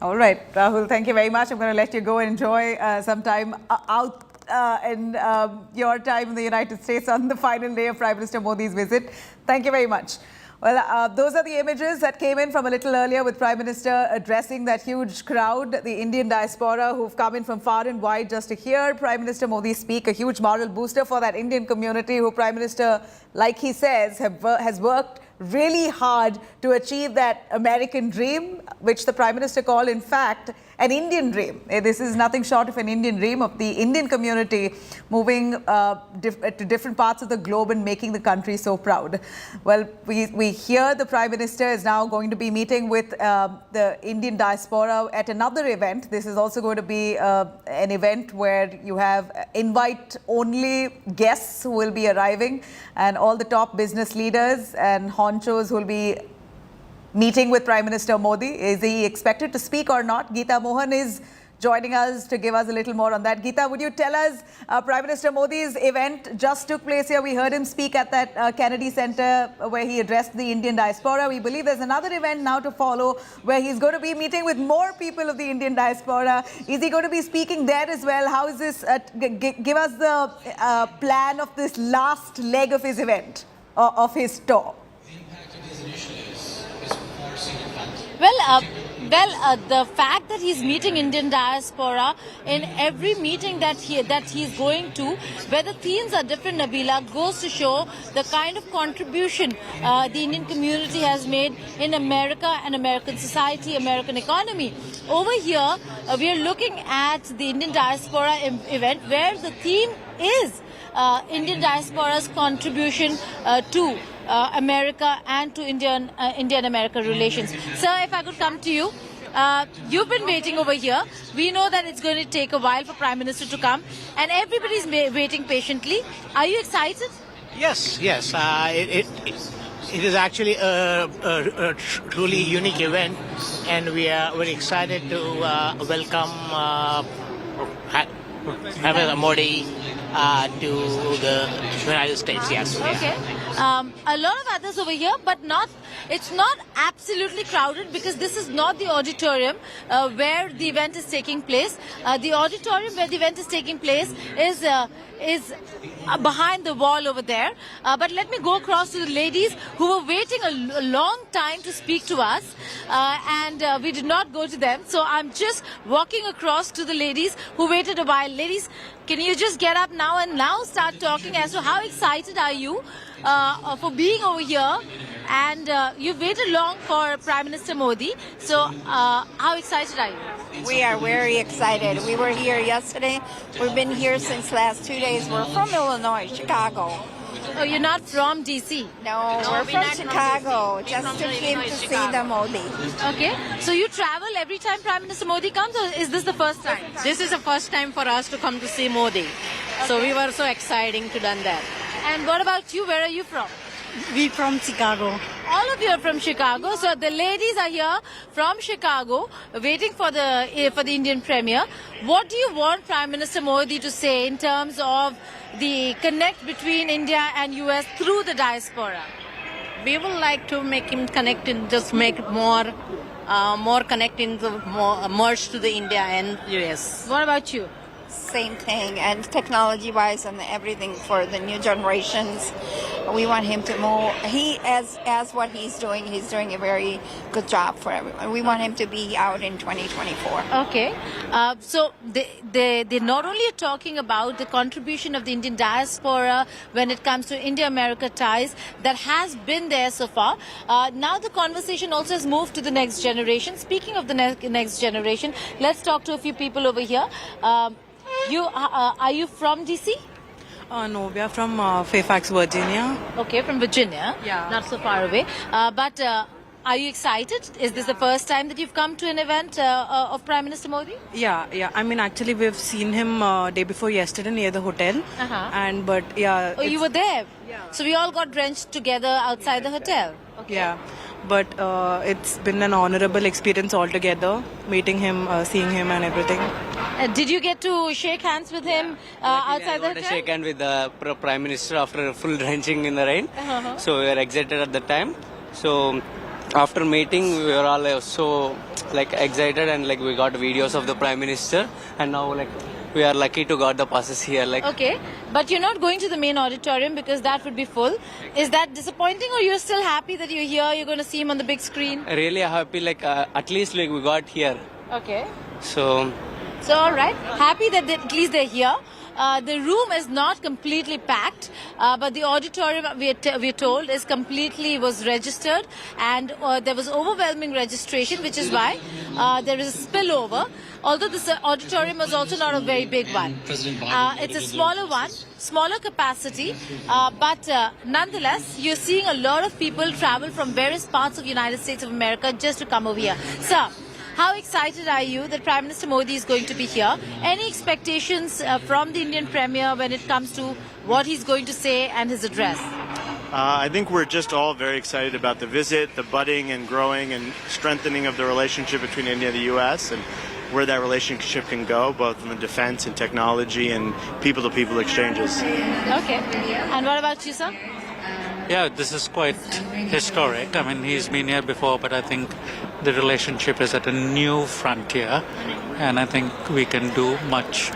All right, Rahul, thank you very much. I'm going to let you go enjoy some time out in your time in the United States on the final day of Prime Minister Modi's visit. Thank you very much. Well, those are the images that came in from a little earlier with Prime Minister addressing that huge crowd, the Indian diaspora who've come in from far and wide just to hear Prime Minister Modi speak, a huge moral booster for that Indian community who Prime Minister, like he says, has worked really hard to achieve that American dream, which the Prime Minister called, in fact, an Indian dream. This is nothing short of an Indian dream of the Indian community moving to different parts of the globe and making the country so proud. Well, we hear the Prime Minister is now going to be meeting with the Indian diaspora at another event. This is also going to be an event where you have invite-only guests who will be arriving, and all the top business leaders and honchos who will be meeting with Prime Minister Modi. Is he expected to speak or not? Geeta Mohan is joining us to give us a little more on that. Geeta, would you tell us, Prime Minister Modi's event just took place here. We heard him speak at that Kennedy Center where he addressed the Indian diaspora. We believe there's another event now to follow where he's going to be meeting with more people of the Indian diaspora. Is he going to be speaking there as well? How is this? Give us the plan of this last leg of his event, of his tour. Well, the fact that he's meeting Indian diaspora in every meeting that he's going to, where the themes are different, Nabila, goes to show the kind of contribution the Indian community has made in America and American society, American economy. Over here, we are looking at the Indian diaspora event where the theme is Indian diaspora's contribution to America and to Indian-America relations. Sir, if I could come to you. You've been waiting over here. We know that it's going to take a while for Prime Minister to come, and everybody's waiting patiently. Are you excited? Yes. It is actually a truly unique event, and we are very excited to welcome Modi to the United States. Yes. Okay. A lot of others over here, but it's not absolutely crowded because this is not the auditorium where the event is taking place. The auditorium where the event is taking place is behind the wall over there. But let me go across to the ladies who were waiting a long time to speak to us, and we did not go to them. So I'm just walking across to the ladies who waited a while. Ladies, can you just get up now and start talking as to how excited are you for being over here? And you've waited long for Prime Minister Modi. So how excited are you? We are very excited. We were here yesterday. We've been here since last 2 days. We're from Illinois, Chicago. Oh, you're not from DC? No, we're from Chicago. Just came to see the Modi. Okay. So you travel every time Prime Minister Modi comes, or is this the first time? This is the first time for us to come to see Modi. Okay. So we were so exciting to done that. And what about you? Where are you from? We from Chicago. All of you are from Chicago. So the ladies are here from Chicago, waiting for the Indian Premier. What do you want Prime Minister Modi to say in terms of the connect between India and U.S. through the diaspora? We would like to make him connect and just make more connecting, more merge to the India and U.S. What about you? Same thing, and technology-wise and everything for the new generations. We want him to move. As what he's doing a very good job for everyone. We want him to be out in 2024. Okay. So they not only are talking about the contribution of the Indian diaspora when it comes to India-America ties that has been there so far. Now the conversation also has moved to the next generation. Speaking of the next generation, let's talk to a few people over here. Are you from DC? No, we are from Fairfax, Virginia. Okay, from Virginia. Yeah. Not so far away. But are you excited? Is this the first time that you've come to an event of Prime Minister Modi? Yeah. I mean, actually, we've seen him day before yesterday near the hotel. But yeah. Oh, you were there? Yeah. So we all got drenched together outside the hotel? Okay. Yeah. But it's been an honorable experience altogether, meeting him, seeing him and everything. Did you get to shake hands with him outside the hotel? I got to shake hand with the Prime Minister after full drenching in the rain. So we were excited at the time. So after meeting, we were all so excited, and we got videos of the Prime Minister, and now we are lucky to got the passes here. Okay, but you're not going to the main auditorium because that would be full. Is that disappointing, or you're still happy that you're here? You're going to see him on the big screen? Really happy. At least we got here. Okay. So all right. Happy that at least they're here. The room is not completely packed, but the auditorium, we're told, was registered, and there was overwhelming registration, which is why there is a spillover. Although this auditorium is also not a very big one. It's a smaller one, smaller capacity, but nonetheless, you're seeing a lot of people travel from various parts of the United States of America just to come over here. Sir, how excited are you that Prime Minister Modi is going to be here? Any expectations from the Indian Premier when it comes to what he's going to say and his address? I think we're just all very excited about the visit, the budding and growing and strengthening of the relationship between India and the U.S. and where that relationship can go, both in the defense and technology and people-to-people exchanges. Okay. And what about you, sir? Yeah, this is quite historic. I mean, he's been here before, but I think the relationship is at a new frontier, and I think we can do much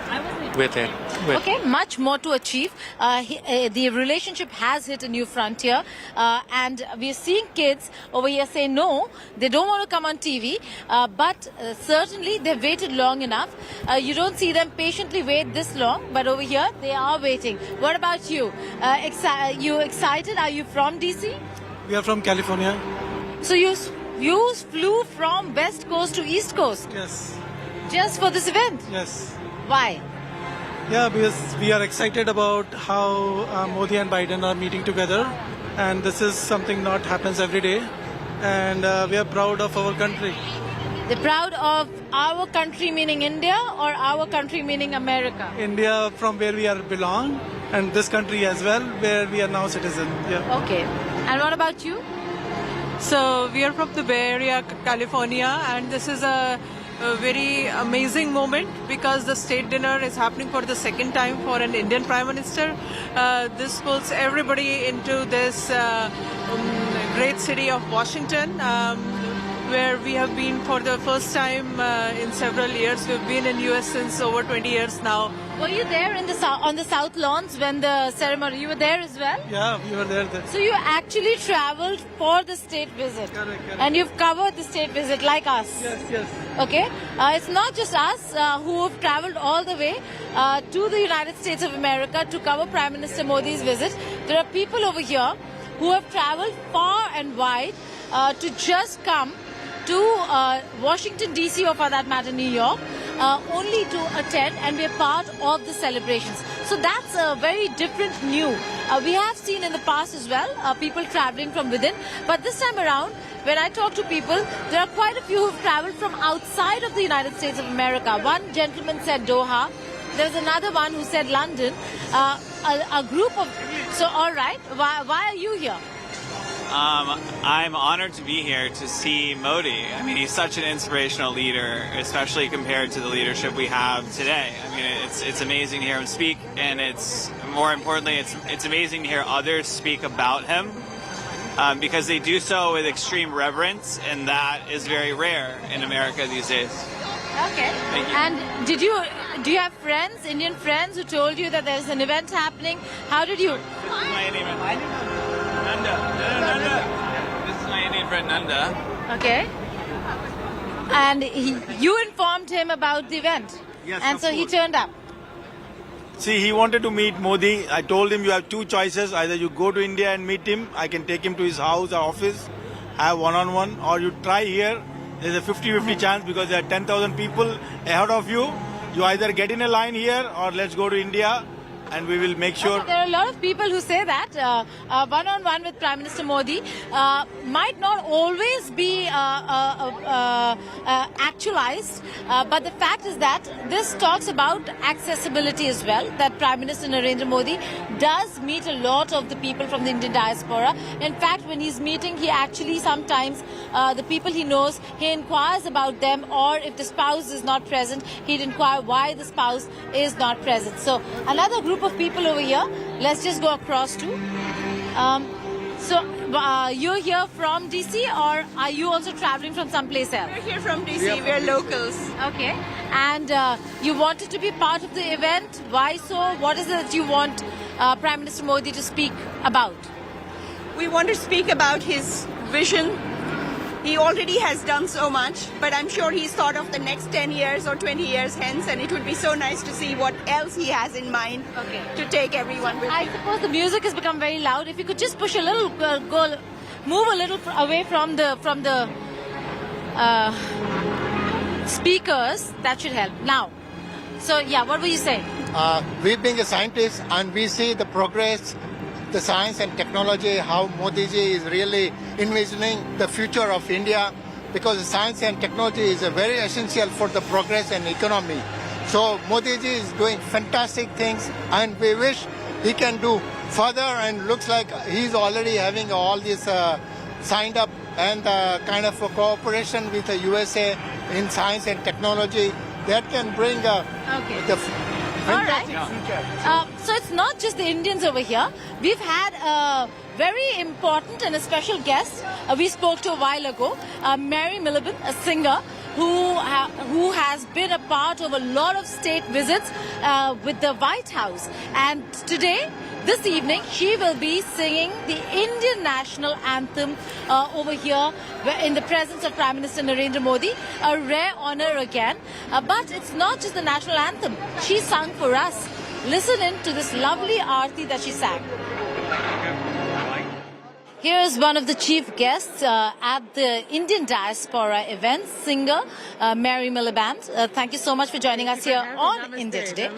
with it. Okay, much more to achieve. The relationship has hit a new frontier, and we're seeing kids over here say no, they don't want to come on TV, but certainly they've waited long enough. You don't see them patiently wait this long, but over here they are waiting. What about you? You excited? Are you from DC? We are from California. So you flew from West Coast to East Coast? Yes. Just for this event? Yes. Why? Yeah, because we are excited about how Modi and Biden are meeting together, and this is something not happens every day, and we are proud of our country. They're proud of our country meaning India, or our country meaning America? India, from where we are belong, and this country as well, where we are now citizens. Yeah. Okay. And what about you? So we are from the Bay Area, California, and this is a very amazing moment because the state dinner is happening for the second time for an Indian Prime Minister. This pulls everybody into this great city of Washington, where we have been for the first time in several years. We've been in U.S. since over 20 years now. Were you there in on the South Lawns when the ceremony? You were there as well? Yeah, we were there. So you actually traveled for the state visit. Correct. And you've covered the state visit like us. Yes. Okay. It's not just us who have traveled all the way to the United States of America to cover Prime Minister Modi's visit. There are people over here who have traveled far and wide to just come to Washington DC, or for that matter New York, only to attend and be a part of the celebrations. So that's a very different new. We have seen in the past as well people traveling from within, but this time around when I talk to people, there are quite a few who have traveled from outside of the United States of America. One gentleman said Doha, there's another one who said London, a group of... So all right, why are you here? I'm honored to be here to see Modi. I mean, he's such an inspirational leader, especially compared to the leadership we have today. I mean, it's amazing to hear him speak, and it's more importantly, it's amazing to hear others speak about him, because they do so with extreme reverence, and that is very rare in America these days. Okay. Thank you. And do you have friends, Indian friends, who told you that there's an event happening? How did you? My name is... This is my Indian friend Nanda. Okay. And you informed him about the event. Yes, and of so he course. turned up. See, he wanted to meet Modi. I told him you have two choices. Either you go to India and meet him. I can take him to his house or office, have one-on-one, or you try here. There's a 50-50 chance because there are 10,000 people ahead of you. You either get in a line here or let's go to India and we will make sure. There are a lot of people who say that one-on-one with Prime Minister Modi might not always be actualized, but the fact is that this talks about accessibility as well, that Prime Minister Narendra Modi does meet a lot of the people from the Indian diaspora. In fact, when he's meeting, he actually sometimes, the people he knows, he inquires about them, or if the spouse is not present, he'd inquire why the spouse is not present. So another group of people over here. Let's just go across to. You're here from DC, or are you also traveling from someplace else? We're here from DC. We're locals. Okay. And you wanted to be part of the event. Why so? What is it that you want Prime Minister Modi to speak about? We want to speak about his vision. He already has done so much, but I'm sure he's thought of the next 10 years or 20 years hence, and it would be so nice to see what else he has in mind to take everyone with him. I suppose the music has become very loud. If you could just push a little, move a little away from the speakers, that should help. Now, so yeah, what were you saying? We being a scientist and we see the progress, the science and technology, how Modi ji is really envisioning the future of India, because science and technology is very essential for the progress and economy. So Modi ji is doing fantastic things and we wish he can do further, and looks like he's already having all this signed up, and kind of a cooperation with the U.S.A. in science and technology that can bring the All right. So it's not just the Indians over here. We've had a very important and a special guest we spoke to a while ago, Mary Miliband, a singer who has been a part of a lot of state visits with the White House. And today, this evening, she will be singing the Indian national anthem over here in the presence of Prime Minister Narendra Modi. A rare honor again. But it's not just the national anthem. She sung for us. Listen in to this lovely aarti that she sang. Here's one of the chief guests at the Indian diaspora event, singer Mary Miliband. Thank you so much for joining us here on India Today.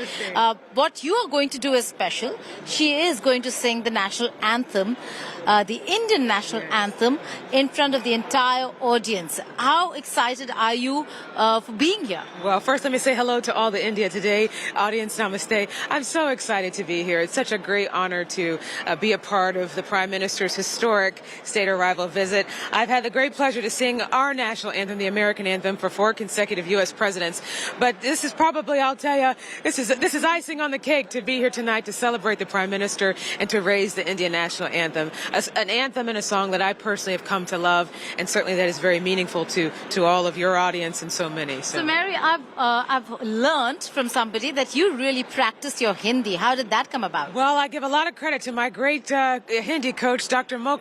What you are going to do is special. She is going to sing the national anthem, the Indian national anthem, in front of the entire audience. How excited are you for being here? Well, first let me say hello to all the India Today audience. Namaste. I'm so excited to be here. It's such a great honor to be a part of the Prime Minister's historic state arrival visit. I've had the great pleasure to sing our national anthem, the American anthem, for 4 consecutive U.S. presidents. But this is probably, I'll tell you, this is icing on the cake to be here tonight to celebrate the Prime Minister and to raise the Indian national anthem. An anthem and a song that I personally have come to love, and certainly that is very meaningful to all of your audience and so many. So Mary, I've learned from somebody that you really practice your Hindi. How did that come about? Well, I give a lot of credit to my great Hindi coach, Dr. Mokshraj,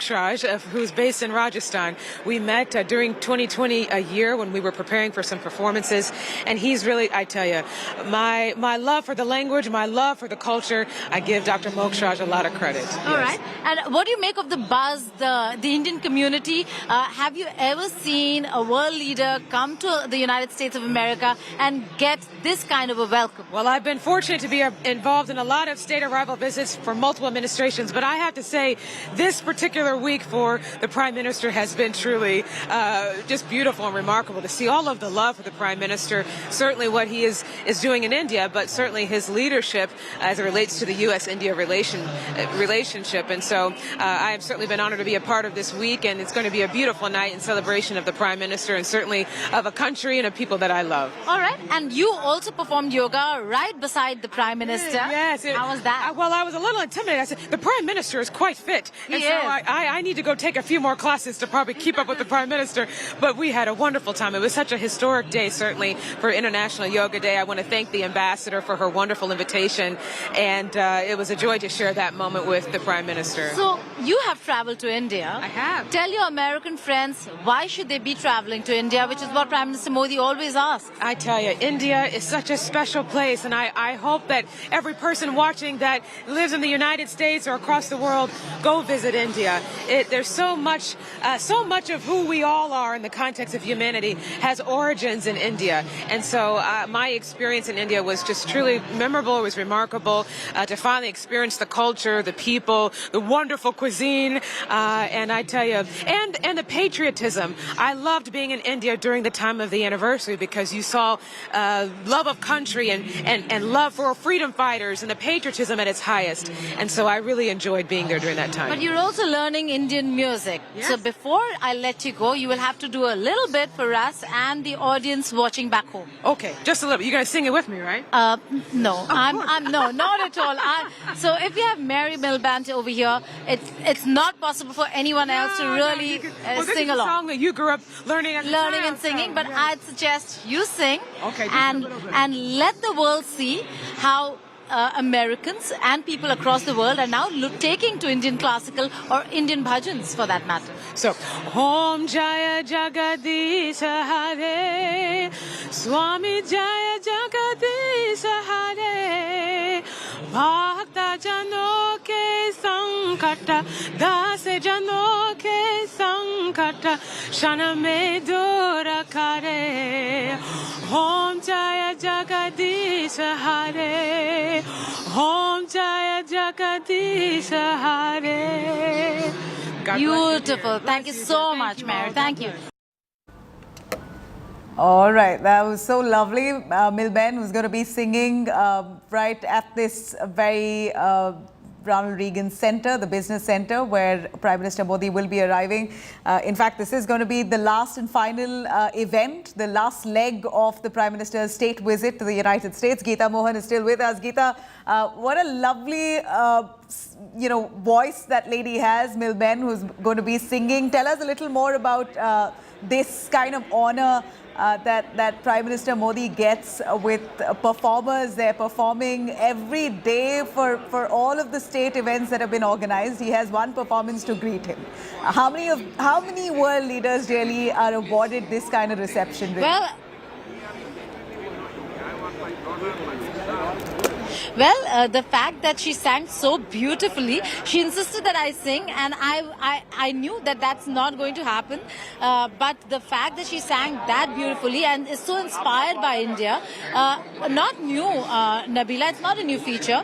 who's based in Rajasthan. We met during 2020 a year when we were preparing for some performances, and he's really, I tell you, my love for the language, my love for the culture, I give Dr. Mokshraj a lot of credit. All right. And what do you make of the buzz, the Indian community? Have you ever seen a world leader come to the United States of America and get this kind of a welcome? Well, I've been fortunate to be involved in a lot of state arrival visits for multiple administrations, but I have to say this particular week for the Prime Minister has been truly just beautiful and remarkable to see all of the love for the Prime Minister, certainly what he is doing in India, but certainly his leadership as it relates to the U.S.-India relationship. And so I have certainly been honored to be a part of this week, and it's going to be a beautiful night in celebration of the Prime Minister and certainly of a country and of people that I love. All right. And you also performed yoga right beside the Prime Minister. Yes. How was that? Well, I was a little intimidated. I said, the Prime Minister is quite fit. And so I need to go take a few more classes to probably keep up with the Prime Minister. But we had a wonderful time. It was such a historic day, certainly, for International Yoga Day. I want to thank the ambassador for her wonderful invitation. And it was a joy to share that moment with the Prime Minister. So you you have traveled to India. I have. Tell your American friends why should they be traveling to India, which is what Prime Minister Modi always asks. I tell you, India is such a special place, and I hope that every person watching that lives in the United States or across the world go visit India. There's so much of who we all are in the context of humanity has origins in India, and so my experience in India was just truly memorable. It was remarkable to finally experience the culture, the people, the wonderful cuisine, and I tell you, and the patriotism. I loved being in India during the time of the anniversary because you saw love of country and love for freedom fighters and the patriotism at its highest. And so I really enjoyed being there during that time. But you're also learning Indian music. Yes. So before I let you go, you will have to do a little bit for us and the audience watching back home. Okay, just a little bit. You're going to sing it with me, right? No, no, not at all. So if you have Mary Miliband over here, it's not possible for anyone else to really sing along. This is a song that you grew up learning and singing, but I'd suggest you sing and let the world see how Americans and people across the world are now taking to Indian classical or Indian bhajans for that matter. So, Om Jaya Jagadish Hare, Swami Jaya Jagadish Hare, Bhakta Jano ke Sankata, Das Jano ke Sankata, Shana me Dora Kare, Om Jaya Jagadish Hare, Om Jaya Jagadish Hare. Beautiful. Thank you so much, Mary. Thank you. All right, that was so lovely. Milben, who's going to be singing right at this very Ronald Reagan Center, the business center, where Prime Minister Modi will be arriving. In fact, this is going to be the last and final event, the last leg of the Prime Minister's state visit to the United States. Geeta Mohan is still with us. Geeta, what a lovely, voice that lady has, Milben, who's going to be singing. Tell us a little more about this kind of honor that Prime Minister Modi gets with performers. They're performing every day for all of the state events that have been organized. He has one performance to greet him. How many world leaders really are awarded this kind of reception? Really? Well, the fact that she sang so beautifully, she insisted that I sing, and I knew that that's not going to happen. But the fact that she sang that beautifully and is so inspired by India, not new, Nabila, it's not a new feature.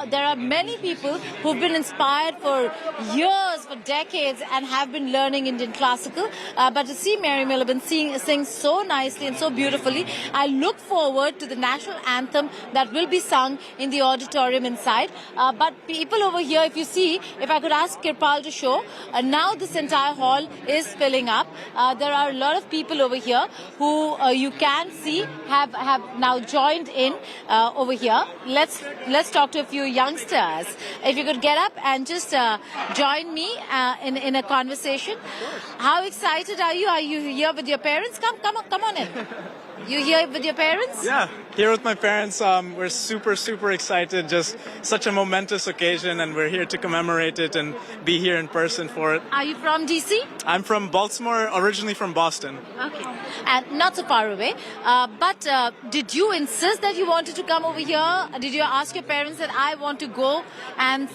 There are many people who've been inspired for years, for decades, and have been learning Indian classical. But to see Mary Miliband sing so nicely and so beautifully, I look forward to the national anthem that will be sung in the auditorium inside. But people over here, if you see, if I could ask Kirpal to show, now this entire hall is filling up. There are a lot of people over here who you can see have now joined in over here. Let's talk to a few youngsters. If you could get up and just join me in a conversation. How excited are you? Are you here with your parents? Come on in. You here with your parents? Yeah, here with my parents. We're super excited. Just such a momentous occasion, and we're here to commemorate it and be here in person for it. Are you from DC? I'm from Baltimore, originally from Boston. Okay, and not so far away. But did you insist that you wanted to come over here? Did you ask your parents that I want to go and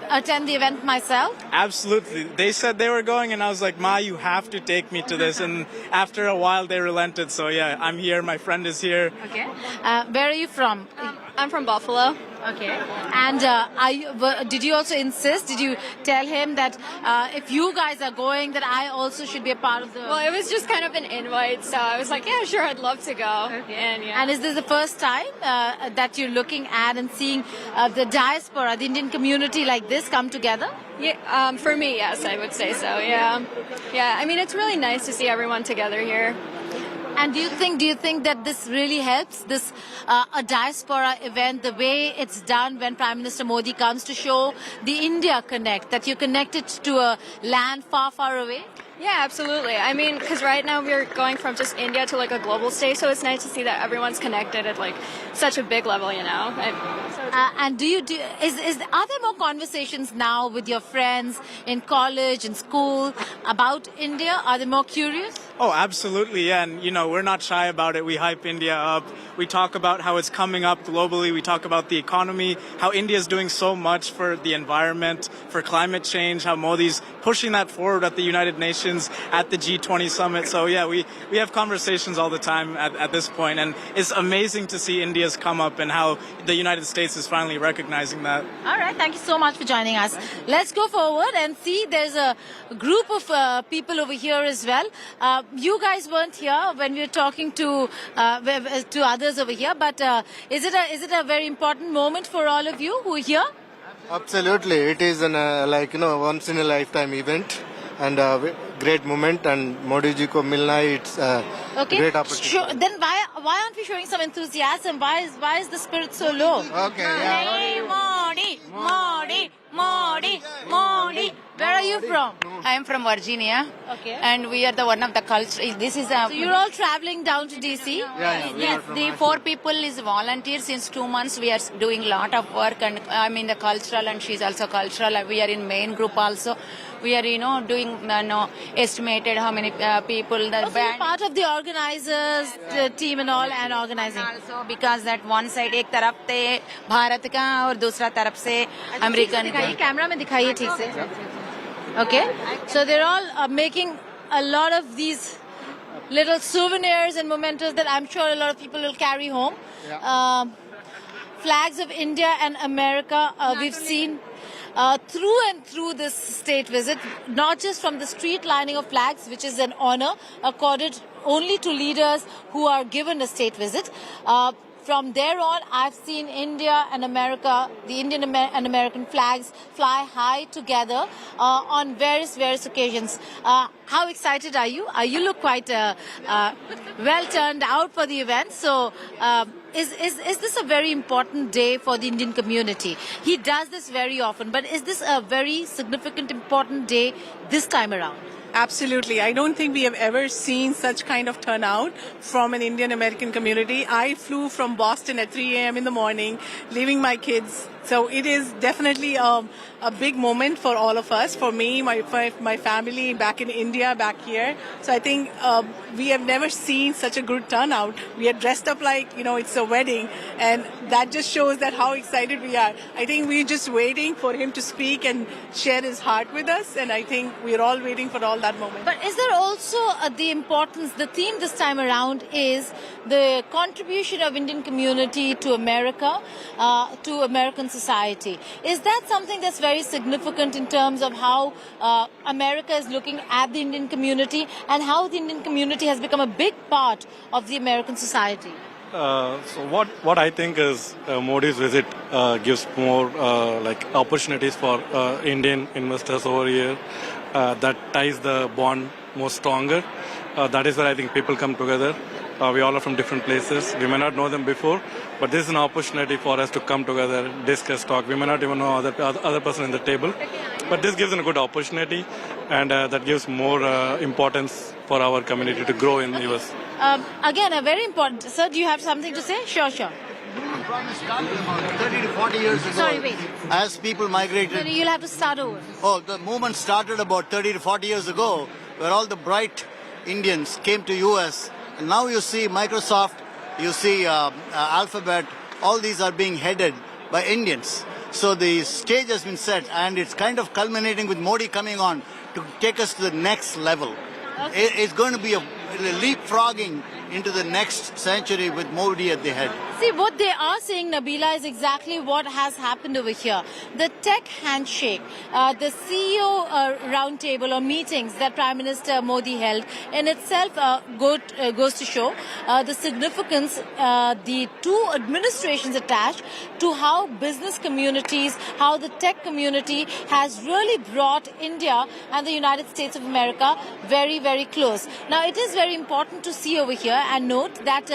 attend the event myself? Absolutely. They said they were going, and I was like, Ma, you have to take me to this. And after a while, they relented. So yeah, I'm here. My friend is here. Okay. Where are you from? I'm from Buffalo. Okay. And did you also insist? Did you tell him that if you guys are going, that I also should be a part of the... Well, it was just kind of an invite, so I was like, yeah, sure, I'd love to go. Okay. And is this the first time that you're looking at and seeing the diaspora, the Indian community like this come together? Yeah, for me, yes, I would say so, yeah. Yeah, I mean, it's really nice to see everyone together here. And do you think that this really helps, this a diaspora event, the way it's done when Prime Minister Modi comes to show the India connect, that you're connected to a land far away? Yeah, absolutely. I mean, because right now we're going from just India to like a global stage, so it's nice to see that everyone's connected at like such a big level, you know. And are there more conversations now with your friends in college and school about India? Are they more curious? Oh, absolutely, yeah. And, you know, we're not shy about it. We hype India up. We talk about how it's coming up globally. We talk about the economy, how India is doing so much for the environment, for climate change, how Modi's pushing that forward at the United Nations, at the G20 summit. So, yeah, we have conversations all the time at this point. And it's amazing to see India's come up and how the United States is finally recognizing that. All right. Thank you so much for joining us. Let's go forward and see there's a group of people over here as well. You guys weren't here when we were talking to others over here, but is it a very important moment for all of you who are here? Absolutely, it is an once in a lifetime event and a great moment. And Modi ji ko milna, it's a great opportunity. Sure. Then why aren't we showing some enthusiasm? Why is the spirit so low? Okay, yeah. Hey, Modi, Modi, Modi, Modi. Where are you from? I am from Virginia. Okay. And we are the one of the culture. This is a. So you're all traveling down to DC? Yes, the 4 people is volunteers. Since 2 months we are doing a lot of work, and I'm in the cultural and she's also cultural. We are in main group also. We are, doing estimated how many people the band. You're part of the organizers, the team and all, and organizing. Also because that one side एक तरफ से भारत का और दूसरा तरफ से American. Camera में दिखाइए ठीक से. Okay, so they're all making a lot of these little souvenirs and mementos that I'm sure a lot of people will carry home. Yeah. Flags of India and America, we've seen through and through this state visit, not just from the street lining of flags, which is an honor accorded only to leaders who are given a state visit. From there on, I've seen India and America, the Indian and American flags fly high together on various occasions. How excited are you? You look quite well turned out for the event. So, is this a very important day for the Indian community? He does this very often, but is this a very significant, important day this time around? Absolutely. I don't think we have ever seen such kind of turnout from an Indian American community. I flew from Boston at 3 a.m. in the morning, leaving my kids. So it is definitely a big moment for all of us, for me, my family back in India, back here. So I think we have never seen such a good turnout. We are dressed up like, it's a wedding, and that just shows that how excited we are. I think we're just waiting for him to speak and share his heart with us, and I think we're all waiting for all that moment. But is there also the theme this time around is the contribution of Indian community to America, to American society. Is that something that's very significant in terms of how America is looking at the Indian community and how the Indian community has become a big part of the American society? So what I think is Modi's visit gives more opportunities for Indian investors over here. That ties the bond more stronger. That is where I think people come together. We all are from different places. We may not know them before, but this is an opportunity for us to come together, discuss, talk. We may not even know other person in the table, but this gives a good opportunity, and that gives more importance for our community to grow in the U.S. Again, a very important. Sir, do you have something to say? Sure. 30 to 40 years ago. Sorry, wait. As people migrated. You'll have to start over. Oh, the movement started about 30 to 40 years ago, where all the bright Indians came to U.S. And now you see Microsoft, you see Alphabet, all these are being headed by Indians. So the stage has been set, and it's kind of culminating with Modi coming on to take us to the next level. Okay. It's going to be a leapfrogging into the next century with Modi at the head. See, what they are saying, Nabila, is exactly what has happened over here. The tech handshake, the CEO roundtable or meetings that Prime Minister Modi held in itself goes to show the significance the two administrations attached to how business communities, how the tech community has really brought India and the United States of America very, very close. Now, it is very important to see over here and note that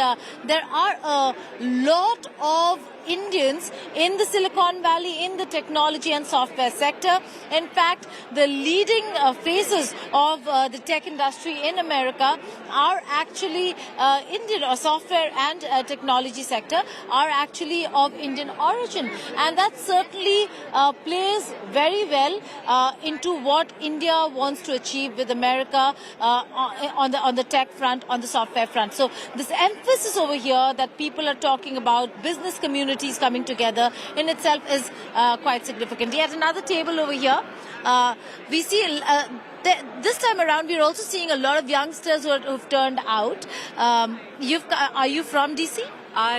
there are a lot of Indians in the Silicon Valley, in the technology and software sector. In fact, the leading faces of the tech industry in America are actually Indian, or software and technology sector are actually of Indian origin. And that certainly plays very well into what India wants to achieve with America on the tech front, on the software front. So this emphasis over here that people are talking about, business communities coming together, in itself is quite significant. Yet another table over here. We see this time around we're also seeing a lot of youngsters who've turned out. Are you from DC?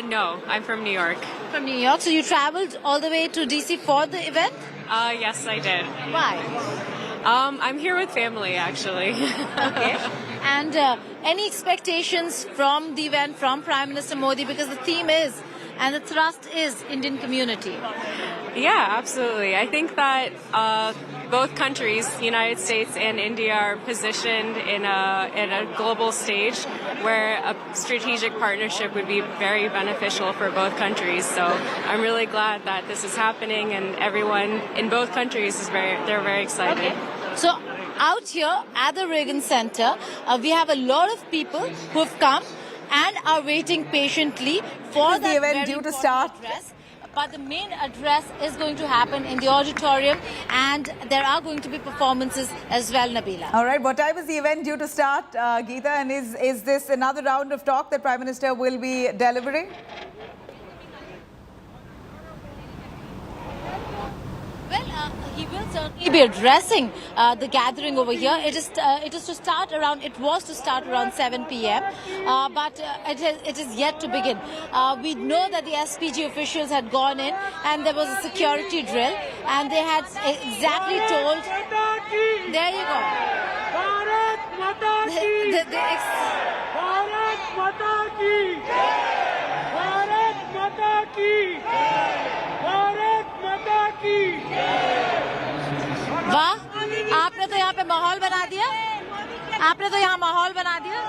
No, I'm from New York. From New York. So you traveled all the way to DC for the event? Yes, I did. Why? I'm here with family, actually. Okay. And any expectations from the event, from Prime Minister Modi, because the theme is, and the thrust is, Indian community? Yeah, absolutely. I think that both countries, the United States and India, are positioned in a global stage where a strategic partnership would be very beneficial for both countries. So I'm really glad that this is happening, and everyone in both countries they're very excited. Okay. So out here at the Reagan Center, we have a lot of people who have come and are waiting patiently for the event due to start. Address. But the main address is going to happen in the auditorium, and there are going to be performances as well, Nabila. All right, what time is the event due to start, Geeta? And is this another round of talk that Prime Minister will be delivering? Well, he will certainly be addressing the gathering over here. It was to start around 7 p.m. But it is yet to begin. We know that the SPG officials had gone in and there was a security drill, and they had exactly told. There you go. Bharat Mata ki Bharat Mata ki Bharat Mata ki Bharat Mata ki. वाह, आपने तो यहाँ पे माहौल बना दिया। आपने तो यहाँ माहौल बना दिया।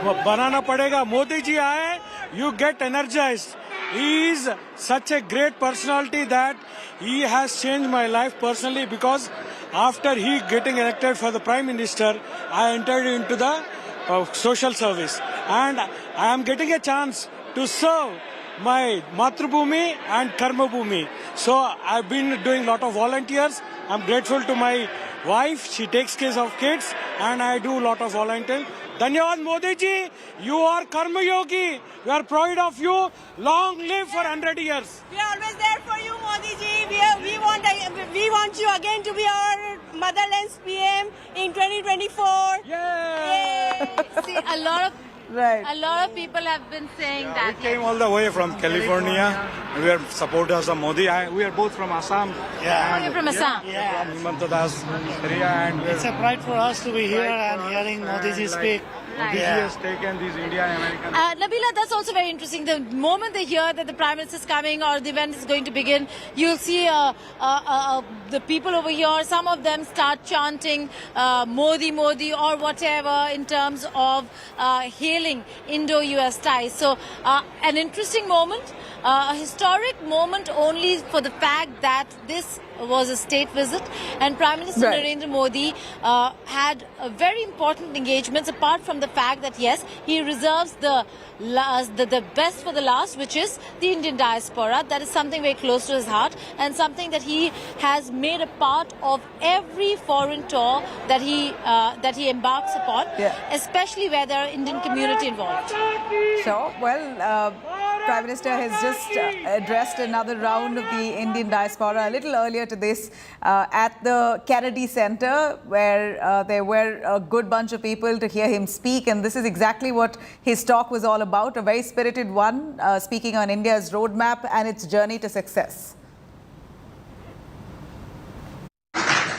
वो बनाना पड़ेगा। मोदी जी आए, you get energized. He is such a great personality that he has changed my life personally, because after he getting elected for the Prime Minister, I entered into the social service, and I am getting a chance to serve my Matrubhumi and Karmabhumi. So I've been doing a lot of volunteers. I'm grateful to my wife. She takes care of kids, and I do a lot of volunteering. Dhanyavad Modi ji, you are Karma Yogi. We are proud of you. Long live for 100 years. We are always there for you, Modi ji. We want you again to be our motherland's PM in 2024. Yay! See, a lot of people have been saying that. We came all the way from California. We are supporters of Modi. We are both from Assam. Yeah. You're from Assam? Yeah. From Himantadas area. And it's a pride for us to be here and hearing Modi ji speak. Modi ji has taken these India-American. Nabila, that's also very interesting. The moment they hear that the Prime Minister is coming or the event is going to begin, you'll see the people over here, some of them start chanting Modi, Modi or whatever in terms of hailing Indo-U.S. ties. So an interesting moment, a historic moment only for the fact that this was a state visit, and Prime Minister Narendra Modi had very important engagements, apart from the fact that yes, he reserves the best for the last, which is the Indian diaspora. That is something very close to his heart, and something that he has made a part of every foreign tour that he embarks upon, especially where there are Indian community involved. So, well, Prime Minister has just addressed another round of the Indian diaspora a little earlier to this at the Kennedy Center, where there were a good bunch of people to hear him speak, and this is exactly what his talk was all about, a very spirited one, speaking on India's roadmap and its journey to success.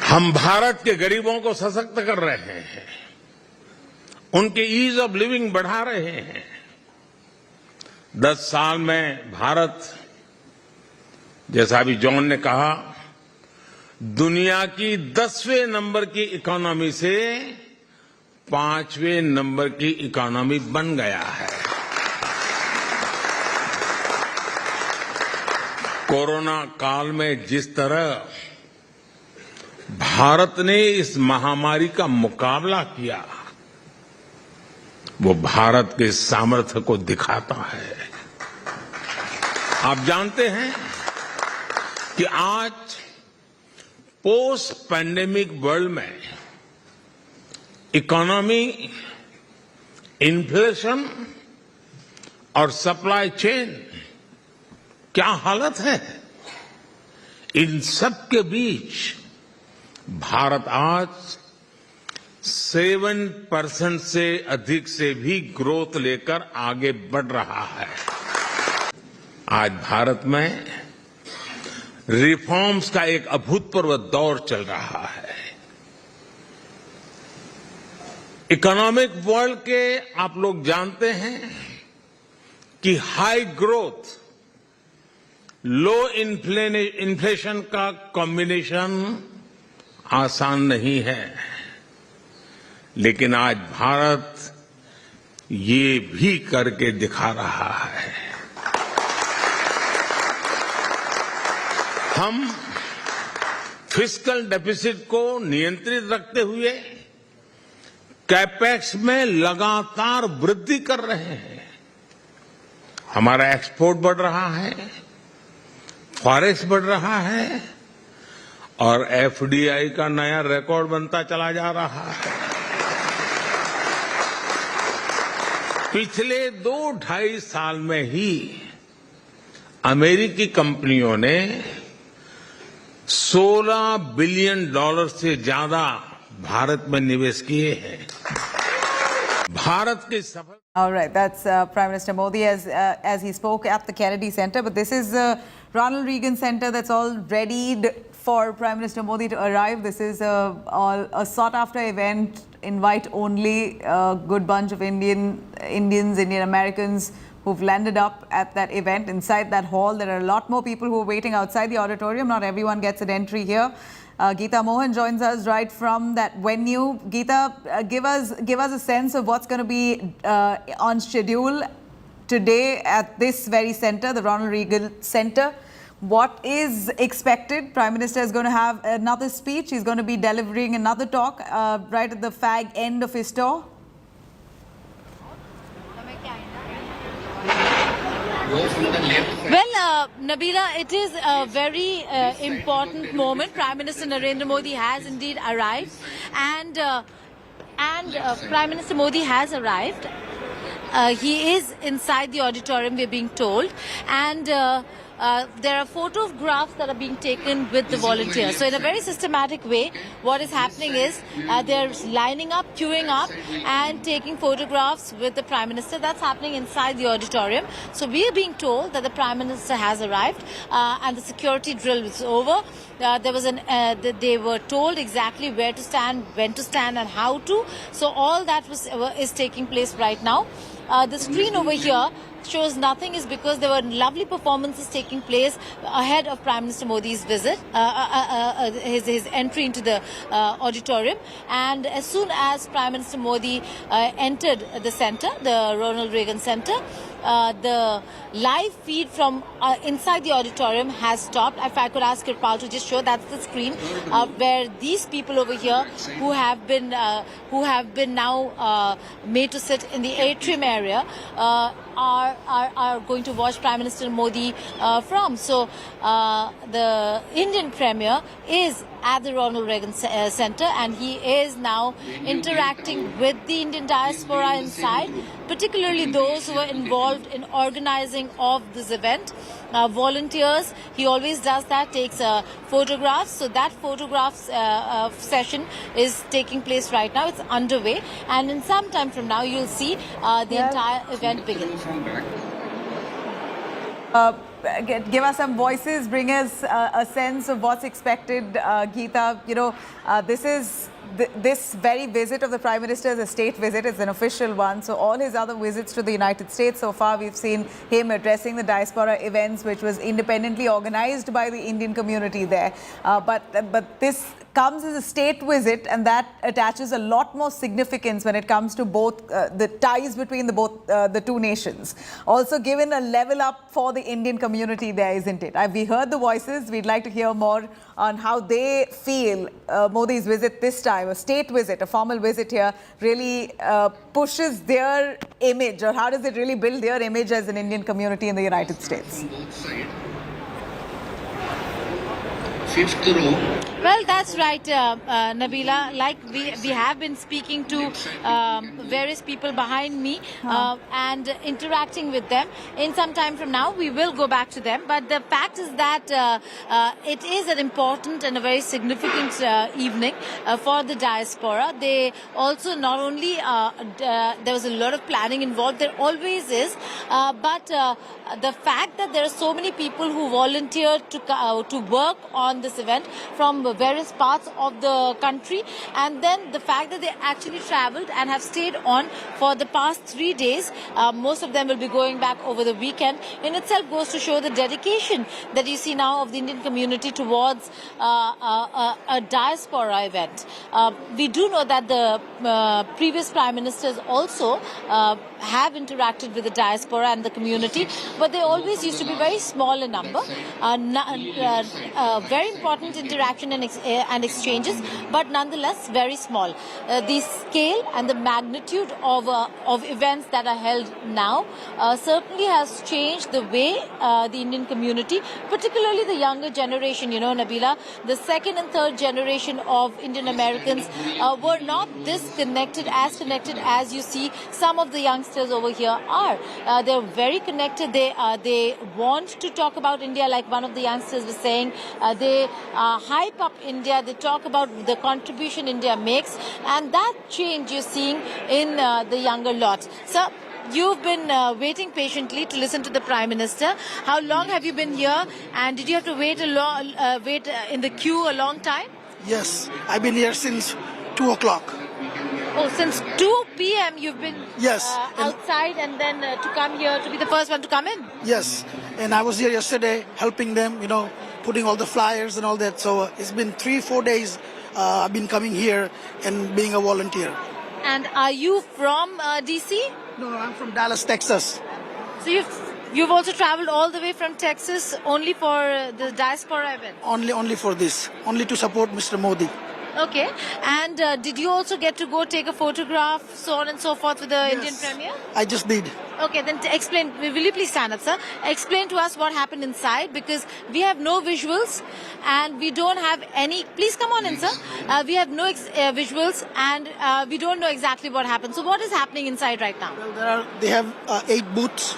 हम भारत के गरीबों को सशक्त कर रहे हैं, उनके ease of living बढ़ा रहे हैं। 10 साल में भारत, जैसा अभी जॉन ने कहा, दुनिया की 10वें नंबर की इकोनॉमी से 5वें नंबर की इकोनॉमी बन गया है। कोरोना काल में जिस तरह भारत ने इस महामारी का मुकाबला किया, वो भारत के सामर्थ्य को दिखाता है। आप जानते हैं कि आज पोस्ट पैंडेमिक वर्ल्ड में इकोनॉमी, इन्फ्लेशन और सप्लाई चेन क्या हालत है। इन सब के बीच भारत आज 7% से अधिक से भी ग्रोथ लेकर आगे बढ़ रहा है। आज भारत में रिफॉर्म्स का एक अभूतपूर्व दौर चल रहा है। इकोनॉमिक वर्ल्ड के आप लोग जानते हैं कि हाई ग्रोथ, लो इन्फ्लेशन का कॉम्बिनेशन आसान नहीं है, लेकिन आज भारत ये भी करके दिखा रहा है। हम फिस्कल डेफिसिट को नियंत्रित रखते हुए कैपेक्स में लगातार वृद्धि कर रहे हैं। हमारा एक्सपोर्ट बढ़ रहा है, फॉरेक्स बढ़ रहा है और एफडीआई का नया रिकॉर्ड बनता चला जा रहा है। पिछले 2-2.5 साल में ही अमेरिकी कंपनियों ने $16 बिलियन से ज्यादा भारत में निवेश किए हैं। भारत की सफल. All right, that's Prime Minister Modi as he spoke at the Kennedy Center. But this is Ronald Reagan Center that's all readied for Prime Minister Modi to arrive. This is a sought-after event, invite only. A good bunch of Indian Americans who've landed up at that event. Inside that hall, there are a lot more people who are waiting outside the auditorium. Not everyone gets an entry here. Geeta Mohan joins us right from that venue. Geeta, give us a sense of what's going to be on schedule today at this very center, the Ronald Reagan Center. What is expected? Prime Minister is going to have another speech. He's going to be delivering another talk right at the fag end of his tour. Well, Nabila, it is a very important moment. Prime Minister Narendra Modi has indeed arrived, and Prime Minister Modi has arrived. He is inside the auditorium, we're being told, and there are photographs that are being taken with the volunteers. So in a very systematic way, what is happening is they're lining up, queuing up and taking photographs with the Prime Minister. That's happening inside the auditorium. So we are being told that the Prime Minister has arrived and the security drill is over. They were told exactly where to stand, when to stand and how to. So all that is taking place right now. The screen over here shows nothing is because there were lovely performances taking place ahead of Prime Minister Modi's visit, his entry into the auditorium. And as soon as Prime Minister Modi entered the center, the Ronald Reagan Center, the live feed from inside the auditorium has stopped. If I could ask Kirpal to just show, that's the screen where these people over here who have been now made to sit in the atrium area are going to watch Prime Minister Modi from. So the Indian Premier is at the Ronald Reagan Center and he is now interacting with the Indian diaspora inside, particularly those who are involved in organizing of this event. Volunteers, he always does that, takes photographs. So that photographs session is taking place right now. It's underway, and in some time from now you'll see the entire event begin. Give us some voices, bring us a sense of what's expected, Geeta. You know, this is this very visit of the Prime Minister is a state visit. It's an official one. So all his other visits to the United States so far, we've seen him addressing the diaspora events, which was independently organized by the Indian community there. But this comes as a state visit, and that attaches a lot more significance when it comes to both the ties between the two nations. Also given a level up for the Indian community there, isn't it? We heard the voices. We'd like to hear more on how they feel Modi's visit this time, a state visit, a formal visit here, really pushes their image, or how does it really build their image as an Indian community in the United States? Fifth row. Well, that's right, Nabila. Like we have been speaking to various people behind me and interacting with them. In some time from now, we will go back to them. But the fact is that it is an important and a very significant evening for the diaspora. They also not only there was a lot of planning involved. There always is, but the fact that there are so many people who volunteered to work on this event from various parts of the country, and then the fact that they actually traveled and have stayed on for the past 3 days, most of them will be going back over the weekend, in itself goes to show the dedication that you see now of the Indian community towards a diaspora event. We do know that the previous prime ministers also have interacted with the diaspora and the community, but they always used to be very small in number. Very important interaction and exchanges, but nonetheless very small. The scale and the magnitude of events that are held now certainly has changed the way the Indian community, particularly the younger generation, you know, Nabila, the second and third generation of Indian Americans were not this connected as you see some of the youngsters over here are. They're very connected. They want to talk about India, like one of the youngsters was saying. They hype up India. They talk about the contribution India makes, and that change you're seeing in the younger lot. So you've been waiting patiently to listen to the Prime Minister. How long have you been here, and did you have to wait in the queue a long time? Yes, I've been here since 2 o'clock. Oh, since 2 p.m. you've been outside, and then to come here to be the first one to come in? Yes, and I was here yesterday helping them, you know, putting all the flyers and all that. So it's been 3-4 days I've been coming here and being a volunteer. And are you from D.C.? No, I'm from Dallas, Texas. So you've also traveled all the way from Texas only for the diaspora event? Only for this, only to support Mr. Modi. Okay, and did you also get to go take a photograph, so on and so forth, with the Indian Premier? I just did. Okay, then explain, will you please stand up, sir? Explain to us what happened inside, because we have no visuals and we don't have any. Please come on in, sir. We have no visuals and we don't know exactly what happened. So what is happening inside right now? Well, they have 8 booths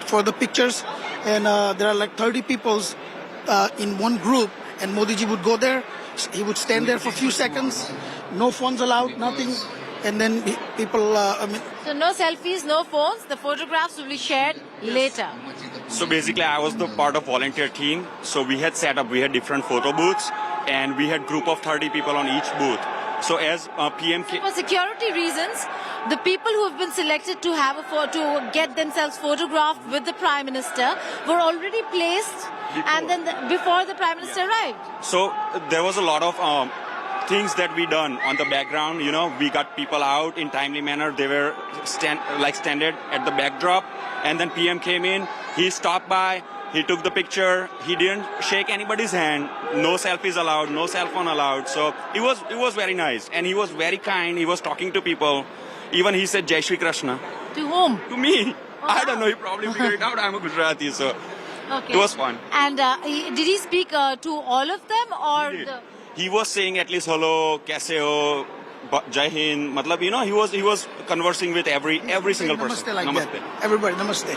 for the pictures, and there are like 30 people in one group, and Modi ji would go there. He would stand there for a few seconds, no phones allowed, nothing, and then people... So no selfies, no phones, the photographs will be shared later. So basically I was the part of volunteer team, so we had set up, we had different photo booths, and we had group of 30 people on each booth. So as PM... For security reasons, the people who have been selected to have to get themselves photographed with the Prime Minister were already placed and then before the Prime Minister arrived. So there was a lot of things that we done on the background. You know, we got people out in timely manner. They were standing at the backdrop, and then PM came in. He stopped by. He took the picture. He didn't shake anybody's hand. No selfies allowed. No cell phone allowed. So it was very nice, and he was very kind. He was talking to people. Even he said Jai Shri Krishna. To whom? To me. Oh, I don't know. He probably figured it out. I'm a Gujarati, so okay. It was fun. And did he speak to all of them, or He was saying at least hello, kaise ho, Jai Hind, matlab, you know, he was conversing with every single person. Namaste like that. Everybody, namaste.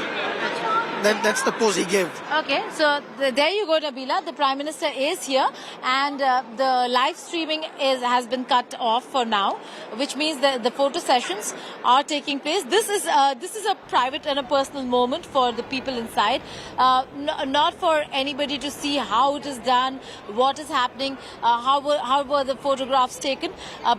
That's the pose he gave. Okay, so there you go, Nabila. The Prime Minister is here, and the live streaming has been cut off for now, which means that the photo sessions are taking place. This is a private and a personal moment for the people inside, not for anybody to see how it is done, what is happening, how were the photographs taken,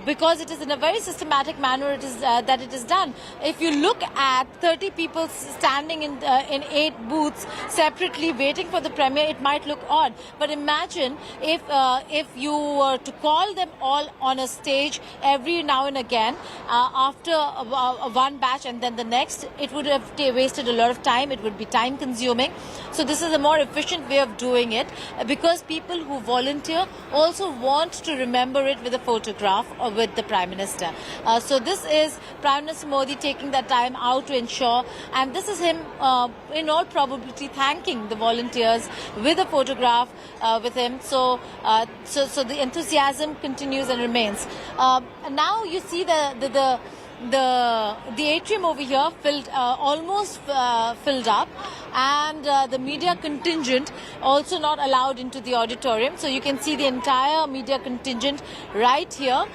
because it is in a very systematic manner that it is done. If you look at 30 people standing in 8 booths separately waiting for the premiere, it might look odd, but imagine if you were to call them all on a stage every now and again after one batch and then the next, it would have wasted a lot of time. It would be time consuming. So this is a more efficient way of doing it, because people who volunteer also want to remember it with a photograph or with the Prime Minister. So this is Prime Minister Modi taking that time out to ensure, and this is him in all probability thanking the volunteers with a photograph with him. So the enthusiasm continues and remains. Now you see the atrium over here almost filled up, and the media contingent also not allowed into the auditorium. So you can see the entire media contingent right here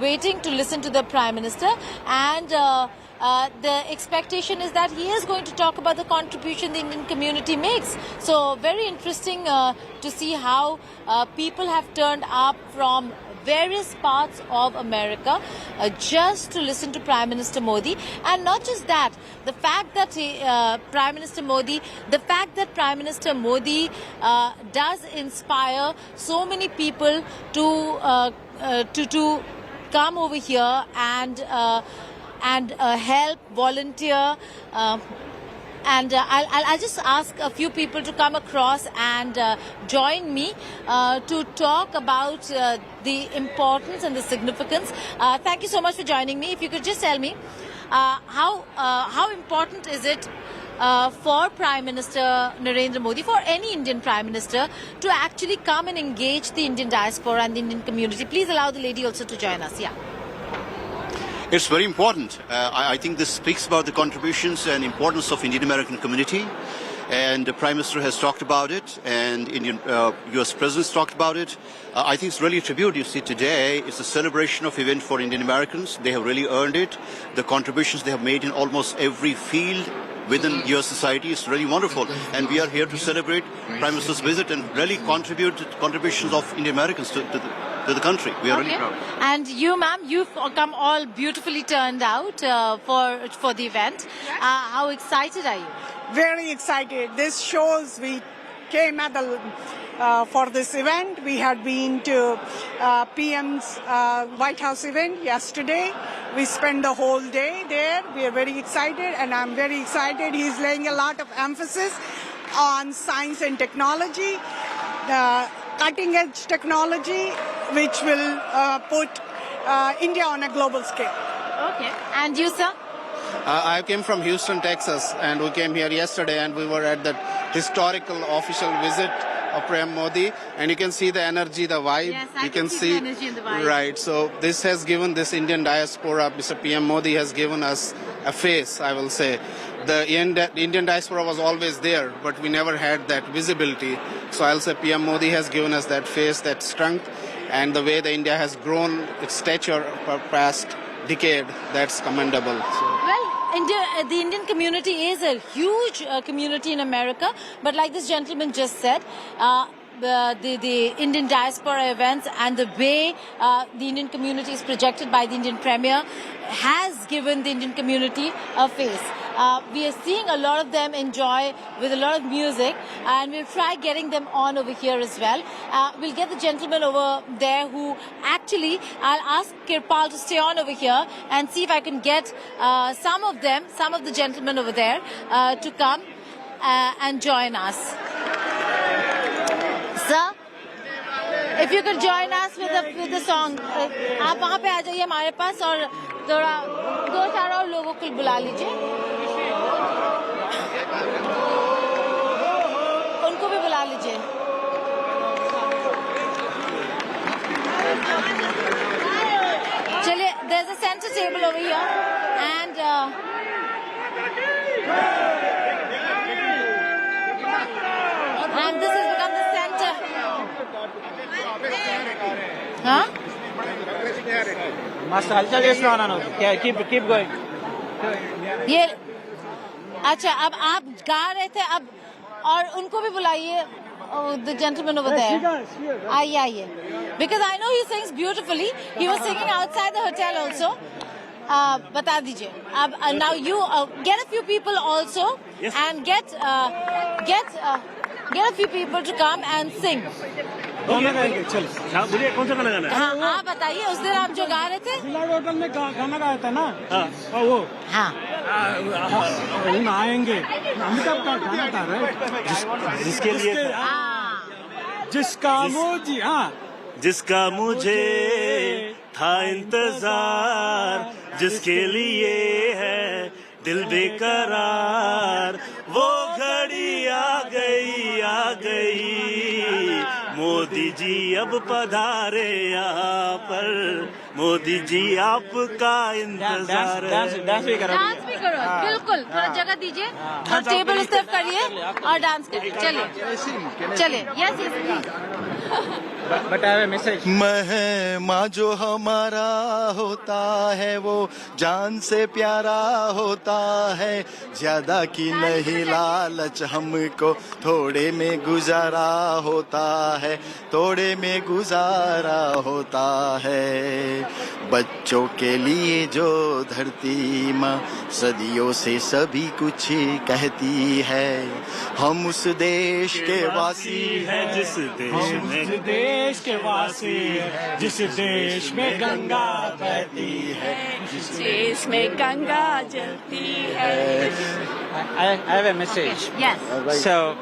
waiting to listen to the Prime Minister, and the expectation is that he is going to talk about the contribution the Indian community makes. So very interesting to see how people have turned up from various parts of America just to listen to Prime Minister Modi. And not just that, the fact that Prime Minister Modi does inspire so many people to come over here and help, volunteer, and I'll just ask a few people to come across and join me to talk about the importance and the significance. Thank you so much for joining me. If you could just tell me how important is it for Prime Minister Narendra Modi, for any Indian Prime Minister, to actually come and engage the Indian diaspora and the Indian community? Please allow the lady also to join us. Yeah. It's very important. I think this speaks about the contributions and importance of Indian American community, and the Prime Minister has talked about it, and U.S. President talked about it. I think it's really a tribute. You see, today it's a celebration of event for Indian Americans. They have really earned it. The contributions they have made in almost every field within U.S. society is really wonderful, and we are here to celebrate Prime Minister's visit and really contributions of Indian Americans to the country. We are really proud. And you, ma'am, you've come all beautifully turned out for the event. How excited are you? Very excited. This shows we came at for this event. We had been to PM's White House event yesterday. We spent the whole day there. We are very excited, and I'm very excited. He's laying a lot of emphasis on science and technology, cutting-edge technology, which will put India on a global scale. Okay. And you, sir? I came from Houston, Texas, and we came here yesterday, and we were at the historical official visit of Prime Modi, and you can see the energy, the vibe. Yes, I you can see the energy and the vibe. Right. So this has given this Indian diaspora, Mr. PM Modi has given us a face, I will say. The Indian diaspora was always there, but we never had that visibility. So I'll say PM Modi has given us that face, that strength, and the way the India has grown its stature for past decade, that's commendable. Well, the Indian community is a huge community in America, but like this gentleman just said, the Indian diaspora events and the way the Indian community is projected by the Indian Premier has given the Indian community a face. We are seeing a lot of them enjoy with a lot of music, and we'll try getting them on over here as well. We'll get the gentleman over there who actually, I'll ask Kirpal to stay on over here and see if I can get some of the gentlemen over there to come and join us. Sir, if you could join us with the song. आप वहाँ पे आ जाइए हमारे पास और थोड़ा 2-4 और लोगों को बुला लीजिए. उनको भी बुला लीजिए. चलिए table over here, and this has become the center. Huh? Master, keep going. ये अच्छा, अब आप गा रहे थे, अब और उनको भी बुलाइए, the gentleman over there. आइए, because I know he sings beautifully. He was singing outside the hotel also. बता दीजिए. अब now you get a few people also, and get a few people to come and sing. कौन गाएंगे? चल, बोलिए कौन सा गाना गाना है? हाँ, आप बताइए. उस दिन आप जो गा रहे थे, जिला होटल में गाना गाया था ना? हाँ, वो. हाँ. हम आएंगे. अमिताभ का गाना था, right? जिसके लिए. जिसका मुझे, हाँ. जिसका मुझे था इंतजार, जिसके लिए है दिल बेकरार, वो घड़ी आ गई. मोदी जी अब पधारे यहाँ पर, मोदी जी आपका इंतजार है. डांस भी करो. बिल्कुल, थोड़ा जगह दीजिए और टेबल इस तरफ करिए और डांस करिए. चलिए. Yes. But I have a message. मेहमा जो हमारा होता है वो जान से प्यारा होता है, ज्यादा की नहीं लालच हमको थोड़े में गुजारा होता है, थोड़े में गुजारा होता है. बच्चों के लिए जो धरती माँ सदियों से सभी कुछ कहती है, हम उस देश के वासी हैं जिस देश में देश के वासी है, जिस देश में गंगा बहती है, जिस देश में गंगा जलती है. I have a message. Yes. So,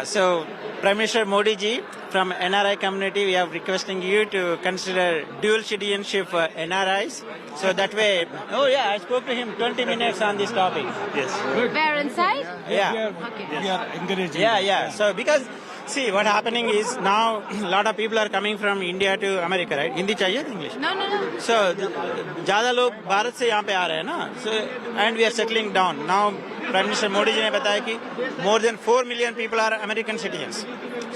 so Prime Minister Modi ji, from NRI community, we are requesting you to consider dual citizenship for NRIs. So that way, I spoke to him 20 minutes on this topic. Yes. Where inside? Yeah. Okay. We are encouraging. Yeah. So because, see, what happening is now a lot of people are coming from India to America, right? Hindi chahiye English? No. So, ज़्यादा लोग भारत से यहाँ पे आ रहे हैं ना. So, and we are settling down. Now, Prime Minister Modi ji ने बताया कि more than 4 million people are American citizens.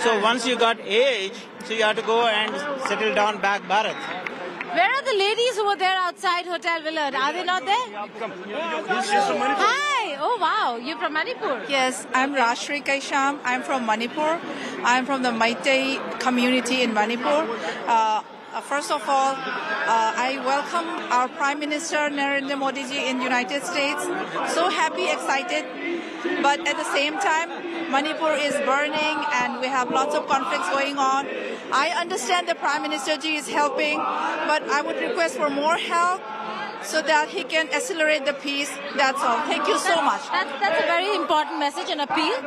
So, once you got age, so you have to go and settle down back Bharat. Where are the ladies who were there outside Hotel Willard? Are they not there? Hi! Oh wow, you're from Manipur. Yes, I'm Rashri Kaisham. I'm from Manipur. I'm from the Meitei community in Manipur. First of all, I welcome our Prime Minister Narendra Modi ji in United States. So happy, excited. But at the same time, Manipur is burning and we have lots of conflicts going on. I understand the Prime Minister ji is helping, but I would request for more help so that he can accelerate the peace. That's all. Thank you so much. That's a very important message and appeal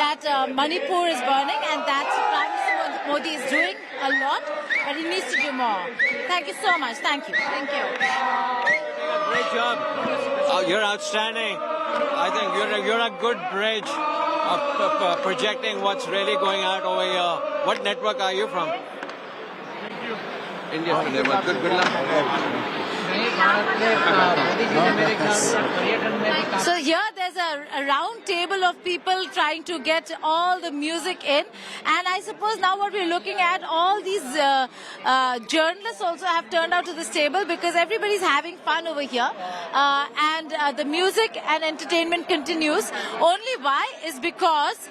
that Manipur is burning and that Prime Minister Modi is doing a lot, but he needs to do more. Thank you so much. Thank you. Thank you. Great job. You're outstanding. I think you're a good bridge of projecting what's really going out over here. What network are you from? India. Good luck. So here there's a round table of people trying to get all the music in, and I suppose now what we're looking at, all these journalists also have turned out to this table because everybody's having fun over here, and the music and entertainment continues. Only why is because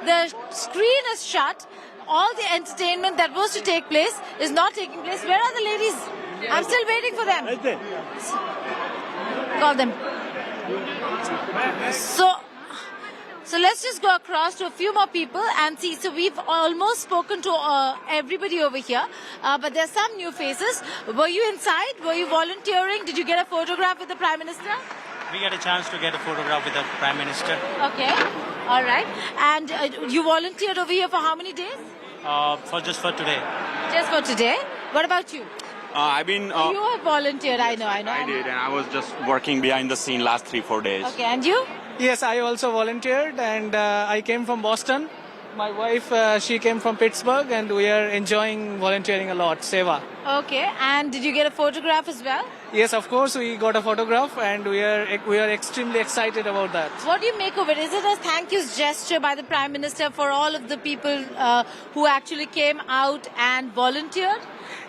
the screen is shut. All the entertainment that was to take place is not taking place. Where are the ladies? I'm still waiting for them. Right there. Call them. So let's just go across to a few more people and see. So we've almost spoken to everybody over here, but there's some new faces. Were you inside? Were you volunteering? Did you get a photograph with the Prime Minister? We got a chance to get a photograph with the Prime Minister. Okay. All right. And you volunteered over here for how many days? Just for today. Just for today. What about you? I've been. You have volunteered, I know. I did, and I was just working behind the scene last 3-4 days. Okay, and you? Yes, I also volunteered, and I came from Boston. My wife, she came from Pittsburgh, and we are enjoying volunteering a lot, Seva. Okay, and did you get a photograph as well? Yes, of course, we got a photograph, and we are extremely excited about that. What do you make of it? Is it a thank you gesture by the Prime Minister for all of the people who actually came out and volunteered?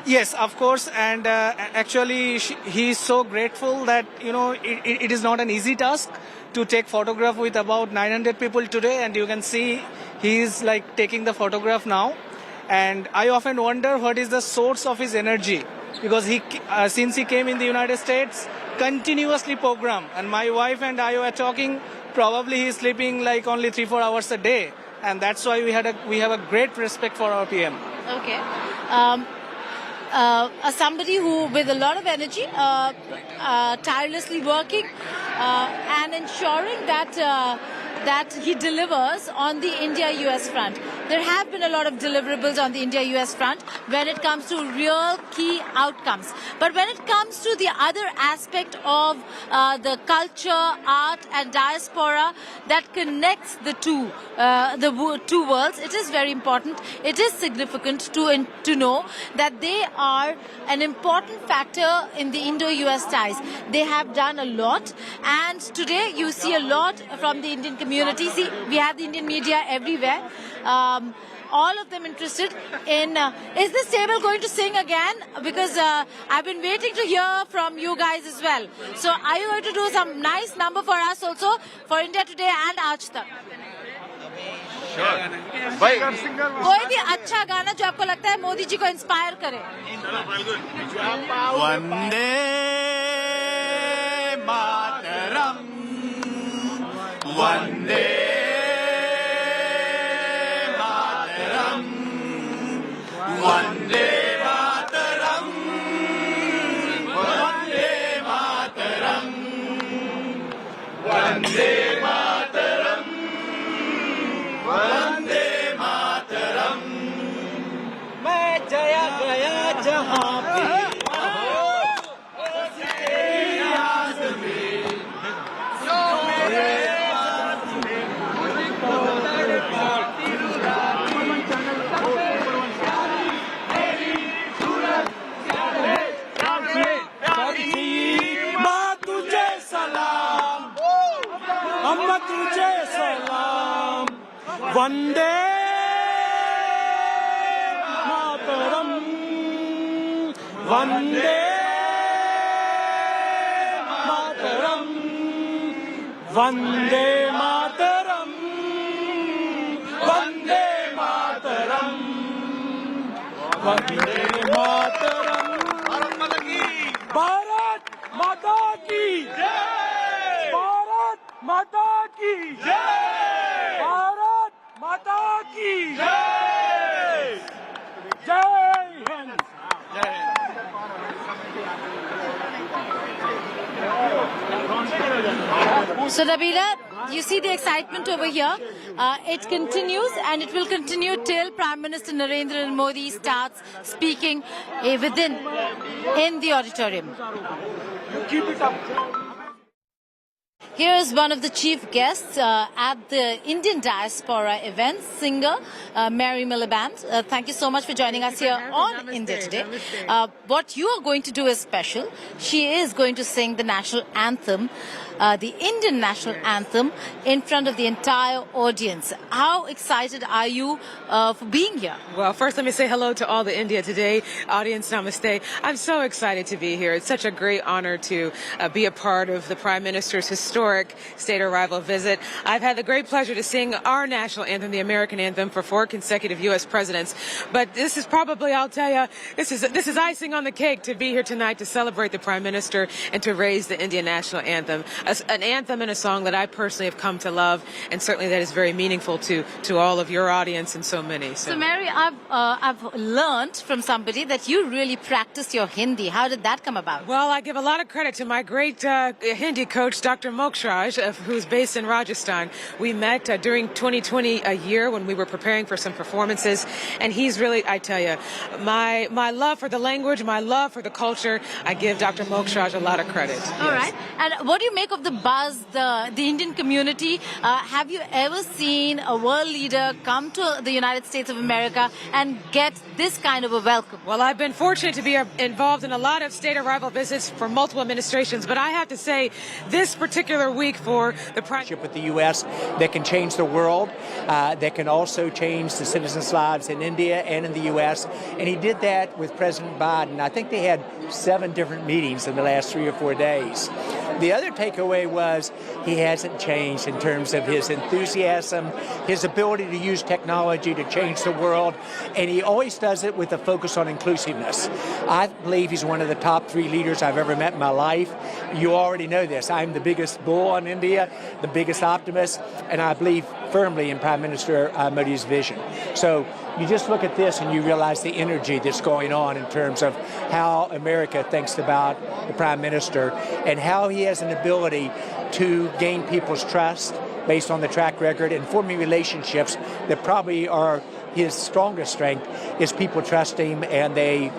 Yes, of course, and actually he is so grateful that, you know, it is not an easy task to take photograph with about 900 people today, and you can see he is like taking the photograph now. And I often wonder what is the source of his energy, because he since he came in the United States, continuously program, and my wife and I were talking, probably he's sleeping like only 3-4 hours a day, and that's why we have a great respect for our PM. Okay. Somebody who with a lot of energy, tirelessly working and ensuring that he delivers on the India-U.S. front. There have been a lot of deliverables on the India-U.S. front when it comes to real key outcomes. But when it comes to the other aspect of the culture, art and diaspora that connects the two worlds, it is very important. It is significant to know that they are an important factor in the Indo-U.S. ties. They have done a lot, and today you see a lot from the Indian community. See, we have the Indian media everywhere. All of them interested in, is this table going to sing again? Because I've been waiting to hear from you guys as well. So are you going to do some nice number for us also, for India Today and Aaj Tak? कोई भी अच्छा गाना जो आपको लगता है मोदी जी को inspire करे. वंदे मातरम, वंदे मातरम, वंदे मातरम, वंदे मातरम, वंदे मातरम, वंदे मातरम. मैं जया गया जहाँ भी तुझे सलाम, वंदे मातरम, वंदे मातरम, वंदे मातरम, वंदे मातरम, वंदे मातरम. भारत माता की जय, भारत माता की जय, भारत माता की जय, जय Hind. So Nabila, you see the excitement over here. It continues, and it will continue till Prime Minister Narendra Modi starts speaking in the auditorium. Keep it up. Here is one of the chief guests at the Indian Diaspora event, singer Mary Miliband. Thank you so much for joining us here on India Today. What you are going to do is special. She is going to sing the national anthem, the Indian national anthem, in front of the entire audience. How excited are you for being here? Well, first let me say hello to all the India Today audience. Namaste. I'm so excited to be here. It's such a great honor to be a part of the Prime Minister's historic state arrival visit. I've had the great pleasure to sing our national anthem, the American anthem, for 4 consecutive U.S. presidents. But this is probably, I'll tell you, this is icing on the cake to be here tonight to celebrate the Prime Minister and to raise the Indian national anthem. An anthem and a song that I personally have come to love, and certainly that is very meaningful to all of your audience and so many. So Mary, I've learned from somebody that you really practice your Hindi. How did that come about? Well, I give a lot of credit to my great Hindi coach, Dr. Mokshraj, who's based in Rajasthan. We met during 2020 a year when we were preparing for some performances, and he's really, I tell you, my love for the language, my love for the culture, I give Dr. Mokshraj a lot of credit. All right. And what do you make of of the buzz, the Indian community. Have you ever seen a world leader come to the United States of America and get this kind of a welcome? Well, I've been fortunate to be involved in a lot of state arrival visits for multiple administrations, but I have to say this particular week for the partnership with the U.S. that can change the world, that can also change the citizens' lives in India and in the U.S. And he did that with President Biden. I think they had 7 different meetings in the last 3 or 4 days. The other takeaway was he hasn't changed in terms of his enthusiasm, his ability to use technology to change the world, and he always does it with a focus on inclusiveness. I believe he's one of the top 3 leaders I've ever met in my life. You already know this. I'm the biggest bull on India, the biggest optimist, and I believe firmly in Prime Minister Modi's vision. So you just look at this and you realize the energy that's going on in terms of how America thinks about the Prime Minister and how he has an ability to gain people's trust based on the track record and forming relationships that probably are his strongest strength is people trust him and they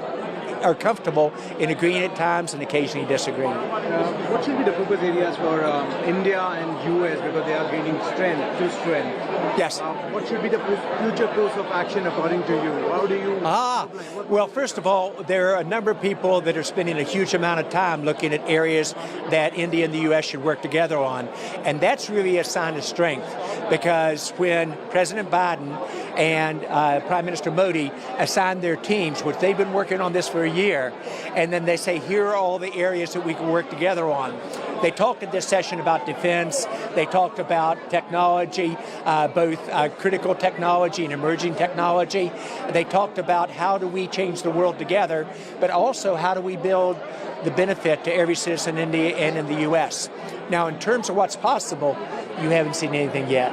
are comfortable in agreeing at times and occasionally disagreeing. What should be the focus areas for India and U.S. because they are gaining strength to strength? Yes. What should be the future course of action according to you? How do you... Well, first of all, there are a number of people that are spending a huge amount of time looking at areas that India and the U.S. should work together on. And that's really a sign of strength because when President Biden and Prime Minister Modi assigned their teams, which they've been working on this for a year, and then they say, here are all the areas that we can work together on. They talked at this session about defense. They talked about technology, both critical technology and emerging technology. They talked about how do we change the world together, but also how do we build the benefit to every citizen in India and in the U.S. Now, in terms of what's possible, you haven't seen anything yet.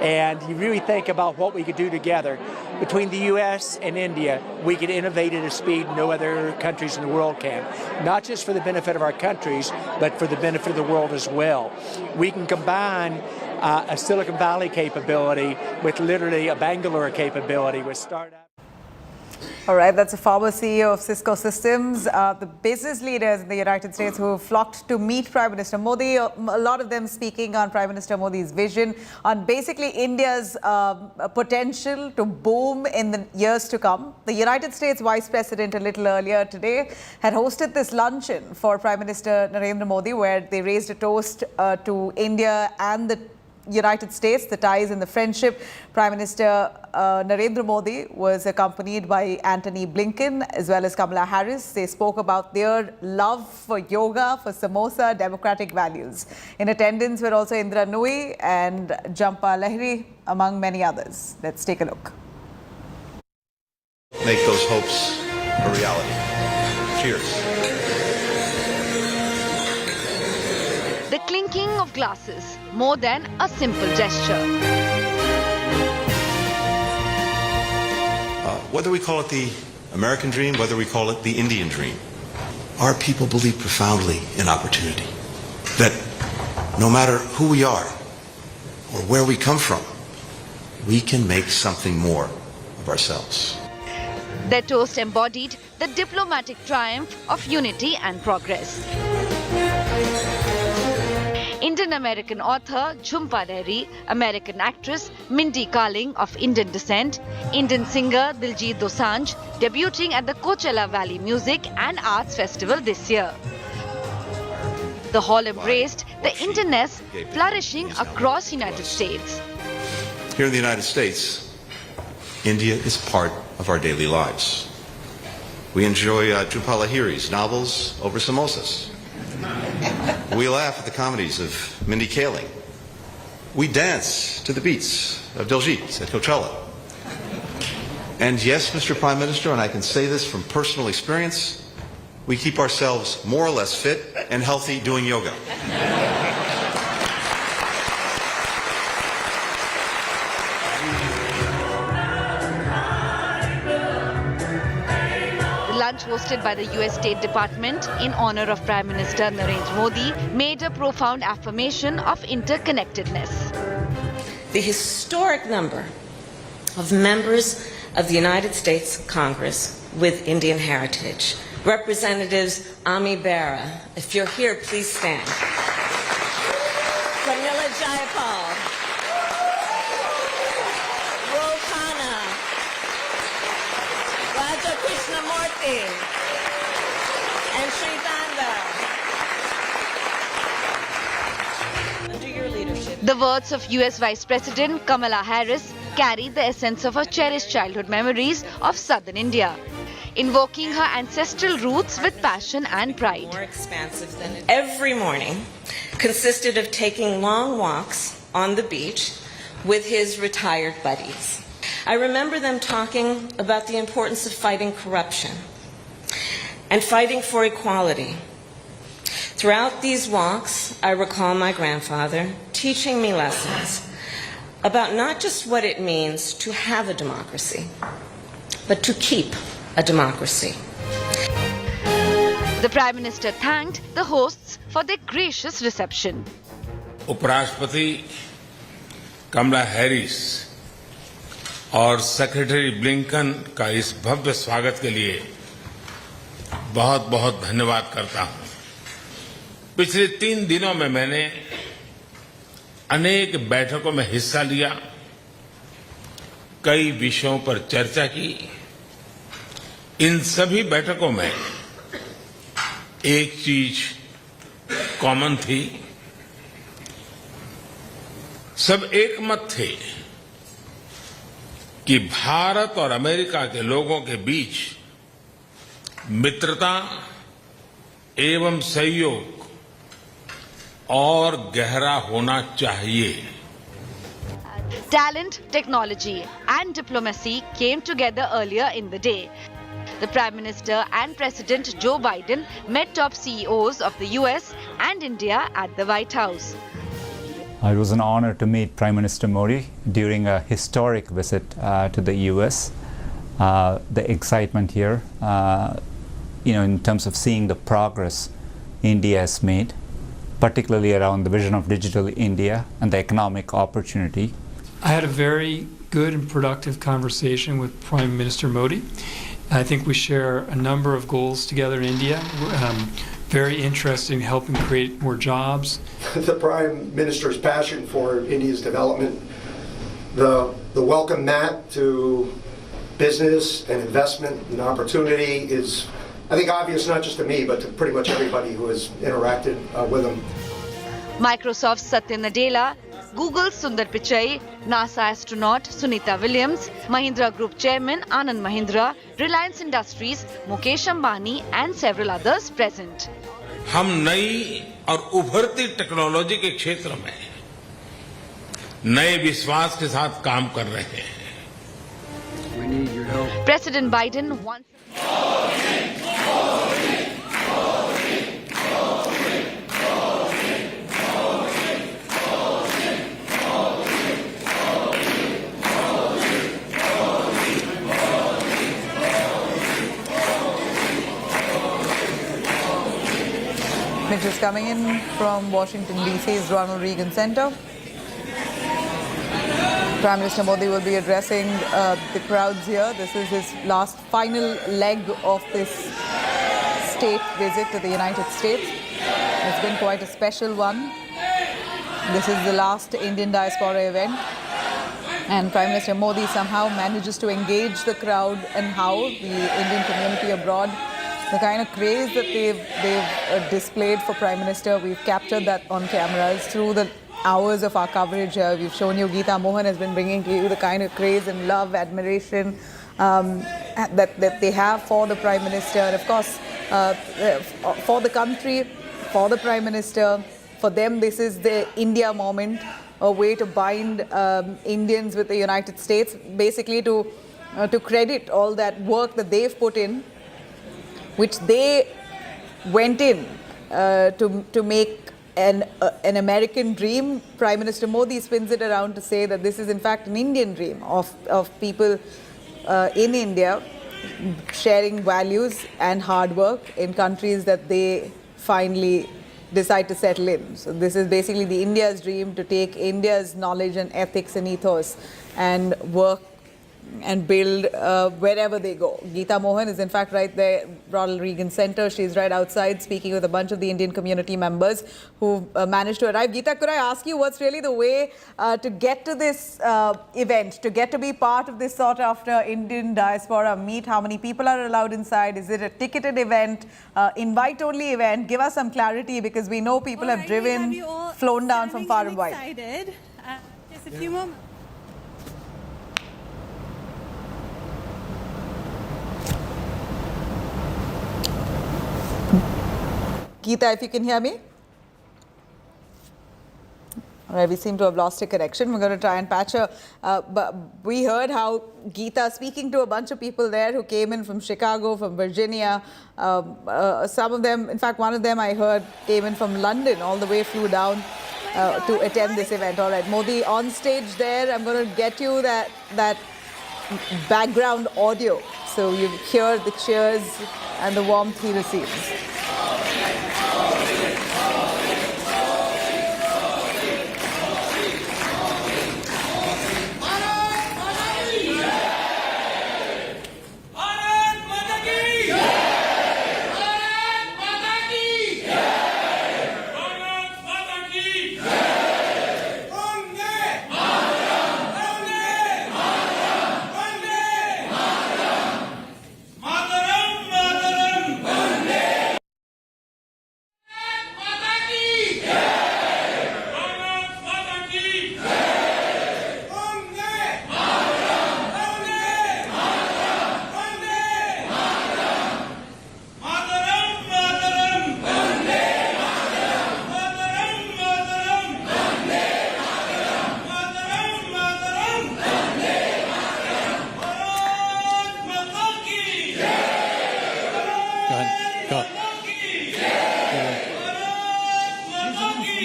And you really think about what we could do together. Between the U.S. and India, we could innovate at a speed no other countries in the world can. Not just for the benefit of our countries, but for the benefit of the world as well. We can combine a Silicon Valley capability with literally a Bangalore capability with startups. All right, that's a former CEO of Cisco Systems. The business leaders in the United States who flocked to meet Prime Minister Modi, a lot of them speaking on Prime Minister Modi's vision on basically India's potential to boom in the years to come. The United States Vice President a little earlier today had hosted this luncheon for Prime Minister Narendra Modi where they raised a toast to India and the United States, the ties and the friendship. Prime Minister Narendra Modi was accompanied by Antony Blinken as well as Kamala Harris. They spoke about their love for yoga, for samosa, democratic values. In attendance were also Indra Nooyi and Jhampa Lahiri, among many others. Let's take a look. Make those hopes a reality. Cheers. The clinking of glasses, more than a simple gesture. Whether we call it the American dream, whether we call it the Indian dream, our people believe profoundly in opportunity. That no matter who we are or where we come from, we can make something more of ourselves. Their toast embodied the diplomatic triumph of unity and progress. Indian-American author Jhampa Lahiri, American actress Mindy Kaling of Indian descent, Indian singer Diljit Dosanjh debuting at the Coachella Valley Music and Arts Festival this year. The hall embraced the Indianness flourishing across the United States. Here in the United States, India is part of our daily lives. We enjoy Jhampa Lahiri's novels over samosas. We laugh at the comedies of Mindy Kaling. We dance to the beats of Diljit at Coachella. And yes, Mr. Prime Minister, and I can say this from personal experience, we keep ourselves more or less fit and healthy doing yoga. Lunch hosted by the U.S. State Department in honor of Prime Minister Narendra Modi made a profound affirmation of interconnectedness. The historic number of members of the United States Congress with Indian heritage. Representatives Ami Bera, if you're here, please stand. Jayapal, Rolkana, Raja Krishnamurti, and Sri Danda. Under your leadership. The words of U.S. Vice President Kamala Harris carry the essence of her cherished childhood memories of southern India, invoking her ancestral roots with passion and pride. More expansive than it. Every morning consisted of taking long walks on the beach with his retired buddies. I remember them talking about the importance of fighting corruption and fighting for equality. Throughout these walks, I recall my grandfather teaching me lessons about not just what it means to have a democracy, but to keep a democracy. The Prime Minister thanked the hosts for their gracious reception. उपराष्ट्रपति Kamala Harris और secretary Blinken का इस भव्य स्वागत के लिए बहुत बहुत धन्यवाद करता हूं। पिछले 3 दिनों में मैंने अनेक बैठकों में हिस्सा लिया, कई विषयों पर चर्चा की। इन सभी बैठकों में एक चीज कॉमन थी, सब एक मत थे कि भारत और अमेरिका के लोगों के बीच मित्रता एवं सहयोग और गहरा होना चाहिए। Talent, technology and diplomacy came together earlier in the day. The Prime Minister and President Joe Biden met top CEOs of the U.S. and India at the White House. It was an honor to meet Prime Minister Modi during a historic visit to the U.S. The excitement here, in terms of seeing the progress India has made, particularly around the vision of digital India and the economic opportunity. I had a very good and productive conversation with Prime Minister Modi. I think we share a number of goals together in India. Very interested in helping create more jobs. The Prime Minister's passion for India's development, the welcome mat to business and investment and opportunity is, I think, obvious not just to me, but to pretty much everybody who has interacted with him. Microsoft's Satya Nadella, Google's Sundar Pichai, NASA astronaut Sunita Williams, Mahindra Group Chairman Anand Mahindra, Reliance Industries, Mukesh Ambani and several others present. हम नई और उभरती technology के क्षेत्र में नए विश्वास के साथ काम कर रहे हैं। President Biden once Just coming in from Washington DC's Ronald Reagan Center. Prime Minister Modi will be addressing the crowds here. This is his last final leg of this state visit to the United States. It's been quite a special one. This is the last Indian diaspora event. And Prime Minister Modi somehow manages to engage the crowd and how the Indian community abroad, the kind of craze that they've displayed for Prime Minister, we've captured that on cameras through the hours of our coverage here. We've shown you, Geeta Mohan has been bringing to you the kind of craze and love, admiration that they have for the Prime Minister. And of course, for the country, for the Prime Minister, for them this is the India moment, a way to bind Indians with the United States, basically to credit all that work that they've put in, which they went in to make an American dream. Prime Minister Modi spins it around to say that this is in fact an Indian dream of people in India sharing values and hard work in countries that they finally decide to settle in. So this is basically the India's dream, to take India's knowledge and ethics and ethos and work and build wherever they go. Geeta Mohan is in fact right there, Ronald Reagan Center. She's right outside speaking with a bunch of the Indian community members who managed to arrive. Geeta, could I ask you what's really the way to get to this event, to get to be part of this sought after Indian diaspora meet? How many people are allowed inside? Is it a ticketed event, invite only event? Give us some clarity, because we know people have driven, flown down from far and wide. Excited. Just a few moments. Geeta, if you can hear me. All right, we seem to have lost a connection. We're going to try and patch her. But we heard how Geeta speaking to a bunch of people there who came in from Chicago, from Virginia. Some of them, in fact, one of them I heard came in from London, all the way flew down to attend this event. All right, Modi on stage there. I'm going to get you that background audio so you hear the cheers and the warmth he receives.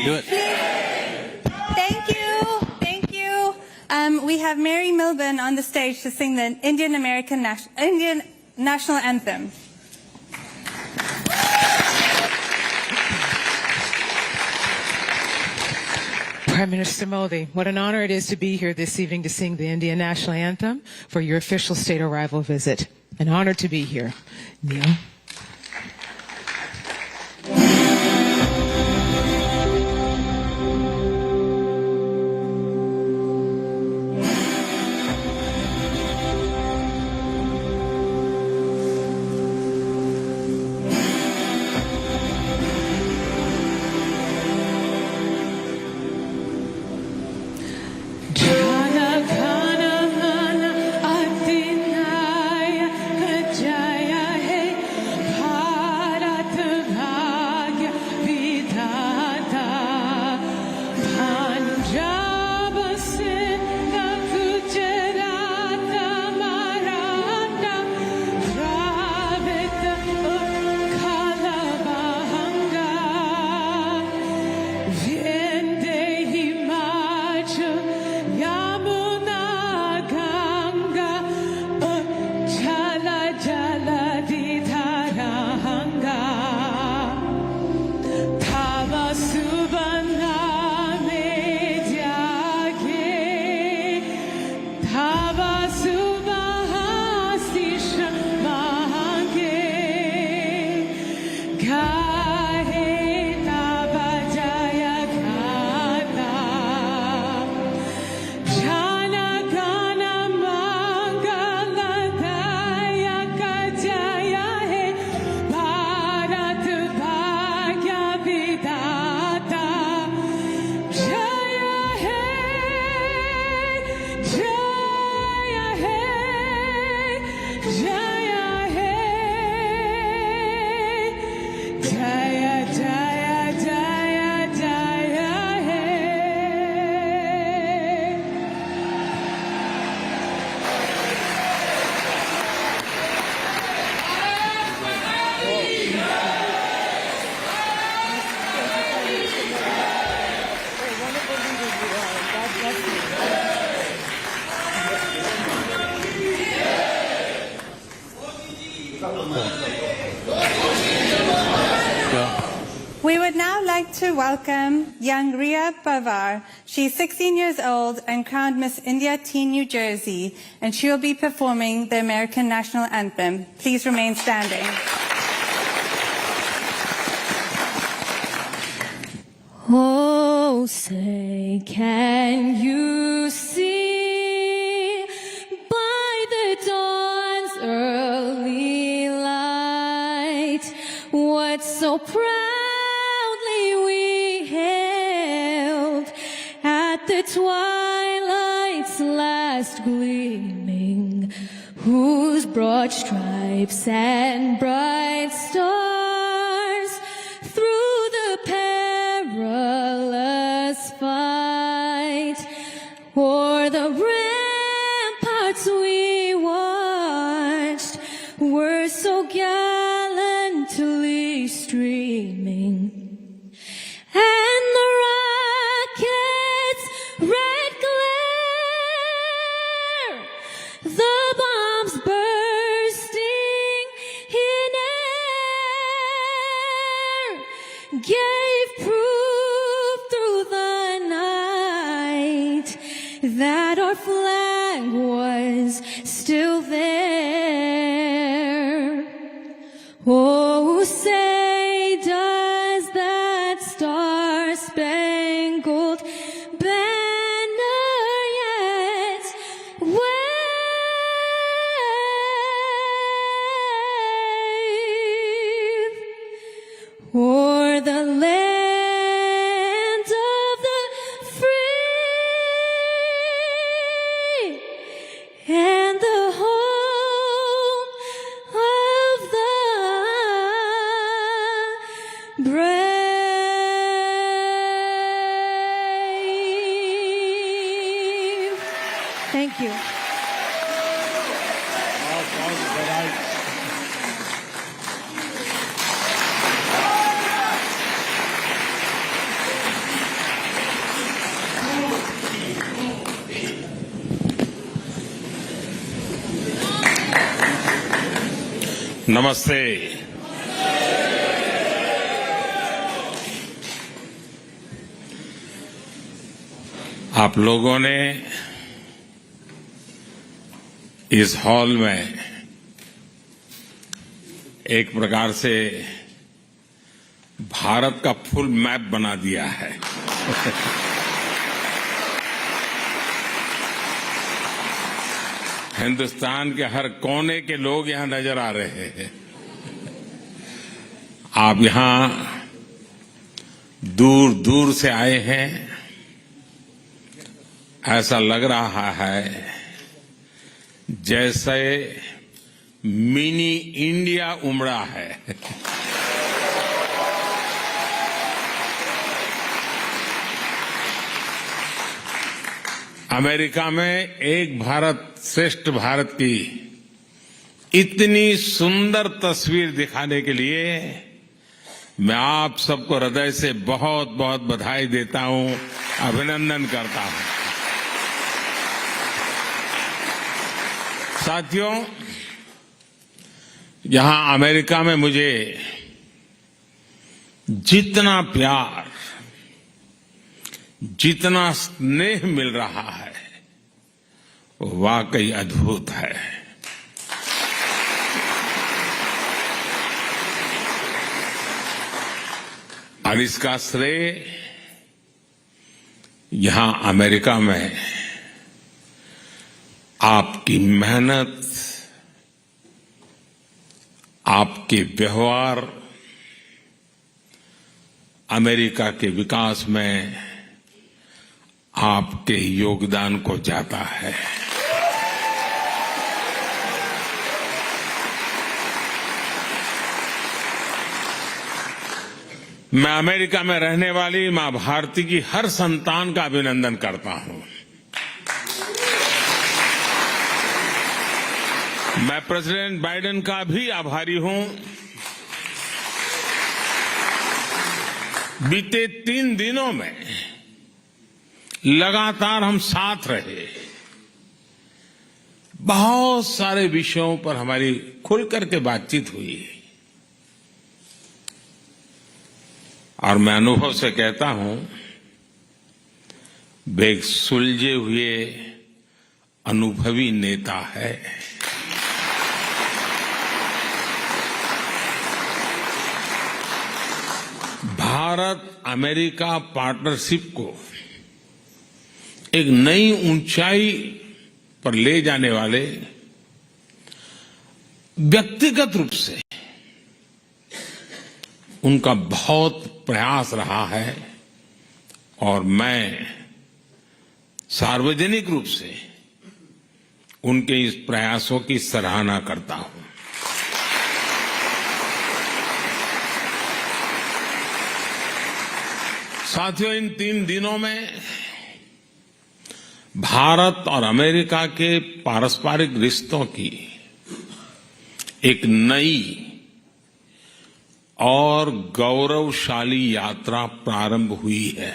Do it. Thank you. We have Mary Milburn on the stage to sing the Indian national anthem. Prime Minister Modi, what an honor it is to be here this evening to sing the Indian national anthem for your official state arrival visit. An honor to be here. Neil. to welcome young Ria Pawar. She's 16 years old and crowned Miss India Teen New Jersey, and she will be performing the American National Anthem. Please remain standing. Oh, say, can you see by the dawn's early light what so proudly we hailed at the twilight's last gleaming, whose broad stripes and bright stars through the perilous fight o'er the ramparts we watched were so gallantly streaming, and the rocket's red glare, the bombs bursting in air, gave proof through the night that our flag was still there. Oh, say, does that star-spangled banner yet wave o'er the land of the free and the home of the brave? Thank you. नमस्ते। आप लोगों ने इस hall में एक प्रकार से भारत का फुल मैप बना दिया है। हिंदुस्तान के हर कोने के लोग यहां नजर आ रहे हैं। आप यहां दूर दूर से आए हैं। ऐसा लग रहा है जैसे मिनी इंडिया उमड़ा है। अमेरिका में एक भारत श्रेष्ठ भारत की इतनी सुंदर तस्वीर दिखाने के लिए मैं आप सबको हृदय से बहुत बहुत बधाई देता हूं, अभिनंदन करता हूं। साथियों, यहां अमेरिका में मुझे जितना प्यार, जितना स्नेह मिल रहा है वो वाकई अद्भुत है। और इसका श्रेय यहां अमेरिका में आपकी मेहनत, आपके व्यवहार, अमेरिका के विकास में आपके योगदान को जाता है। मैं अमेरिका में रहने वाली मां भारती की हर संतान का अभिनंदन करता हूं। मैं प्रेसिडेंट बाइडेन का भी आभारी हूं। बीते 3 दिनों में लगातार हम साथ रहे। बहुत सारे विषयों पर हमारी खुल करके बातचीत हुई और मैं अनुभव से कहता हूं, वे एक सुलझे हुए अनुभवी नेता है। भारत अमेरिका पार्टनरशिप को एक नई ऊंचाई पर ले जाने वाले व्यक्तिगत रूप से उनका बहुत प्रयास रहा है और मैं सार्वजनिक रूप से उनके इस प्रयासों की सराहना करता हूं। साथियों, इन 3 दिनों में भारत और अमेरिका के पारस्परिक रिश्तों की एक नई और गौरवशाली यात्रा प्रारंभ हुई है।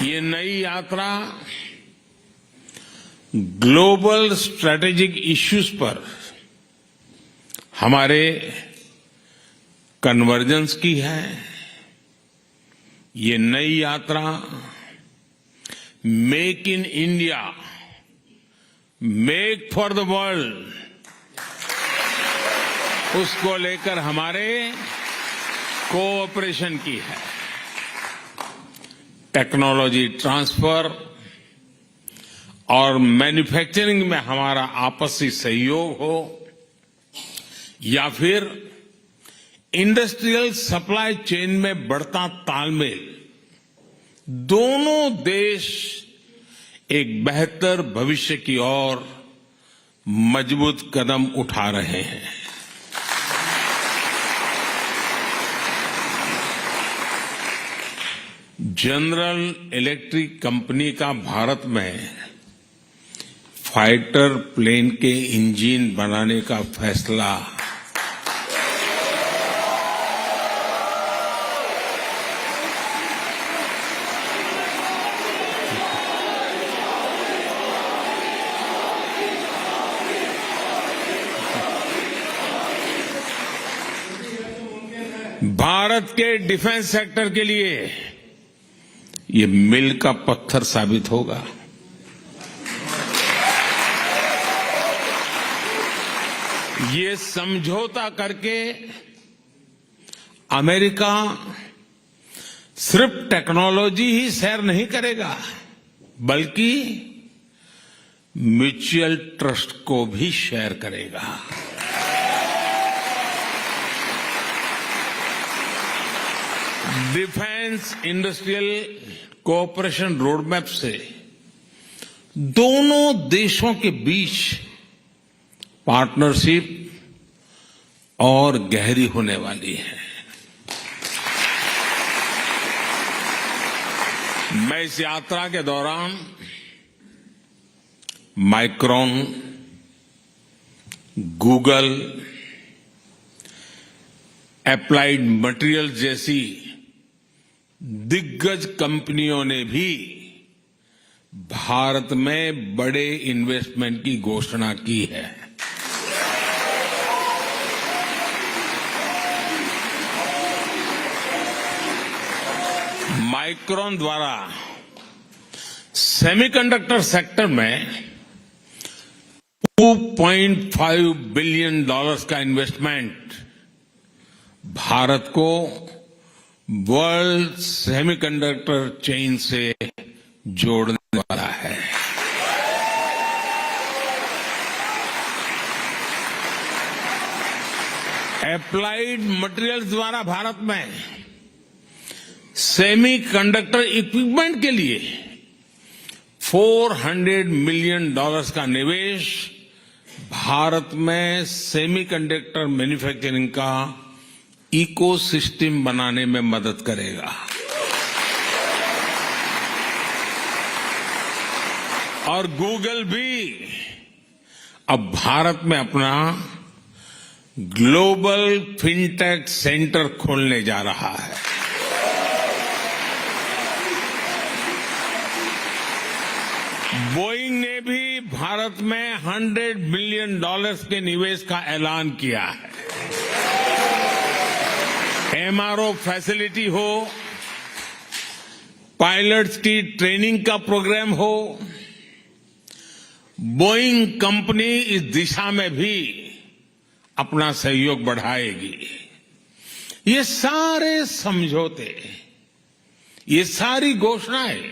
ये नई यात्रा ग्लोबल स्ट्रैटेजिक इश्यूज पर हमारे कन्वर्जेंस की है। ये नई यात्रा make in India, make for the world, उसको लेकर हमारे कोऑपरेशन की है। टेक्नोलॉजी ट्रांसफर और मैन्युफैक्चरिंग में हमारा आपसी सहयोग हो या फिर इंडस्ट्रियल सप्लाई चेन में बढ़ता तालमेल, दोनों देश एक बेहतर भविष्य की ओर मजबूत कदम उठा रहे हैं। जनरल इलेक्ट्रिक कंपनी का भारत में फाइटर प्लेन के इंजन बनाने का फैसला भारत के डिफेंस सेक्टर के लिए ये मील का पत्थर साबित होगा। ये समझौता करके अमेरिका सिर्फ टेक्नोलॉजी ही शेयर नहीं करेगा, बल्कि म्यूचुअल ट्रस्ट को भी शेयर करेगा। डिफेंस इंडस्ट्रियल कोऑपरेशन रोडमैप से दोनों देशों के बीच पार्टनरशिप और गहरी होने वाली है। मैं इस यात्रा के दौरान माइक्रॉन, गूगल, एप्लाइड मटेरियल्स जैसी दिग्गज कंपनियों ने भी भारत में बड़े इन्वेस्टमेंट की घोषणा की है। माइक्रॉन द्वारा सेमीकंडक्टर सेक्टर में $2.5 बिलियन का इन्वेस्टमेंट भारत को वर्ल्ड सेमीकंडक्टर चेन से जोड़ने वाला है। एप्लाइड मटेरियल्स द्वारा भारत में सेमीकंडक्टर इक्विपमेंट के लिए $400 मिलियन का निवेश भारत में सेमीकंडक्टर मैन्युफैक्चरिंग का इकोसिस्टम बनाने में मदद करेगा। और गूगल भी अब भारत में अपना ग्लोबल फिनटेक सेंटर खोलने जा रहा है। बोइंग ने भी भारत में $100 बिलियन के निवेश का ऐलान किया है। एमआरओ फैसिलिटी हो, पायलट्स की ट्रेनिंग का प्रोग्राम हो, बोइंग कंपनी इस दिशा में भी अपना सहयोग बढ़ाएगी। ये सारे समझौते, ये सारी घोषणाएं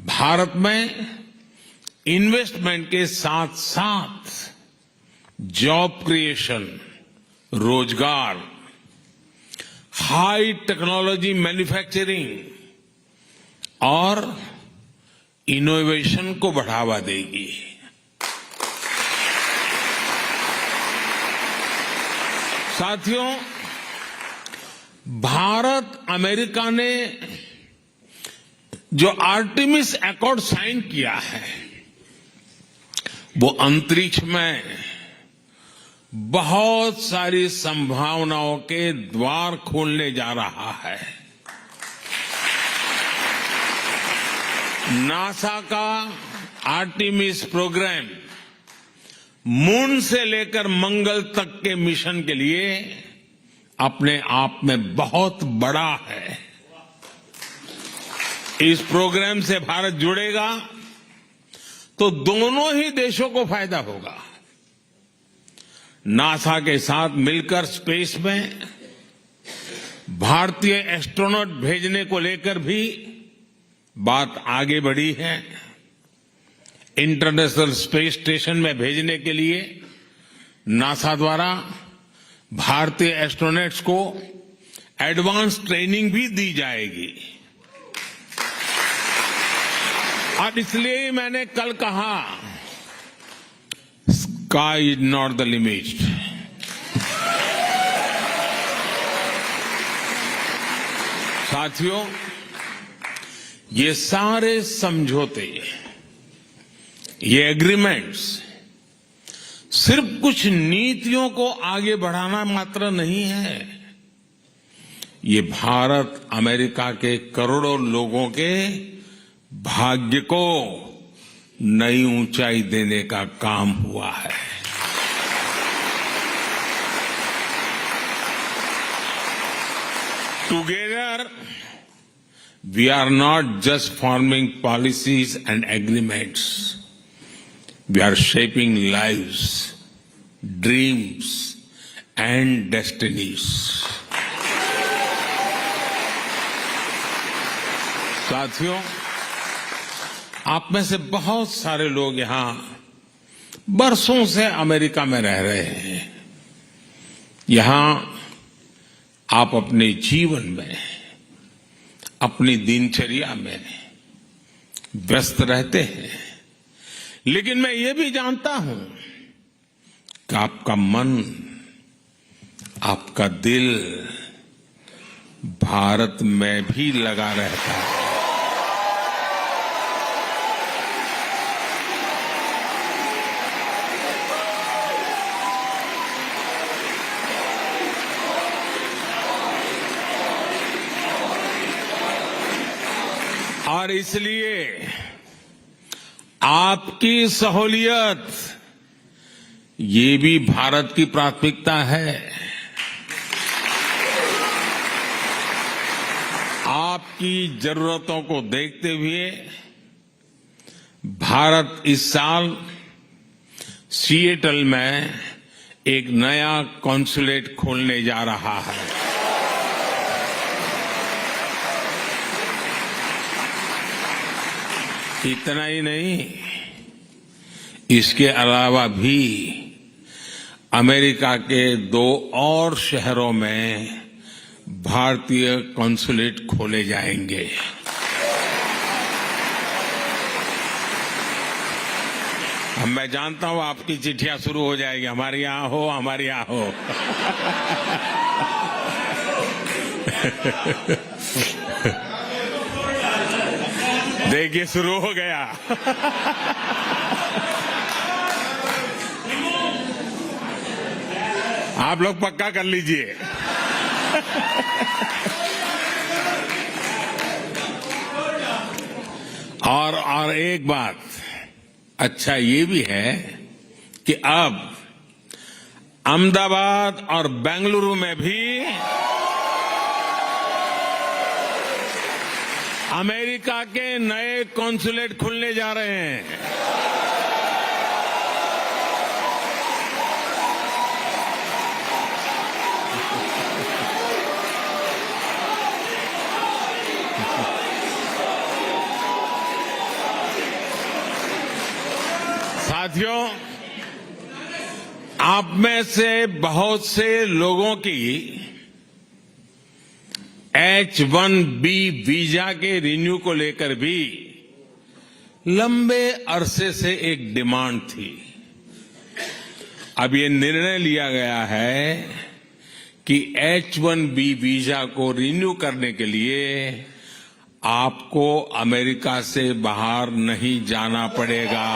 भारत में इन्वेस्टमेंट के साथ साथ जॉब क्रिएशन, रोजगार, हाई टेक्नोलॉजी मैन्युफैक्चरिंग और इनोवेशन को बढ़ावा देगी। साथियों, भारत अमेरिका ने जो आर्टेमिस अकॉर्ड साइन किया है, वो अंतरिक्ष में बहुत सारी संभावनाओं के द्वार खोलने जा रहा है। नासा का आर्टेमिस प्रोग्राम मून से लेकर मंगल तक के मिशन के लिए अपने आप में बहुत बड़ा है। इस प्रोग्राम से भारत जुड़ेगा तो दोनों ही देशों को फायदा होगा। नासा के साथ मिलकर स्पेस में भारतीय एस्ट्रोनॉट भेजने को लेकर भी बात आगे बढ़ी है। इंटरनेशनल स्पेस स्टेशन में भेजने के लिए नासा द्वारा भारतीय एस्ट्रोनॉट्स को एडवांस ट्रेनिंग भी दी जाएगी। और इसलिए ही मैंने कल कहा, sky is not the limit. साथियों, ये सारे समझौते, ये एग्रीमेंट्स सिर्फ कुछ नीतियों को आगे बढ़ाना मात्र नहीं है, ये भारत अमेरिका के करोड़ों लोगों के भाग्य को नई ऊंचाई देने का काम हुआ है। Together we are not just forming policies and agreements. We are shaping lives, dreams, and destinies. साथियों, आप में से बहुत सारे लोग यहां बरसों से अमेरिका में रह रहे हैं। यहां आप अपने जीवन में, अपनी दिनचर्या में व्यस्त रहते हैं, लेकिन मैं ये भी जानता हूं कि आपका मन, आपका दिल भारत में भी लगा रहता है। और इसलिए आपकी सहूलियत ये भी भारत की प्राथमिकता है। आपकी जरूरतों को देखते हुए भारत इस साल सिएटल में एक नया कॉन्सुलेट खोलने जा रहा है। इतना ही नहीं, इसके अलावा भी अमेरिका के 2 और शहरों में भारतीय कॉन्सुलेट खोले जाएंगे। अब मैं जानता हूं आपकी चिट्ठियां शुरू हो जाएगी, हमारे यहां हो, हमारे यहां हो। देखिए, शुरू हो गया। आप लोग पक्का कर लीजिए। और एक बात अच्छा ये भी है कि अब अहमदाबाद और बेंगलुरु में भी अमेरिका के नए कॉन्सुलेट खुलने जा रहे हैं। साथियों, आप में से बहुत से लोगों की H-1B वीजा के रिन्यू को लेकर भी लंबे अरसे से एक डिमांड थी। अब ये निर्णय लिया गया है कि H-1B वीजा को रिन्यू करने के लिए आपको अमेरिका से बाहर नहीं जाना पड़ेगा।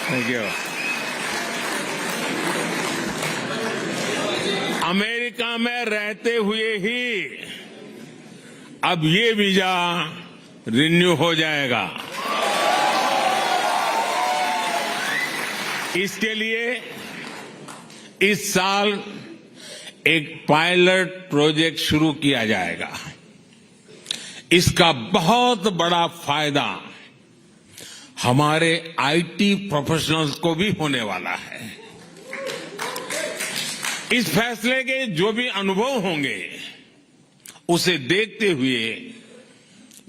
Thank you. अमेरिका में रहते हुए ही अब ये वीजा रिन्यू हो जाएगा। इसके लिए इस साल एक पायलट प्रोजेक्ट शुरू किया जाएगा। इसका बहुत बड़ा फायदा हमारे आईटी प्रोफेशनल्स को भी होने वाला है। इस फैसले के जो भी अनुभव होंगे उसे देखते हुए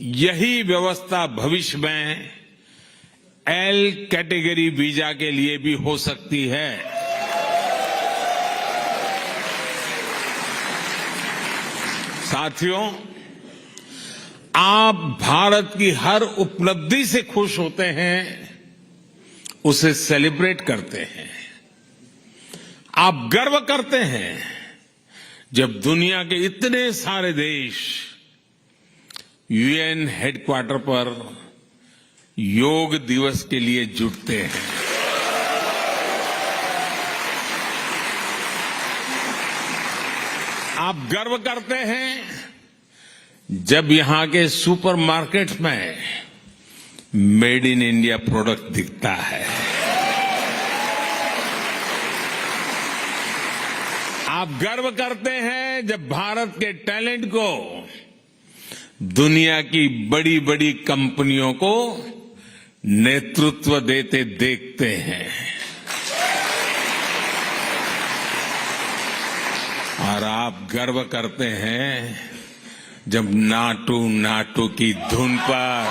यही व्यवस्था भविष्य में एल कैटेगरी वीजा के लिए भी हो सकती है। साथियों, आप भारत की हर उपलब्धि से खुश होते हैं, उसे सेलिब्रेट करते हैं। आप गर्व करते हैं जब दुनिया के इतने सारे देश यूएन हेडक्वार्टर पर योग दिवस के लिए जुटते हैं। आप गर्व करते हैं जब यहां के सुपरमार्केट में मेड इन इंडिया प्रोडक्ट दिखता है। आप गर्व करते हैं जब भारत के टैलेंट को दुनिया की बड़ी बड़ी कंपनियों को नेतृत्व देते देखते हैं। और आप गर्व करते हैं जब नाटू नाटू की धुन पर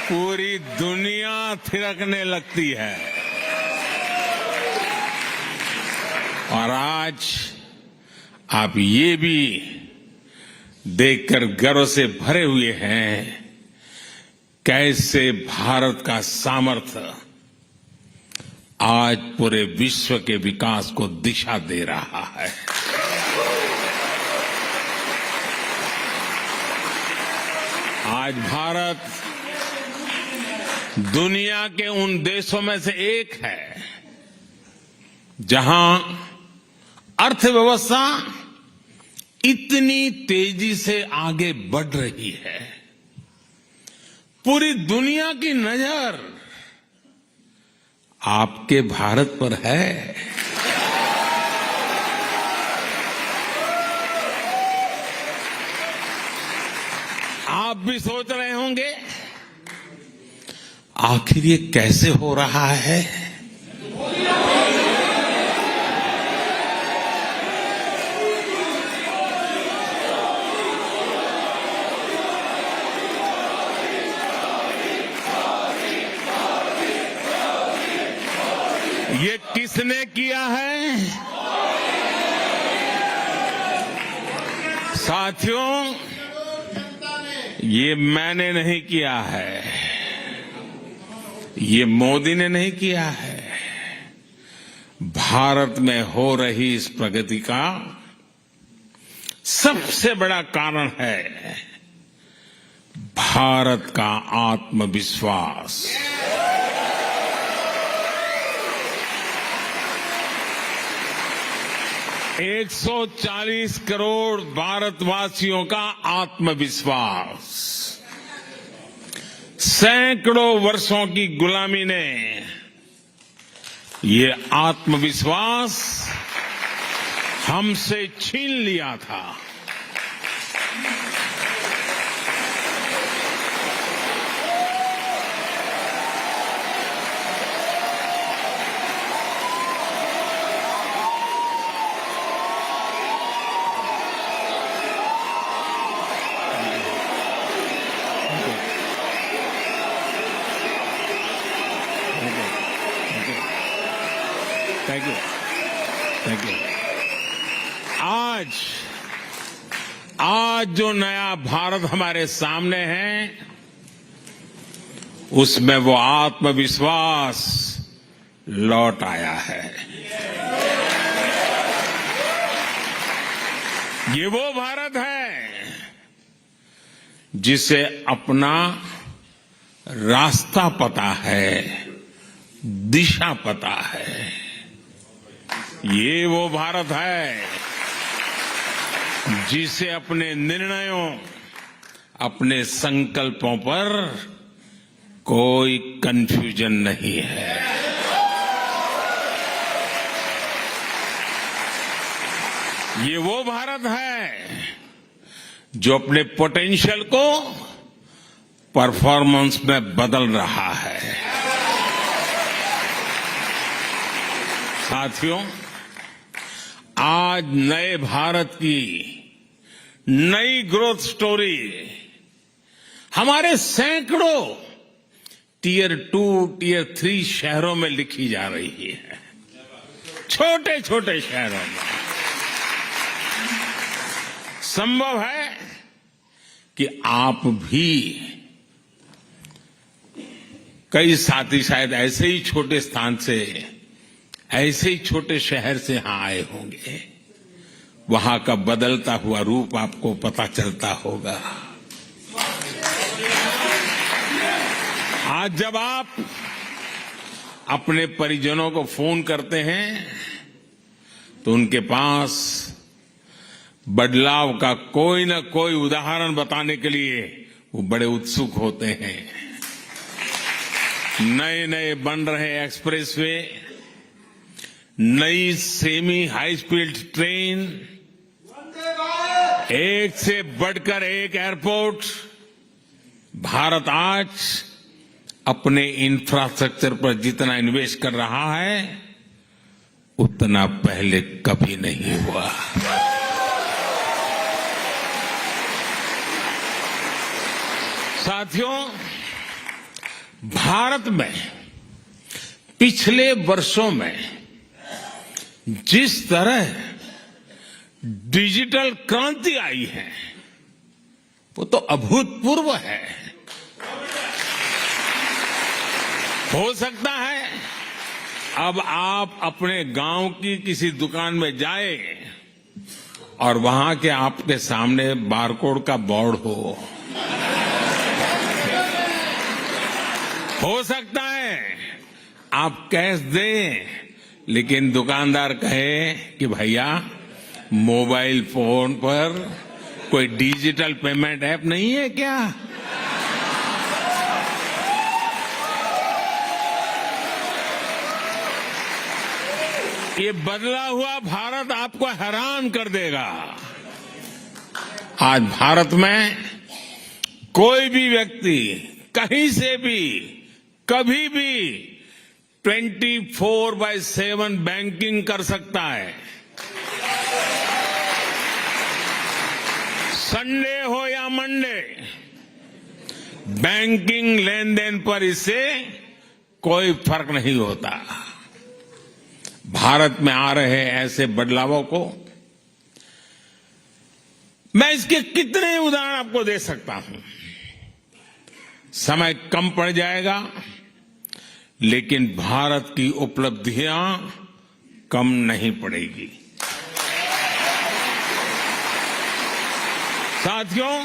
पूरी दुनिया थिरकने लगती है। और आज आप ये भी देखकर गर्व से भरे हुए हैं कैसे भारत का सामर्थ्य आज पूरे विश्व के विकास को दिशा दे रहा है। आज भारत दुनिया के उन देशों में से एक है जहां अर्थव्यवस्था इतनी तेजी से आगे बढ़ रही है। पूरी दुनिया की नजर आपके भारत पर है। आप भी सोच रहे होंगे आखिर ये कैसे हो रहा है। ये किसने किया है? साथियों, ये मैंने नहीं किया है, ये मोदी ने नहीं किया है, भारत में हो रही इस प्रगति का सबसे बड़ा कारण है भारत का आत्मविश्वास। एक 140 करोड़ भारतवासियों का आत्मविश्वास। सैकड़ों वर्षों की गुलामी ने ये आत्मविश्वास हमसे छीन लिया था। Thank you, thank you. आज जो नया भारत हमारे सामने है, उसमें वो आत्मविश्वास लौट आया है। ये वो भारत है जिसे अपना रास्ता पता है, दिशा पता है। ये वो भारत है जिसे अपने निर्णयों, अपने संकल्पों पर कोई कंफ्यूजन नहीं है। ये वो भारत है जो अपने पोटेंशियल को परफॉर्मेंस में बदल रहा है। साथियों, आज नए भारत की नई ग्रोथ स्टोरी हमारे सैकड़ों टियर 2, टियर 3 शहरों में लिखी जा रही है। छोटे छोटे शहरों में संभव है कि आप भी, कई साथी शायद ऐसे ही छोटे स्थान से, ऐसे ही छोटे शहर से यहां आए होंगे। वहां का बदलता हुआ रूप आपको पता चलता होगा। आज जब आप अपने परिजनों को फोन करते हैं तो उनके पास बदलाव का कोई न कोई उदाहरण बताने के लिए वो बड़े उत्सुक होते हैं। नए नए बन रहे एक्सप्रेसवे, नई सेमी हाई स्पीड ट्रेन, एक से बढ़कर एक एयरपोर्ट। भारत आज अपने इंफ्रास्ट्रक्चर पर जितना इन्वेस्ट कर रहा है उतना पहले कभी नहीं हुआ। साथियों, भारत में पिछले वर्षों में जिस तरह डिजिटल क्रांति आई है वो तो अभूतपूर्व है। हो सकता है अब आप अपने गांव की किसी दुकान में जाए और वहां के आपके सामने बारकोड का बोर्ड हो सकता है आप कैश दें, लेकिन दुकानदार कहे कि भैया मोबाइल फोन पर कोई डिजिटल पेमेंट ऐप नहीं है क्या? ये बदला हुआ भारत आपको हैरान कर देगा। आज भारत में कोई भी व्यक्ति कहीं से भी कभी भी 24/7 बैंकिंग कर सकता है। संडे हो या मंडे, बैंकिंग लेन देन पर इससे कोई फर्क नहीं होता। भारत में आ रहे ऐसे बदलावों को मैं इसके कितने उदाहरण आपको दे सकता हूं, समय कम पड़ जाएगा, लेकिन भारत की उपलब्धियां कम नहीं पड़ेगी। साथियों,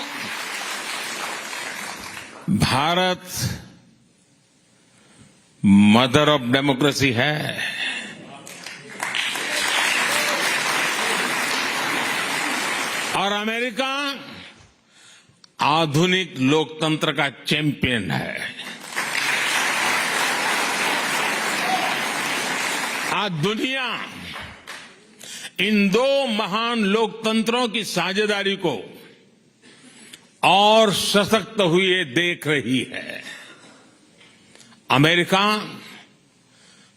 भारत मदर ऑफ डेमोक्रेसी है। और अमेरिका आधुनिक लोकतंत्र का चैंपियन है। आज दुनिया इन दो महान लोकतंत्रों की साझेदारी को और सशक्त हुए देख रही है। अमेरिका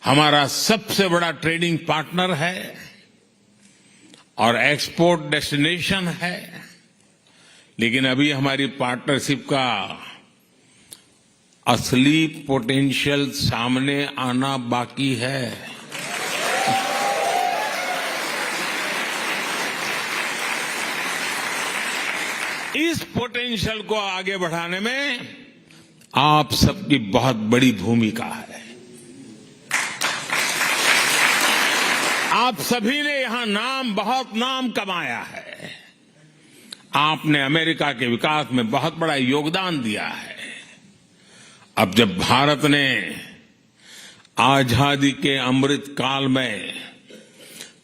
हमारा सबसे बड़ा ट्रेडिंग पार्टनर है और एक्सपोर्ट डेस्टिनेशन है, लेकिन अभी हमारी पार्टनरशिप का असली पोटेंशियल सामने आना बाकी है। इस पोटेंशियल को आगे बढ़ाने में आप सबकी बहुत बड़ी भूमिका है। आप सभी ने यहां बहुत नाम कमाया है। आपने अमेरिका के विकास में बहुत बड़ा योगदान दिया है। अब जब भारत ने आजादी के अमृत काल में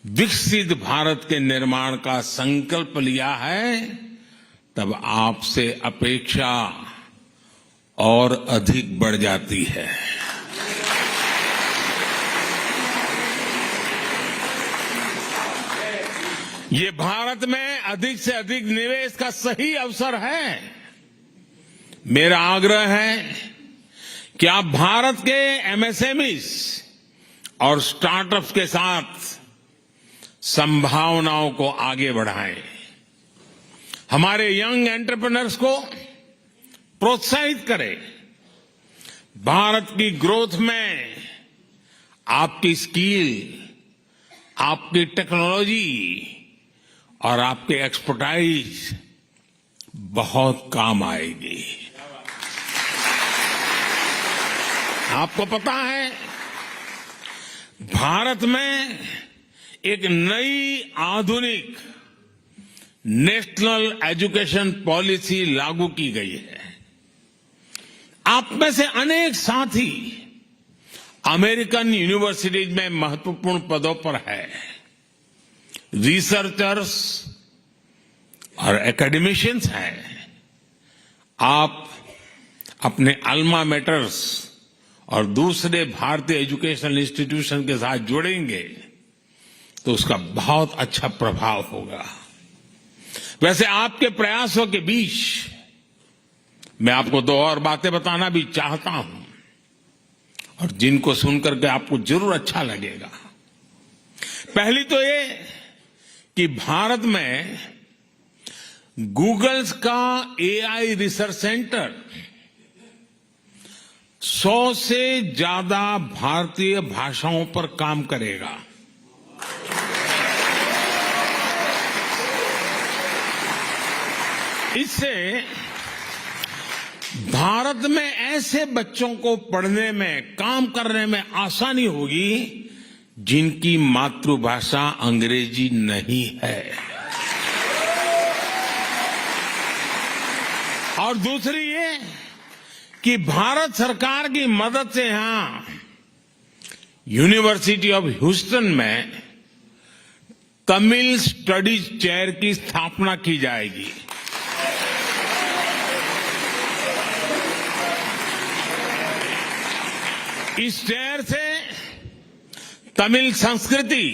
विकसित भारत के निर्माण का संकल्प लिया है, तब आपसे अपेक्षा और अधिक बढ़ जाती है। ये भारत में अधिक से अधिक निवेश का सही अवसर है। मेरा आग्रह है कि आप भारत के एमएसएमईज और स्टार्टअप्स के साथ संभावनाओं को आगे बढ़ाएं। हमारे यंग एंटरप्रेन्योर्स को प्रोत्साहित करें। भारत की ग्रोथ में आपकी स्किल, आपकी टेक्नोलॉजी और आपके एक्सपर्टाइज बहुत काम आएगी। आपको पता है, भारत में एक नई आधुनिक नेशनल एजुकेशन पॉलिसी लागू की गई है। आप में से अनेक साथी अमेरिकन यूनिवर्सिटीज में महत्वपूर्ण पदों पर है। रिसर्चर्स और academicians हैं। आप अपने अल्मा मेटर्स और दूसरे भारतीय एजुकेशनल इंस्टीट्यूशन के साथ जुड़ेंगे तो उसका बहुत अच्छा प्रभाव होगा। वैसे आपके प्रयासों के बीच मैं आपको दो और बातें बताना भी चाहता हूं और जिनको सुनकर के आपको जरूर अच्छा लगेगा। पहली तो ये कि भारत में गूगल्स का एआई रिसर्च सेंटर 100 से ज्यादा भारतीय भाषाओं पर काम करेगा। इससे भारत में ऐसे बच्चों को पढ़ने में, काम करने में आसानी होगी जिनकी मातृभाषा अंग्रेजी नहीं है। और दूसरी ये कि भारत सरकार की मदद से यहां यूनिवर्सिटी ऑफ ह्यूस्टन में तमिल स्टडीज चेयर की स्थापना की जाएगी। इस चेयर से तमिल संस्कृति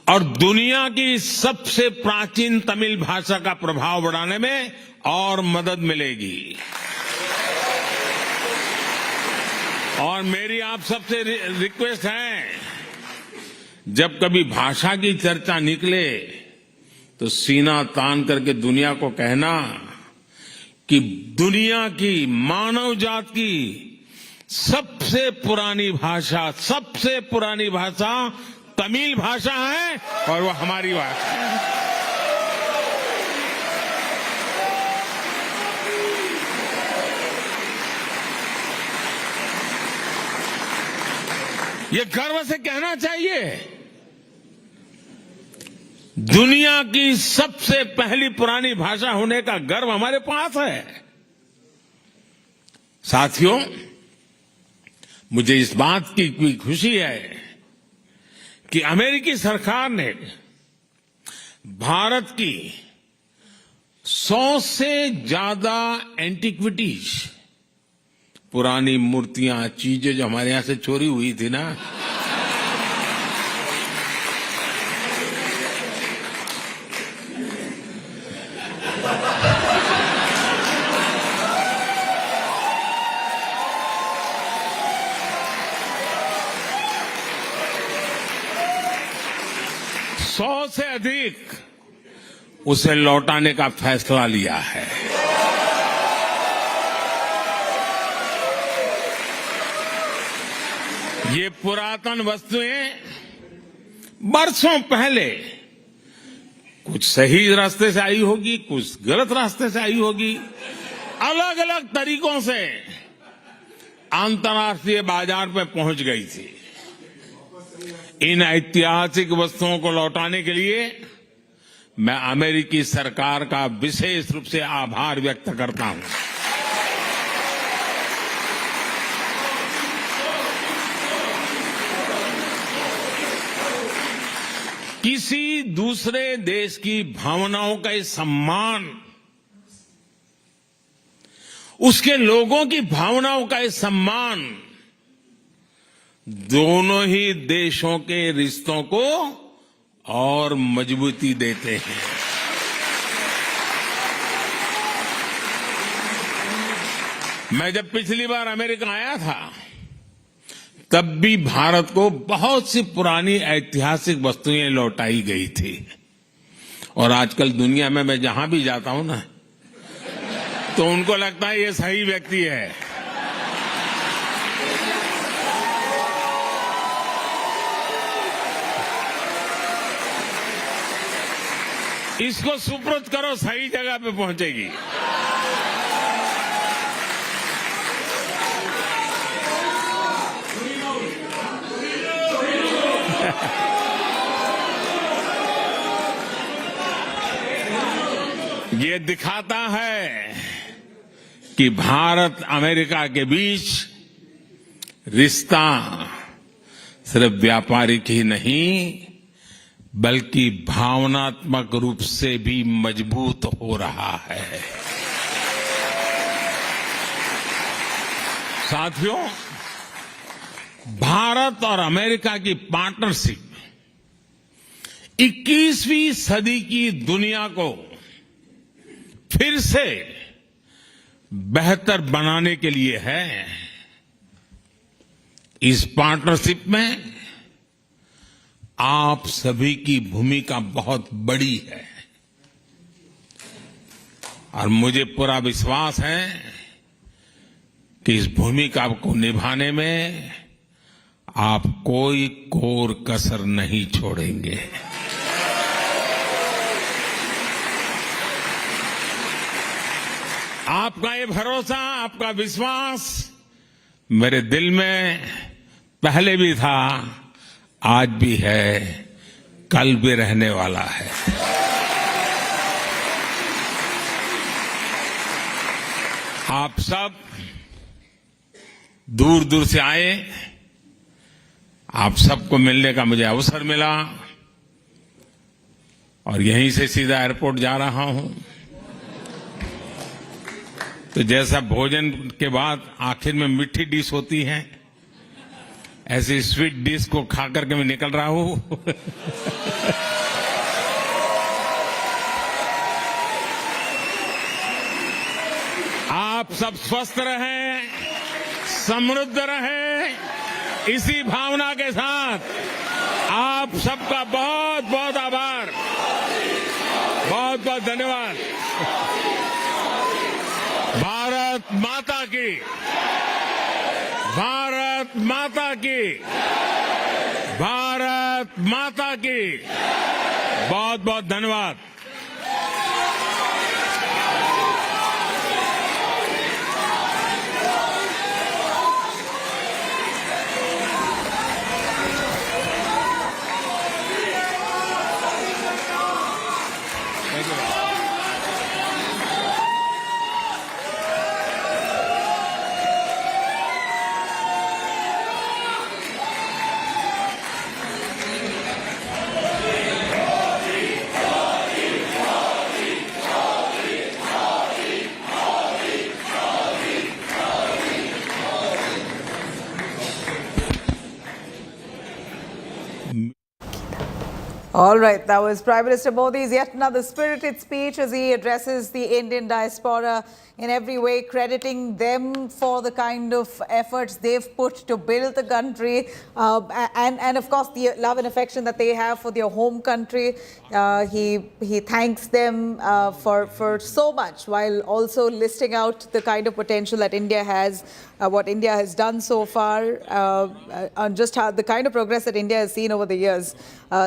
और दुनिया की सबसे प्राचीन तमिल भाषा का प्रभाव बढ़ाने में और मदद मिलेगी। और मेरी आप सबसे रिक्वेस्ट है, जब कभी भाषा की चर्चा निकले तो सीना तान करके दुनिया को कहना कि दुनिया की, मानव जात की सबसे पुरानी भाषा तमिल भाषा है और वो हमारी भाषा है। ये गर्व से कहना चाहिए, दुनिया की सबसे पहली पुरानी भाषा होने का गर्व हमारे पास है। साथियों, मुझे इस बात की भी खुशी है कि अमेरिकी सरकार ने भारत की 100 से ज्यादा एंटिक्विटीज, पुरानी मूर्तियां, चीजें जो हमारे यहां से चोरी हुई थी ना, से अधिक उसे लौटाने का फैसला लिया है। ये पुरातन वस्तुएं बरसों पहले कुछ सही रास्ते से आई होगी, कुछ गलत रास्ते से आई होगी, अलग अलग तरीकों से अंतर्राष्ट्रीय बाजार में पहुंच गई थी। इन ऐतिहासिक वस्तुओं को लौटाने के लिए मैं अमेरिकी सरकार का विशेष रूप से आभार व्यक्त करता हूं। किसी दूसरे देश की भावनाओं का सम्मान, उसके लोगों की भावनाओं का सम्मान दोनों ही देशों के रिश्तों को और मजबूती देते हैं। मैं जब पिछली बार अमेरिका आया था, तब भी भारत को बहुत सी पुरानी ऐतिहासिक वस्तुएं लौटाई गई थी। और आजकल दुनिया में मैं जहां भी जाता हूं ना, तो उनको लगता है ये सही व्यक्ति है। इसको सुपुर्द करो, सही जगह पे पहुंचेगी। ये दिखाता है कि भारत अमेरिका के बीच रिश्ता सिर्फ व्यापारिक ही नहीं, बल्कि भावनात्मक रूप से भी मजबूत हो रहा है। साथियों, भारत और अमेरिका की पार्टनरशिप 21वीं सदी की दुनिया को फिर से बेहतर बनाने के लिए है। इस पार्टनरशिप में आप सभी की भूमिका बहुत बड़ी है और मुझे पूरा विश्वास है कि इस भूमिका को निभाने में आप कोई कोर कसर नहीं छोड़ेंगे। आपका ये भरोसा, आपका विश्वास मेरे दिल में पहले भी था, आज भी है, कल भी रहने वाला है। आप सब दूर दूर से आए, आप सबको मिलने का मुझे अवसर मिला और यहीं से सीधा एयरपोर्ट जा रहा हूं। तो जैसा भोजन के बाद आखिर में मीठी डिश होती है, ऐसी स्वीट डिश को खा करके मैं निकल रहा हूं। आप सब स्वस्थ रहें, समृद्ध रहें, इसी भावना के साथ आप सबका बहुत बहुत आभार, बहुत बहुत धन्यवाद। भारत माता की, भारत माता की, भारत माता की, बहुत बहुत धन्यवाद। All right, that was Prime Minister Modi's yet another spirited speech as he addresses the Indian diaspora in every way, crediting them for the kind of efforts they've put to build the country and of course the love and affection that they have for their home country. He thanks them for so much, while also listing out the kind of potential that India has, what India has done so far, on just how the kind of progress that India has seen over the years,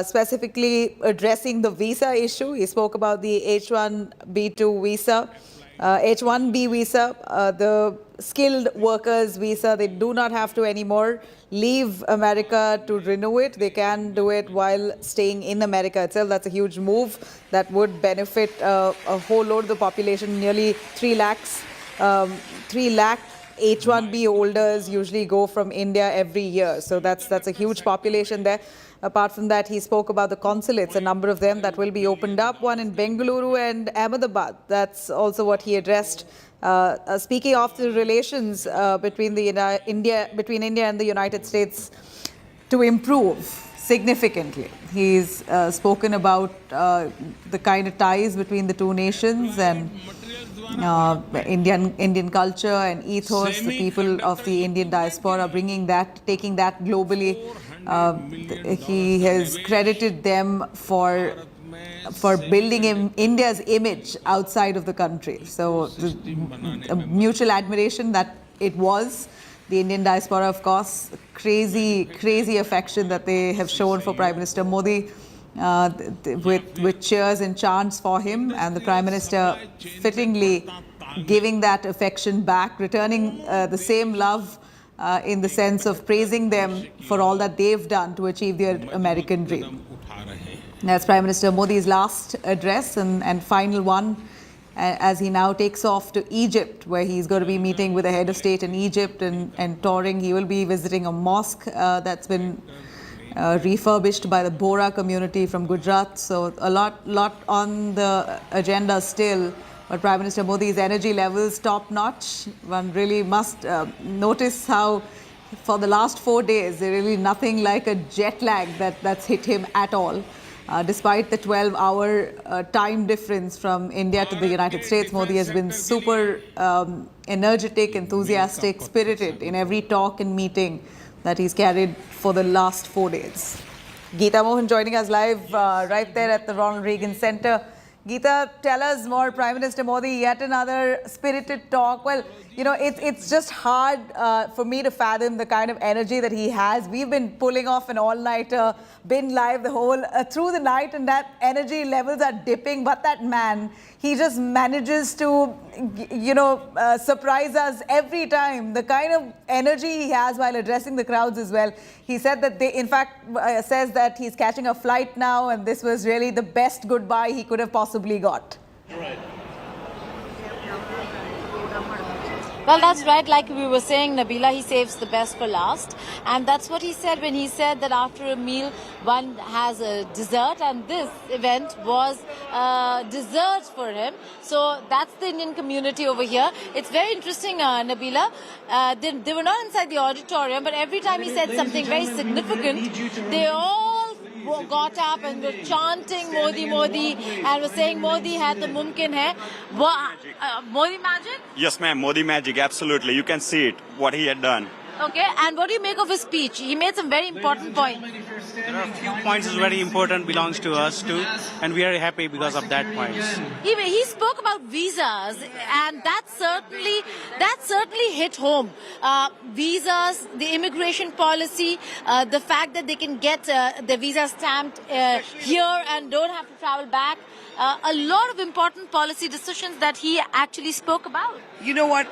specifically addressing the visa issue. He spoke about the H1B2 visa. H1B visa, the skilled workers visa, they do not have to anymore leave America to renew it. They can do it while staying in America itself. That's a huge move that would benefit a whole load of the population. Nearly 3 lakh H1B holders usually go from India every year. So that's a huge population there. Apart from that, he spoke about the consulates, a number of them that will be opened up, one in Bengaluru and Ahmedabad. That's also what he addressed. Speaking of the relations between India and the United States to improve significantly. He's spoken about the kind of ties between the two nations and Indian culture and ethos, the people of the Indian diaspora, taking that globally. He has credited them for building India's image outside of the country. So a mutual admiration that it was. The Indian diaspora, of course, crazy affection that they have shown for Prime Minister Modi, with cheers and chants for him, and the Prime Minister fittingly giving that affection back, returning the same love in the sense of praising them for all that they've done to achieve their American dream. That's Prime Minister Modi's last address and final one, as he now takes off to Egypt, where he's going to be meeting with the head of state in Egypt and touring. He will be visiting a mosque that's been refurbished by the Bora community from Gujarat. So a lot on the agenda still. But Prime Minister Modi's energy levels top notch. One really must notice how for the last 4 days, there really nothing like a jet lag that's hit him at all. Despite the 12-hour time difference from India to the United States, Modi has been super energetic, enthusiastic, spirited in every talk and meeting that he's carried for the last 4 days. Geeta Mohan joining us live right there at the Ronald Reagan Center. Geeta, tell us more. Prime Minister Modi, yet another spirited talk. Well, you know, it's just hard for me to fathom the kind of energy that he has. We've been pulling off an all-nighter, been live the whole through the night, and that energy levels are dipping. But that man, he just manages to, surprise us every time. The kind of energy he has while addressing the crowds as well. He said that says that he's catching a flight now, and this was really the best goodbye he could have possibly got. Right. Well, that's right. Like we were saying, Nabila, he saves the best for last. And that's what he said when he said that after a meal, one has a dessert. And this event was dessert for him. So that's the Indian community over here. It's very interesting, Nabila. They were not inside the auditorium, but every time he said something very significant, they all got up and were chanting Modi, Modi, and were saying Modi hai to mumkin hai. Modi magic? Yes, ma'am. Modi magic. Absolutely. You can see it, what he had done. Okay, and what do you make of his speech? He made some very important points. There are a few points that is very important, belongs to us too, and we are happy because of that points. He spoke about visas, and that certainly hit home. Visas, the immigration policy, the fact that they can get the visa stamped here and don't have to travel back. A lot of important policy decisions that he actually spoke about. You know what?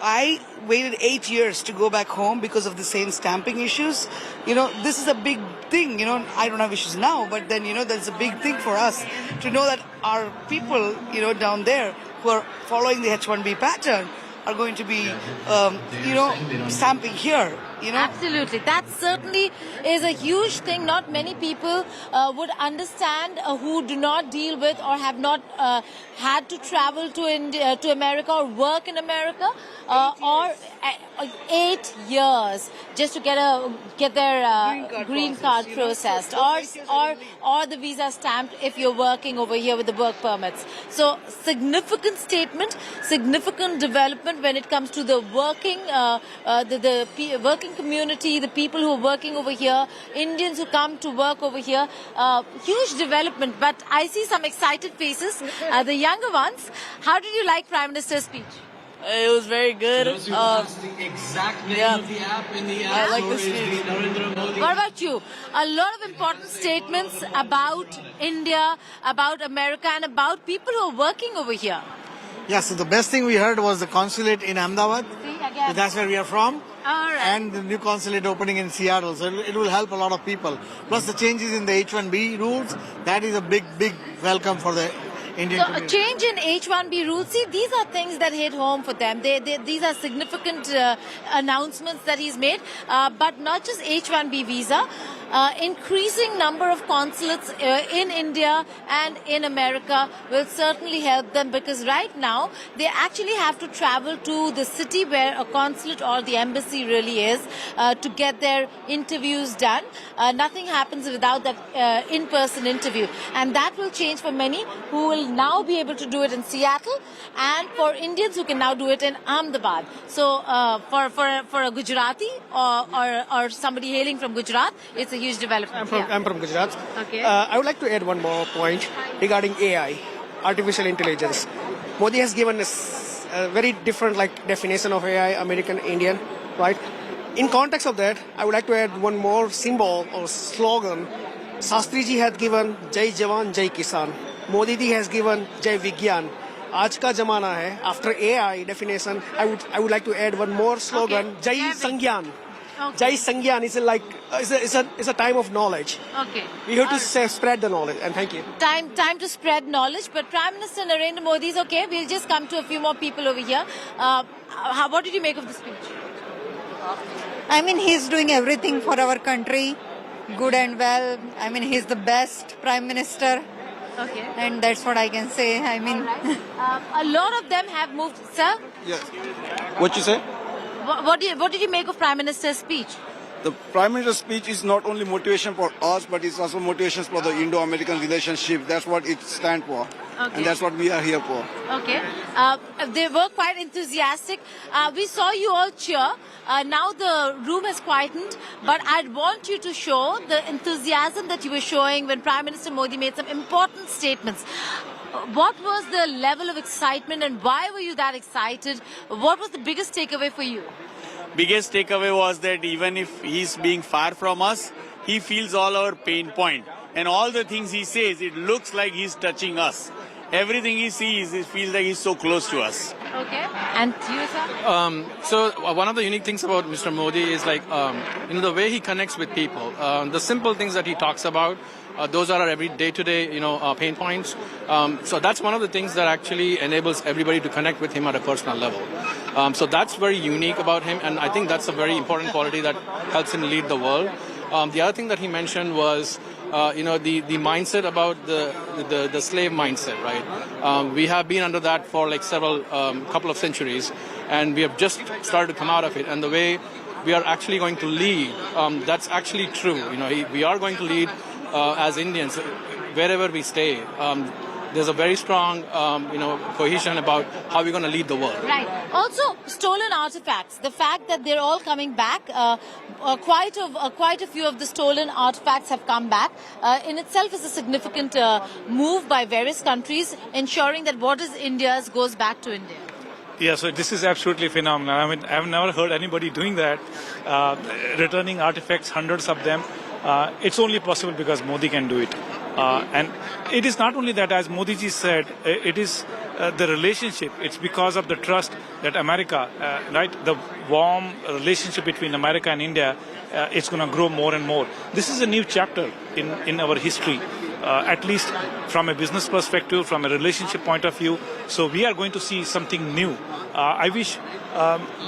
I waited 8 years to go back home because of the same stamping issues. This is a big thing. I don't have issues now, but then, that's a big thing for us to know that our people, down there who are following the H1B pattern are going to be, stamping here, you know. Absolutely. That certainly is a huge thing. Not many people would understand who do not deal with or have not had to travel to India, to America or work in America, or 8 years just to get their green card processed, or the visa stamped if you're working over here with the work permits. So significant statement, significant development when it comes to the working working community, the people who are working over here, Indians who come to work over here. Huge development. But I see some excited faces, the younger ones. How did you like Prime Minister's speech? It was very good. The exact name of the app in the App Store is the Narendra Modi. What about you? A lot of important statements about India, about America, and about people who are working over here. Yeah, so the best thing we heard was the consulate in Ahmedabad. That's where we are from. All right. And the new consulate opening in Seattle. So it will help a lot of people. Plus the changes in the H-1B rules, that is a big welcome for the Indian community. A change in H-1B rules, see, these are things that hit home for them. These are significant announcements that he's made, but not just H-1B visa. Increasing number of consulates in India and in America will certainly help them, because right now they actually have to travel to the city where a consulate or the embassy really is to get their interviews done. Nothing happens without that in-person interview, and that will change for many who will now be able to do it in Seattle, and for Indians who can now do it in Ahmedabad. So for a Gujarati or somebody hailing from Gujarat, it's a huge development. I'm from Gujarat. Okay. I would like to add one more point regarding AI, artificial intelligence. Modi has given us a very different definition of AI, American, Indian, right? In context of that, I would like to add one more symbol or slogan. Shastri ji had given Jai Jawan, Jai Kisan. Modi ji has given Jai Vigyan. Aaj ka zamana hai. After AI definition, I would like to add one more slogan, Jai Sangyan. Okay. Jai Sangyan is it's a time of knowledge. Okay. We have to spread the knowledge, and thank you. Time to spread knowledge, but Prime Minister Narendra Modi is okay. We'll just come to a few more people over here. What did you make of the speech? I mean, he's doing everything for our country, good and well. I mean, he's the best Prime Minister. Okay. And that's what I can say. I mean, a lot of them have moved. Sir? Yes. What you say? What did you make of Prime Minister's speech? The Prime Minister's speech is not only motivation for us, but it's also motivation for the Indo-American relationship. That's what it stands for. Okay. And that's what we are here for. Okay. They were quite enthusiastic. We saw you all cheer. Now the room has quietened, but I'd want you to show the enthusiasm that you were showing when Prime Minister Modi made some important statements. What was the level of excitement, and why were you that excited? What was the biggest takeaway for you? Biggest takeaway was that even if he's being far from us, he feels all our pain point. And all the things he says, it looks like he's touching us. Everything he sees, it feels like he's so close to us. Okay. And you, sir? So one of the unique things about Mr. Modi is the way he connects with people. The simple things that he talks about, those are our every day-to-day, pain points. So that's one of the things that actually enables everybody to connect with him at a personal level. So that's very unique about him, and I think that's a very important quality that helps him lead the world. The other thing that he mentioned was, the mindset about the slave mindset, right? We have been under that for couple of centuries, and we have just started to come out of it. And the way we are actually going to lead, that's actually true. We are going to lead as Indians wherever we stay. There's a very strong, cohesion about how we're going to lead the world. Right. Also, stolen artifacts. The fact that they're all coming back, quite a few of the stolen artifacts have come back. In itself is a significant move by various countries, ensuring that what is India's goes back to India. Yeah, so this is absolutely phenomenal. I mean, I've never heard anybody doing that, returning artifacts, hundreds of them. It's only possible because Modi can do it. And it is not only that, as Modi ji said, it is the relationship. It's because of the trust that America, right, the warm relationship between America and India, it's going to grow more and more. This is a new chapter in our history, at least from a business perspective, from a relationship point of view. So we are going to see something new. I wish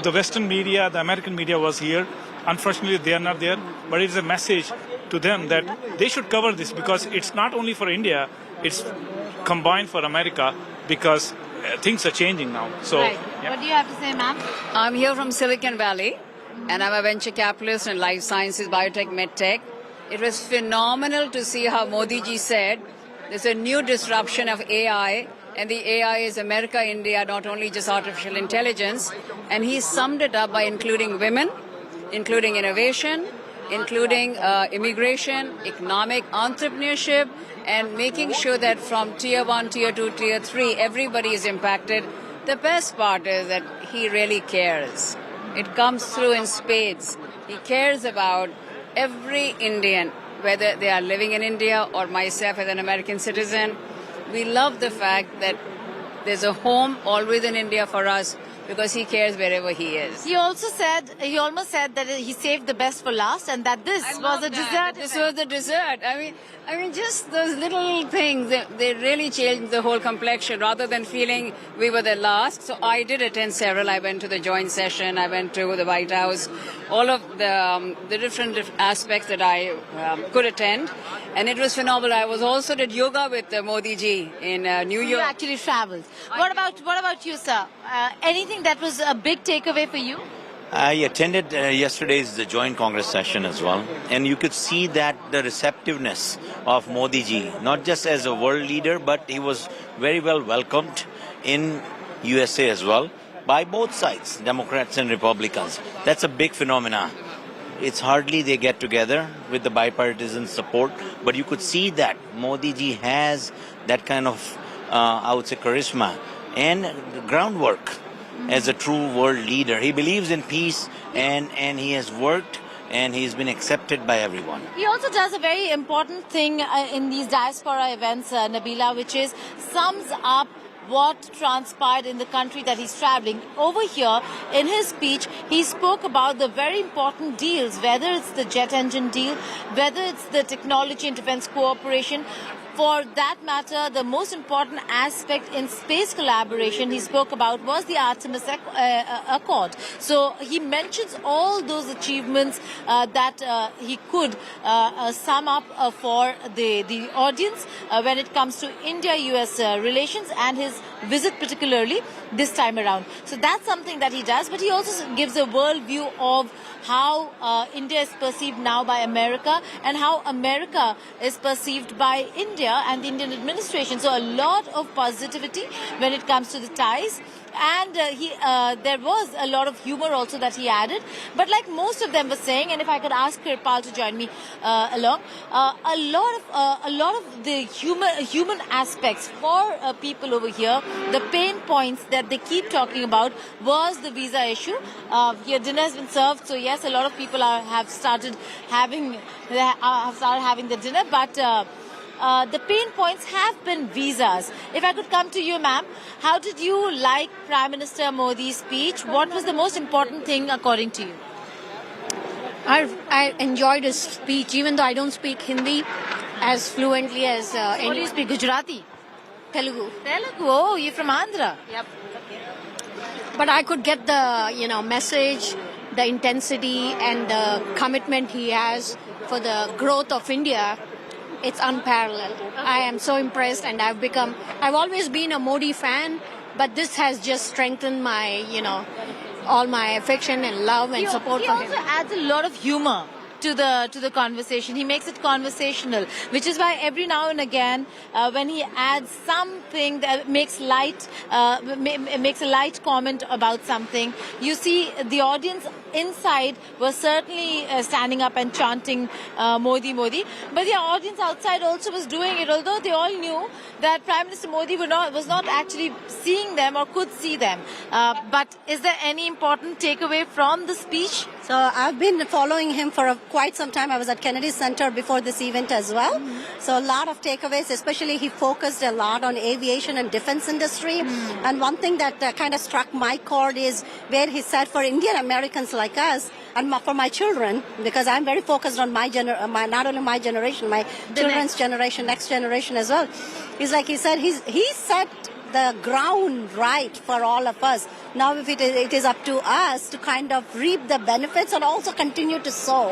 the Western media, the American media was here Unfortunately, they are not there, but it is a message to them that they should cover this because it's not only for India, it's combined for America because things are changing now. So, Right. What do you have to say, ma'am? I'm here from Silicon Valley, and I'm a venture capitalist in life sciences, biotech, medtech. It was phenomenal to see how Modi ji said there's a new disruption of AI, and the AI is America, India, not only just artificial intelligence. And he summed it up by including women, including innovation, including immigration, economic entrepreneurship, and making sure that from tier 1, tier 2, tier 3, everybody is impacted. The best part is that he really cares. It comes through in spades. He cares about every Indian, whether they are living in India or myself as an American citizen. We love the fact that there's a home always in India for us because he cares wherever he is. He almost said that he saved the best for last and that this was a dessert. This was the dessert. I mean, just those little things, they really changed the whole complexion rather than feeling we were the last. So I did attend several. I went to the joint session. I went to the White House. All of the different aspects that I could attend. And it was phenomenal. I was also did yoga with Modi ji in New York. You actually traveled. What about you, sir? Anything that was a big takeaway for you? I attended yesterday's joint Congress session as well, and you could see that the receptiveness of Modi ji, not just as a world leader, but he was very well welcomed in USA as well by both sides, Democrats and Republicans. That's a big phenomenon. It's hardly they get together with the bipartisan support, but you could see that Modi ji has that kind of, I would say, charisma and groundwork as a true world leader. He believes in peace and he has worked and he's been accepted by everyone. He also does a very important thing in these diaspora events, Nabila, which is sums up what transpired in the country that he's traveling. Over here, in his speech, he spoke about the very important deals, whether it's the jet engine deal, whether it's the technology and defense cooperation. For that matter, the most important aspect in space collaboration he spoke about was the Artemis Accord. So he mentions all those achievements that he could sum up for the audience when it comes to India-U.S. relations and his visit particularly this time around. So that's something that he does, but he also gives a world view of how India is perceived now by America and how America is perceived by India and the Indian administration. So a lot of positivity when it comes to the ties. And there was a lot of humor also that he added. But like most of them were saying, and if I could ask Kirpal to join me along, a lot of the human aspects for people over here, the pain points that they keep talking about was the visa issue. Here dinner has been served, so yes, a lot of people have started having the dinner, but the pain points have been visas. If I could come to you, ma'am, how did you like Prime Minister Modi's speech? What was the most important thing according to you? I enjoyed his speech, even though I don't speak Hindi as fluently as What do you speak? Gujarati? Telugu. Telugu? Oh, you're from Andhra. Yep. But I could get the message, the intensity, and the commitment he has for the growth of India. It's unparalleled. Okay. I am so impressed, and I've always been a Modi fan, but this has just strengthened my, all my affection and love and support for him. He also adds a lot of humor to the conversation. He makes it conversational, which is why every now and again, when he adds something that makes a light comment about something, you see the audience inside was certainly standing up and chanting Modi, Modi. But the audience outside also was doing it, although they all knew that Prime Minister Modi was not actually seeing them or could see them. But is there any important takeaway from the speech? So I've been following him for quite some time. I was at Kennedy Center before this event as well. Mm-hmm. So a lot of takeaways, especially he focused a lot on aviation and defense industry. Mm-hmm. And one thing that kind of struck my chord is where he said for Indian Americans like us, and for my children, because I'm very focused on not only my generation, my children's generation, next generation as well. He's like, he said the ground right for all of us. Now if it is up to us to kind of reap the benefits and also continue to sow.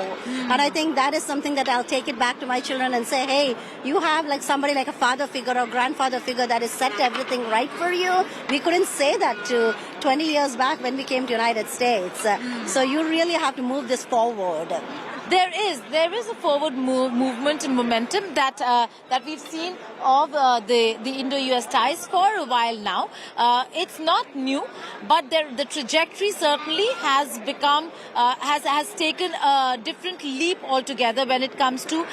And I think that is something that I'll take it back to my children and say, hey, you have like somebody like a father figure or grandfather figure that has set everything right for you. We couldn't say that to 20 years back when we came to United States. So you really have to move this forward. There is a forward movement and momentum that we've seen of the Indo-U.S. ties for a while now. It's not new, but the trajectory certainly has become has taken a different leap altogether when it comes to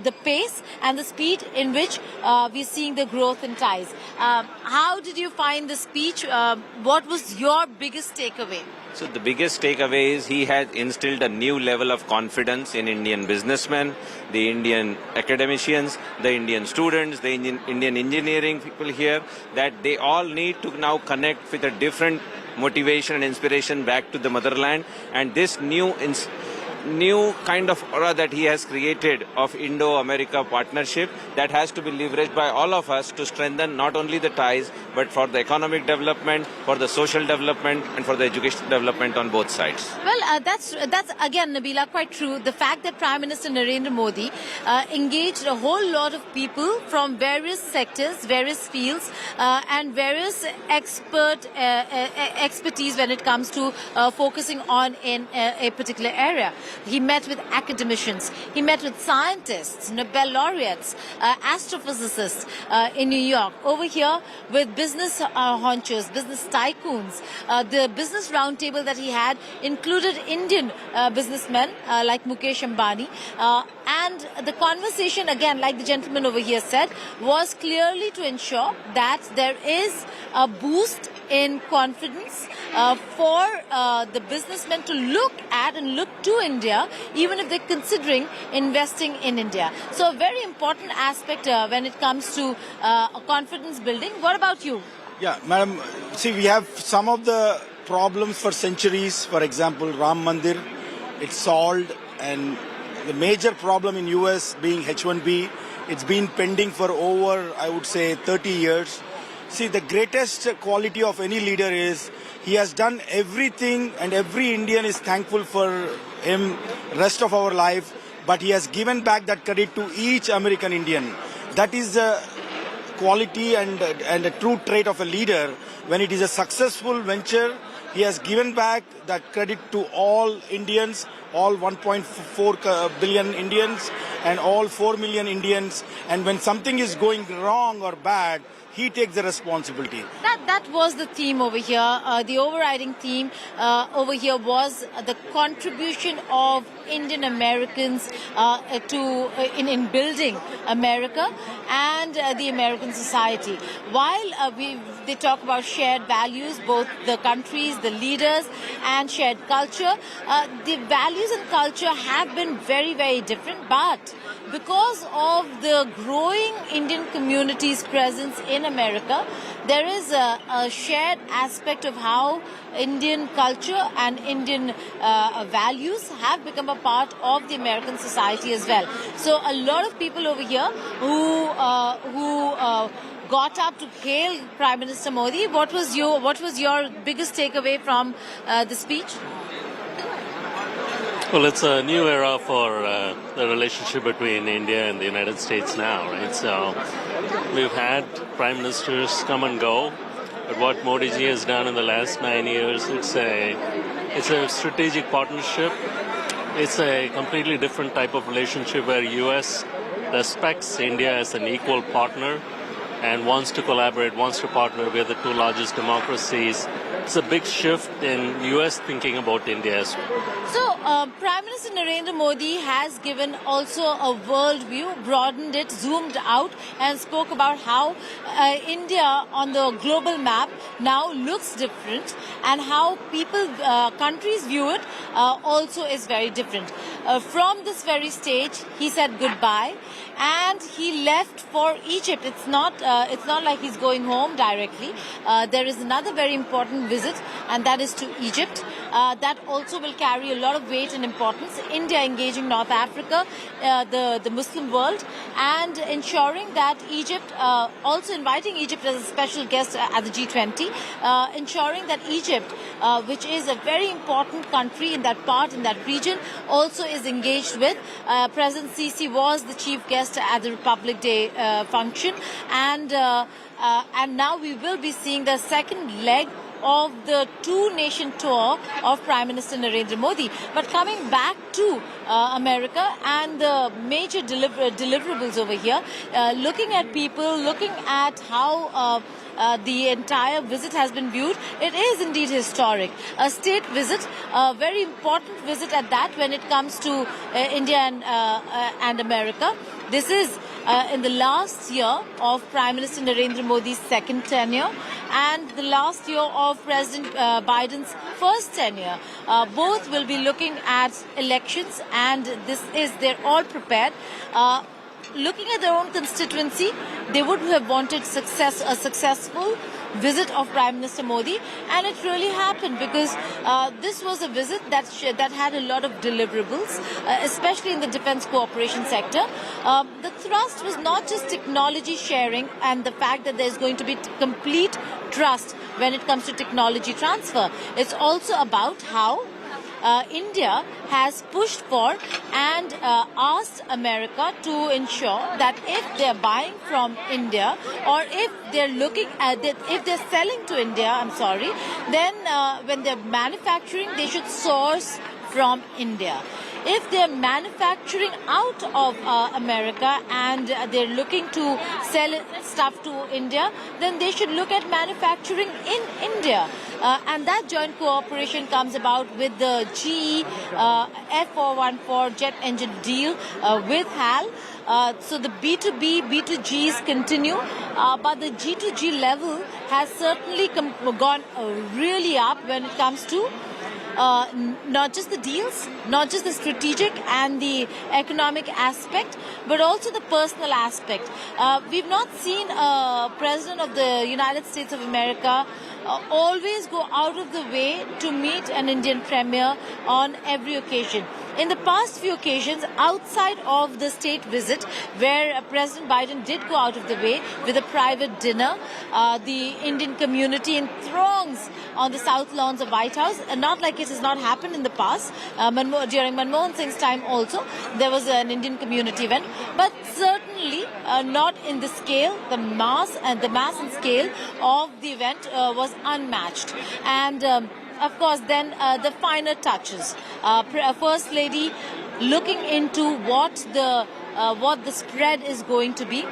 the pace and the speed in which we're seeing the growth in ties. How did you find the speech? What was your biggest takeaway? So the biggest takeaway is he has instilled a new level of confidence in Indian businessmen, the Indian academicians, the Indian students, the Indian engineering people here, that they all need to now connect with a different motivation and inspiration back to the motherland. And this new kind of aura that he has created of Indo-America partnership that has to be leveraged by all of us to strengthen not only the ties but for the economic development, for the social development and for the education development on both sides. Well, that's again, Nabila, quite true. The fact that Prime Minister Narendra Modi engaged a whole lot of people from various sectors, various fields and various expertise when it comes to focusing on in a particular area. He met with academicians, he met with scientists, Nobel laureates, astrophysicists in New York. Over here with business honchos, business tycoons. The business roundtable that he had included Indian businessmen like Mukesh Ambani. And the conversation, again, like the gentleman over here said, was clearly to ensure that there is a boost in confidence for the businessmen to look at and look to India, even if they're considering investing in India. So a very important aspect when it comes to confidence building. What about you? Yeah, madam, see, we have some of the problems for centuries. For example, Ram Mandir, it's solved, and the major problem in U.S. being H1B, it's been pending for over, I would say, 30 years. See, the greatest quality of any leader is he has done everything, and every Indian is thankful for him rest of our life, but he has given back that credit to each American Indian. That is the quality and a true trait of a leader. When it is a successful venture, he has given back that credit to all Indians, all 1.4 billion Indians and all 4 million Indians. And when something is going wrong or bad, he takes the responsibility. That was the theme over here. The overriding theme over here was the contribution of Indian Americans in building America and the American society. While they talk about shared values, both the countries, the leaders, and shared culture, the values and culture have been very, very different. But because of the growing Indian community's presence in America, there is a shared aspect of how Indian culture and Indian values have become a part of the American society as well. So a lot of people over here who got up to hail Prime Minister Modi. What was your biggest takeaway from the speech? Well, it's a new era for the relationship between India and the United States now, right? So we've had prime ministers come and go, but what Modi ji has done in the last 9 years, it's a strategic partnership. It's a completely different type of relationship where U.S. respects India as an equal partner and wants to collaborate, wants to partner with the two largest democracies. It's a big shift in U.S. thinking about India as well. So, Prime Minister Narendra Modi has given also a world view, broadened it, zoomed out, and spoke about how India on the global map now looks different, and how countries view it also is very different. From this very stage, he said goodbye, and he left for Egypt. It's not like he's going home directly. There is another very important visit, and that is to Egypt. That also will carry a lot of weight and importance. India engaging North Africa, the Muslim world, and ensuring that Egypt, also inviting Egypt as a special guest at the G20, ensuring that Egypt, which is a very important country in that region, also is engaged with. President Sisi was the chief guest at the Republic Day function, and now we will be seeing the second leg of the two-nation tour of Prime Minister Narendra Modi. But coming back to America and the major deliverables over here, looking at people, looking at how the entire visit has been viewed, it is indeed historic. A state visit, a very important visit at that when it comes to India and America. This is in the last year of Prime Minister Narendra Modi's second tenure and the last year of President Biden's first tenure. Both will be looking at elections, and they're all prepared. Looking at their own constituency, they would have wanted a successful visit of Prime Minister Modi, and it really happened because this was a visit that had a lot of deliverables, especially in the defense cooperation sector. The thrust was not just technology sharing and the fact that there's going to be complete trust when it comes to technology transfer. It's also about how India has pushed for and asked America to ensure that if they're buying from India or if they're selling to India, then when they're manufacturing, they should source from India. If they're manufacturing out of America and they're looking to sell stuff to India, then they should look at manufacturing in India. And that joint cooperation comes about with the GE F414 jet engine deal with HAL. So the B2B, B2Gs continue, but the G2G level has certainly gone really up when it comes to not just the deals, not just the strategic and the economic aspect, but also the personal aspect. We've not seen a president of the United States of America always go out of the way to meet an Indian premier on every occasion. In the past few occasions, outside of the state visit, where President Biden did go out of the way with a private dinner, the Indian community in throngs on the south lawns of White House, not like it has not happened in the past. During Manmohan Singh's time also, there was an Indian community event, but certainly not in the scale, the mass and scale of the event was unmatched. And of course, then the finer touches. First Lady looking into what the spread is going to be,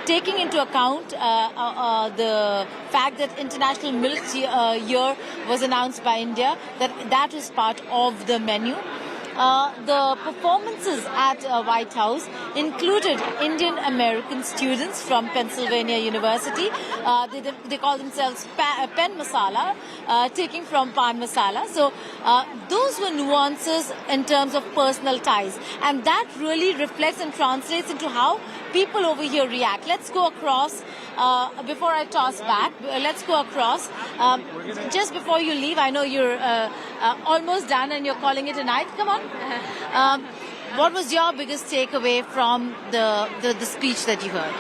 taking into account the fact that International Military Year was announced by India, that was part of the menu. The performances at White House included Indian American students from Pennsylvania University. They call themselves Pen Masala, taking from Pan Masala. So those were nuances in terms of personal ties, and that really reflects and translates into how people over here react. Let's go across. Before I toss back, let's go across. Just before you leave, I know you're almost done and you're calling it a night. Come on. What was your biggest takeaway from the speech that you heard?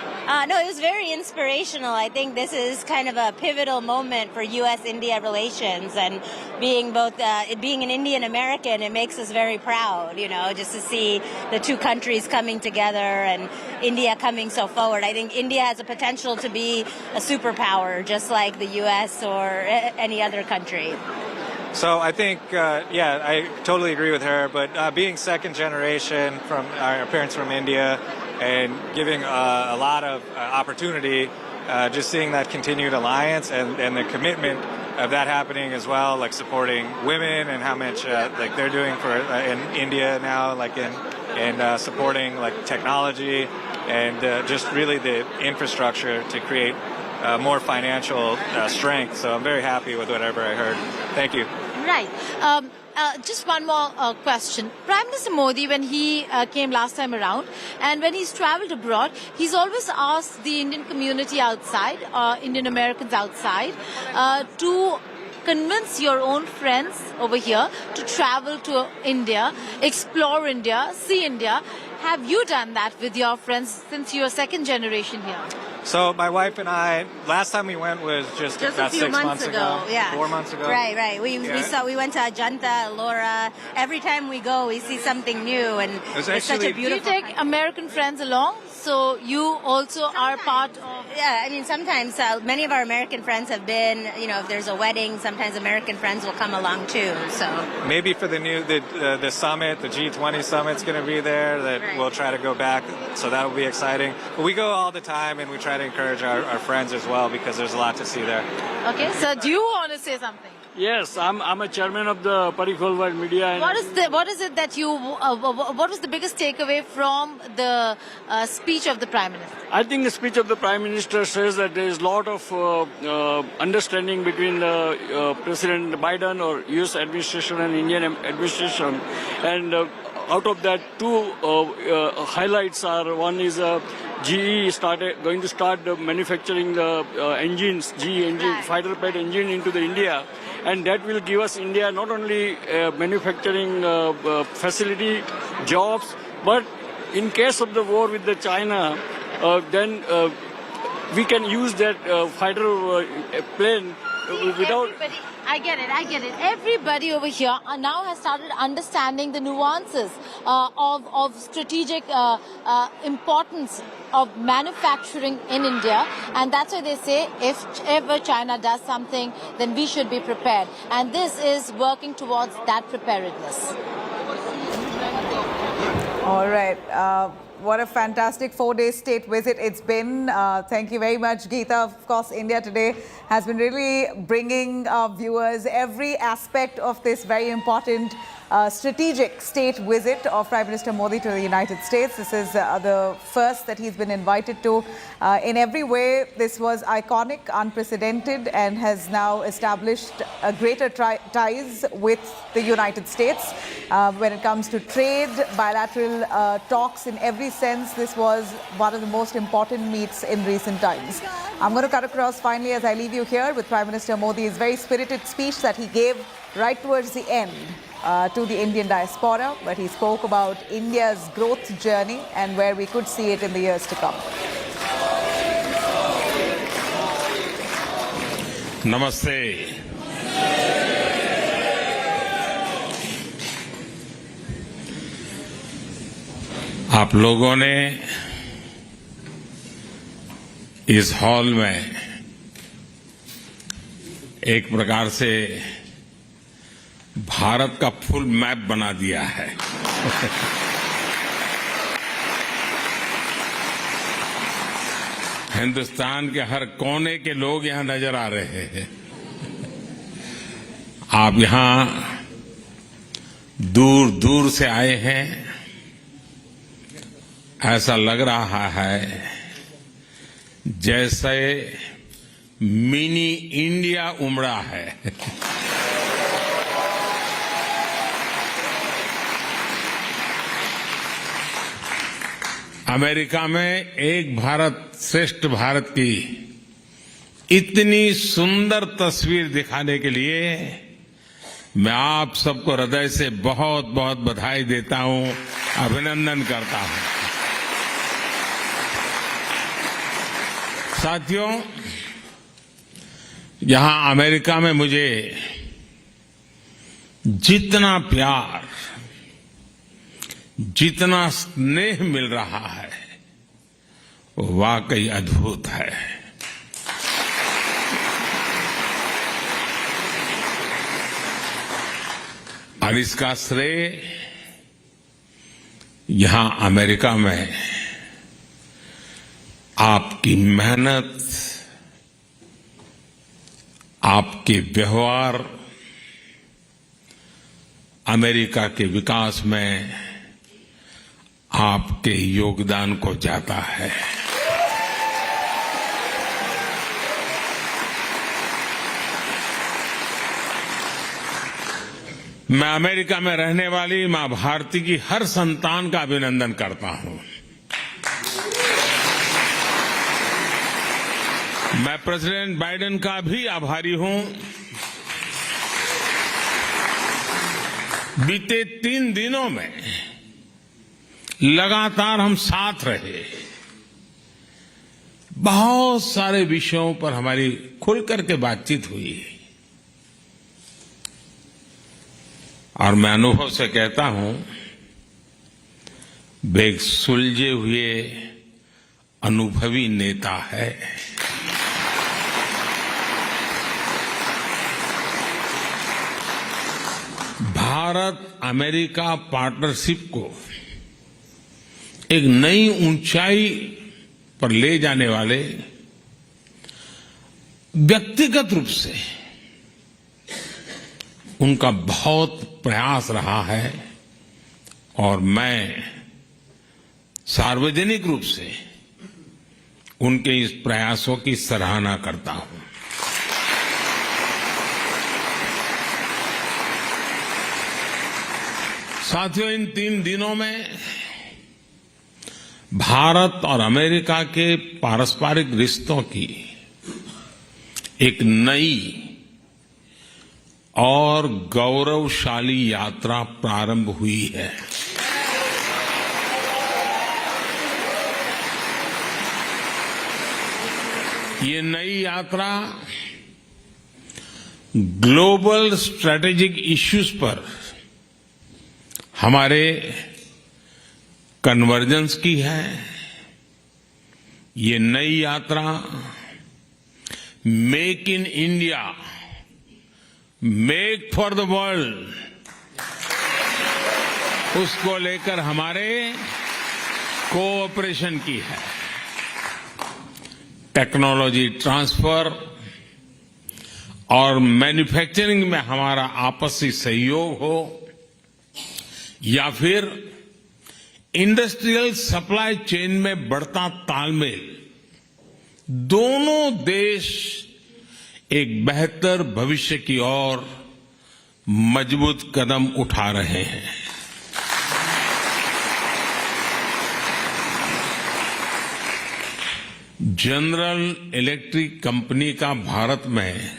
No, it was very inspirational. I think this is kind of a pivotal moment for U.S.-India relations, and being an Indian American, it makes us very proud, just to see the two countries coming together and India coming so forward. I think India has a potential to be a superpower, just like the U.S. or any other country. So I think, I totally agree with her, but being second generation from our parents from India and giving a lot of opportunity, just seeing that continued alliance and the commitment of that happening as well, like supporting women and how much like they're doing for in India now, like in supporting like technology and just really the infrastructure to create more financial strength. So I'm very happy with whatever I heard. Thank you. Right. Just one more question. Prime Minister Modi, when he came last time around and when he's traveled abroad, he's always asked the Indian community outside, Indian Americans outside, to convince your own friends over here to travel to India, explore India, see India. have you done that with your friends since you're second generation here? So my wife and I, last time we went was just a about few 6 months ago. Yeah. 4 months ago. Right. We Yeah. we went to Ajanta, Ellora. Every time we go, we see something new, and it's such a beautiful. Do you take American friends along? So you also are part of. Yeah, I mean, sometimes many of our American friends have been. If there's a wedding, sometimes American friends will come along too. So maybe for the summit, the G20 summit's going to be there. That we'll try to go back. So that'll be exciting. But we go all the time, and we try to encourage our friends as well because there's a lot to see there. Okay, so do you want to say something? Yes, I'm a chairman of the Peripheral World Media. And what is it that you? What was the biggest takeaway from the speech of the Prime Minister? I think the speech of the Prime Minister says that there is a lot of understanding between President Biden or U.S. administration and Indian administration, and out of that, two highlights are: one is GE going to start manufacturing the engines, GE engine, fighter jet engine into the India. And that will give us India not only manufacturing facility, jobs, but in case of the war with the China, then we can use that fighter plane without. I get it. Everybody over here now has started understanding the nuances of strategic importance of manufacturing in India, and that's why they say if ever China does something, then we should be prepared, and this is working towards that preparedness. All right. What a fantastic 4-day state visit it's been. Thank you very much, Geeta. Of course, India Today has been really bringing our viewers every aspect of this very important strategic state visit of Prime Minister Modi to the United States. This is the first that he's been invited to. In every way, this was iconic, unprecedented, and has now established greater ties with the United States. When it comes to trade, bilateral talks in every sense, this was one of the most important meets in recent times. I'm going to cut across finally as I leave you here with Prime Minister Modi's very spirited speech that he gave right towards the end to the Indian diaspora, where he spoke about India's growth journey and where we could see it in the years to come. Namaste. आप लोगों ने इस hall में एक प्रकार से भारत का full map बना दिया है। हिंदुस्तान के हर कोने के लोग यहां नजर आ रहे हैं। आप यहां दूर दूर से आए हैं। ऐसा लग रहा है जैसे मिनी इंडिया उमड़ा है। अमेरिका में एक भारत श्रेष्ठ भारत की इतनी सुंदर तस्वीर दिखाने के लिए मैं आप सबको हृदय से बहुत बहुत बधाई देता हूं, अभिनंदन करता हूं। साथियों, यहां अमेरिका में मुझे जितना प्यार, जितना स्नेह मिल रहा है वो वाकई अद्भुत है। और इसका श्रेय यहां अमेरिका में आपकी मेहनत, आपके व्यवहार, अमेरिका के विकास में आपके योगदान को जाता है। मैं अमेरिका में रहने वाली मां भारती की हर संतान का अभिनंदन करता हूं। मैं प्रेसिडेंट बाइडेन का भी आभारी हूं। बीते 3 दिनों में लगातार हम साथ रहे। बहुत सारे विषयों पर हमारी खुल करके बातचीत हुई और मैं अनुभव से कहता हूं, वे एक सुलझे हुए अनुभवी नेता है। भारत अमेरिका पार्टनरशिप को एक नई ऊंचाई पर ले जाने वाले व्यक्तिगत रूप से उनका बहुत प्रयास रहा है और मैं सार्वजनिक रूप से उनके इस प्रयासों की सराहना करता हूं। साथियों, इन 3 दिनों में भारत और अमेरिका के पारस्परिक रिश्तों की एक नई और गौरवशाली यात्रा प्रारंभ हुई है। ये नई यात्रा ग्लोबल स्ट्रेटेजिक इश्यूज पर हमारे कन्वर्जेंस की है। ये नई यात्रा make in India, make for the world, उसको लेकर हमारे कोऑपरेशन की है। टेक्नोलॉजी ट्रांसफर और मैन्युफैक्चरिंग में हमारा आपसी सहयोग हो या फिर इंडस्ट्रियल सप्लाई चेन में बढ़ता तालमेल, दोनों देश एक बेहतर भविष्य की ओर मजबूत कदम उठा रहे हैं। जनरल इलेक्ट्रिक कंपनी का भारत में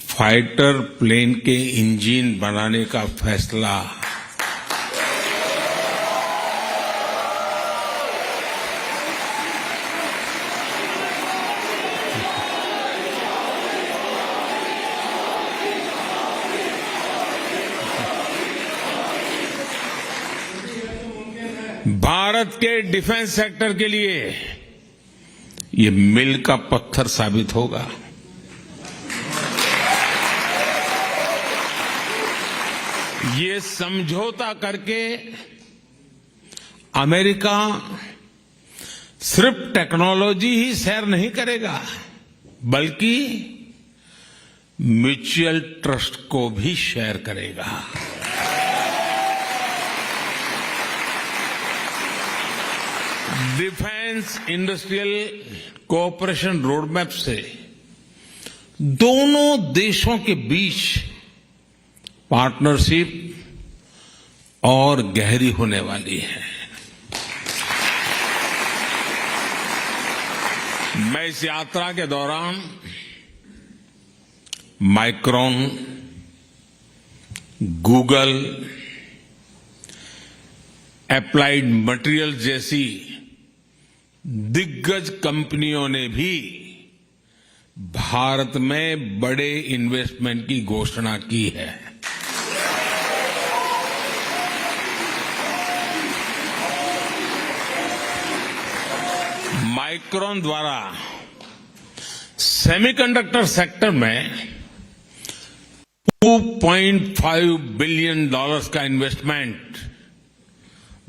फाइटर प्लेन के इंजन बनाने का फैसला भारत के डिफेंस सेक्टर के लिए ये मील का पत्थर साबित होगा। ये समझौता करके अमेरिका सिर्फ टेक्नोलॉजी ही शेयर नहीं करेगा, बल्कि म्यूचुअल ट्रस्ट को भी शेयर करेगा। डिफेंस इंडस्ट्रियल कोऑपरेशन रोडमैप से दोनों देशों के बीच पार्टनरशिप और गहरी होने वाली है। मैं इस यात्रा के दौरान माइक्रॉन, गूगल, एप्लाइड मटेरियल जैसी दिग्गज कंपनियों ने भी भारत में बड़े इन्वेस्टमेंट की घोषणा की है। माइक्रॉन द्वारा सेमीकंडक्टर सेक्टर में $2.5 बिलियन का इन्वेस्टमेंट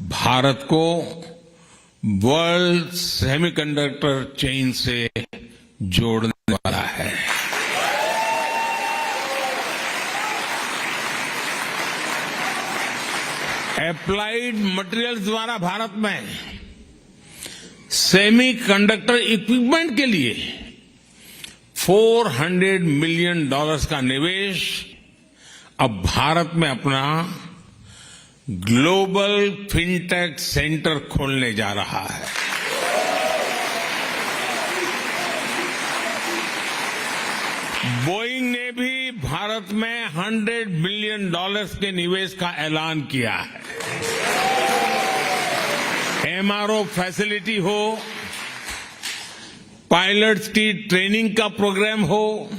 भारत को वर्ल्ड सेमीकंडक्टर चेन से जोड़ने वाला है। एप्लाइड मटेरियल्स द्वारा भारत में सेमीकंडक्टर इक्विपमेंट के लिए $400 मिलियन का निवेश अब भारत में अपना ग्लोबल फिनटेक सेंटर खोलने जा रहा है। बोइंग ने भी भारत में $100 मिलियन के निवेश का ऐलान किया है। MRO फैसिलिटी हो, पायलट्स की ट्रेनिंग का प्रोग्राम हो,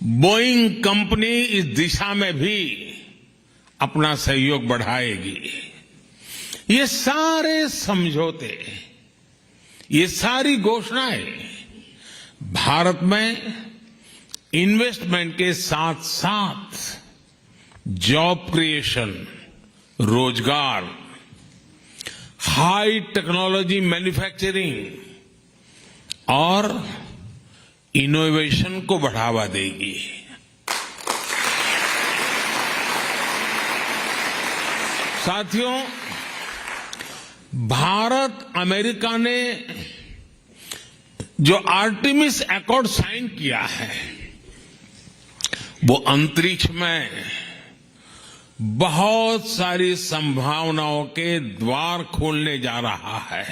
बोइंग कंपनी इस दिशा में भी अपना सहयोग बढ़ाएगी। ये सारे समझौते, ये सारी घोषणाएं भारत में इन्वेस्टमेंट के साथ साथ जॉब क्रिएशन, रोजगार, हाई टेक्नोलॉजी मैन्युफैक्चरिंग और इनोवेशन को बढ़ावा देगी। साथियों, भारत अमेरिका ने जो आर्टेमिस अकॉर्ड साइन किया है, वो अंतरिक्ष में बहुत सारी संभावनाओं के द्वार खोलने जा रहा है।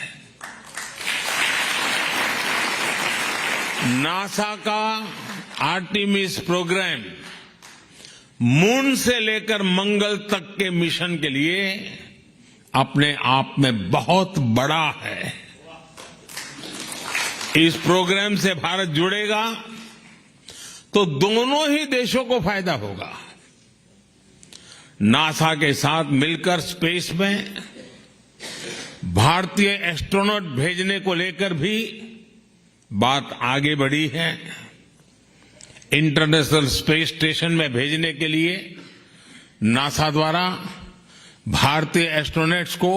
नासा का आर्टेमिस प्रोग्राम मून से लेकर मंगल तक के मिशन के लिए अपने आप में बहुत बड़ा है। इस प्रोग्राम से भारत जुड़ेगा तो दोनों ही देशों को फायदा होगा। नासा के साथ मिलकर स्पेस में भारतीय एस्ट्रोनॉट भेजने को लेकर भी बात आगे बढ़ी है। इंटरनेशनल स्पेस स्टेशन में भेजने के लिए नासा द्वारा भारतीय एस्ट्रोनॉट्स को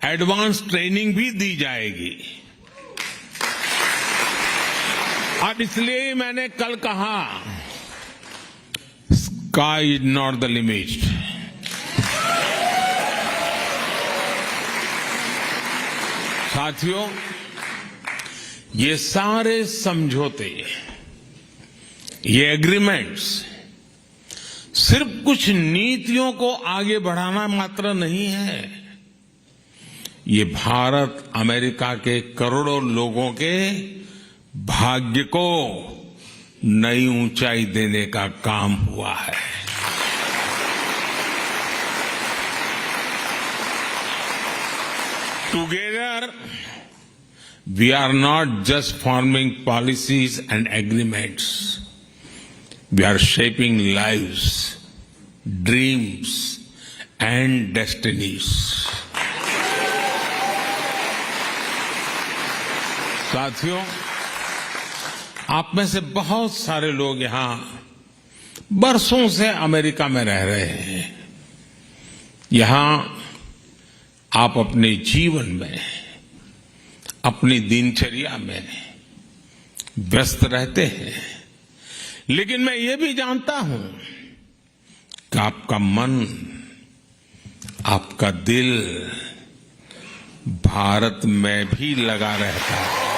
एडवांस ट्रेनिंग भी दी जाएगी। और इसलिए मैंने कल कहा, sky is not the limit. साथियों, ये सारे समझौते, ये एग्रीमेंट्स सिर्फ कुछ नीतियों को आगे बढ़ाना मात्र नहीं है। ये भारत अमेरिका के करोड़ों लोगों के भाग्य को नई ऊंचाई देने का काम हुआ है। Together we are not just forming policies and agreements. We are shaping lives, dreams, and destinies. साथियों, आप में से बहुत सारे लोग यहां बरसों से अमेरिका में रह रहे हैं। यहां आप अपने जीवन में, अपनी दिनचर्या में व्यस्त रहते हैं, लेकिन मैं ये भी जानता हूं कि आपका मन, आपका दिल भारत में भी लगा रहता है।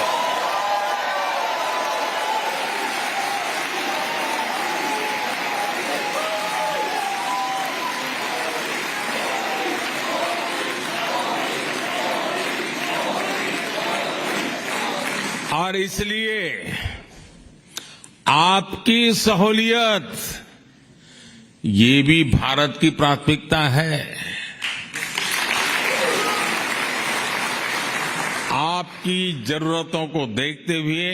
और इसलिए आपकी सहूलियत ये भी भारत की प्राथमिकता है। आपकी जरूरतों को देखते हुए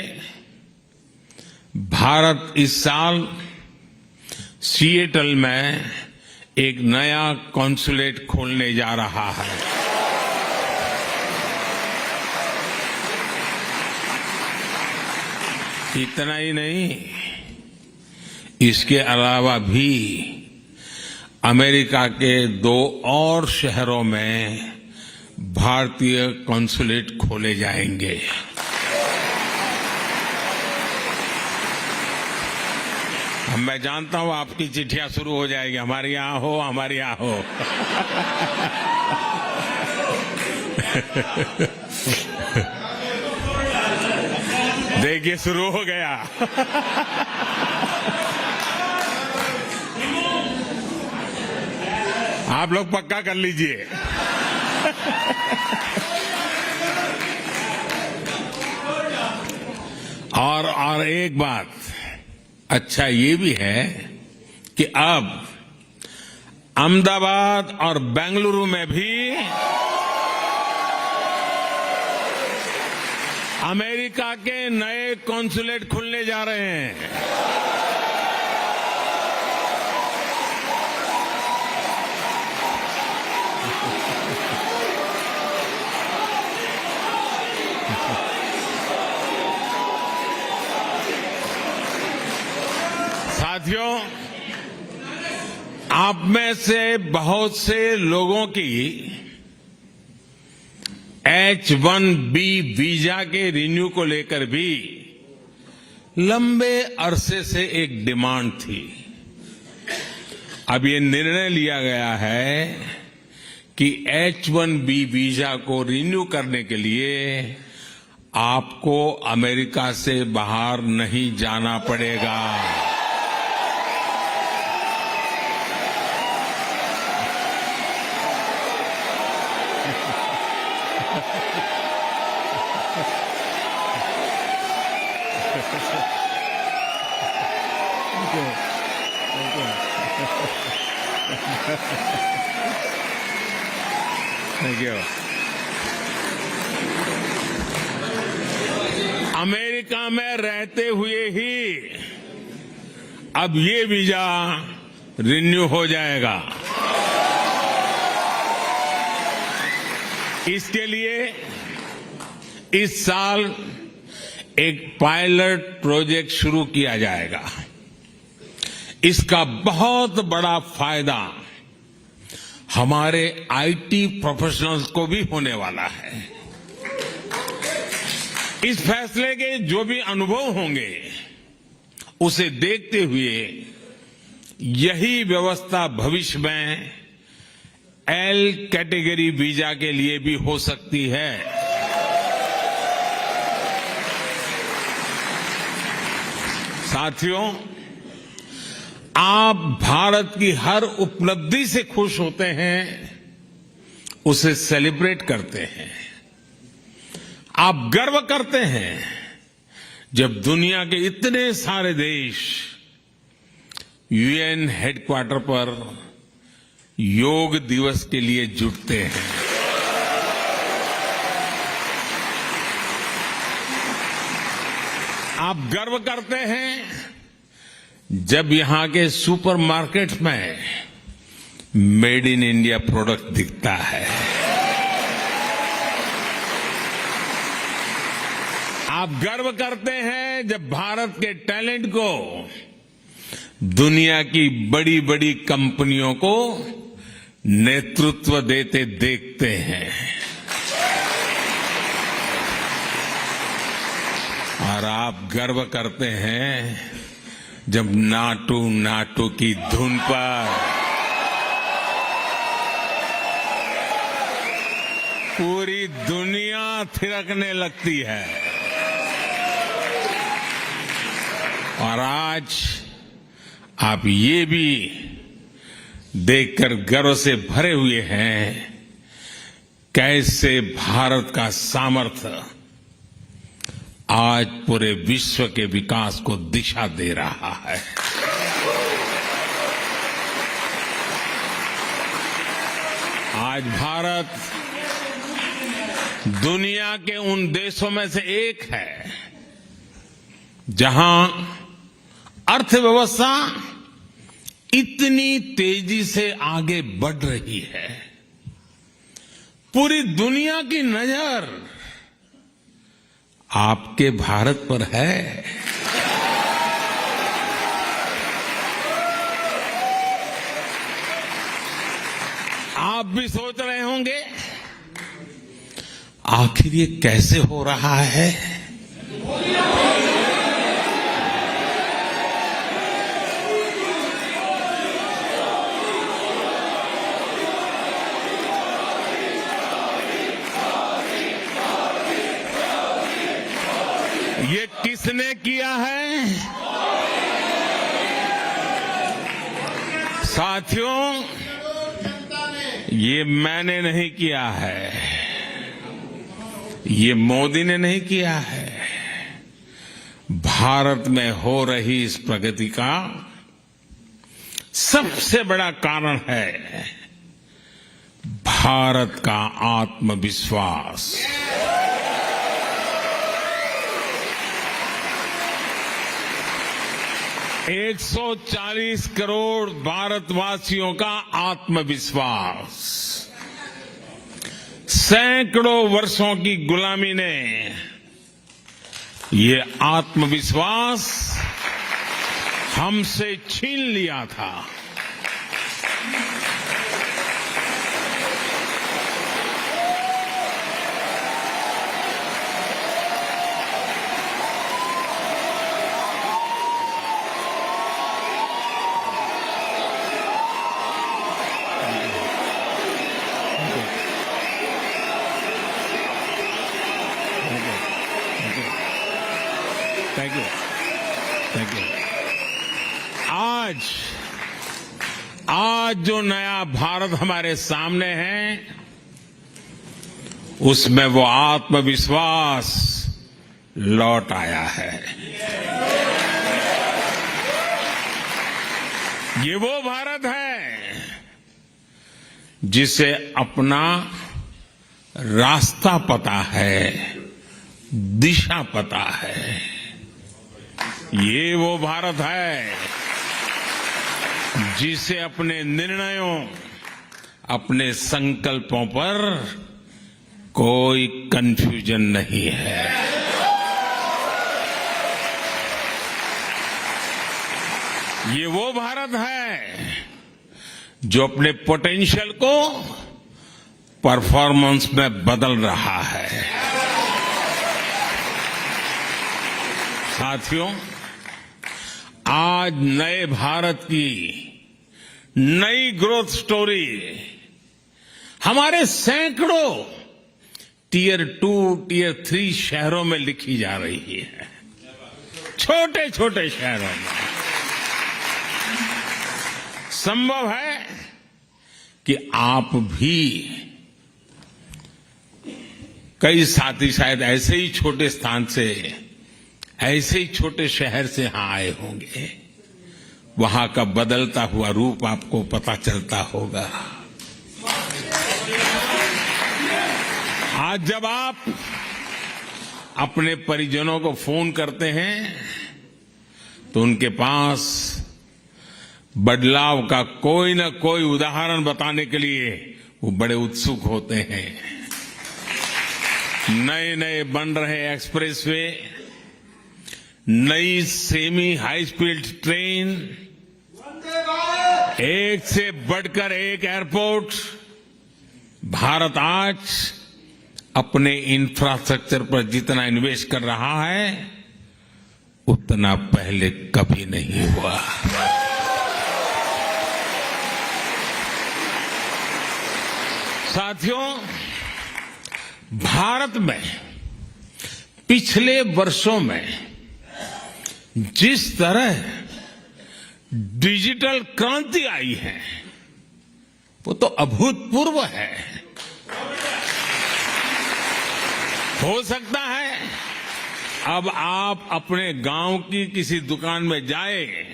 भारत इस साल सिएटल में एक नया कॉन्सुलेट खोलने जा रहा है। इतना ही नहीं, इसके अलावा भी अमेरिका के 2 और शहरों में भारतीय कॉन्सुलेट खोले जाएंगे। मैं जानता हूं आपकी चिट्ठियां शुरू हो जाएगी, हमारे यहां हो, हमारे यहां हो। देखिए, शुरू हो गया। आप लोग पक्का कर लीजिए। और एक बात अच्छा ये भी है कि अब अहमदाबाद और बेंगलुरु में भी अमेरिका के नए कॉन्सुलेट खुलने जा रहे हैं। साथियों, आप में से बहुत से लोगों की H1B वीजा के रिन्यू को लेकर भी लंबे अरसे से एक डिमांड थी। अब ये निर्णय लिया गया है कि H1B वीजा को रिन्यू करने के लिए आपको अमेरिका से बाहर नहीं जाना पड़ेगा। Thank you. अमेरिका में रहते हुए ही अब ये वीजा रिन्यू हो जाएगा। इसके लिए इस साल एक पायलट प्रोजेक्ट शुरू किया जाएगा। इसका बहुत बड़ा फायदा हमारे आईटी प्रोफेशनल्स को भी होने वाला है। इस फैसले के जो भी अनुभव होंगे उसे देखते हुए यही व्यवस्था भविष्य में एल कैटेगरी वीजा के लिए भी हो सकती है। साथियों, आप भारत की हर उपलब्धि से खुश होते हैं, उसे सेलिब्रेट करते हैं। आप गर्व करते हैं जब दुनिया के इतने सारे देश यूएन हेडक्वार्टर पर योग दिवस के लिए जुटते हैं। आप गर्व करते हैं जब यहां के सुपरमार्केट्स में मेड इन इंडिया प्रोडक्ट दिखता है। आप गर्व करते हैं जब भारत के टैलेंट को दुनिया की बड़ी बड़ी कंपनियों को नेतृत्व देते देखते हैं। और आप गर्व करते हैं जब नाटू नाटू की धुन पर पूरी दुनिया थिरकने लगती है। और आज आप ये भी देखकर गर्व से भरे हुए हैं कैसे भारत का सामर्थ्य आज पूरे विश्व के विकास को दिशा दे रहा है। आज भारत दुनिया के उन देशों में से एक है जहां अर्थव्यवस्था इतनी तेजी से आगे बढ़ रही है। पूरी दुनिया की नजर आपके भारत पर है। आप भी सोच रहे होंगे आखिर ये कैसे हो रहा है। ये किसने किया है? साथियों, ये मैंने नहीं किया है, ये मोदी ने नहीं किया है। भारत में हो रही इस प्रगति का सबसे बड़ा कारण है भारत का आत्मविश्वास। 140 करोड़ भारतवासियों का आत्मविश्वास, सैकड़ों वर्षों की गुलामी ने ये आत्मविश्वास हमसे छीन लिया था। Thank you, thank you. आज जो नया भारत हमारे सामने है, उसमें वो आत्मविश्वास लौट आया है। ये वो भारत है जिसे अपना रास्ता पता है, दिशा पता है। ये वो भारत है जिसे अपने निर्णयों, अपने संकल्पों पर कोई कंफ्यूजन नहीं है। ये वो भारत है जो अपने पोटेंशियल को परफॉर्मेंस में बदल रहा है। साथियों, आज नए भारत की नई ग्रोथ स्टोरी हमारे सैकड़ों टियर 2, टियर 3 शहरों में लिखी जा रही है। छोटे छोटे शहरों में संभव है कि आप भी, कई साथी शायद ऐसे ही छोटे स्थान से, ऐसे ही छोटे शहर से यहां आए होंगे। वहां का बदलता हुआ रूप आपको पता चलता होगा। आज जब आप अपने परिजनों को फोन करते हैं तो उनके पास बदलाव का कोई न कोई उदाहरण बताने के लिए वो बड़े उत्सुक होते हैं। नए नए बन रहे एक्सप्रेसवे, नई सेमी हाई स्पीड ट्रेन, एक से बढ़कर एक एयरपोर्ट। भारत आज अपने इंफ्रास्ट्रक्चर पर जितना इन्वेस्ट कर रहा है उतना पहले कभी नहीं हुआ। साथियों, भारत में पिछले वर्षों में जिस तरह डिजिटल क्रांति आई है वो तो अभूतपूर्व है। हो सकता है अब आप अपने गांव की किसी दुकान में जाए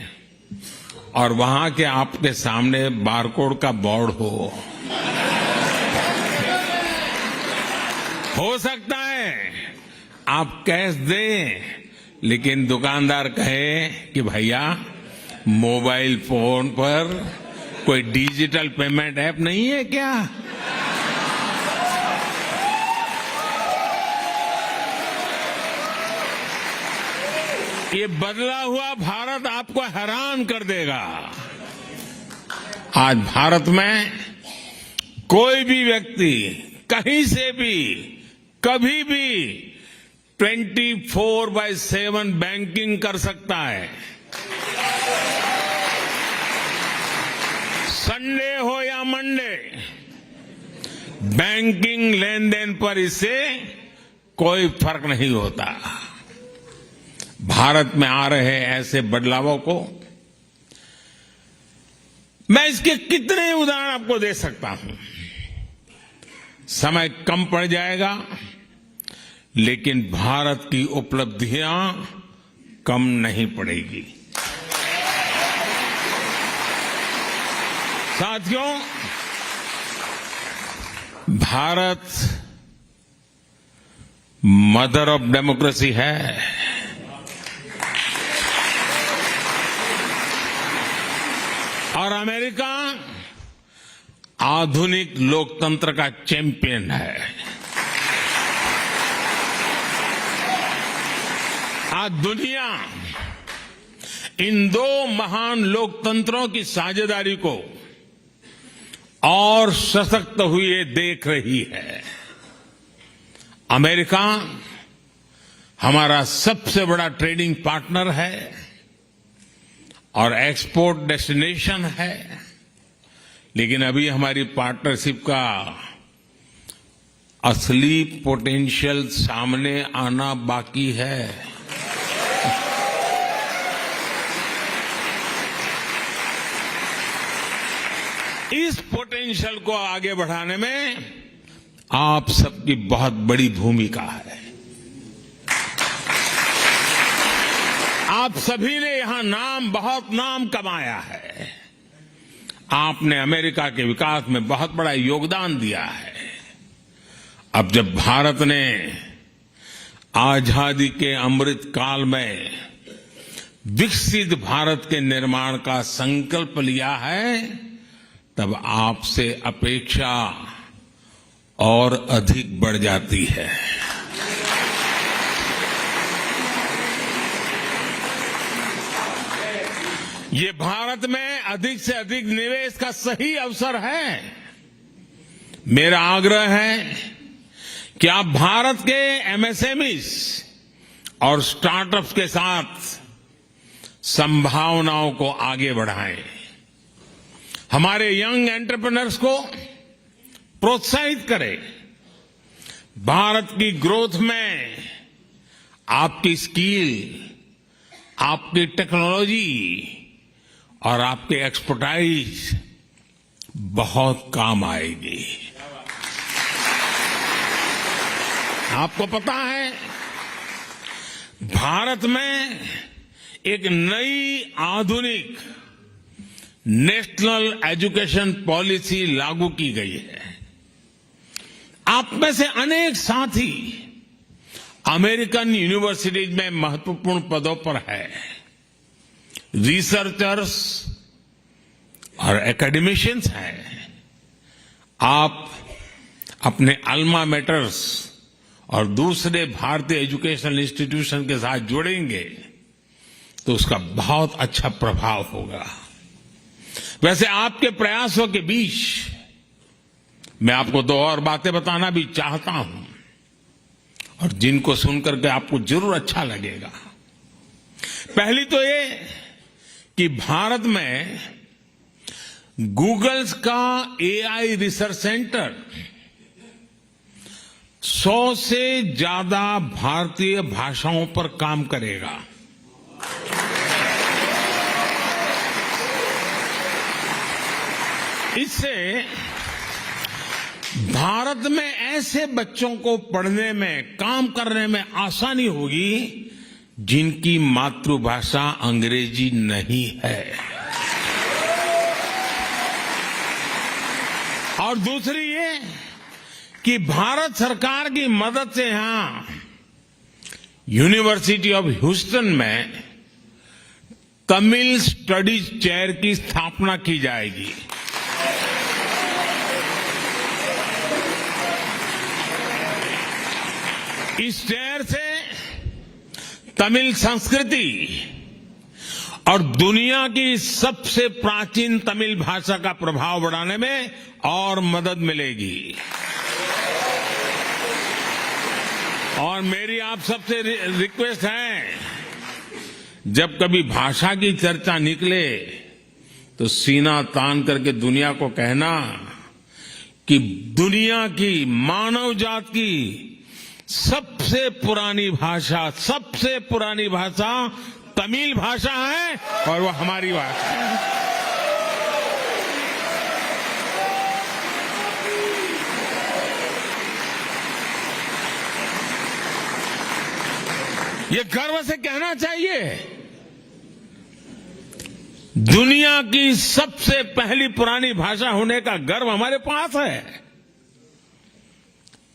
और वहां के आपके सामने बारकोड का बोर्ड हो सकता है आप कैश दें, लेकिन दुकानदार कहे कि भैया मोबाइल फोन पर कोई डिजिटल पेमेंट ऐप नहीं है क्या? ये बदला हुआ भारत आपको हैरान कर देगा। आज भारत में कोई भी व्यक्ति कहीं से भी कभी भी 24/7 बैंकिंग कर सकता है। संडे हो या मंडे, बैंकिंग लेन देन पर इससे कोई फर्क नहीं होता। भारत में आ रहे ऐसे बदलावों को मैं इसके कितने उदाहरण आपको दे सकता हूं। समय कम पड़ जाएगा, लेकिन भारत की उपलब्धियां कम नहीं पड़ेगी। साथियों, भारत मदर ऑफ डेमोक्रेसी है। और अमेरिका आधुनिक लोकतंत्र का चैंपियन है। आज दुनिया इन दो महान लोकतंत्रों की साझेदारी को और सशक्त हुए देख रही है। अमेरिका हमारा सबसे बड़ा ट्रेडिंग पार्टनर है और एक्सपोर्ट डेस्टिनेशन है, लेकिन अभी हमारी पार्टनरशिप का असली पोटेंशियल सामने आना बाकी है। इस पोटेंशियल को आगे बढ़ाने में आप सबकी बहुत बड़ी भूमिका है। आप सभी ने यहां बहुत नाम कमाया है। आपने अमेरिका के विकास में बहुत बड़ा योगदान दिया है। अब जब भारत ने आजादी के अमृत काल में विकसित भारत के निर्माण का संकल्प लिया है, तब आपसे अपेक्षा और अधिक बढ़ जाती है। ये भारत में अधिक से अधिक निवेश का सही अवसर है। मेरा आग्रह है कि आप भारत के एमएसएमईज और स्टार्टअप्स के साथ संभावनाओं को आगे बढ़ाएं। हमारे यंग एंटरप्रेन्योर्स को प्रोत्साहित करें। भारत की ग्रोथ में आपकी स्किल, आपकी टेक्नोलॉजी और आपके एक्सपर्टाइज बहुत काम आएगी। आपको पता है, भारत में एक नई आधुनिक नेशनल एजुकेशन पॉलिसी लागू की गई है। आप में से अनेक साथी अमेरिकन यूनिवर्सिटीज में महत्वपूर्ण पदों पर है। रिसर्चर्स और एकेडमिशियंस हैं। आप अपने अल्मा मैटर्स और दूसरे भारतीय एजुकेशनल इंस्टीट्यूशन के साथ जुड़ेंगे तो उसका बहुत अच्छा प्रभाव होगा। वैसे आपके प्रयासों के बीच मैं आपको दो और बातें बताना भी चाहता हूं और जिनको सुनकर के आपको जरूर अच्छा लगेगा। पहली तो ये कि भारत में गूगल्स का एआई रिसर्च सेंटर 100 से ज्यादा भारतीय भाषाओं पर काम करेगा। इससे भारत में ऐसे बच्चों को पढ़ने में, काम करने में आसानी होगी जिनकी मातृभाषा अंग्रेजी नहीं है। और दूसरी ये कि भारत सरकार की मदद से यहां यूनिवर्सिटी ऑफ ह्यूस्टन में तमिल स्टडीज चेयर की स्थापना की जाएगी। इस चेयर से तमिल संस्कृति और दुनिया की सबसे प्राचीन तमिल भाषा का प्रभाव बढ़ाने में और मदद मिलेगी। और मेरी आप सबसे रिक्वेस्ट है, जब कभी भाषा की चर्चा निकले तो सीना तान करके दुनिया को कहना कि दुनिया की, मानव जात की सबसे पुरानी भाषा तमिल भाषा है और वो हमारी भाषा है। ये गर्व से कहना चाहिए, दुनिया की सबसे पहली पुरानी भाषा होने का गर्व हमारे पास है।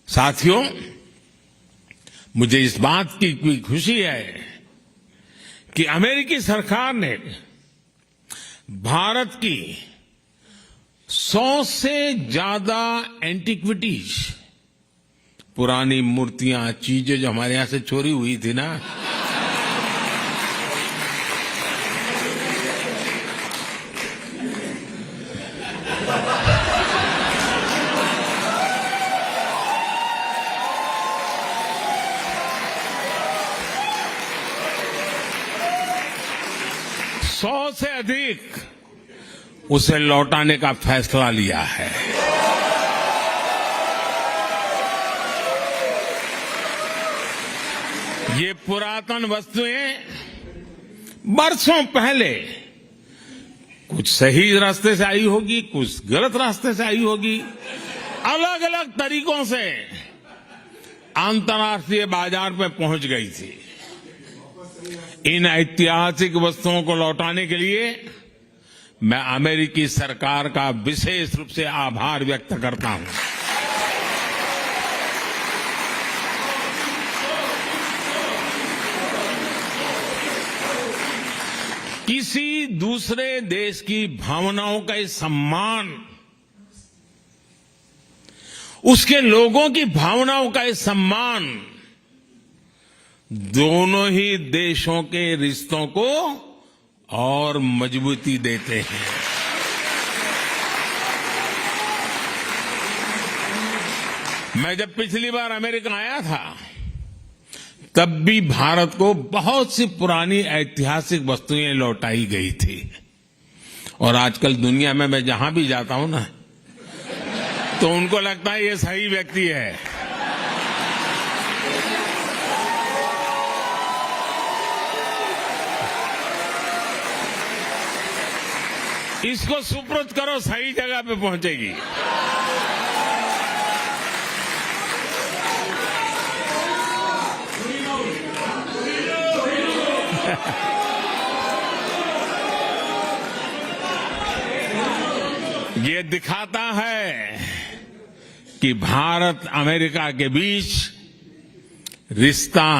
साथियों, मुझे इस बात की खुशी है कि अमेरिकी सरकार ने भारत की 100 से ज्यादा एंटिक्विटीज, पुरानी मूर्तियां, चीजें जो हमारे यहां से चोरी हुई थी ना, सौ से अधिक उसे लौटाने का फैसला लिया है। ये पुरातन वस्तुएं बरसों पहले कुछ सही रास्ते से आई होगी, कुछ गलत रास्ते से आई होगी, अलग अलग तरीकों से अंतर्राष्ट्रीय बाजार में पहुंच गई थी। इन ऐतिहासिक वस्तुओं को लौटाने के लिए मैं अमेरिकी सरकार का विशेष रूप से आभार व्यक्त करता हूं। किसी दूसरे देश की भावनाओं का सम्मान, उसके लोगों की भावनाओं का सम्मान दोनों ही देशों के रिश्तों को और मजबूती देते हैं। मैं जब पिछली बार अमेरिका आया था, तब भी भारत को बहुत सी पुरानी ऐतिहासिक वस्तुएं लौटाई गई थी। और आजकल दुनिया में मैं जहां भी जाता हूं ना, तो उनको लगता है ये सही व्यक्ति है। इसको सुपुर्द करो, सही जगह पे पहुंचेगी। ये दिखाता है कि भारत अमेरिका के बीच रिश्ता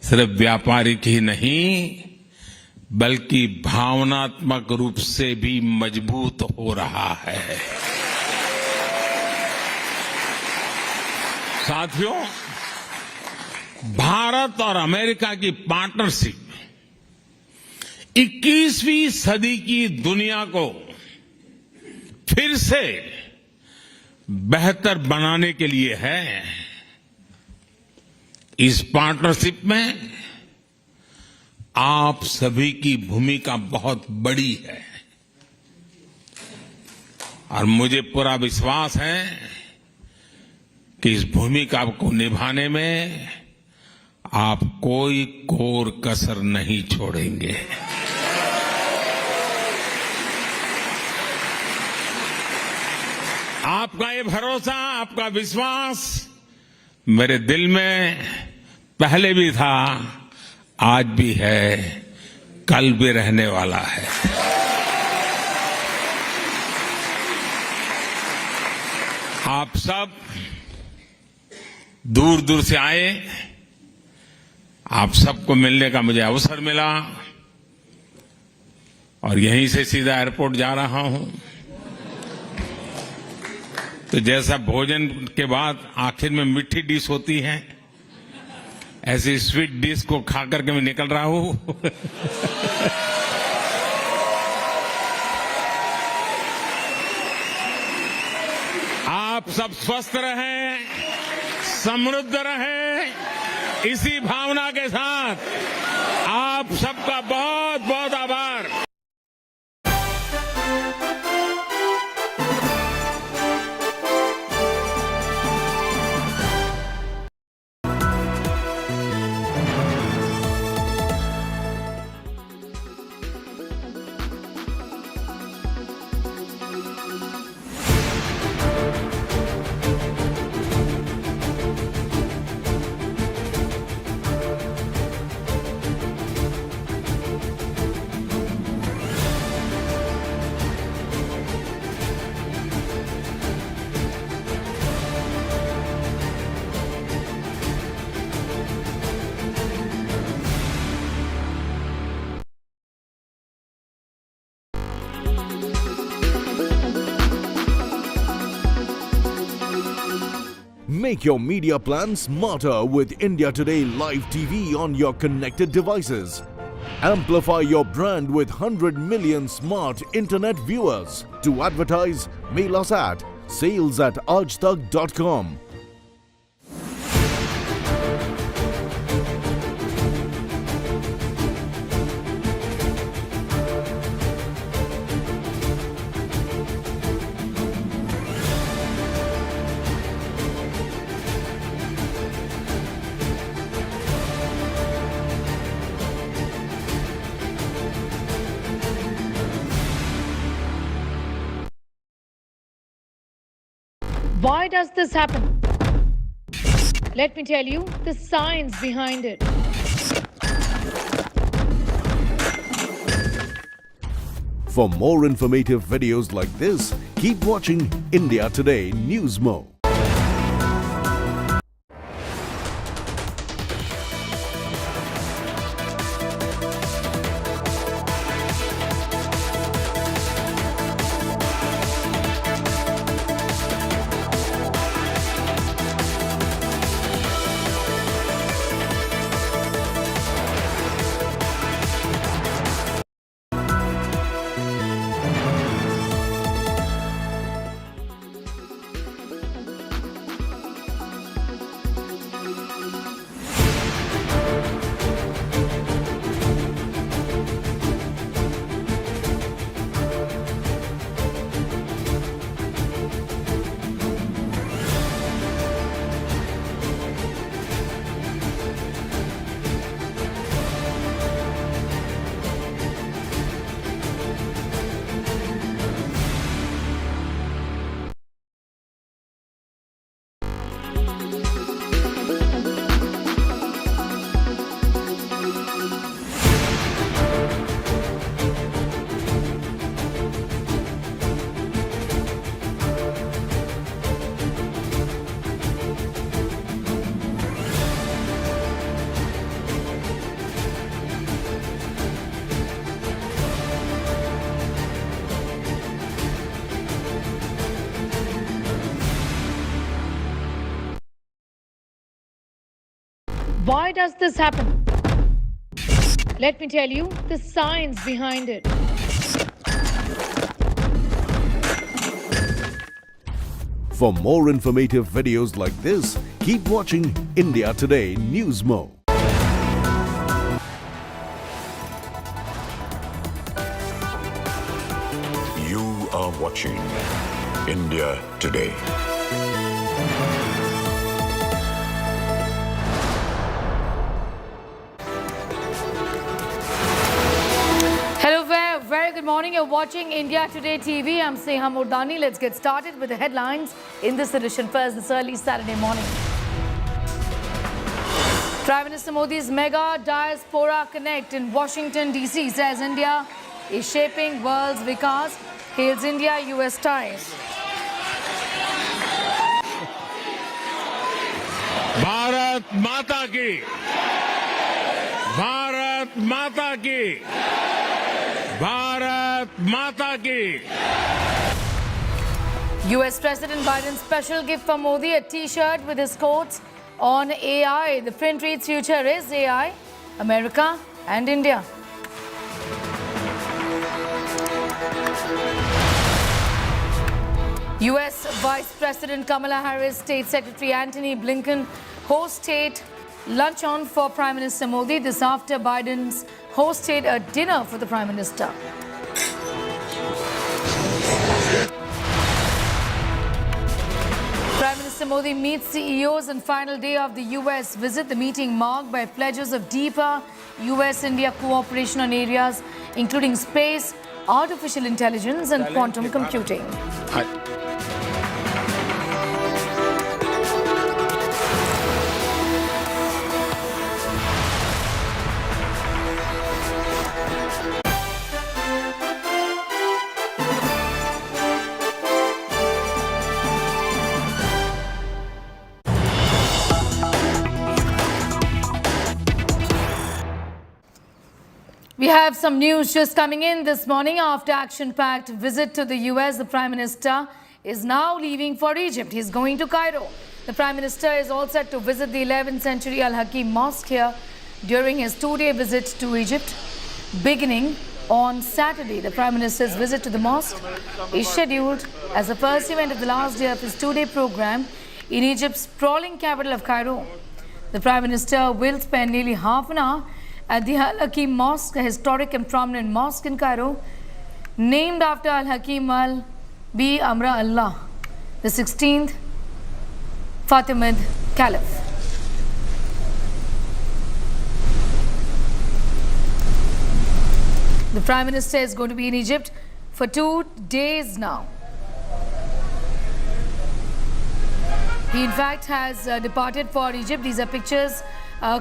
सिर्फ व्यापारिक ही नहीं, बल्कि भावनात्मक रूप से भी मजबूत हो रहा है। साथियों, भारत और अमेरिका की पार्टनरशिप 21वीं सदी की दुनिया को फिर से बेहतर बनाने के लिए है। इस पार्टनरशिप में आप सभी की भूमिका बहुत बड़ी है और मुझे पूरा विश्वास है कि इस भूमिका को निभाने में आप कोई कोर कसर नहीं छोड़ेंगे। आपका ये भरोसा, आपका विश्वास मेरे दिल में पहले भी था, आज भी है, कल भी रहने वाला है। आप सब दूर दूर से आए, आप सबको मिलने का मुझे अवसर मिला और यहीं से सीधा एयरपोर्ट जा रहा हूं। तो जैसा भोजन के बाद आखिर में मीठी डिश होती है, ऐसी स्वीट डिश को खा करके मैं निकल रहा हूं। आप सब स्वस्थ रहें, समृद्ध रहें, इसी भावना के साथ आप सबका बहुत बहुत आभार। Make your media plan smarter with India Today Live TV on your connected devices. Amplify your brand with 100 million smart internet viewers. To advertise, mail us at sales@aajtak.com. Why does this happen? Let me tell you the science behind it. For more informative videos like this, keep watching India Today News Mo. Why does this happen? Let me tell you the science behind it. For more informative videos like this, keep watching India Today News Mo. You are watching India Today. Hello, very good morning. You're watching India Today TV. I'm Sneha Murdani. Let's get started with the headlines in this edition first this early Saturday morning. Prime Minister Modi's mega diaspora connect in Washington, D.C. says India is shaping world's vikas, hails India-U.S. ties. Bharat माता की, भारत माता की, भारत माता की. U.S. President Biden's special gift for Modi, a T-shirt with his quotes on AI. The print reads, "Future is AI, America and India." U.S. Vice President Kamala Harris, State Secretary Antony Blinken host state luncheon for Prime Minister Modi. This after Biden's hosted a dinner for the Prime Minister. Prime Minister Modi meets CEOs on final day of the U.S. visit. The meeting marked by pledges of deeper U.S.-India cooperation on areas including space, artificial intelligence and quantum computing. We have some news just coming in this morning. After action-packed visit to the U.S., the Prime Minister is now leaving for Egypt. He's going to Cairo. The Prime Minister is all set to visit the 11th century Al-Hakim Mosque here during his two-day visit to Egypt. Beginning on Saturday, the Prime Minister's visit to the mosque is scheduled as the first event of the last day of his two-day program in Egypt's sprawling capital of Cairo. The Prime Minister will spend nearly half an hour at the Al-Hakim Mosque, a historic and prominent mosque in Cairo, named after Al-Hakim al-Bi Amra Allah, the 16th Fatimid Caliph. The Prime Minister is going to be in Egypt for 2 days now. He in fact has departed for Egypt. These are pictures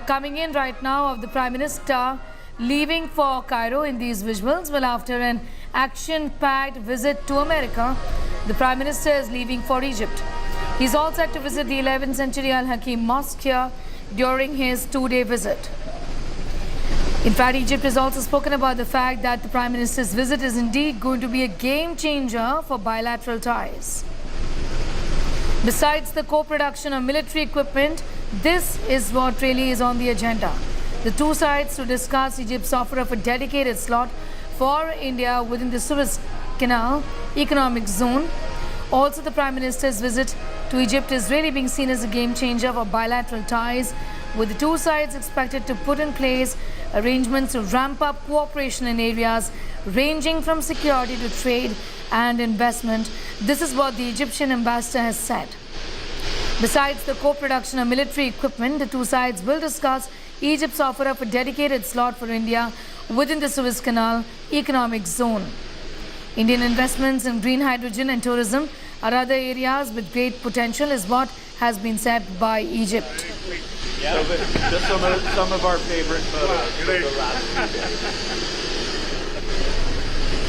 coming in right now of the Prime Minister leaving for Cairo in these visuals. Well, after an action-packed visit to America, the Prime Minister is leaving for Egypt. He's all set to visit the 11th century Al-Hakim Mosque here during his two-day visit. In fact, Egypt has also spoken about the fact that the Prime Minister's visit is indeed going to be a game changer for bilateral ties. Besides the co-production of military equipment, this is what really is on the agenda. The two sides to discuss Egypt's offer of a dedicated slot for India within the Suez Canal economic zone. Also, the Prime Minister's visit to Egypt is really being seen as a game changer for bilateral ties, with the two sides expected to put in place arrangements to ramp up cooperation in areas ranging from security to trade and investment. This is what the Egyptian ambassador has said. Besides the co-production of military equipment, the two sides will discuss Egypt's offer of a dedicated slot for India within the Suez Canal economic zone. Indian investments in green hydrogen and tourism are other areas with great potential, is what has been said by Egypt. Yeah. Just some of our favorite photos.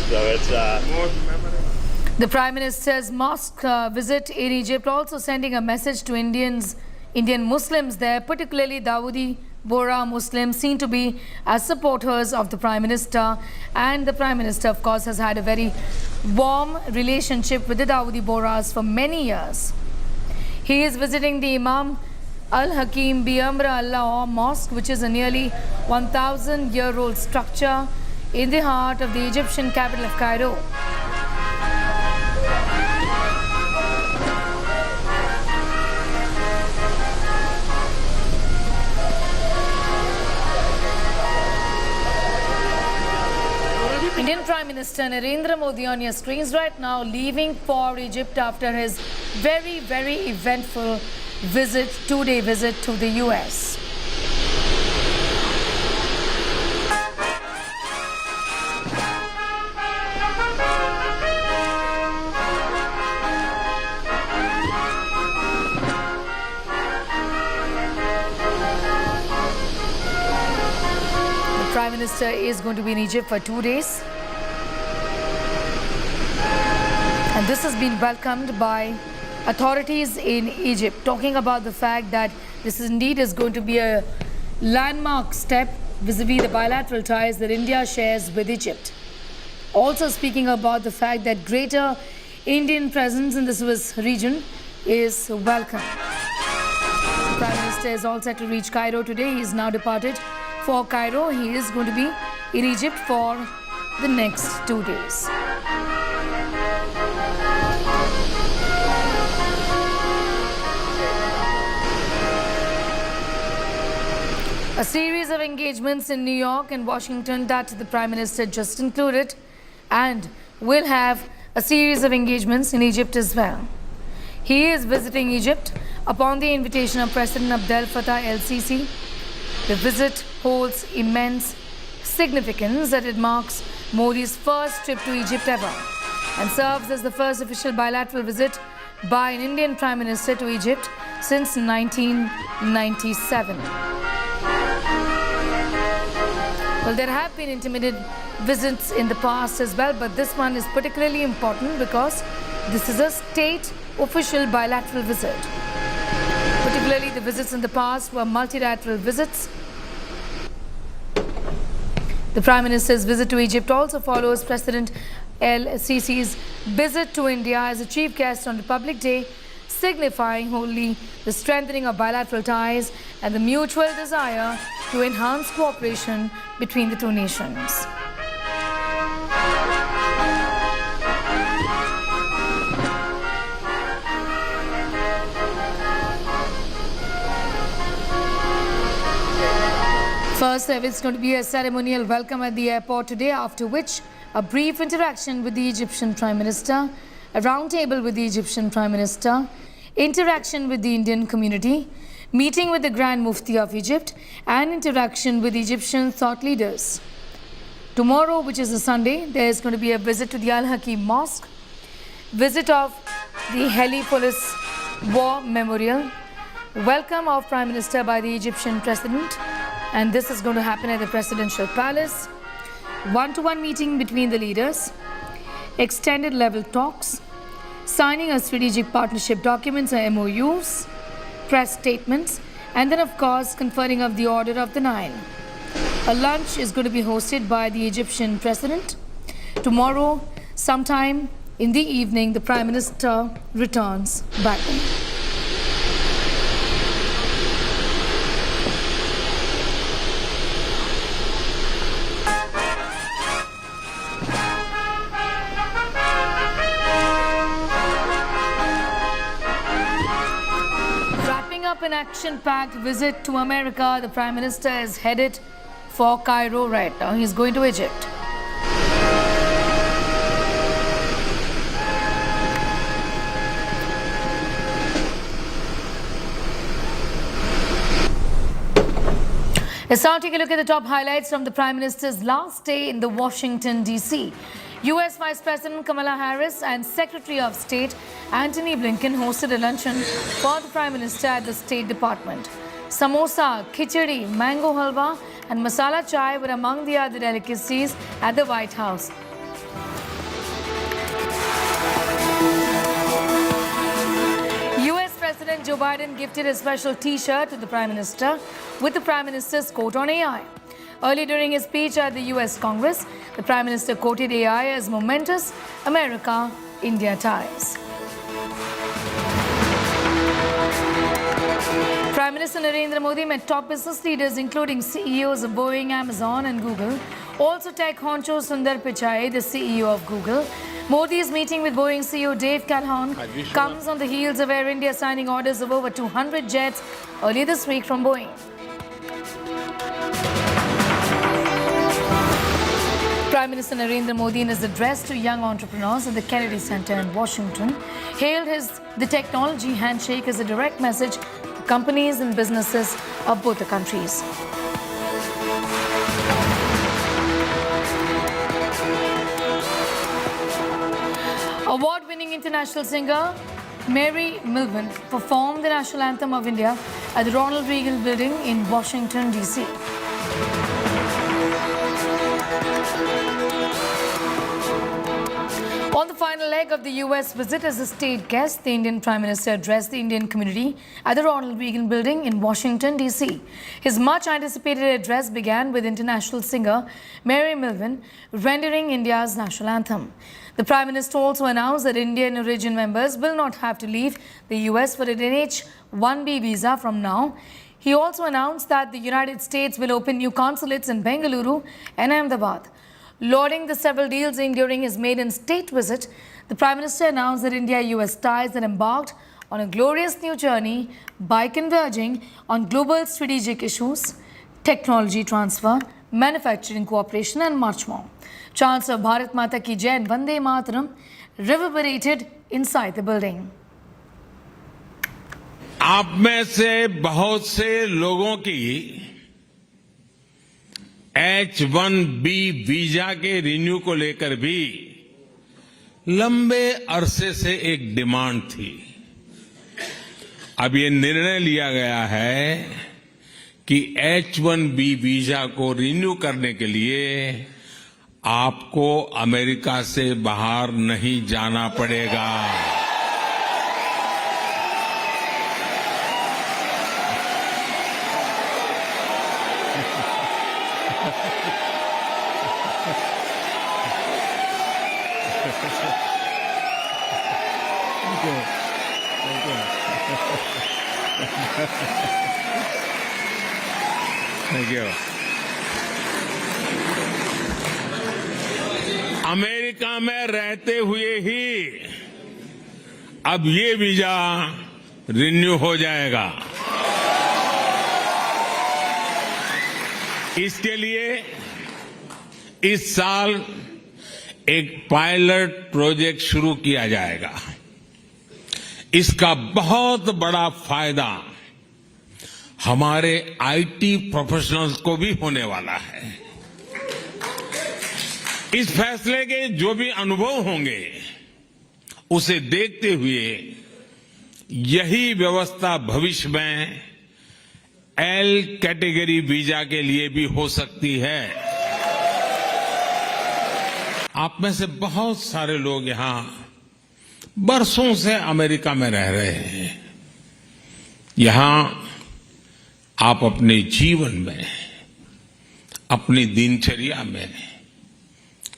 So it's The Prime Minister's mosque visit in Egypt also sending a message to Indian Muslims there, particularly Dawoodi Bohra Muslims, seen to be as supporters of the Prime Minister. And the Prime Minister, of course, has had a very warm relationship with the Dawoodi Bohras for many years. He is visiting the Imam Al-Hakim Bi Amra Allah Mosque, which is a nearly 1,000-year-old structure in the heart of the Egyptian capital of Cairo. Indian Prime Minister Narendra Modi on your screens right now, leaving for Egypt after his very, very eventful visit, two-day visit to the U.S. The Prime Minister is going to be in Egypt for 2 days. And this has been welcomed by authorities in Egypt, talking about the fact that this indeed is going to be a landmark step vis-a-vis the bilateral ties that India shares with Egypt. Also speaking about the fact that greater Indian presence in the Suez region is welcome. The Prime Minister is all set to reach Cairo today. He is now departed for Cairo. He is going to be in Egypt for the next 2 days. A series of engagements in New York and Washington that the Prime Minister just included, and will have a series of engagements in Egypt as well. He is visiting Egypt upon the invitation of President Abdel Fattah el-Sisi. The visit holds immense significance that it marks Modi's first trip to Egypt ever and serves as the first official bilateral visit by an Indian Prime Minister to Egypt since 1997. Well, there have been intimate visits in the past as well, but this one is particularly important because this is a state official bilateral visit. Particularly the visits in the past were multilateral visits. The Prime Minister's visit to Egypt also follows President LCC's visit to India as a chief guest on Republic Day, signifying wholly the strengthening of bilateral ties and the mutual desire to enhance cooperation between the two nations. First, it's going to be a ceremonial welcome at the airport today, after which a brief interaction with the Egyptian Prime Minister, a round table with the Egyptian Prime Minister, interaction with the Indian community, meeting with the Grand Mufti of Egypt, and interaction with Egyptian thought leaders. Tomorrow, which is a Sunday, there is going to be a visit to the Al-Hakim Mosque, visit of the Heliopolis War Memorial, welcome of Prime Minister by the Egyptian President, and this is going to happen at the Presidential Palace, one-to-one meeting between the leaders, extended level talks, signing of strategic partnership documents or MOUs, press statements, and then of course conferring of the Order of the Nile. A lunch is going to be hosted by the Egyptian President. Tomorrow, sometime in the evening, the Prime Minister returns back home. An action-packed visit to America, the Prime Minister is headed for Cairo right now. He's going to Egypt. Let's now take a look at the top highlights from the Prime Minister's last day in the Washington, D.C. U.S. Vice President Kamala Harris and Secretary of State Antony Blinken hosted a luncheon for the Prime Minister at the State Department. Samosa, khichdi, mango halwa and masala chai were among the other delicacies at the White House. U.S. President Joe Biden gifted a special T-shirt to the Prime Minister with the Prime Minister's quote on AI. Early during his speech at the U.S. Congress, the Prime Minister quoted AI as momentous America-India ties. Prime Minister Narendra Modi met top business leaders including CEOs of Boeing, Amazon and Google. Also tech honcho Sundar Pichai, the CEO of Google. Modi's meeting with Boeing CEO Dave Calhoun comes on the heels of Air India signing orders of over 200 jets earlier this week from Boeing. Prime Minister Narendra Modi, in his address to young entrepreneurs at the Kennedy Center in Washington, hailed the technology handshake as a direct message to companies and businesses of both the countries. Award-winning international singer Mary Milvin performed the national anthem of India at the Ronald Reagan Building in Washington, D.C. On the final leg of the U.S. visit as a state guest, the Indian Prime Minister addressed the Indian community at the Ronald Reagan Building in Washington, D.C. His much-anticipated address began with international singer Mary Milvin rendering India's national anthem. The Prime Minister also announced that Indian origin members will not have to leave the U.S. for an NH-1B visa from now. He also announced that the United States will open new consulates in Bengaluru and Ahmedabad. Lauding the several deals during his maiden state visit, the Prime Minister announced that India-U.S. ties had embarked on a glorious new journey by converging on global strategic issues, technology transfer, manufacturing cooperation and much more. Chants of Bharat Mata Ki Jai and Vande Mataram reverberated inside the building. आप में से बहुत से लोगों की H-1B visa के renew को लेकर भी लंबे अरसे से एक डिमांड थी। अब ये निर्णय लिया गया है कि H-1B वीजा को रिन्यू करने के लिए आपको अमेरिका से बाहर नहीं जाना पड़ेगा। Thank you. अमेरिका में रहते हुए ही अब ये वीजा रिन्यू हो जाएगा। इसके लिए इस साल एक पायलट प्रोजेक्ट शुरू किया जाएगा। इसका बहुत बड़ा फायदा हमारे आईटी प्रोफेशनल्स को भी होने वाला है। इस फैसले के जो भी अनुभव होंगे उसे देखते हुए यही व्यवस्था भविष्य में एल कैटेगरी वीजा के लिए भी हो सकती है। आप में से बहुत सारे लोग यहां बरसों से अमेरिका में रह रहे हैं। यहां आप अपने जीवन में, अपनी दिनचर्या में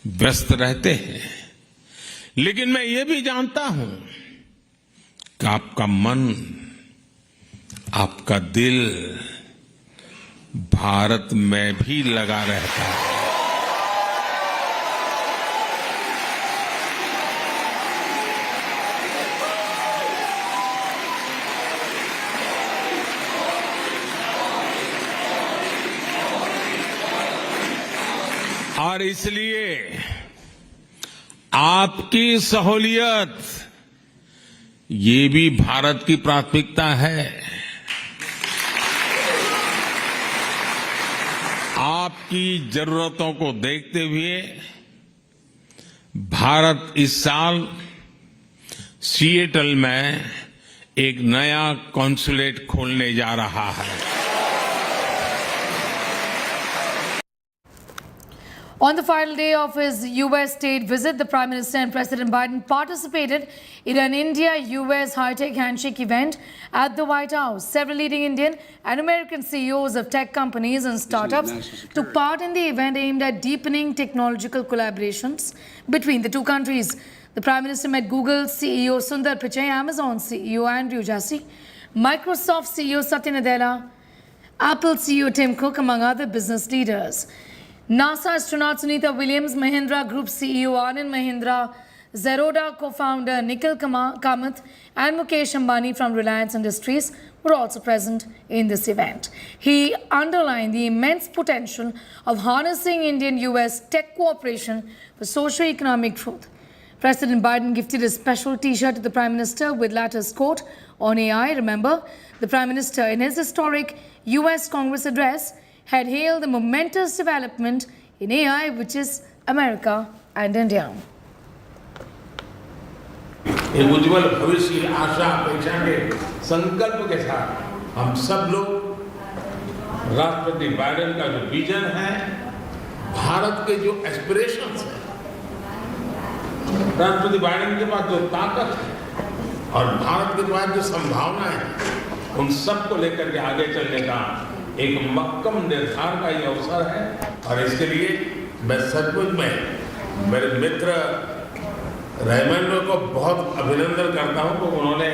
व्यस्त रहते हैं, लेकिन मैं ये भी जानता हूं कि आपका मन, आपका दिल भारत में भी लगा रहता है। और इसलिए आपकी सहूलियत ये भी भारत की प्राथमिकता है। आपकी जरूरतों को देखते हुए भारत इस साल सिएटल में एक नया कॉन्सुलेट खोलने जा रहा है। On the final day of his U.S. state visit, the Prime Minister and President Biden participated in an India-U.S. high-tech handshake event at the White House. Several leading Indian and American CEOs of tech companies and startups took part in the event aimed at deepening technological collaborations between the two countries. The Prime Minister met Google CEO Sundar Pichai, Amazon CEO Andrew Jassy, Microsoft CEO Satya Nadella, Apple CEO Tim Cook, among other business leaders. NASA astronaut Sunita Williams, Mahindra Group CEO Anand Mahindra, Zerodha co-founder Nikhil Kamath and Mukesh Ambani from Reliance Industries were also present in this event. He underlined the immense potential of harnessing Indian-U.S. tech cooperation for socio-economic growth. President Biden gifted a special T-shirt to the Prime Minister with latter's quote on AI. Remember, the Prime Minister in his historic U.S. Congress address had hailed the momentous development in AI, which is America and India. एक उज्जवल भविष्य की आशा अपेक्षा के संकल्प के साथ हम सब लोग राष्ट्रपति बाइडेन का जो विजन है, भारत के जो एस्पिरेशंस हैं, राष्ट्रपति बाइडेन के पास जो ताकत है और भारत के पास जो संभावनाएं हैं, उन सब को लेकर के आगे चलने का एक मक्कम निर्धार का ये अवसर है। और इसके लिए मैं सचमुच में मेरे मित्र रहमान को बहुत अभिनंदन करता हूं कि उन्होंने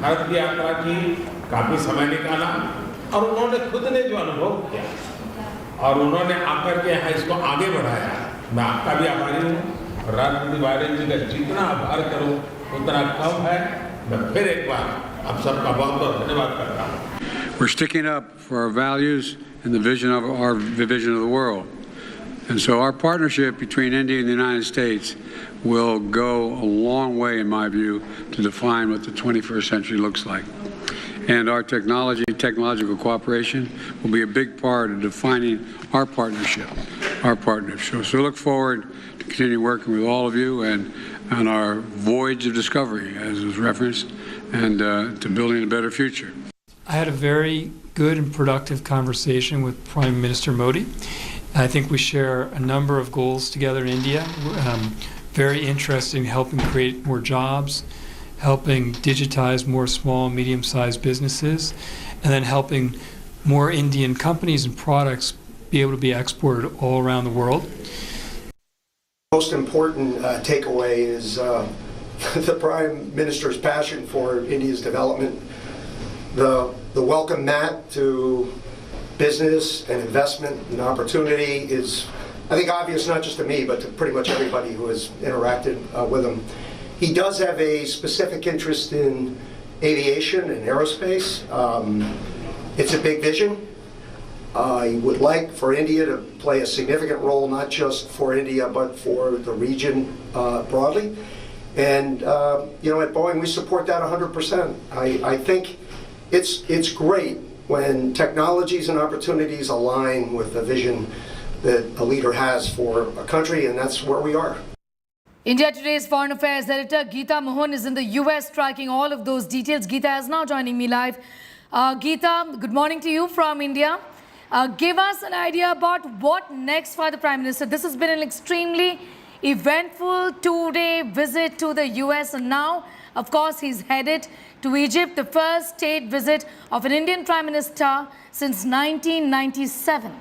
भारत की यात्रा की, काफी समय निकाला और उन्होंने खुद ने जो अनुभव किया और उन्होंने आकर के यहाँ इसको आगे बढ़ाया। मैं आपका भी आभारी हूँ। राष्ट्रपति बाइडेन जी का जितना आभार करूँ उतना कम है। मैं फिर एक बार आप सबका बहुत बहुत धन्यवाद करता हूँ। We're sticking up for our values and the vision of the world. And so our partnership between India and the United States will go a long way, in my view, to define what the 21st century looks like. And our technological cooperation will be a big part of defining our partnership. So look forward to continue working with all of you and on our voyage of discovery, as was referenced, and to building a better future. I had a very good and productive conversation with Prime Minister Modi. I think we share a number of goals together in India. Very interested in helping create more jobs, helping digitize more small and medium-sized businesses, and then helping more Indian companies and products be able to be exported all around the world. Most important takeaway is the Prime Minister's passion for India's development. the welcome mat to business and investment and opportunity is, I think, obvious not just to me, but to pretty much everybody who has interacted with him. He does have a specific interest in aviation and aerospace. It's a big vision. He would like for India to play a significant role, not just for India, but for the region broadly. And at Boeing, we support that 100%. I think it's great when technologies and opportunities align with the vision that a leader has for a country, and that's where we are. India Today's Foreign Affairs editor Geeta Mohan is in the US tracking all of those details. Geeta is now joining me live. Geeta, good morning to you from India. Give us an idea about what next for the Prime Minister. This has been an extremely eventful two-day visit to the US, and now, of course, he's headed to Egypt, the first state visit of an Indian Prime Minister since 1997.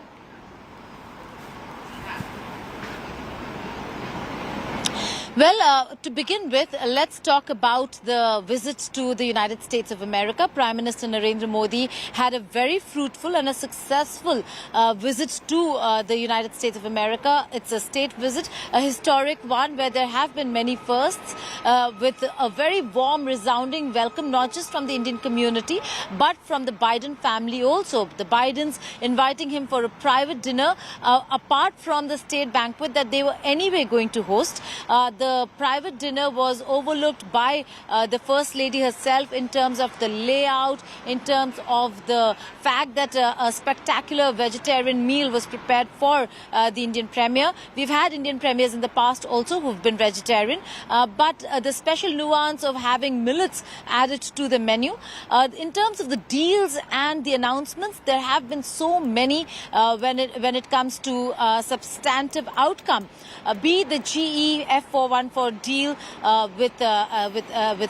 Well, to begin with, let's talk about the visit to the United States of America. Prime Minister Narendra Modi had a very fruitful and a successful visit to the United States of America. It's a state visit, a historic one where there have been many firsts, with a very warm, resounding welcome, not just from the Indian community, but from the Biden family also. The Bidens inviting him for a private dinner, apart from the state banquet that they were anyway going to host. The private dinner was overlooked by the First Lady herself in terms of the layout, in terms of the fact that a spectacular vegetarian meal was prepared for the Indian Premier. We've had Indian Premiers in the past also who've been vegetarian, but the special nuance of having millets added to the menu. In terms of the deals and the announcements, there have been so many when it comes to substantive outcome. Be the GE F414 deal with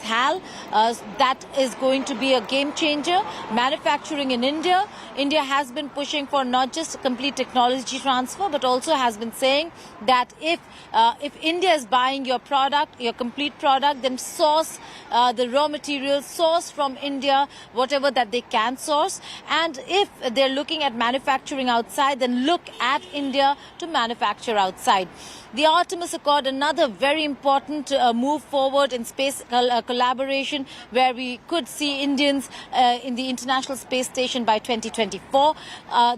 HAL, that is going to be a game changer. Manufacturing in India. India has been pushing for not just complete technology transfer, but also has been saying that if India is buying your product, your complete product, then source the raw materials, source from India whatever that they can source. And if they're looking at manufacturing outside, then look at India to manufacture outside. The Artemis Accord, another very important move forward in space collaboration, where we could see Indians in the International Space Station by 2024.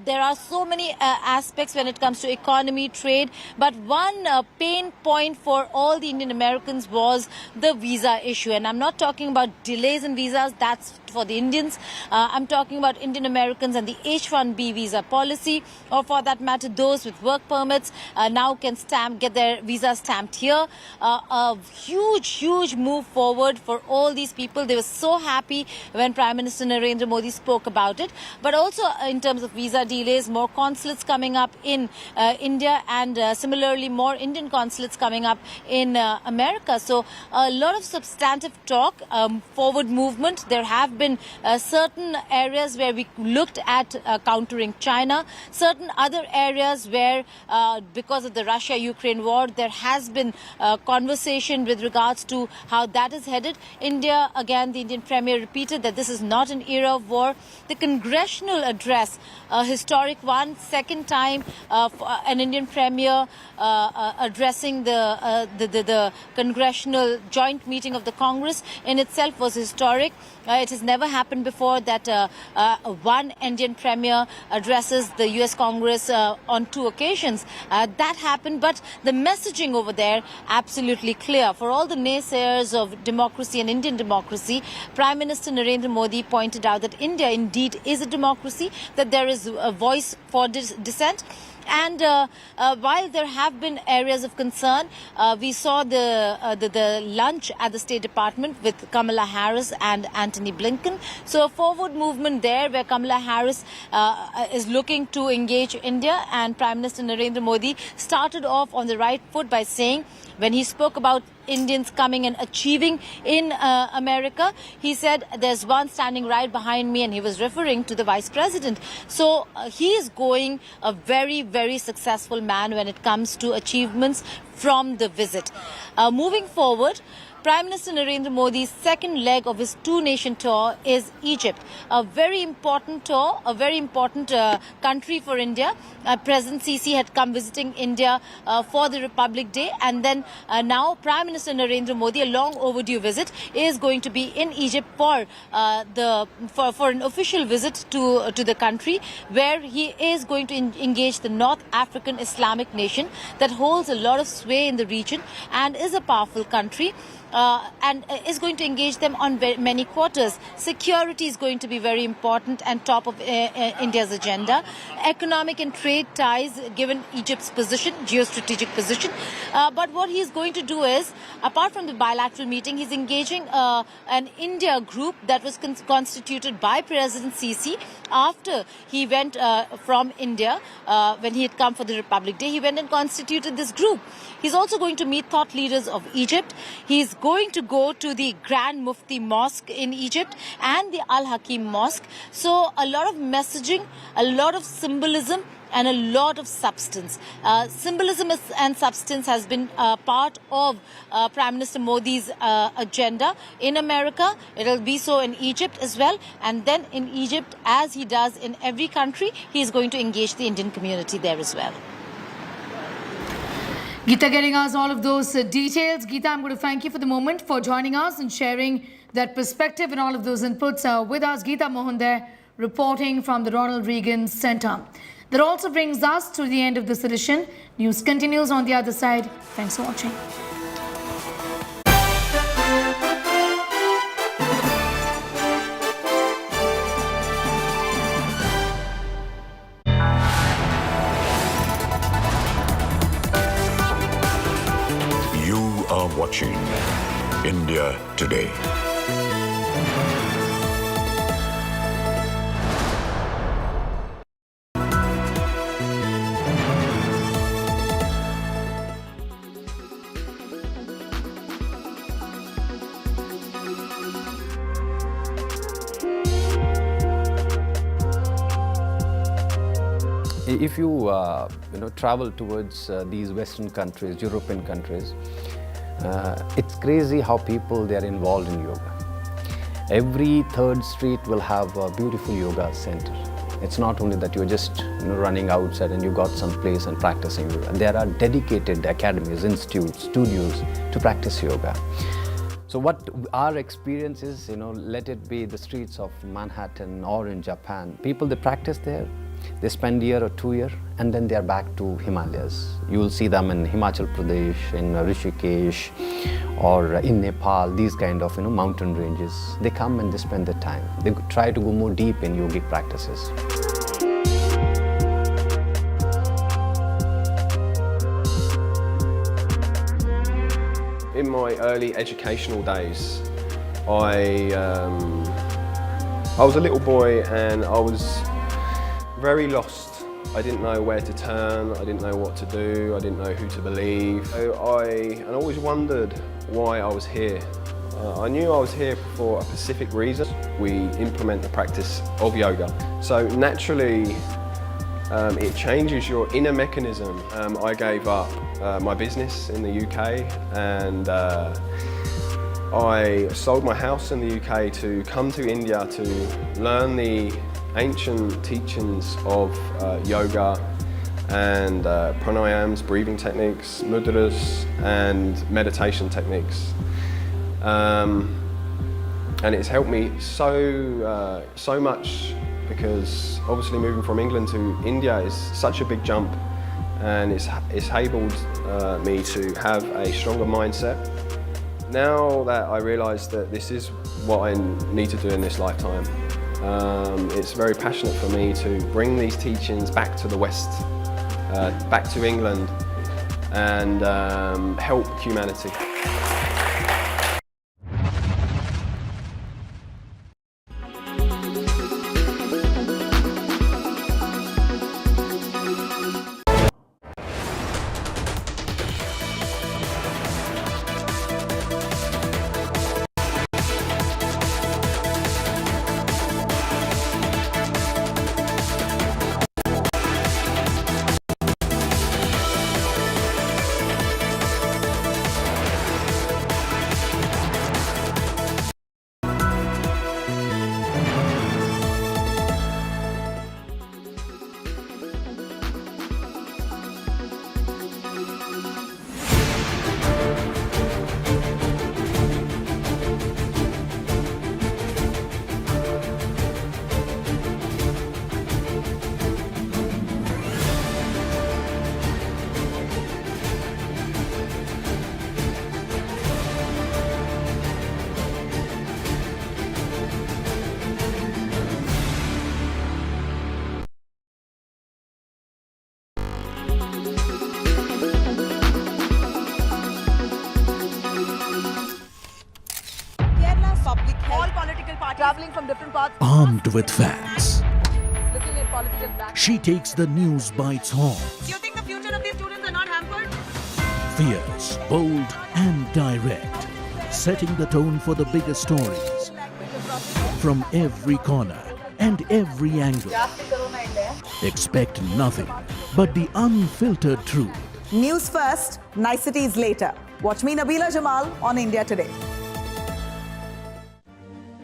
There are so many aspects when it comes to economy, trade, but one pain point for all the Indian Americans was the visa issue. And I'm not talking about delays in visas, that's for the Indians. I'm talking about Indian Americans and the H-1B visa policy, or for that matter, those with work permits now can get their visa stamped here. A huge move forward for all these people. They were so happy when Prime Minister Narendra Modi spoke about it. But also in terms of visa delays, more consulates coming up in India, and similarly more Indian consulates coming up in America. So a lot of substantive talk, forward movement. There have been certain areas where we looked at countering China, certain other areas where because of the Russia-Ukraine war, there has been conversation with regards to how that is headed. India, again, the Indian Premier repeated that this is not an era of war. The congressional address, a historic one, second time an Indian Premier addressing the congressional joint meeting of the Congress in itself was historic. It has never happened before that one Indian Premier addresses the U.S. Congress on two occasions. That happened, but the messaging over there absolutely clear. For all the naysayers of democracy and Indian democracy, Prime Minister Narendra Modi pointed out that India indeed is a democracy, that there is a voice for dissent. And while there have been areas of concern, we saw the lunch at the State Department with Kamala Harris and Antony Blinken. So a forward movement there where Kamala Harris is looking to engage India, and Prime Minister Narendra Modi started off on the right foot by saying, when he spoke about Indians coming and achieving in America, he said there's one standing right behind me, and he was referring to the Vice President. So he is going a very successful man when it comes to achievements from the visit. Moving forward, Prime Minister Narendra Modi's second leg of his two-nation tour is Egypt. A very important tour, a very important country for India. President Sisi had come visiting India for the Republic Day, and then now Prime Minister Narendra Modi, a long overdue visit, is going to be in Egypt for an official visit to the country, where he is going to engage the North African Islamic nation that holds a lot of sway in the region and is a powerful country. And is going to engage them on many quarters. Security is going to be very important and top of India's agenda. Economic and trade ties, given Egypt's position, geostrategic position. But what he is going to do is, apart from the bilateral meeting, he's engaging an India group that was constituted by President Sisi after he went from India, when he had come for the Republic Day. He went and constituted this group. He's also going to meet thought leaders of Egypt. He's going to go to the Grand Mufti Mosque in Egypt and the Al-Hakim Mosque. So a lot of messaging, a lot of symbolism and a lot of substance. Symbolism and substance has been part of Prime Minister Modi's agenda in America. It will be so in Egypt as well. And then in Egypt, as he does in every country, he is going to engage the Indian community there as well. Geeta getting us all of those details. Geeta, I'm going to thank you for the moment, for joining us and sharing that perspective and all of those inputs with us. Geeta Mohan there, reporting from the Ronald Reagan Center. That also brings us to the end of this edition. News continues on the other side. Thanks for watching. You are watching India Today. If you travel towards these Western countries, European countries, it's crazy how people they are involved in yoga. Every third street will have a beautiful yoga center. It's not only that you're just running outside and you got some place and practicing yoga. There are dedicated academies, institutes, studios to practice yoga. So what our experience is, let it be the streets of Manhattan or in Japan. People, they practice there. They spend a year or 2 years and then they are back to Himalayas. You will see them in Himachal Pradesh, in Rishikesh or in Nepal, these kind of mountain ranges. They come and they spend their time. They try to go more deep in yogic practices. In my early educational days, I was a little boy and I was very lost. I didn't know where to turn, I didn't know what to do, I didn't know who to believe. So I always wondered why I was here. I knew I was here for a specific reason. We implement the practice of yoga. So naturally, it changes your inner mechanism. I gave up my business in the UK and I sold my house in the UK to come to India to learn the ancient teachings of yoga and pranayams, breathing techniques, mudras and meditation techniques. And it's helped me so much because obviously moving from England to India is such a big jump and it's enabled me to have a stronger mindset. Now that I realise that this is what I need to do in this lifetime, it's very passionate for me to bring these teachings back to the West, back to England and help humanity. hustling from different parts. Armed with facts, Looking at political back. she takes the news by its horns. Do you think the future of these students are not hampered? Fierce, bold, and direct, setting the tone for the biggest stories from every corner and every angle. Expect nothing but the unfiltered truth. News first, niceties later. Watch me, Nabila Jamal, on India Today.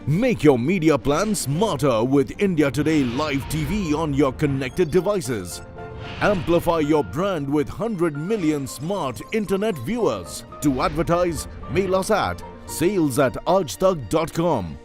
Make your media plan smarter with India Today Live TV on your connected devices. Amplify your brand with 100 million smart internet viewers. To advertise, mail us at sales@aajtak.com.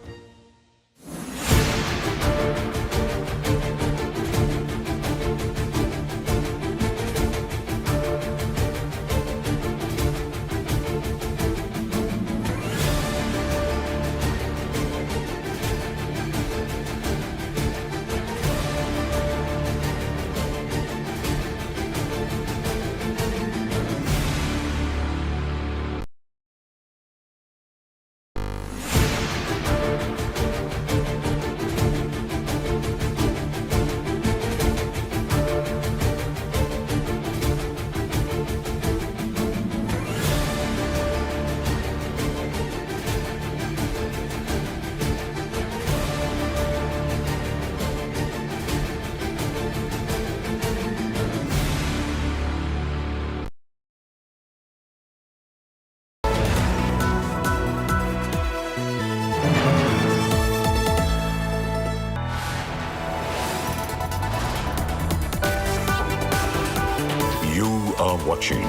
You are watching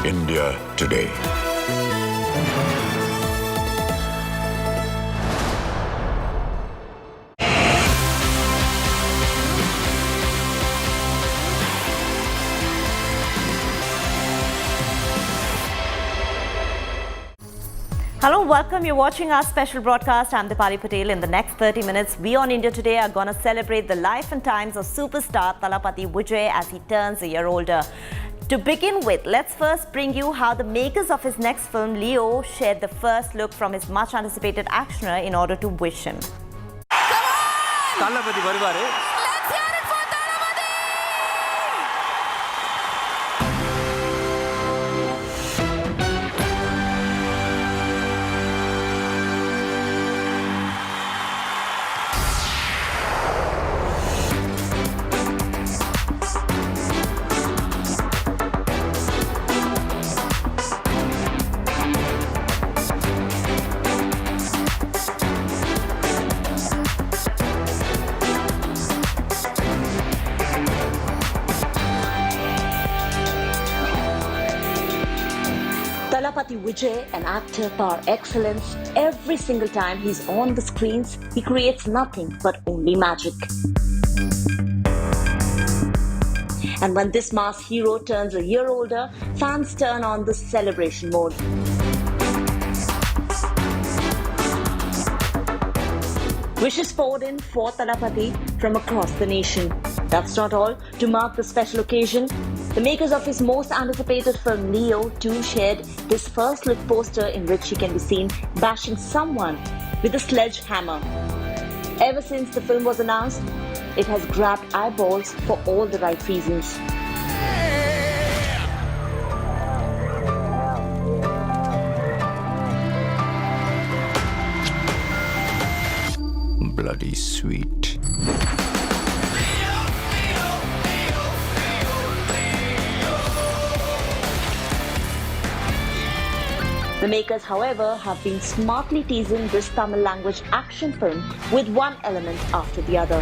India Today. Hello, welcome. You're watching our special broadcast. I'm Dipali Patel. In the next 30 minutes, we on India Today are going to celebrate the life and times of superstar Thalapathy Vijay as he turns a year older. To begin with, let's first bring you how the makers of his next film, Leo, shared the first look from his much anticipated actioner in order to wish him. Thalapathy Varivare. Thalapathy Vijay, an actor par excellence, every single time he's on the screens, he creates nothing but only magic. And when this mass hero turns a year older, fans turn on the celebration mode. Wishes poured in for Thalapathy from across the nation. That's not all. To mark the special occasion, the makers of his most anticipated film Leo too shared his first look poster in which he can be seen bashing someone with a sledgehammer. Ever since the film was announced, it has grabbed eyeballs for all the right reasons. Bloody sweet. The makers, however, have been smartly teasing this Tamil language action film with one element after the other.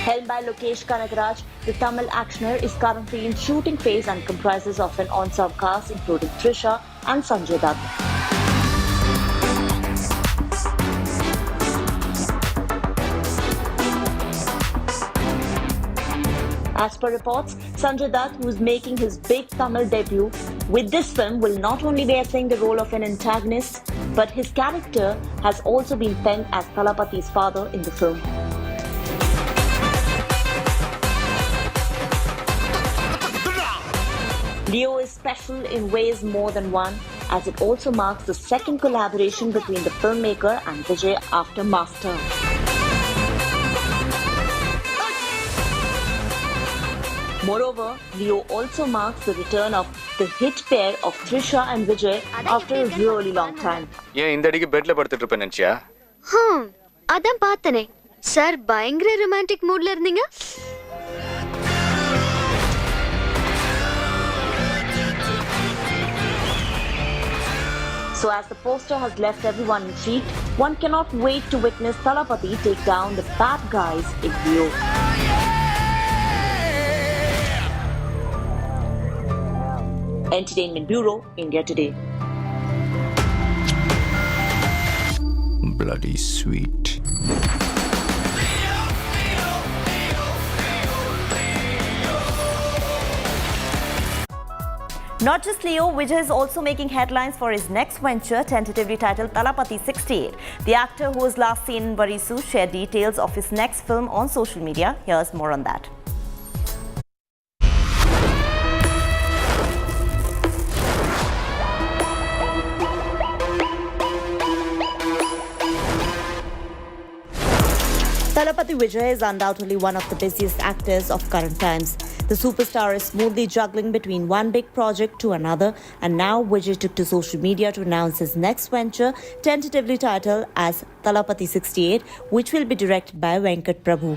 Helmed by Lokesh Kanagaraj, the Tamil actioner is currently in shooting phase and comprises of an ensemble cast including Trisha and Sanjay Dutt. As per reports, Sanjay Dutt, who is making his big Tamil debut with this film, will not only be playing the role of an antagonist, but his character has also been penned as Thalapathy's father in the film. Leo is special in ways more than one, as it also marks the second collaboration between the filmmaker and Vijay after Master. Moreover, Leo also marks the return of the hit pair of Trisha and Vijay after a really long time. ஏன் இந்த அடிக்கு பெட்ல படுத்துட்டு இருப்பேன் நினைச்சியா? அதான் பார்த்தனே sir பயங்கர ரொமான்டிக் மூட்ல இருந்தீங்க. So as the poster has left everyone intrigued, one cannot wait to witness Thalapathy take down the bad guys in Leo. Entertainment Bureau, India Today. Bloody sweet. Not just Leo, Vijay is also making headlines for his next venture, tentatively titled Thalapathy 68. The actor, who was last seen in Varisu, shared details of his next film on social media. Here's more on that. Thalapathy Vijay is undoubtedly one of the busiest actors of current times. The superstar is smoothly juggling between one big project to another, and now Vijay took to social media to announce his next venture, tentatively titled as Thalapathy 68, which will be directed by Venkat Prabhu.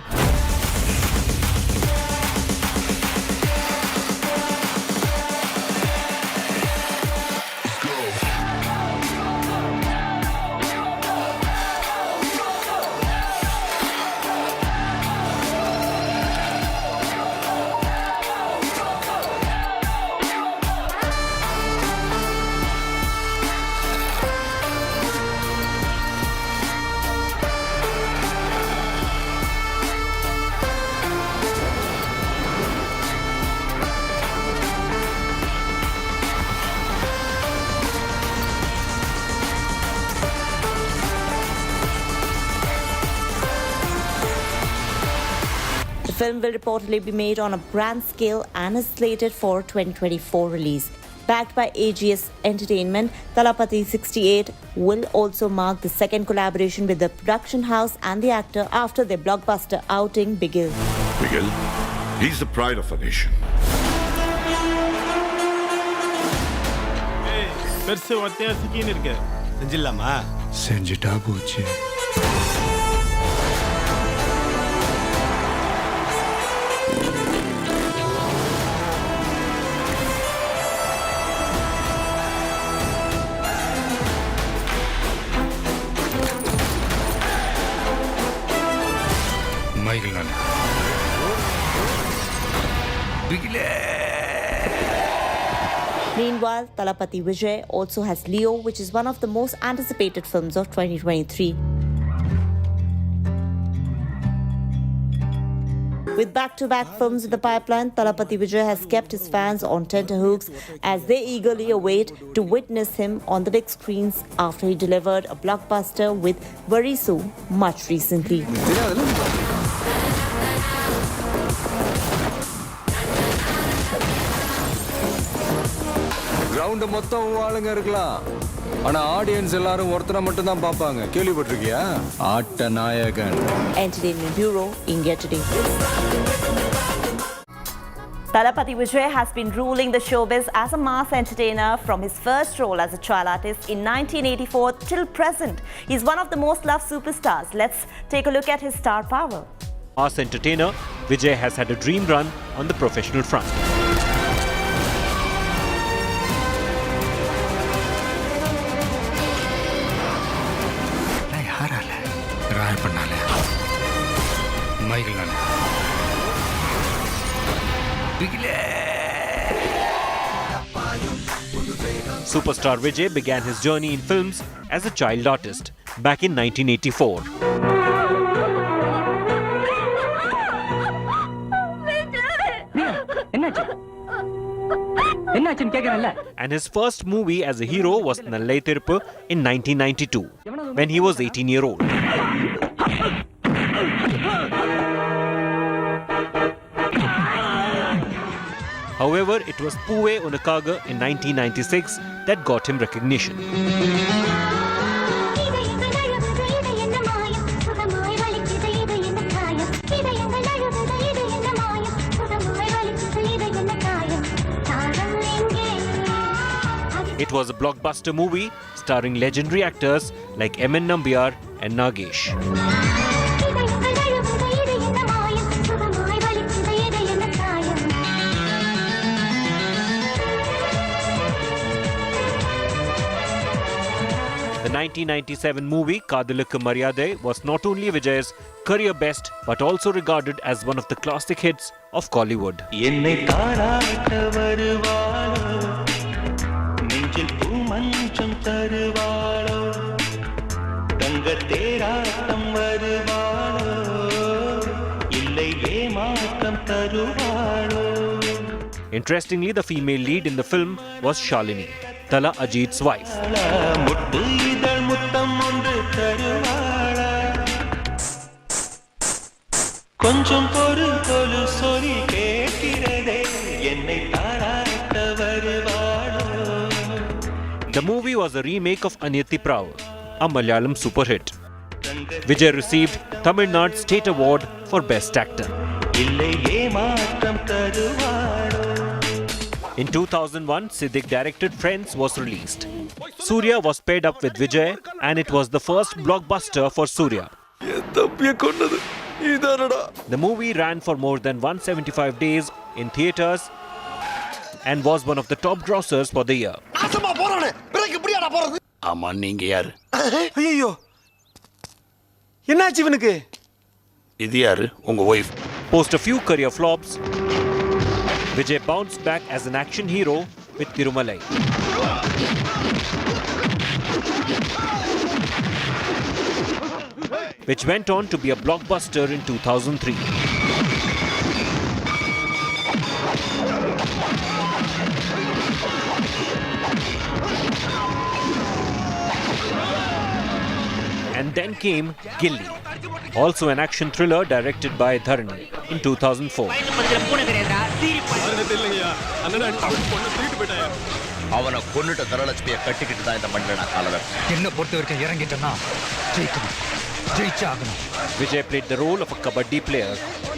The film will reportedly be made on a grand scale and is slated for 2024 release. Backed by AGS Entertainment, Thalapathy 68 will also mark the second collaboration with the production house and the actor after their blockbuster outing Bigil. Bigil, he's the pride of a nation. பெருசு ஒத்தையா சிக்கின்னு இருக்கு செஞ்சிடலாமா செஞ்சிட்டா போச்சு மைகள் Meanwhile, Thalapathy Vijay also has Leo, which is one of the most anticipated films of 2023. With back-to-back films in the pipeline, Thalapathy Vijay has kept his fans on tenterhooks as they eagerly await to witness him on the big screens after he delivered a blockbuster with Varisu much recently. Ground மொத்தம் ஆளுங்க இருக்கலாம் ஆனா audience எல்லாரும் ஒருத்தரை மட்டும் தான் பாப்பாங்க கேள்விப்பட்டிருக்கியா ஆட்ட நாயகன் Entertainment Bureau, India Today. Thalapathy Vijay has been ruling the showbiz as a mass entertainer from his first role as a child artist in 1984 till present. He's one of the most loved superstars. Let's take a look at his star power. Mass entertainer, Vijay has had a dream run on the professional front. Superstar Vijay began his journey in films as a child artist back in 1984. And his first movie as a hero was Nallai Tiruppu in 1992, when he was 18-year-old. However, it was Puwe Unakaga in 1996 that got him recognition. It was a blockbuster movie starring legendary actors like M.N. Nambiar and Nagesh. The 1997 movie Kadalukku Maryadai was not only Vijay's career best but also regarded as one of the classic hits of Bollywood. Interestingly, the female lead in the film was Shalini, Tala Ajit's wife. The movie was a remake of Aniyati Praavu, a Malayalam super hit. Vijay received Tamil Nadu State Award for Best Actor. In 2001, Siddiq directed Friends was released. Surya was paired up with Vijay and it was the first blockbuster for Surya. The movie ran for more than 175 days in theatres and was one of the top grossers for the year. Post a few career flops, Vijay bounced back as an action hero with Tirumalai. Which went on to be a blockbuster in 2003. And then came Gilli, also an action thriller directed by Dharani in 2004. Vijay played the role of a kabaddi player,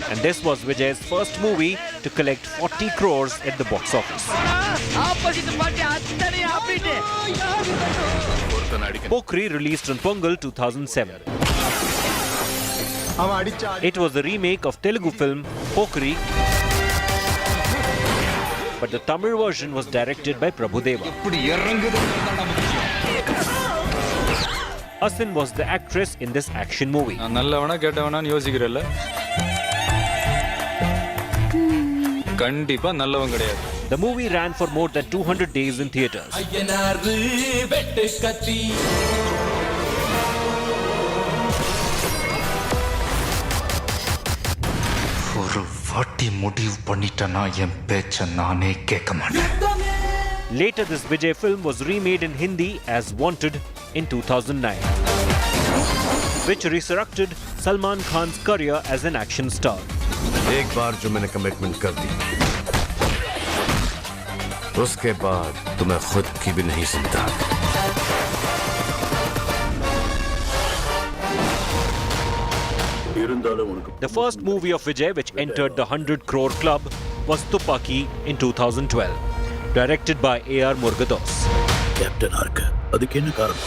and this was Vijay's first movie to collect 40 crores at the box office. Pokri released on Pongal 2007. It was a remake of Telugu film Pokri, but the Tamil version was directed by Prabhudeva. Asin was the actress in this action movie. The movie ran for more than 200 days in theatres. Later, this Vijay film was remade in Hindi as Wanted in 2009, which resurrected Salman Khan's career as an action star. एक बार जो मैंने commitment कर दी, उसके बाद तो मैं खुद की भी नहीं सुनता. The first movie of Vijay which entered the 100 crore club was Tupaki in 2012, directed by A.R. Murugadoss. Captain Arka, adikena karanam.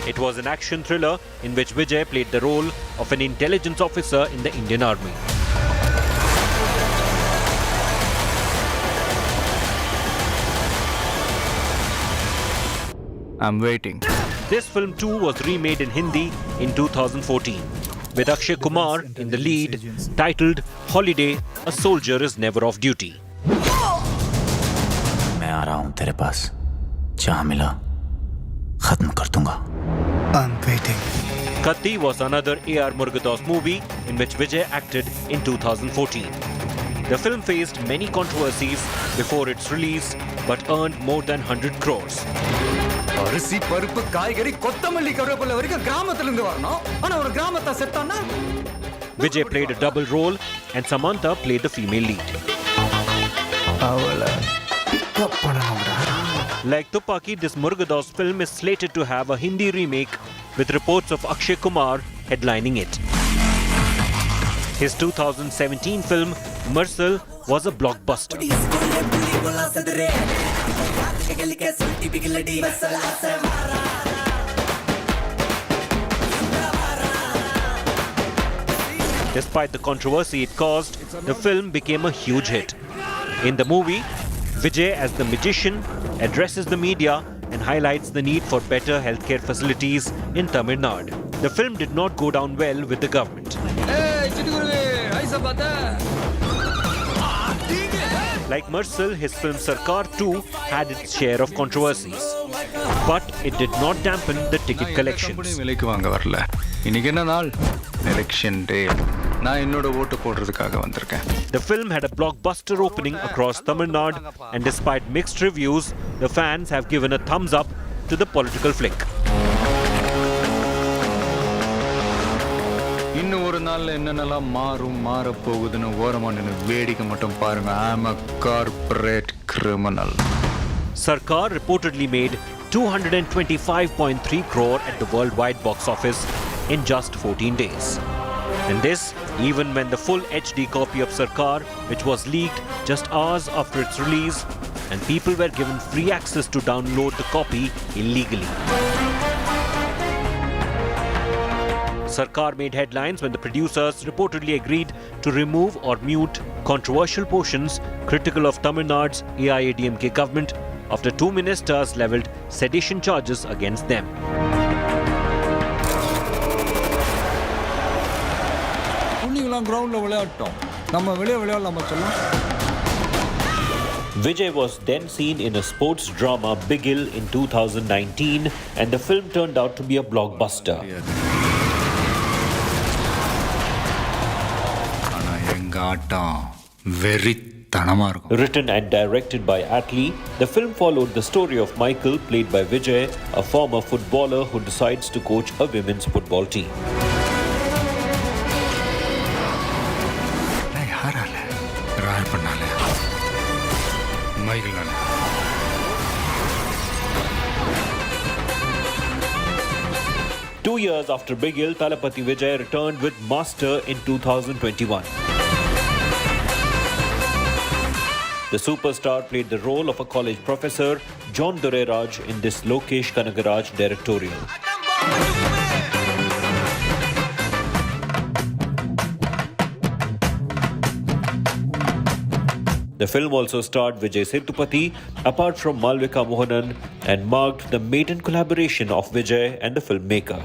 It was an action thriller in which Vijay played the role of an intelligence officer in the Indian Army. I'm waiting. This film too was remade in Hindi in 2014, with Akshay Kumar in the lead, titled Holiday, A Soldier is Never Off Duty. मैं आ रहा हूं तेरे पास. जहां मिला, खत्म कर दूंगा. I'm waiting. Katti was another A.R. Murugadoss movie in which Vijay acted in 2014. The film faced many controversies before its release but earned more than 100 crores. அரிசி பருப்பு காய்கறி கொத்தமல்லி கருவேப்பிலை வரைக்கும் கிராமத்துல இருந்து வரணும். ஆனா ஒரு கிராமத்தை செத்தானா? Vijay played a double role and Samantha played the female lead. Like Tupaki, this Murugadoss film is slated to have a Hindi remake with reports of Akshay Kumar headlining it. His 2017 film Marcel was a blockbuster. Despite the controversy it caused, the film became a huge hit. In the movie, Vijay as the magician addresses the media and highlights the need for better healthcare facilities in Tamil Nadu. The film did not go down well with the government. Like Marcel, his film Sarkar too had its share of controversies. But it did not dampen the ticket collections. The film had a blockbuster opening across Tamil Nadu, and despite mixed reviews, the fans have given a thumbs up to the political flick. இன்னும் ஒரு நாள்ல என்னென்னலாம் மாறப் போகுதுன்னு ஓரமா நின்னு வேடிக்கை மட்டும் பாருங்க. I am a corporate criminal. Sarkar reportedly made 225.3 crore at the worldwide box office in just 14 days. And this, even when the full HD copy of Sarkar, which was leaked just hours after its release, and people were given free access to download the copy illegally. Sarkar made headlines when the producers reportedly agreed to remove or mute controversial portions critical of Tamil Nadu's AIADMK government after two ministers levelled sedition charges against them. Vijay was then seen in a sports drama Bigil in 2019, and the film turned out to be a blockbuster. Written and directed by Atlee, the film followed the story of Michael, played by Vijay, a former footballer who decides to coach a women's football team. Two years after Bigil, Talapati Vijay returned with Master in 2021. The superstar played the role of a college professor, John Dureraj, in this Lokesh Kanagaraj directorial. The film also starred Vijay Sethupathi, apart from Malvika Mohanan, and marked the maiden collaboration of Vijay and the filmmaker.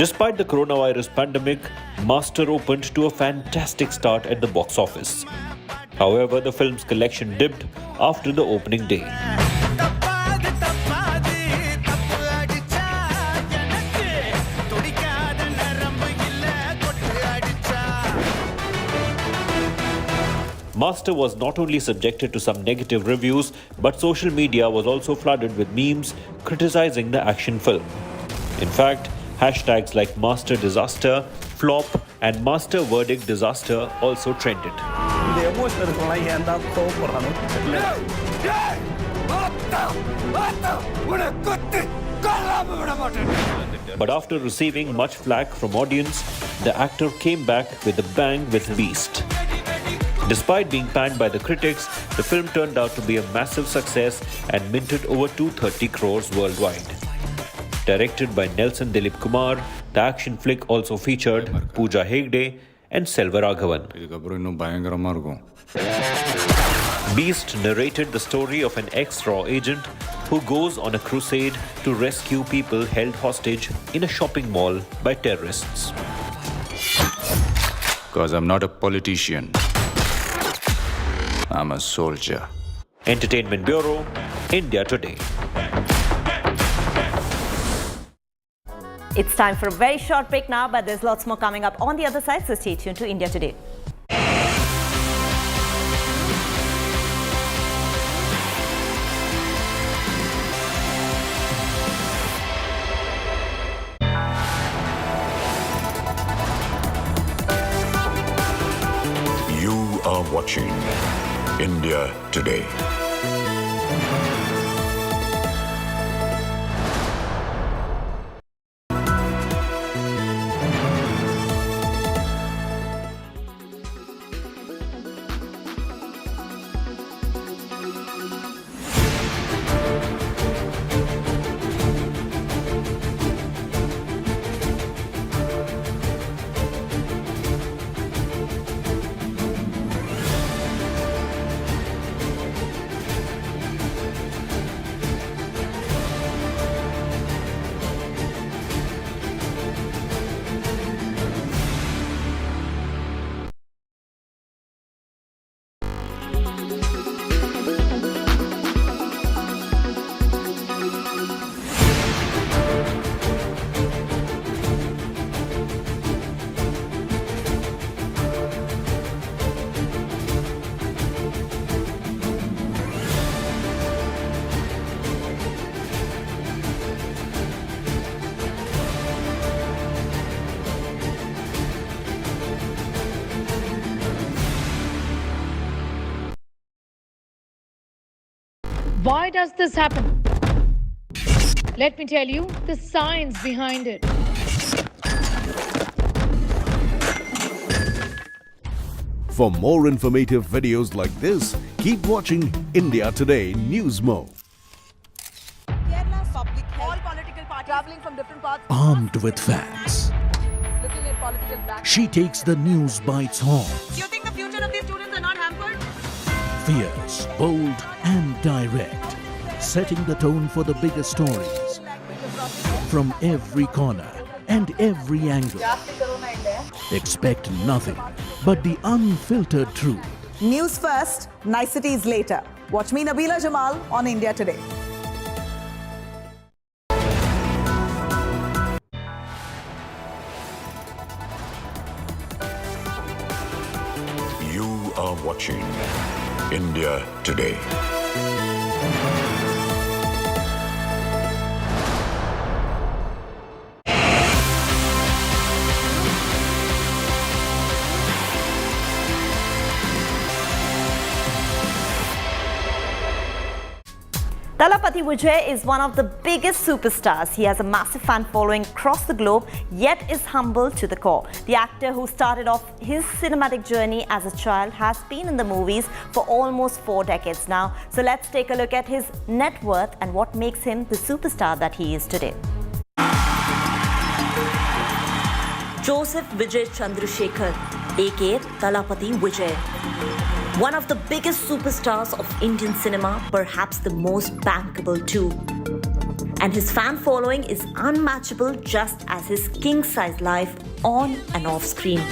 Despite the coronavirus pandemic, Master opened to a fantastic start at the box office. However, the film's collection dipped after the opening day. Master was not only subjected to some negative reviews, but social media was also flooded with memes criticizing the action film. In fact, hashtags like Master Disaster, Flop, and Master Verdict Disaster also trended. But after receiving much flack from audience, the actor came back with a bang with Beast. Despite being panned by the critics, the film turned out to be a massive success and minted over 230 crores worldwide. Directed by Nelson Dilip Kumar, the action flick also featured Pooja Hegde and Selva Raghavan. Beast narrated the story of an ex-RAW agent who goes on a crusade to rescue people held hostage in a shopping mall by terrorists. Because I'm not a politician. I'm a soldier. Entertainment Bureau, India Today. It's time for a very short break now, but there's lots more coming up on the other side, so stay tuned to India Today. watching India Today. Why does this happen? Let me tell you the science behind it. For more informative videos like this, keep watching India Today News Mo. Kerala's public health. All political parties traveling from different parts. Armed with facts, Looking at political back. she takes the news by its horns. Do you think the future of these students are not hampered? Fierce, bold, and direct, setting the tone for the biggest stories. From every corner and every angle. Expect nothing but the unfiltered truth. News first, niceties later. Watch me, Nabila Jamal, on India Today. You are watching India Today. Thalapathy Vijay is one of the biggest superstars. He has a massive fan following across the globe, yet is humble to the core. The actor who started off his cinematic journey as a child has been in the movies for almost 4 decades now. So let's take a look at his net worth and what makes him the superstar that he is today. Joseph Vijay Chandrasekhar, aka Thalapathy Vijay. One of the biggest superstars of Indian cinema, perhaps the most bankable too. And his fan following is unmatchable, just as his king-size life on and off screen.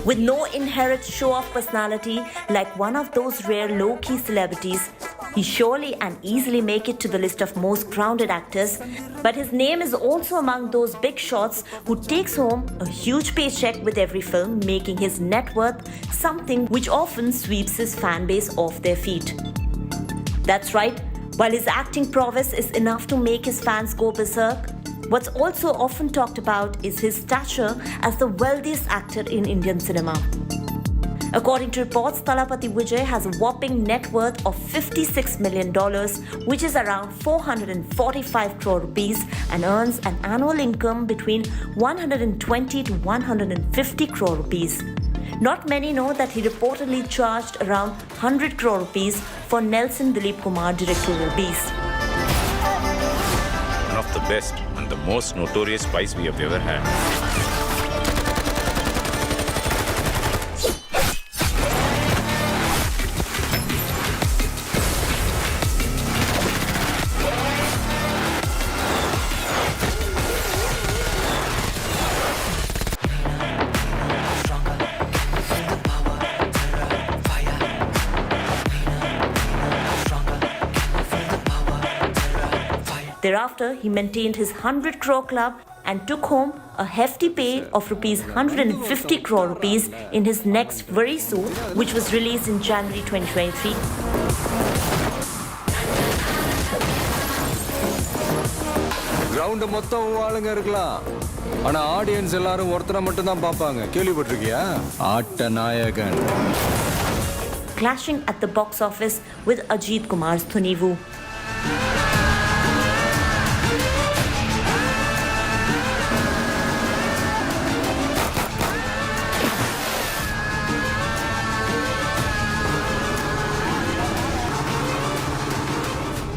With no inherent show-off personality like one of those rare low-key celebrities, he surely and easily make it to the list of most grounded actors. But his name is also among those big shots who takes home a huge paycheck with every film, making his net worth something which often sweeps his fan base off their feet. That's right, while his acting prowess is enough to make his fans go berserk, what's also often talked about is his stature as the wealthiest actor in Indian cinema. According to reports, Thalapathy Vijay has a whopping net worth of $56 million, which is around 445 crore rupees, and earns an annual income between 120 to 150 crore rupees. Not many know that he reportedly charged around 100 crore rupees for Nelson Dilip Kumar directorial piece. One of the best and the most notorious spies we have ever had. Thereafter, he maintained his 100 crore club and took home a hefty pay of rupees 150 crore rupees in his next Very Soon, which was released in January 2023. Ground மொத்தம் ஆளுங்க இருக்கலாம், ஆனா audience எல்லாரும் ஒருத்தரை மட்டும் தான் பார்ப்பாங்க. கேள்விப்பட்டிருக்கியா? ஆட்ட நாயகன். clashing at the box office with Ajit Kumar's Thunivu.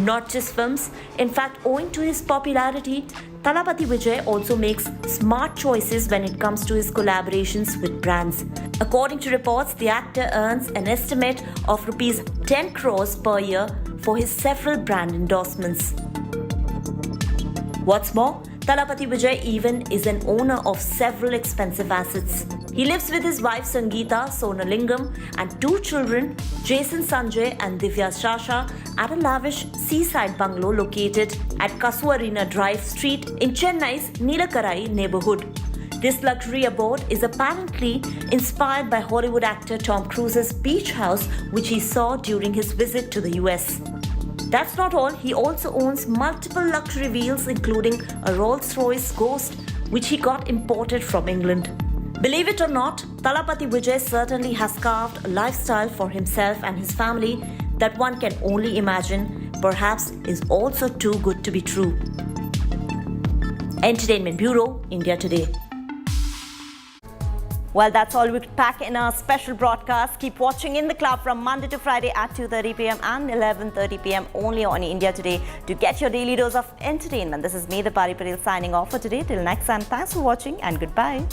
Not just films, in fact, owing to his popularity, Thalapathy Vijay also makes smart choices when it comes to his collaborations with brands. According to reports, the actor earns an estimate of rupees 10 crores per year for his several brand endorsements. What's more, Thalapathy Vijay even is an owner of several expensive assets. He lives with his wife Sangeeta Sonalingam and two children, Jason Sanjay and Divya Shasha, at a lavish seaside bungalow located at Kasuarina Drive Street in Chennai's Nilakarai neighborhood. This luxury abode is apparently inspired by Hollywood actor Tom Cruise's beach house, which he saw during his visit to the US. That's not all, he also owns multiple luxury wheels, including a Rolls-Royce Ghost, which he got imported from England. Believe it or not, Thalapathy Vijay certainly has carved a lifestyle for himself and his family that one can only imagine, perhaps is also too good to be true. Entertainment Bureau, India Today. Well, that's all we could pack in our special broadcast. Keep watching In the Club from Monday to Friday at 2:30 p.m. and 11:30 p.m. only on India Today to get your daily dose of entertainment. This is me, the Pari Paril, signing off for today. Till next time, thanks for watching and goodbye.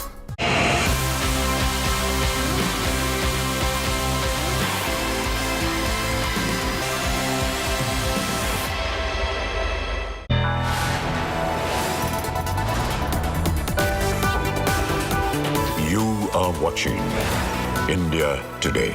You are watching India Today.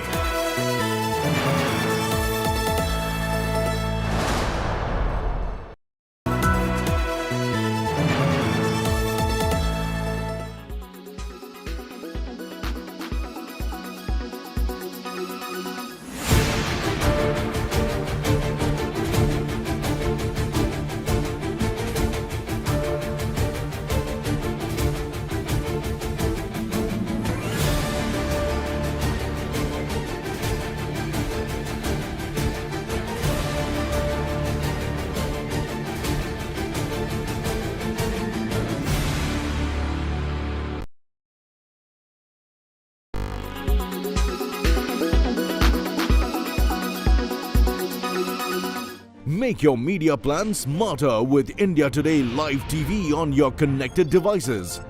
Make your media plan smarter with India Today Live TV on your connected devices.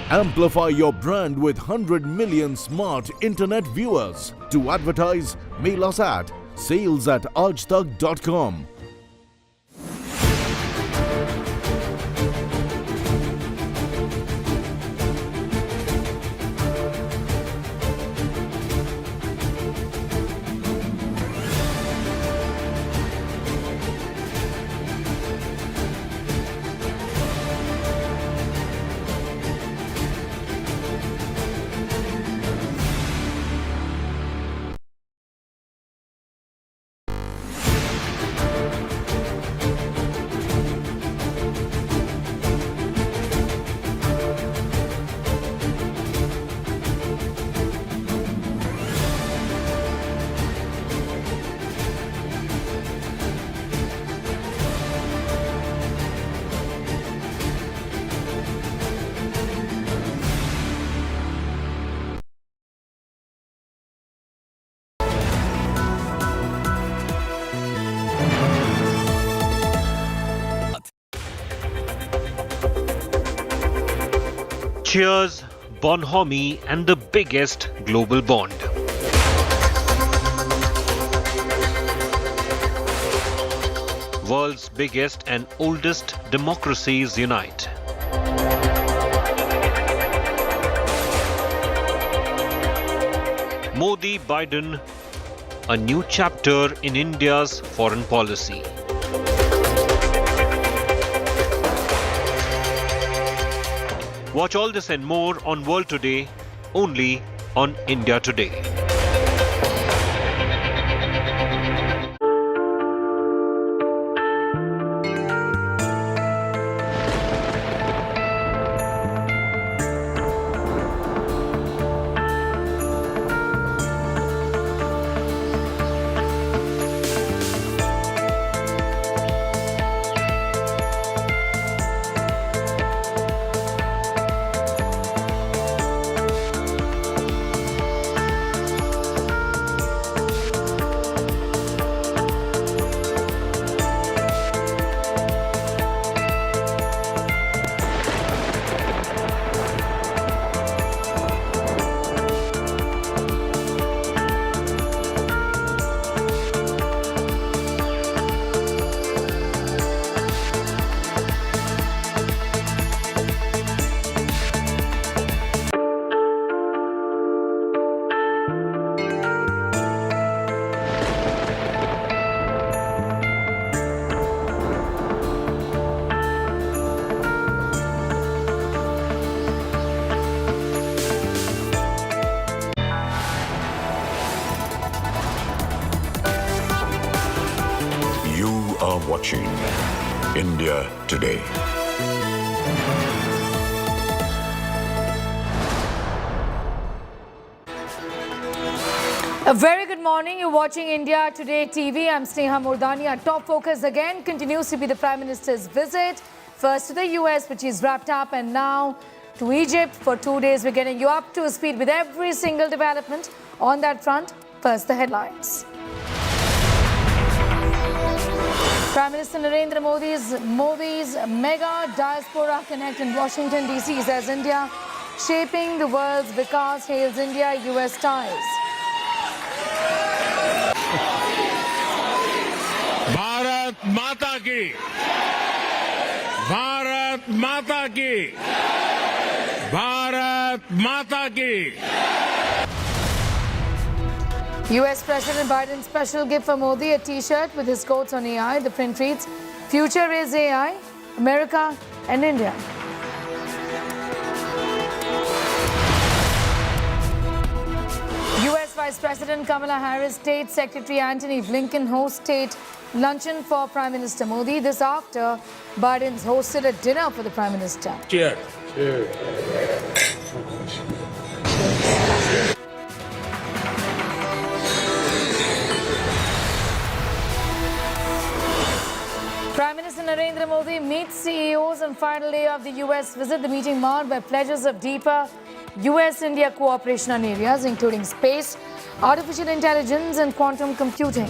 Amplify your brand with 100 million smart internet viewers. To advertise, mail us at sales@aajtak.com. Cheers, bonhomie, and the biggest global bond. World's biggest and oldest democracies unite. Modi Biden, a new chapter in India's foreign policy. Watch all this and more on World Today, only on India Today. watching India Today. A very good morning. You're watching India Today TV. I'm Sneha Murdani. Our top focus again continues to be the Prime Minister's visit. First to the U.S., which is wrapped up, and now to Egypt for 2 days. We're getting you up to speed with every single development on that front. First, the headlines. Prime Minister Narendra Modi's mega diaspora connect in Washington, D.C. says India shaping the world's Vikas, hails India-U.S. ties. Bharat माता की, भारत माता की, भारत माता की. U.S. President Biden's special gift for Modi, a T-shirt with his quotes on AI. The print reads, "Future is AI, America and India." U.S. Vice President Kamala Harris, State Secretary Antony Blinken host state luncheon for Prime Minister Modi. This after Biden's hosted a dinner for the Prime Minister. Cheers. Cheers. Prime Minister Narendra Modi meets CEOs on final day of the U.S. visit. The meeting marked by pledges of deeper U.S.-India cooperation on areas including space, artificial intelligence and quantum computing.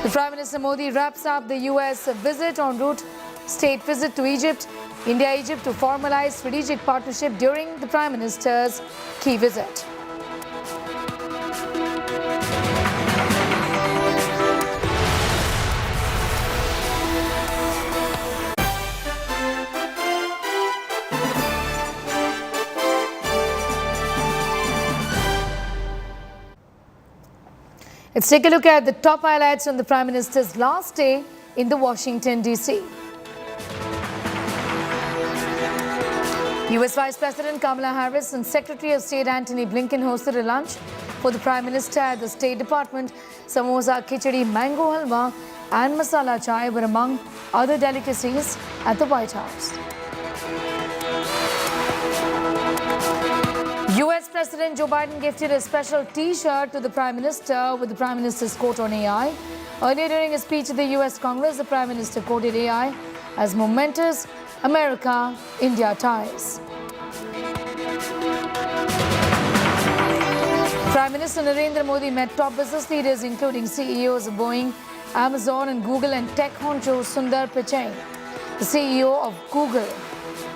The Prime Minister Modi wraps up the U.S. visit en route state visit to Egypt, India-Egypt to formalize strategic partnership during the Prime Minister's key visit. Let's take a look at the top highlights on the Prime Minister's last day in the Washington, D.C. U.S. Vice President Kamala Harris and Secretary of State Antony Blinken hosted a lunch for the Prime Minister at the State Department. Samosa, khichdi, mango halwa and masala chai were among other delicacies at the White House. U.S. President Joe Biden gifted a special T-shirt to the Prime Minister with the Prime Minister's quote on AI. Earlier during a speech at the U.S. Congress, the Prime Minister quoted AI as momentous America-India ties. Prime Minister Narendra Modi met top business leaders including CEOs of Boeing, Amazon and Google and tech honcho Sundar Pichai, the CEO of Google.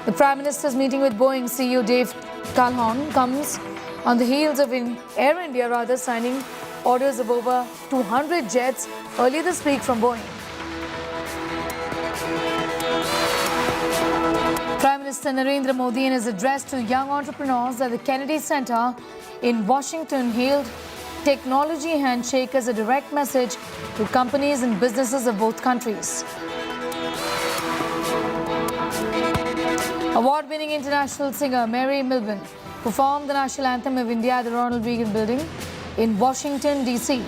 The Prime Minister's meeting with Boeing CEO Dave Calhoun comes on the heels of Air India signing orders of over 200 jets earlier this week from Boeing. Prime Minister Narendra Modi in his address to young entrepreneurs at the Kennedy Center in Washington hailed technology handshake as a direct message to companies and businesses of both countries. Award-winning international singer Mary Milburn performed the national anthem of India at the Ronald Reagan Building in Washington, D.C.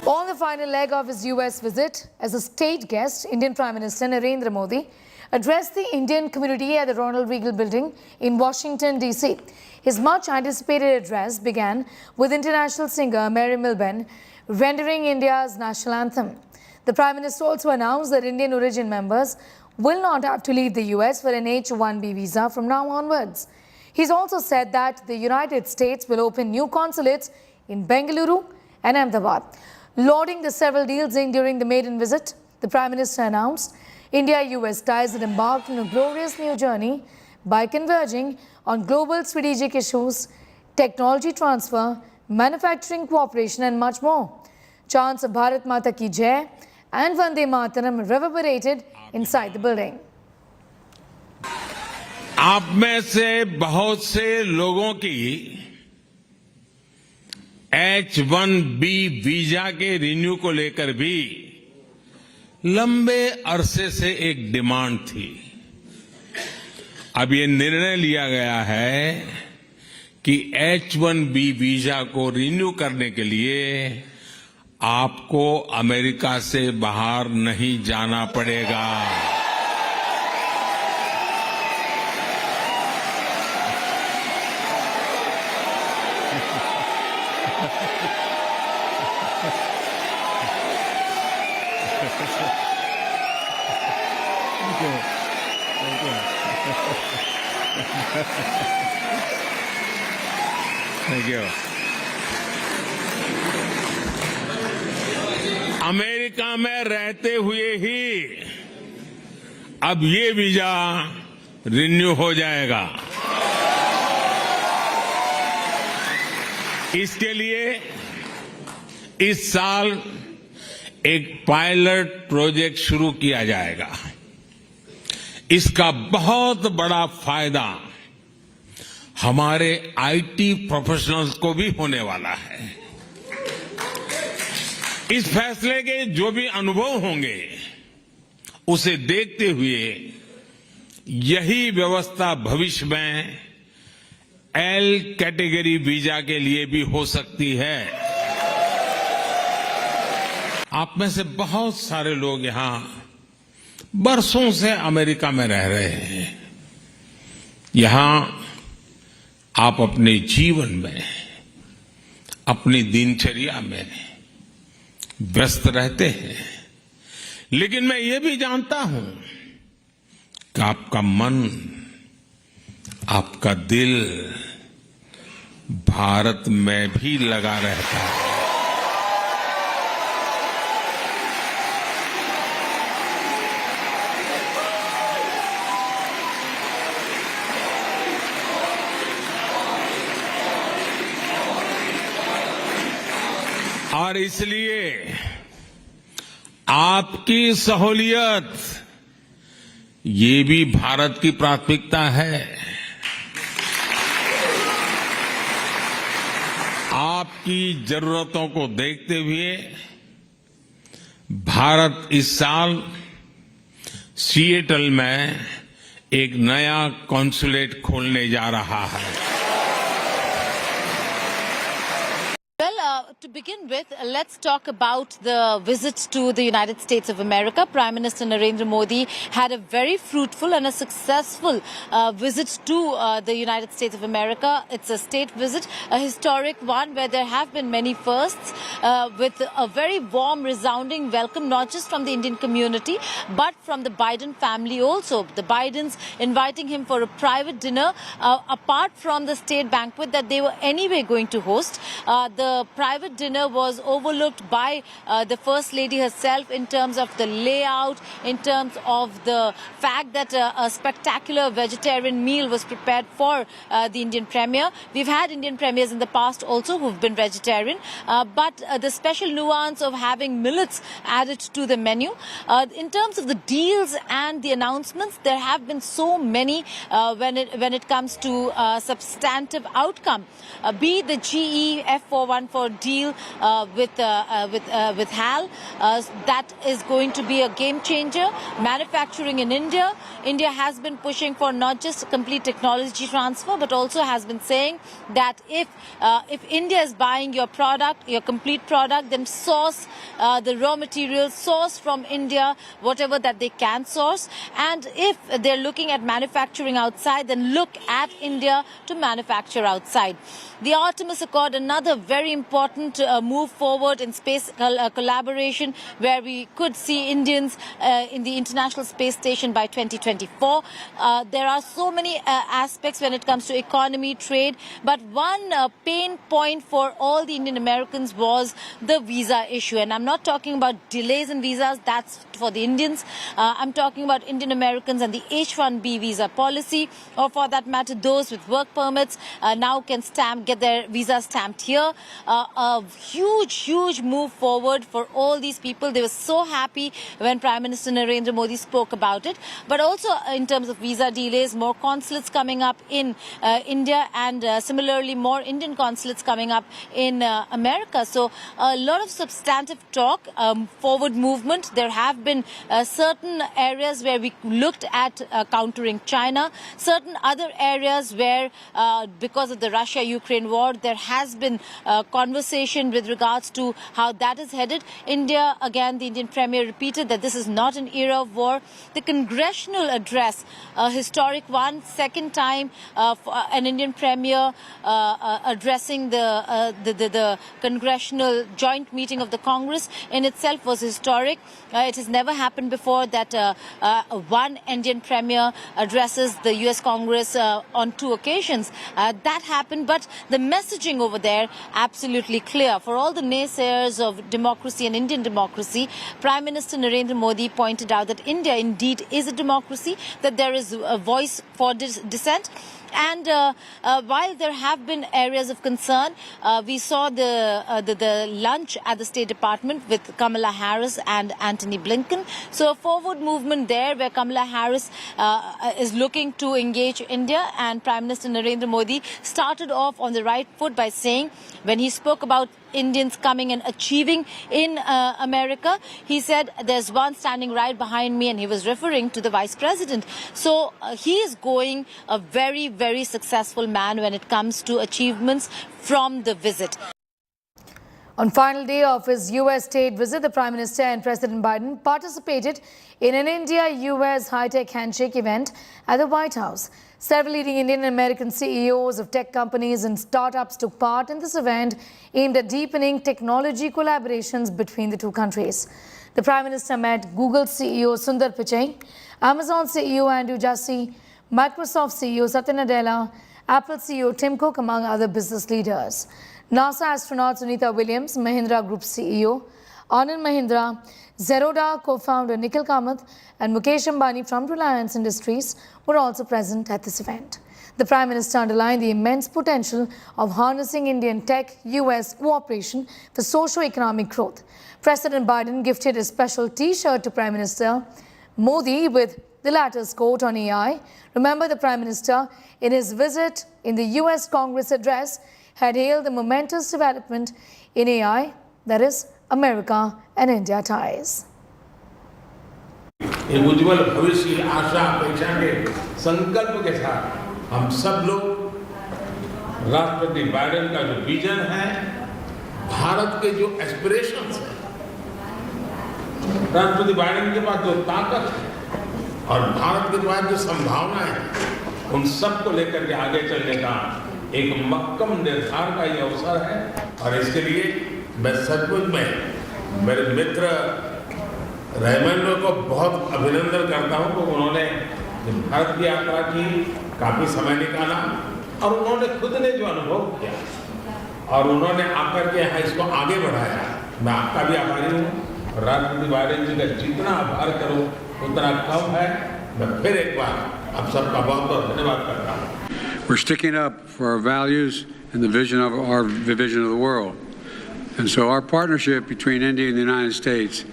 On the final leg of his U.S. visit, as a state guest, Indian Prime Minister Narendra Modi addressed the Indian community at the Ronald Reagan Building in Washington, D.C. His much-anticipated address began with international singer Mary Milburn rendering India's national anthem. The Prime Minister also announced that Indian origin members will not have to leave the US for an H-1B visa from now onwards. He's also said that the United States will open new consulates in Bengaluru and Ahmedabad. Lauding the several deals inked during the maiden visit, the Prime Minister announced India-US ties had embarked on a glorious new journey by converging on global strategic issues, technology transfer, manufacturing cooperation and much more. Chants of Bharat Mata Ki Jai and Vande Mataram reverberated inside the building. आप में से बहुत से लोगों की H-1B visa के renew को लेकर भी लंबे अरसे से एक डिमांड थी। अब ये निर्णय लिया गया है कि H-1B वीजा को रिन्यू करने के लिए आपको अमेरिका से बाहर नहीं जाना पड़ेगा। Thank you. अमेरिका में रहते हुए ही अब ये वीजा रिन्यू हो जाएगा। इसके लिए इस साल एक पायलट प्रोजेक्ट शुरू किया जाएगा। इसका बहुत बड़ा फायदा हमारे आईटी प्रोफेशनल्स को भी होने वाला है। इस फैसले के जो भी अनुभव होंगे उसे देखते हुए यही व्यवस्था भविष्य में एल कैटेगरी वीजा के लिए भी हो सकती है। आप में से बहुत सारे लोग यहां बरसों से अमेरिका में रह रहे हैं। यहां आप अपने जीवन में, अपनी दिनचर्या में व्यस्त रहते हैं, लेकिन मैं ये भी जानता हूं कि आपका मन, आपका दिल भारत में भी लगा रहता है। और इसलिए आपकी सहूलियत ये भी भारत की प्राथमिकता है। आपकी जरूरतों को देखते हुए भारत इस साल सिएटल में एक नया कॉन्सुलेट खोलने जा रहा है। To begin with, let's talk about the visit to the United States of America. Prime Minister Narendra Modi had a very fruitful and a successful visit to the United States of America. It's a state visit, a historic one where there have been many firsts, with a very warm, resounding welcome, not just from the Indian community, but from the Biden family also. The Bidens inviting him for a private dinner, apart from the state banquet that they were anyway going to host. The private dinner was overlooked by the First Lady herself in terms of the layout, in terms of the fact that a spectacular vegetarian meal was prepared for the Indian Premier. We've had Indian Premiers in the past also who've been vegetarian, but the special nuance of having millets added to the menu. In terms of the deals and the announcements, there have been so many when it comes to substantive outcome. Be the GE F414 deal with HAL, that is going to be a game changer. Manufacturing in India. India has been pushing for not just complete technology transfer, but also has been saying that if India is buying your product, your complete product, then source the raw materials, source from India whatever that they can source. And if they're looking at manufacturing outside, then look at India to manufacture outside. The Artemis Accord, another very important move forward in space collaboration, where we could see Indians in the International Space Station by 2024. There are so many aspects when it comes to economy, trade, but one pain point for all the Indian Americans was the visa issue. And I'm not talking about delays in visas, that's for the Indians. I'm talking about Indian Americans and the H-1B visa policy, or for that matter, those with work permits now can get their visa stamped here. a huge move forward for all these people. They were so happy when Prime Minister Narendra Modi spoke about it. But also in terms of visa delays, more consulates coming up in India, and similarly more Indian consulates coming up in America. So a lot of substantive talk, forward movement. There have been certain areas where we looked at countering China, certain other areas where because of the Russia-Ukraine war, there has been conversation with regards to how that is headed. India, again, the Indian Premier repeated that this is not an era of war. The congressional address, a historic one, second time for an Indian Premier addressing the congressional joint meeting of the Congress in itself was historic. It has never happened before that one Indian Premier addresses the U.S. Congress on 2 occasions. That happened, but the messaging over there absolutely clear. For all the naysayers of democracy and Indian democracy, Prime Minister Narendra Modi pointed out that India indeed is a democracy, that there is a voice for dissent. And while there have been areas of concern, we saw the lunch at the State Department with Kamala Harris and Antony Blinken. So a forward movement there where Kamala Harris is looking to engage India, and Prime Minister Narendra Modi started off on the right foot by saying, when he spoke about Indians coming and achieving in America, he said there's one standing right behind me, and he was referring to the Vice President. So he is going a very successful man when it comes to achievements from the visit. On final day of his U.S. state visit, the Prime Minister and President Biden participated in an India-U.S. high-tech handshake event at the White House. Several leading Indian and American CEOs of tech companies and startups took part in this event aimed at deepening technology collaborations between the two countries. The Prime Minister met Google CEO Sundar Pichai, Amazon CEO Andrew Jassy, Microsoft CEO Satya Nadella, Apple CEO Tim Cook, among other business leaders. NASA astronaut Sunita Williams, Mahindra Group CEO Anand Mahindra, Zerodha co-founder Nikhil Kamath and Mukesh Ambani from Reliance Industries were also present at this event. The Prime Minister underlined the immense potential of harnessing Indian tech-US cooperation for socio-economic growth. President Biden gifted a special T-shirt to Prime Minister Modi with the latter's quote on AI. Remember, the Prime Minister, in his visit in the US Congress address, had hailed the momentous development in AI, that is, America and India ties. एक उज्जवल भविष्य की आशा अपेक्षा के संकल्प के साथ हम सब लोग राष्ट्रपति बाइडेन का जो विजन है, भारत के जो एस्पिरेशंस हैं, राष्ट्रपति बाइडेन के पास जो ताकत है और भारत के पास जो संभावनाएं हैं, उन सबको लेकर के आगे चलने का एक मक्कम निर्धार का ये अवसर है। और इसके लिए मैं सचमुच में मेरे मित्र रहमान को बहुत अभिनंदन करता हूं कि उन्होंने भारत की यात्रा की, काफी समय निकाला और उन्होंने खुद ने जो अनुभव किया और उन्होंने आकर के यहाँ इसको आगे बढ़ाया। मैं आपका भी आभारी हूँ। राष्ट्रपति बाइडेन जी का जितना आभार करूँ उतना कम है। मैं फिर एक बार आप सबका बहुत बहुत धन्यवाद करता हूँ। We're sticking up for our values and the vision of the world. And so our partnership between India and the United States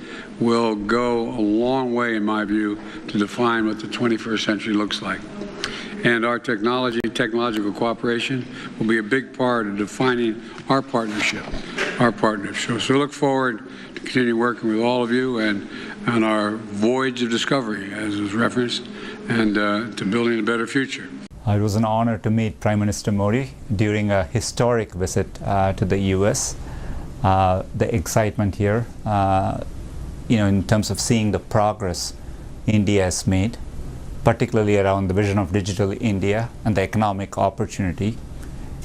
will go a long way, in my view, to define what the 21st century looks like. And our technological cooperation will be a big part of defining our partnership. So look forward to continue working with all of you and on our voyage of discovery, as was referenced, and to building a better future. It was an honor to meet Prime Minister Modi during a historic visit to the U.S. The excitement here, in terms of seeing the progress India has made, particularly around the vision of digital India and the economic opportunity.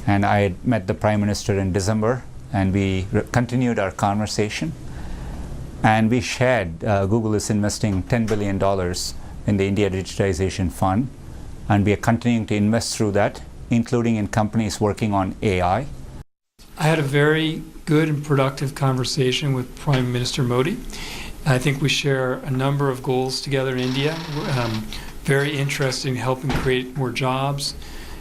And I had met the Prime Minister in December, and we continued our conversation. And we shared Google is investing $10 billion in the India Digitization Fund. And we are continuing to invest through that, including in companies working on AI. I had a very good and productive conversation with Prime Minister Modi. I think we share a number of goals together in India. Very interested in helping create more jobs,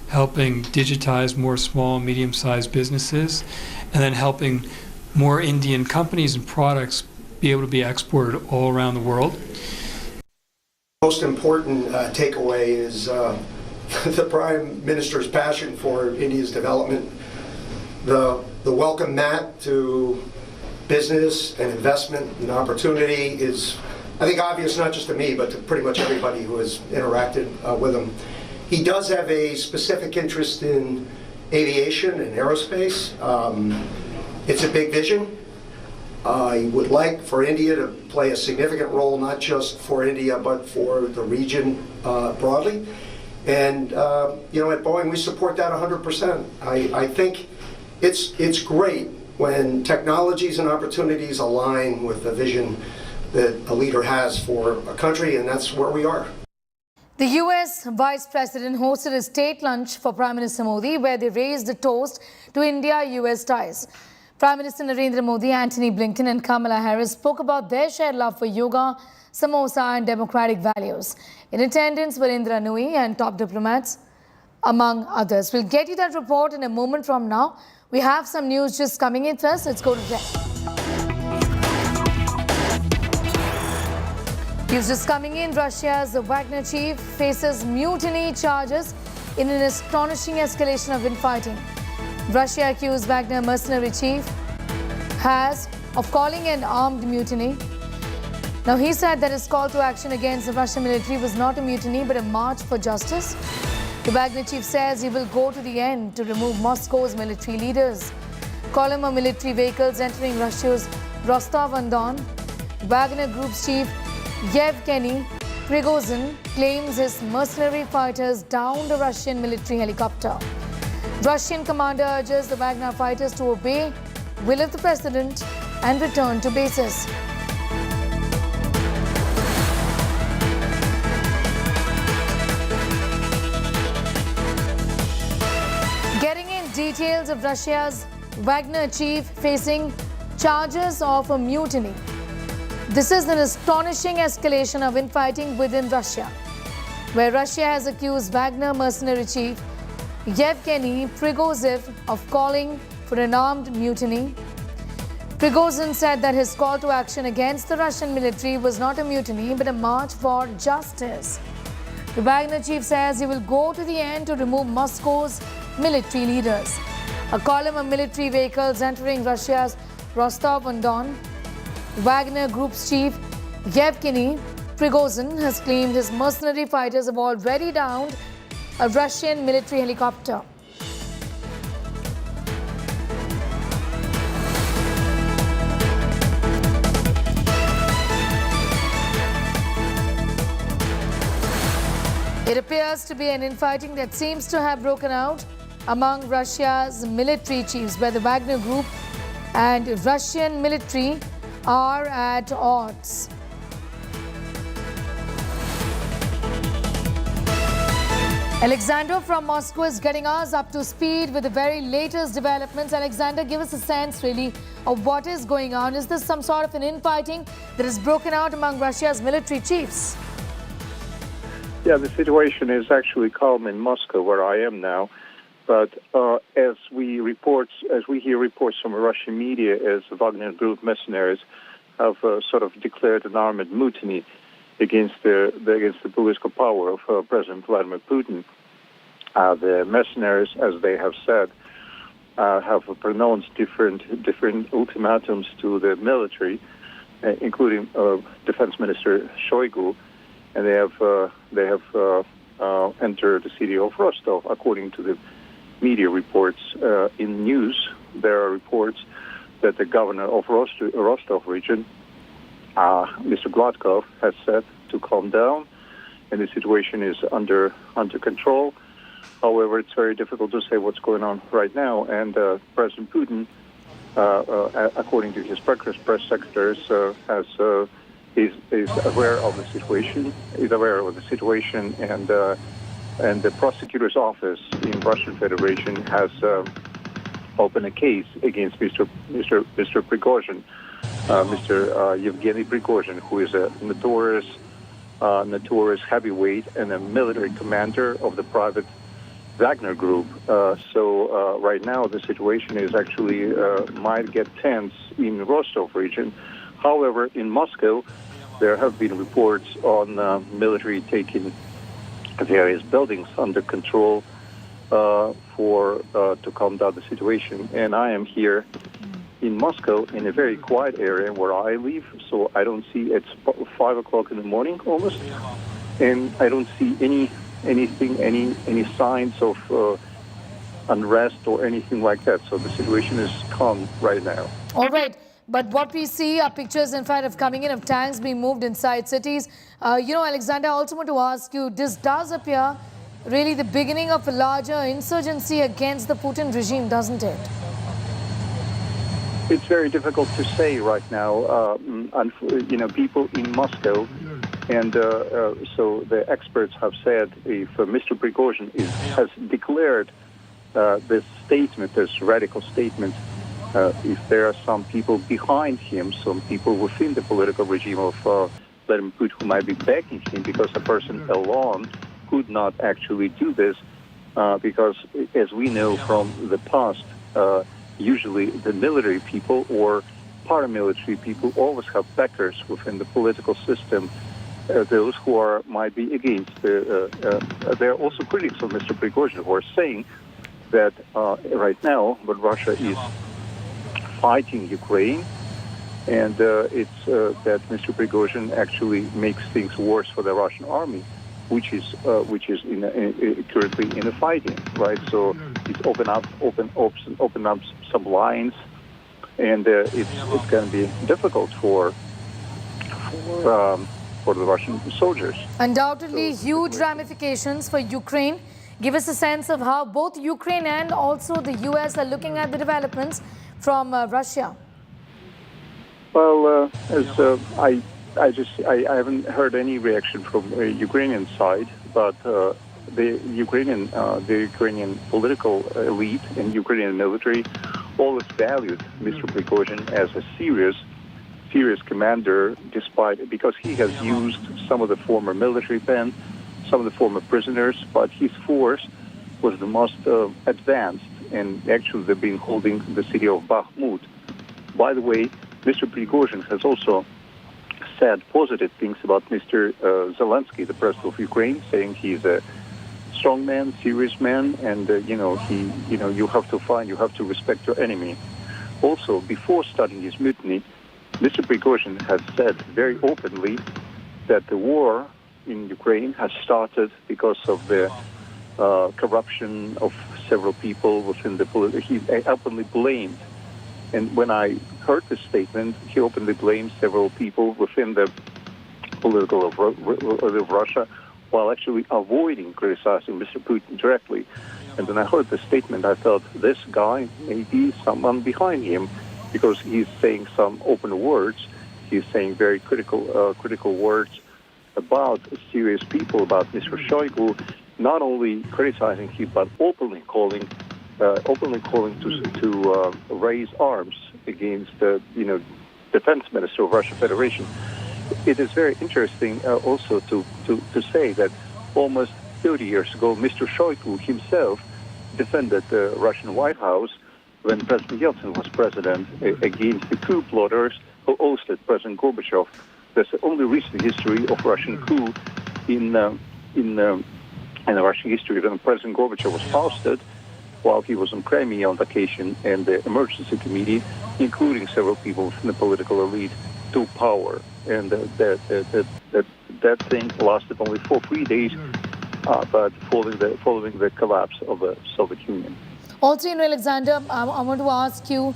helping digitize more small and medium-sized businesses, and then helping more Indian companies and products be able to be exported all around the world. Most important takeaway is the Prime Minister's passion for India's development, the welcome mat to business and investment and opportunity is, I think, obvious not just to me, but to pretty much everybody who has interacted with him. He does have a specific interest in aviation and aerospace. It's a big vision. He would like for India to play a significant role, not just for India, but for the region broadly. And you know, at Boeing, we support that 100%. I think it's great when technologies and opportunities align with the vision that a leader has for a country, and that's where we are. The U.S. Vice President hosted a state lunch for Prime Minister Modi, where they raised a toast to India-U.S. ties. Prime Minister Narendra Modi, Antony Blinken and Kamala Harris spoke about their shared love for yoga, samosa and democratic values. In attendance were Indra Nooyi and top diplomats, among others. We'll get you that report in a moment from now. We have some news just coming in first. Let's go to that. News just coming in. Russia's Wagner chief faces mutiny charges in an astonishing escalation of infighting. Russia accused Wagner mercenary chief of calling an armed mutiny. Now, he said that his call to action against the Russian military was not a mutiny but a march for justice. The Wagner chief says he will go to the end to remove Moscow's military leaders. Column of military vehicles entering Russia's Rostov-on-Don. Wagner Group's chief Yevgeny Prigozhin claims his mercenary fighters downed a Russian military helicopter. Russian commander urges the Wagner fighters to obey will of the president and return to bases. Getting in details of Russia's Wagner chief facing charges of a mutiny. This is an astonishing escalation of infighting within Russia, where Russia has accused Wagner mercenary chief Yevgeny Prigozhin of calling for an armed mutiny. Prigozhin said that his call to action against the Russian military was not a mutiny but a march for justice. The Wagner chief says he will go to the end to remove Moscow's military leaders. A column of military vehicles entering Russia's Rostov-on-Don. Wagner Group's chief Yevgeny Prigozhin has claimed his mercenary fighters have already downed a Russian military helicopter. It appears to be an infighting that seems to have broken out among Russia's military chiefs, where the Wagner Group and Russian military are at odds. Alexander from Moscow is getting us up to speed with the very latest developments. Alexander, give us a sense really of what is going on. Is this some sort of an infighting that has broken out among Russia's military chiefs? Yeah, the situation is actually calm in Moscow, where I am now. But as we hear reports from Russian media, as the Wagner Group mercenaries have sort of declared an armed mutiny against the political power of President Vladimir Putin. The mercenaries, as they have said, have pronounced different ultimatums to the military, including Defense Minister Shoigu, and they have entered the city of Rostov. According to the media reports in news, there are reports that the governor of Rostov region, Mr. Gladkov, has said to calm down, and the situation is under control. However, it's very difficult to say what's going on right now, and President Putin, according to his press secretaries, is aware of the situation. And the prosecutor's office in Russian Federation has opened a case against Mr. Prigozhin, Mr. Yevgeny Prigozhin, who is a notorious heavyweight and a military commander of the private Wagner Group. So right now the situation is actually might get tense in Rostov region. However, in Moscow, there have been reports on military taking various buildings under control to calm down the situation. And I am here in Moscow in a very quiet area where I live, so I don't see, it's 5 o'clock in the morning almost, and I don't see any signs of unrest or anything like that. So the situation is calm right now. All right. But what we see are pictures, in fact, of coming in of tanks being moved inside cities. Alexander, I also want to ask you, this does appear really the beginning of a larger insurgency against the Putin regime, doesn't it? It's very difficult to say right now. People in Moscow, and so the experts have said if Mr. Prigozhin has declared this statement, this radical statement, if there are some people behind him, some people within the political regime of Vladimir Putin who might be backing him, because a person alone could not actually do this, because as we know from the past, usually the military people or paramilitary people always have backers within the political system, those who might be against. There are also critics of Mr. Prigozhin who are saying that right now, when Russia is fighting Ukraine, and it's that Mr. Prigozhin actually makes things worse for the Russian army, which is currently in a fighting, right? So it's open up some lines, and it's going to be difficult for the Russian soldiers. Undoubtedly, huge ramifications for Ukraine. Give us a sense of how both Ukraine and also the U.S. are looking at the developments from Russia. Well, I haven't heard any reaction from the Ukrainian side, but the Ukrainian political elite and Ukrainian military always valued Mr. Prigozhin as a serious commander, because he has used some of the former military men, some of the former prisoners, but his force was the most advanced, and actually they've been holding the city of Bakhmut. By the way, Mr. Prigozhin has also said positive things about Mr. Zelensky, the president of Ukraine, saying he's a strong man, serious man, and you have to respect your enemy. Also, before starting his mutiny, Mr. Prigozhin has said very openly that the war in Ukraine has started because of the corruption of several people within the political. He openly blamed, and when I heard this statement, he openly blamed several people within the political of Russia, while actually avoiding criticizing Mr. Putin directly. And when I heard the statement, I thought this guy may be someone behind him, because he's saying some open words. He's saying very critical words about serious people, about Mr. Shoigu, not only criticizing him, but openly calling to raise arms against the defense minister of Russian Federation. It is very interesting also to say that almost 30 years ago, Mr. Shoigu himself defended the Russian White House when President Yeltsin was president against the coup plotters who ousted President Gorbachev. That's the only recent history of Russian coup in the Russian history, when President Gorbachev was ousted while he was in Crimea on vacation, and the emergency committee, including several people from the political elite, took power. And that thing lasted only for 3 days, but following the collapse of the Soviet Union. Also, Alexander, I want to ask you,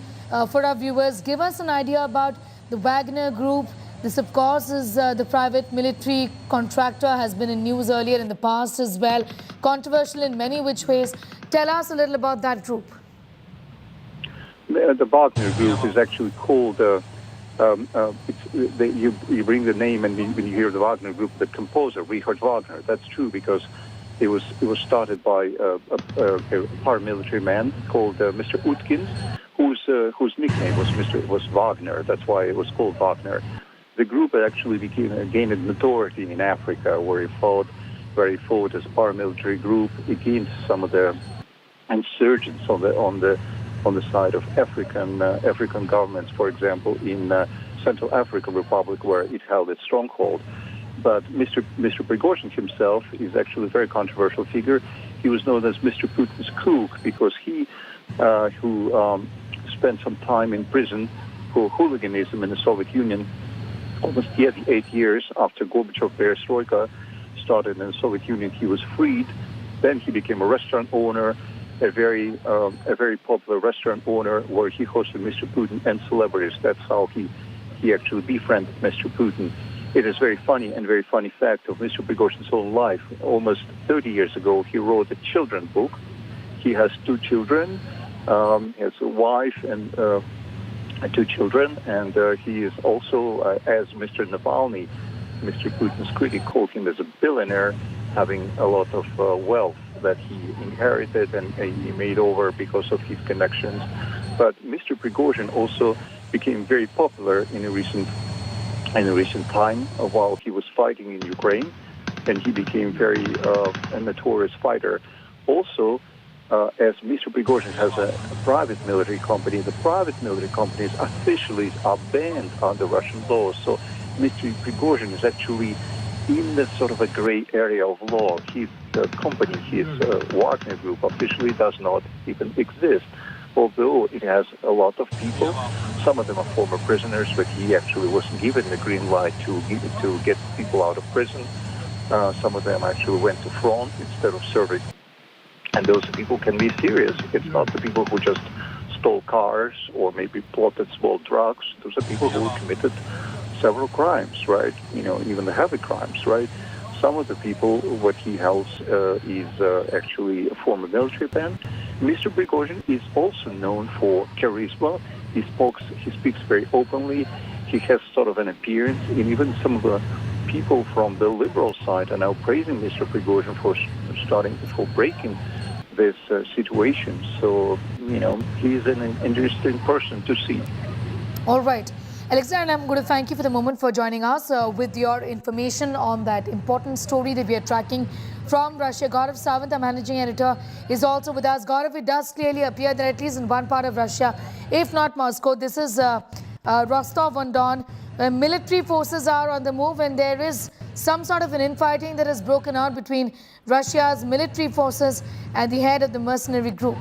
for our viewers, give us an idea about the Wagner Group. This, of course, is the private military contractor, has been in news earlier in the past as well. Controversial in many which ways. Tell us a little about that group. The Wagner Group is actually called, you bring the name, and when you hear the Wagner Group, the composer, Richard Wagner. That's true, because it was started by a paramilitary man called Mr. Utkin, whose nickname was Wagner. That's why it was called Wagner. The group actually gained notoriety in Africa, where he fought where he fought as a paramilitary group against some of the insurgents on the side of African governments, for example, in Central African Republic, where it held its stronghold. But Mr. Prigozhin himself is actually a very controversial figure. He was known as Mr. Putin's cook because he, who spent some time in prison for hooliganism in the Soviet Union, almost 8 years after Gorbachev perestroika started in the Soviet Union, he was freed. Then he became a restaurant owner, a very popular restaurant owner where he hosted Mr. Putin and celebrities. That's how he actually befriended Mr. Putin. It is very funny fact of Mr. Prigozhin's own life. Almost 30 years ago, he wrote a children's book. He has 2 children. He has a wife and 2 children. And he is also, as Mr. Navalny, Mr. Putin's critic, called him as a billionaire, having a lot of wealth that he inherited and he made over because of his connections. But Mr. Prigozhin also became very popular in a recent time while he was fighting in Ukraine, and he became very a notorious fighter. Also, as Mr. Prigozhin has a private military company, the private military companies officially are banned under Russian laws. So Mr. Prigozhin is actually in the sort of a gray area of law. His company, his Wagner Group, officially does not even exist, although it has a lot of people. Some of them are former prisoners, but he actually wasn't given the green light to get people out of prison. Some of them actually went to front instead of serving. And those people can be serious. It's not the people who just stole cars or maybe plotted small drugs. Those are people who committed several crimes, right? Even the heavy crimes, right? Some of the people, what he holds is actually a former military man. Mr. Prigozhin is also known for charisma. He speaks very openly. He has sort of an appearance, and even some of the people from the liberal side are now praising Mr. Prigozhin for breaking this situation. So, he's an interesting person to see. All right. Alexander, I'm going to thank you for the moment for joining us with your information on that important story that we are tracking from Russia. Gaurav Sawant, our managing editor, is also with us. Gaurav, it does clearly appear that at least in one part of Russia, if not Moscow, this is Rostov-on-Don, where military forces are on the move, and there is some sort of an infighting that has broken out between Russia's military forces and the head of the mercenary group.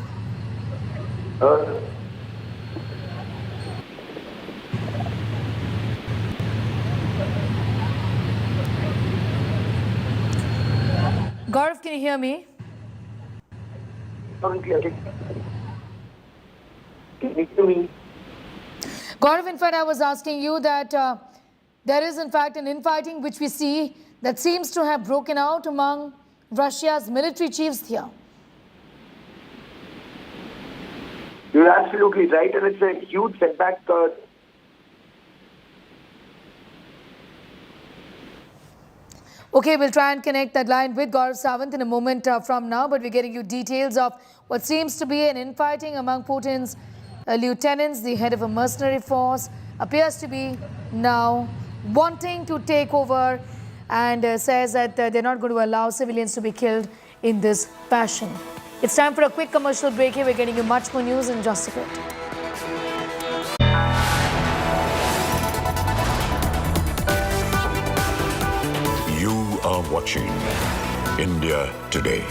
Gaurav, can you hear me? Can you hear me? Gaurav, in fact, I was asking you that there is in fact an infighting which we see that seems to have broken out among Russia's military chiefs here. You're absolutely right, and it's a huge setback. Okay, we'll try and connect that line with Gaurav Sawant in a moment from now, but we're getting you details of what seems to be an infighting among Putin's lieutenants. The head of a mercenary force appears to be now wanting to take over and says that they're not going to allow civilians to be killed in this fashion. It's time for a quick commercial break here. We're getting you much more news in just a bit. You are watching India Today.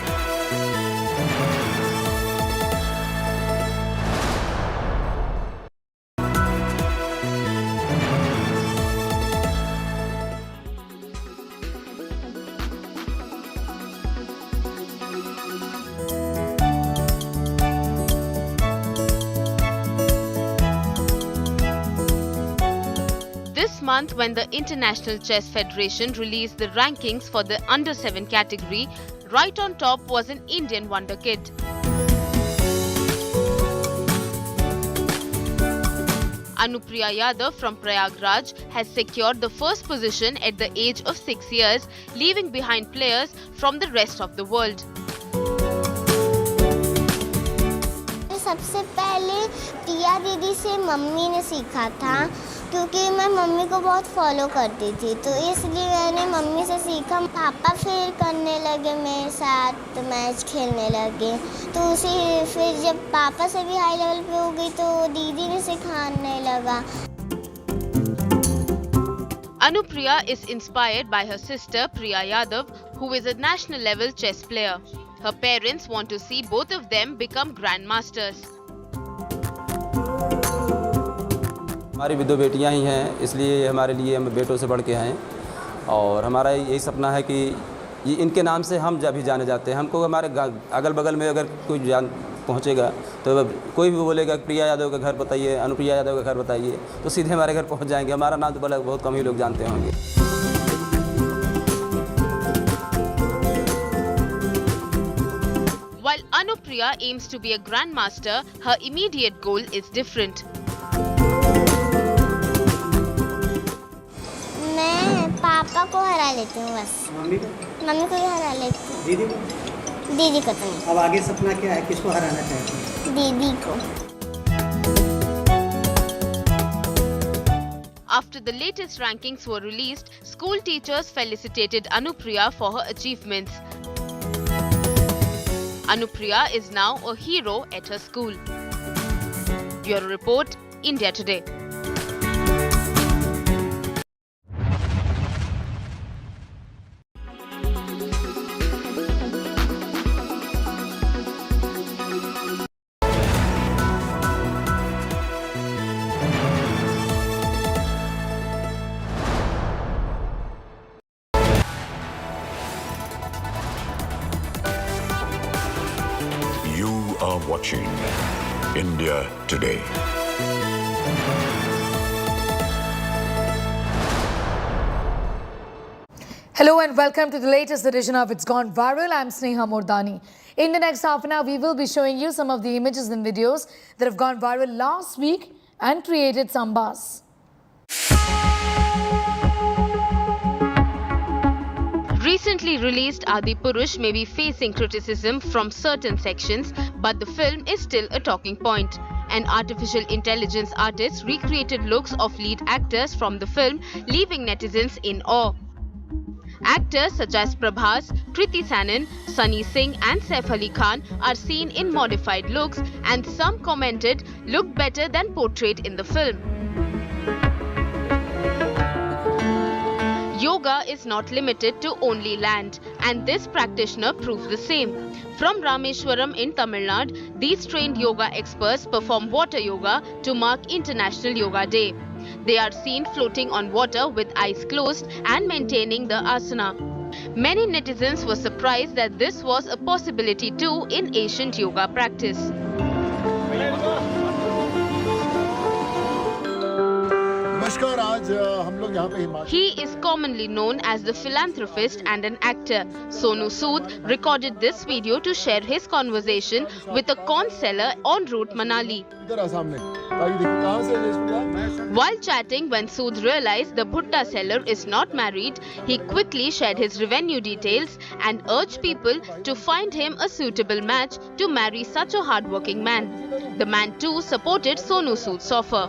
This month, when the International Chess Federation released the rankings for the under-7 category, right on top was an Indian wonder kid. Anupriya Yadav from Prayagraj has secured the first position at the age of 6 years, leaving behind players from the rest of the world. सबसे पहले टिया दीदी से mummy ने सीखा था क्योंकि मैं mummy को बहुत फॉलो करती थी, तो इसलिए मैंने मम्मी से सीखा। पापा फिर करने लगे मेरे साथ, मैच खेलने लगे, तो फिर जब पापा से भी हाई लेवल पे हो गई तो दीदी ने सिखाने लगा। Anupriya is inspired by her sister Priya Yadav, who is a national level chess player. Her parents want to see both of them become grandmasters. हमारी भी 2 बेटियां ही हैं, इसलिए हमारे लिए हम बेटों से बढ़ के हैं और हमारा यही सपना है कि ये इनके नाम से हम जब भी जाने जाते हैं। हमको हमारे अगल बगल में अगर कोई जान पहुंचेगा तो कोई भी बोलेगा प्रिया यादव का घर बताइए, अनुप्रिया यादव का घर बताइए, तो सीधे हमारे घर पहुंच जाएंगे। हमारा नाम तो बहुत कम ही लोग जानते होंगे। While Anupriya aims to be a grandmaster, her immediate goal is different. मैं पापा को हरा लेती हूँ बस। मम्मी को भी हरा लेती हूँ। दीदी को तो नहीं। अब आगे सपना क्या है, किसको हराना चाहती हैं? दीदी को। After the latest rankings were released, school teachers felicitated Anupriya for her achievements. Anupriya is now a hero at her school. Bureau Report, India Today. You are watching India Today. Hello and welcome to the latest edition of It's Gone Viral. I'm Sneha Mordani. In the next half an hour, we will be showing you some of the images and videos that have gone viral last week and created some buzz. Recently released Adi Purush may be facing criticism from certain sections, but the film is still a talking point. An artificial intelligence artist recreated looks of lead actors from the film, leaving netizens in awe. Actors such as Prabhas, Kriti Sanon, Sunny Singh and Saif Ali Khan are seen in modified looks, and some commented look better than portrayed in the film. Yoga is not limited to only land, and this practitioner proves the same. From Rameshwaram in Tamil Nadu, these trained yoga experts perform water yoga to mark International Yoga Day. They are seen floating on water with eyes closed and maintaining the asana. Many netizens were surprised that this was a possibility too in ancient yoga practice. He is commonly known as the philanthropist and an actor. Sonu Sood recorded this video to share his conversation with a corn seller en route Manali. While chatting, when Sood realized the bhutta seller is not married, he quickly shared his revenue details and urged people to find him a suitable match to marry such a hardworking man. The man too supported Sonu Sood's offer.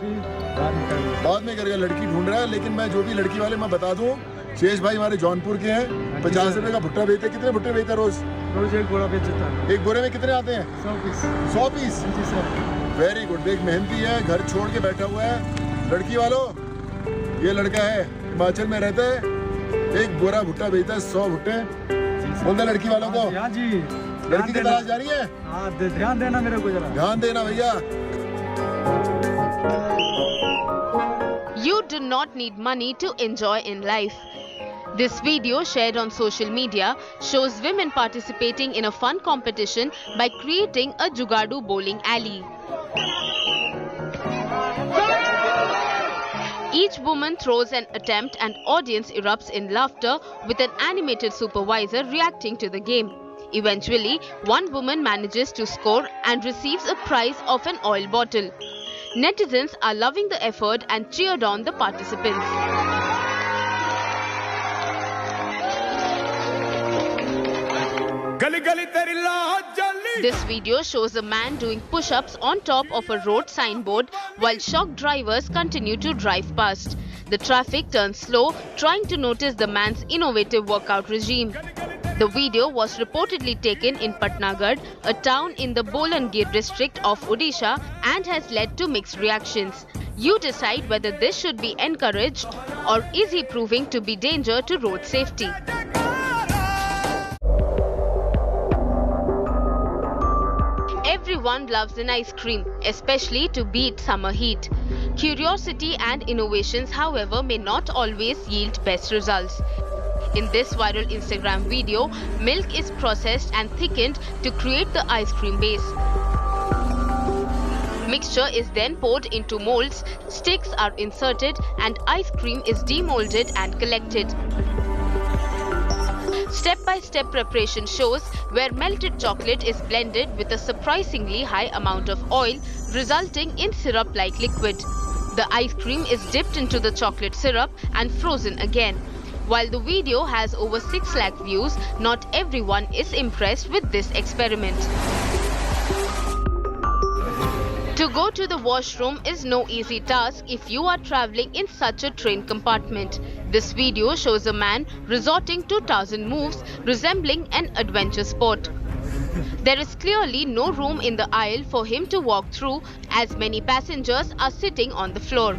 बाद में करेगा, लड़की ढूंढ रहा है, लेकिन मैं जो भी लड़की वाले मैं बता दूं, शेष भाई हमारे जौनपुर के हैं, 50 रुपए का भुट्टा बेचते। कितने भुट्टे बेचते रोज? रोज एक बोरा बेचता है। एक बोरे में कितने आते हैं? 100 पीस। 100 पीस? जी सर। Very good. देख, मेहनती है, घर छोड़ के बैठा हुआ है। लड़की वालों, ये लड़का है, हिमाचल में रहता है, एक बोरा भुट्टा बेचता है, 100 भुट्टे। बोल दे लड़की वालों को। हाँ जी। लड़की की तलाश जारी है? हाँ, ध्यान देना मेरे को जरा। ध्यान देना भैया। You do not need money to enjoy in life. This video, shared on social media, shows women participating in a fun competition by creating a Jugadu bowling alley. Each woman throws an attempt and audience erupts in laughter, with an animated supervisor reacting to the game. Eventually, one woman manages to score and receives a prize of an oil bottle. Netizens are loving the effort and cheered on the participants. गली गली तेरी लाज जली This video shows a man doing push-ups on top of a road signboard while shocked drivers continue to drive past. The traffic turns slow, trying to notice the man's innovative workout regime. The video was reportedly taken in Patnagarh, a town in the Bolangir district of Odisha, and has led to mixed reactions. You decide whether this should be encouraged or is he proving to be danger to road safety. Everyone loves an ice cream, especially to beat summer heat. Curiosity and innovations, however, may not always yield best results. In this viral Instagram video, milk is processed and thickened to create the ice cream base. Mixture is then poured into molds, sticks are inserted, and ice cream is demolded and collected. Step-by-step preparation shows where melted chocolate is blended with a surprisingly high amount of oil, resulting in syrup-like liquid. The ice cream is dipped into the chocolate syrup and frozen again. While the video has over 6 lakh views, not everyone is impressed with this experiment. To go to the washroom is no easy task if you are traveling in such a train compartment. This video shows a man resorting to 1,000 moves, resembling an adventure sport. There is clearly no room in the aisle for him to walk through, as many passengers are sitting on the floor.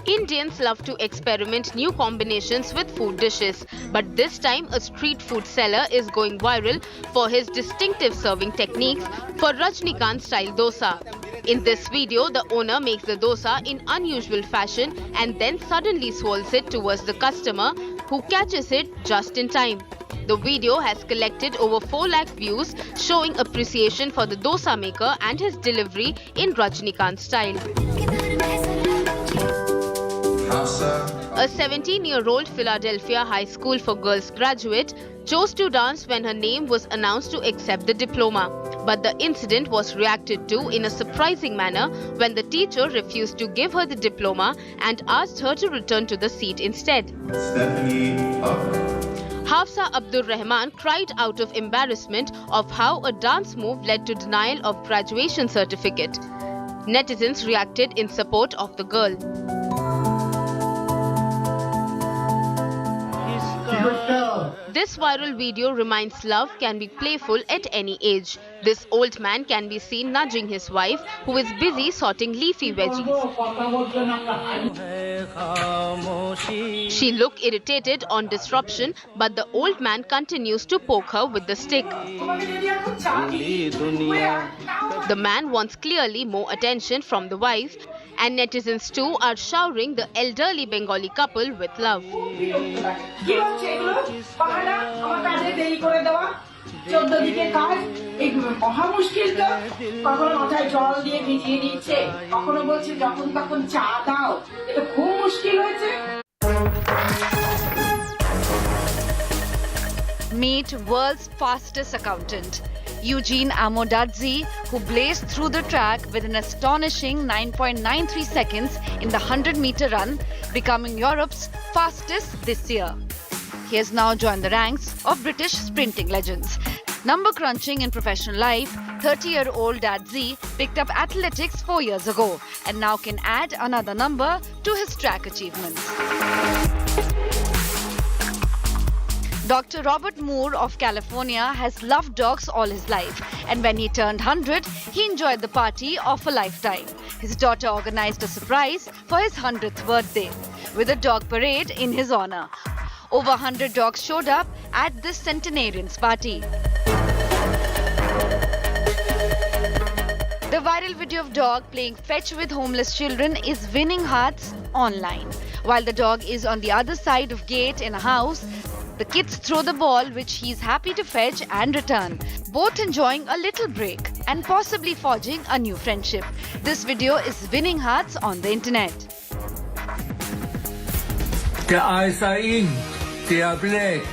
Indians love to experiment new combinations with food dishes, but this time a street food seller is going viral for his distinctive serving techniques for Rajnikant-style dosa. In this video, the owner makes the dosa in unusual fashion and then suddenly swirls it towards the customer, who catches it just in time. The video has collected over 4 lakh views, showing appreciation for the dosa maker and his delivery in Rajnikant style. A 17-year-old Philadelphia High School for Girls graduate chose to dance when her name was announced to accept the diploma. But the incident was reacted to in a surprising manner when the teacher refused to give her the diploma and asked her to return to the seat instead. Hafsa Abdur Rahman cried out of embarrassment of how a dance move led to denial of graduation certificate. Netizens reacted in support of the girl. This viral video reminds love can be playful at any age. This old man can be seen nudging his wife, who is busy sorting leafy veggies. She looked irritated on disruption, but the old man continues to poke her with the stick. The man wants clearly more attention from the wife, and netizens too are showering the elderly Bengali couple with love. Meet world's fastest accountant, Eugene Amodadze, who blazed through the track with an astonishing 9.93 seconds in the 100-meter run, becoming Europe's fastest this year. He has now joined the ranks of British sprinting legends. Number crunching in professional life, 30-year-old Dadze picked up athletics 4 years ago and now can add another number to his track achievements. Dr. Robert Moore of California has loved dogs all his life, and when he turned 100, he enjoyed the party of a lifetime. His daughter organized a surprise for his 100th birthday with a dog parade in his honor. Over 100 dogs showed up at this centenarian's party. The viral video of dog playing fetch with homeless children is winning hearts online. While the dog is on the other side of gate in a house, the kids throw the ball, which he is happy to fetch and return, both enjoying a little break and possibly forging a new friendship. This video is winning hearts on the internet. The eyes are ink. They are black.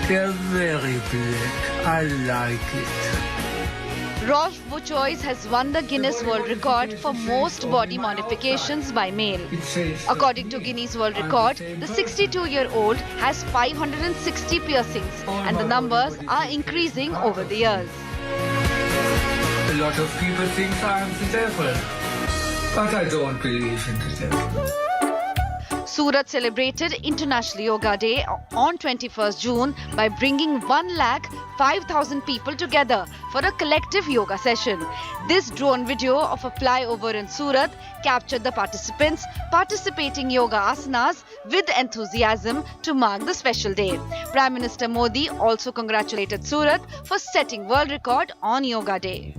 They are very black. I like it. Rolf Buchholz has won the Guinness World Record for most body modifications by male. According to Guinness World Record, the 62-year-old has 560 piercings and the numbers are increasing over the years. A lot of people think I am the devil, but I don't believe in the devil. Surat celebrated International Yoga Day on 21st June by bringing 1,05,000 people together for a collective yoga session. This drone video of a flyover in Surat captured the participants participating yoga asanas with enthusiasm to mark the special day. Prime Minister Modi also congratulated Surat for setting world record on Yoga Day.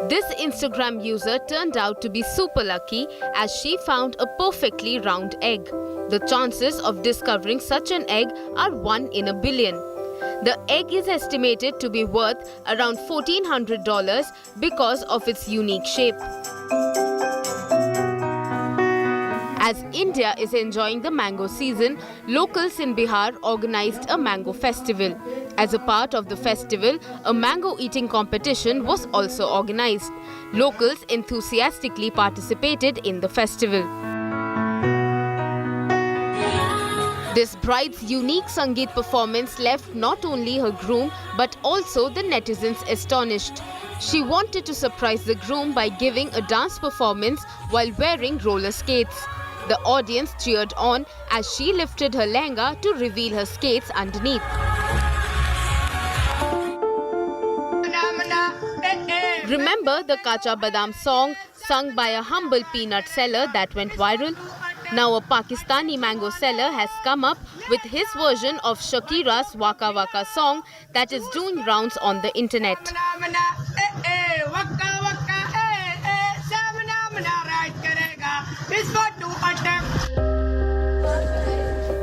This Instagram user turned out to be super lucky as she found a perfectly round egg. The chances of discovering such an egg are 1 in a billion. The egg is estimated to be worth around $1,400 because of its unique shape. As India is enjoying the mango season, locals in Bihar organized a mango festival. As a part of the festival, a mango eating competition was also organized. Locals enthusiastically participated in the festival. This bride's unique Sangeet performance left not only her groom but also the netizens astonished. She wanted to surprise the groom by giving a dance performance while wearing roller skates. The audience cheered on as she lifted her lehenga to reveal her skates underneath. Remember the Kacha Badam song sung by a humble peanut seller that went viral? Now a Pakistani mango seller has come up with his version of Shakira's Waka Waka song that is doing rounds on the internet.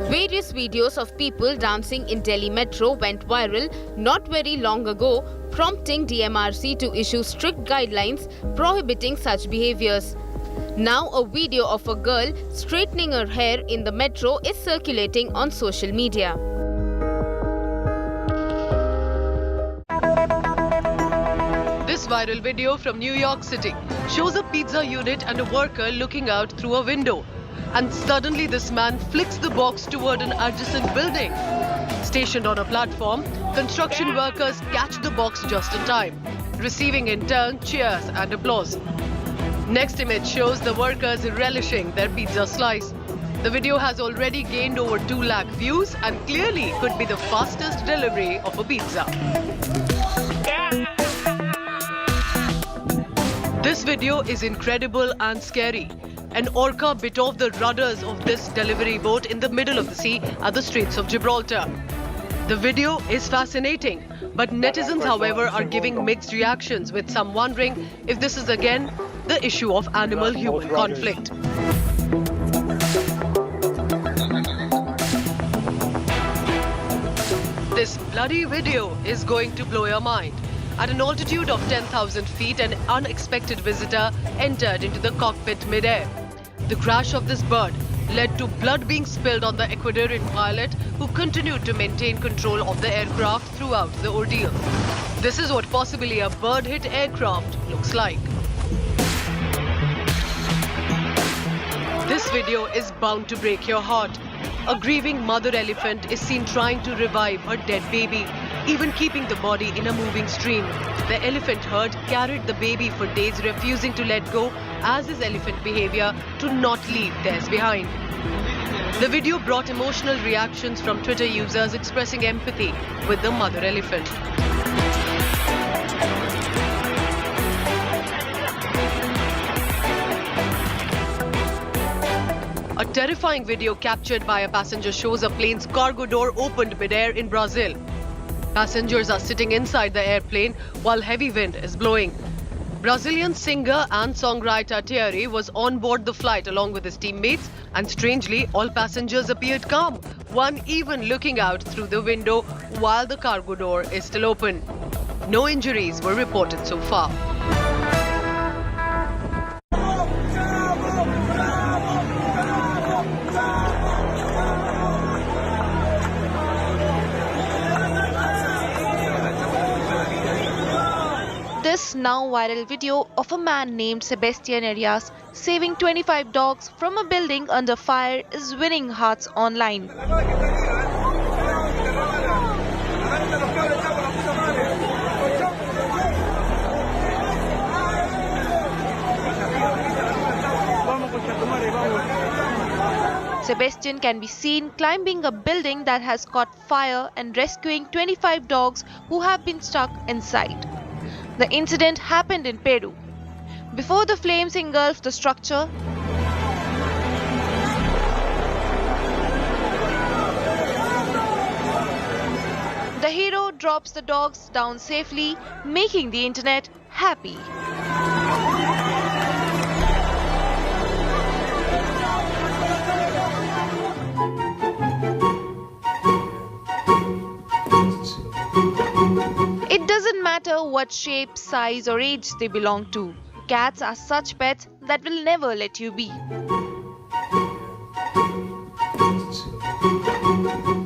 Various videos of people dancing in Delhi Metro went viral not very long ago, prompting DMRC to issue strict guidelines prohibiting such behaviors. Now a video of a girl straightening her hair in the metro is circulating on social media. This viral video from New York City shows a pizza unit and a worker looking out through a window. And suddenly this man flicks the box toward an adjacent building. Stationed on a platform, construction workers catch the box just in time, receiving in turn cheers and applause. Next image shows the workers relishing their pizza slice. The video has already gained over 2 lakh views and clearly could be the fastest delivery of a pizza. This video is incredible and scary. An orca bit off the rudders of this delivery boat in the middle of the sea at the Straits of Gibraltar. The video is fascinating, but netizens, however, are giving mixed reactions, with some wondering if this is again the issue of animal-human conflict. This bloody video is going to blow your mind. At an altitude of 10,000 feet, an unexpected visitor entered into the cockpit mid-air. The crash of this bird led to blood being spilled on the Ecuadorian pilot, who continued to maintain control of the aircraft throughout the ordeal. This is what possibly a bird-hit aircraft looks like. This video is bound to break your heart. A grieving mother elephant is seen trying to revive her dead baby, even keeping the body in a moving stream. The elephant herd carried the baby for days, refusing to let go, as is elephant behavior to not leave theirs behind. The video brought emotional reactions from Twitter users expressing empathy with the mother elephant. A terrifying video captured by a passenger shows a plane's cargo door opened mid-air in Brazil. Passengers are sitting inside the airplane while heavy wind is blowing. Brazilian singer and songwriter Thierry was on board the flight along with his teammates, and strangely, all passengers appeared calm, one even looking out through the window while the cargo door is still open. No injuries were reported so far. this now viral video of a man named Sebastian Arias saving 25 dogs from a building under fire is winning hearts online. Sebastian can be seen climbing a building that has caught fire and rescuing 25 dogs who have been stuck inside. The incident happened in Peru. Before the flames engulfed the structure, the hero drops the dogs down safely, making the internet happy. It doesn't matter what shape, size or age they belong to. Cats are such pets that will never let you be.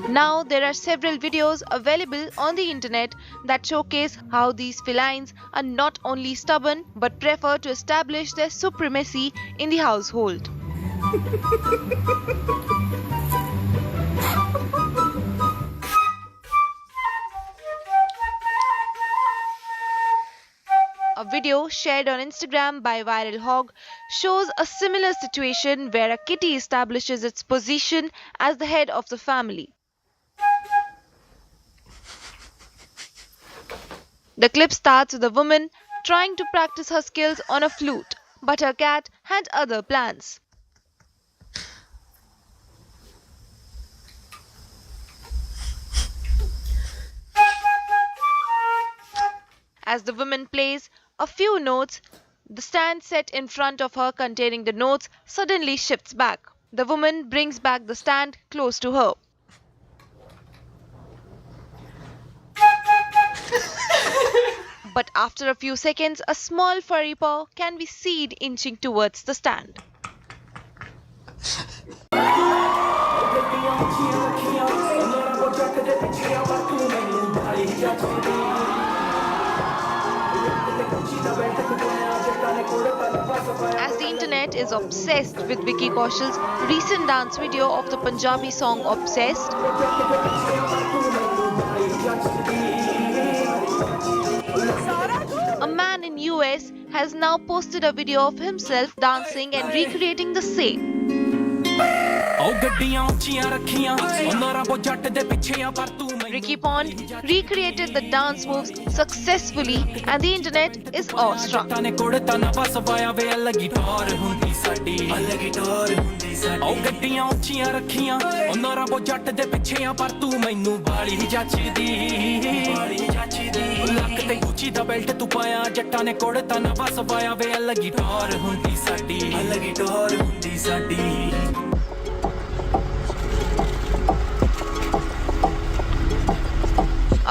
Now there are several videos available on the internet that showcase how these felines are not only stubborn but prefer to establish their supremacy in the household. A video shared on Instagram by Viral Hog shows a similar situation where a kitty establishes its position as the head of the family. The clip starts with a woman trying to practice her skills on a flute, but her cat had other plans. As the woman plays a few notes, the stand set in front of her containing the notes suddenly shifts back. The woman brings back the stand close to her. But after a few seconds, a small furry paw can be seen inching towards the stand. As the internet is obsessed with Vicky Kaushal's recent dance video of the Punjabi song Obsessed, a man in US has now posted a video of himself dancing and recreating the same. Ricky Pond recreated the dance moves successfully and the internet is awestruck.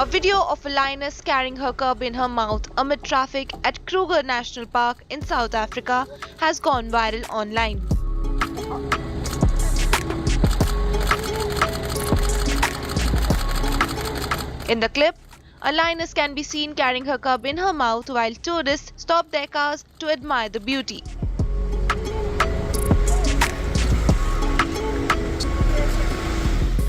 A video of a lioness carrying her cub in her mouth amid traffic at Kruger National Park in South Africa has gone viral online. In the clip, a lioness can be seen carrying her cub in her mouth while tourists stop their cars to admire the beauty.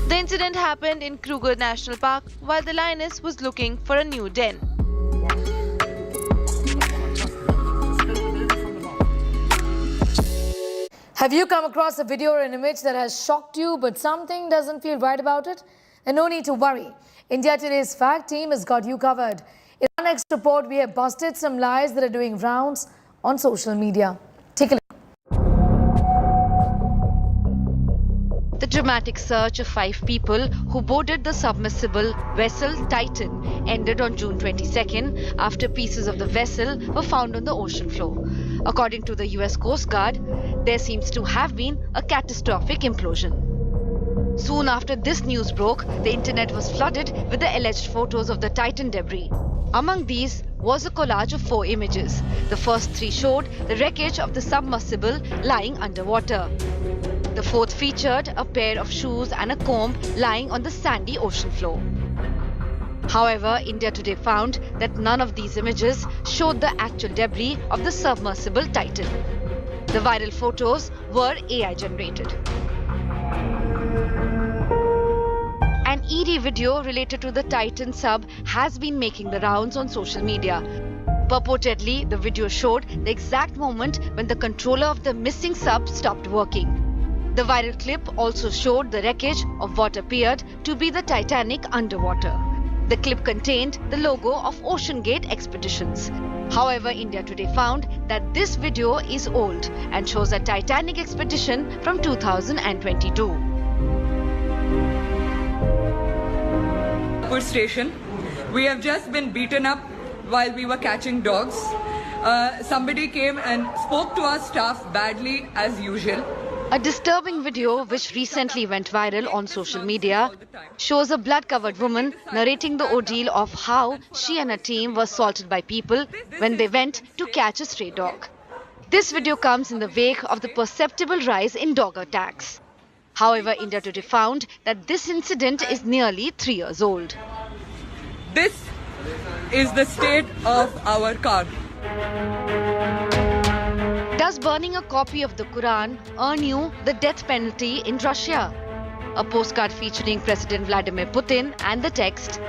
The incident happened in Kruger National Park while the lioness was looking for a new den. Have you come across a video or an image that has shocked you but something doesn't feel right about it? And no need to worry. India Today's fact team has got you covered. In our next report, we have busted some lies that are doing rounds on social media. Take a look. The dramatic search of 5 people who boarded the submersible vessel Titan ended on June 22nd after pieces of the vessel were found on the ocean floor. According to the U.S. Coast Guard, there seems to have been a catastrophic implosion. Soon after this news broke, the internet was flooded with the alleged photos of the Titan debris. Among these was a collage of 4 images. The first 3 showed the wreckage of the submersible lying underwater. The fourth featured a pair of shoes and a comb lying on the sandy ocean floor. However, India Today found that none of these images showed the actual debris of the submersible Titan. The viral photos were AI generated. An eerie video related to the Titan sub has been making the rounds on social media. Purportedly, the video showed the exact moment when the controller of the missing sub stopped working. The viral clip also showed the wreckage of what appeared to be the Titanic underwater. The clip contained the logo of OceanGate Expeditions. However, India Today found that this video is old and shows a Titanic expedition from 2022. Station. We have just been beaten up while we were catching dogs. Somebody came and spoke to our staff badly as usual. A disturbing video which recently went viral on social media shows a blood-covered woman narrating the ordeal of how she and her team were assaulted by people when they went to catch a stray dog. This video comes in the wake of the perceptible rise in dog attacks. However, India Today found that this incident is nearly 3 years old. This is the state of our car. Does burning a copy of the Quran earn you the death penalty in Russia? A postcard featuring President Vladimir Putin and the text,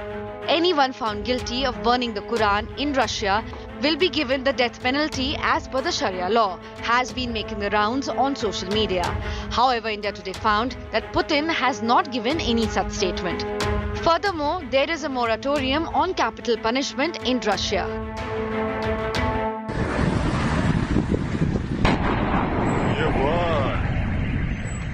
"Anyone found guilty of burning the Quran in Russia will be given the death penalty as per the Sharia law," has been making the rounds on social media. However, India Today found that Putin has not given any such statement. Furthermore, there is a moratorium on capital punishment in Russia.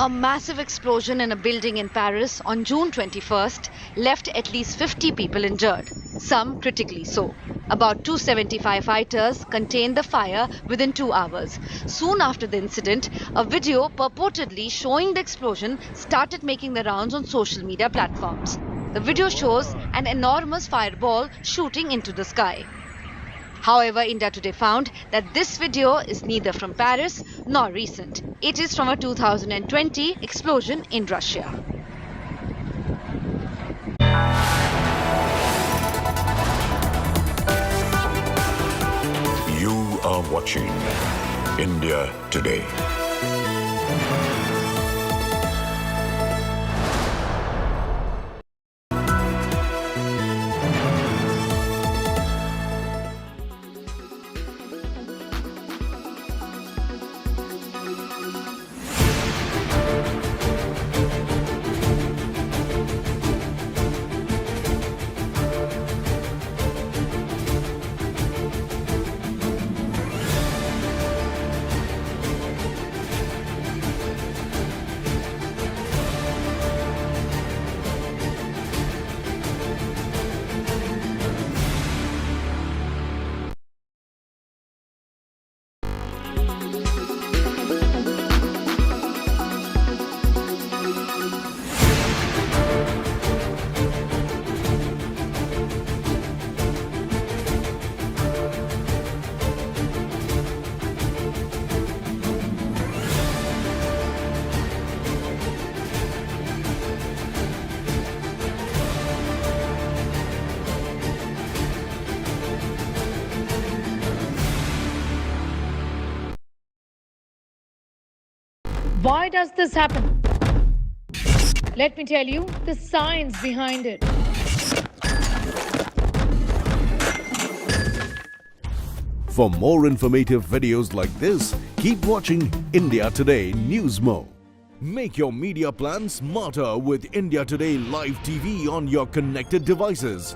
A massive explosion in a building in Paris on June 21st left at least 50 people injured, some critically so. About 275 fighters contained the fire within 2 hours. Soon after the incident, a video purportedly showing the explosion started making the rounds on social media platforms. The video shows an enormous fireball shooting into the sky. However, India Today found that this video is neither from Paris nor recent. It is from a 2020 explosion in Russia. You are watching India Today. Why does this happen? Let me tell you the science behind it. For more informative videos like this, keep watching India Today News Mo. Make your media plan smarter with India Today Live TV on your connected devices.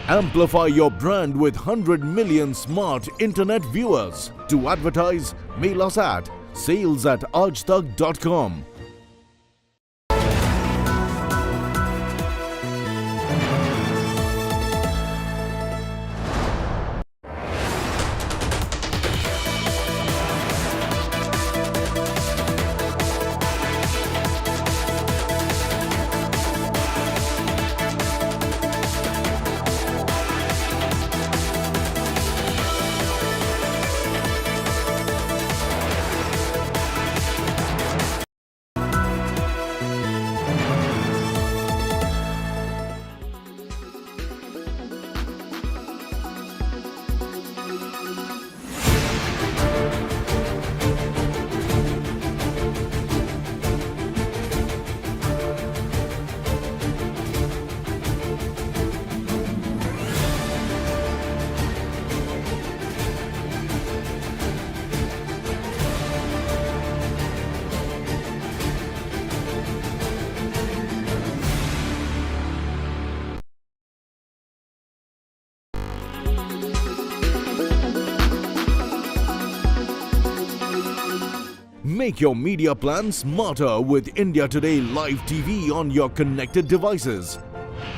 Amplify your brand with 100 million smart internet viewers. To advertise, mail us at sales@aajtak.com. Make your media plan smarter with India Today Live TV on your connected devices.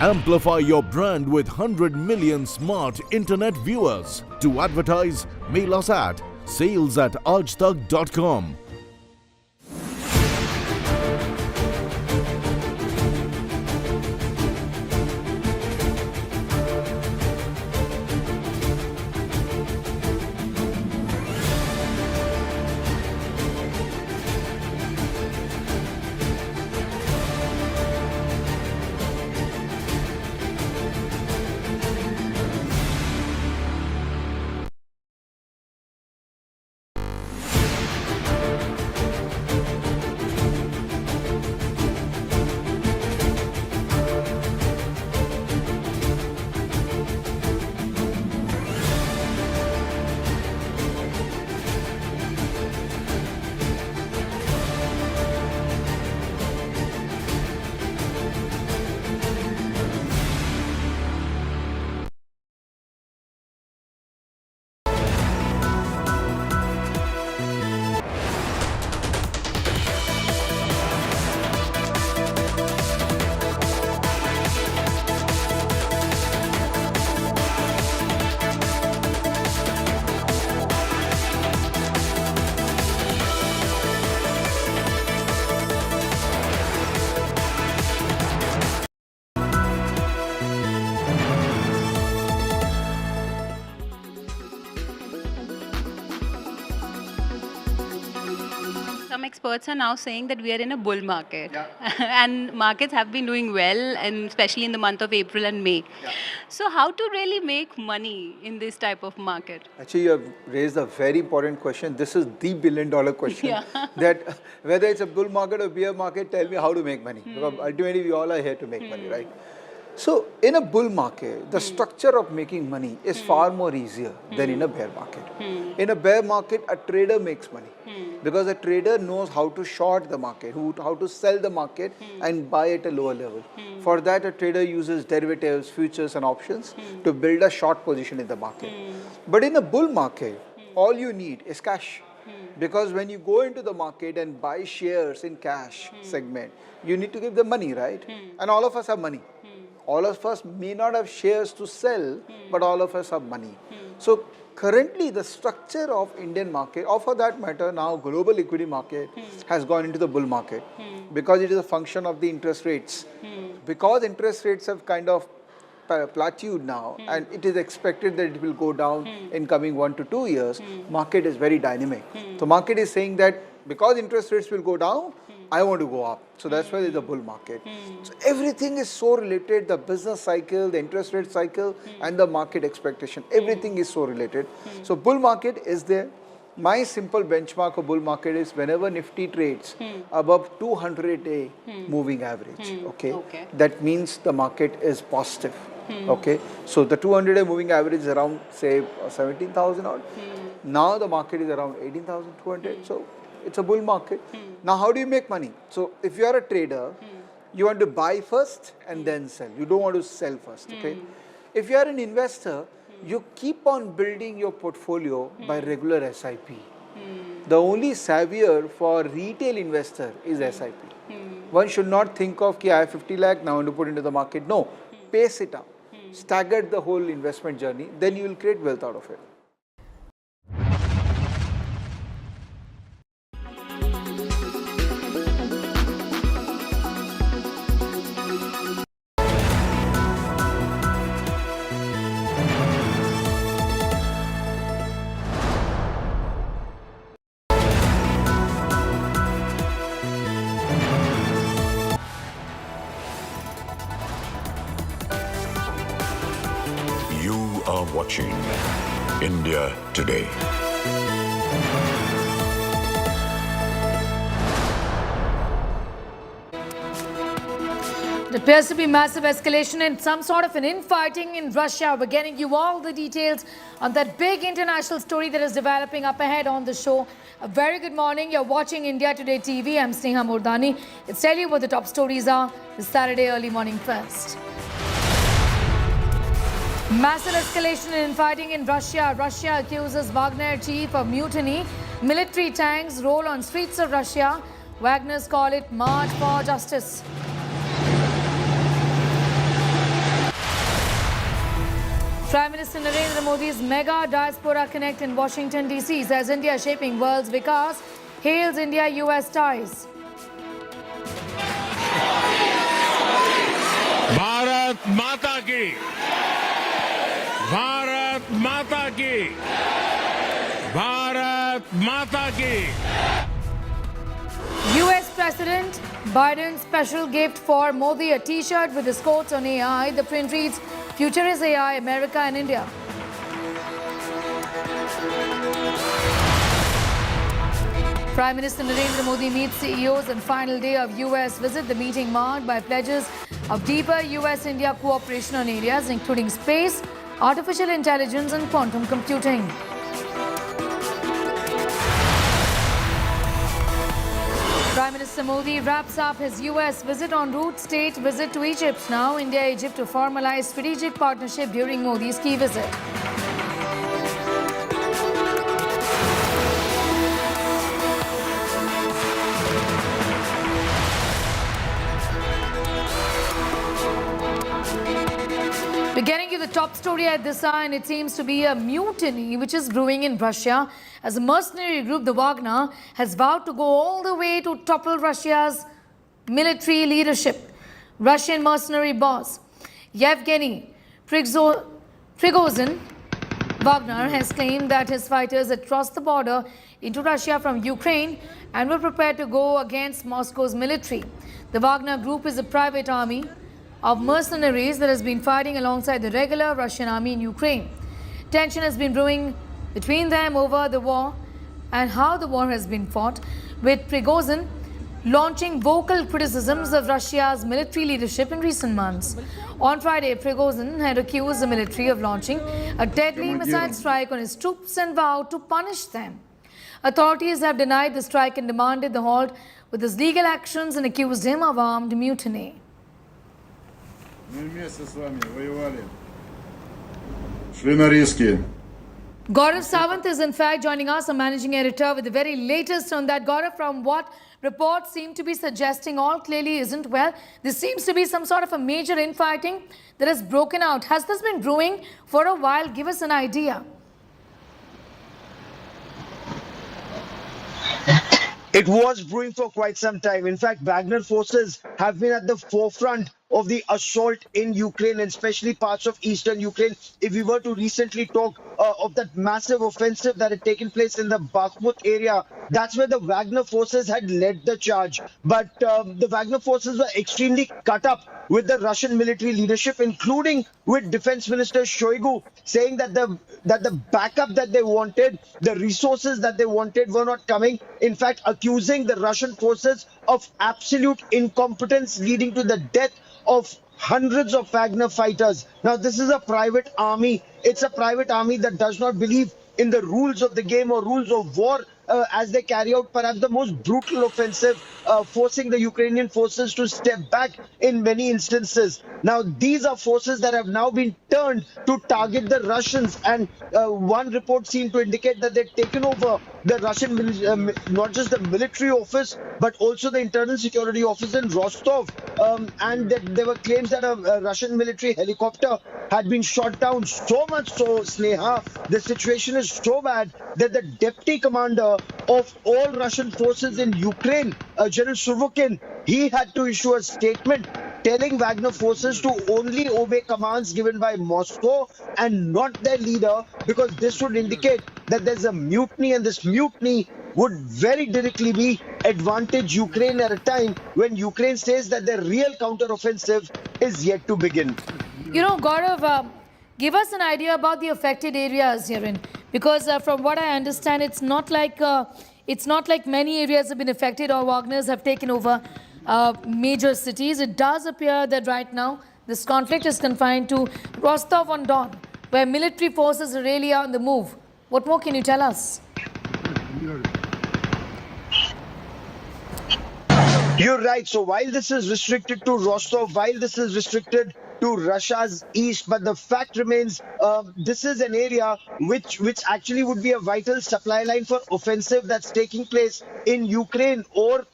Amplify your brand with 100 million smart internet viewers. To advertise, mail us at sales@aajtak.com. Some experts are now saying that we are in a bull market. And markets have been doing well, and especially in the month of April and May. So how to really make money in this type of market? Actually, you have raised a very important question. This is the billion-dollar question. That whether it's a bull market or bear market, tell me how to make money. Because ultimately, we all are here to make money, right? So, in a bull market, the structure of making money is far more easier than in a bear market. In a bear market, a trader makes money because a trader knows how to short the market, how to sell the market and buy at a lower level. For that, a trader uses derivatives, futures and options to build a short position in the market. But in a bull market, all you need is cash. Because when you go into the market and buy shares in cash segment, you need to give them money, right? And all of us have money. All of us may not have shares to sell, but all of us have money. So currently the structure of Indian market, or for that matter now global equity market, has gone into the bull market because it is a function of the interest rates. Because interest rates have kind of plateaued now and it is expected that it will go down in coming 1 to 2 years, market is very dynamic. So market is saying that because interest rates will go down, I want to go up. So that's why there's a bull market. So everything is so related, the business cycle, the interest rate cycle and the market expectation. Everything is so related. So bull market is there. My simple benchmark of bull market is whenever Nifty trades above 200-day moving average. Okay? That means the market is positive. Okay? So the 200-day moving average is around say 17,000 odd. Now the market is around 18,200. So it's a bull market. Now how do you make money? So if you are a trader, you want to buy first and then sell. You don't want to sell first, okay? If you are an investor, you keep on building your portfolio by regular SIP. The only savior for retail investor is SIP. One should not think of, I have 50 lakh, now I want to put into the market. No, pace it up. Stagger the whole investment journey, then you will create wealth out of it. Watching India Today. There appears to be massive escalation and some sort of an infighting in Russia. We're getting you all the details on that big international story that is developing up ahead on the show. A very good morning. You're watching India Today TV. I'm Sneha Murdani. Let's tell you what the top stories are this Saturday early morning first. Massive escalation and infighting in Russia. Russia accuses Wagner chief of mutiny. military tanks roll on streets of Russia. Wagners call it March for Justice. Prime Minister Narendra Modi's mega diaspora connect in Washington, D.C. says India shaping world's vikas, hails India-U.S. ties. Bharat माता की, भारत माता की, भारत माता की. U.S. President Biden's special gift for Modi, a t-shirt with his quotes on AI. The print reads, "Future is AI, America and India." Prime Minister Narendra Modi meets CEOs on final day of U.S. visit. The meeting marked by pledges of deeper U.S.-India cooperation on areas including space, artificial intelligence and quantum computing. Prime Minister Modi wraps up his U.S. visit en route state visit to Egypt. Now India-Egypt to formalize strategic partnership during Modi's key visit. We're getting you the top story at this hour, and it seems to be a mutiny which is brewing in Russia as a mercenary group, the Wagner, has vowed to go all the way to topple Russia's military leadership. Russian mercenary boss Yevgeny Prigozhin Wagner has claimed that his fighters had crossed the border into Russia from Ukraine and were prepared to go against Moscow's military. The Wagner group is a private army of mercenaries that has been fighting alongside the regular Russian army in Ukraine. Tension has been brewing between them over the war and how the war has been fought, with Prigozhin launching vocal criticisms of Russia's military leadership in recent months. On Friday, Prigozhin had accused the military of launching a deadly missile strike on his troops and vowed to punish them. Authorities have denied the strike and demanded the halt with his legal actions and accused him of armed mutiny. Gaurav Sawant is in fact joining us, a managing editor, with the very latest on that. Gaurav, from what reports seem to be suggesting, all clearly isn't well. There seems to be some sort of a major infighting that has broken out. Has this been brewing for a while? Give us an idea. It was brewing for quite some time. In fact, Wagner forces have been at the forefront of the assault in Ukraine, and especially parts of eastern Ukraine. If we were to recently talk of that massive offensive that had taken place in the Bakhmut area, that's where the Wagner forces had led the charge. But the Wagner forces were extremely cut up with the Russian military leadership, including with Defense Minister Shoigu, saying that the backup that they wanted, the resources that they wanted were not coming. In fact, accusing the Russian forces of absolute incompetence, leading to the death of hundreds of Wagner fighters. Now, this is a private army. It's a private army that does not believe in the rules of the game or rules of war as they carry out perhaps the most brutal offensive, forcing the Ukrainian forces to step back in many instances. Now, these are forces that have now been turned to target the Russians, and one report seemed to indicate that they've taken over the Russian, not just the military office, but also the internal security office in Rostov, and that there were claims that a Russian military helicopter had been shot down. So much so, Sneha, the situation is so bad that the deputy commander of all Russian forces in Ukraine, General Surovikin, he had to issue a statement telling Wagner forces to only obey commands given by Moscow and not their leader, because this would indicate that there's a mutiny, and this mutiny would very directly be advantage Ukraine at a time when Ukraine says that their real counteroffensive is yet to begin. You know, Gaurav, give us an idea about the affected areas herein, because from what I understand, it's not like many areas have been affected or Wagners have taken over major cities. It does appear that right now this conflict is confined to Rostov-on-Don, where military forces are really on the move. What more can you tell us? You're right. So while this is restricted to Rostov, while this is restricted to Russia's east, but the fact remains, this is an area which actually would be a vital supply line for offensive that's taking place in Ukraine, or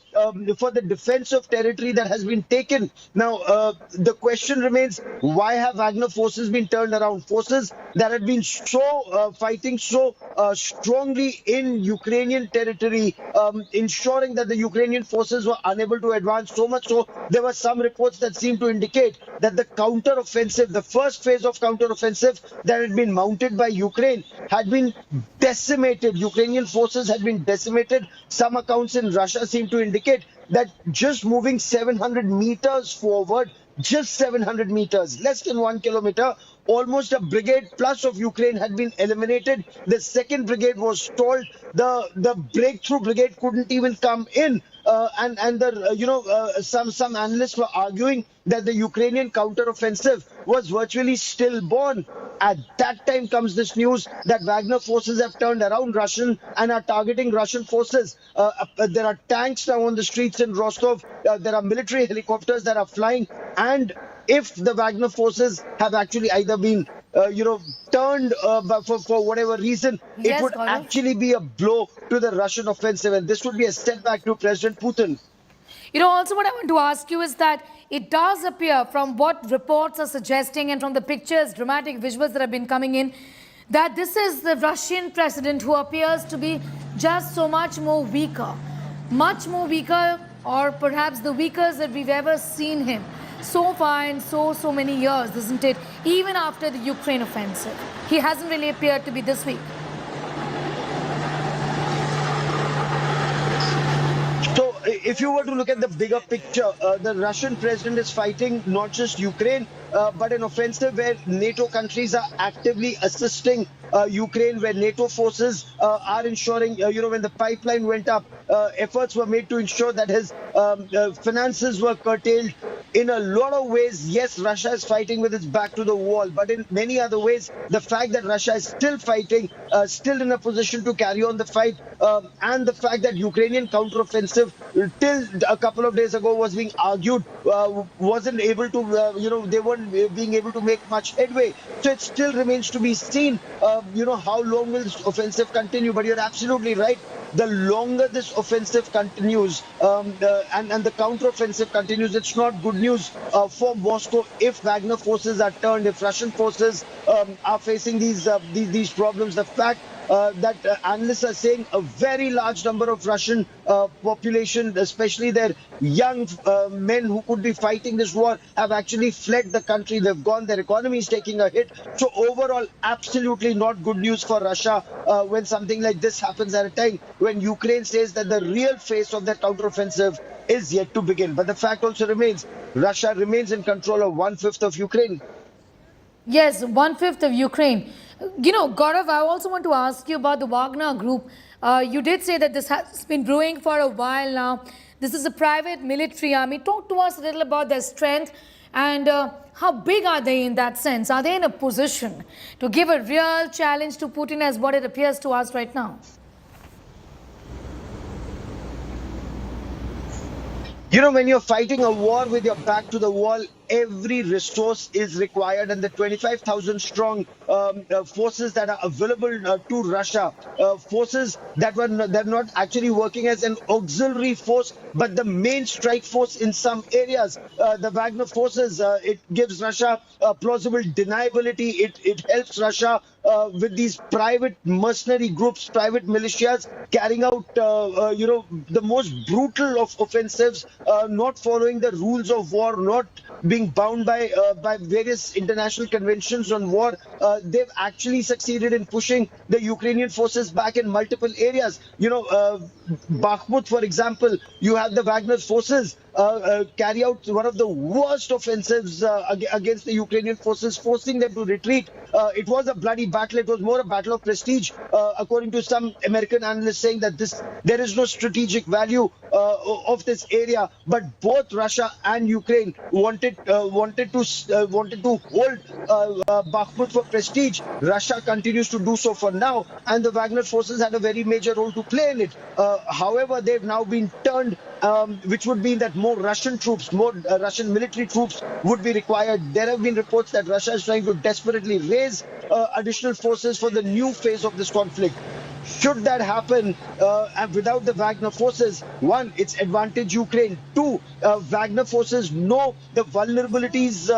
for the defense of territory that has been taken. Now, the question remains, why have Wagner forces been turned around? Forces that had been fighting so strongly in Ukrainian territory, ensuring that the Ukrainian forces were unable to advance, so much so there were some reports that seemed to indicate that the counter-offensive, the first phase of counter-offensive that had been mounted by Ukraine, had been decimated. Ukrainian forces had been decimated. Some accounts in Russia seem to indicate that just moving 700 meters forward, just 700 meters, less than 1 kilometer, almost a brigade plus of Ukraine had been eliminated. The second brigade was stalled. The breakthrough brigade couldn't even come in. Some analysts were arguing that the Ukrainian counteroffensive was virtually stillborn. At that time comes this news that Wagner forces have turned around Russian and are targeting Russian forces. There are tanks now on the streets in Rostov. There are military helicopters that are flying. And if the Wagner forces have actually either been turned for whatever reason, Yes, it would Gaurav. actually be a blow to the Russian offensive, and this would be a setback to President Putin. Also what I want to ask you is that it does appear from what reports are suggesting and from the pictures, dramatic visuals that have been coming in, that this is the Russian president who appears to be just so much more weaker, or perhaps the weakest that we've ever seen him so far in so many years, isn't it? Even after the Ukraine offensive, he hasn't really appeared to be this weak. So if you were to look at the bigger picture, the Russian president is fighting not just Ukraine, but an offensive where NATO countries are actively assisting Ukraine, where NATO forces are ensuring, when the pipeline went up, efforts were made to ensure that his finances were curtailed. In a lot of ways, yes, Russia is fighting with its back to the wall, but in many other ways, the fact that Russia is still fighting, still in a position to carry on the fight, and the fact that Ukrainian counteroffensive till a couple of days ago was being argued, wasn't able to, they weren't being able to make much headway. So it still remains to be seen, how long will this offensive continue. But you're absolutely right. The longer this offensive continues and the counteroffensive continues, it's not good news for Moscow if Wagner forces are turned, if Russian forces are facing these problems. The fact that analysts are saying a very large number of Russian population, especially their young men who could be fighting this war, have actually fled the country. They've gone. Their economy is taking a hit. So overall, absolutely not good news for Russia when something like this happens at a time when Ukraine says that the real phase of their counteroffensive is yet to begin. But the fact also remains, Russia remains in control of 1/5 of Ukraine. Yes, 1/5 of Ukraine. Gaurav, I also want to ask you about the Wagner group. You did say that this has been brewing for a while now. This is a private military army. Talk to us a little about their strength and how big are they in that sense? Are they in a position to give a real challenge to Putin as what it appears to us right now? When you're fighting a war with your back to the wall, every resource is required, and the 25,000 strong forces that are available to Russia, forces that they're not actually working as an auxiliary force, but the main strike force in some areas. The Wagner forces, it gives Russia plausible deniability. It helps Russia with these private mercenary groups, private militias, carrying out, the most brutal of offensives, not following the rules of war, not being bound by various international conventions on war. They've actually succeeded in pushing the Ukrainian forces back in multiple areas. Bakhmut, for example, you have the Wagner forces carry out one of the worst offensives against the Ukrainian forces, forcing them to retreat. It was a bloody battle. It was more a battle of prestige, according to some American analysts saying that there is no strategic value of this area. But both Russia and Ukraine wanted to hold Bakhmut for prestige. Russia continues to do so for now, and the Wagner forces had a very major role to play in it. However, they've now been turned which would mean that more Russian troops, more Russian military troops would be required. There have been reports that Russia is trying to desperately raise additional forces for the new phase of this conflict. Should that happen, and without the Wagner forces, one, it's advantage Ukraine. Two, Wagner forces know the vulnerabilities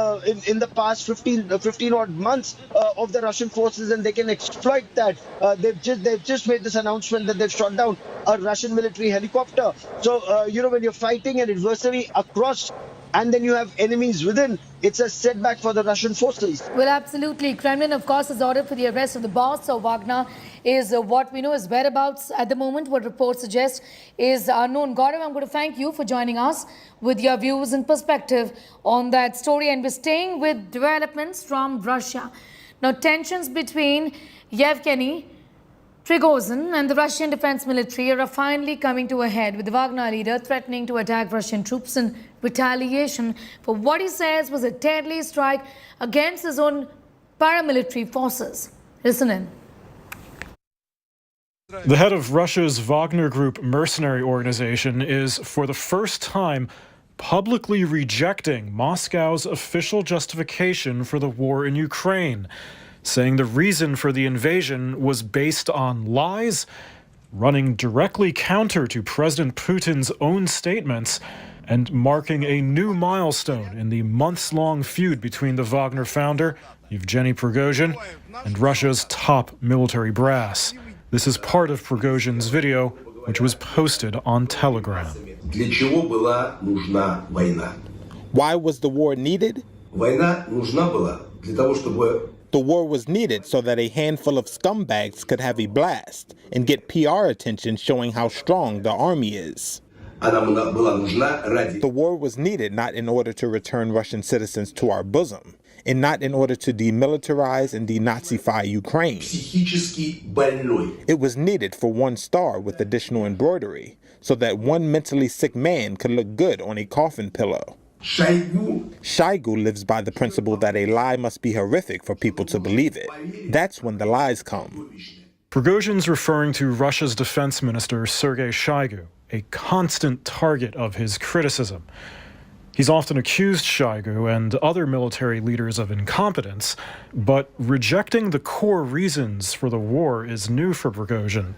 in the past 15 odd months of the Russian forces, and they can exploit that. They've just made this announcement that they've shot down a Russian military helicopter. So when you're fighting an adversary across, and then you have enemies within, it's a setback for the Russian forces. Well, absolutely. Kremlin, of course, has ordered for the arrest of the boss. So Wagner is what we know his whereabouts at the moment. What reports suggest is unknown. Gaurav, I'm going to thank you for joining us with your views and perspective on that story. And we're staying with developments from Russia. Now, tensions between Yevgeny Prigozhin and the Russian defense military are finally coming to a head, with the Wagner leader threatening to attack Russian troops in retaliation for what he says was a deadly strike against his own paramilitary forces. Listen in. The head of Russia's Wagner Group mercenary organization is, for the first time, publicly rejecting Moscow's official justification for the war in Ukraine, saying the reason for the invasion was based on lies, running directly counter to President Putin's own statements, and marking a new milestone in the months-long feud between the Wagner founder, Yevgeny Prigozhin, and Russia's top military brass. This is part of Prigozhin's video, which was posted on Telegram. Why was the war needed? The war was needed so that a handful of scumbags could have a blast and get PR attention showing how strong the army is. The war was needed not in order to return Russian citizens to our bosom, and not in order to demilitarize and denazify Ukraine. It was needed for one star with additional embroidery, so that one mentally sick man could look good on a coffin pillow. Shoigu lives by the principle that a lie must be horrific for people to believe it. That's when the lies come. Prigozhin's referring to Russia's defense minister Sergei Shoigu, a constant target of his criticism. He's often accused Shoigu and other military leaders of incompetence, but rejecting the core reasons for the war is new for Prigozhin.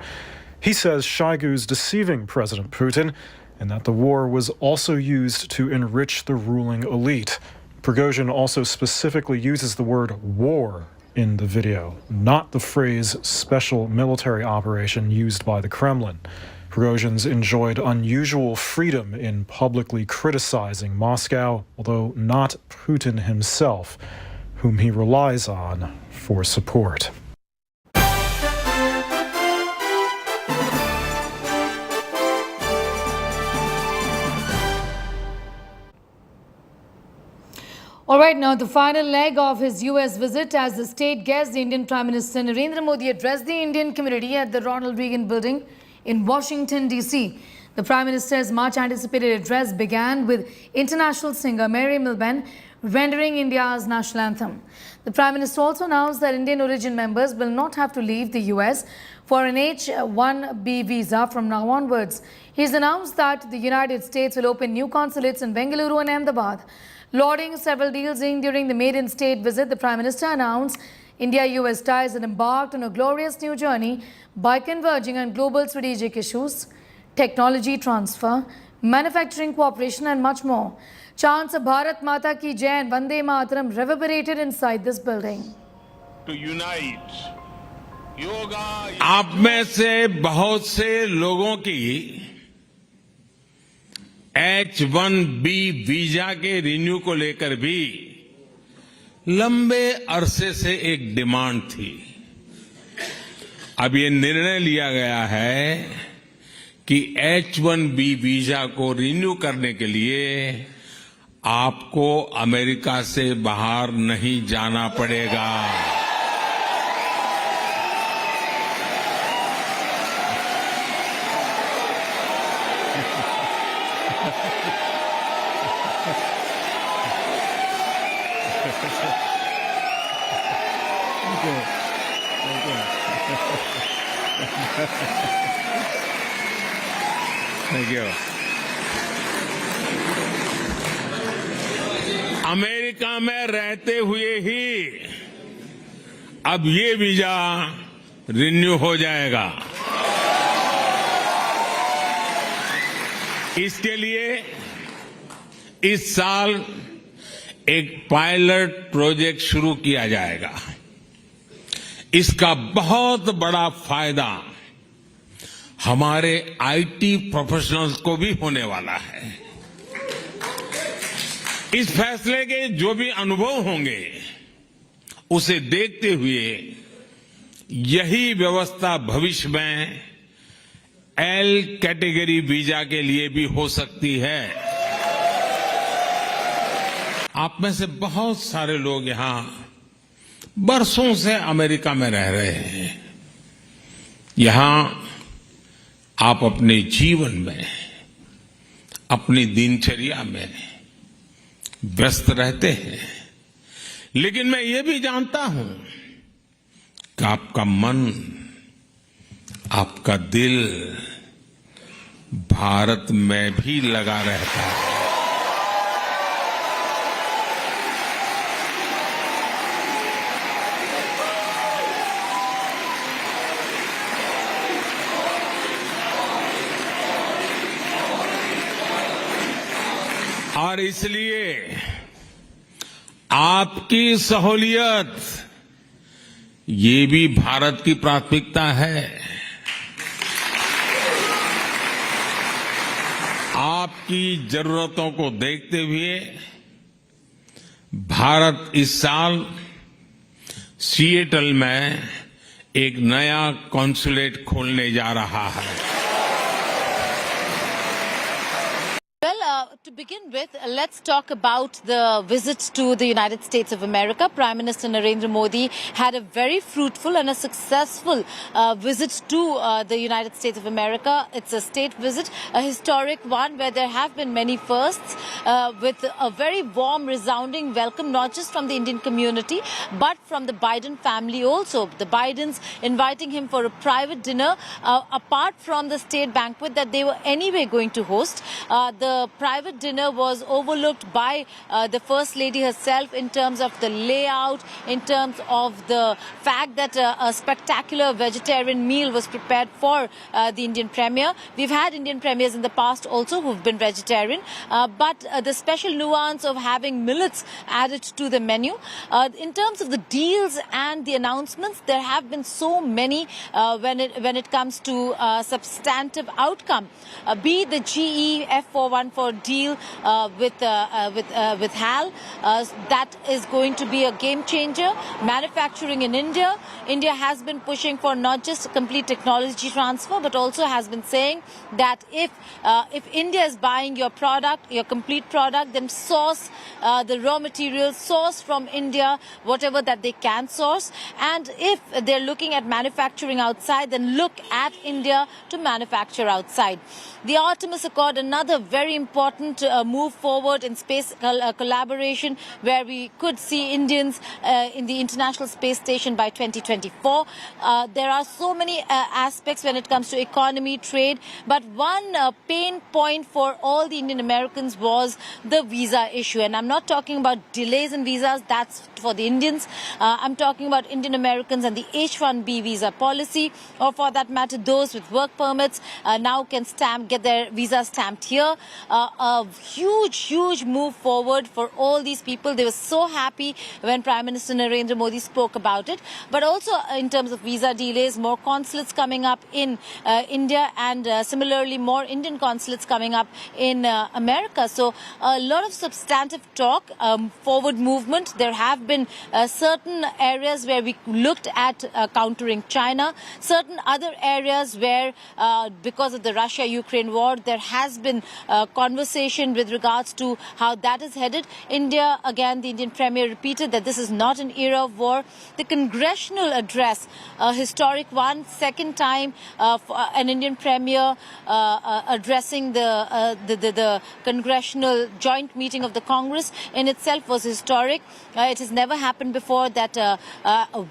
He says Shoigu's deceiving President Putin, and that the war was also used to enrich the ruling elite. Prigozhin also specifically uses the word war in the video, not the phrase special military operation used by the Kremlin. Prigozhin's enjoyed unusual freedom in publicly criticizing Moscow, although not Putin himself, whom he relies on for support. All right, now the final leg of his U.S. visit as the state guest, the Indian Prime Minister Narendra Modi addressed the Indian community at the Ronald Reagan Building in Washington, D.C. The Prime Minister's much-anticipated address began with international singer Mary Milben rendering India's national anthem. The Prime Minister also announced that Indian origin members will not have to leave the U.S. for an H-1B visa from now onwards. He's announced that the United States will open new consulates in Bengaluru and Ahmedabad. Lauding several deals during the maiden state visit, the Prime Minister announced India-U.S. ties and embarked on a glorious new journey by converging on global strategic issues, technology transfer, manufacturing cooperation and much more. Chants of Bharat Mata Ki Jai and Vande Mataram reverberated inside this building. To unite, आप में से बहुत से लोगों की H-1B visa के renew को लेकर भी लंबे अरसे से एक डिमांड थी। अब ये निर्णय लिया गया है कि H-1B वीजा को रिन्यू करने के लिए आपको अमेरिका से बाहर नहीं जाना पड़ेगा। Thank you. अमेरिका में रहते हुए ही अब ये वीजा रिन्यू हो जाएगा। इसके लिए इस साल एक पायलट प्रोजेक्ट शुरू किया जाएगा। इसका बहुत बड़ा फायदा हमारे आईटी प्रोफेशनल्स को भी होने वाला है। इस फैसले के जो भी अनुभव होंगे उसे देखते हुए यही व्यवस्था भविष्य में एल कैटेगरी वीजा के लिए भी हो सकती है। आप में से बहुत सारे लोग यहां बरसों से अमेरिका में रह रहे हैं। यहां आप अपने जीवन में, अपनी दिनचर्या में व्यस्त रहते हैं, लेकिन मैं ये भी जानता हूं कि आपका मन, आपका दिल भारत में भी लगा रहता है। और इसलिए आपकी सहूलियत ये भी भारत की प्राथमिकता है। आपकी जरूरतों को देखते हुए भारत इस साल सिएटल में एक नया कॉन्सुलेट खोलने जा रहा है। To begin with, let's talk about the visit to the United States of America. Prime Minister Narendra Modi had a very fruitful and a successful visit to the United States of America. It's a state visit, a historic one where there have been many firsts, with a very warm, resounding welcome, not just from the Indian community, but from the Biden family also. The Bidens inviting him for a private dinner, apart from the state banquet that they were anyway going to host. The private dinner was overlooked by the First Lady herself in terms of the layout, in terms of the fact that a spectacular vegetarian meal was prepared for the Indian Premier. We've had Indian Premiers in the past also who've been vegetarian, but the special nuance of having millets added to the menu. In terms of the deals and the announcements, there have been so many when it comes to substantive outcome. Be the GE F414 deal with HAL, that is going to be a game changer. Manufacturing in India. India has been pushing for not just complete technology transfer, but also has been saying that if India is buying your product, your complete product, then source the raw materials, source from India whatever that they can source. And if they're looking at manufacturing outside, then look at India to manufacture outside. The Artemis Accord, another very important move forward in space collaboration, where we could see Indians in the International Space Station by 2024. There are so many aspects when it comes to economy, trade, but one pain point for all the Indian Americans was the visa issue. And I'm not talking about delays in visas, that's for the Indians. I'm talking about Indian Americans and the H-1B visa policy, or for that matter, those with work permits now can get their visa stamped here. A huge move forward for all these people. They were so happy when Prime Minister Narendra Modi spoke about it. But also in terms of visa delays, more consulates coming up in India, and similarly more Indian consulates coming up in America. So a lot of substantive talk, forward movement. There have been certain areas where we looked at countering China, certain other areas where because of the Russia-Ukraine war, there has been conversation with regards to how that is headed. India, again, the Indian Premier repeated that this is not an era of war. The congressional address, a historic one, second time for an Indian Premier addressing the congressional joint meeting of the Congress in itself was historic. It has never happened before that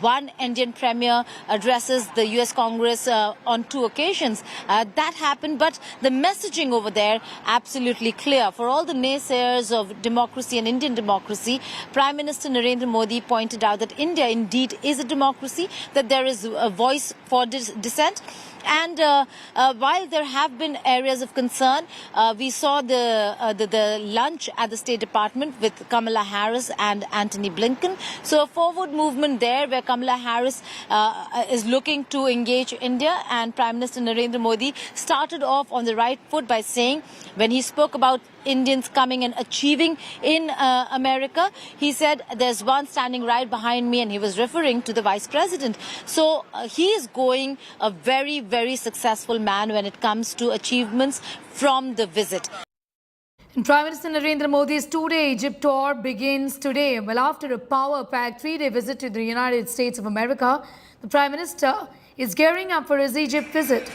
one Indian Premier addresses the U.S. Congress on two occasions. That happened, but the messaging over there absolutely be clear. For all the naysayers of democracy and Indian democracy, Prime Minister Narendra Modi pointed out that India indeed is a democracy, that there is a voice for dissent. And while there have been areas of concern, we saw the lunch at the State Department with Kamala Harris and Antony Blinken. So a forward movement there where Kamala Harris is looking to engage India, and Prime Minister Narendra Modi started off on the right foot by saying, when he spoke about Indians coming and achieving in America, he said there's one standing right behind me, and he was referring to the Vice President. So he is going a very, very successful man when it comes to achievements from the visit. And Prime Minister Narendra Modi's two-day Egypt tour begins today. Well, after a power-packed three-day visit to the United States of America, the Prime Minister is gearing up for his Egypt visit.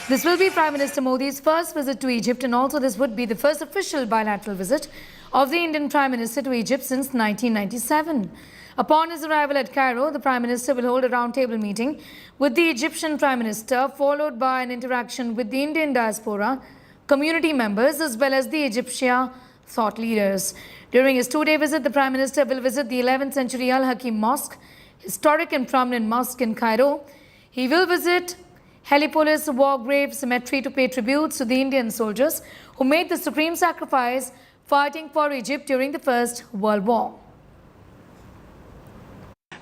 This will be Prime Minister Modi's first visit to Egypt, and also this would be the first official bilateral visit of the Indian Prime Minister to Egypt since 1997. Upon his arrival at Cairo, the Prime Minister will hold a roundtable meeting with the Egyptian Prime Minister, followed by an interaction with the Indian diaspora, community members, as well as the Egyptian thought leaders. During his two-day visit, the Prime Minister will visit the 11th century Al-Hakim Mosque, historic and prominent mosque in Cairo. He will visit Heliopolis War Grave Cemetery to pay tributes to the Indian soldiers who made the supreme sacrifice fighting for Egypt during the First World War.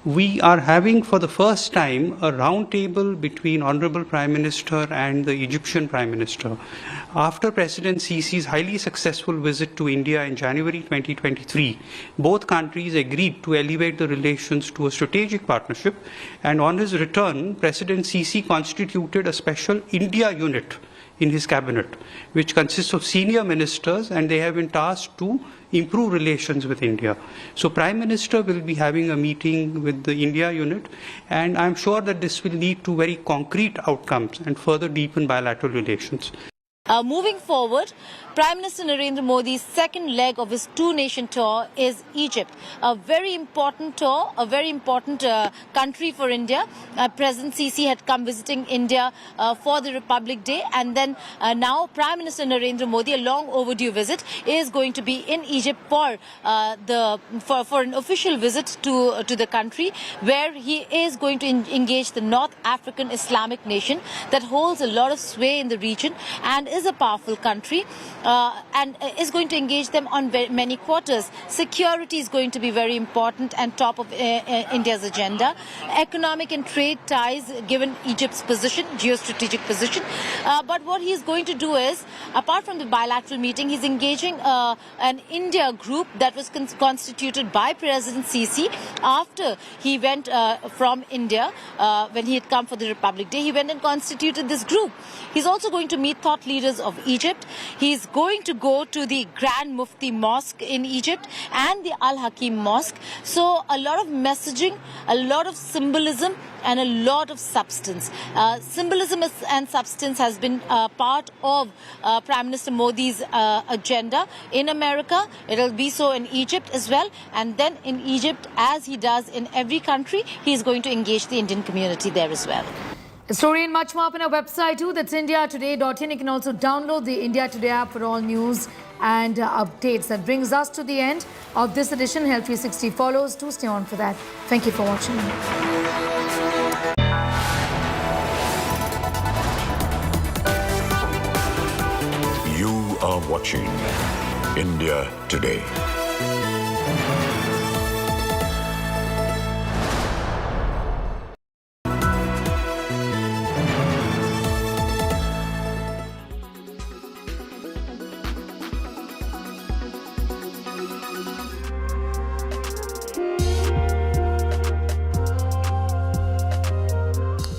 We are having for the first time a roundtable between Honorable Prime Minister and the Egyptian Prime Minister. After President Sisi's highly successful visit to India in January 2023, both countries agreed to elevate the relations to a strategic partnership, and on his return, President Sisi constituted a special India unit in his cabinet, which consists of senior ministers, and they have been tasked to improve relations with India. So Prime Minister will be having a meeting with the India unit, and I'm sure that this will lead to very concrete outcomes and further deepen bilateral relations. Moving forward, Prime Minister Narendra Modi's second leg of his two-nation tour is Egypt. A very important tour, a very important country for India. President Sisi had come visiting India for the Republic Day, and then now Prime Minister Narendra Modi, a long overdue visit, is going to be in Egypt for an official visit to the country, where he is going to engage the North African Islamic nation that holds a lot of sway in the region and is a powerful country, and is going to engage them on many quarters. Security is going to be very important and top of India's agenda. Economic and trade ties, given Egypt's position, geostrategic position. But what he is going to do is, apart from the bilateral meeting, he's engaging an India group that was constituted by President Sisi after he went from India. When he had come for the Republic Day, he went and constituted this group. He's also going to meet thought leaders of Egypt. He's going to go to the Grand Mufti Mosque in Egypt and the Al-Hakim Mosque. So a lot of messaging, a lot of symbolism, and a lot of substance. Symbolism and substance has been part of Prime Minister Modi's agenda in America. It will be so in Egypt as well. And then in Egypt, as he does in every country, he is going to engage the Indian community there as well. The story and much more up on our website too. That's indiatoday.in. You can also download the India Today app for all news and updates. That brings us to the end of this edition. Health 360 follows. Do stay on for that. Thank you for watching. You are watching India Today.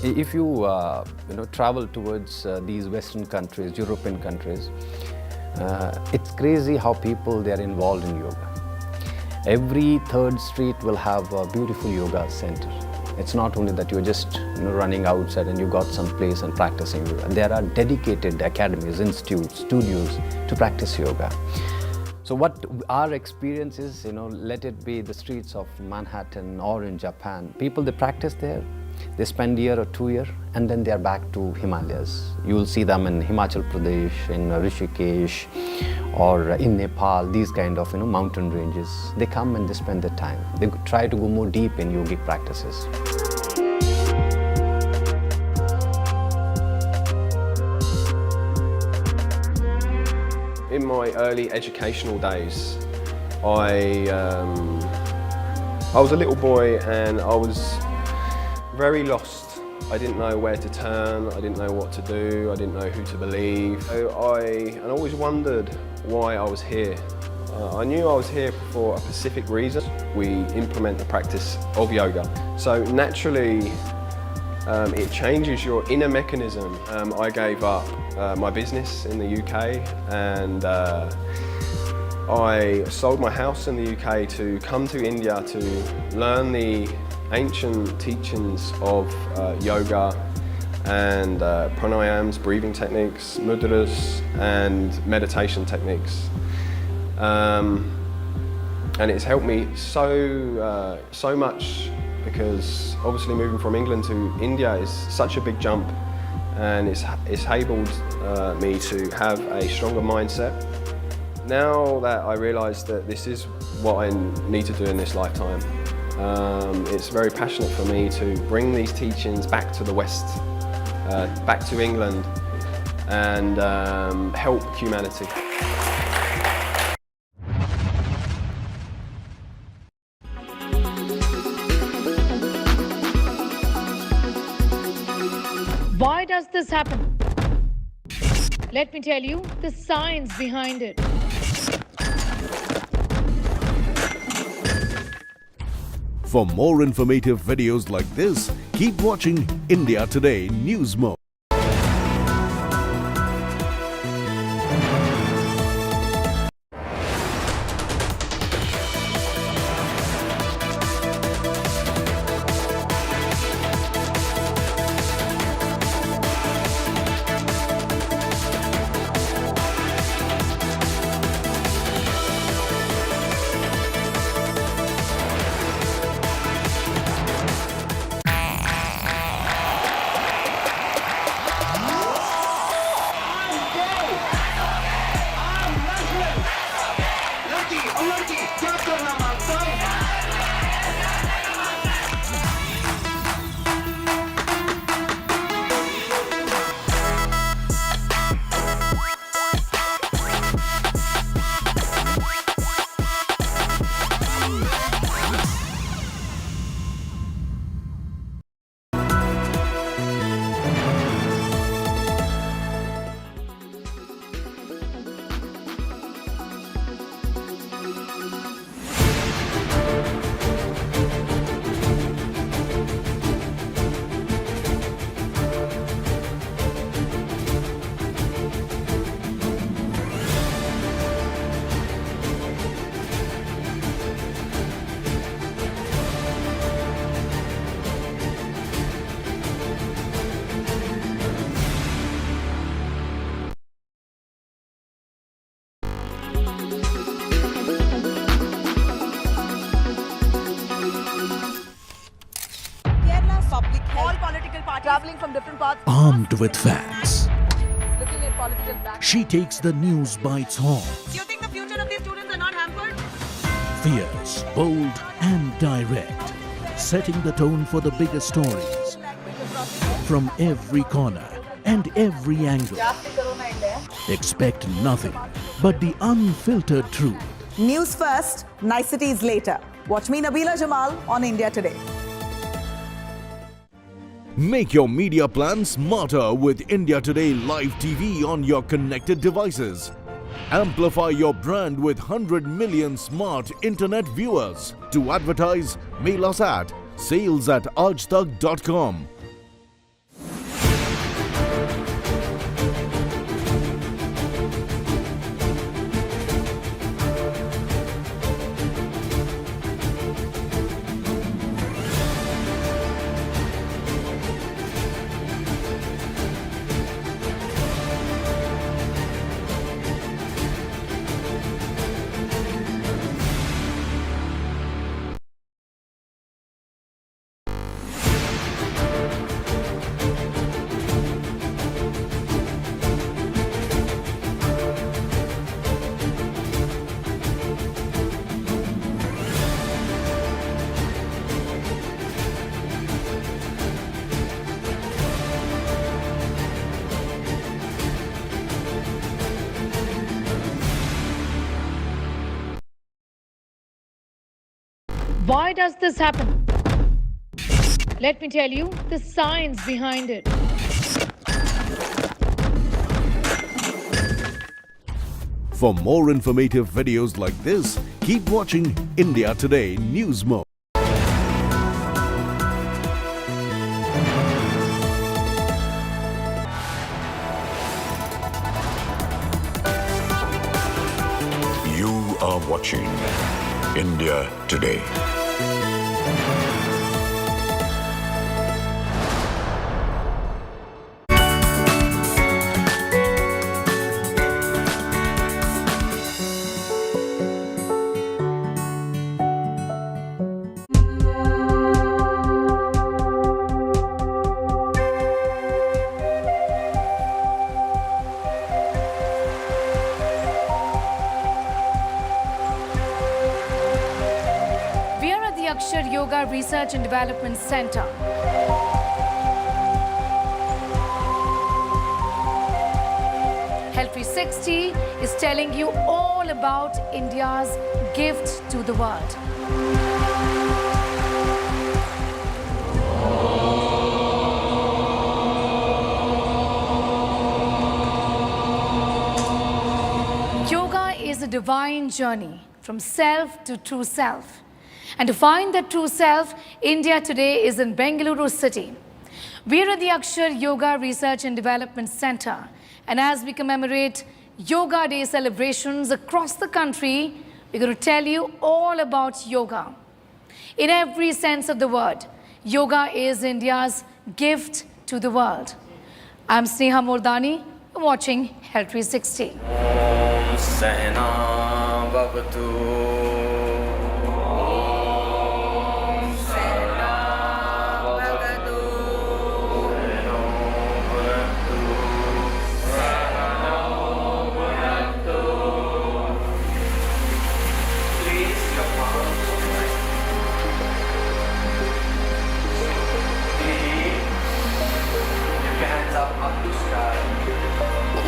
If you travel towards these Western countries, European countries, it's crazy how people they are involved in yoga. Every third street will have a beautiful yoga center. It's not only that you're just running outside and you got some place and practicing yoga. There are dedicated academies, institutes, studios to practice yoga. So what our experience is, let it be the streets of Manhattan or in Japan. People, they practice there. They spend a year or 2 years and then they are back to Himalayas. You will see them in Himachal Pradesh, in Rishikesh, or in Nepal, these kind of mountain ranges. They come and they spend their time. They try to go more deep in yogic practices. In my early educational days, I was a little boy and I was very lost. I didn't know where to turn, I didn't know what to do, I didn't know who to believe. So I always wondered why I was here. I knew I was here for a specific reason. We implement the practice of yoga. So naturally, it changes your inner mechanism. I gave up my business in the UK and I sold my house in the UK to come to India to learn the ancient teachings of yoga and pranayams, breathing techniques, mudras and meditation techniques. And it's helped me so much because obviously moving from England to India is such a big jump and it's enabled me to have a stronger mindset. Now that I realise that this is what I need to do in this lifetime, it's very passionate for me to bring these teachings back to the West, back to England and help humanity. Why does this happen? Let me tell you the science behind it. For more informative videos like this, keep watching India Today News Mode. Traveling from different parts. Armed with facts, Looking at political back. she takes the news by its horns. Do you think the future of these students are not hampered? Fierce, bold and direct, setting the tone for the biggest stories. From every corner and every angle. Expect nothing but the unfiltered truth. News first, niceties later. Watch me, Nabila Jamal, on India Today. Make your media plan smarter with India Today Live TV on your connected devices. Amplify your brand with 100 million smart internet viewers. To advertise, mail us at sales@aajtak.com. Why does this happen? Let me tell you the science behind it. For more informative videos like this, keep watching India Today News Mode. You are watching India Today. Yoga Research and Development Center. Health 360 is telling you all about India's gift to the world. Yoga is a divine journey from self to true self. And to find that true self, India Today is in Bengaluru city. We are at the Akshar Yoga Research and Development Center. And as we commemorate Yoga Day celebrations across the country, we're going to tell you all about yoga. In every sense of the word, yoga is India's gift to the world. I'm Sneha Mordani, watching Health 360.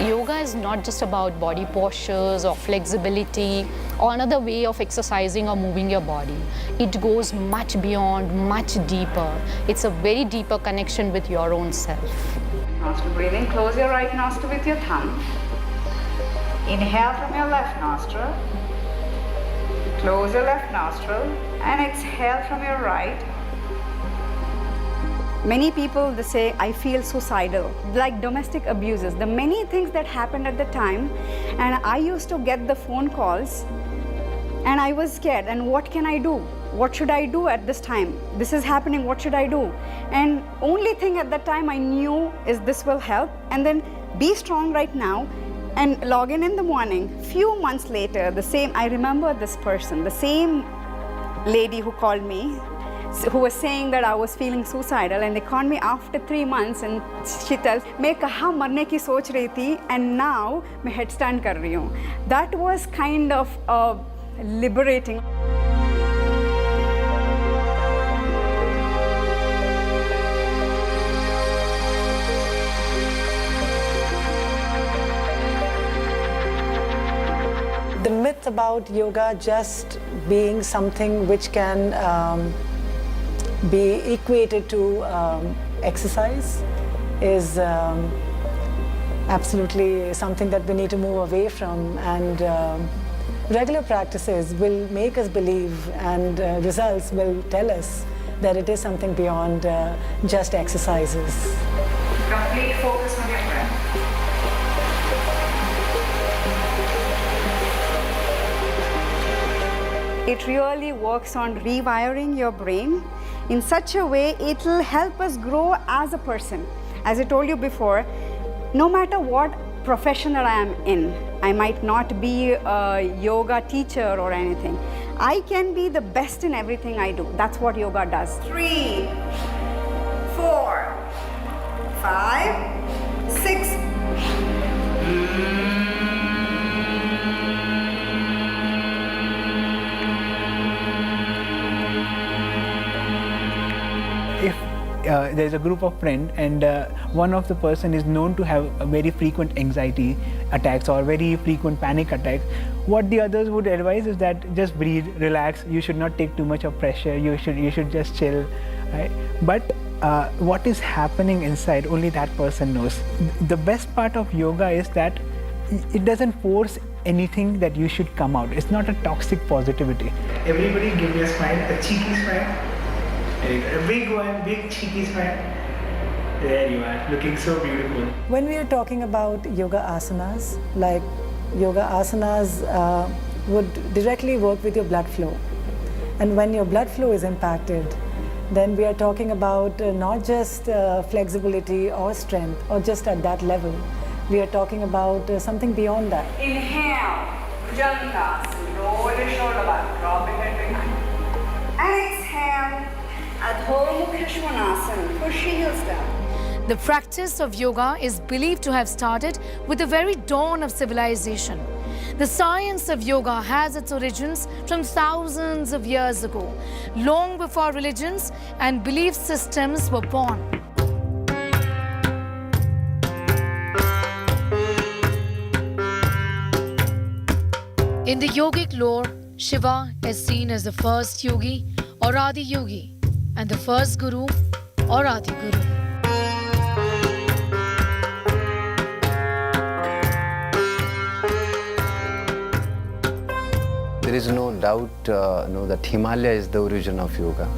Yoga is not just about body postures or flexibility or another way of exercising or moving your body. It goes much beyond, much deeper. It's a very deeper connection with your own self. Nostril breathing, close your right nostril with your thumb. Inhale from your left nostril. Close your left nostril and exhale from your right. Many people, they say, I feel suicidal, like domestic abuses, the many things that happened at the time. And I used to get the phone calls and I was scared. And what can I do? What should I do at this time? This is happening, what should I do? And only thing at that time I knew is this will help. And then be strong right now and log in the morning. Few months later, I remember this person, the same lady who called me, who was saying that I was feeling suicidal, and they called me after 3 months and she tells, मैं कहाँ मरने की सोच रही थी and now मैं headstand कर रही हूँ. That was kind of liberating. The myth about yoga just being something which can be equated to exercise is absolutely something that we need to move away from, and regular practices will make us believe, and results will tell us that it is something beyond just exercises. Complete focus on your breath. It really works on rewiring your brain in such a way it will help us grow as a person. As I told you before, no matter what profession that I am in, I might not be a yoga teacher or anything. I can be the best in everything I do. That's what yoga does. 3, 4, 5, 6. If there's a group of friends, and one of the person is known to have a very frequent anxiety attacks or very frequent panic attacks. What the others would advise is that just breathe, relax. You should not take too much of pressure. You should just chill, right? But what is happening inside, only that person knows. The best part of yoga is that it doesn't force anything that you should come out. It's not a toxic positivity. Everybody give me a smile, a cheeky smile. A big one, big cheeky smile. There you are, looking so beautiful. When we are talking about yoga asanas, like yoga asanas would directly work with your blood flow. And when your blood flow is impacted, then we are talking about not just flexibility or strength or just at that level. We are talking about something beyond that. Inhale, Bhujangasana, lower the shoulder back, drop your head behind. And exhale, Adho Mukha Svanasana, push your heels down. The practice of yoga is believed to have started with the very dawn of civilization. The science of yoga has its origins from thousands of years ago, long before religions and belief systems were born. In the yogic lore, Shiva is seen as the first yogi or Adi Yogi and the first guru or Adi Guru. There is no doubt that Himalaya is the origin of yoga.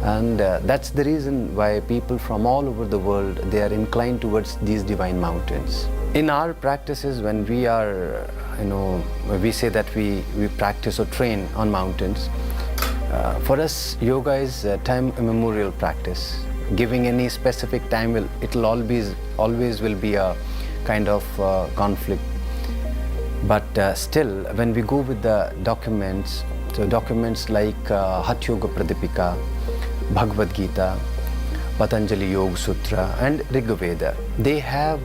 And that's the reason why people from all over the world, they are inclined towards these divine mountains. In our practices, when we are, we say that we practice or train on mountains, for us, yoga is a time immemorial practice. Giving any specific time, it'll always will be a kind of conflict. But still, when we go with the documents, so documents like Hatha Yoga Pradipika, Bhagavad Gita, Patanjali Yoga Sutra and Rigveda, they have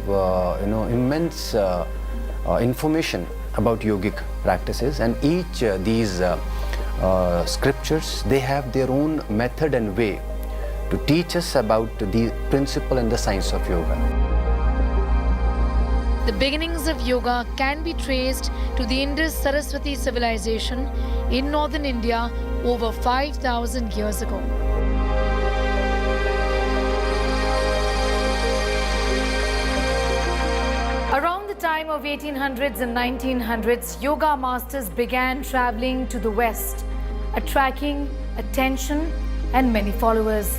immense information about yogic practices, and each these scriptures, they have their own method and way to teach us about the principle and the science of yoga. The beginnings of yoga can be traced to the Indus-Saraswati civilization in northern India over 5,000 years ago. Around the time of 1800s and 1900s, yoga masters began traveling to the West, attracting attention and many followers.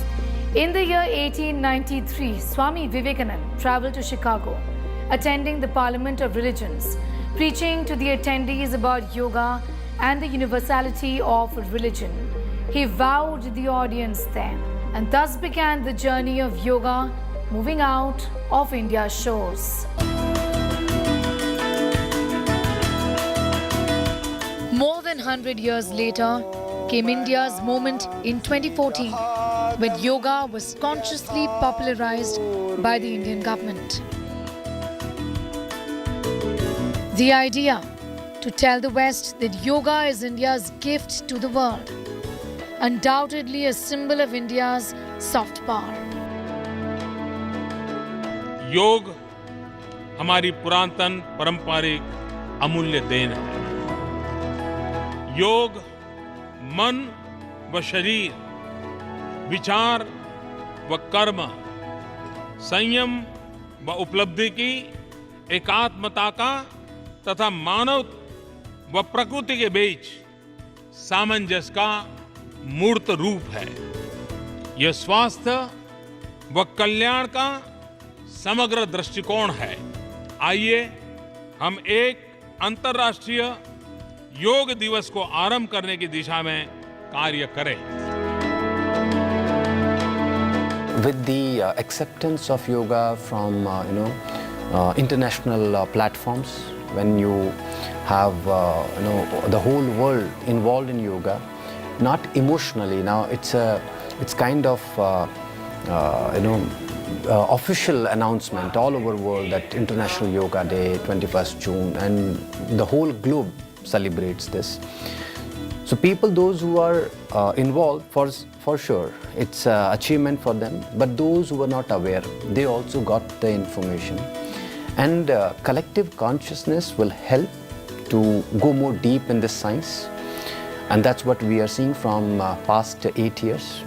In the year 1893, Swami Vivekananda traveled to Chicago, attending the Parliament of Religions, preaching to the attendees about yoga and the universality of religion. He wowed the audience there, and thus began the journey of yoga moving out of India's shores. More than 100 years later came India's moment in 2014, when yoga was consciously popularized by the Indian government. The idea to tell the West that yoga is India's gift to the world, undoubtedly a symbol of India's soft power. योग हमारी पुरातन पारंपरिक अमूल्य then है। योग मन व शरीर, विचार व कर्म, संयम व उपलब्धि की एकात्मता का तथा मानव व प्रकृति के बीच सामंजस्य का मूर्त रूप है। यह स्वास्थ्य व कल्याण का समग्र दृष्टिकोण है। आइए हम एक अंतर्राष्ट्रीय योग दिवस को आरंभ करने की दिशा में कार्य करें। With the acceptance of yoga from international platforms, when you have the whole world involved in yoga, not emotionally, now it's kind of official announcement all over the world that International Yoga Day, 21st June, and the whole globe celebrates this. So people, those who are involved, for sure, it's an achievement for them. But those who were not aware, they also got the information. And collective consciousness will help to go more deep in this science. And that's what we are seeing from past 8 years.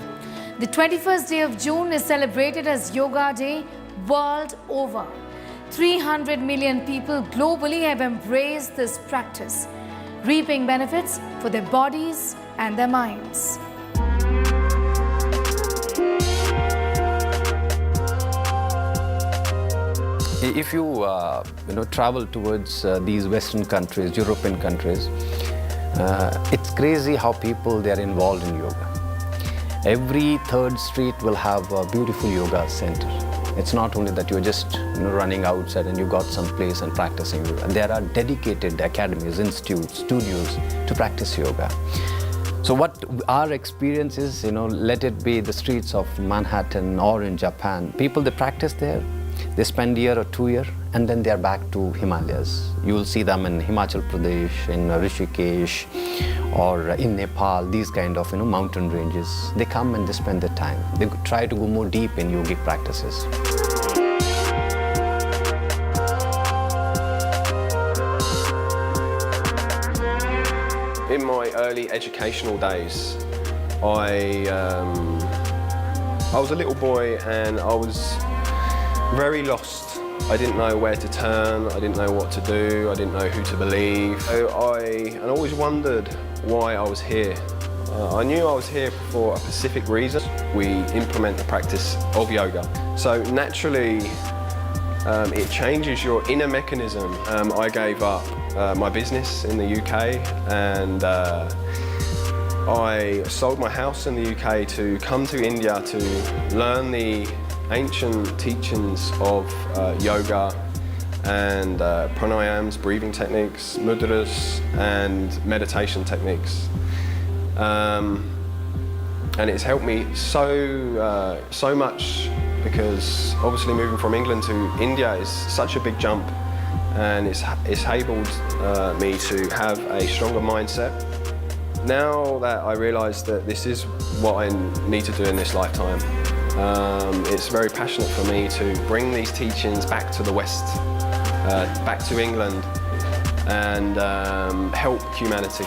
The 21st day of June is celebrated as Yoga Day world over. 300 million people globally have embraced this practice, reaping benefits for their bodies and their minds. If you travel towards these Western countries, European countries, it's crazy how people they are involved in yoga. Every third street will have a beautiful yoga center. It's not only that you're just running outside and you got some place and practicing yoga. There are dedicated academies, institutes, studios to practice yoga. So what our experience is, let it be the streets of Manhattan or in Japan. People, they practice there. They spend a year or 2 years and then they are back to Himalayas. You will see them in Himachal Pradesh, in Rishikesh, or in Nepal, these kind of mountain ranges. They come and they spend their time. They try to go more deep in yogic practices. In my early educational days, I was a little boy and I was very lost. I didn't know where to turn, I didn't know what to do, I didn't know who to believe. So I always wondered why I was here. I knew I was here for a specific reason. We implement the practice of yoga. So naturally, it changes your inner mechanism. I gave up my business in the UK and I sold my house in the UK to come to India to learn the ancient teachings of yoga and pranayams, breathing techniques, mudras and meditation techniques. And it's helped me so much because obviously moving from England to India is such a big jump and it's enabled me to have a stronger mindset. Now that I realise that this is what I need to do in this lifetime, it's very passionate for me to bring these teachings back to the West, back to England, and help humanity.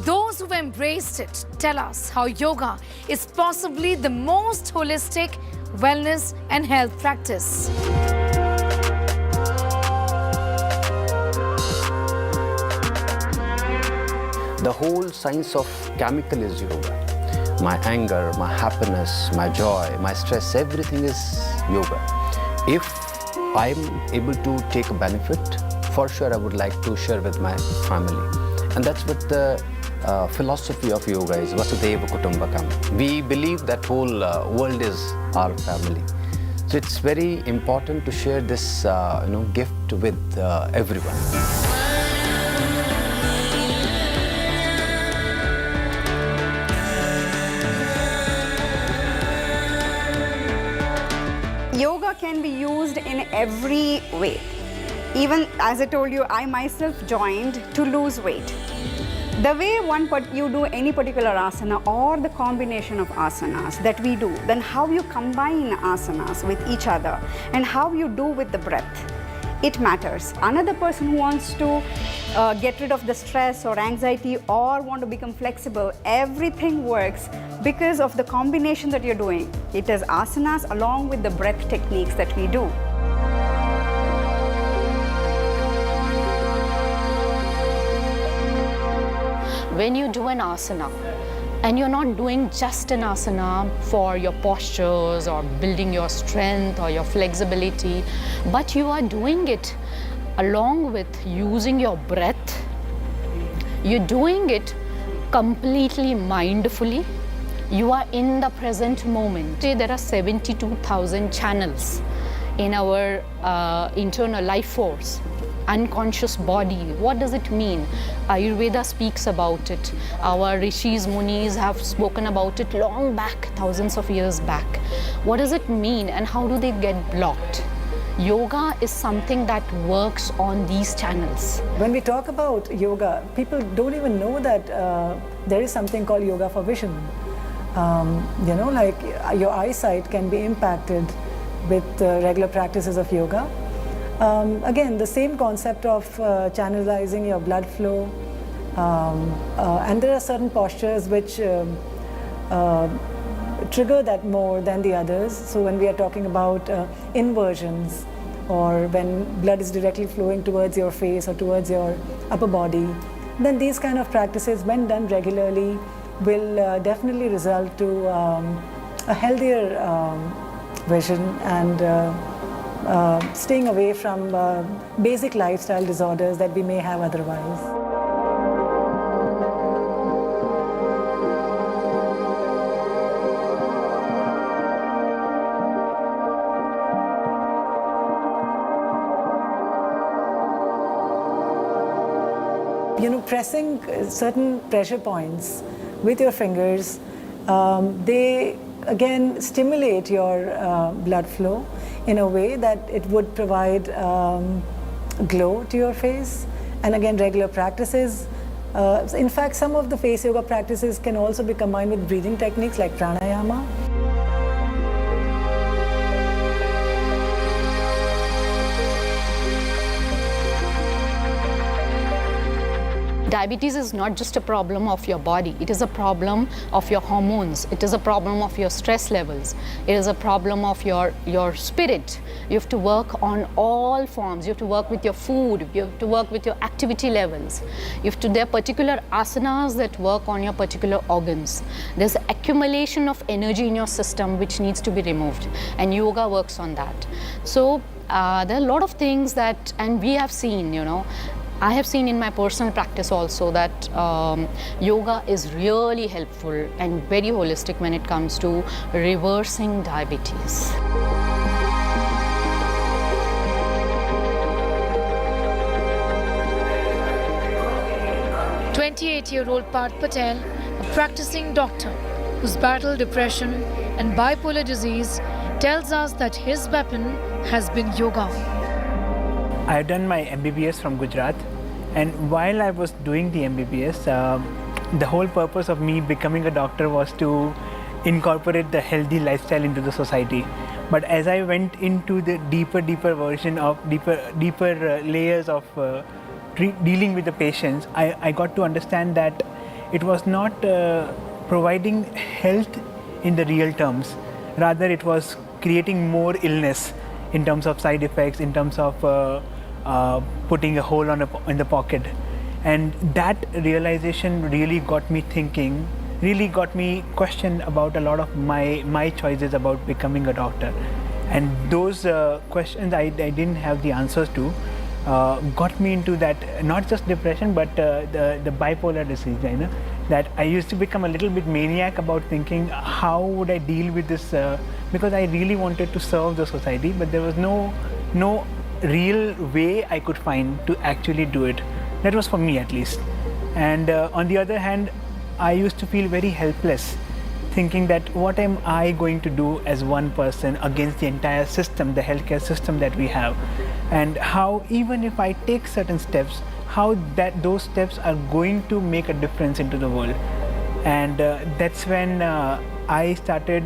Those who've embraced it tell us how yoga is possibly the most holistic wellness and health practice. The whole science of chemical is yoga. My anger, my happiness, my joy, my stress, everything is yoga. If I'm able to take a benefit, for sure I would like to share with my family. And that's what the philosophy of yoga is, Vasudhaiva Kutumbakam. We believe that whole world is our family. So it's very important to share this gift with everyone. Yoga can be used in every way. Even as I told you, I myself joined to lose weight. The way you do any particular asana or the combination of asanas that we do, then how you combine asanas with each other and how you do with the breath, it matters. Another person who wants to get rid of the stress or anxiety or want to become flexible, everything works because of the combination that you're doing. It is asanas along with the breath techniques that we do. When you do an asana, and you're not doing just an asana for your postures or building your strength or your flexibility, but you are doing it along with using your breath, you're doing it completely mindfully. You are in the present moment. There are 72,000 channels in our internal life force, unconscious body. What does it mean? Ayurveda speaks about it. Our rishis, munis have spoken about it long back, thousands of years back. What does it mean and how do they get blocked? yoga is something that works on these channels. When we talk about yoga, people don't even know that there is something called yoga for vision. Like your eyesight can be impacted with regular practices of yoga. Again, the same concept of channelizing your blood flow, and there are certain postures which trigger that more than the others. So when we are talking about inversions, or when blood is directly flowing towards your face or towards your upper body, then these kind of practices, when done regularly, will definitely result to a healthier vision and staying away from basic lifestyle disorders that we may have otherwise. Pressing certain pressure points with your fingers, they again stimulate your blood flow in a way that it would provide glow to your face. And again, regular practices. In fact, some of the face yoga practices can also be combined with breathing techniques like pranayama. Diabetes is not just a problem of your body, it is a problem of your hormones, it is a problem of your stress levels, it is a problem of your spirit. You have to work on all forms, you have to work with your food, you have to work with your activity levels. There are particular asanas that work on your particular organs. There's accumulation of energy in your system which needs to be removed, and yoga works on that. So there are a lot of things that, and we have seen, I have seen in my personal practice also that yoga is really helpful and very holistic when it comes to reversing diabetes. "28-year-old Parth Patel, a practicing doctor who's battled depression and bipolar disease, tells us that his weapon has been yoga. I have done my MBBS from Gujarat, and while I was doing the MBBS, the whole purpose of me becoming a doctor was to incorporate the healthy lifestyle into the society. But as I went into the deeper version of deeper layers of dealing with the patients, I got to understand that it was not providing health in the real terms. Rather, it was creating more illness in terms of side effects, in terms of putting a hole in the pocket. And that realization really got me thinking, really got me question about a lot of my choices about becoming a doctor. And those questions I didn't have the answers to, got me into that, not just depression, but the bipolar disease, that I used to become a little bit maniac about thinking, how would I deal with this? Because I really wanted to serve the society, but there was no real way I could find to actually do it. That was for me at least. And on the other hand, I used to feel very helpless, thinking that what am I going to do as one person against the entire system, the healthcare system that we have, and how even if I take certain steps, how those steps are going to make a difference into the world. And that's when I started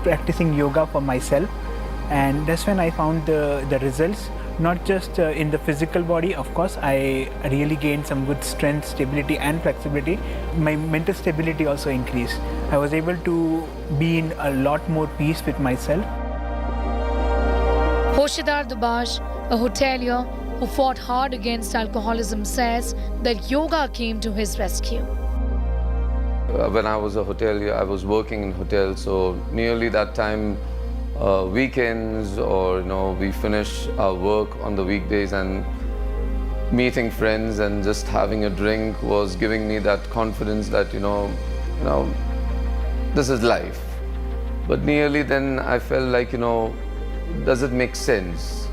practicing yoga for myself, and that's when I found the results, not just in the physical body. Of course, I really gained some good strength, stability and flexibility. My mental stability also increased. I was able to be in a lot more peace with myself. Hoshidar Dubaj, a hotelier who fought hard against alcoholism, says that yoga came to his rescue. When I was a hotelier, I was working in hotels, so nearly that time, weekends or we finish our work on the weekdays, and meeting friends and just having a drink was giving me that confidence that this is life. But nearly then I felt like does it make sense?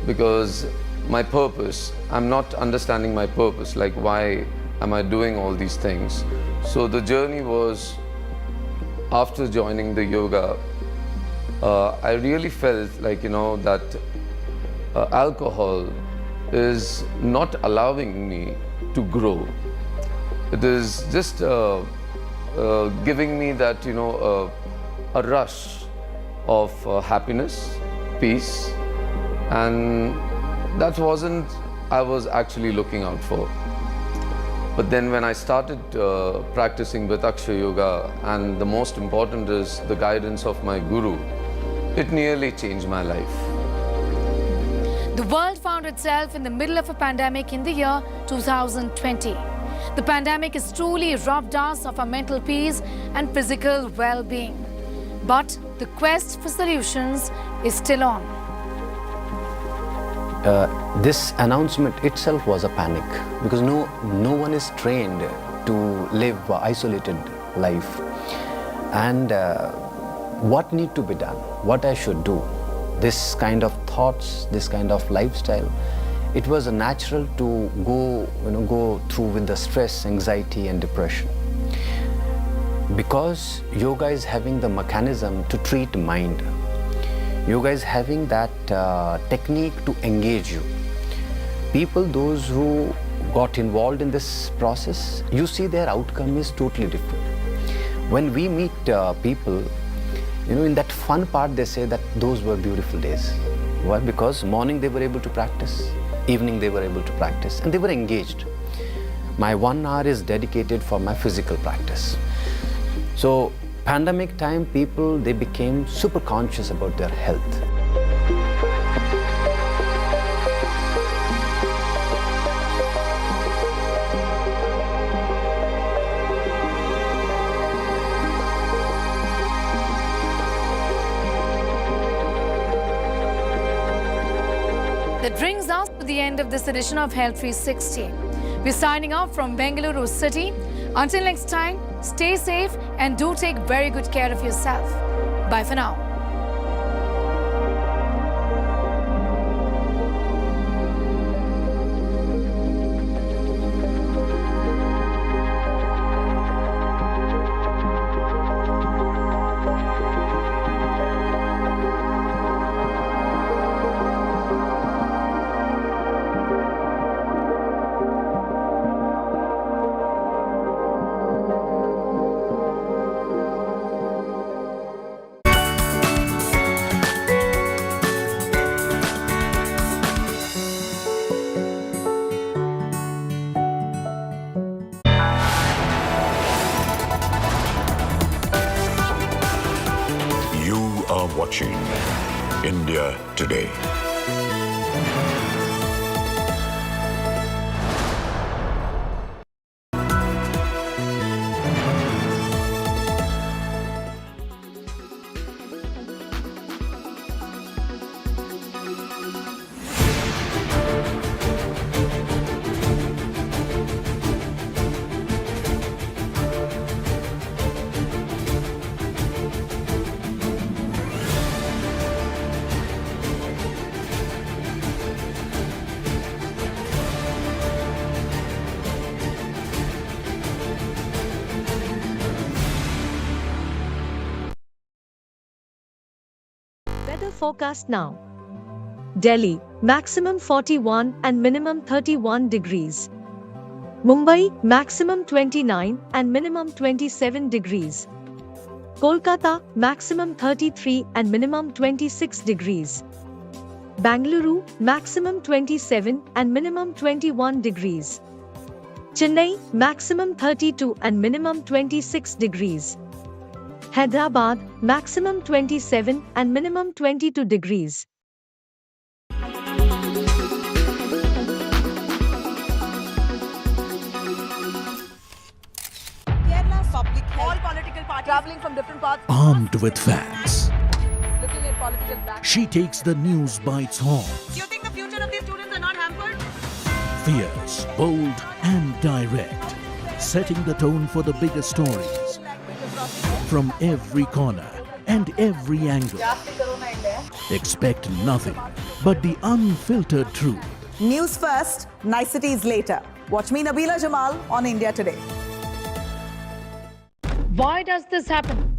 Because my purpose, I'm not understanding my purpose, like why am I doing all these things? So the journey was, after joining the yoga, I really felt like, that alcohol is not allowing me to grow. It is just giving me that, a rush of happiness, peace, and that wasn't I was actually looking out for. But then when I started practicing Vitakshya Yoga, and the most important is the guidance of my guru, it nearly changed my life. The world found itself in the middle of a pandemic in the year 2020. The pandemic has truly robbed us of our mental peace and physical well-being. But the quest for solutions is still on. This announcement itself was a panic because no one is trained to live an isolated life. And what need to be done, what I should do, this kind of thoughts, this kind of lifestyle, it was natural to go through with the stress, anxiety and depression. Because yoga is having the mechanism to treat mind. Yoga is having that technique to engage you. People, those who got involved in this process, you see their outcome is totally different. When we meet people, in that fun part they say that those were beautiful days. Why? Because morning they were able to practice, evening they were able to practice, and they were engaged. My 1 hour is dedicated for my physical practice. So pandemic time, people, they became super conscious about their health. That brings us to the end of this edition of Health 360. We're signing off from Bengaluru City. Until next time, stay safe and do take very good care of yourself. Bye for now. Watching India Today. Weather forecast now. Delhi, maximum 41 and minimum 31 degrees. Mumbai, maximum 29 and minimum 27 degrees. Kolkata, maximum 33 and minimum 26 degrees. Bangalore, maximum 27 and minimum 21 degrees. Chennai, maximum 32 and minimum 26 degrees. Hyderabad, maximum 27 and minimum 22 degrees. Kerala's public health. All political parties traveling from different parts. Armed with facts, Looking at political back. she takes the news by its horns. Do you think the future of these students are not hampered? Fierce, bold and direct, setting the tone for the biggest stories. From every corner and every angle. Expect nothing but the unfiltered truth. News first, niceties later. Watch me, Nabila Jamal, on India Today. Why does this happen?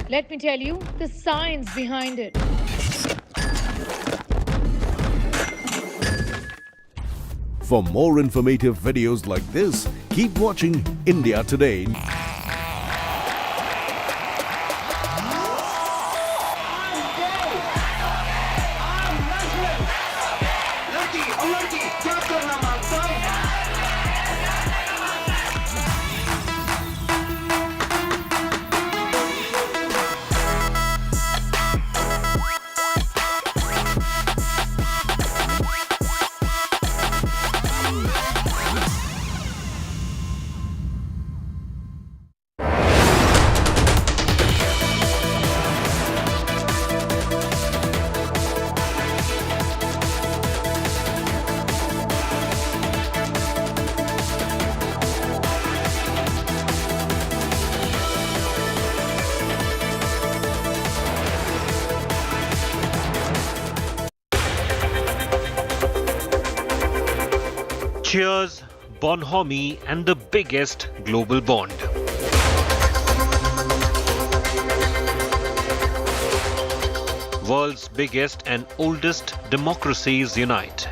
Let me tell you the science behind it. For more informative videos like this, keep watching India Today. Cheers, bonhomie and the biggest global bond. World's biggest and oldest democracies unite.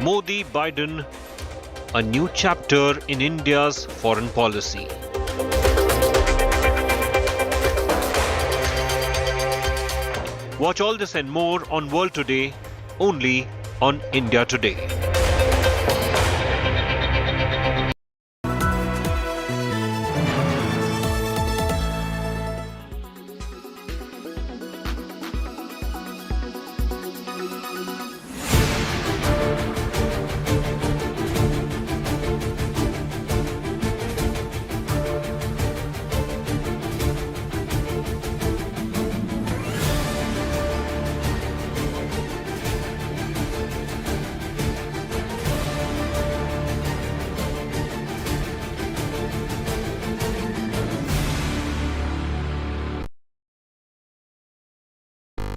Modi, Biden, a new chapter in India's foreign policy. Watch all this and more on World Today, only on India Today.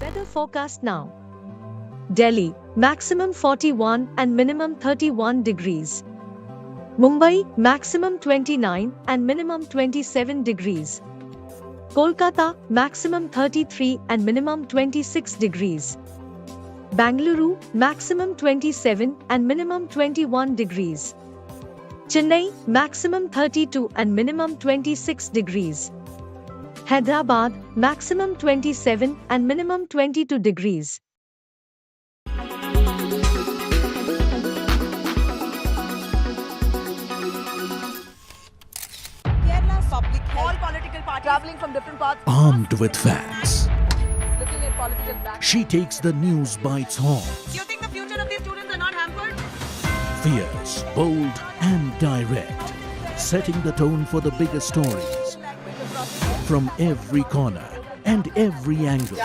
Weather forecast now. Delhi, maximum 41 and minimum 31 degrees. Mumbai, maximum 29 and minimum 27 degrees. Kolkata, maximum 33 and minimum 26 degrees. Bangalore, maximum 27 and minimum 21 degrees. Chennai, maximum 32 and minimum 26 degrees. Hyderabad, maximum 27 and minimum 22 degrees. Kerala's public health. All political parties traveling from different parts. Armed with facts, Looking at political back. she takes the news by its horns. Do you think the future of these students are not hampered? Fierce, bold, and direct, setting the tone for the biggest stories. From every corner and every angle.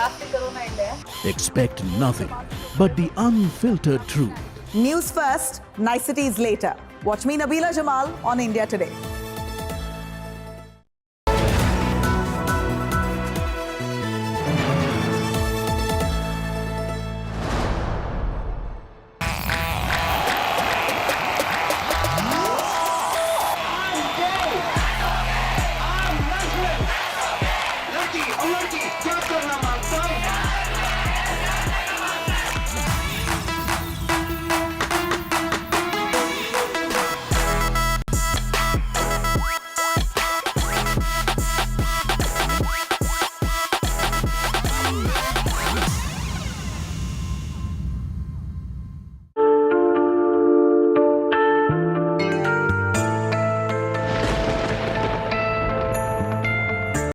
Expect nothing but the unfiltered truth. News first, niceties later. Watch me, Nabila Jamal, on India Today.